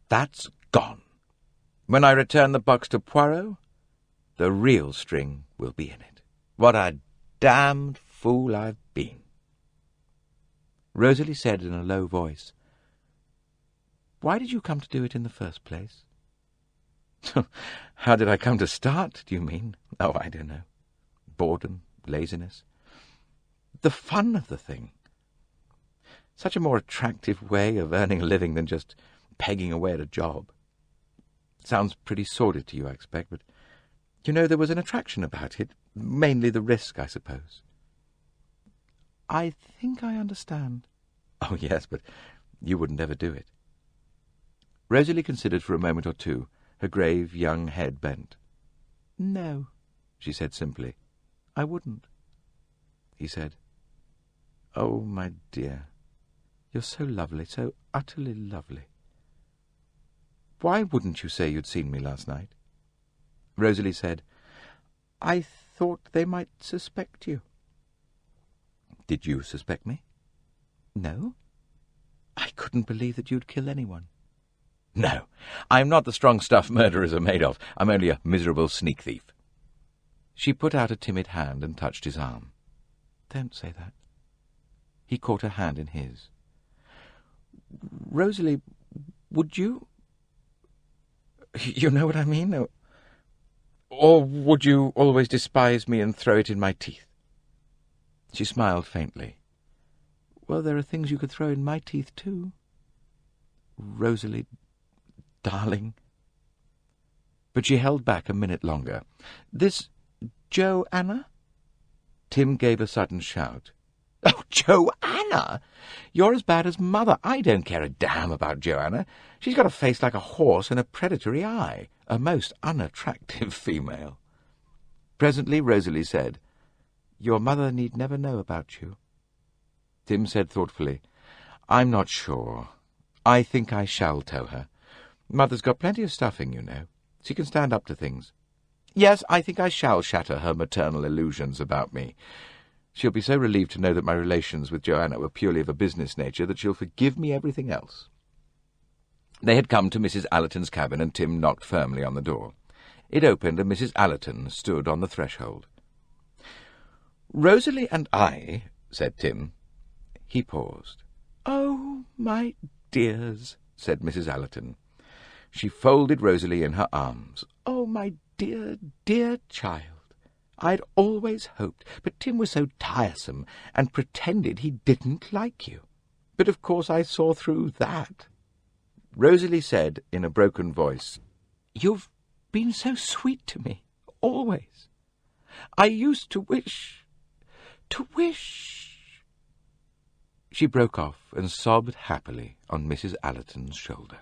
"that's gone. When I return the box to Poirot, the real string will be in it. What a damned fool I've been." Rosalie said in a low voice, "Why did you come to do it in the first place?" "How did I come to start, do you mean? Oh, I don't know. Boredom, laziness. The fun of the thing. Such a more attractive way of earning a living than just pegging away at a job. Sounds pretty sordid to you, I expect, but, there was an attraction about it, mainly the risk, I suppose." "I think I understand." "Oh, yes, but you wouldn't ever do it." Rosalie considered for a moment or two, her grave young head bent. "No," she said simply, "I wouldn't." He said, "Oh, my dear, you're so lovely, so utterly lovely. Why wouldn't you say you'd seen me last night?" Rosalie said, "I thought they might suspect you." "Did you suspect me?" No. I couldn't believe that you'd kill anyone. No, I'm not the strong stuff murderers are made of. I'm only a miserable sneak thief. She put out a timid hand and touched his arm. Don't say that. He caught her hand in his. Rosalie, would you... You know what I mean? Or would you always despise me and throw it in my teeth? She smiled faintly. Well, there are things you could throw in my teeth, too. Rosalie, darling. But she held back a minute longer. This Joanna? Tim gave a sudden shout. Oh, Joanna! You're as bad as Mother. I don't care a damn about Joanna. She's got a face like a horse and a predatory eye. A most unattractive female. Presently Rosalie said, Your mother need never know about you. Tim said thoughtfully, I'm not sure. I think I shall tell her. Mother's got plenty of stuffing, you know. She can stand up to things. Yes, I think I shall shatter her maternal illusions about me. She'll be so relieved to know that my relations with Joanna were purely of a business nature that she'll forgive me everything else. They had come to Mrs. Allerton's cabin, and Tim knocked firmly on the door. It opened, and Mrs. Allerton stood on the threshold. Rosalie and I, said Tim. He paused. Oh, my dears, said Mrs. Allerton. She folded Rosalie in her arms. Oh, my dear, dear child. I'd always hoped, but Tim was so tiresome and pretended he didn't like you. But of course I saw through that. Rosalie said in a broken voice, You've been so sweet to me, always. I used to wish... She broke off and sobbed happily on Mrs. Allerton's shoulder.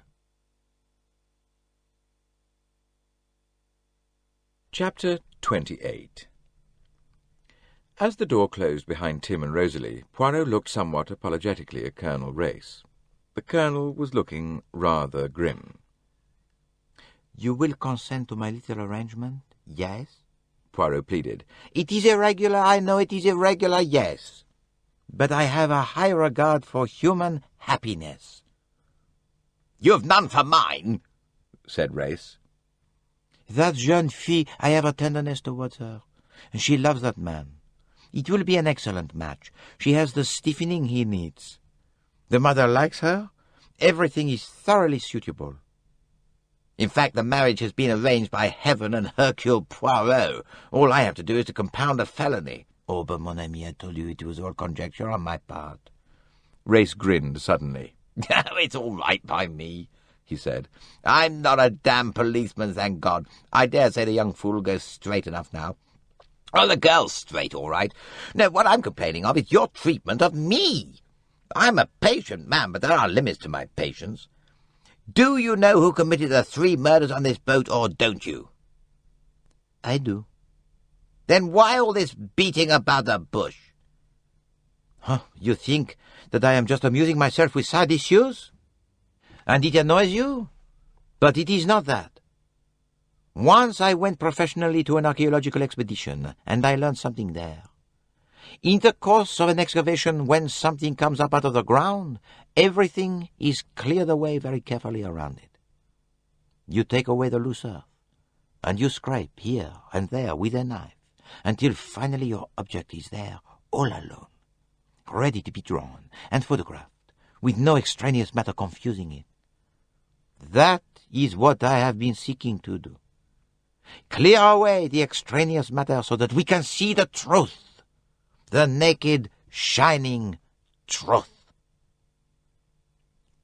Chapter 28. As the door closed behind Tim and Rosalie, Poirot looked somewhat apologetically at Colonel Race. The Colonel was looking rather grim. You will consent to my little arrangement? Yes? Poirot pleaded. It is irregular, I know it is irregular, yes. But I have a high regard for human happiness. You have none for mine, said Race. That jeune fille, I have a tenderness towards her, and she loves that man. It will be an excellent match. She has the stiffening he needs. The mother likes her. Everything is thoroughly suitable. In fact, the marriage has been arranged by Heaven and Hercule Poirot. All I have to do is to compound a felony. Oh, but mon ami, I told you it was all conjecture on my part. Race grinned suddenly. It's all right by me, he said. I'm not a damn policeman, thank God. I dare say the young fool goes straight enough now. Oh, the girl's straight, all right. No, what I'm complaining of is your treatment of me. I'm a patient man, but there are limits to my patience. Do you know who committed the 3 murders on this boat, or don't you? I do. Then why all this beating about the bush? Huh, you think that I am just amusing myself with side issues? And it annoys you? But it is not that. Once I went professionally to an archaeological expedition, and I learned something there. In the course of an excavation, when something comes up out of the ground, everything is cleared away very carefully around it. You take away the loose earth, and you scrape here and there with a knife, until finally your object is there, all alone, ready to be drawn and photographed, with no extraneous matter confusing it. That is what I have been seeking to do. Clear away the extraneous matter so that we can see the truth, the naked, shining truth.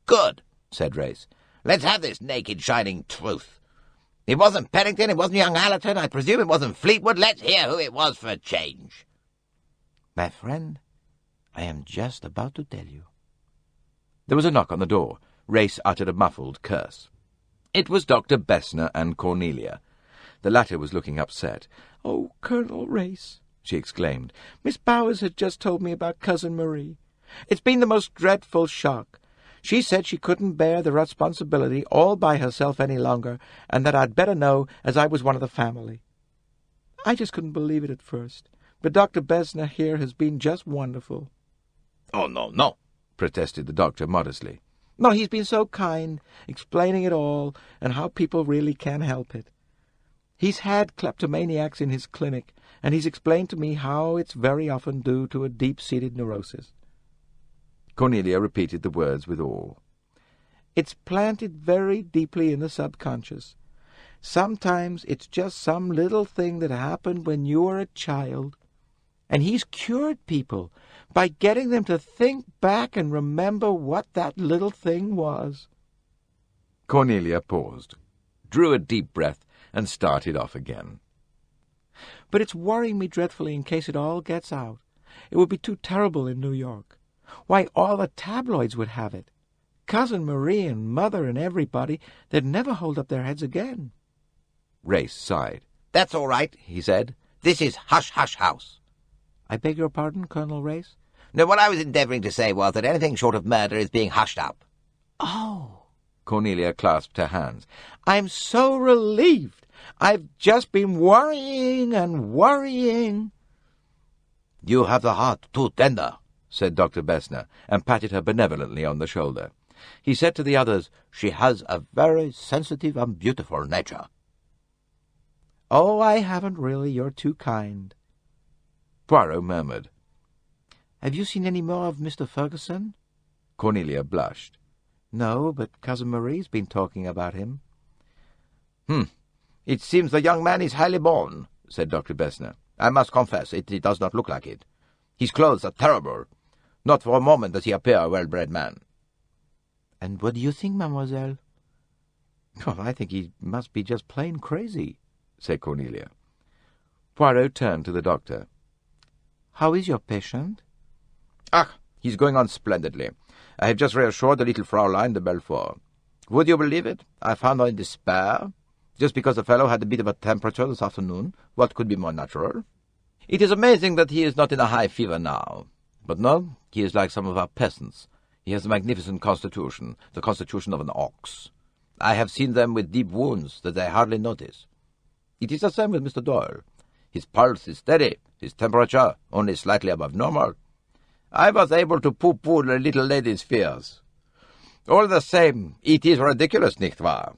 Good, said Race. Let's have this naked, shining truth. It wasn't Pennington, it wasn't young Allerton, I presume it wasn't Fleetwood. Let's hear who it was for a change. My friend, I am just about to tell you. There was a knock on the door. Race uttered a muffled curse. It was Dr. Bessner and Cornelia. The latter was looking upset. "Oh, Colonel Race," she exclaimed, "Miss Bowers had just told me about Cousin Marie. It's been the most dreadful shock. She said she couldn't bear the responsibility all by herself any longer, and that I'd better know, as I was one of the family. I just couldn't believe it at first, but Dr. Bessner here has been just wonderful." "Oh, no, protested the doctor modestly. "No, he's been so kind, explaining it all, and how people really can help it. He's had kleptomaniacs in his clinic, and he's explained to me how it's very often due to a deep-seated neurosis." Cornelia repeated the words with awe. "It's planted very deeply in the subconscious. Sometimes it's just some little thing that happened when you were a child, and he's cured people by getting them to think back and remember what that little thing was." Cornelia paused, drew a deep breath, and started off again. "But it's worrying me dreadfully in case it all gets out. It would be too terrible in New York. Why, all the tabloids would have it. Cousin Marie and Mother and everybody, they'd never hold up their heads again." Race sighed. "That's all right," he said. "This is hush-hush house." "I beg your pardon, Colonel Race?" "No, what I was endeavouring to say was that anything short of murder is being hushed up." "Oh!" Cornelia clasped her hands. "I'm so relieved. I've just been worrying and worrying." "You have the heart too tender," said Dr. Bessner, and patted her benevolently on the shoulder. He said to the others, "She has a very sensitive and beautiful nature." "Oh, I haven't really. You're too kind." Poirot murmured, "Have you seen any more of Mr. Ferguson?" Cornelia blushed. "No, but Cousin Marie's been talking about him." "It seems the young man is highly born," said Dr. Bessner. "I must confess, it does not look like it. His clothes are terrible. Not for a moment does he appear a well-bred man." "And what do you think, mademoiselle?" "Well, I think he must be just plain crazy," said Cornelia. Poirot turned to the doctor. "How is your patient?" "Ah, he's going on splendidly. I have just reassured the little Fraulein de Belfort. Would you believe it? I found her in despair, just because the fellow had a bit of a temperature this afternoon. What could be more natural? It is amazing that he is not in a high fever now. But no, he is like some of our peasants. He has a magnificent constitution, the constitution of an ox. I have seen them with deep wounds that they hardly notice. It is the same with Mr. Doyle. His pulse is steady, his temperature only slightly above normal. I was able to pooh-pooh the little lady's fears. All the same, it is ridiculous, nicht wahr?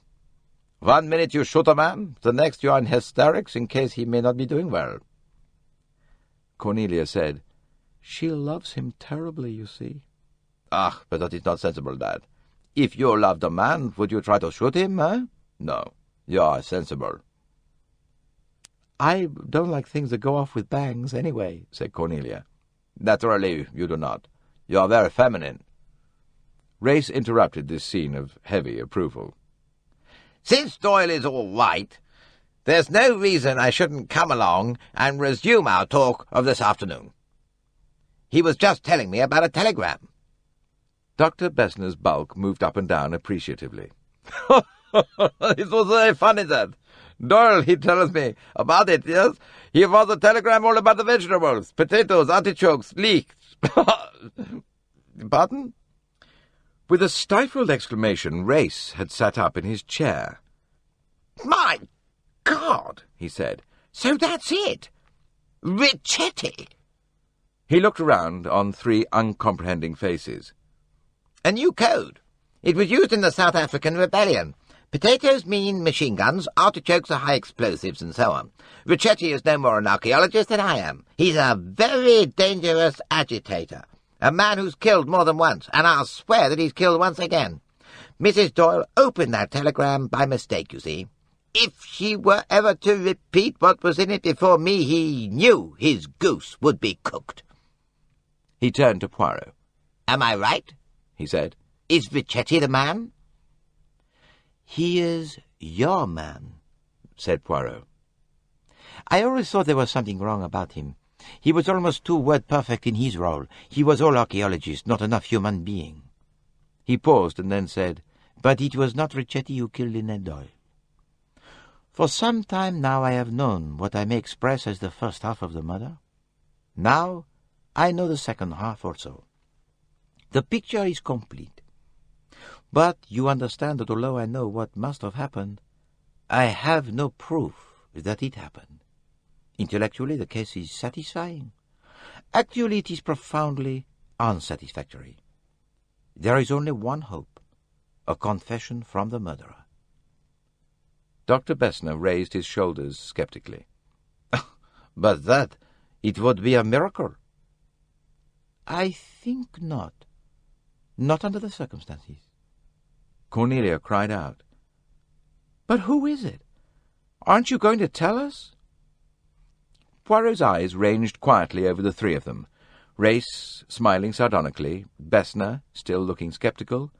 1 minute you shoot a man, the next you are in hysterics in case he may not be doing well." Cornelia said, "She loves him terribly, you see." "Ah, but that is not sensible, Dad. If you loved a man, would you try to shoot him, eh? No, you are sensible." "I don't like things that go off with bangs, anyway," said Cornelia. "Naturally, you do not. You are very feminine." Race interrupted this scene of heavy approval. "Since Doyle is all right, there's no reason I shouldn't come along and resume our talk of this afternoon. He was just telling me about a telegram." Dr. Bessner's bulk moved up and down appreciatively. "It was very funny, that. Doyle, he tells me about it, yes? He was a telegram all about the vegetables, potatoes, artichokes, leeks." "Pardon?" With a stifled exclamation, Race had sat up in his chair. "My God," he said. "So that's it. Ricchetti." He looked around on 3 uncomprehending faces. "A new code. It was used in the South African Rebellion. Potatoes mean machine guns, artichokes are high explosives, and so on. Ricchetti is no more an archaeologist than I am. He's a very dangerous agitator. A man who's killed more than once, and I'll swear that he's killed once again. Mrs. Doyle opened that telegram by mistake, you see. If she were ever to repeat what was in it before me, he knew his goose would be cooked." He turned to Poirot. "Am I right?" he said. "Is Ricchetti the man?" "He is your man," said Poirot. "I always thought there was something wrong about him. He was almost too word-perfect in his role. He was all archaeologist, not enough human being." He paused and then said, "But it was not Ricchetti who killed Linnet Doyle. For some time now I have known what I may express as the first half of the murder. Now I know the second half also. The picture is complete. But you understand that although I know what must have happened, I have no proof that it happened. Intellectually, the case is satisfying. Actually, it is profoundly unsatisfactory. There is only one hope, a confession from the murderer. Dr. Bessner raised his shoulders sceptically. But that, it would be a miracle. I think not. Not under the circumstances. Cornelia cried out. But who is it? Aren't you going to tell us? Poirot's eyes ranged quietly over the three of them, Race smiling sardonically, Bessner still looking sceptical,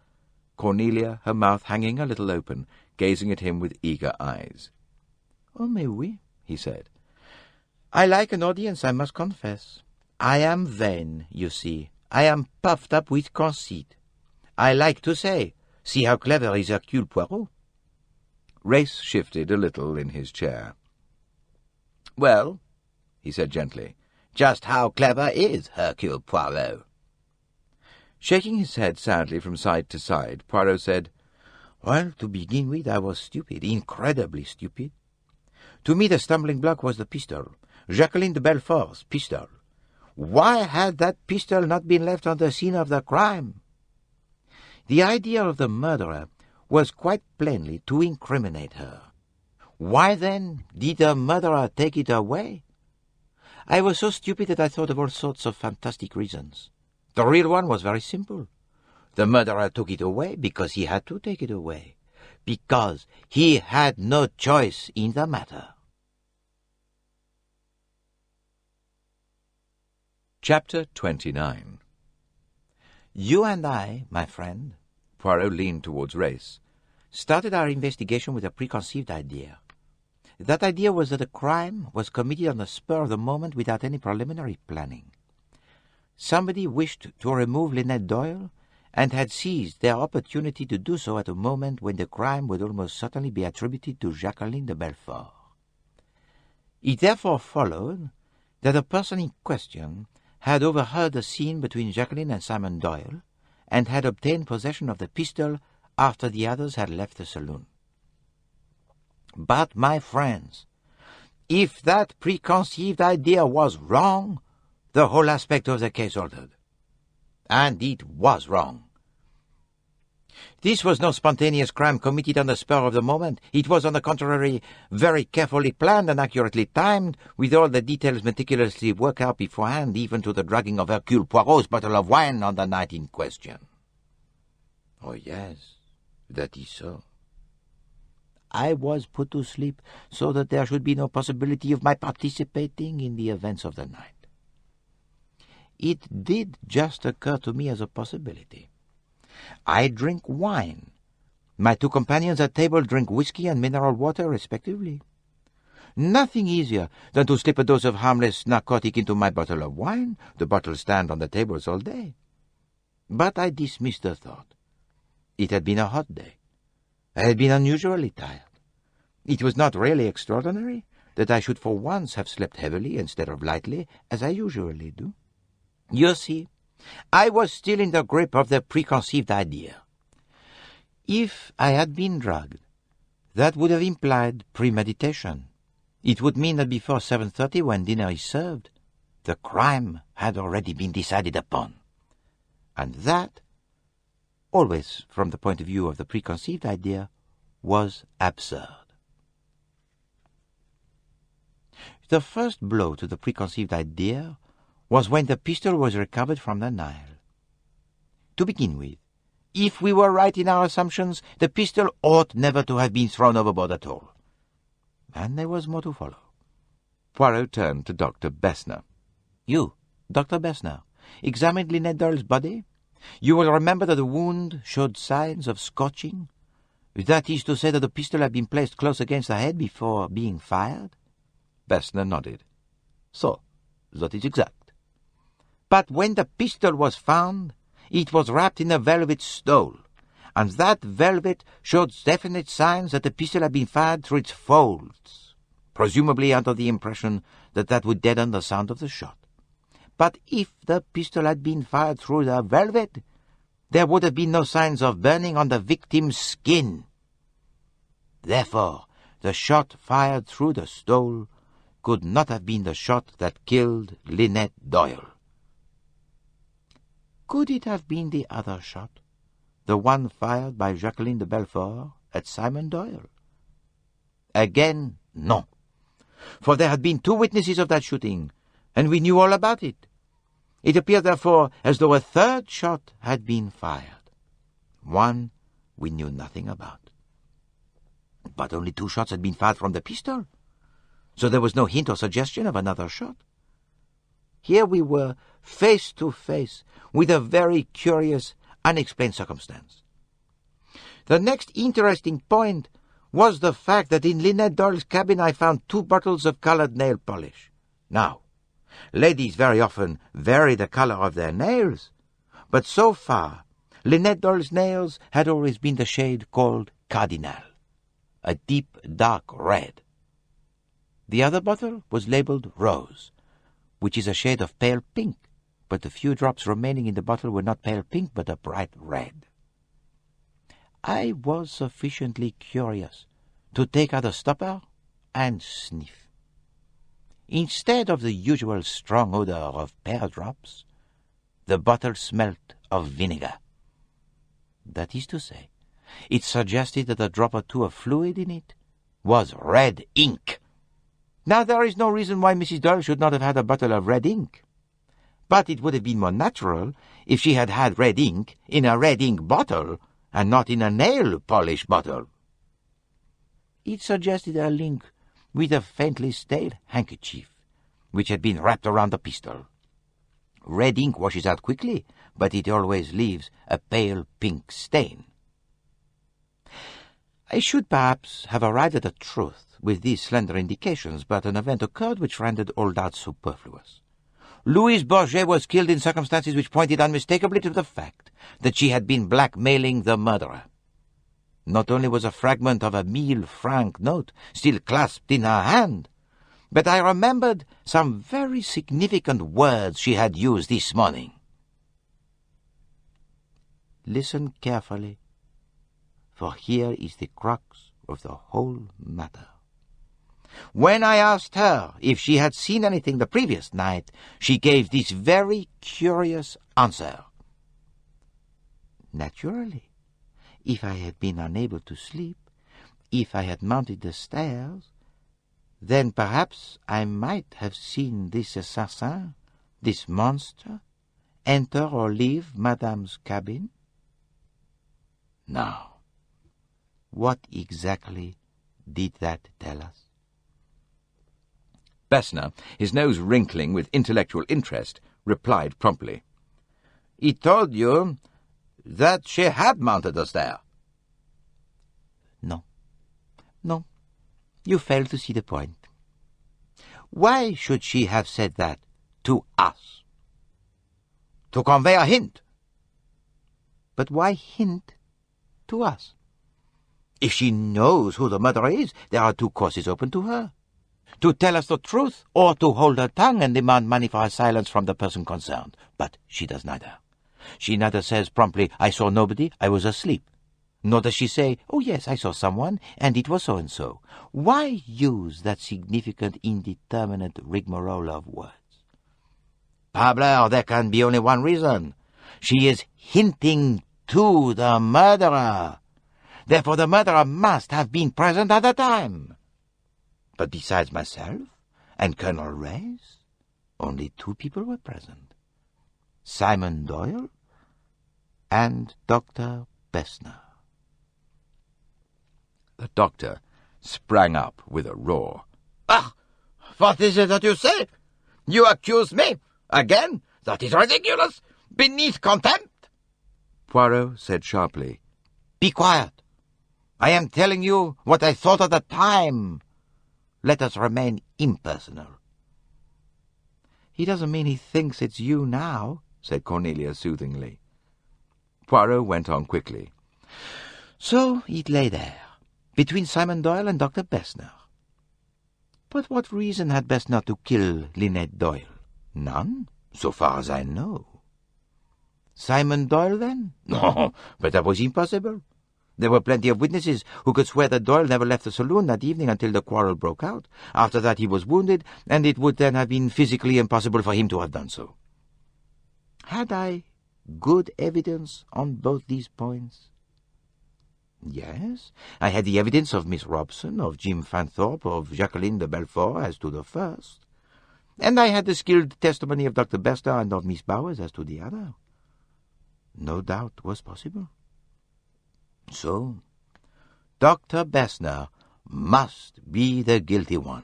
Cornelia, her mouth hanging a little open, gazing at him with eager eyes. "Oh, mais oui," he said. "I like an audience, I must confess. I am vain, you see. I am puffed up with conceit. I like to say, 'See how clever is Hercule Poirot.'" Race shifted a little in his chair. "Well," he said gently, "just how clever is Hercule Poirot?" Shaking his head sadly from side to side, Poirot said, "Well, to begin with, I was stupid, incredibly stupid. To me the stumbling block was the pistol, Jacqueline de Belfort's pistol. Why had that pistol not been left on the scene of the crime? The idea of the murderer was quite plainly to incriminate her. Why, then, did the murderer take it away? I was so stupid that I thought of all sorts of fantastic reasons. The real one was very simple. The murderer took it away because he had to take it away, because he had no choice in the matter." Chapter 29. "You and I, my friend," Poirot leaned towards Race, "started our investigation with a preconceived idea. That idea was that a crime was committed on the spur of the moment without any preliminary planning. Somebody wished to remove Linnet Doyle and had seized their opportunity to do so at a moment when the crime would almost certainly be attributed to Jacqueline de Belfort. It therefore followed that the person in question had overheard the scene between Jacqueline and Simon Doyle and had obtained possession of the pistol after the others had left the saloon. But, my friends, if that preconceived idea was wrong, the whole aspect of the case altered. And it was wrong. This was no spontaneous crime committed on the spur of the moment. It was, on the contrary, very carefully planned and accurately timed, with all the details meticulously worked out beforehand, even to the drugging of Hercule Poirot's bottle of wine on the night in question." "Oh, yes, that is so. I was put to sleep so that there should be no possibility of my participating in the events of the night. It did just occur to me as a possibility. I drink wine. My two companions at table drink whiskey and mineral water, respectively. Nothing easier than to slip a dose of harmless narcotic into my bottle of wine. The bottles stand on the tables all day. But I dismissed the thought. It had been a hot day. I had been unusually tired. It was not really extraordinary that I should for once have slept heavily instead of lightly, as I usually do. You see, I was still in the grip of the preconceived idea. If I had been drugged, that would have implied premeditation. It would mean that before 7:30, when dinner is served, the crime had already been decided upon. And that, always from the point of view of the preconceived idea, was absurd. The first blow to the preconceived idea was when the pistol was recovered from the Nile. To begin with, if we were right in our assumptions, the pistol ought never to have been thrown overboard at all. And there was more to follow. Poirot turned to Dr. Bessner. "You, Dr. Bessner, examined Linnet Doyle's body. You will remember that the wound showed signs of scorching. That is to say that the pistol had been placed close against the head before being fired?" Bessner nodded. "So, that is exact. But when the pistol was found, it was wrapped in a velvet stole, and that velvet showed definite signs that the pistol had been fired through its folds, presumably under the impression that that would deaden the sound of the shot. But if the pistol had been fired through the velvet, there would have been no signs of burning on the victim's skin. Therefore, the shot fired through the stole could not have been the shot that killed Linnet Doyle." Could it have been the other shot, the one fired by Jacqueline de Belfort at Simon Doyle? Again, no. For there had been 2 witnesses of that shooting, and we knew all about it. It appeared, therefore, as though a 3rd shot had been fired. One we knew nothing about. But only 2 shots had been fired from the pistol, so there was no hint or suggestion of another shot. Here we were, face to face, with a very curious, unexplained circumstance. The next interesting point was the fact that in Linnet Doyle's cabin I found 2 bottles of colored nail polish. Now, ladies very often vary the color of their nails, but so far Linnet Doyle's nails had always been the shade called cardinal, a deep dark red. The other bottle was labeled rose, which is a shade of pale pink, but the few drops remaining in the bottle were not pale pink but a bright red. I was sufficiently curious to take out a stopper and sniff. Instead of the usual strong odor of pear drops, the bottle smelt of vinegar. That is to say, it suggested that a drop or 2 of fluid in it was red ink. Now, there is no reason why Mrs. Doyle should not have had a bottle of red ink, but it would have been more natural if she had had red ink in a red ink bottle and not in a nail polish bottle. It suggested a link with a faintly stained handkerchief, which had been wrapped around the pistol. Red ink washes out quickly, but it always leaves a pale pink stain. I should perhaps have arrived at the truth with these slender indications, but an event occurred which rendered all doubt superfluous. Louise Bourget was killed in circumstances which pointed unmistakably to the fact that she had been blackmailing the murderer. Not only was a fragment of a 1,000-franc note still clasped in her hand, but I remembered some very significant words she had used this morning. Listen carefully, for here is the crux of the whole matter. When I asked her if she had seen anything the previous night, she gave this very curious answer. Naturally, if I had been unable to sleep, if I had mounted the stairs, then perhaps I might have seen this assassin, this monster, enter or leave Madame's cabin. Now, what exactly did that tell us? Bessner, his nose wrinkling with intellectual interest, replied promptly. It told you that she had mounted the stair. No, you fail to see the point. Why should she have said that to us? To convey a hint. But why hint to us? If she knows who the murderer is, there are 2 courses open to her. To tell us the truth, or to hold her tongue and demand money for her silence from the person concerned. But she does neither. She neither says promptly, I saw nobody, I was asleep. Nor does she say, oh yes, I saw someone, and it was so-and-so. Why use that significant, indeterminate rigmarole of words? Parbleu, there can be only one reason. She is hinting to the murderer. Therefore the murderer must have been present at the time. But besides myself and Colonel Reyes, only 2 people were present. Simon Doyle and Dr. Bessner. The doctor sprang up with a roar. Ah! What is it that you say? You accuse me? Again? That is ridiculous! Beneath contempt! Poirot said sharply. Be quiet. I am telling you what I thought at the time. Let us remain impersonal. He doesn't mean he thinks it's you now, said Cornelia soothingly. Poirot went on quickly. So it lay there, between Simon Doyle and Dr. Bessner. But what reason had Bessner to kill Linnet Doyle? None, so far as I know. Simon Doyle, then? No, but that was impossible. There were plenty of witnesses who could swear that Doyle never left the saloon that evening until the quarrel broke out. After that he was wounded, and it would then have been physically impossible for him to have done so. Had I good evidence on both these points? Yes, I had the evidence of Miss Robson, of Jim Fanthorpe, of Jacqueline de Belfort as to the first, and I had the skilled testimony of Dr. Bester and of Miss Bowers as to the other. No doubt was possible. So, Dr. Bessner must be the guilty one.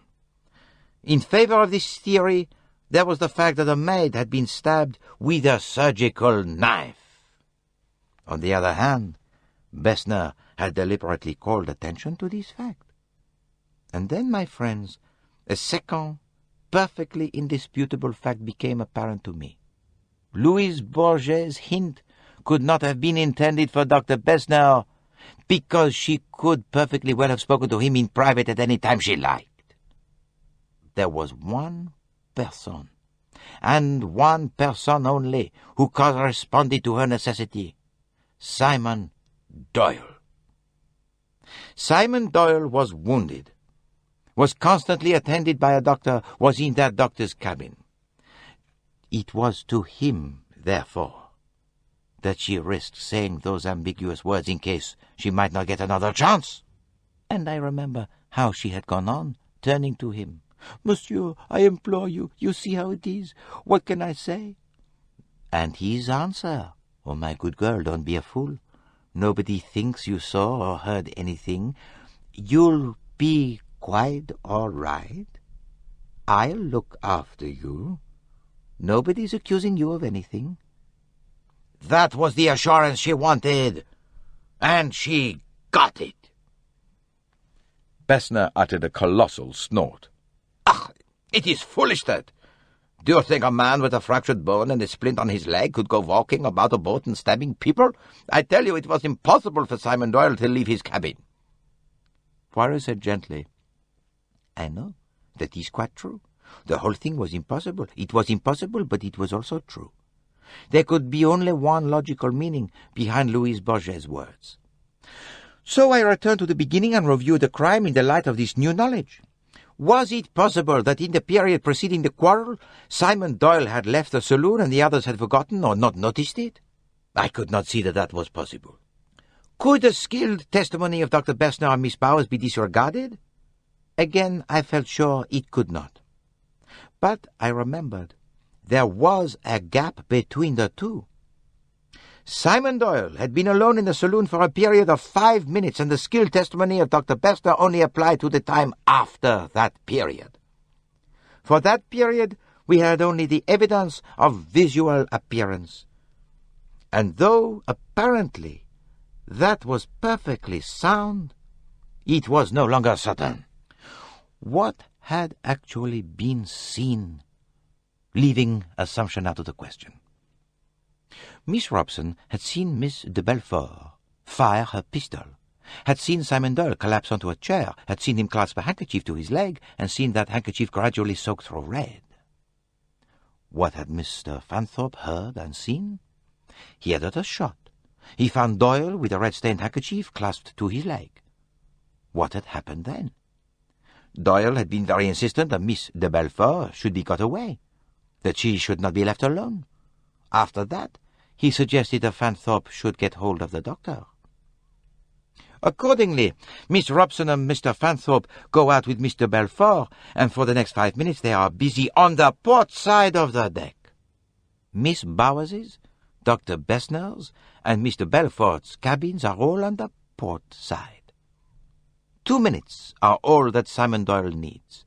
In favor of this theory, there was the fact that the maid had been stabbed with a surgical knife. On the other hand, Bessner had deliberately called attention to this fact. And then, my friends, a second, perfectly indisputable fact became apparent to me. Louise Bourget's hint could not have been intended for Dr. Bessner, because she could perfectly well have spoken to him in private at any time she liked. There was one person, and one person only, who corresponded to her necessity: Simon Doyle. Simon Doyle was wounded, was constantly attended by a doctor, was in that doctor's cabin. It was to him, therefore, that she risked saying those ambiguous words in case she might not get another chance. And I remember how she had gone on, turning to him. "Monsieur, I implore you, you see how it is. What can I say?" And his answer: "Oh, my good girl, don't be a fool. Nobody thinks you saw or heard anything. You'll be quite all right. I'll look after you. Nobody's accusing you of anything." That was the assurance she wanted, and she got it. Bessner uttered a colossal snort. "Ach, it is foolish, that. Do you think a man with a fractured bone and a splint on his leg could go walking about a boat and stabbing people? I tell you, it was impossible for Simon Doyle to leave his cabin." Poirot said gently, "I know, that is quite true. The whole thing was impossible. It was impossible, but it was also true. There could be only one logical meaning behind Louise Bourget's words. So I returned to the beginning and reviewed the crime in the light of this new knowledge. Was it possible that in the period preceding the quarrel, Simon Doyle had left the saloon and the others had forgotten or not noticed it? I could not see that that was possible. Could the skilled testimony of Dr. Bessner and Miss Bowers be disregarded? Again, I felt sure it could not. But I remembered there was a gap between the two. Simon Doyle had been alone in the saloon for a period of 5 minutes, and the skilled testimony of Dr. Bessner only applied to the time after that period. For that period, we had only the evidence of visual appearance. And though, apparently, that was perfectly sound, it was no longer certain. What had actually been seen, leaving assumption out of the question? Miss Robson had seen Miss de Belfort fire her pistol, had seen Simon Doyle collapse onto a chair, had seen him clasp a handkerchief to his leg, and seen that handkerchief gradually soak through red. What had Mr. Fanthorpe heard and seen? He had heard a shot. He found Doyle with a red-stained handkerchief clasped to his leg. What had happened then? Doyle had been very insistent that Miss de Belfort should be got away, that she should not be left alone. After that, he suggested that Fanthorpe should get hold of the doctor. Accordingly, Miss Robson and Mr. Fanthorpe go out with Mr. Belfort, and for the next 5 minutes they are busy on the port side of the deck. Miss Bowers's, Dr. Bessner's, and Mr. Belfort's cabins are all on the port side. 2 minutes are all that Simon Doyle needs.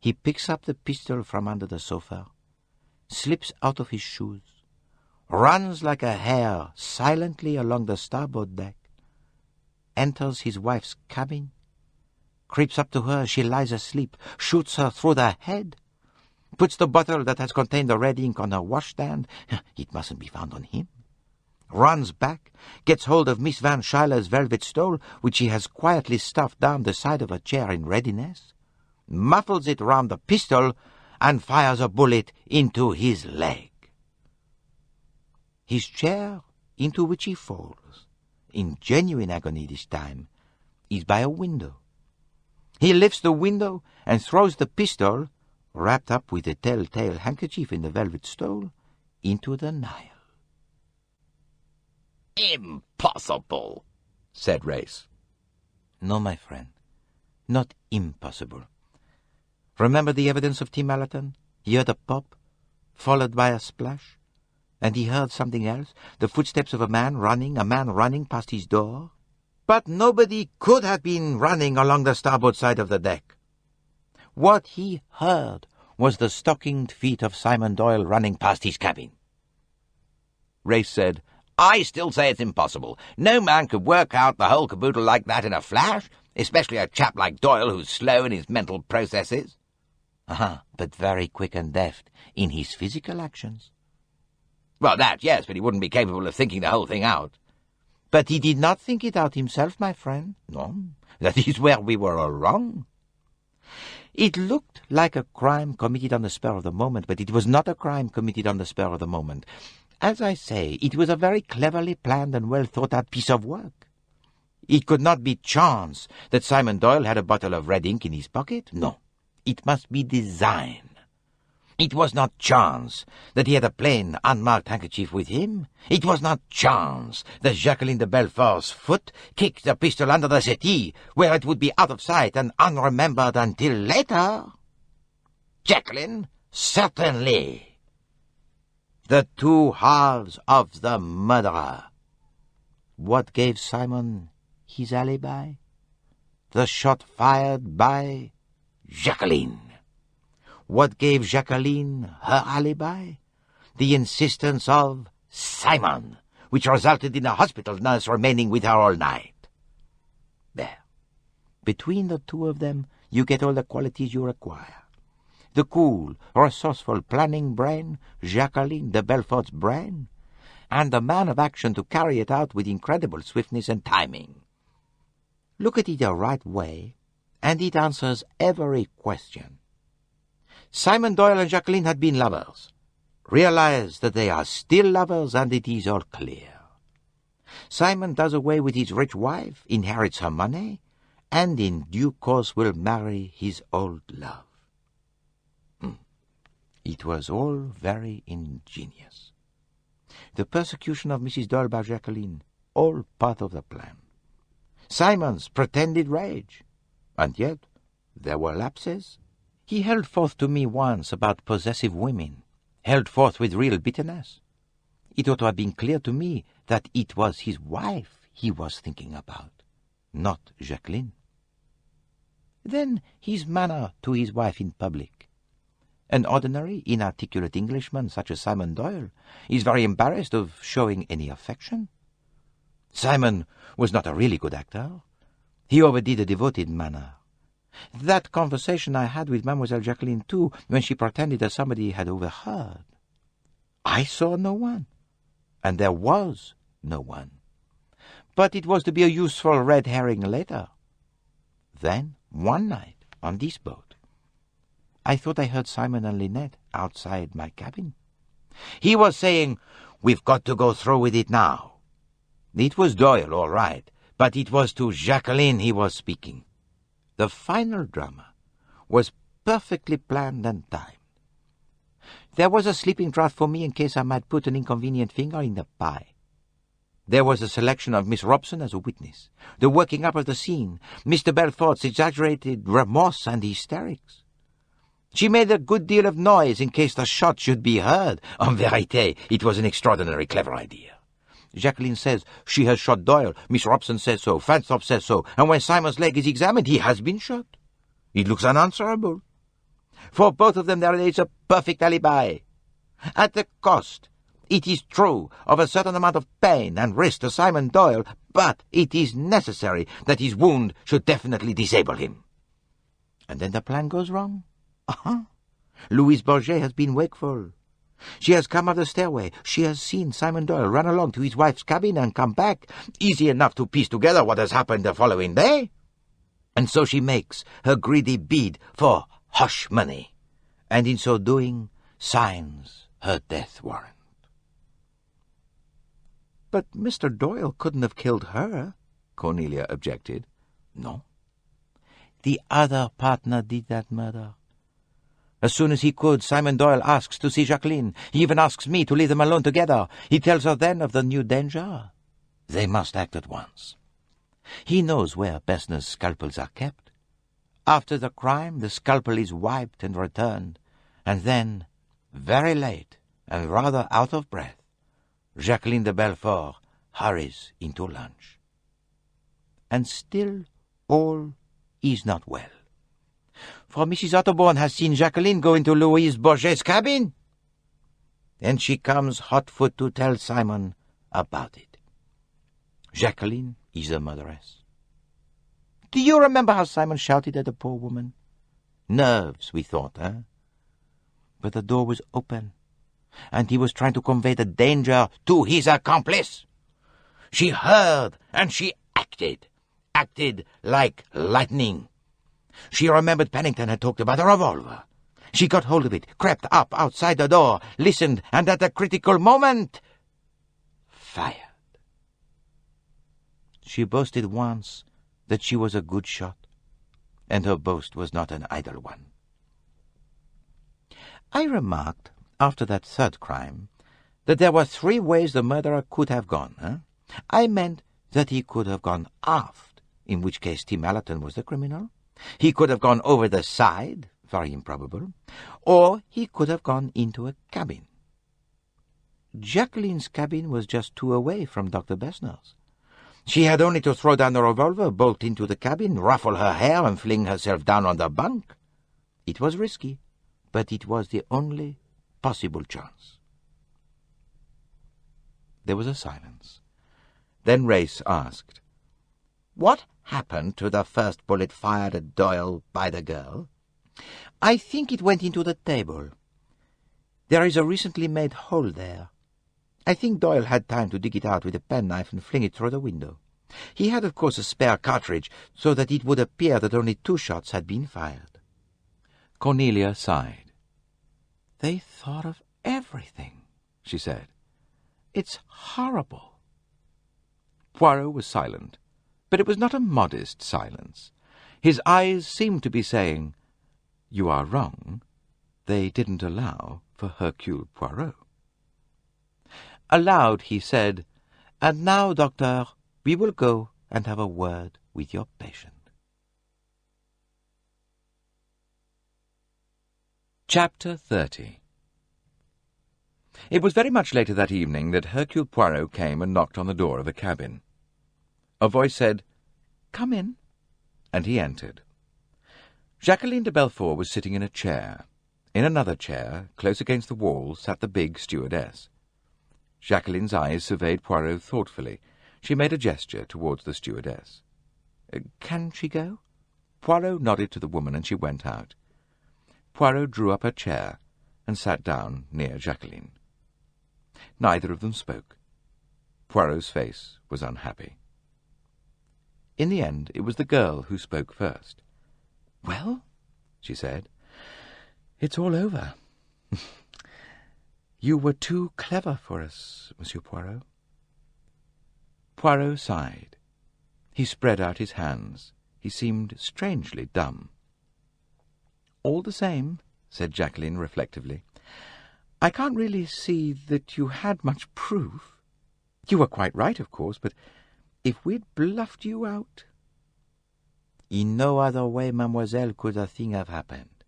He picks up the pistol from under the sofa, slips out of his shoes, runs like a hare silently along the starboard deck, enters his wife's cabin, creeps up to her as she lies asleep, shoots her through the head, puts the bottle that has contained the red ink on her washstand — it mustn't be found on him — runs back, gets hold of Miss Van Schuyler's velvet stole, which she has quietly stuffed down the side of a chair in readiness, muffles it round the pistol, and fires a bullet into his leg. His chair, into which he falls, in genuine agony this time, is by a window. He lifts the window and throws the pistol, wrapped up with the telltale handkerchief in the velvet stole, into the Nile. Impossible, said Race. No, my friend, not impossible. Remember the evidence of Tim Allerton? He heard a pop, followed by a splash, and he heard something else, the footsteps of a man running past his door. But nobody could have been running along the starboard side of the deck. What he heard was the stockinged feet of Simon Doyle running past his cabin. Race said, I still say it's impossible. No man could work out the whole caboodle like that in a flash, especially a chap like Doyle who's slow in his mental processes. But very quick and deft in his physical actions. Well, that, yes, but he wouldn't be capable of thinking the whole thing out. But he did not think it out himself, my friend. No, that is where we were all wrong. It looked like a crime committed on the spur of the moment, but it was not a crime committed on the spur of the moment. As I say, it was a very cleverly planned and well-thought-out piece of work. It could not be chance that Simon Doyle had a bottle of red ink in his pocket. No, it must be design. It was not chance that he had a plain, unmarked handkerchief with him. It was not chance that Jacqueline de Belfort's foot kicked the pistol under the settee, where it would be out of sight and unremembered until later. Jacqueline, certainly. The two halves of the murderer. What gave Simon his alibi? The shot fired by Jacqueline. What gave Jacqueline her alibi? The insistence of Simon, which resulted in a hospital nurse remaining with her all night. There. Between the two of them, you get all the qualities you require. The cool, resourceful planning brain, Jacqueline de Belfort's brain, and the man of action to carry it out with incredible swiftness and timing. Look at it the right way, and it answers every question. Simon Doyle and Jacqueline had been lovers. Realize that they are still lovers, and it is all clear. Simon does away with his rich wife, inherits her money, and in due course will marry his old love. It was all very ingenious. The persecution of Mrs. Doyle by Jacqueline, all part of the plan. Simon's pretended rage, and yet there were lapses. He held forth to me once about possessive women, held forth with real bitterness. It ought to have been clear to me that it was his wife he was thinking about, not Jacqueline. Then his manner to his wife in public. An ordinary, inarticulate Englishman such as Simon Doyle is very embarrassed of showing any affection. Simon was not a really good actor. He overdid a devoted manner. That conversation I had with Mademoiselle Jacqueline, too, when she pretended that somebody had overheard. I saw no one, and there was no one. But it was to be a useful red herring later. Then, one night, on this boat, I thought I heard Simon and Linnet outside my cabin. He was saying, "We've got to go through with it now." It was Doyle, all right, but it was to Jacqueline he was speaking. The final drama was perfectly planned and timed. There was a sleeping draught for me in case I might put an inconvenient finger in the pie. There was a selection of Miss Robson as a witness, the working up of the scene, Mr. Belfort's exaggerated remorse and hysterics. She made a good deal of noise in case the shot should be heard. En vérité, it was an extraordinary clever idea. Jacqueline says she has shot Doyle. Miss Robson says so. Fansop says so. And when Simon's leg is examined, he has been shot. It looks unanswerable. For both of them there is a perfect alibi. At the cost, it is true, of a certain amount of pain and risk to Simon Doyle, but it is necessary that his wound should definitely disable him. And then the plan goes wrong. Louise Bourget has been wakeful. She has come up the stairway. She has seen Simon Doyle run along to his wife's cabin and come back. Easy enough to piece together what has happened the following day. And so she makes her greedy bid for hush money, and in so doing signs her death warrant. But Mr. Doyle couldn't have killed her, Cornelia objected. No. The other partner did that murder. As soon as he could, Simon Doyle asks to see Jacqueline. He even asks me to leave them alone together. He tells her then of the new danger. They must act at once. He knows where Besner's scalpels are kept. After the crime, the scalpel is wiped and returned, and then, very late and rather out of breath, Jacqueline de Belfort hurries into lunch. And still all is not well. For Mrs. Otterbourne has seen Jacqueline go into Louise Bourget's cabin, and she comes hot-foot to tell Simon about it. Jacqueline is a murderess. Do you remember how Simon shouted at the poor woman? Nerves, we thought, eh? But the door was open, and he was trying to convey the danger to his accomplice. She heard, and she acted like lightning. She remembered Pennington had talked about a revolver. She got hold of it, crept up outside the door, listened, and at a critical moment, fired. She boasted once that she was a good shot, and her boast was not an idle one. I remarked, after that third crime, that there were 3 ways the murderer could have gone. I meant that he could have gone aft, in which case Tim Allerton was the criminal. He could have gone over the side, very improbable, or he could have gone into a cabin. Jacqueline's cabin was just 2 away from Dr. Besner's. She had only to throw down the revolver, bolt into the cabin, ruffle her hair, and fling herself down on the bunk. It was risky, but it was the only possible chance. There was a silence. Then Race asked, "What happened to the first bullet fired at Doyle by the girl?" "I think it went into the table. There is a recently made hole there. I think Doyle had time to dig it out with a penknife and fling it through the window. He had, of course, a spare cartridge, so that it would appear that only 2 shots had been fired." Cornelia sighed. "They thought of everything," she said. "It's horrible." Poirot was silent, but it was not a modest silence. His eyes seemed to be saying, "You are wrong. They didn't allow for Hercule Poirot." Aloud he said, "And now, Doctor, we will go and have a word with your patient." Chapter 30. It was very much later that evening that Hercule Poirot came and knocked on the door of a cabin. A voice said, "Come in," and he entered. Jacqueline de Belfort was sitting in a chair. In another chair, close against the wall, sat the big stewardess. Jacqueline's eyes surveyed Poirot thoughtfully. She made a gesture towards the stewardess. "Can she go?" Poirot nodded to the woman, and she went out. Poirot drew up her chair and sat down near Jacqueline. Neither of them spoke. Poirot's face was unhappy. In the end, it was the girl who spoke first. "Well," she said, "it's all over. You were too clever for us, Monsieur Poirot." Poirot sighed. He spread out his hands. He seemed strangely dumb. "All the same," said Jacqueline reflectively, "I can't really see that you had much proof. You were quite right, of course, but if we'd bluffed you out—" "In no other way, mademoiselle, could a thing have happened."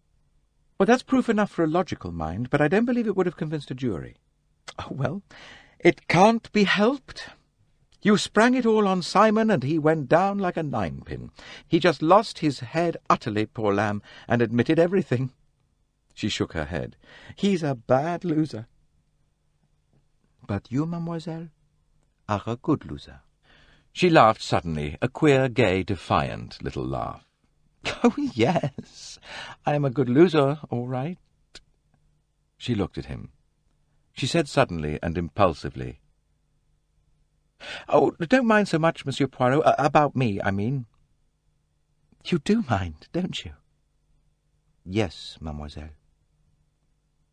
"Well, that's proof enough for a logical mind, but I don't believe it would have convinced a jury." "Oh, well, it can't be helped. You sprang it all on Simon, and he went down like a 9-pin. He just lost his head utterly, poor lamb, and admitted everything." She shook her head. "He's a bad loser." "But you, mademoiselle, are a good loser." She laughed suddenly, a queer, gay, defiant little laugh. "Oh, yes, I am a good loser, all right." She looked at him. She said suddenly and impulsively, "Oh, don't mind so much, Monsieur Poirot, about me, I mean." "You do mind, don't you?" "Yes, mademoiselle."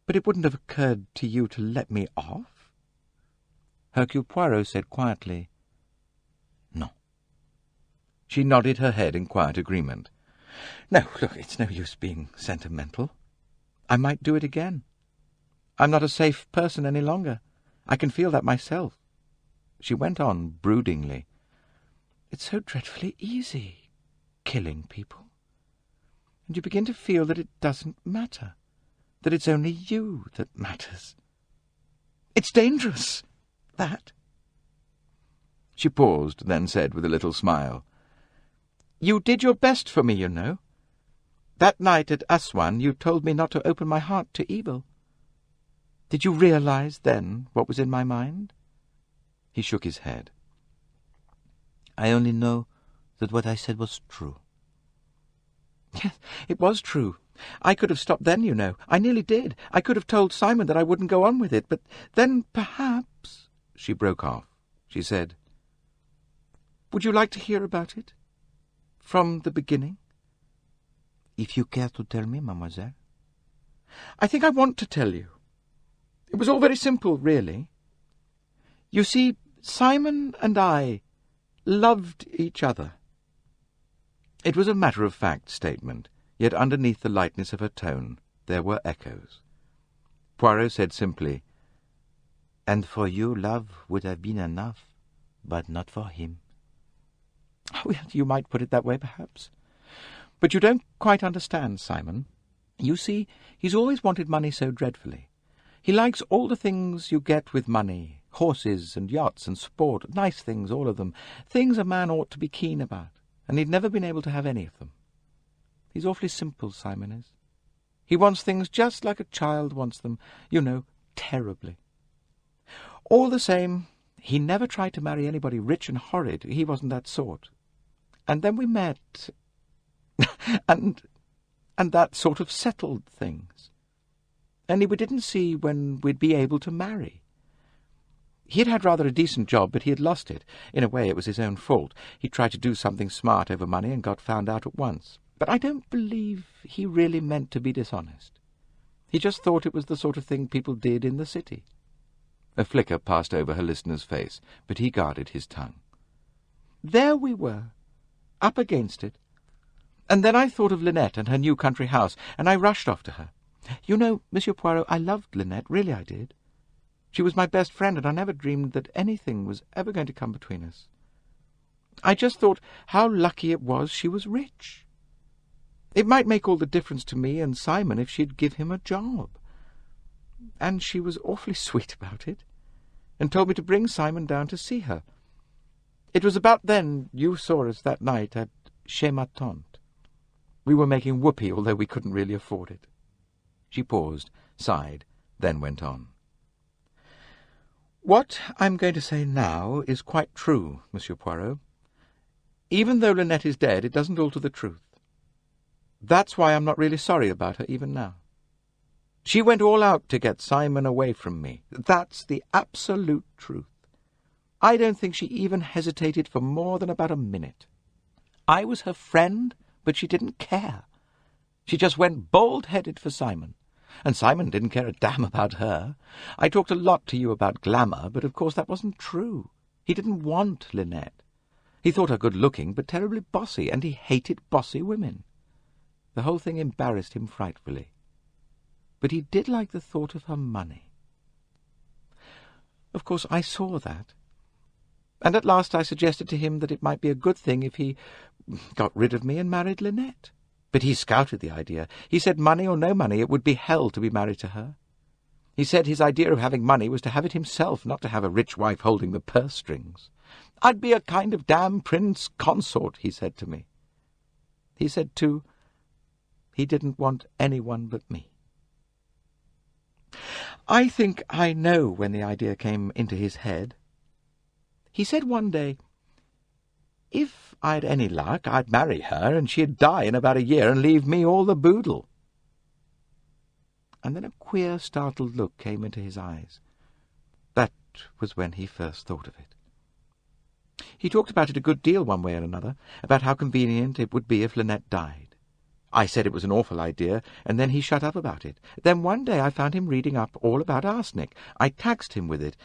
"But it wouldn't have occurred to you to let me off?" Hercule Poirot said quietly, "No." She nodded her head in quiet agreement. "No, look, it's no use being sentimental. I might do it again. I'm not a safe person any longer. I can feel that myself." She went on broodingly. "It's so dreadfully easy, killing people. And you begin to feel that it doesn't matter, that it's only you that matters. It's dangerous, that." She paused, then said with a little smile, "You did your best for me, you know. That night at Aswan you told me not to open my heart to evil. Did you realize then what was in my mind?" He shook his head. "I only know that what I said was true." "Yes, it was true. I could have stopped then, you know. I nearly did. I could have told Simon that I wouldn't go on with it, but then perhaps—" She broke off. She said, "Would you like to hear about it? From the beginning?" "If you care to tell me, mademoiselle." "I think I want to tell you. It was all very simple, really. You see, Simon and I loved each other." It was a matter-of-fact statement, yet underneath the lightness of her tone there were echoes. Poirot said simply, "And for you love would have been enough, but not for him." "Oh, yes, you might put it that way, perhaps. But you don't quite understand Simon. You see, he's always wanted money so dreadfully. He likes all the things you get with money, horses and yachts and sport, nice things, all of them, things a man ought to be keen about, and he'd never been able to have any of them. He's awfully simple, Simon is. He wants things just like a child wants them, you know, terribly. All the same, he never tried to marry anybody rich and horrid. He wasn't that sort. And then we met, and that sort of settled things. Only we didn't see when we'd be able to marry. He'd had rather a decent job, but he had lost it. In a way, it was his own fault. He tried to do something smart over money and got found out at once. But I don't believe he really meant to be dishonest. He just thought it was the sort of thing people did in the city." A flicker passed over her listener's face, but he guarded his tongue. "There we were, up against it. And then I thought of Linnet and her new country house, and I rushed off to her. You know, Monsieur Poirot, I loved Linnet, really I did. She was my best friend, and I never dreamed that anything was ever going to come between us. I just thought how lucky it was she was rich. It might make all the difference to me and Simon if she'd give him a job. And she was awfully sweet about it, and told me to bring Simon down to see her. It was about then you saw us that night at Chez ma tante. We were making whoopee, although we couldn't really afford it." She paused, sighed, then went on. "What I'm going to say now is quite true, Monsieur Poirot. Even though Linnet is dead, it doesn't alter the truth. That's why I'm not really sorry about her even now. She went all out to get Simon away from me. That's the absolute truth. I don't think she even hesitated for more than about a minute. I was her friend, but she didn't care. She just went bald-headed for Simon. And Simon didn't care a damn about her. I talked a lot to you about glamour, but of course that wasn't true. He didn't want Linnet. He thought her good-looking, but terribly bossy, and he hated bossy women. The whole thing embarrassed him frightfully. But he did like the thought of her money. Of course, I saw that. And at last I suggested to him that it might be a good thing if he got rid of me and married Linnet. But he scouted the idea. He said money or no money, it would be hell to be married to her. He said his idea of having money was to have it himself, not to have a rich wife holding the purse strings. I'd be a kind of damn prince consort, he said to me. He said, too, he didn't want anyone but me. I think I know when the idea came into his head. He said one day, if I'd any luck, I'd marry her, and she'd die in about a year and leave me all the boodle. And then a queer, startled look came into his eyes. That was when he first thought of it. He talked about it a good deal one way or another, about how convenient it would be if Linnet died. I said it was an awful idea, and then he shut up about it. Then one day I found him reading up all about arsenic. I taxed him with it.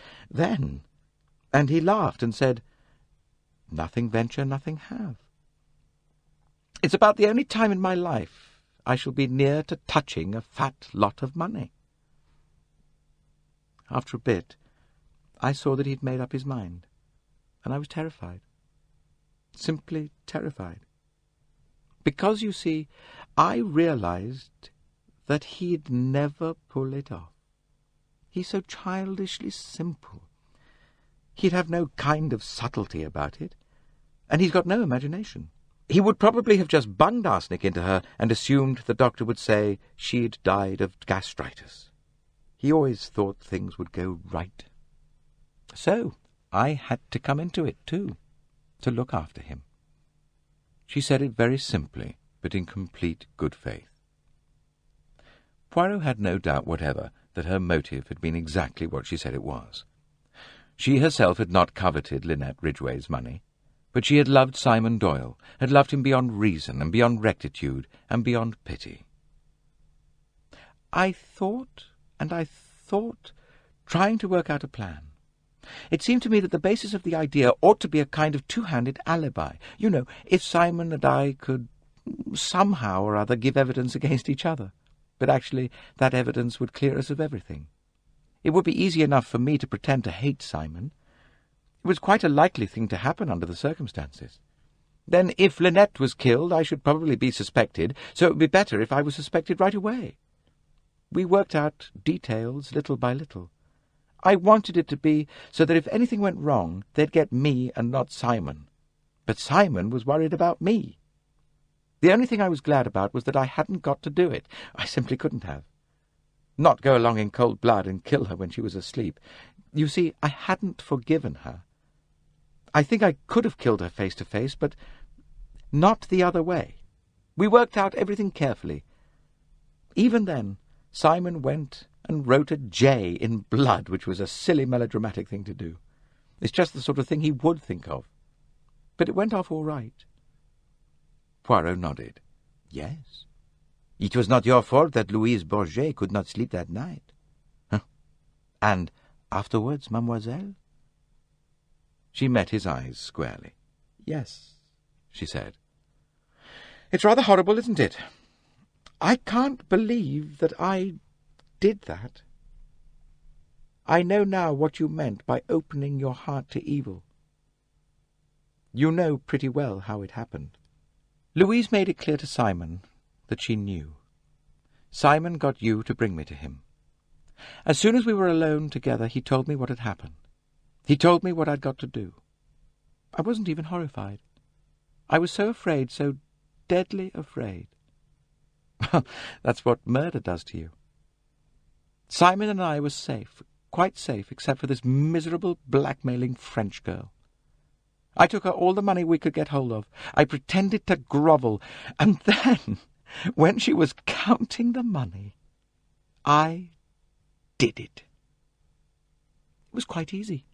And he laughed and said, nothing venture, nothing have. It's about the only time in my life I shall be near to touching a fat lot of money. After a bit, I saw that he'd made up his mind. and I was terrified. Simply terrified. Because, you see, I realized that he'd never pull it off. He's so childishly simple. He'd have no kind of subtlety about it, and he's got no imagination. He would probably have just bunged arsenic into her and assumed the doctor would say she'd died of gastritis. He always thought things would go right. So I had to come into it, too, to look after him. She said it very simply, but in complete good faith. Poirot had no doubt whatever that her motive had been exactly what she said it was. She herself had not coveted Linnet Ridgeway's money, but she had loved Simon Doyle, had loved him beyond reason and beyond rectitude and beyond pity. I thought, trying to work out a plan. It seemed to me that the basis of the idea ought to be a kind of two-handed alibi. You know, if Simon and I could somehow or other give evidence against each other. But actually that evidence would clear us of everything. It would be easy enough for me to pretend to hate Simon. It was quite a likely thing to happen under the circumstances. Then if Linnet was killed, I should probably be suspected, so it would be better if I was suspected right away. We worked out details little by little. I wanted it to be so that if anything went wrong, they'd get me and not Simon. But Simon was worried about me. The only thing I was glad about was that I hadn't got to do it. I simply couldn't have. Not go along in cold blood and kill her when she was asleep. You see, I hadn't forgiven her. I think I could have killed her face to face, but not the other way. We worked out everything carefully. Even then, Simon went and wrote a J in blood, which was a silly melodramatic thing to do. It's just the sort of thing he would think of. But it went off all right. Poirot nodded. Yes. It was not your fault that Louise Bourget could not sleep that night. Huh. And afterwards, mademoiselle? She met his eyes squarely. Yes, she said. It's rather horrible, isn't it? I can't believe that I did that. I know now what you meant by opening your heart to evil. You know pretty well how it happened. Louise made it clear to Simon that she knew. Simon got you to bring me to him. As soon as we were alone together, he told me what had happened. He told me what I'd got to do. I wasn't even horrified. I was so afraid, so deadly afraid. That's what murder does to you. Simon and I were safe, quite safe, except for this miserable, blackmailing French girl. I took her all the money we could get hold of. I pretended to grovel, and then, when she was counting the money, I did it. It was quite easy.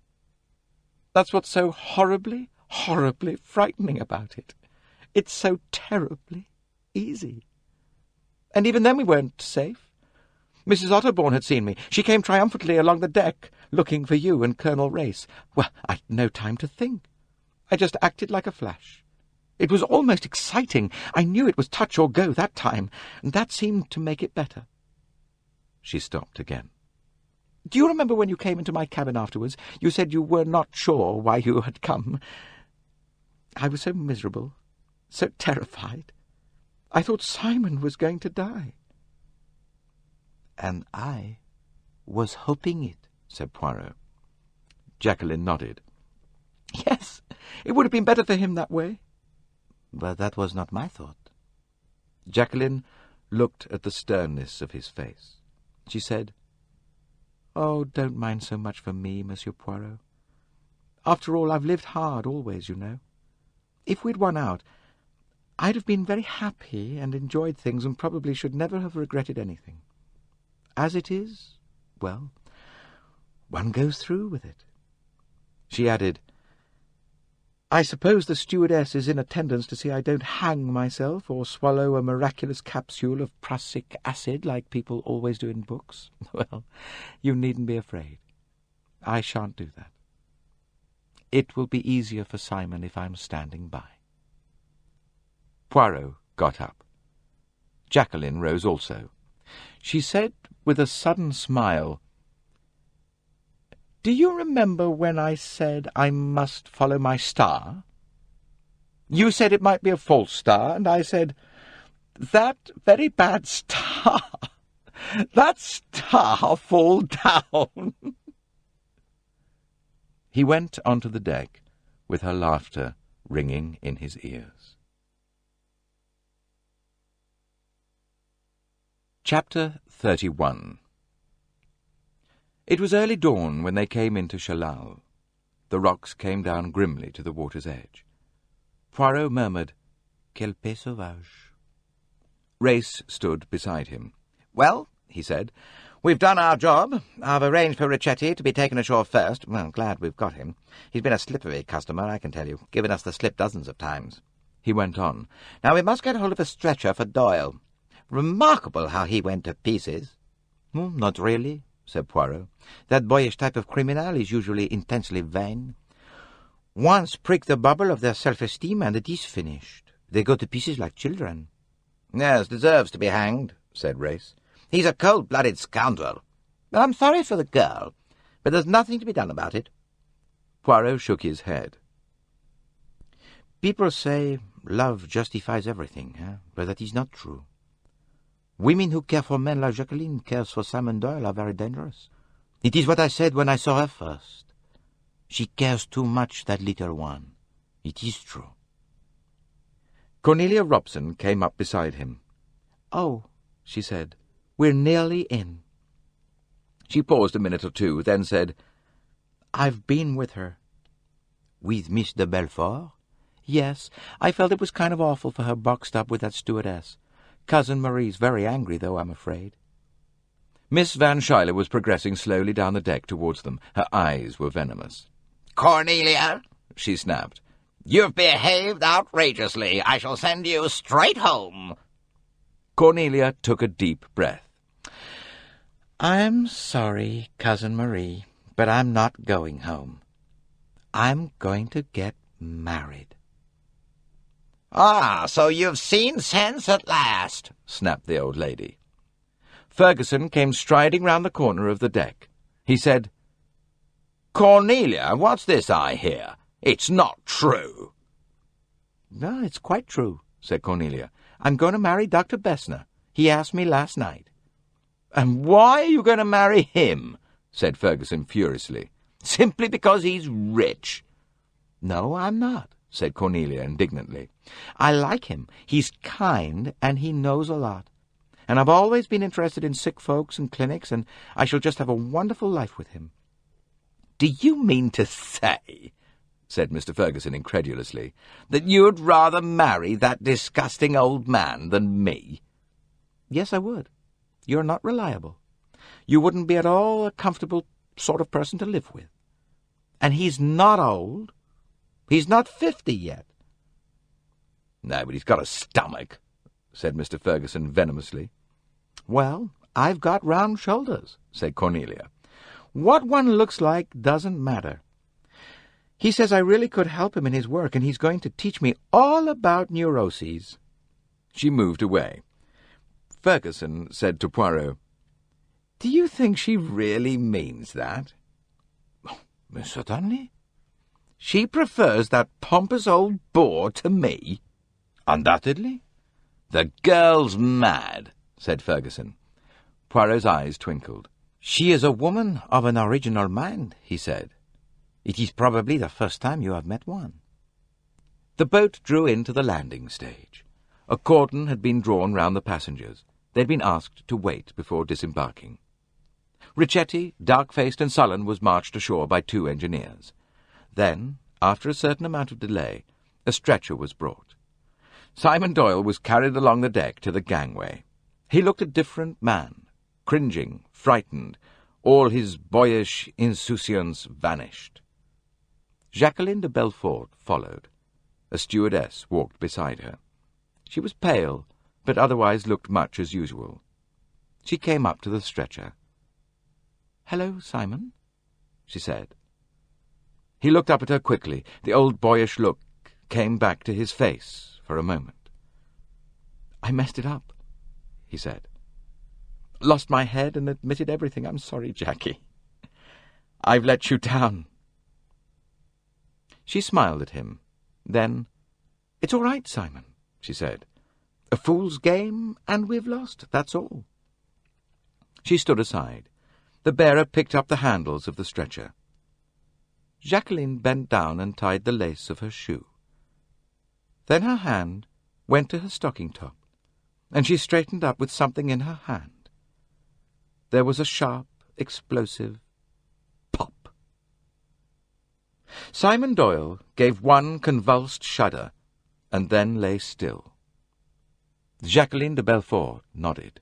That's what's so horribly, horribly frightening about it. It's so terribly easy. And even then we weren't safe. Mrs. Otterbourne had seen me. She came triumphantly along the deck, looking for you and Colonel Race. Well, I'd no time to think. I just acted like a flash. It was almost exciting. I knew it was touch or go that time, and that seemed to make it better. She stopped again. Do you remember when you came into my cabin afterwards? You said you were not sure why you had come. I was so miserable, so terrified. I thought Simon was going to die. And I was hoping it, said Poirot. Jacqueline nodded. Yes, it would have been better for him that way. But that was not my thought. Jacqueline looked at the sternness of his face. She said, Oh, don't mind so much for me, Monsieur Poirot. After all, I've lived hard always, you know. If we'd won out, I'd have been very happy and enjoyed things and probably should never have regretted anything. As it is, well, one goes through with it. She added, I suppose the stewardess is in attendance to see I don't hang myself or swallow a miraculous capsule of prussic acid like people always do in books. Well, you needn't be afraid. I shan't do that. It will be easier for Simon if I'm standing by. Poirot got up. Jacqueline rose also. She said with a sudden smile, Do you remember when I said I must follow my star? You said it might be a false star, and I said, that very bad star, that star fall down. He went onto the deck, with her laughter ringing in his ears. Chapter 31. It was early dawn when they came into Chalal. The rocks came down grimly to the water's edge. Poirot murmured, "Quelle paix sauvage." Race stood beside him. "Well," he said, "we've done our job. I've arranged for Ricchetti to be taken ashore first. Well, glad we've got him. He's been a slippery customer, I can tell you, given us the slip dozens of times." He went on. "Now we must get hold of a stretcher for Doyle. Remarkable how he went to pieces." "Not really," said Poirot. "That boyish type of criminal is usually intensely vain. Once prick the bubble of their self-esteem and it is finished. They go to pieces like children." "Yes, deserves to be hanged," said Race. "He's a cold-blooded scoundrel. I'm sorry for the girl, but there's nothing to be done about it." Poirot shook his head. "People say love justifies everything, but that is not true. Women who care for men like Jacqueline cares for Simon Doyle are very dangerous. It is what I said when I saw her first. She cares too much, that little one. It is true." Cornelia Robson came up beside him. "Oh," she said, "we're nearly in." She paused a minute or two, then said, "I've been with her." "With Miss de Belfort?" "Yes. I felt it was kind of awful for her boxed up with that stewardess. Cousin Marie's very angry, though, I'm afraid." Miss Van Schuyler was progressing slowly down the deck towards them. Her eyes were venomous. "Cornelia," she snapped, "you've behaved outrageously. I shall send you straight home." Cornelia took a deep breath. "I'm sorry, Cousin Marie, but I'm not going home. I'm going to get married." "Ah, so you've seen sense at last," snapped the old lady. Ferguson came striding round the corner of the deck. He said, "Cornelia, what's this I hear? It's not true." "No, it's quite true," said Cornelia. "I'm going to marry Dr. Bessner. He asked me last night." "And why are you going to marry him?" said Ferguson furiously. "Simply because he's rich?" "No, I'm not," said Cornelia indignantly. "I like him. He's kind, and he knows a lot. And I've always been interested in sick folks and clinics, and I shall just have a wonderful life with him." "Do you mean to say," said Mr. Ferguson incredulously, "that you'd rather marry that disgusting old man than me?" "Yes, I would. You're not reliable. You wouldn't be at all a comfortable sort of person to live with. And he's not old. He's not 50 yet." "No, but he's got a stomach," said Mr. Ferguson venomously. "Well, I've got round shoulders," said Cornelia. "What one looks like doesn't matter. He says I really could help him in his work, and he's going to teach me all about neuroses." She moved away. Ferguson said to Poirot, "Do you think she really means that?" "Certainly." "She prefers that pompous old bore to me?" "Undoubtedly." "The girl's mad," said Ferguson. Poirot's eyes twinkled. "She is a woman of an original mind," he said. "It is probably the first time you have met one." The boat drew into the landing stage. A cordon had been drawn round the passengers. They'd been asked to wait before disembarking. Ricchetti, dark-faced and sullen, was marched ashore by 2 engineers. Then, after a certain amount of delay, a stretcher was brought. Simon Doyle was carried along the deck to the gangway. He looked a different man, cringing, frightened. All his boyish insouciance vanished. Jacqueline de Belfort followed. A stewardess walked beside her. She was pale, but otherwise looked much as usual. She came up to the stretcher. "Hello, Simon," she said. He looked up at her quickly. The old boyish look came back to his face for a moment. "I messed it up," he said. "Lost my head and admitted everything. I'm sorry, Jackie." I've let you down." She smiled at him. Then, "It's all right, Simon," she said. "A fool's game, and we've lost, that's all." She stood aside. The bearer picked up the handles of the stretcher. Jacqueline bent down and tied the lace of her shoe. Then her hand went to her stocking top, and she straightened up with something in her hand. There was a sharp, explosive pop. Simon Doyle gave one convulsed shudder, and then lay still. Jacqueline de Belfort nodded.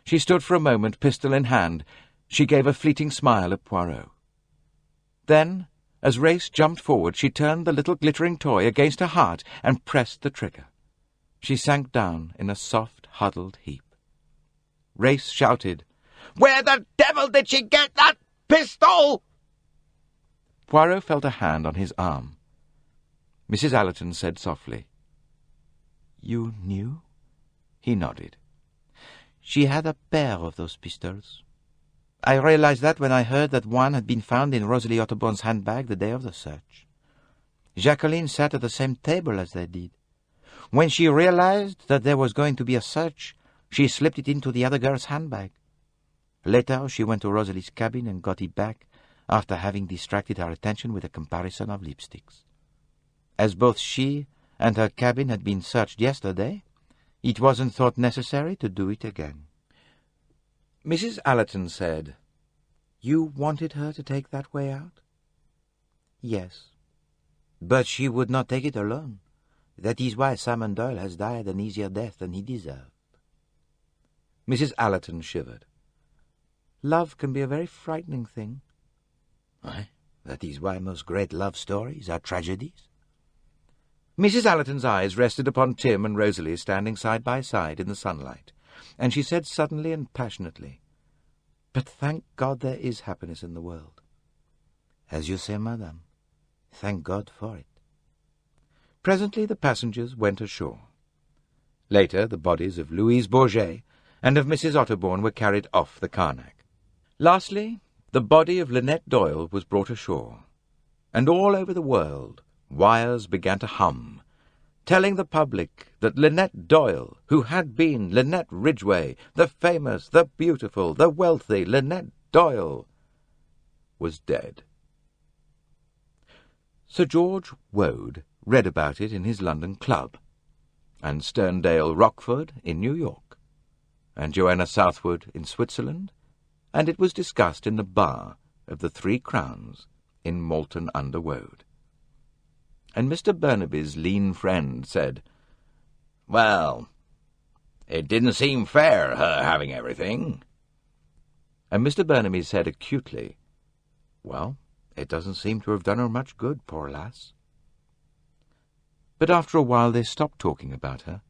She stood for a moment, pistol in hand. She gave a fleeting smile at Poirot. Then, as Race jumped forward, she turned the little glittering toy against her heart and pressed the trigger. She sank down in a soft, huddled heap. Race shouted, "Where the devil did she get that pistol?" Poirot felt a hand on his arm. Mrs. Allerton said softly, "You knew?" He nodded. "She had a pair of those pistols. I realized that when I heard that one had been found in Rosalie Otterbourne's handbag the day of the search. Jacqueline sat at the same table as they did. When she realized that there was going to be a search, she slipped it into the other girl's handbag. Later, she went to Rosalie's cabin and got it back, after having distracted her attention with a comparison of lipsticks. As both she and her cabin had been searched yesterday, it wasn't thought necessary to do it again." Mrs. Allerton said, "You wanted her to take that way out?" "Yes. But she would not take it alone. That is why Simon Doyle has died an easier death than he deserved." Mrs. Allerton shivered. "Love can be a very frightening thing." "Aye, that is why most great love stories are tragedies." Mrs. Allerton's eyes rested upon Tim and Rosalie standing side by side in the sunlight, and she said suddenly and passionately, "But thank God there is happiness in the world." "As you say, madame, thank God for it." Presently the passengers went ashore. Later the bodies of Louise Bourget and of Mrs. Otterbourne were carried off the Carnac. Lastly, the body of Linnet Doyle was brought ashore, and all over the world wires began to hum, telling the public that Linnet Doyle, who had been Linnet Ridgeway, the famous, the beautiful, the wealthy Linnet Doyle, was dead. Sir George Woad read about it in his London club, and Sterndale Rockford in New York, and Joanna Southwood in Switzerland, and it was discussed in the bar of the Three Crowns in Malton-under-Woad. And Mr. Burnaby's lean friend said, "Well, it didn't seem fair, her having everything." And Mr. Burnaby said acutely, "Well, it doesn't seem to have done her much good, poor lass." But after a while they stopped talking about her,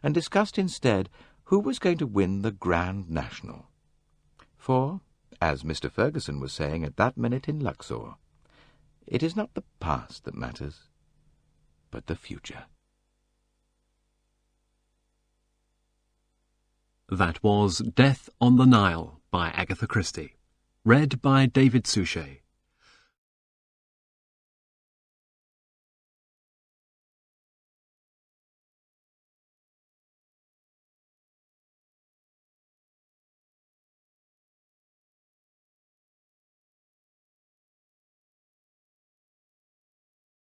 and discussed instead who was going to win the Grand National. For, as Mr. Ferguson was saying at that minute in Luxor, it is not the past that matters, but the future. That was Death on the Nile by Agatha Christie, read by David Suchet.